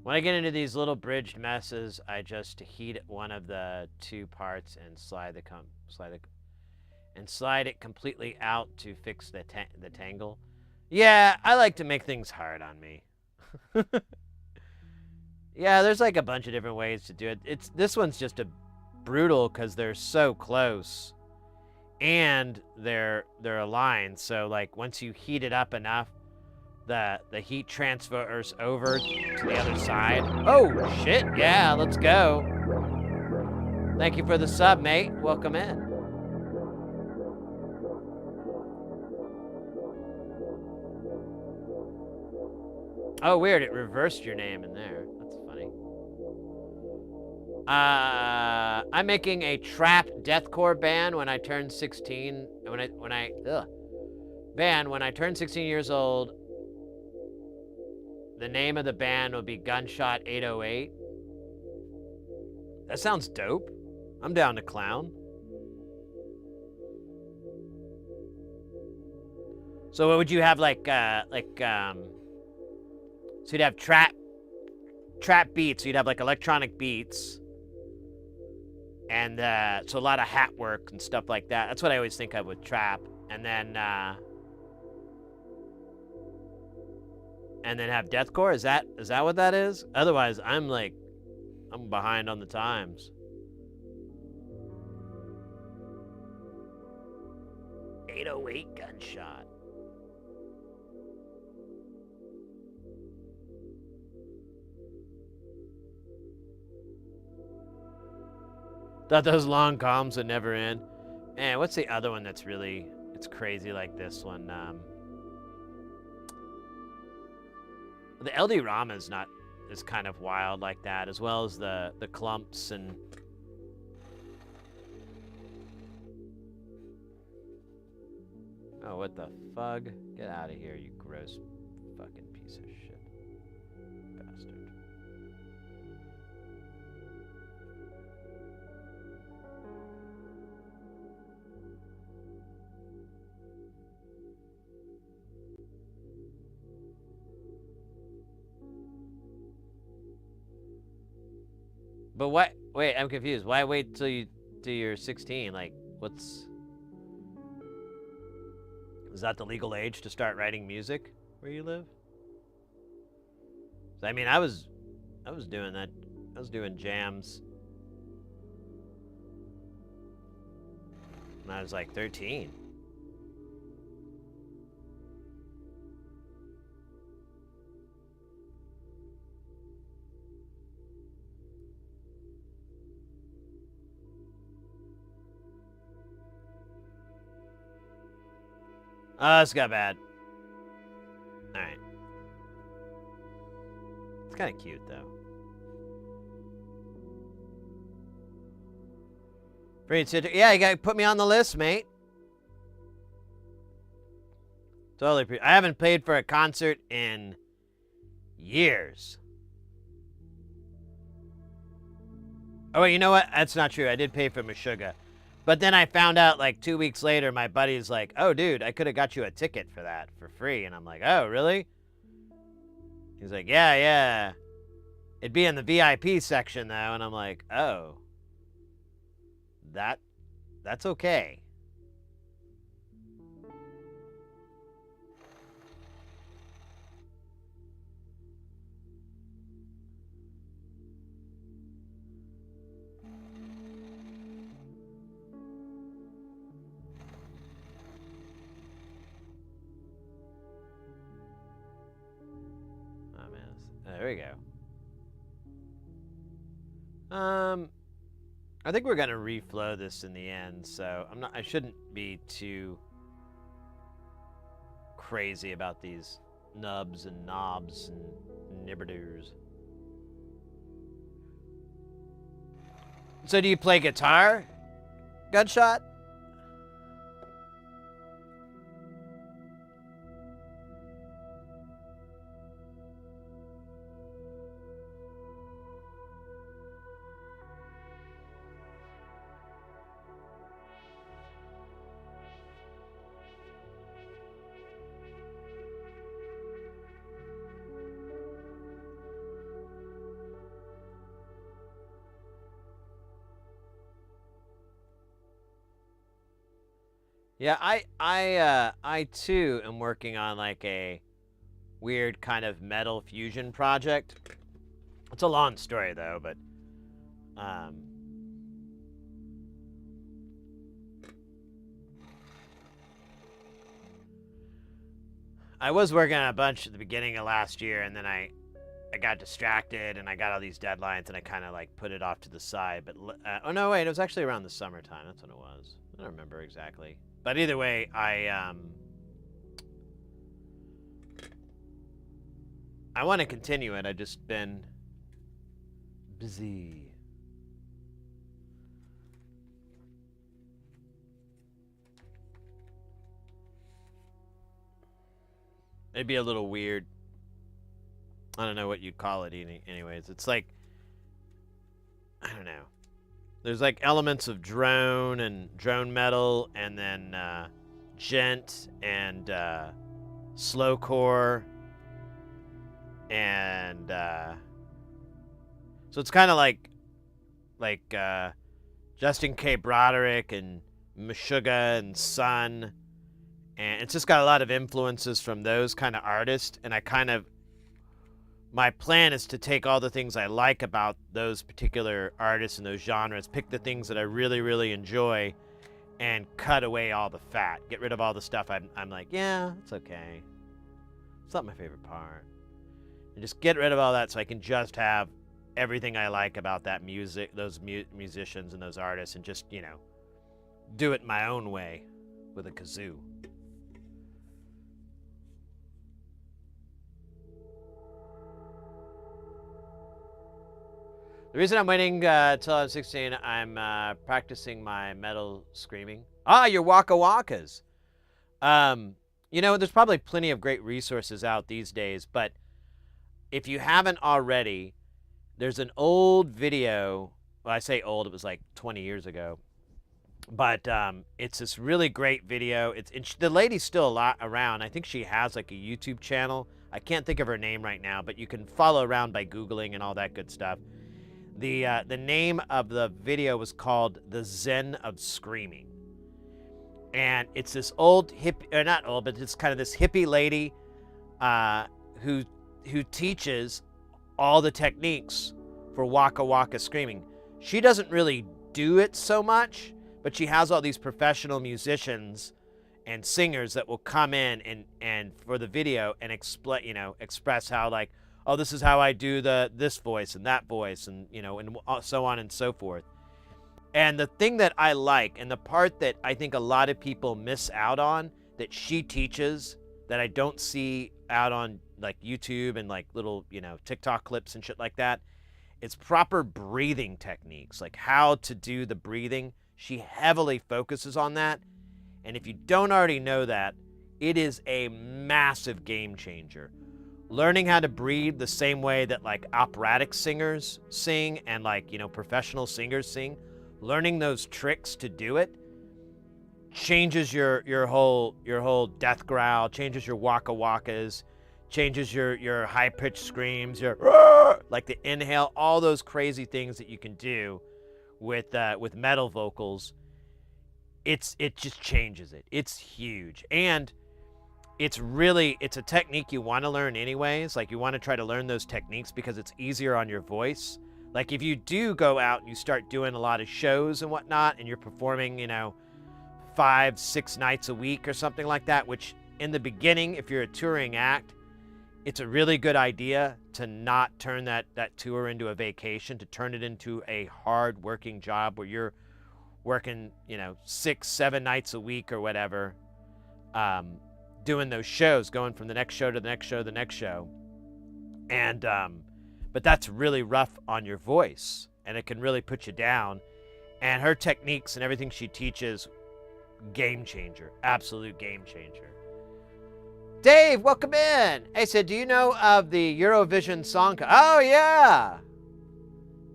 A: When I get into these little bridged messes, I just heat one of the two parts and slide it completely out to fix the tangle. Yeah, I like to make things hard on me. Yeah, there's like a bunch of different ways to do it. This one's just a brutal because they're so close, and they're aligned. So like once you heat it up enough, the heat transfers over to the other side. Oh, shit. Yeah, let's go. Thank you for the sub, mate. Welcome in. Oh, weird. It reversed your name in there. That's funny. I'm making a trap deathcore band when I turn 16. When I turn 16 years old. The name of the band will be Gunshot 808. That sounds dope. I'm down to clown. So what would you have so you'd have trap beats. So you'd have like electronic beats. And so a lot of hat work and stuff like that. That's what I always think of with trap. And then have deathcore. Is that what that is? Otherwise, I'm behind on the times. 808 gunshot. Thought those long comms would never end. And what's the other one that's really, it's crazy like this one? The LD Rama is kind of wild like that, as well as the clumps and. Oh, what the fug? Get out of here, you gross fucking piece of shit. Bastard. But what? Wait, I'm confused. Why wait till you're 16? Like, what's... Is that the legal age to start writing music where you live? I mean, I was doing that. I was doing jams when I was like 13. Oh, this got bad. Alright. It's kind of cute, though. Yeah, you gotta put me on the list, mate. Totally. I haven't paid for a concert in years. Oh, wait, you know what? That's not true. I did pay for Meshuggah. But then I found out like 2 weeks later, my buddy's like, oh, dude, I could have got you a ticket for that for free. And I'm like, oh, really? He's like, yeah. It'd be in the VIP section, though. And I'm like, oh. That's okay. There we go. I think we're gonna reflow this in the end, so I shouldn't be too crazy about these nubs and knobs and nibberders. So do you play guitar, Gunshot? Yeah, I too am working on like a weird kind of metal fusion project. It's a long story though, but I was working on a bunch at the beginning of last year, and then I got distracted, and I got all these deadlines, and I kind of like put it off to the side. But oh no, wait, it was actually around the summertime. That's when it was. I don't remember exactly. But either way, I want to continue it. I've just been busy. It'd be a little weird. I don't know what you'd call it anyways. It's like, I don't know. There's like elements of drone and drone metal, and then gent and slowcore, and so it's kind of like Justin K. Broderick and Meshuggah and Sun, and it's just got a lot of influences from those kind of artists, and my plan is to take all the things I like about those particular artists and those genres, pick the things that I really, really enjoy, and cut away all the fat. Get rid of all the stuff I'm like, yeah, it's okay. It's not my favorite part. And just get rid of all that so I can just have everything I like about that music, those musicians and those artists, and just, do it my own way with a kazoo. The reason I'm waiting till I'm 16, I'm practicing my metal screaming. Ah, your Waka Wakas. You know, there's probably plenty of great resources out these days, but if you haven't already, there's an old video. Well, I say old, it was like 20 years ago. But it's this really great video. The lady's still around. I think she has like a YouTube channel. I can't think of her name right now, but you can follow around by Googling and all that good stuff. The name of the video was called The Zen of Screaming. And it's this old hippie, or not old, but it's kind of this hippie lady who teaches all the techniques for Waka Waka screaming. She doesn't really do it so much, but she has all these professional musicians and singers that will come in and for the video and express how, like, oh, this is how I do this voice and that voice, and and so on and so forth. And the thing that I like, and the part that I think a lot of people miss out on that she teaches that I don't see out on like YouTube and like little TikTok clips and shit like that, it's proper breathing techniques, like how to do the breathing. She heavily focuses on that. And if you don't already know that, it is a massive game changer. Learning how to breathe the same way that like operatic singers sing and like, professional singers sing, learning those tricks to do it changes your whole death growl, changes your waka wakas, changes your high pitched screams, your like the inhale, all those crazy things that you can do with metal vocals. It just changes it. It's huge. And it's a technique you want to learn anyways. Like you want to try to learn those techniques because it's easier on your voice. Like if you do go out and you start doing a lot of shows and whatnot, and you're performing, 5-6 nights a week or something like that, which in the beginning, if you're a touring act, it's a really good idea to not turn that tour into a vacation, to turn it into a hard working job where you're working, 6-7 nights a week or whatever, doing those shows, going from the next show to the next show, the next show. And, but that's really rough on your voice and it can really put you down. And her techniques and everything she teaches, game changer, absolute game changer. Dave, welcome in. Hey, said, do you know of the Eurovision song? Oh, yeah.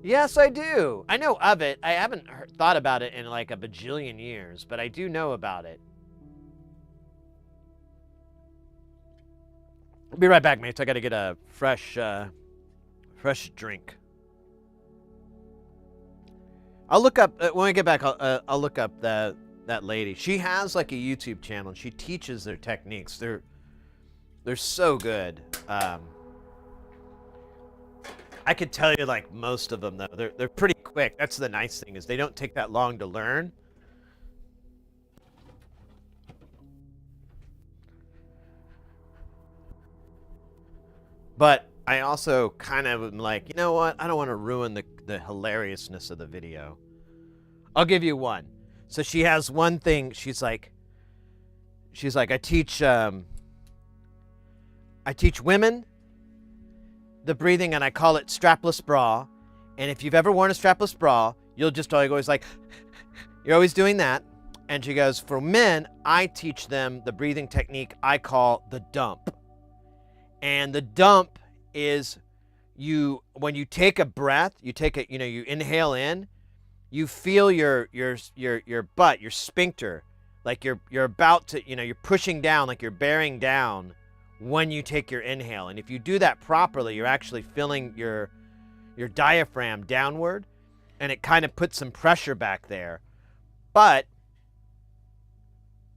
A: Yes, I do. I know of it. I haven't thought about it in like a bajillion years, but I do know about it. I'll be right back, mates. I got to get a fresh drink. I'll look up, when I get back, I'll look up that lady. She has like a YouTube channel and she teaches their techniques. They're so good. I could tell you like most of them though. They're pretty quick. That's the nice thing, is they don't take that long to learn. But I also kind of am like, you know what? I don't want to ruin the hilariousness of the video. I'll give you one. So she has one thing. She's like, I teach women the breathing, and I call it strapless bra. And if you've ever worn a strapless bra, you'll just always like, you're always doing that. And she goes, for men, I teach them the breathing technique I call the dump. And the dump is when you take a breath, you inhale in, you feel your butt, your sphincter, like you're about to, you're pushing down, like you're bearing down when you take your inhale. And if you do that properly, you're actually filling your diaphragm downward, and it kind of puts some pressure back there. But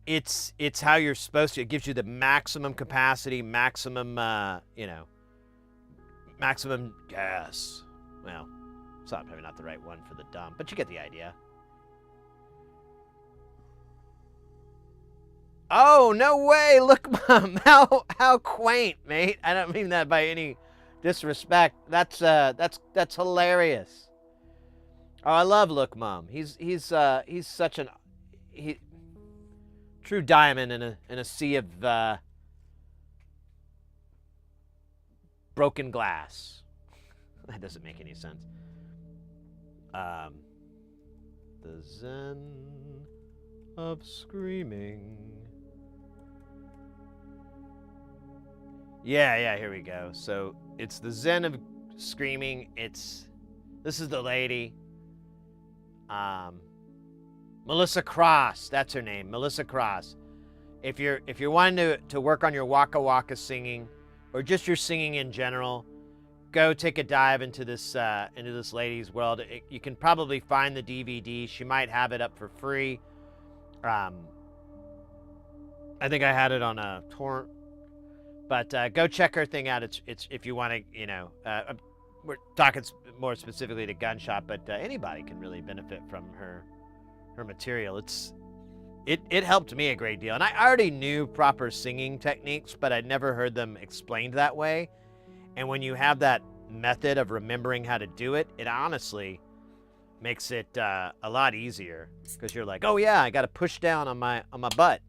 A: it's how you're supposed to. It gives you the maximum capacity, maximum gas. Well, it's probably not the right one for the dump, but you get the idea. Oh, no way! Look, Mom, how quaint, mate. I don't mean that by any disrespect. That's hilarious. Oh, I love Look, Mom. He's such an he true diamond in a sea of broken glass. That doesn't make any sense. The Zen of screaming. Yeah, here we go. So it's the Zen of screaming. This is the lady. Melissa Cross, that's her name, Melissa Cross. If you're wanting to work on your waka waka singing, or just your singing in general, go take a dive into this lady's world. You can probably find the DVD. She might have it up for free. I think I had it on a torrent. But go check her thing out. It's if you want to, we're talking more specifically to Gunshot, but anybody can really benefit from her material. It helped me a great deal, and I already knew proper singing techniques, but I'd never heard them explained that way. And when you have that method of remembering how to do it, it honestly makes it a lot easier, because you're like, oh yeah, I got to push down on my butt.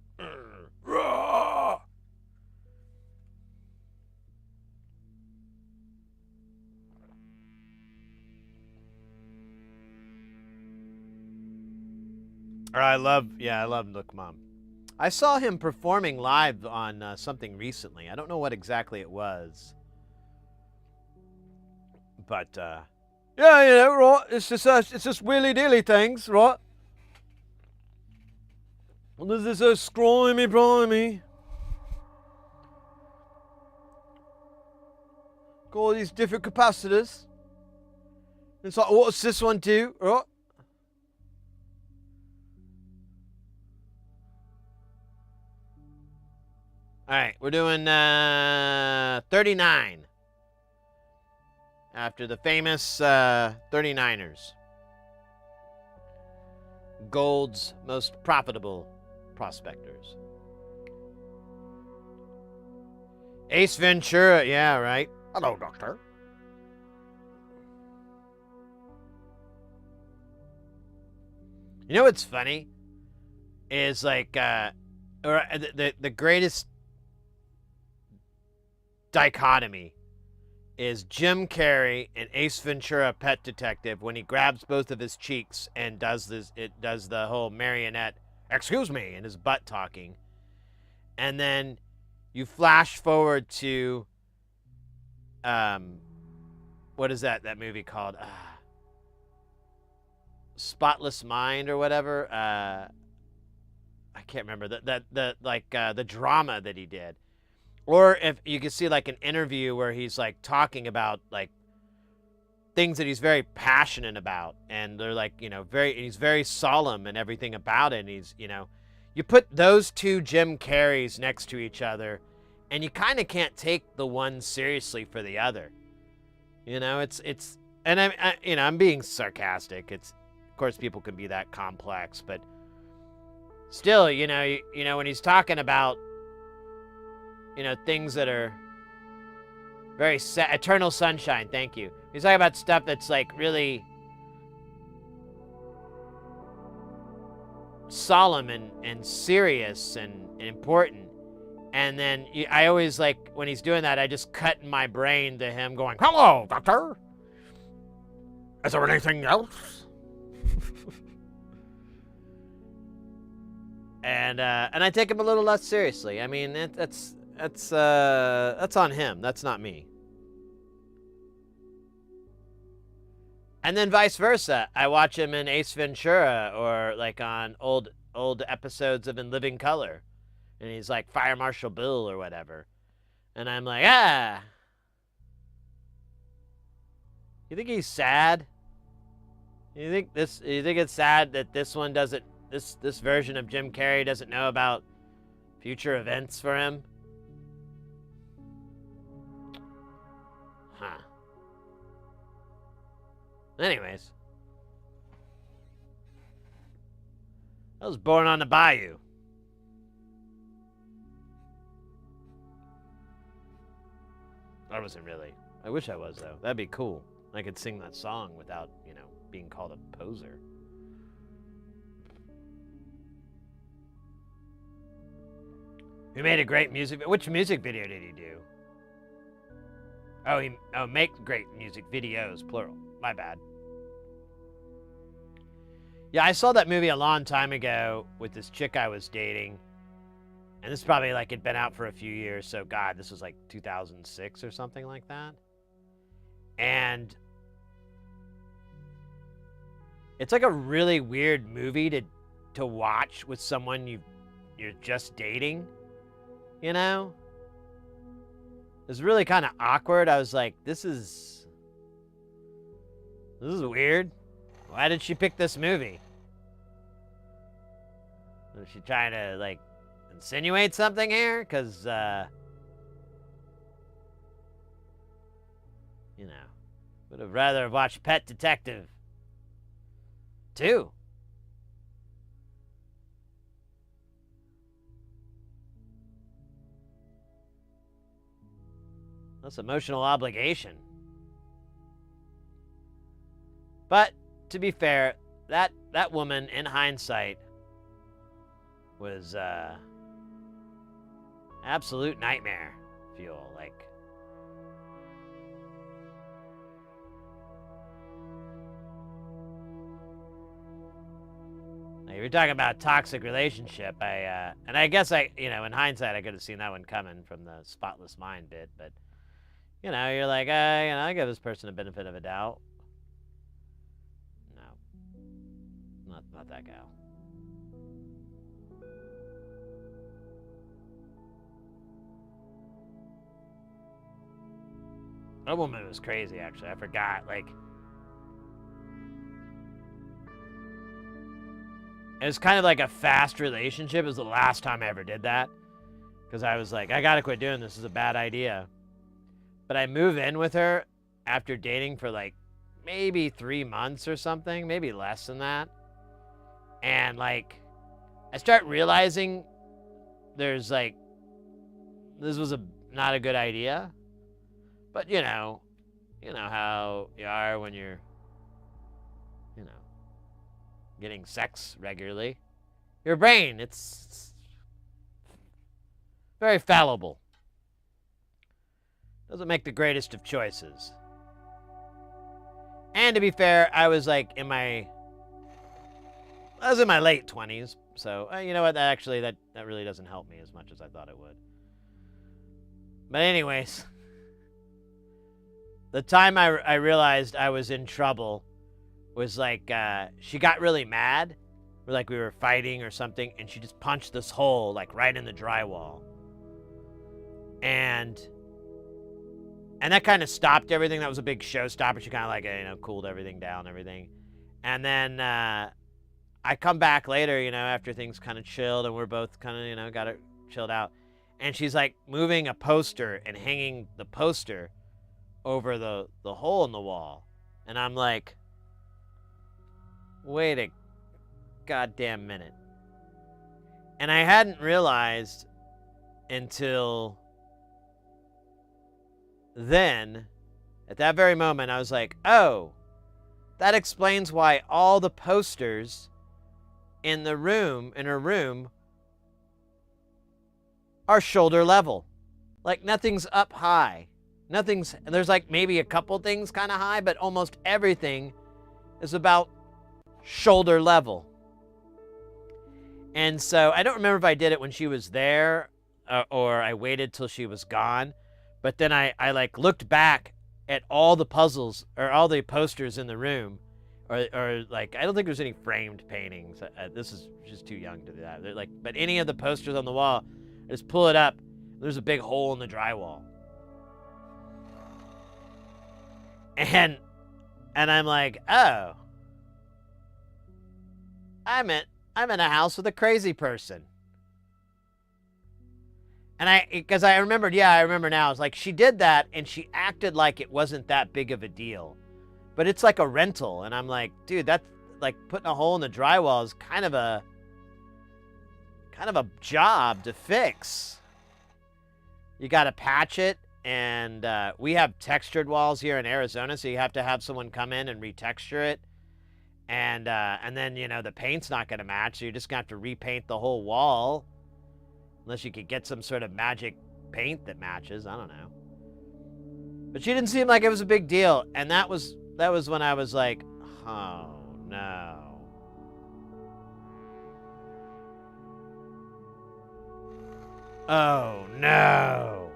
A: I love Look Mom. I saw him performing live on something recently. I don't know what exactly it was. But, yeah, right. It's just wheelie-dealy things, right? Well, there's this scrimey-brimey. Got all these different capacitors. It's like, what's this one do, right? All right, we're doing 39. After the famous 39ers. Gold's most profitable prospectors. Ace Ventura, yeah, right. Hello, Doctor. You know what's funny? Is like, the greatest dichotomy is Jim Carrey in Ace Ventura: Pet Detective when he grabs both of his cheeks and does the whole marionette, excuse me, and his butt talking. And then you flash forward to what is that movie called? Spotless Mind or whatever. I can't remember the drama that he did. Or if you can see like an interview where he's like talking about like things that he's very passionate about, and they're like, he's very solemn and everything about it. And he's, you put those two Jim Carreys next to each other, and you kind of can't take the one seriously for the other. It's, and I'm being sarcastic. It's, of course, people can be that complex, but still, when he's talking about, things that are very sad. Eternal Sunshine, thank you. He's talking about stuff that's like really solemn and serious and important. And then I always like, when he's doing that, I just cut in my brain to him going, hello, Doctor. Is there anything else? And I take him a little less seriously. I mean, that's on him. That's not me. And then vice versa. I watch him in Ace Ventura, or like on old episodes of In Living Color, and he's like Fire Marshal Bill or whatever. And I'm like, you think he's sad? You think it's sad that this one doesn't, this version of Jim Carrey doesn't know about future events for him? Huh. Anyways. I was born on the bayou. I wasn't really. I wish I was, though. That'd be cool. I could sing that song without, being called a poser. Who made a great music? Which music video did he do? Oh, make great music videos, plural. My bad. Yeah, I saw that movie a long time ago with this chick I was dating. And this probably like had been out for a few years, so God, this was like 2006 or something like that. And it's like a really weird movie to watch with someone you're just dating, you know? It's really kind of awkward. I was like, this is weird. Why did she pick this movie? Was she trying to like insinuate something here? Because, you know, would have rather have watched Pet Detective 2. That's emotional obligation. But, to be fair, that woman, in hindsight, was, absolute nightmare fuel. Like, if you're talking about a toxic relationship, and I guess in hindsight, I could have seen that one coming from the spotless mind bit, but, you're like, I give this person a benefit of a doubt. No. Not that gal. That woman was crazy, actually. I forgot, like... It was kind of like a fast relationship. It was the last time I ever did that. Because I was like, I gotta quit doing this. This is a bad idea. But I move in with her after dating for like maybe 3 months or something. Maybe less than that. And like, I start realizing there's like, this was not a good idea. But you know how you are when you're, getting sex regularly. Your brain, it's very fallible. Doesn't make the greatest of choices. And to be fair, I was like in my late 20s. So, you know what, that really doesn't help me as much as I thought it would. But anyways, the time I realized I was in trouble was like, she got really mad, or like we were fighting or something, and she just punched this hole like right in the drywall. And that kind of stopped everything. That was a big showstopper. She kind of like, cooled everything down and everything. And then I come back later, after things kind of chilled and we're both kind of, got it chilled out. And she's like moving a poster and hanging the poster over the hole in the wall. And I'm like, wait a goddamn minute. And I hadn't realized until then, at that very moment, I was like, oh, that explains why all the posters in her room, are shoulder level. Like nothing's up high. There's like maybe a couple things kind of high, but almost everything is about shoulder level. And so I don't remember if I did it when she was there or I waited till she was gone. But then I like looked back at all the puzzles or all the posters in the room, or like I don't think there's any framed paintings. This is just too young to do that. But any of the posters on the wall, I just pull it up. There's a big hole in the drywall, and I'm like, oh. I'm in a house with a crazy person. And because I remembered, I remember now. It's like she did that and she acted like it wasn't that big of a deal. But it's like a rental. And I'm like, dude, that's like putting a hole in the drywall is kind of a job to fix. You got to patch it. And we have textured walls here in Arizona. So you have to have someone come in and retexture it. And then, the paint's not going to match, so you're just going to have to repaint the whole wall. Unless you could get some sort of magic paint that matches. I don't know. But she didn't seem like it was a big deal. And that was when I was like, oh, no. Oh, no.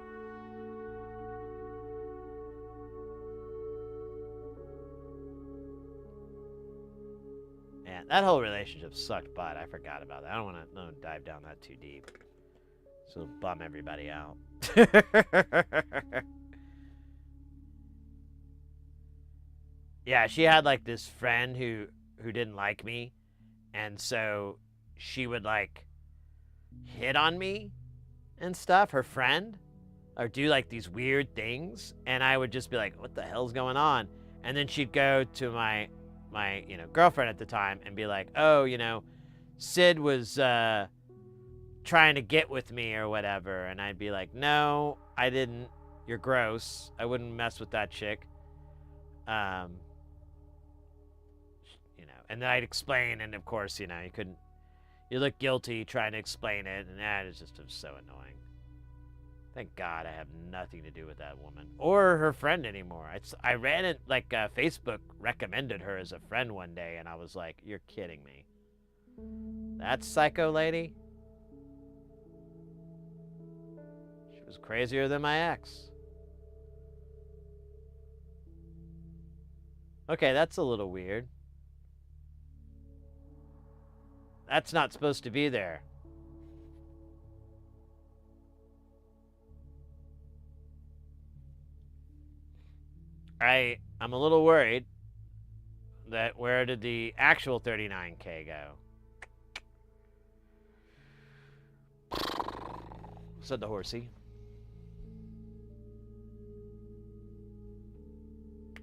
A: Man, that whole relationship sucked butt. I forgot about that. I don't want to dive down that too deep. So it'll bum everybody out. Yeah, she had like this friend who didn't like me. And so she would like hit on me and stuff, her friend, or do like these weird things, and I would just be like, what the hell's going on? And then she'd go to my girlfriend at the time and be like, oh, Sid was trying to get with me or whatever. And I'd be like, no, I didn't. You're gross. I wouldn't mess with that chick. And then I'd explain, and of course, you couldn't. You look guilty trying to explain it, and that is just so annoying. Thank God I have nothing to do with that woman or her friend anymore. I ran it like Facebook recommended her as a friend one day, and I was like, "You're kidding me." That psycho lady. She was crazier than my ex. Okay, that's a little weird. That's not supposed to be there. I'm a little worried that where did the actual 39K go? Said the horsey.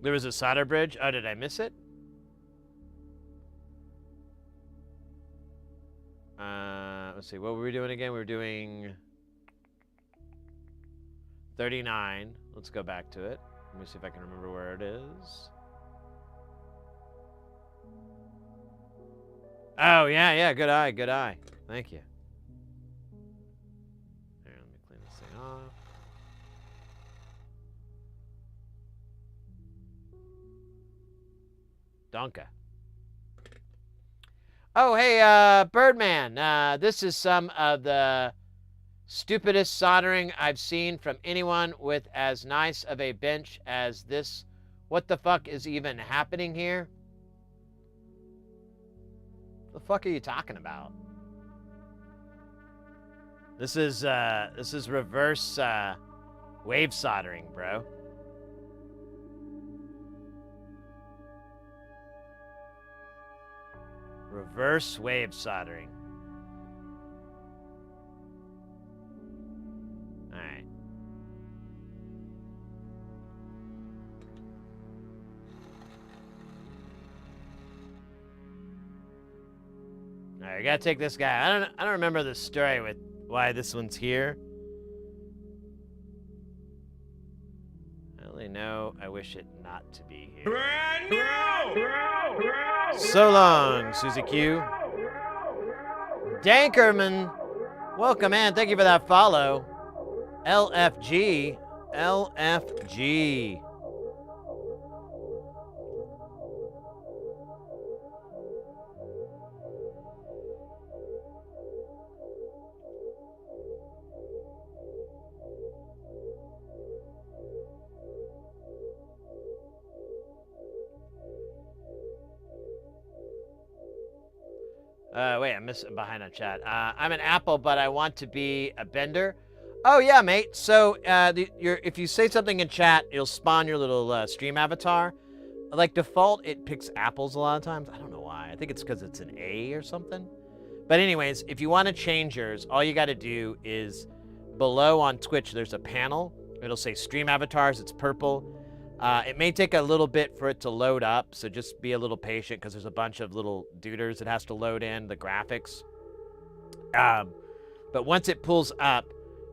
A: There was a solder bridge. Oh, did I miss it? Let's see. What were we doing again? We were doing 39. Let's go back to it. Let me see if I can remember where it is. Oh, yeah. Good eye. Thank you. Here, let me clean this thing off. Donka. Oh, hey, Birdman. This is some of the stupidest soldering I've seen from anyone with as nice of a bench as this. What the fuck is even happening here? The fuck are you talking about? This is reverse wave soldering, bro. Reverse wave soldering. Alright. Alright, I gotta take this guy. I don't remember the story with why this one's here. I only know I wish it not to be here.
B: Brand new!
A: So long, Susie Q. Dankerman, welcome, man. Thank you for that follow. LFG. Wait, I'm missing behind on chat. I'm an Apple, but I want to be a Bender. Oh, yeah, mate. So if you say something in chat, it'll spawn your little stream avatar. Like default, it picks apples a lot of times. I don't know why. I think it's because it's an A or something. But anyways, if you want to change yours, all you got to do is below on Twitch, there's a panel. It'll say stream avatars. It's purple. It may take a little bit for it to load up, so just be a little patient because there's a bunch of little duders it has to load in, the graphics. But once it pulls up,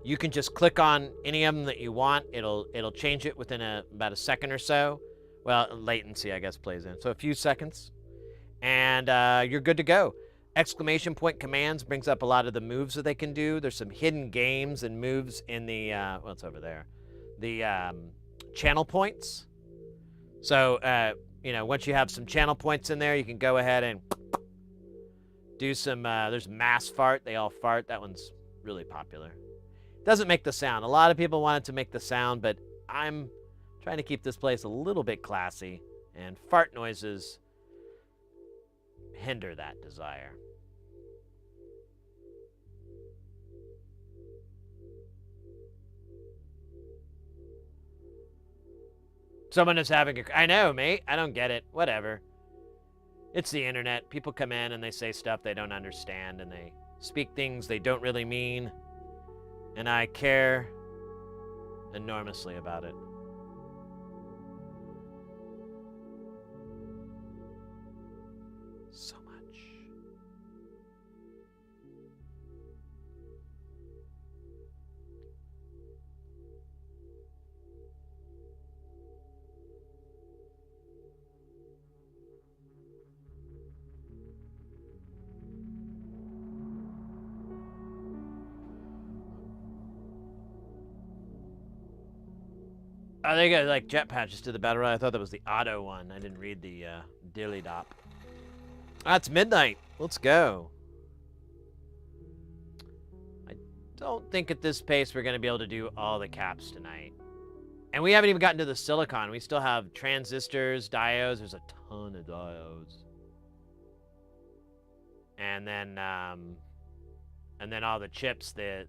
A: you can just click on any of them that you want. It'll change it within about a second or so. Well, latency, I guess, plays in. So a few seconds, and you're good to go. exclamation point commands brings up a lot of the moves that they can do. There's some hidden games and moves in the, what's over there? The channel points. So, you know, once you have some channel points in there, you can go ahead and do some, there's mass fart. They all fart. That one's really popular. Doesn't make the sound. A lot of people want it to make the sound, but I'm trying to keep this place a little bit classy, and fart noises hinder that desire. Someone is having a... I know, mate. I don't get it. Whatever. It's the internet. People come in and they say stuff they don't understand, and they speak things they don't really mean. And I care enormously about it. So much. Oh, there you go, like jetpack just did the battle royale. I thought that was the auto one. I didn't read the dilly dop. Ah, it's midnight. Let's go. I don't think at this pace we're going to be able to do all the caps tonight. And we haven't even gotten to the silicon. We still have transistors, diodes. There's a ton of diodes. And then all the chips, the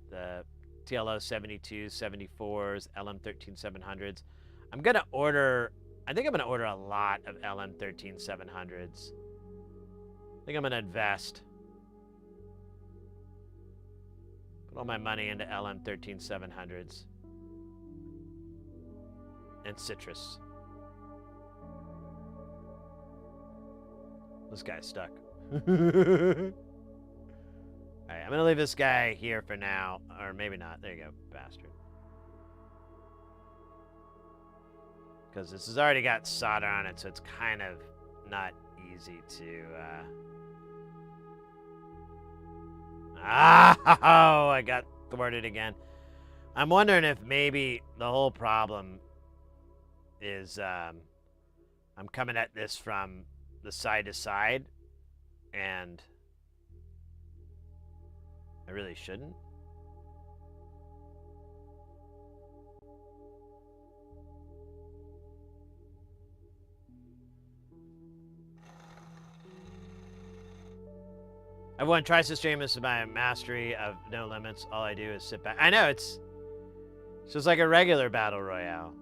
A: TLO 72s, 74s, LM13700s. I'm going to order, I think I'm going to order a lot of LM13700s. I think I'm going to invest. Put all my money into LM13700s. And Citrus. This guy's stuck. Alright, I'm gonna leave this guy here for now. Or maybe not. There you go, bastard. Because this has already got solder on it, so it's kind of not easy to... Oh, I got thwarted again. I'm wondering if maybe the whole problem is I'm coming at this from the side to side, and I really shouldn't. Everyone tries to stream. This is my mastery of no limits. All I do is sit back. I know, it's just like a regular battle royale.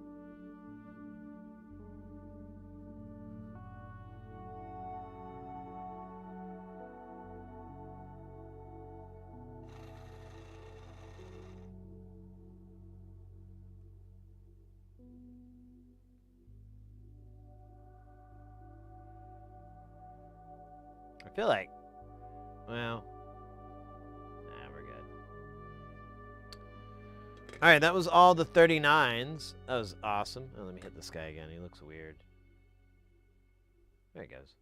A: I feel like, well, nah, we're good. All right, that was all the 39s. That was awesome. Oh, let me hit this guy again. He looks weird. There he goes.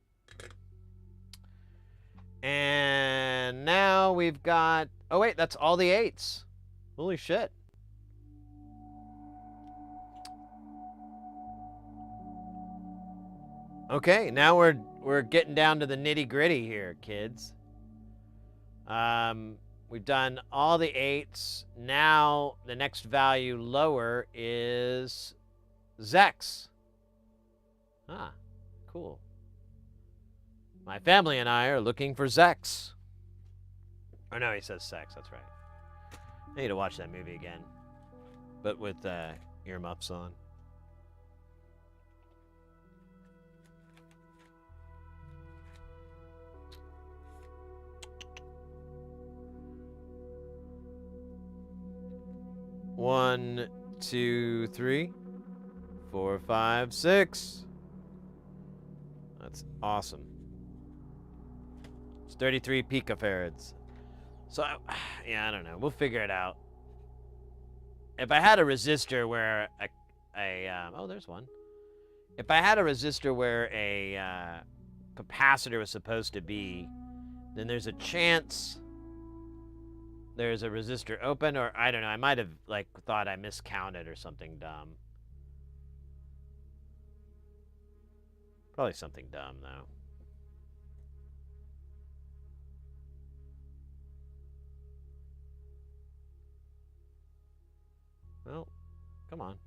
A: And now we've got, oh wait, that's all the 8s. Holy shit. Okay, now we're getting down to the nitty-gritty here, kids. We've done all the 8s. Now the next value lower is Zex. Ah, cool. My family and I are looking for Zex. Oh no, he says sex, that's right. I need to watch that movie again, but with earmuffs on. One, 2, 3, 4, 5, 6. That's awesome. It's 33 picofarads. So, yeah, I don't know. We'll figure it out. If I had a resistor where oh, there's one. If I had a resistor where a capacitor was supposed to be, then there's a chance there's a resistor open, or I don't know, I might have like thought I miscounted or something dumb. Probably something dumb though. Well, come on.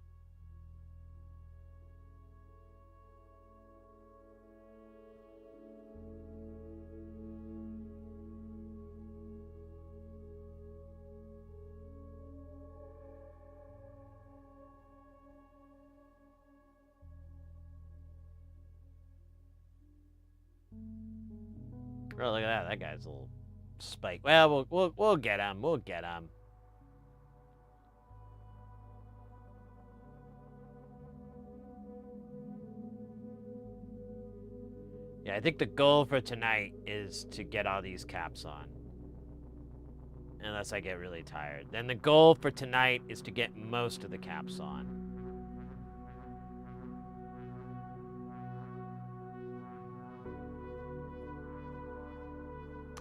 A: Oh, look at that. That guy's a little spike. Well, we'll get him. We'll get him. Yeah, I think the goal for tonight is to get all these caps on. Unless I get really tired. Then the goal for tonight is to get most of the caps on.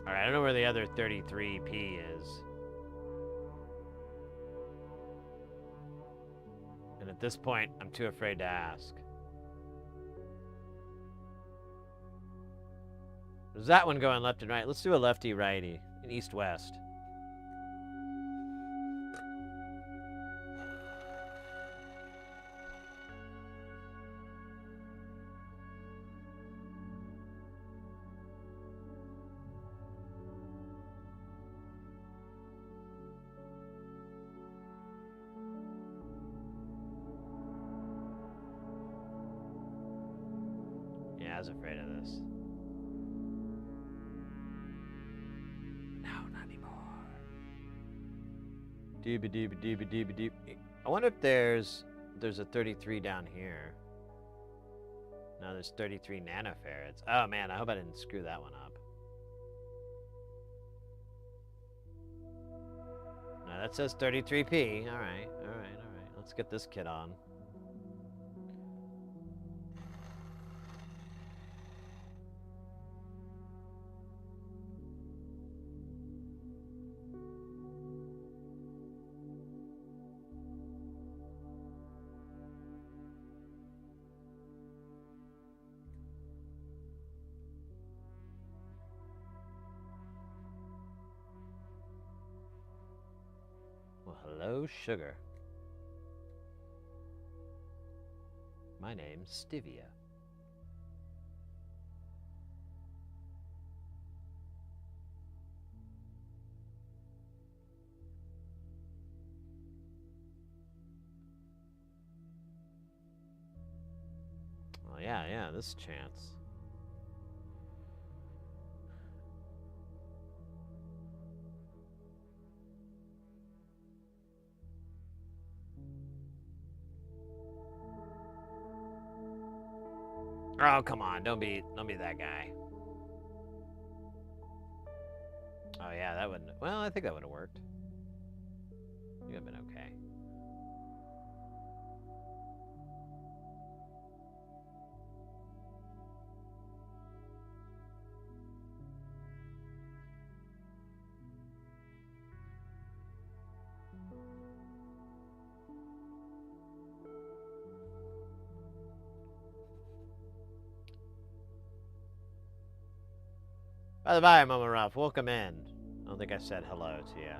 A: Alright, I don't know where the other 33p is. And at this point, I'm too afraid to ask. There's that one going left and right. Let's do a lefty-righty, an east-west. Yeah, I was afraid of this. No, not anymore. Doobie doobie doobie doobie doobie. I wonder if there's a 33 down here. No, there's 33 nanofarads. Oh man, I hope I didn't screw that one up. No, that says 33p. All right. Let's get this kid on. Well, hello, sugar. My name's Stevia. Oh, yeah, this chance. Oh, come on, don't be that guy. Oh yeah, that wouldn't. Well, I think that would have worked. You'd have been okay. By the by, Mama Ruff, welcome in. I don't think I said hello to you.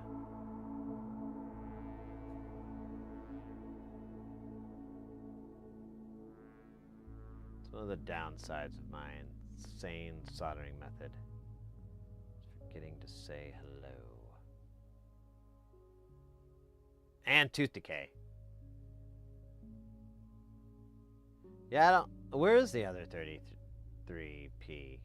A: It's one of the downsides of my insane soldering method. Forgetting to say hello. And tooth decay. Yeah, I don't... Where is the other 33p?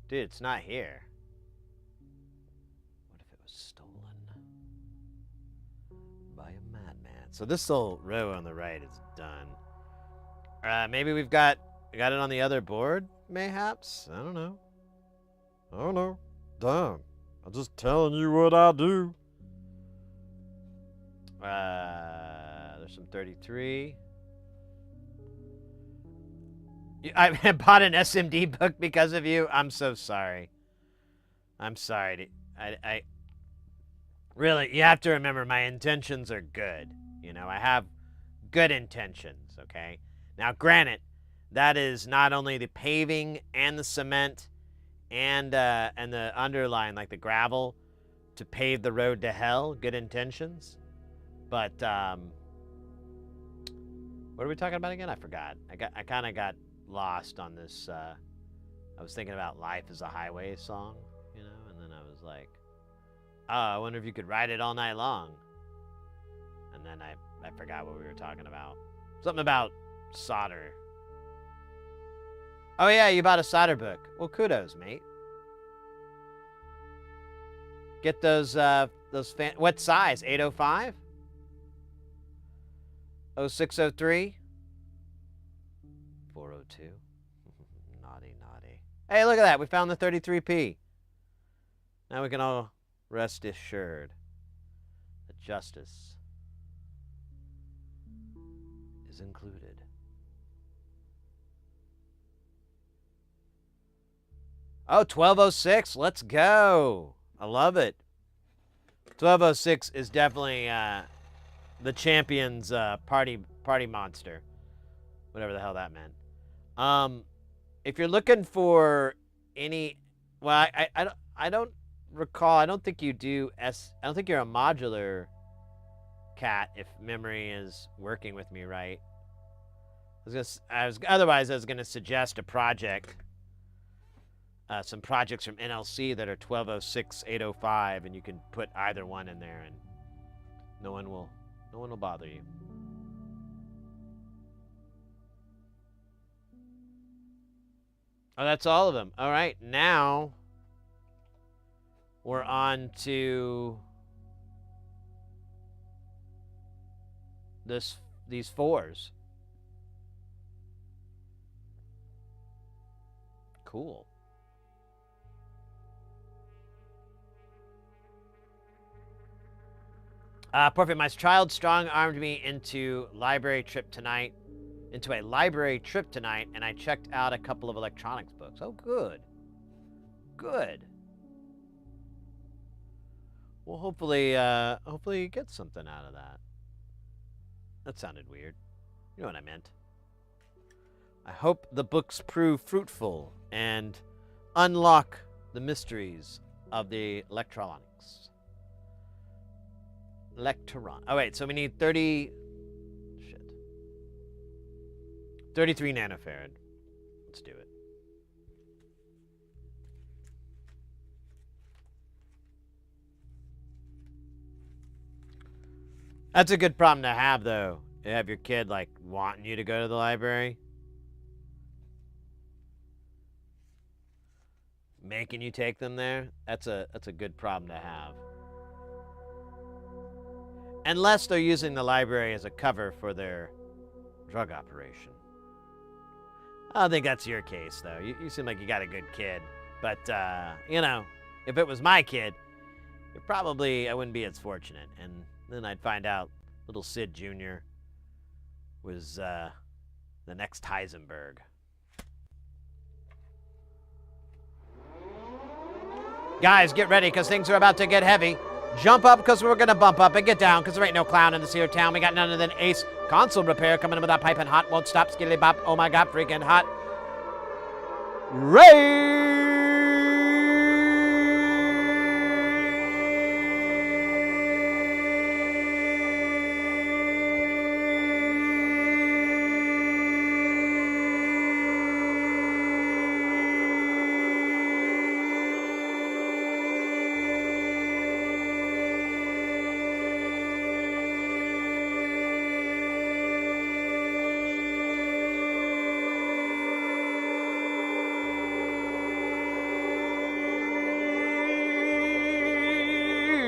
A: Dude, it's not here. What if it was stolen by a madman? So this little row on the right is done. Maybe we got it on the other board, mayhaps? I don't know. I don't know. Damn. I'm just telling you what I do. There's some 33. I bought an SMD book because of you. I'm so sorry. I'm sorry. I really, you have to remember my intentions are good. You know, I have good intentions, okay? Now, granted, that is not only the paving and the cement and the underline, like the gravel, to pave the road to hell. Good intentions. But, what are we talking about again? I forgot. I kind of got lost on this. I was thinking about Life is a Highway song, you know, and then I was like, oh, I wonder if you could ride it all night long. And then I forgot what we were talking about. Something about solder. Oh yeah, you bought a solder book. Well, kudos, mate. Get those what size? 805? 0603? 402? Naughty, naughty. Hey, look at that. We found the 33p. Now we can all rest assured that justice is included. Oh, 1206. Let's go. I love it. 1206 is definitely the champion's party monster. Whatever the hell that meant. If you're looking for any, well, I don't recall. I don't think you do I don't think you're a modular cat. If memory is working with me right. Otherwise I was gonna suggest a project. Some projects from NLC that are 1206, 805, and you can put either one in there, and no one will bother you. Oh, that's all of them. All right, now we're on to these fours. Cool. Perfect. My child strong-armed me into a library trip tonight, and I checked out a couple of electronics books. Oh, good. Good. Well, hopefully you get something out of that. That sounded weird. You know what I meant. I hope the books prove fruitful and unlock the mysteries of the electronics. Oh, wait, so we need 33 nanofarad. Let's do it. That's a good problem to have, though. You have your kid, like, wanting you to go to the library. Making you take them there. That's a good problem to have. Unless they're using the library as a cover for their drug operation. I don't think that's your case, though. You seem like you got a good kid. But, you know, if it was my kid, I wouldn't be as fortunate. And then I'd find out little Sid Jr. was the next Heisenberg. Guys, get ready, because things are about to get heavy. Jump up, because we're going to bump up, and get down, because there ain't no clown in this here town. We got none other than Ace Console Repair coming in with that piping hot. Won't stop, skilly bop. Oh my God, freaking hot.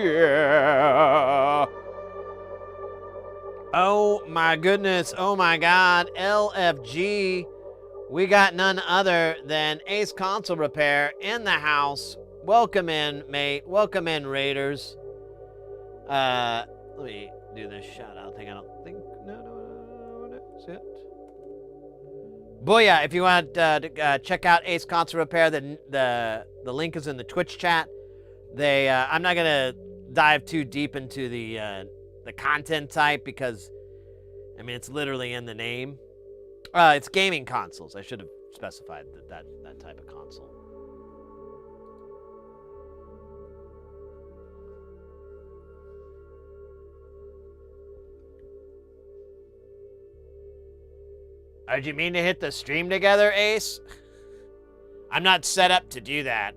A: Yeah. Oh my goodness. Oh my God. LFG. We got none other than Ace Console Repair in the house. Welcome in, mate. Welcome in, Raiders. Let me do this shout out thing. I don't think. No, that's it. Booyah! If you want to check out Ace Console Repair, the link is in the Twitch chat. I'm not gonna dive too deep into the content type because, I mean, it's literally in the name. It's gaming consoles. I should have specified that type of console. Oh, did you mean to hit the stream together, Ace? I'm not set up to do that.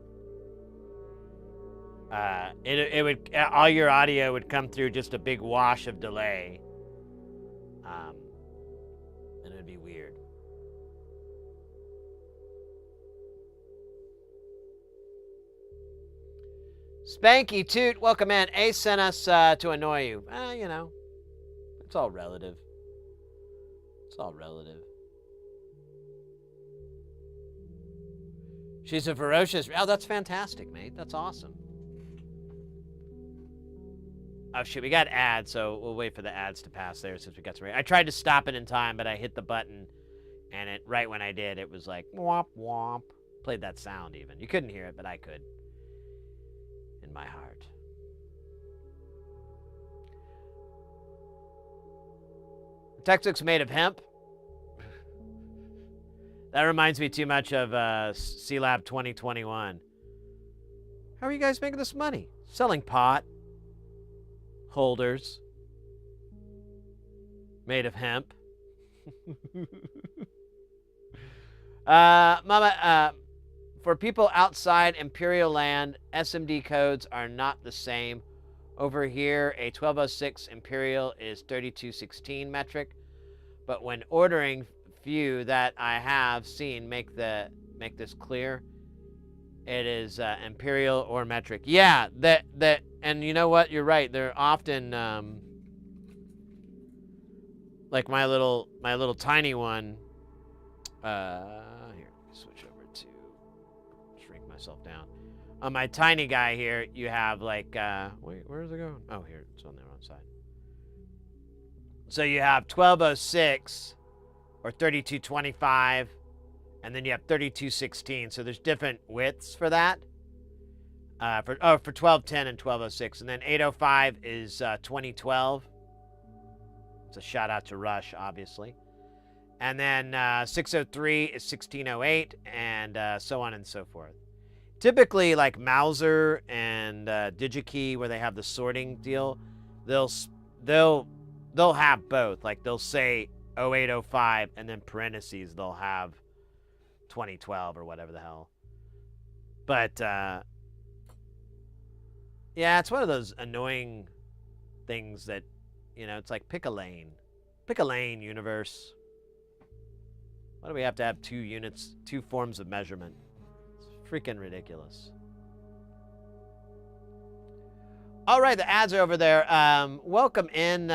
A: It would all your audio would come through just a big wash of delay. And it'd be weird. Spanky Toot, welcome in. Ace sent us to annoy you. You know, it's all relative. It's all relative. She's a ferocious... Oh, that's fantastic, mate. That's awesome. Oh, shit, we got ads, so we'll wait for the ads to pass there since we got some... I tried to stop it in time, but I hit the button, and right when I did, it was like, womp, womp. Played that sound, even. You couldn't hear it, but I could. In my heart. The textbook's made of hemp. That reminds me too much of C-Lab 2021. How are you guys making this money? Selling pot. Holders. Made of hemp. Mama, for people outside Imperial land, SMD codes are not the same. Over here, a 1206 Imperial is 3216 metric. But when ordering... few that I have seen make this clear. It is imperial or metric. Yeah, and you know what? You're right. They're often like my little tiny one. Here, switch over to shrink myself down. On my tiny guy here, you have like wait, where is it going? Oh, here, it's on the wrong side. So you have 1206. Or 3225, and then you have 3216. So there's different widths for that. For 1210 and 1206, and then 805 is 2012. It's a shout out to Rush, obviously. And then 603 is 1608, and so on and so forth. Typically, like Mauser and DigiKey, where they have the sorting deal, they'll have both. Like they'll say 0805, and then parentheses they'll have 2012 or whatever the hell. But yeah, it's one of those annoying things that, you know, it's like pick a lane, universe. Why do we have to have two units, two forms of measurement? It's freaking ridiculous. All right, the ads are over there. Welcome in,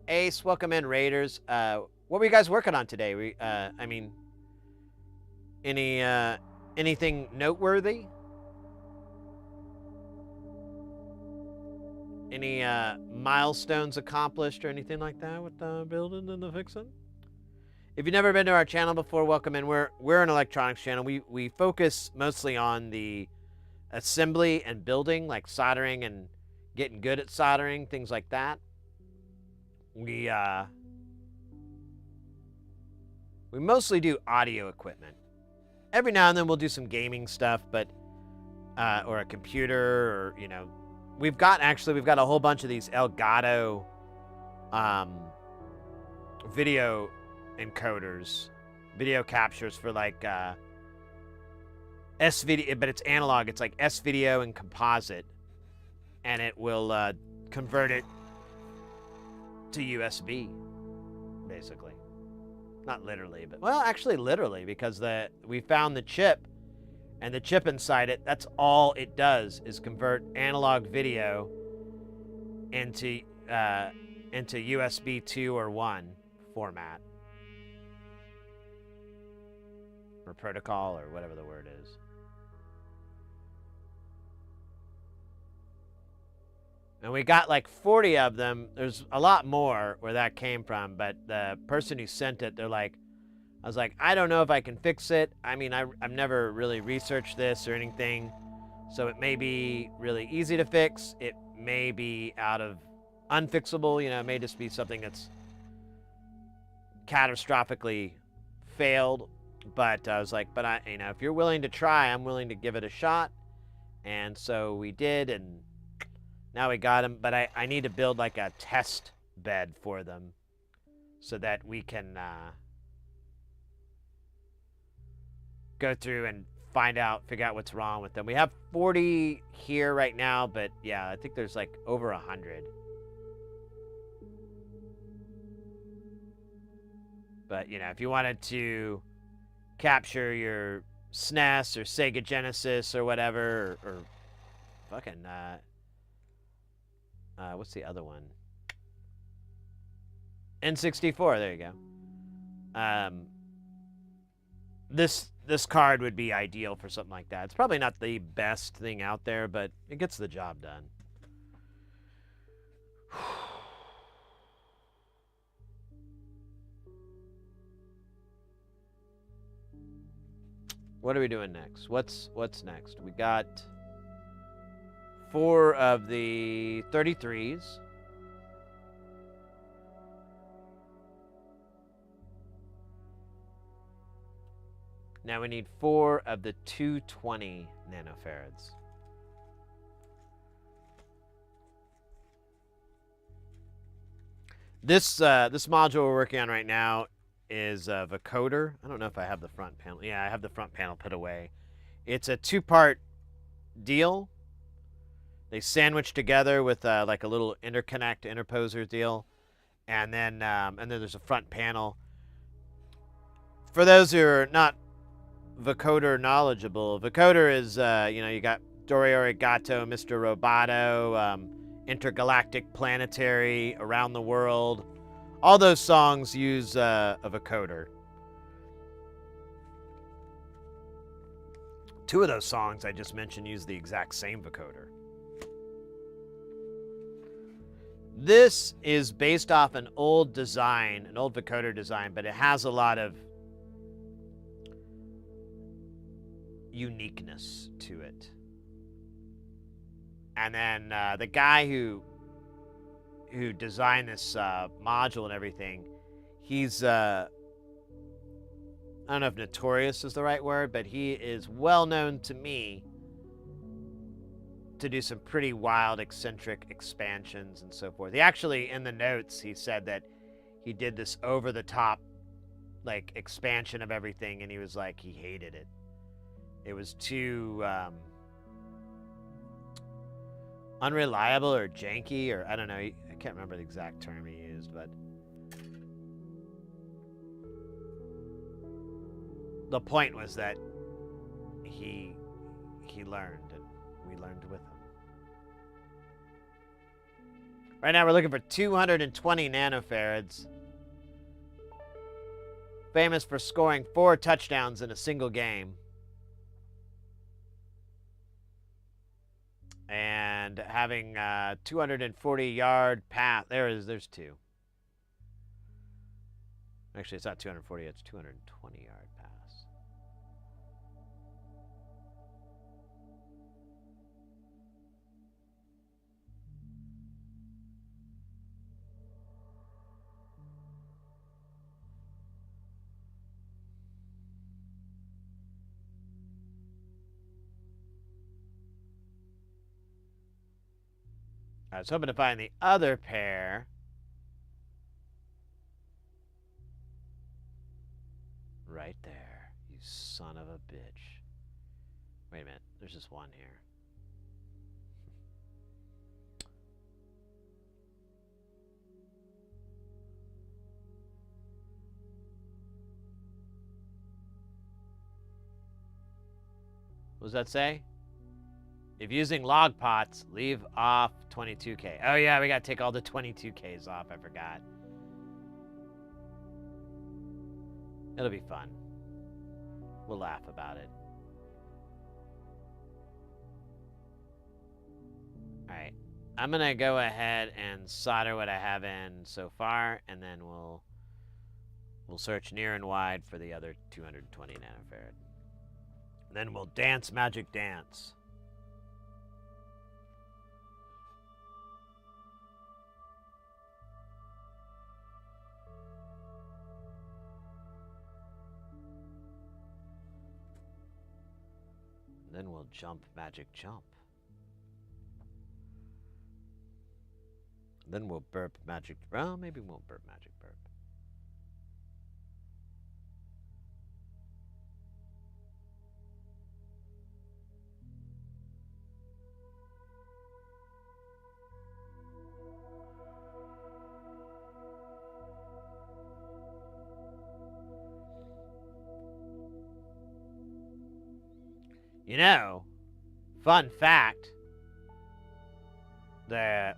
A: Ace. Welcome in, Raiders. What were you guys working on today? I mean, anything noteworthy? Any milestones accomplished or anything like that with the building and the fixing? If you've never been to our channel before, welcome in. We're an electronics channel. We focus mostly on the assembly and building, like soldering and getting good at soldering, things like that. We mostly do audio equipment. Every now and then we'll do some gaming stuff, but or a computer, or you know, we've got a whole bunch of these Elgato video encoders, video captures for like S-video, but it's analog. It's like S-video and composite, and it will convert it to USB, basically. Not literally, but well, actually literally, because we found the chip, and the chip inside it, that's all it does is convert analog video into USB 2 or 1 format, or protocol, or whatever the word is. And we got like 40 of them. There's a lot more where that came from, but the person who sent it, they're like, I was like, I don't know if I can fix it. I mean, I've never really researched this or anything, so it may be really easy to fix. It may be out of unfixable, you know, it may just be something that's catastrophically failed. But I was like, but you know, if you're willing to try, I'm willing to give it a shot. And so we did, and now we got them. But I need to build like a test bed for them so that we can go through and figure out what's wrong with them. We have 40 here right now, but yeah, I think there's like over 100. But, you know, if you wanted to capture your SNES or Sega Genesis or whatever, or fucking, what's the other one? N64, there you go. This card would be ideal for something like that. It's probably not the best thing out there, but it gets the job done. What are we doing next? What's next? We got 4 of the 33s. Now we need 4 of the 220 nanofarads. This module we're working on right now is a vocoder. I don't know if I have the front panel. Yeah, I have the front panel put away. It's a 2-part deal. They sandwich together with like a little interposer deal, and then there's a front panel. For those who are not vocoder knowledgeable, vocoder is you know, you got Dori Arigato, Mr. Roboto, Intergalactic Planetary, Around the World. All those songs use a vocoder. 2 of those songs I just mentioned use the exact same vocoder. This is based off an old design, an old vocoder design, but it has a lot of uniqueness to it. And then the guy who designed this module and everything, he's I don't know if notorious is the right word, but he is well known to me to do some pretty wild, eccentric expansions and so forth. He actually, in the notes, he said that he did this over-the-top like expansion of everything, and he was like, he hated it. It was too unreliable or janky, or I don't know. I can't remember the exact term he used, but the point was that he learned, and we learned with him. Right now we're looking for 220 nanofarads. Famous for scoring 4 touchdowns in a single game. And having 240-yard pass. There's 2. Actually, it's not 240, it's 220-yard pass. I was hoping to find the other pair. Right there, you son of a bitch. Wait a minute, there's just one here. What does that say? If using log pots, leave off 22K. Oh yeah, we gotta take all the 22Ks off, I forgot. It'll be fun. We'll laugh about it. Alright, I'm gonna go ahead and solder what I have in so far, and then we'll We'll search near and wide for the other 220 nanofarad. Then we'll dance magic dance. Then we'll jump magic jump. Then we'll burp magic. Well, maybe we won't burp magic burp. You know, fun fact,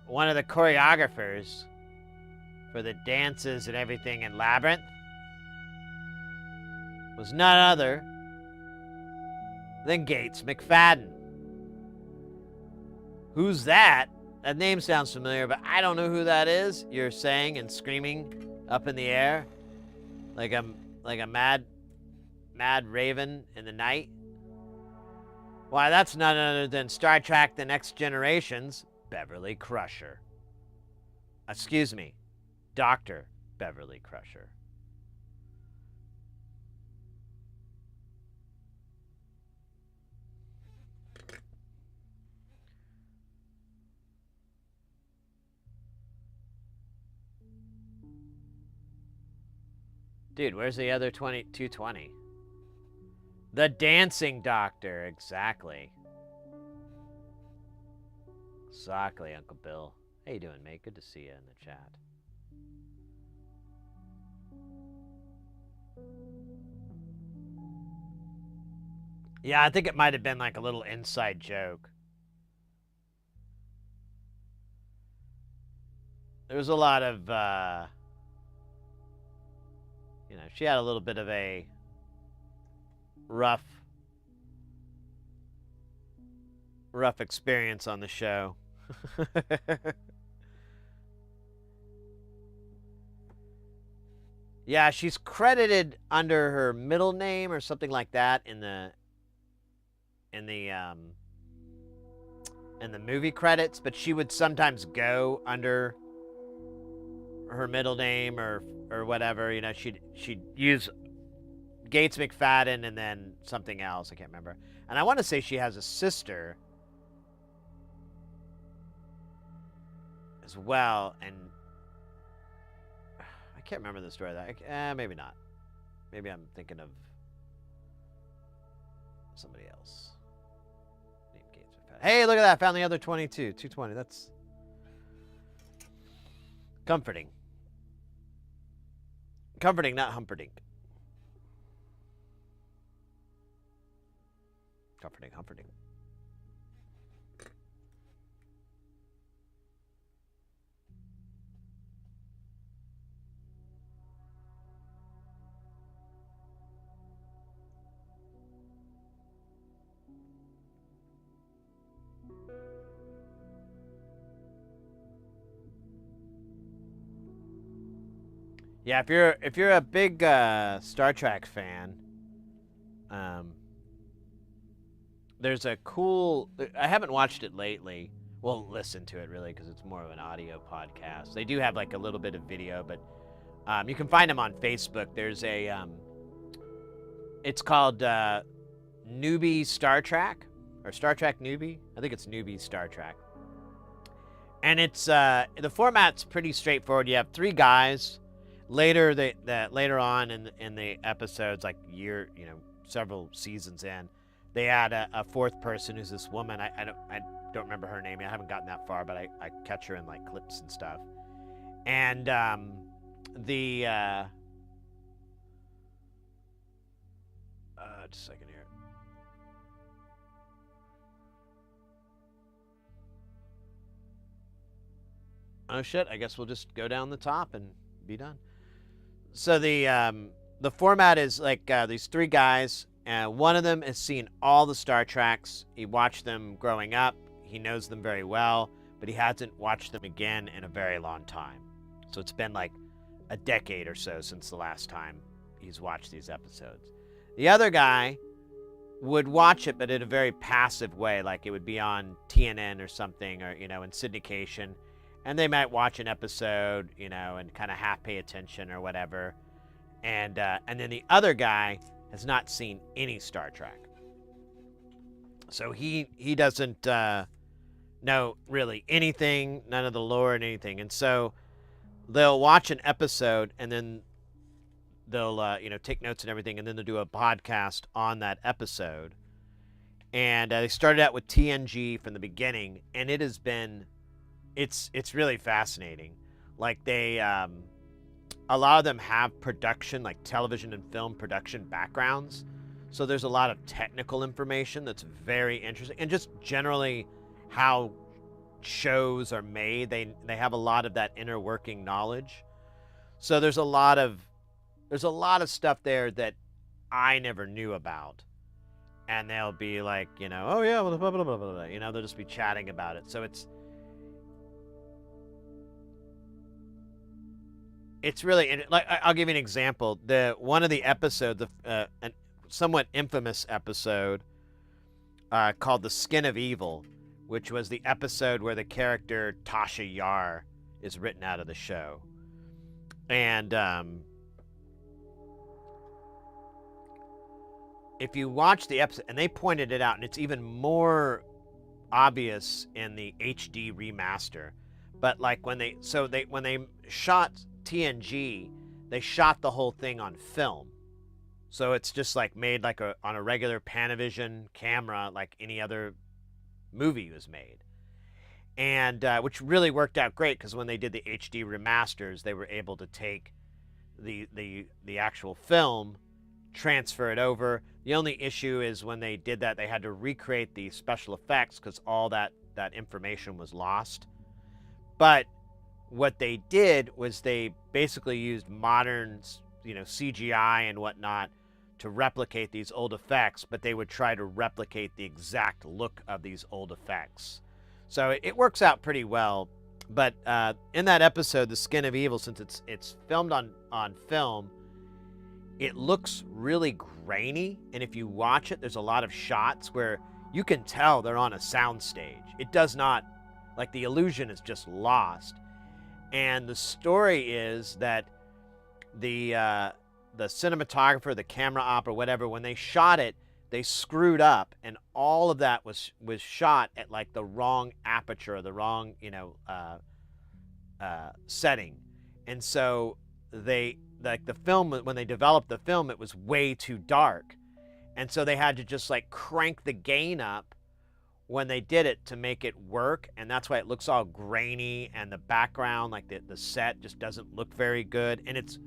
A: one of the choreographers for the dances and everything in Labyrinth was none other than Gates McFadden. Who's that? That name sounds familiar, but I don't know who that is. You're saying and screaming up in the air like a mad raven in the night. Why, that's none other than Star Trek The Next Generation's Beverly Crusher. Excuse me, Dr. Beverly Crusher. Dude, where's the other 220? The Dancing Doctor, exactly. Exactly, Uncle Bill. How you doing, mate? Good to see you in the chat. Yeah, I think it might have been like a little inside joke. There was a lot of, you know, she had a little bit of a rough experience on the show. Yeah, she's credited under her middle name or something like that in the movie credits, but she would sometimes go under her middle name or whatever. You know, she'd use Gates McFadden and then something else. I can't remember. And I want to say she has a sister as well, and I can't remember the story of that. Maybe not. Maybe I'm thinking of somebody else named Gates McFadden. Hey, look at that! Found the other 220. That's comforting. Comforting, not Humperdinck. Comforting. Yeah, if you're a big Star Trek fan, there's a cool. I haven't watched it lately. Well, listen to it really because it's more of an audio podcast. They do have like a little bit of video, but you can find them on Facebook. There's a. It's called Newbie Star Trek or Star Trek Newbie. I think it's Newbie Star Trek. And it's the format's pretty straightforward. You have three guys. Later on in the episodes, like several seasons in, they add a fourth person who's this woman. I don't remember her name. I haven't gotten that far, but I catch her in like clips and stuff. And just a second here. Oh shit! I guess we'll just go down the top and be done. So the format is like these three guys. One of them has seen all the Star Treks. He watched them growing up. He knows them very well, but he hasn't watched them again in a very long time. So it's been like a decade or so since the last time he's watched these episodes. The other guy would watch it, but in a very passive way, like it would be on TNN or something, or, you know, in syndication, and they might watch an episode, you know, and kind of half pay attention or whatever. And then the other guy has not seen any Star Trek. So he doesn't know really anything, none of the lore and anything. And so they'll watch an episode and then they'll you know, take notes and everything, and then they'll do a podcast on that episode. And they started out with TNG from the beginning, and it has been, it's really fascinating. Like they a lot of them have production, like television and film production backgrounds. So there's a lot of technical information that's very interesting, and just generally how shows are made. They have a lot of that inner working knowledge. So there's a lot of stuff there that I never knew about. And they'll be like, you know, oh yeah, blah, blah, blah, blah, blah. You know, they'll just be chatting about it. So it's really, like, I'll give you an example. One of the episodes, a somewhat infamous episode called "The Skin of Evil," which was the episode where the character Tasha Yar is written out of the show, and if you watch the episode, and they pointed it out, and it's even more obvious in the HD remaster, but like when they shot TNG, they shot the whole thing on film. So it's just like made like on a regular Panavision camera, like any other movie was made. And which really worked out great, because when they did the HD remasters, they were able to take the actual film, transfer it over. The only issue is when they did that, they had to recreate the special effects because all that information was lost. But what they did was they basically used modern, you know, CGI and whatnot to replicate these old effects, but they would try to replicate the exact look of these old effects. So it works out pretty well. But in that episode, The Skin of Evil, since it's filmed on film, it looks really grainy. And if you watch it, there's a lot of shots where you can tell they're on a soundstage. It does not, like, the illusion is just lost. And the story is that the cinematographer, the camera op, or whatever, when they shot it, they screwed up, and all of that was shot at like the wrong aperture, the wrong, you know, setting. And so they, like, the film, when they developed the film, it was way too dark, and so they had to just like crank the gain up when they did it to make it work. And that's why it looks all grainy, and the background, like the set, just doesn't look very good. And it's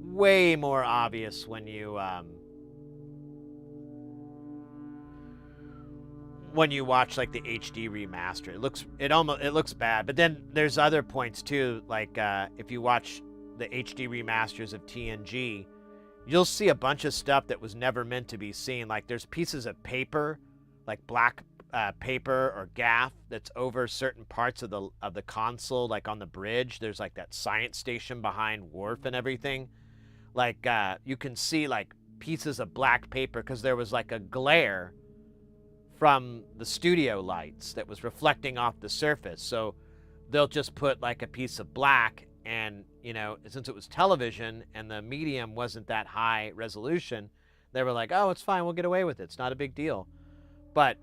A: way more obvious when you watch like the HD remaster. It looks bad. But then there's other points too, like if you watch the HD remasters of TNG, you'll see a bunch of stuff that was never meant to be seen. Like there's pieces of paper, like black paper or gaff, that's over certain parts of the console, like on the bridge. There's like that science station behind Worf and everything. Like you can see like pieces of black paper because there was like a glare from the studio lights that was reflecting off the surface. So they'll just put like a piece of black, and, you know, since it was television and the medium wasn't that high resolution, they were like, oh, it's fine, we'll get away with it, it's not a big deal. But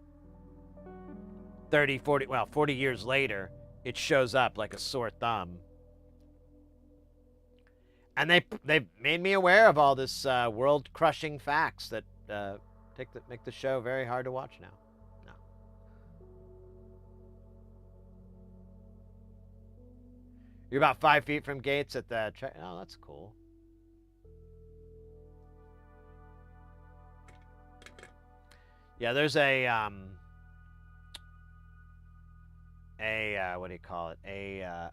A: 40 years later, it shows up like a sore thumb. And they made me aware of all this world-crushing facts that make the show very hard to watch now. No. You're about 5 feet from gates at the... Oh, that's cool. Yeah, there's a what do you call it?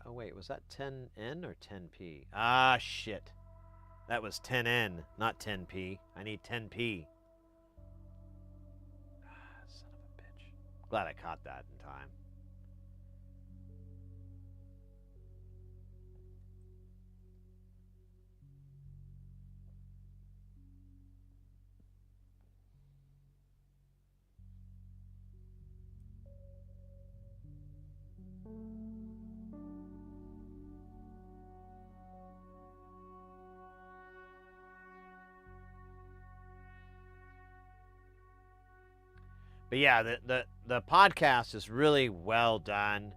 A: Oh wait, was that 10N or 10P? Ah, shit. That was 10N, not 10P. I need 10P. Son of a bitch. Glad I caught that in time. But yeah, the podcast is really well done.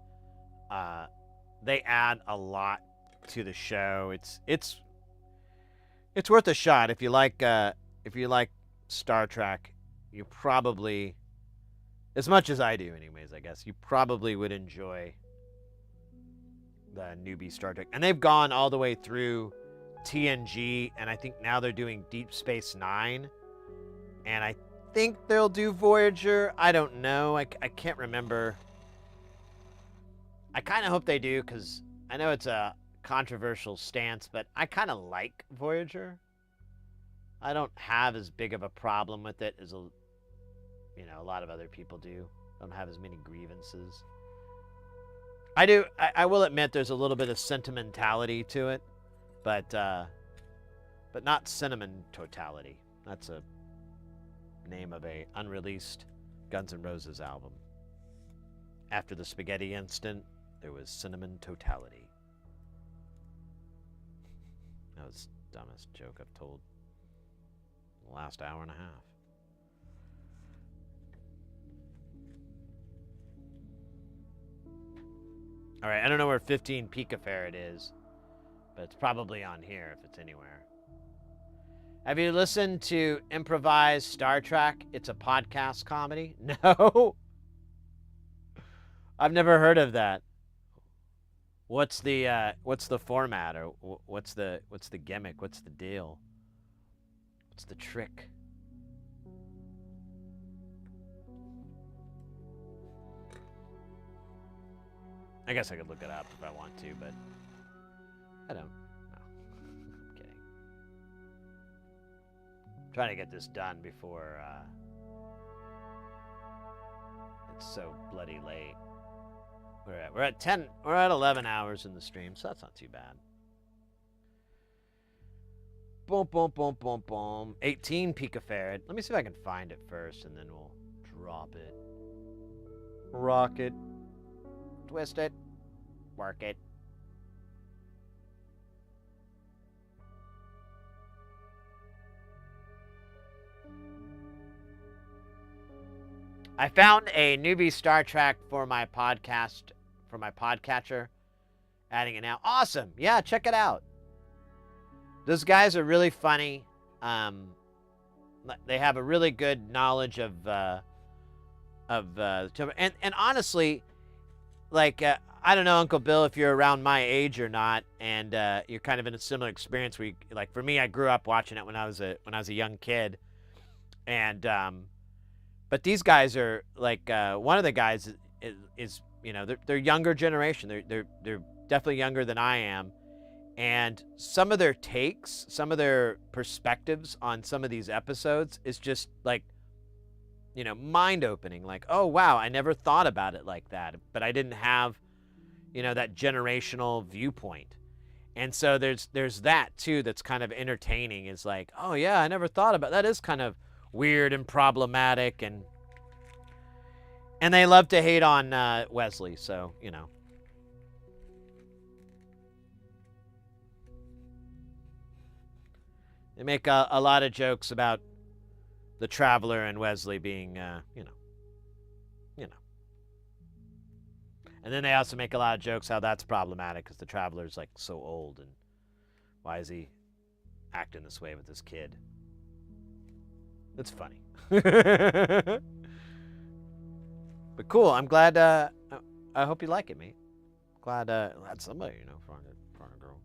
A: They add a lot to the show. It's worth a shot if you like Star Trek. You probably, as much as I do, anyways, I guess you probably would enjoy the newbie Star Trek. And they've gone all the way through TNG, and I think now they're doing Deep Space Nine, and I think they'll do Voyager. I don't know. I can't remember. I kind of hope they do, because I know it's a controversial stance, but I kind of like Voyager. I don't have as big of a problem with it as a lot of other people do. I don't have as many grievances. I do. I will admit there's a little bit of sentimentality to it, but not cinnamon totality. That's a name of a unreleased Guns N' Roses album. After the spaghetti incident, there was cinnamon totality. That was the dumbest joke I've told in the last hour and a half. All right, I don't know where 15 picofarad is, but it's probably on here if it's anywhere. Have you listened to Improvised Star Trek? It's a podcast comedy. No, I've never heard of that. What's the format, or what's the gimmick? What's the deal? What's the trick? I guess I could look it up if I want to, but I don't. No, I'm kidding. I'm trying to get this done before it's so bloody late. We're at 10. We're at 11 hours in the stream, so that's not too bad. Boom, boom, boom, boom, boom. 18 picofarad. Let me see if I can find it first, and then we'll drop it. Rock it. Twist it. Work it. I found a newbie Star Trek for my podcast, for my podcatcher. Adding it now. Awesome. Yeah, check it out. Those guys are really funny. They have a really good knowledge of and honestly, like I don't know, Uncle Bill, if you're around my age or not, and you're kind of in a similar experience. Where like for me, I grew up watching it when I was a young kid, and but these guys are like one of the guys is they're younger generation. They're definitely younger than I am, and some of their takes, some of their perspectives on some of these episodes is just like mind-opening. Like, oh wow, I never thought about it like that, but I didn't have that generational viewpoint. And so there's that too that's kind of entertaining, is like, oh yeah, I never thought about that. Is kind of weird and problematic, and they love to hate on Wesley, so they make a lot of jokes about the Traveler and Wesley being and then they also make a lot of jokes how that's problematic because the Traveler's like so old, and why is he acting this way with this kid? It's funny. But cool. I'm glad. I hope you like it, mate. Glad somebody found a girl.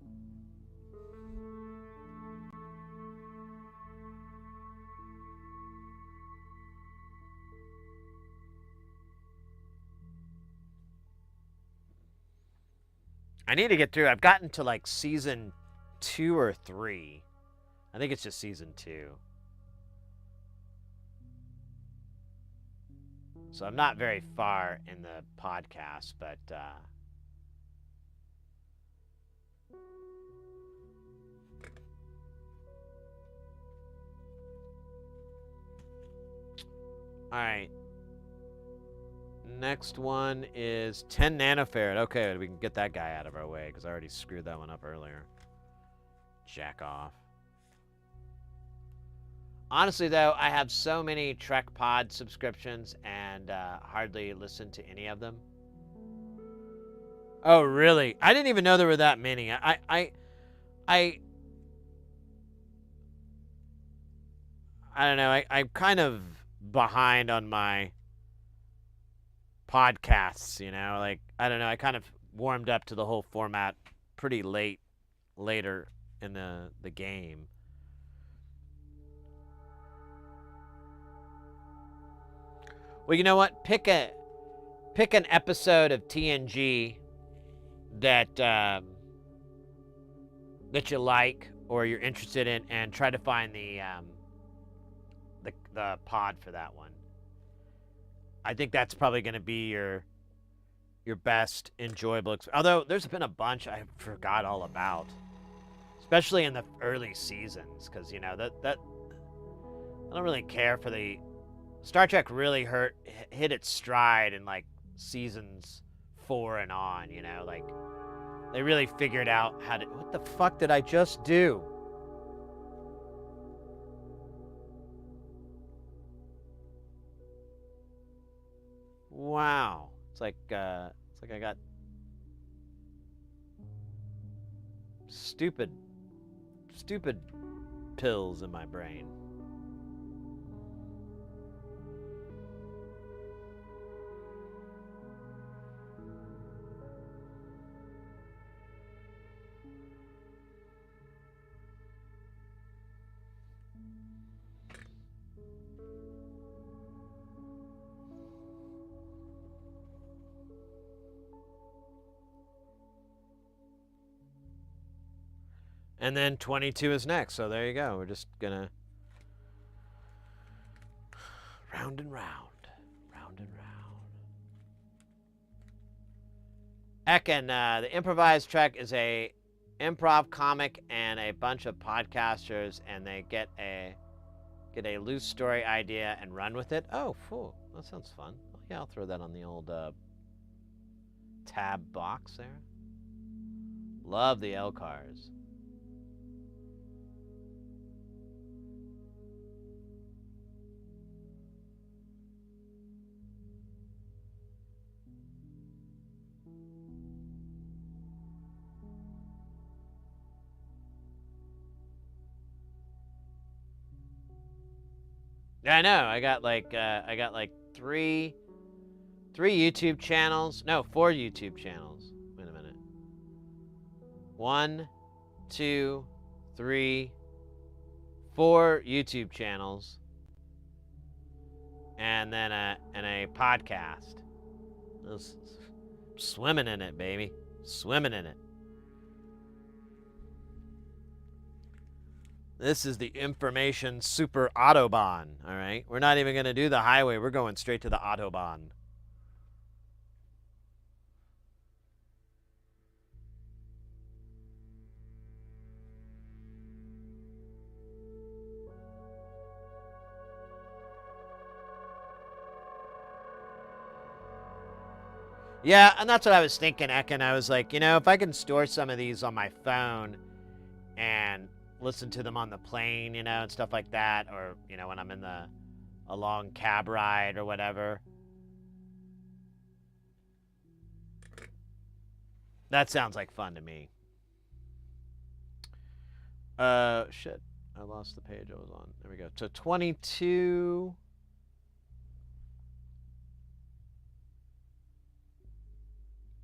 A: I need to get through. I've gotten to like season 2 or 3. I think it's just season 2. So I'm not very far in the podcast, but all right. Next one is 10 nanofarad. Okay, we can get that guy out of our way because I already screwed that one up earlier. Jack off. Honestly, though, I have so many Trek Pod subscriptions and hardly listen to any of them. Oh, really? I didn't even know there were that many. I don't know. I'm kind of behind on my podcasts, you know? Like, I don't know. I kind of warmed up to the whole format pretty later in the game. Well, you know what? Pick an episode of TNG that that you like or you're interested in, and try to find the pod for that one. I think that's probably going to be your best enjoyable experience. Although there's been a bunch I forgot all about, especially in the early seasons, because you know that I don't really care for the Star Trek. Really hit its stride in like seasons 4 and on. You know, like they really figured out how to. What the fuck did I just do? Wow, it's like I got stupid pills in my brain. And then 22 is next, so there you go. We're just gonna round and round, round and round. Ekin, the improvised Trek is a improv comic and a bunch of podcasters, and they get a loose story idea and run with it. Oh, cool. That sounds fun. Oh, yeah, I'll throw that on the old tab box there. Love the L cars. Yeah, I know. I got like three YouTube channels. No, 4 YouTube channels. Wait a minute. 1, 2, 3, 4 YouTube channels, and then a podcast. Swimming in it, baby. Swimming in it. This is the information super Autobahn, all right? We're not even going to do the highway. We're going straight to the Autobahn. Yeah, and that's what I was thinking, Ekin. I was like, you know, if I can store some of these on my phone and listen to them on the plane, you know, and stuff like that, or, you know, when I'm in a long cab ride or whatever. That sounds like fun to me. Shit. I lost the page I was on. There we go. So 22.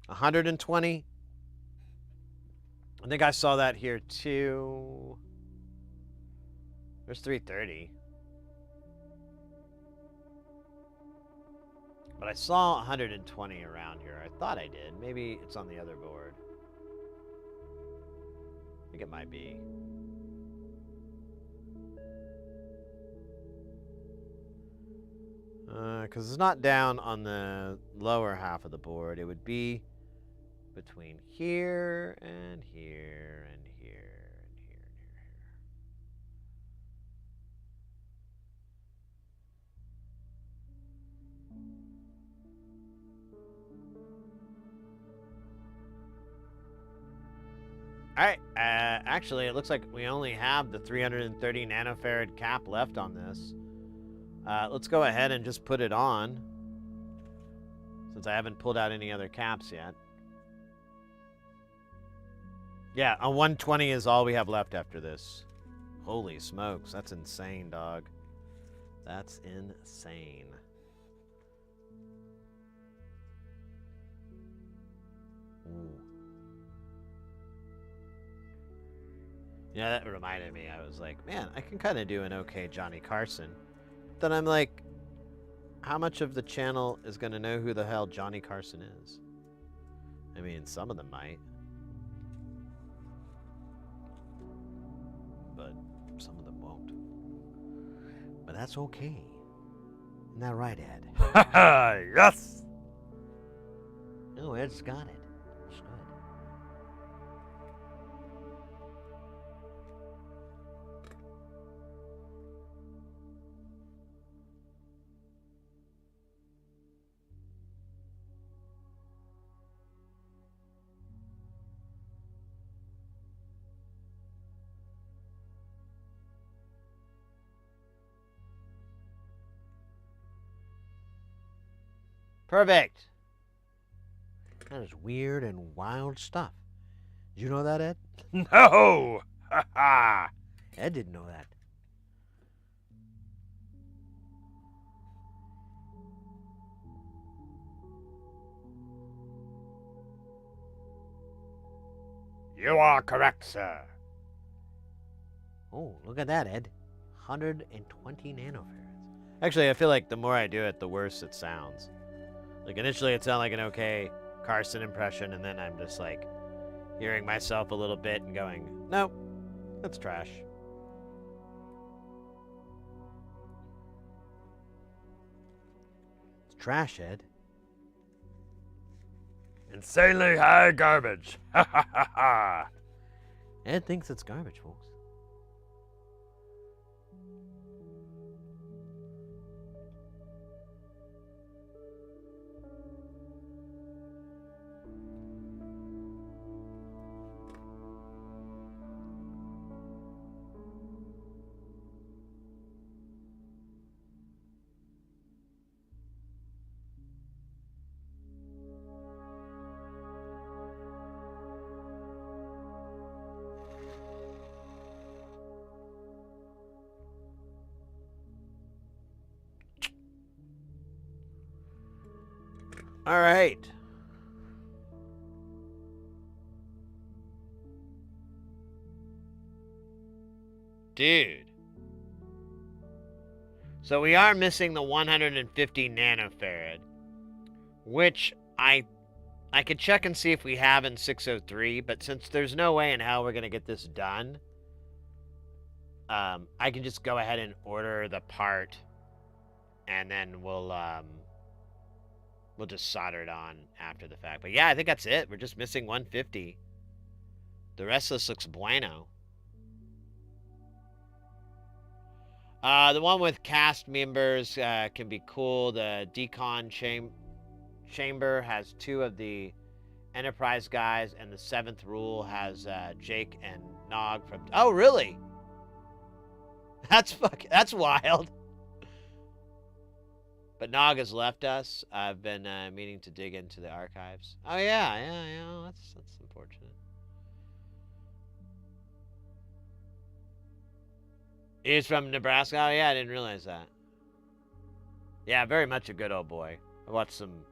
A: 120. I think I saw that here too. There's 330. But I saw 120 around here. I thought I did. Maybe it's on the other board. I think it might be. Because it's not down on the lower half of the board. It would be between here and here and here and here and here. Alright, actually, it looks like we only have the 330 nanofarad cap left on this. Let's go ahead and just put it on, since I haven't pulled out any other caps yet. Yeah, a 120 is all we have left after this. Holy smokes, that's insane, dog. That's insane. Ooh. Yeah, that reminded me. I was like, man, I can kind of do an okay Johnny Carson. Then I'm like, how much of the channel is going to know who the hell Johnny Carson is? I mean, some of them might. But some of them won't. But that's okay. Isn't that right, Ed? Yes! Oh, Ed's got it. That's good. Perfect. That is weird and wild stuff. Did you know that, Ed? No! Ha ha! Ed didn't know that. You are correct, sir. Oh, look at that, Ed. 120 nanofarads. Actually, I feel like the more I do it, the worse it sounds. Like, initially it sounded like an okay Carson impression, and then I'm just, like, hearing myself a little bit and going, nope, that's trash. It's trash, Ed. Insanely high garbage. Ha ha ha ha. Ed thinks it's garbage, folks. All right. Dude. So we are missing the 150 nanofarad, which I could check and see if we have in 603, but since there's no way in hell we're going to get this done, I can just go ahead and order the part, and then we'll just solder it on after the fact. But yeah, I think that's it. We're just missing 150. The rest of this looks bueno. The one with cast members can be cool. The decon chamber has 2 of the Enterprise guys, and the 7th rule has Jake and Nog from... Oh, really? That's wild. But Nog has left us. I've been meaning to dig into the archives. Oh, yeah. That's unfortunate. He's from Nebraska? Oh, yeah, I didn't realize that. Yeah, very much a good old boy. I watched some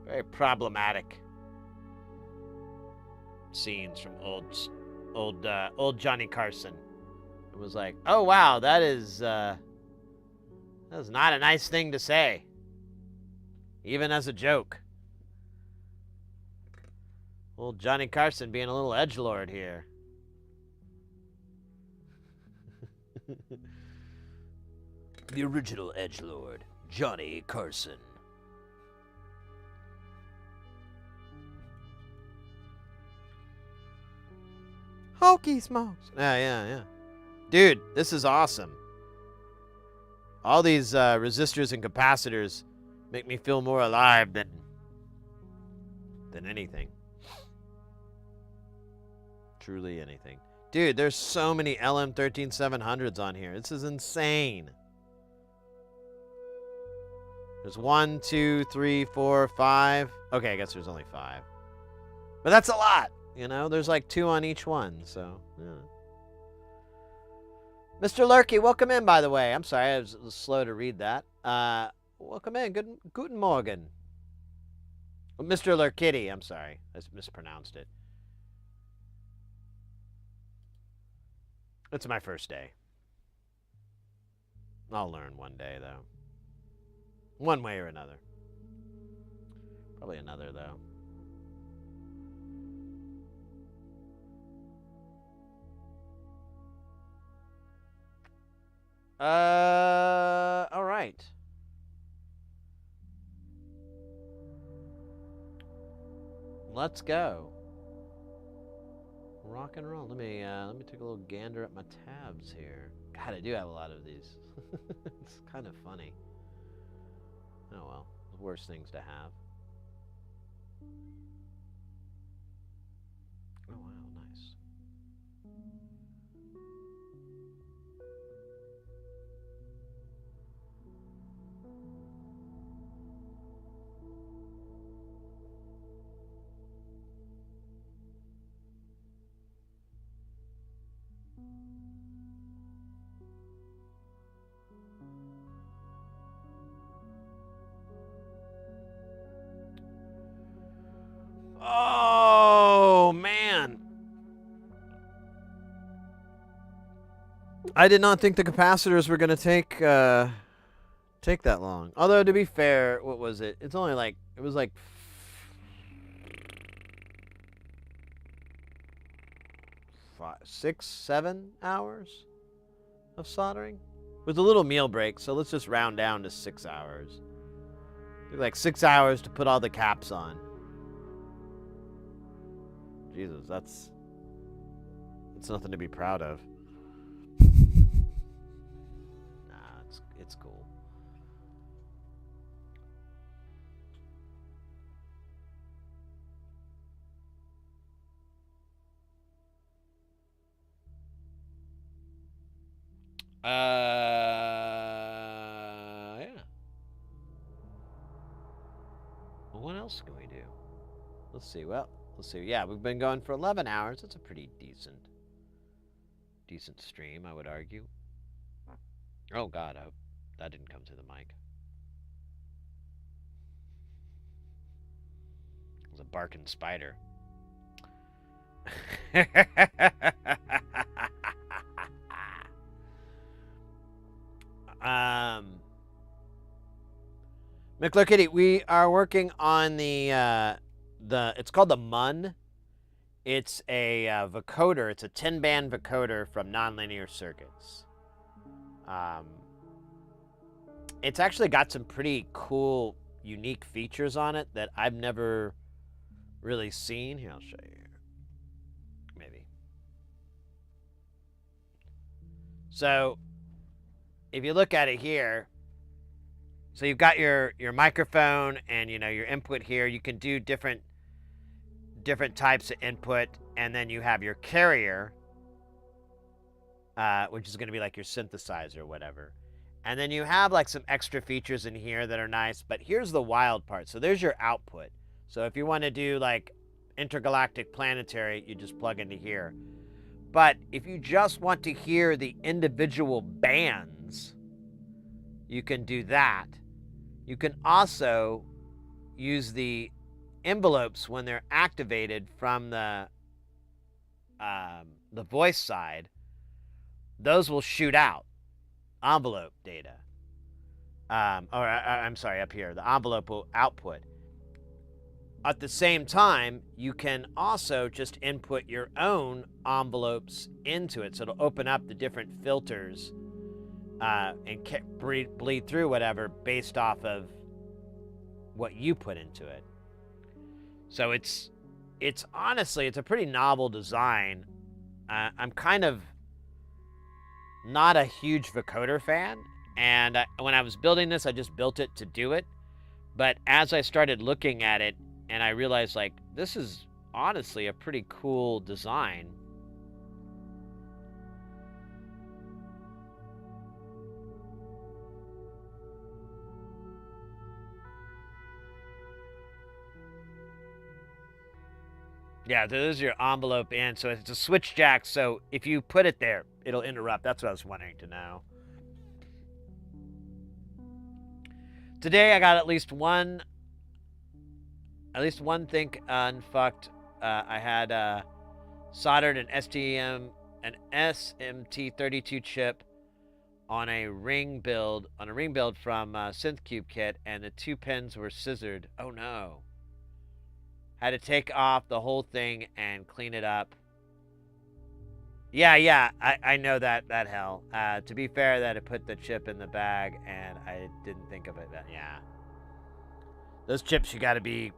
A: very problematic scenes from old Johnny Carson. It was like, oh, wow, that is not a nice thing to say. Even as a joke. Old Johnny Carson being a little edgelord here. The original edgelord, Johnny Carson. Hokey smokes. Yeah. Dude, this is awesome. All these resistors and capacitors make me feel more alive than anything. Truly anything. Dude, there's so many LM13700s on here. This is insane. There's 1, 2, 3, 4, 5. Okay, I guess there's only 5. But that's a lot. You know, there's like 2 on each one, so, yeah. Mr. Lurky, welcome in, by the way. I'm sorry, I was slow to read that. Welcome in. Guten Morgen. Mr. Lurkitty, I'm sorry. I mispronounced it. It's my first day. I'll learn one day, though. One way or another. Probably another, though. All right. Let's go. Rock and roll. Let me take a little gander at my tabs here. God, I do have a lot of these. It's kind of funny. Oh well, worse things to have. Oh wow, nice. Oh, man. I did not think the capacitors were going to take that long. Although, to be fair, what was it? It's only like, it was like 5, 6, 7 hours of soldering with a little meal break. So let's just round down to 6 hours. Like 6 hours to put all the caps on. Jesus, that's nothing to be proud of. Nah, it's cool. Yeah. Well, what else can we do? Let's see. Well, let's see. Yeah, we've been going for 11 hours. That's a pretty decent stream, I would argue. Oh, God, I hope that didn't come to the mic. It was a barking spider. McClurkitty, we are working on the it's called the MUN. It's a vocoder. It's a 10-band vocoder from nonlinear circuits. It's actually got some pretty cool, unique features on it that I've never really seen. Here, I'll show you. Maybe. So, if you look at it here, so you've got your microphone and, you know, your input here. You can do different types of input, and then you have your carrier, which is going to be like your synthesizer or whatever. And then you have like some extra features in here that are nice, but here's the wild part. So there's your output. So if you want to do like intergalactic planetary, you just plug into here. But if you just want to hear the individual bands, you can do that. You can also use the envelopes when they're activated from the voice side. Those will shoot out envelope data. I'm sorry, up here. The envelope will output. At the same time, you can also just input your own envelopes into it. So it'll open up the different filters and bleed through whatever based off of what you put into it. So it's honestly, it's a pretty novel design. I'm kind of not a huge vocoder fan, and when I was building this, I just built it to do it. But as I started looking at it, and I realized, like, this is honestly a pretty cool design. Yeah, there's your envelope in, so it's a switch jack, so if you put it there, it'll interrupt. That's what I was wanting to know. Today I got at least one thing unfucked. I had soldered an SMT32 chip on a ring build from SynthCube kit, and the 2 pins were scissored. Oh no. Had to take off the whole thing and clean it up. Yeah, I know that hell. To be fair, that I put the chip in the bag and I didn't think of it. Yeah. Those chips, you got to be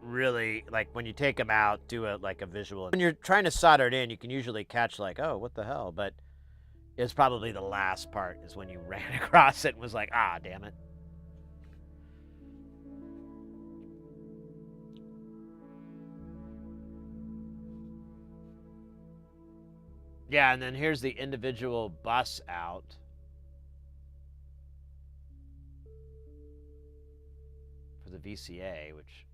A: really, like, when you take them out, do a visual. When you're trying to solder it in, you can usually catch like, oh, what the hell? But it's probably the last part is when you ran across it and was like, ah, damn it. Yeah, and then here's the individual bus out. For the VCA, which...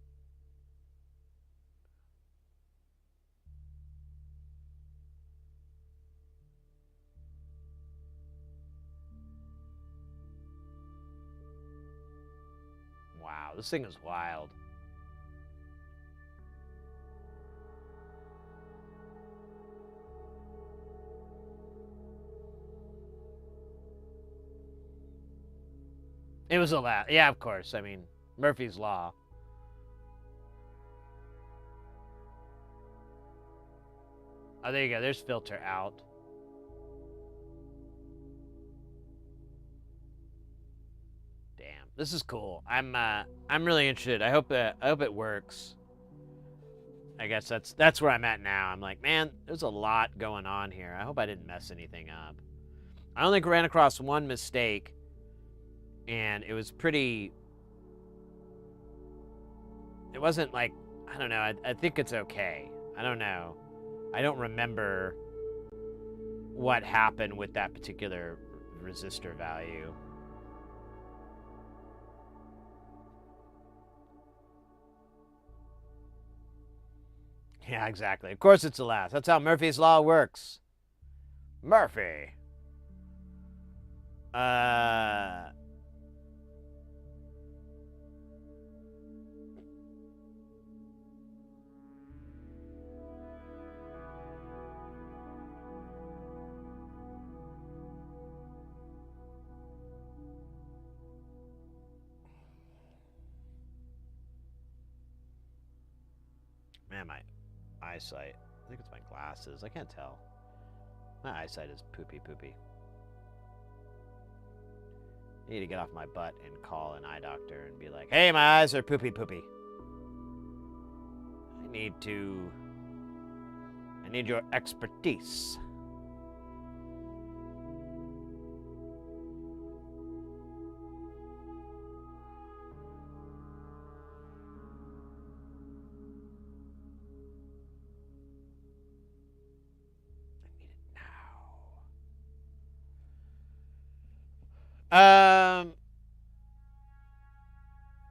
A: Wow, this thing is wild. It was a lot. Yeah, of course. I mean, Murphy's Law. Oh, there you go. There's filter out. Damn, this is cool. I'm really interested. I hope it works. I guess that's where I'm at now. I'm like, man, there's a lot going on here. I hope I didn't mess anything up. I only ran across one mistake. And it was pretty... It wasn't like... I don't know. I think it's okay. I don't know. I don't remember what happened with that particular resistor value. Yeah, exactly. Of course it's the last. That's how Murphy's Law works. Murphy. Man, my eyesight. I think it's my glasses. I can't tell. My eyesight is poopy. I need to get off my butt and call an eye doctor and be like, hey, my eyes are poopy. I need your expertise.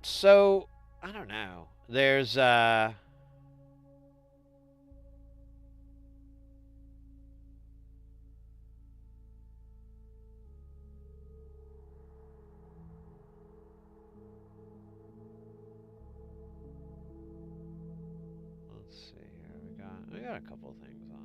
A: So, I don't know. There's, let's see here. We got a couple things on.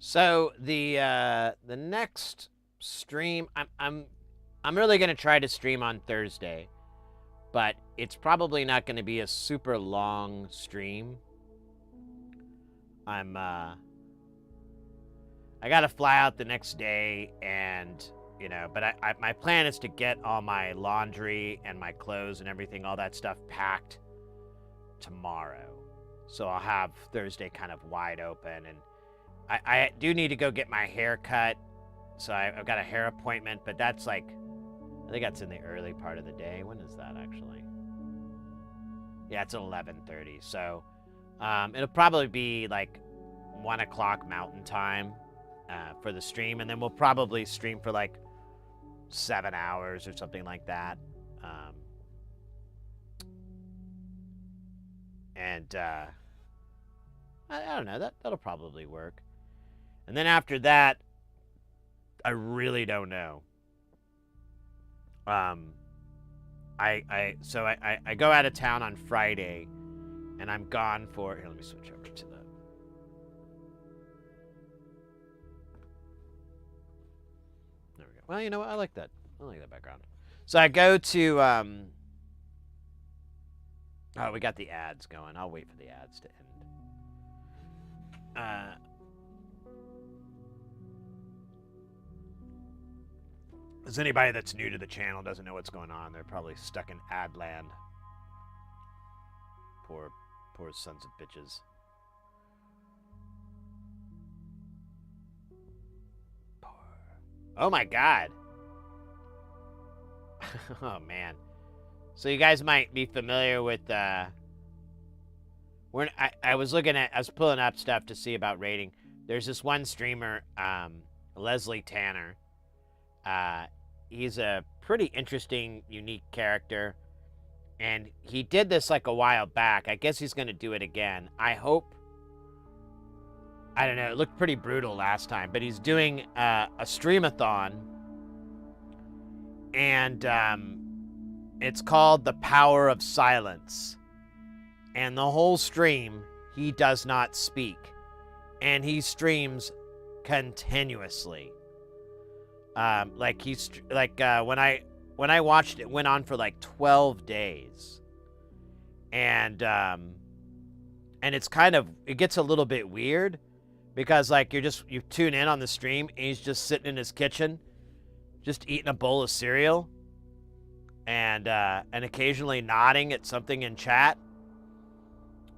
A: So the next stream, I'm really gonna try to stream on Thursday, but it's probably not gonna be a super long stream. I gotta fly out the next day, and you know, but my plan is to get all my laundry and my clothes and everything, all that stuff packed tomorrow, so I'll have Thursday kind of wide open. And I do need to go get my hair cut, So I've got a hair appointment, but that's like, I think that's in the early part of the day. When is that actually? Yeah, it's at 11:30. So it'll probably be like 1 o'clock Mountain Time for the stream, and then we'll probably stream for like 7 hours or something like that. And I don't know, that'll probably work. And then after that, I really don't know. So I go out of town on Friday, and I'm gone for. Here, let me switch over to the. There we go. Well, you know what? I like that. I like that background. So I go to. Oh, we got the ads going. I'll wait for the ads to end. As anybody that's new to the channel doesn't know what's going on, they're probably stuck in ad land. Poor sons of bitches. Oh my god. Oh man. So you guys might be familiar with I was pulling up stuff to see about rating. There's this one streamer, Leslie Tanner. He's a pretty interesting, unique character. And he did this like a while back. I guess he's going to do it again. I hope. I don't know. It looked pretty brutal last time. But he's doing a streamathon. And it's called The Power of Silence. And the whole stream, he does not speak. And he streams continuously. When I watched it, went on for like 12 days, and it's it gets a little bit weird, because like you tune in on the stream and he's just sitting in his kitchen, just eating a bowl of cereal, and occasionally nodding at something in chat,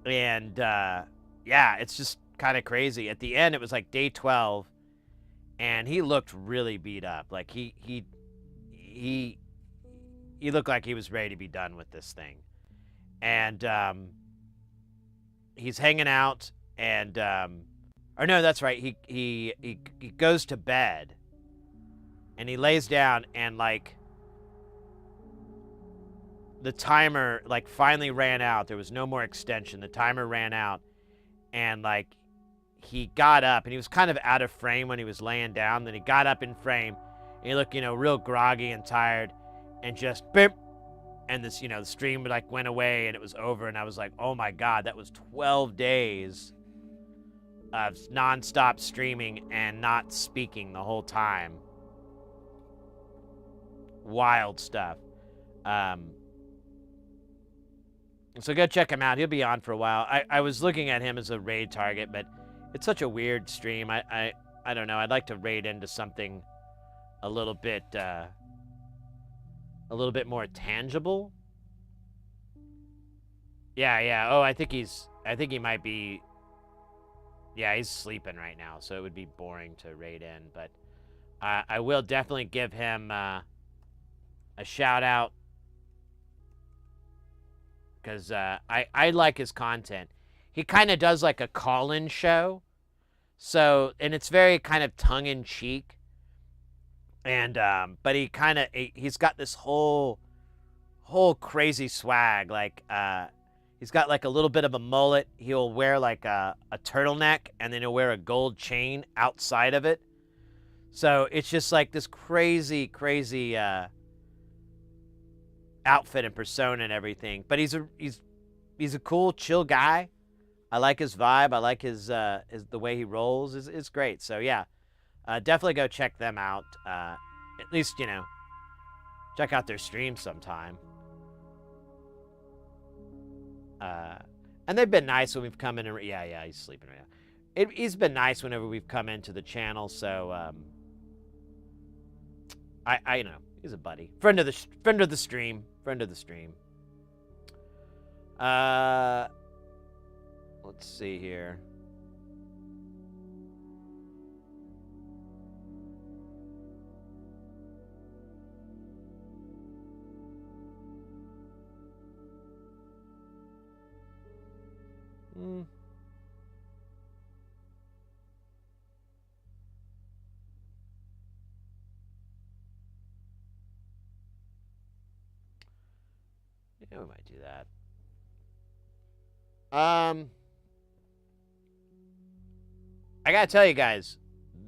A: and yeah, it's just kind of crazy. At the end, it was like day 12. And he looked really beat up. Like he looked like he was ready to be done with this thing. And he's hanging out, and or no, that's right. He goes to bed, and he lays down, and like the timer like finally ran out. There was no more extension. The timer ran out, and like he got up, and he was kind of out of frame when he was laying down. Then he got up in frame, and he looked, real groggy and tired, and just beep, and this, the stream like went away, and it was over. And I was like, oh my god, that was 12 days of nonstop streaming and not speaking the whole time. Wild stuff. So go check him out. He'll be on for a while. I was looking at him as a raid target, but it's such a weird stream. I don't know. I'd like to raid into something a little bit more tangible. Yeah. Oh, I think he might be. Yeah, he's sleeping right now, so it would be boring to raid in. But I will definitely give him a shout out, because I like his content. He kind of does like a call-in show. So, and it's very kind of tongue-in-cheek. And, but he's got this whole crazy swag. Like, he's got like a little bit of a mullet. He'll wear like a turtleneck, and then he'll wear a gold chain outside of it. So it's just like this crazy outfit and persona and everything. But he's a cool, chill guy. I like his vibe. I like his the way he rolls. Is great. So yeah, definitely go check them out. At least check out their streams sometime. And they've been nice when we've come in. And yeah, he's sleeping right now. He's been nice whenever we've come into the channel. So I he's a buddy, friend of the stream. Let's see here. Yeah, we might do that. I gotta tell you guys,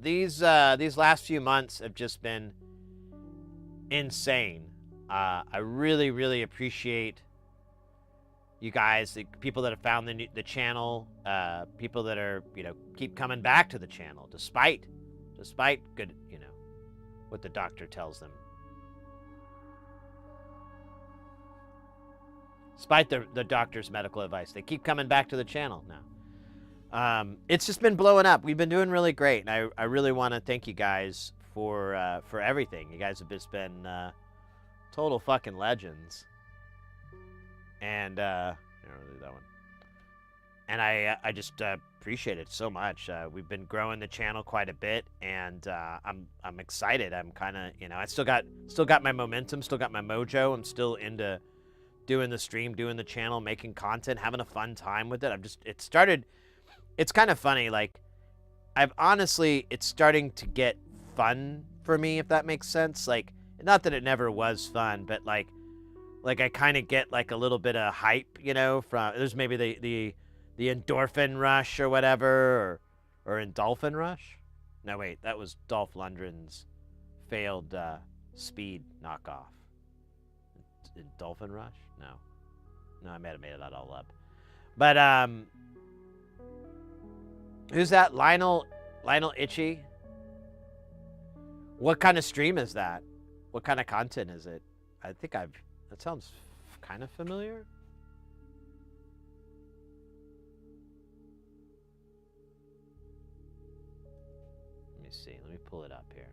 A: these last few months have just been insane. I really, really appreciate you guys, the people that have found the channel, people that are, keep coming back to the channel despite good, what the doctor tells them. Despite the doctor's medical advice, they keep coming back to the channel now. It's just been blowing up. We've been doing really great, and I really want to thank you guys for everything. You guys have just been total fucking legends. And here, I'll do that one. And I just appreciate it so much. We've been growing the channel quite a bit, and I'm excited. I'm kind of, I still got my momentum, still got my mojo. I'm still into doing the stream, doing the channel, making content, having a fun time with it. It's kind of funny. Like, it's starting to get fun for me, if that makes sense. Like, not that it never was fun, but like I kind of get like a little bit of hype, from, there's maybe the endorphin rush or whatever, or endorphin rush. No, wait, that was Dolph Lundgren's failed Speed knockoff. Endorphin rush? No, I might have made that all up. But who's that? Lionel Itchy? What kind of stream is that? What kind of content is it? I think that sounds kind of familiar. Let me see. Let me pull it up here.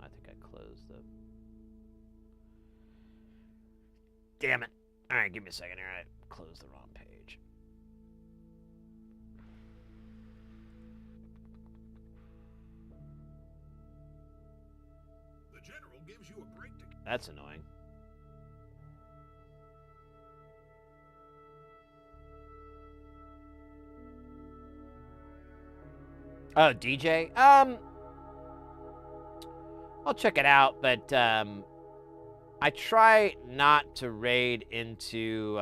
A: I think I closed the... Damn it. All right, give me a second here. I closed the wrong page.
E: The general gives you a break to...
A: That's annoying. Oh, DJ? I'll check it out, but I try not to raid into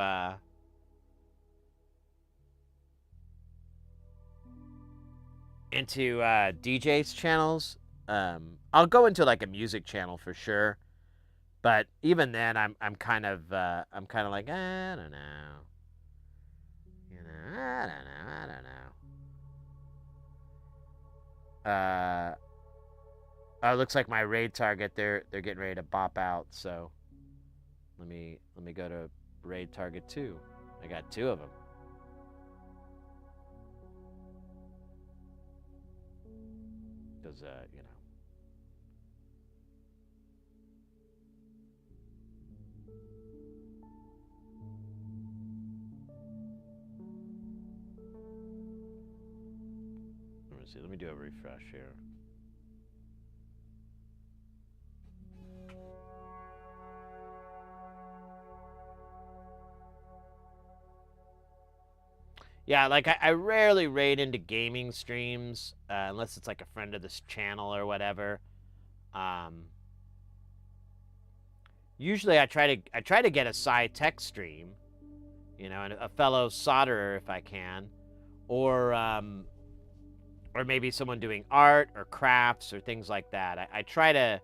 A: DJ's channels. I'll go into like a music channel for sure, but even then, I'm kind of like, I don't know, I don't know. Oh, it looks like my raid target, they're getting ready to bop out, so let me go to raid target 2. I got 2 of them. Because let me see, let me do a refresh here. Yeah, like I rarely raid into gaming streams unless it's like a friend of this channel or whatever. Usually I try to get a sci-tech stream, and a fellow solderer if I can, or maybe someone doing art or crafts or things like that. I try to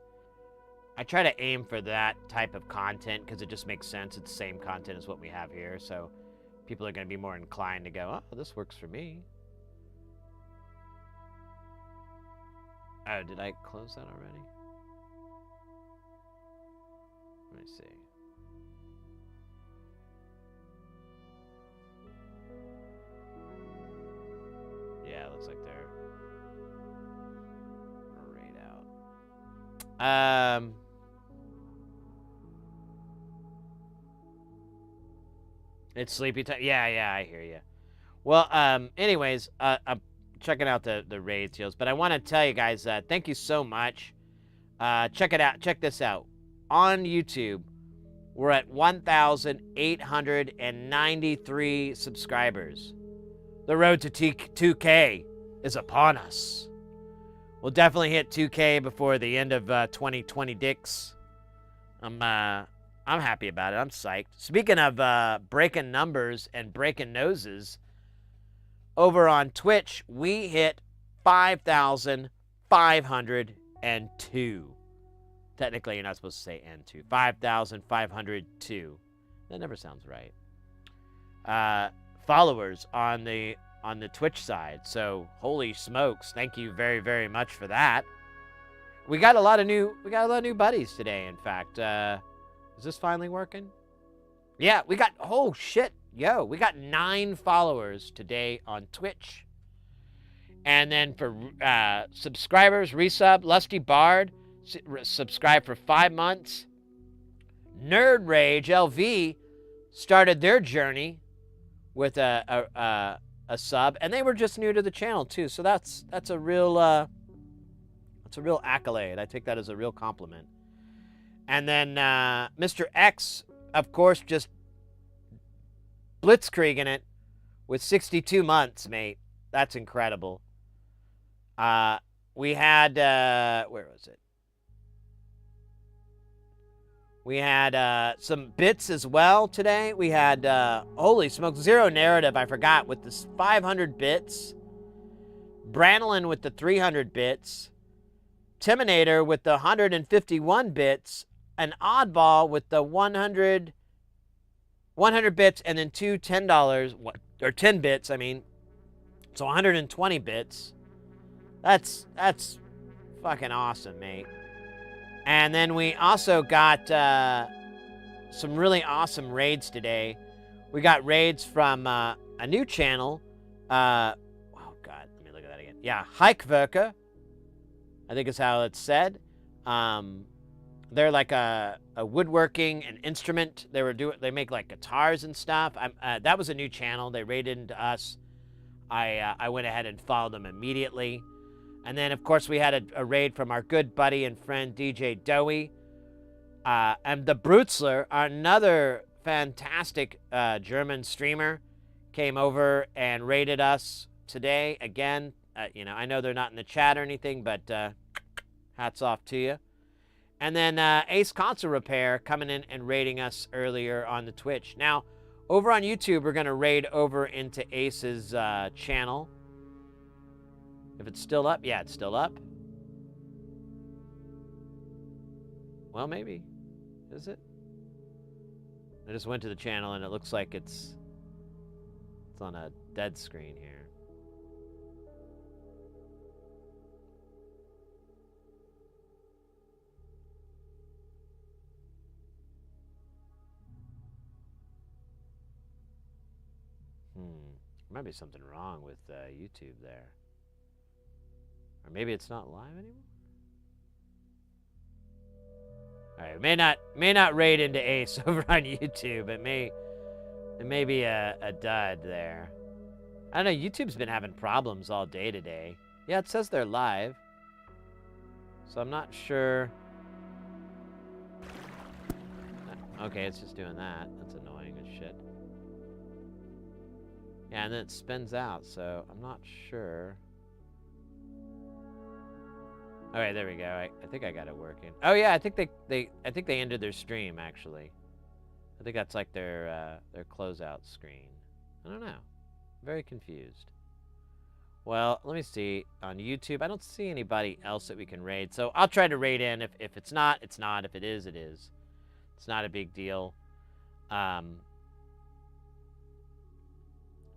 A: aim for that type of content because it just makes sense. It's the same content as what we have here, so people are going to be more inclined to go, oh, this works for me. Oh, did I close that already? Let me see. Yeah, it looks like they're right out. It's sleepy time. Yeah, I hear you. Well, anyways, I'm checking out the raid deals, but I want to tell you guys, thank you so much. Check it out. Check this out. On YouTube, We're at 1,893 subscribers. The road to 2K is upon us. We'll definitely hit 2K before the end of 2020, dicks. I'm happy about it. I'm psyched. Speaking of breaking numbers and breaking noses, over on Twitch, we hit 5,502. Technically, you're not supposed to say N2. 5,502. That never sounds right. Followers on the Twitch side. So, holy smokes! Thank you very, very much for that. We got a lot of new buddies today. In fact, is this finally working? Yeah, we got. Oh shit, yo, we got 9 followers today on Twitch. And then for subscribers, resub, Lusty Bard, subscribe for 5 months. Nerd Rage LV started their journey with a sub, and they were just new to the channel too. So that's a real accolade. I take that as a real compliment. And then Mr. X, of course, just blitzkrieging it with 62 months, mate. That's incredible. We had where was it? We had some bits as well today. We had, holy smokes, Zero Narrative, I forgot, with the 500 bits. Branolin with the 300 bits. Timinator with the 151 bits. An Oddball with the 100 bits, and then two $10, or 10 bits, I mean. So 120 bits. That's fucking awesome, mate. And then we also got some really awesome raids today. We got raids from a new channel. Oh, God. Let me look at that again. Yeah, Hikewerker, I think is how it's said. They're like a woodworking and instrument. They make like guitars and stuff. That was a new channel. They raided into us. I went ahead and followed them immediately. And then, of course, we had a raid from our good buddy and friend, DJ Dowie. And the Brutzler, another fantastic German streamer, came over and raided us today. Again, I know they're not in the chat or anything, but hats off to you. And then Ace Console Repair coming in and raiding us earlier on the Twitch. Now, over on YouTube, we're going to raid over into Ace's channel. If it's still up, yeah, it's still up. Well, maybe. Is it? I just went to the channel and it looks like it's on a dead screen here. There might be something wrong with YouTube there. Or maybe it's not live anymore? Alright, may not raid into Ace over on YouTube. It may be a dud there. I don't know, YouTube's been having problems all day today. Yeah, it says they're live. So I'm not sure. Okay, it's just doing that. That's annoying as shit. Yeah, and then it spins out, so I'm not sure. All right, there we go. I think I got it working. Oh yeah, I think they ended their stream actually. I think that's like their closeout screen. I don't know. Very confused. Well, let me see on YouTube. I don't see anybody else that we can raid, so I'll try to raid in. If it's not, it's not. If it is, it is. It's not a big deal.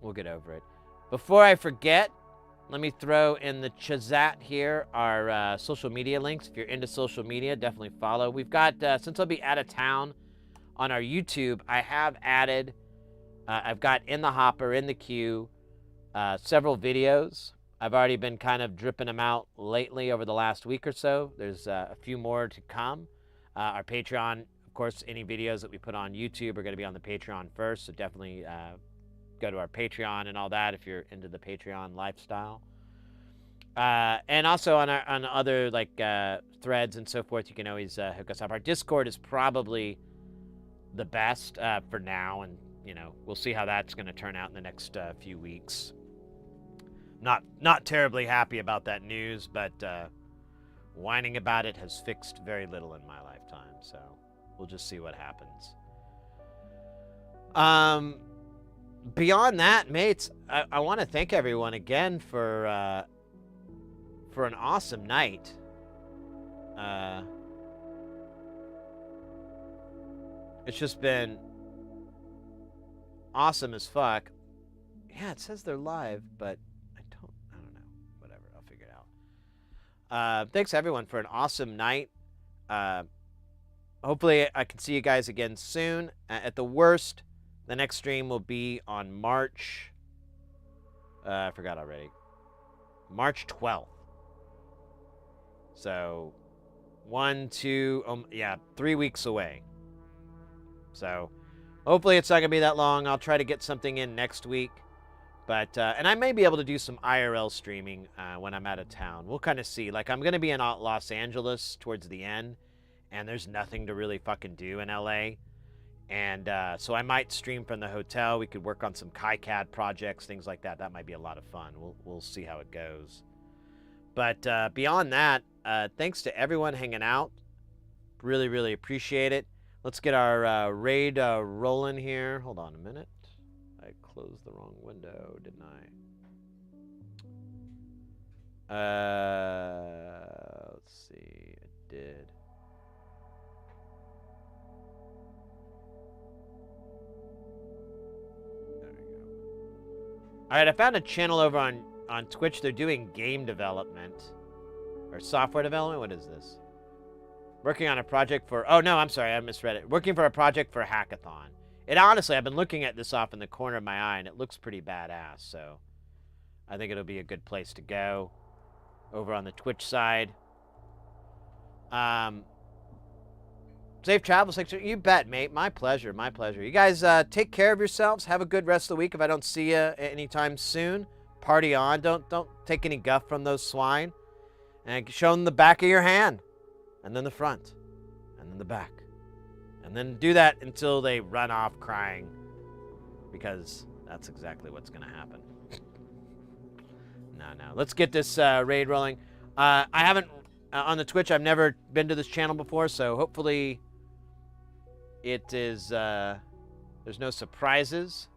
A: We'll get over it. Before I forget, let me throw in the chat here our social media links. If you're into social media, definitely follow. We've got, since I'll be out of town on our YouTube, I have added, I've got in the hopper, in the queue, several videos. I've already been kind of dripping them out lately over the last week or so. There's a few more to come. Our Patreon, of course, any videos that we put on YouTube are going to be on the Patreon first, so definitely go to our Patreon and all that if you're into the Patreon lifestyle. And also on other like threads and so forth, you can always hook us up. Our Discord is probably the best for now, and you know, we'll see how that's going to turn out in the next few weeks. Not terribly happy about that news, but whining about it has fixed very little in my lifetime, so we'll just see what happens. Beyond that, mates, I want to thank everyone again for an awesome night. It's just been awesome as fuck. Yeah, it says they're live, but I don't know. Whatever, I'll figure it out. Thanks everyone for an awesome night. Hopefully I can see you guys again soon. At the worst, the next stream will be on March... I forgot already. March 12th. So, 3 weeks away. So, hopefully it's not going to be that long. I'll try to get something in next week. But, and I may be able to do some IRL streaming when I'm out of town. We'll kind of see. Like, I'm going to be in Los Angeles towards the end. And there's nothing to really fucking do in LA. And so I might stream from the hotel. We could work on some KiCad projects, things like that. That might be a lot of fun. We'll see how it goes. But beyond that, thanks to everyone hanging out. Really, really appreciate it. Let's get our raid rolling here. Hold on a minute. I closed the wrong window, didn't I? Let's see. I did. All right, I found a channel over on Twitch. They're doing game development or software development. What is this? Working on a project for... Oh, no, I'm sorry. I misread it. Working for a project for a hackathon. And honestly, I've been looking at this off in the corner of my eye, and it looks pretty badass. So I think it'll be a good place to go over on the Twitch side. Safe travels. You bet, mate. My pleasure. My pleasure. You guys take care of yourselves. Have a good rest of the week. If I don't see you anytime soon, party on. Don't take any guff from those swine. And show them the back of your hand. And then the front. And then the back. And then do that until they run off crying. Because that's exactly what's going to happen. No. Let's get this raid rolling. I haven't... on the Twitch, I've never been to this channel before, so hopefully... it is, there's no surprises.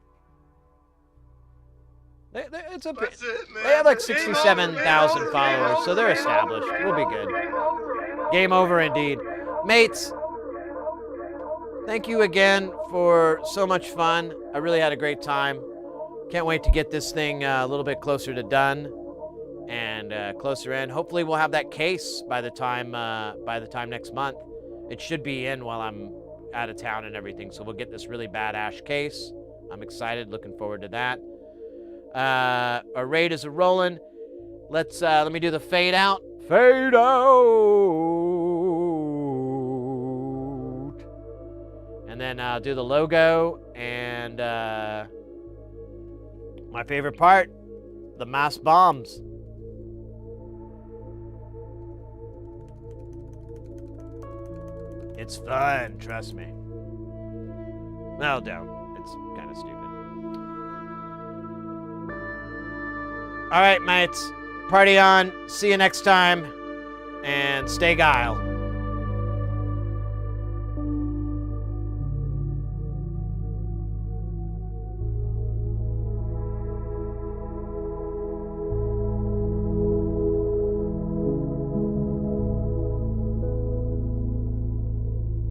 A: It's a bit, they have like 67,000 followers, so they're established. We'll be good. Game over indeed. Mates, thank you again for so much fun. I really had a great time. Can't wait to get this thing a little bit closer to done and closer in. Hopefully we'll have that case by the time next month. It should be in while I'm out of town and everything, so we'll get this really badass case. I'm excited, looking forward to that. Our raid is rolling. Let me do the fade out. Fade out. And then I'll do the logo and my favorite part, the mass bombs. It's fun, trust me. Well, don't. It's kind of stupid. All right, mates. Party on. See you next time. And stay guile.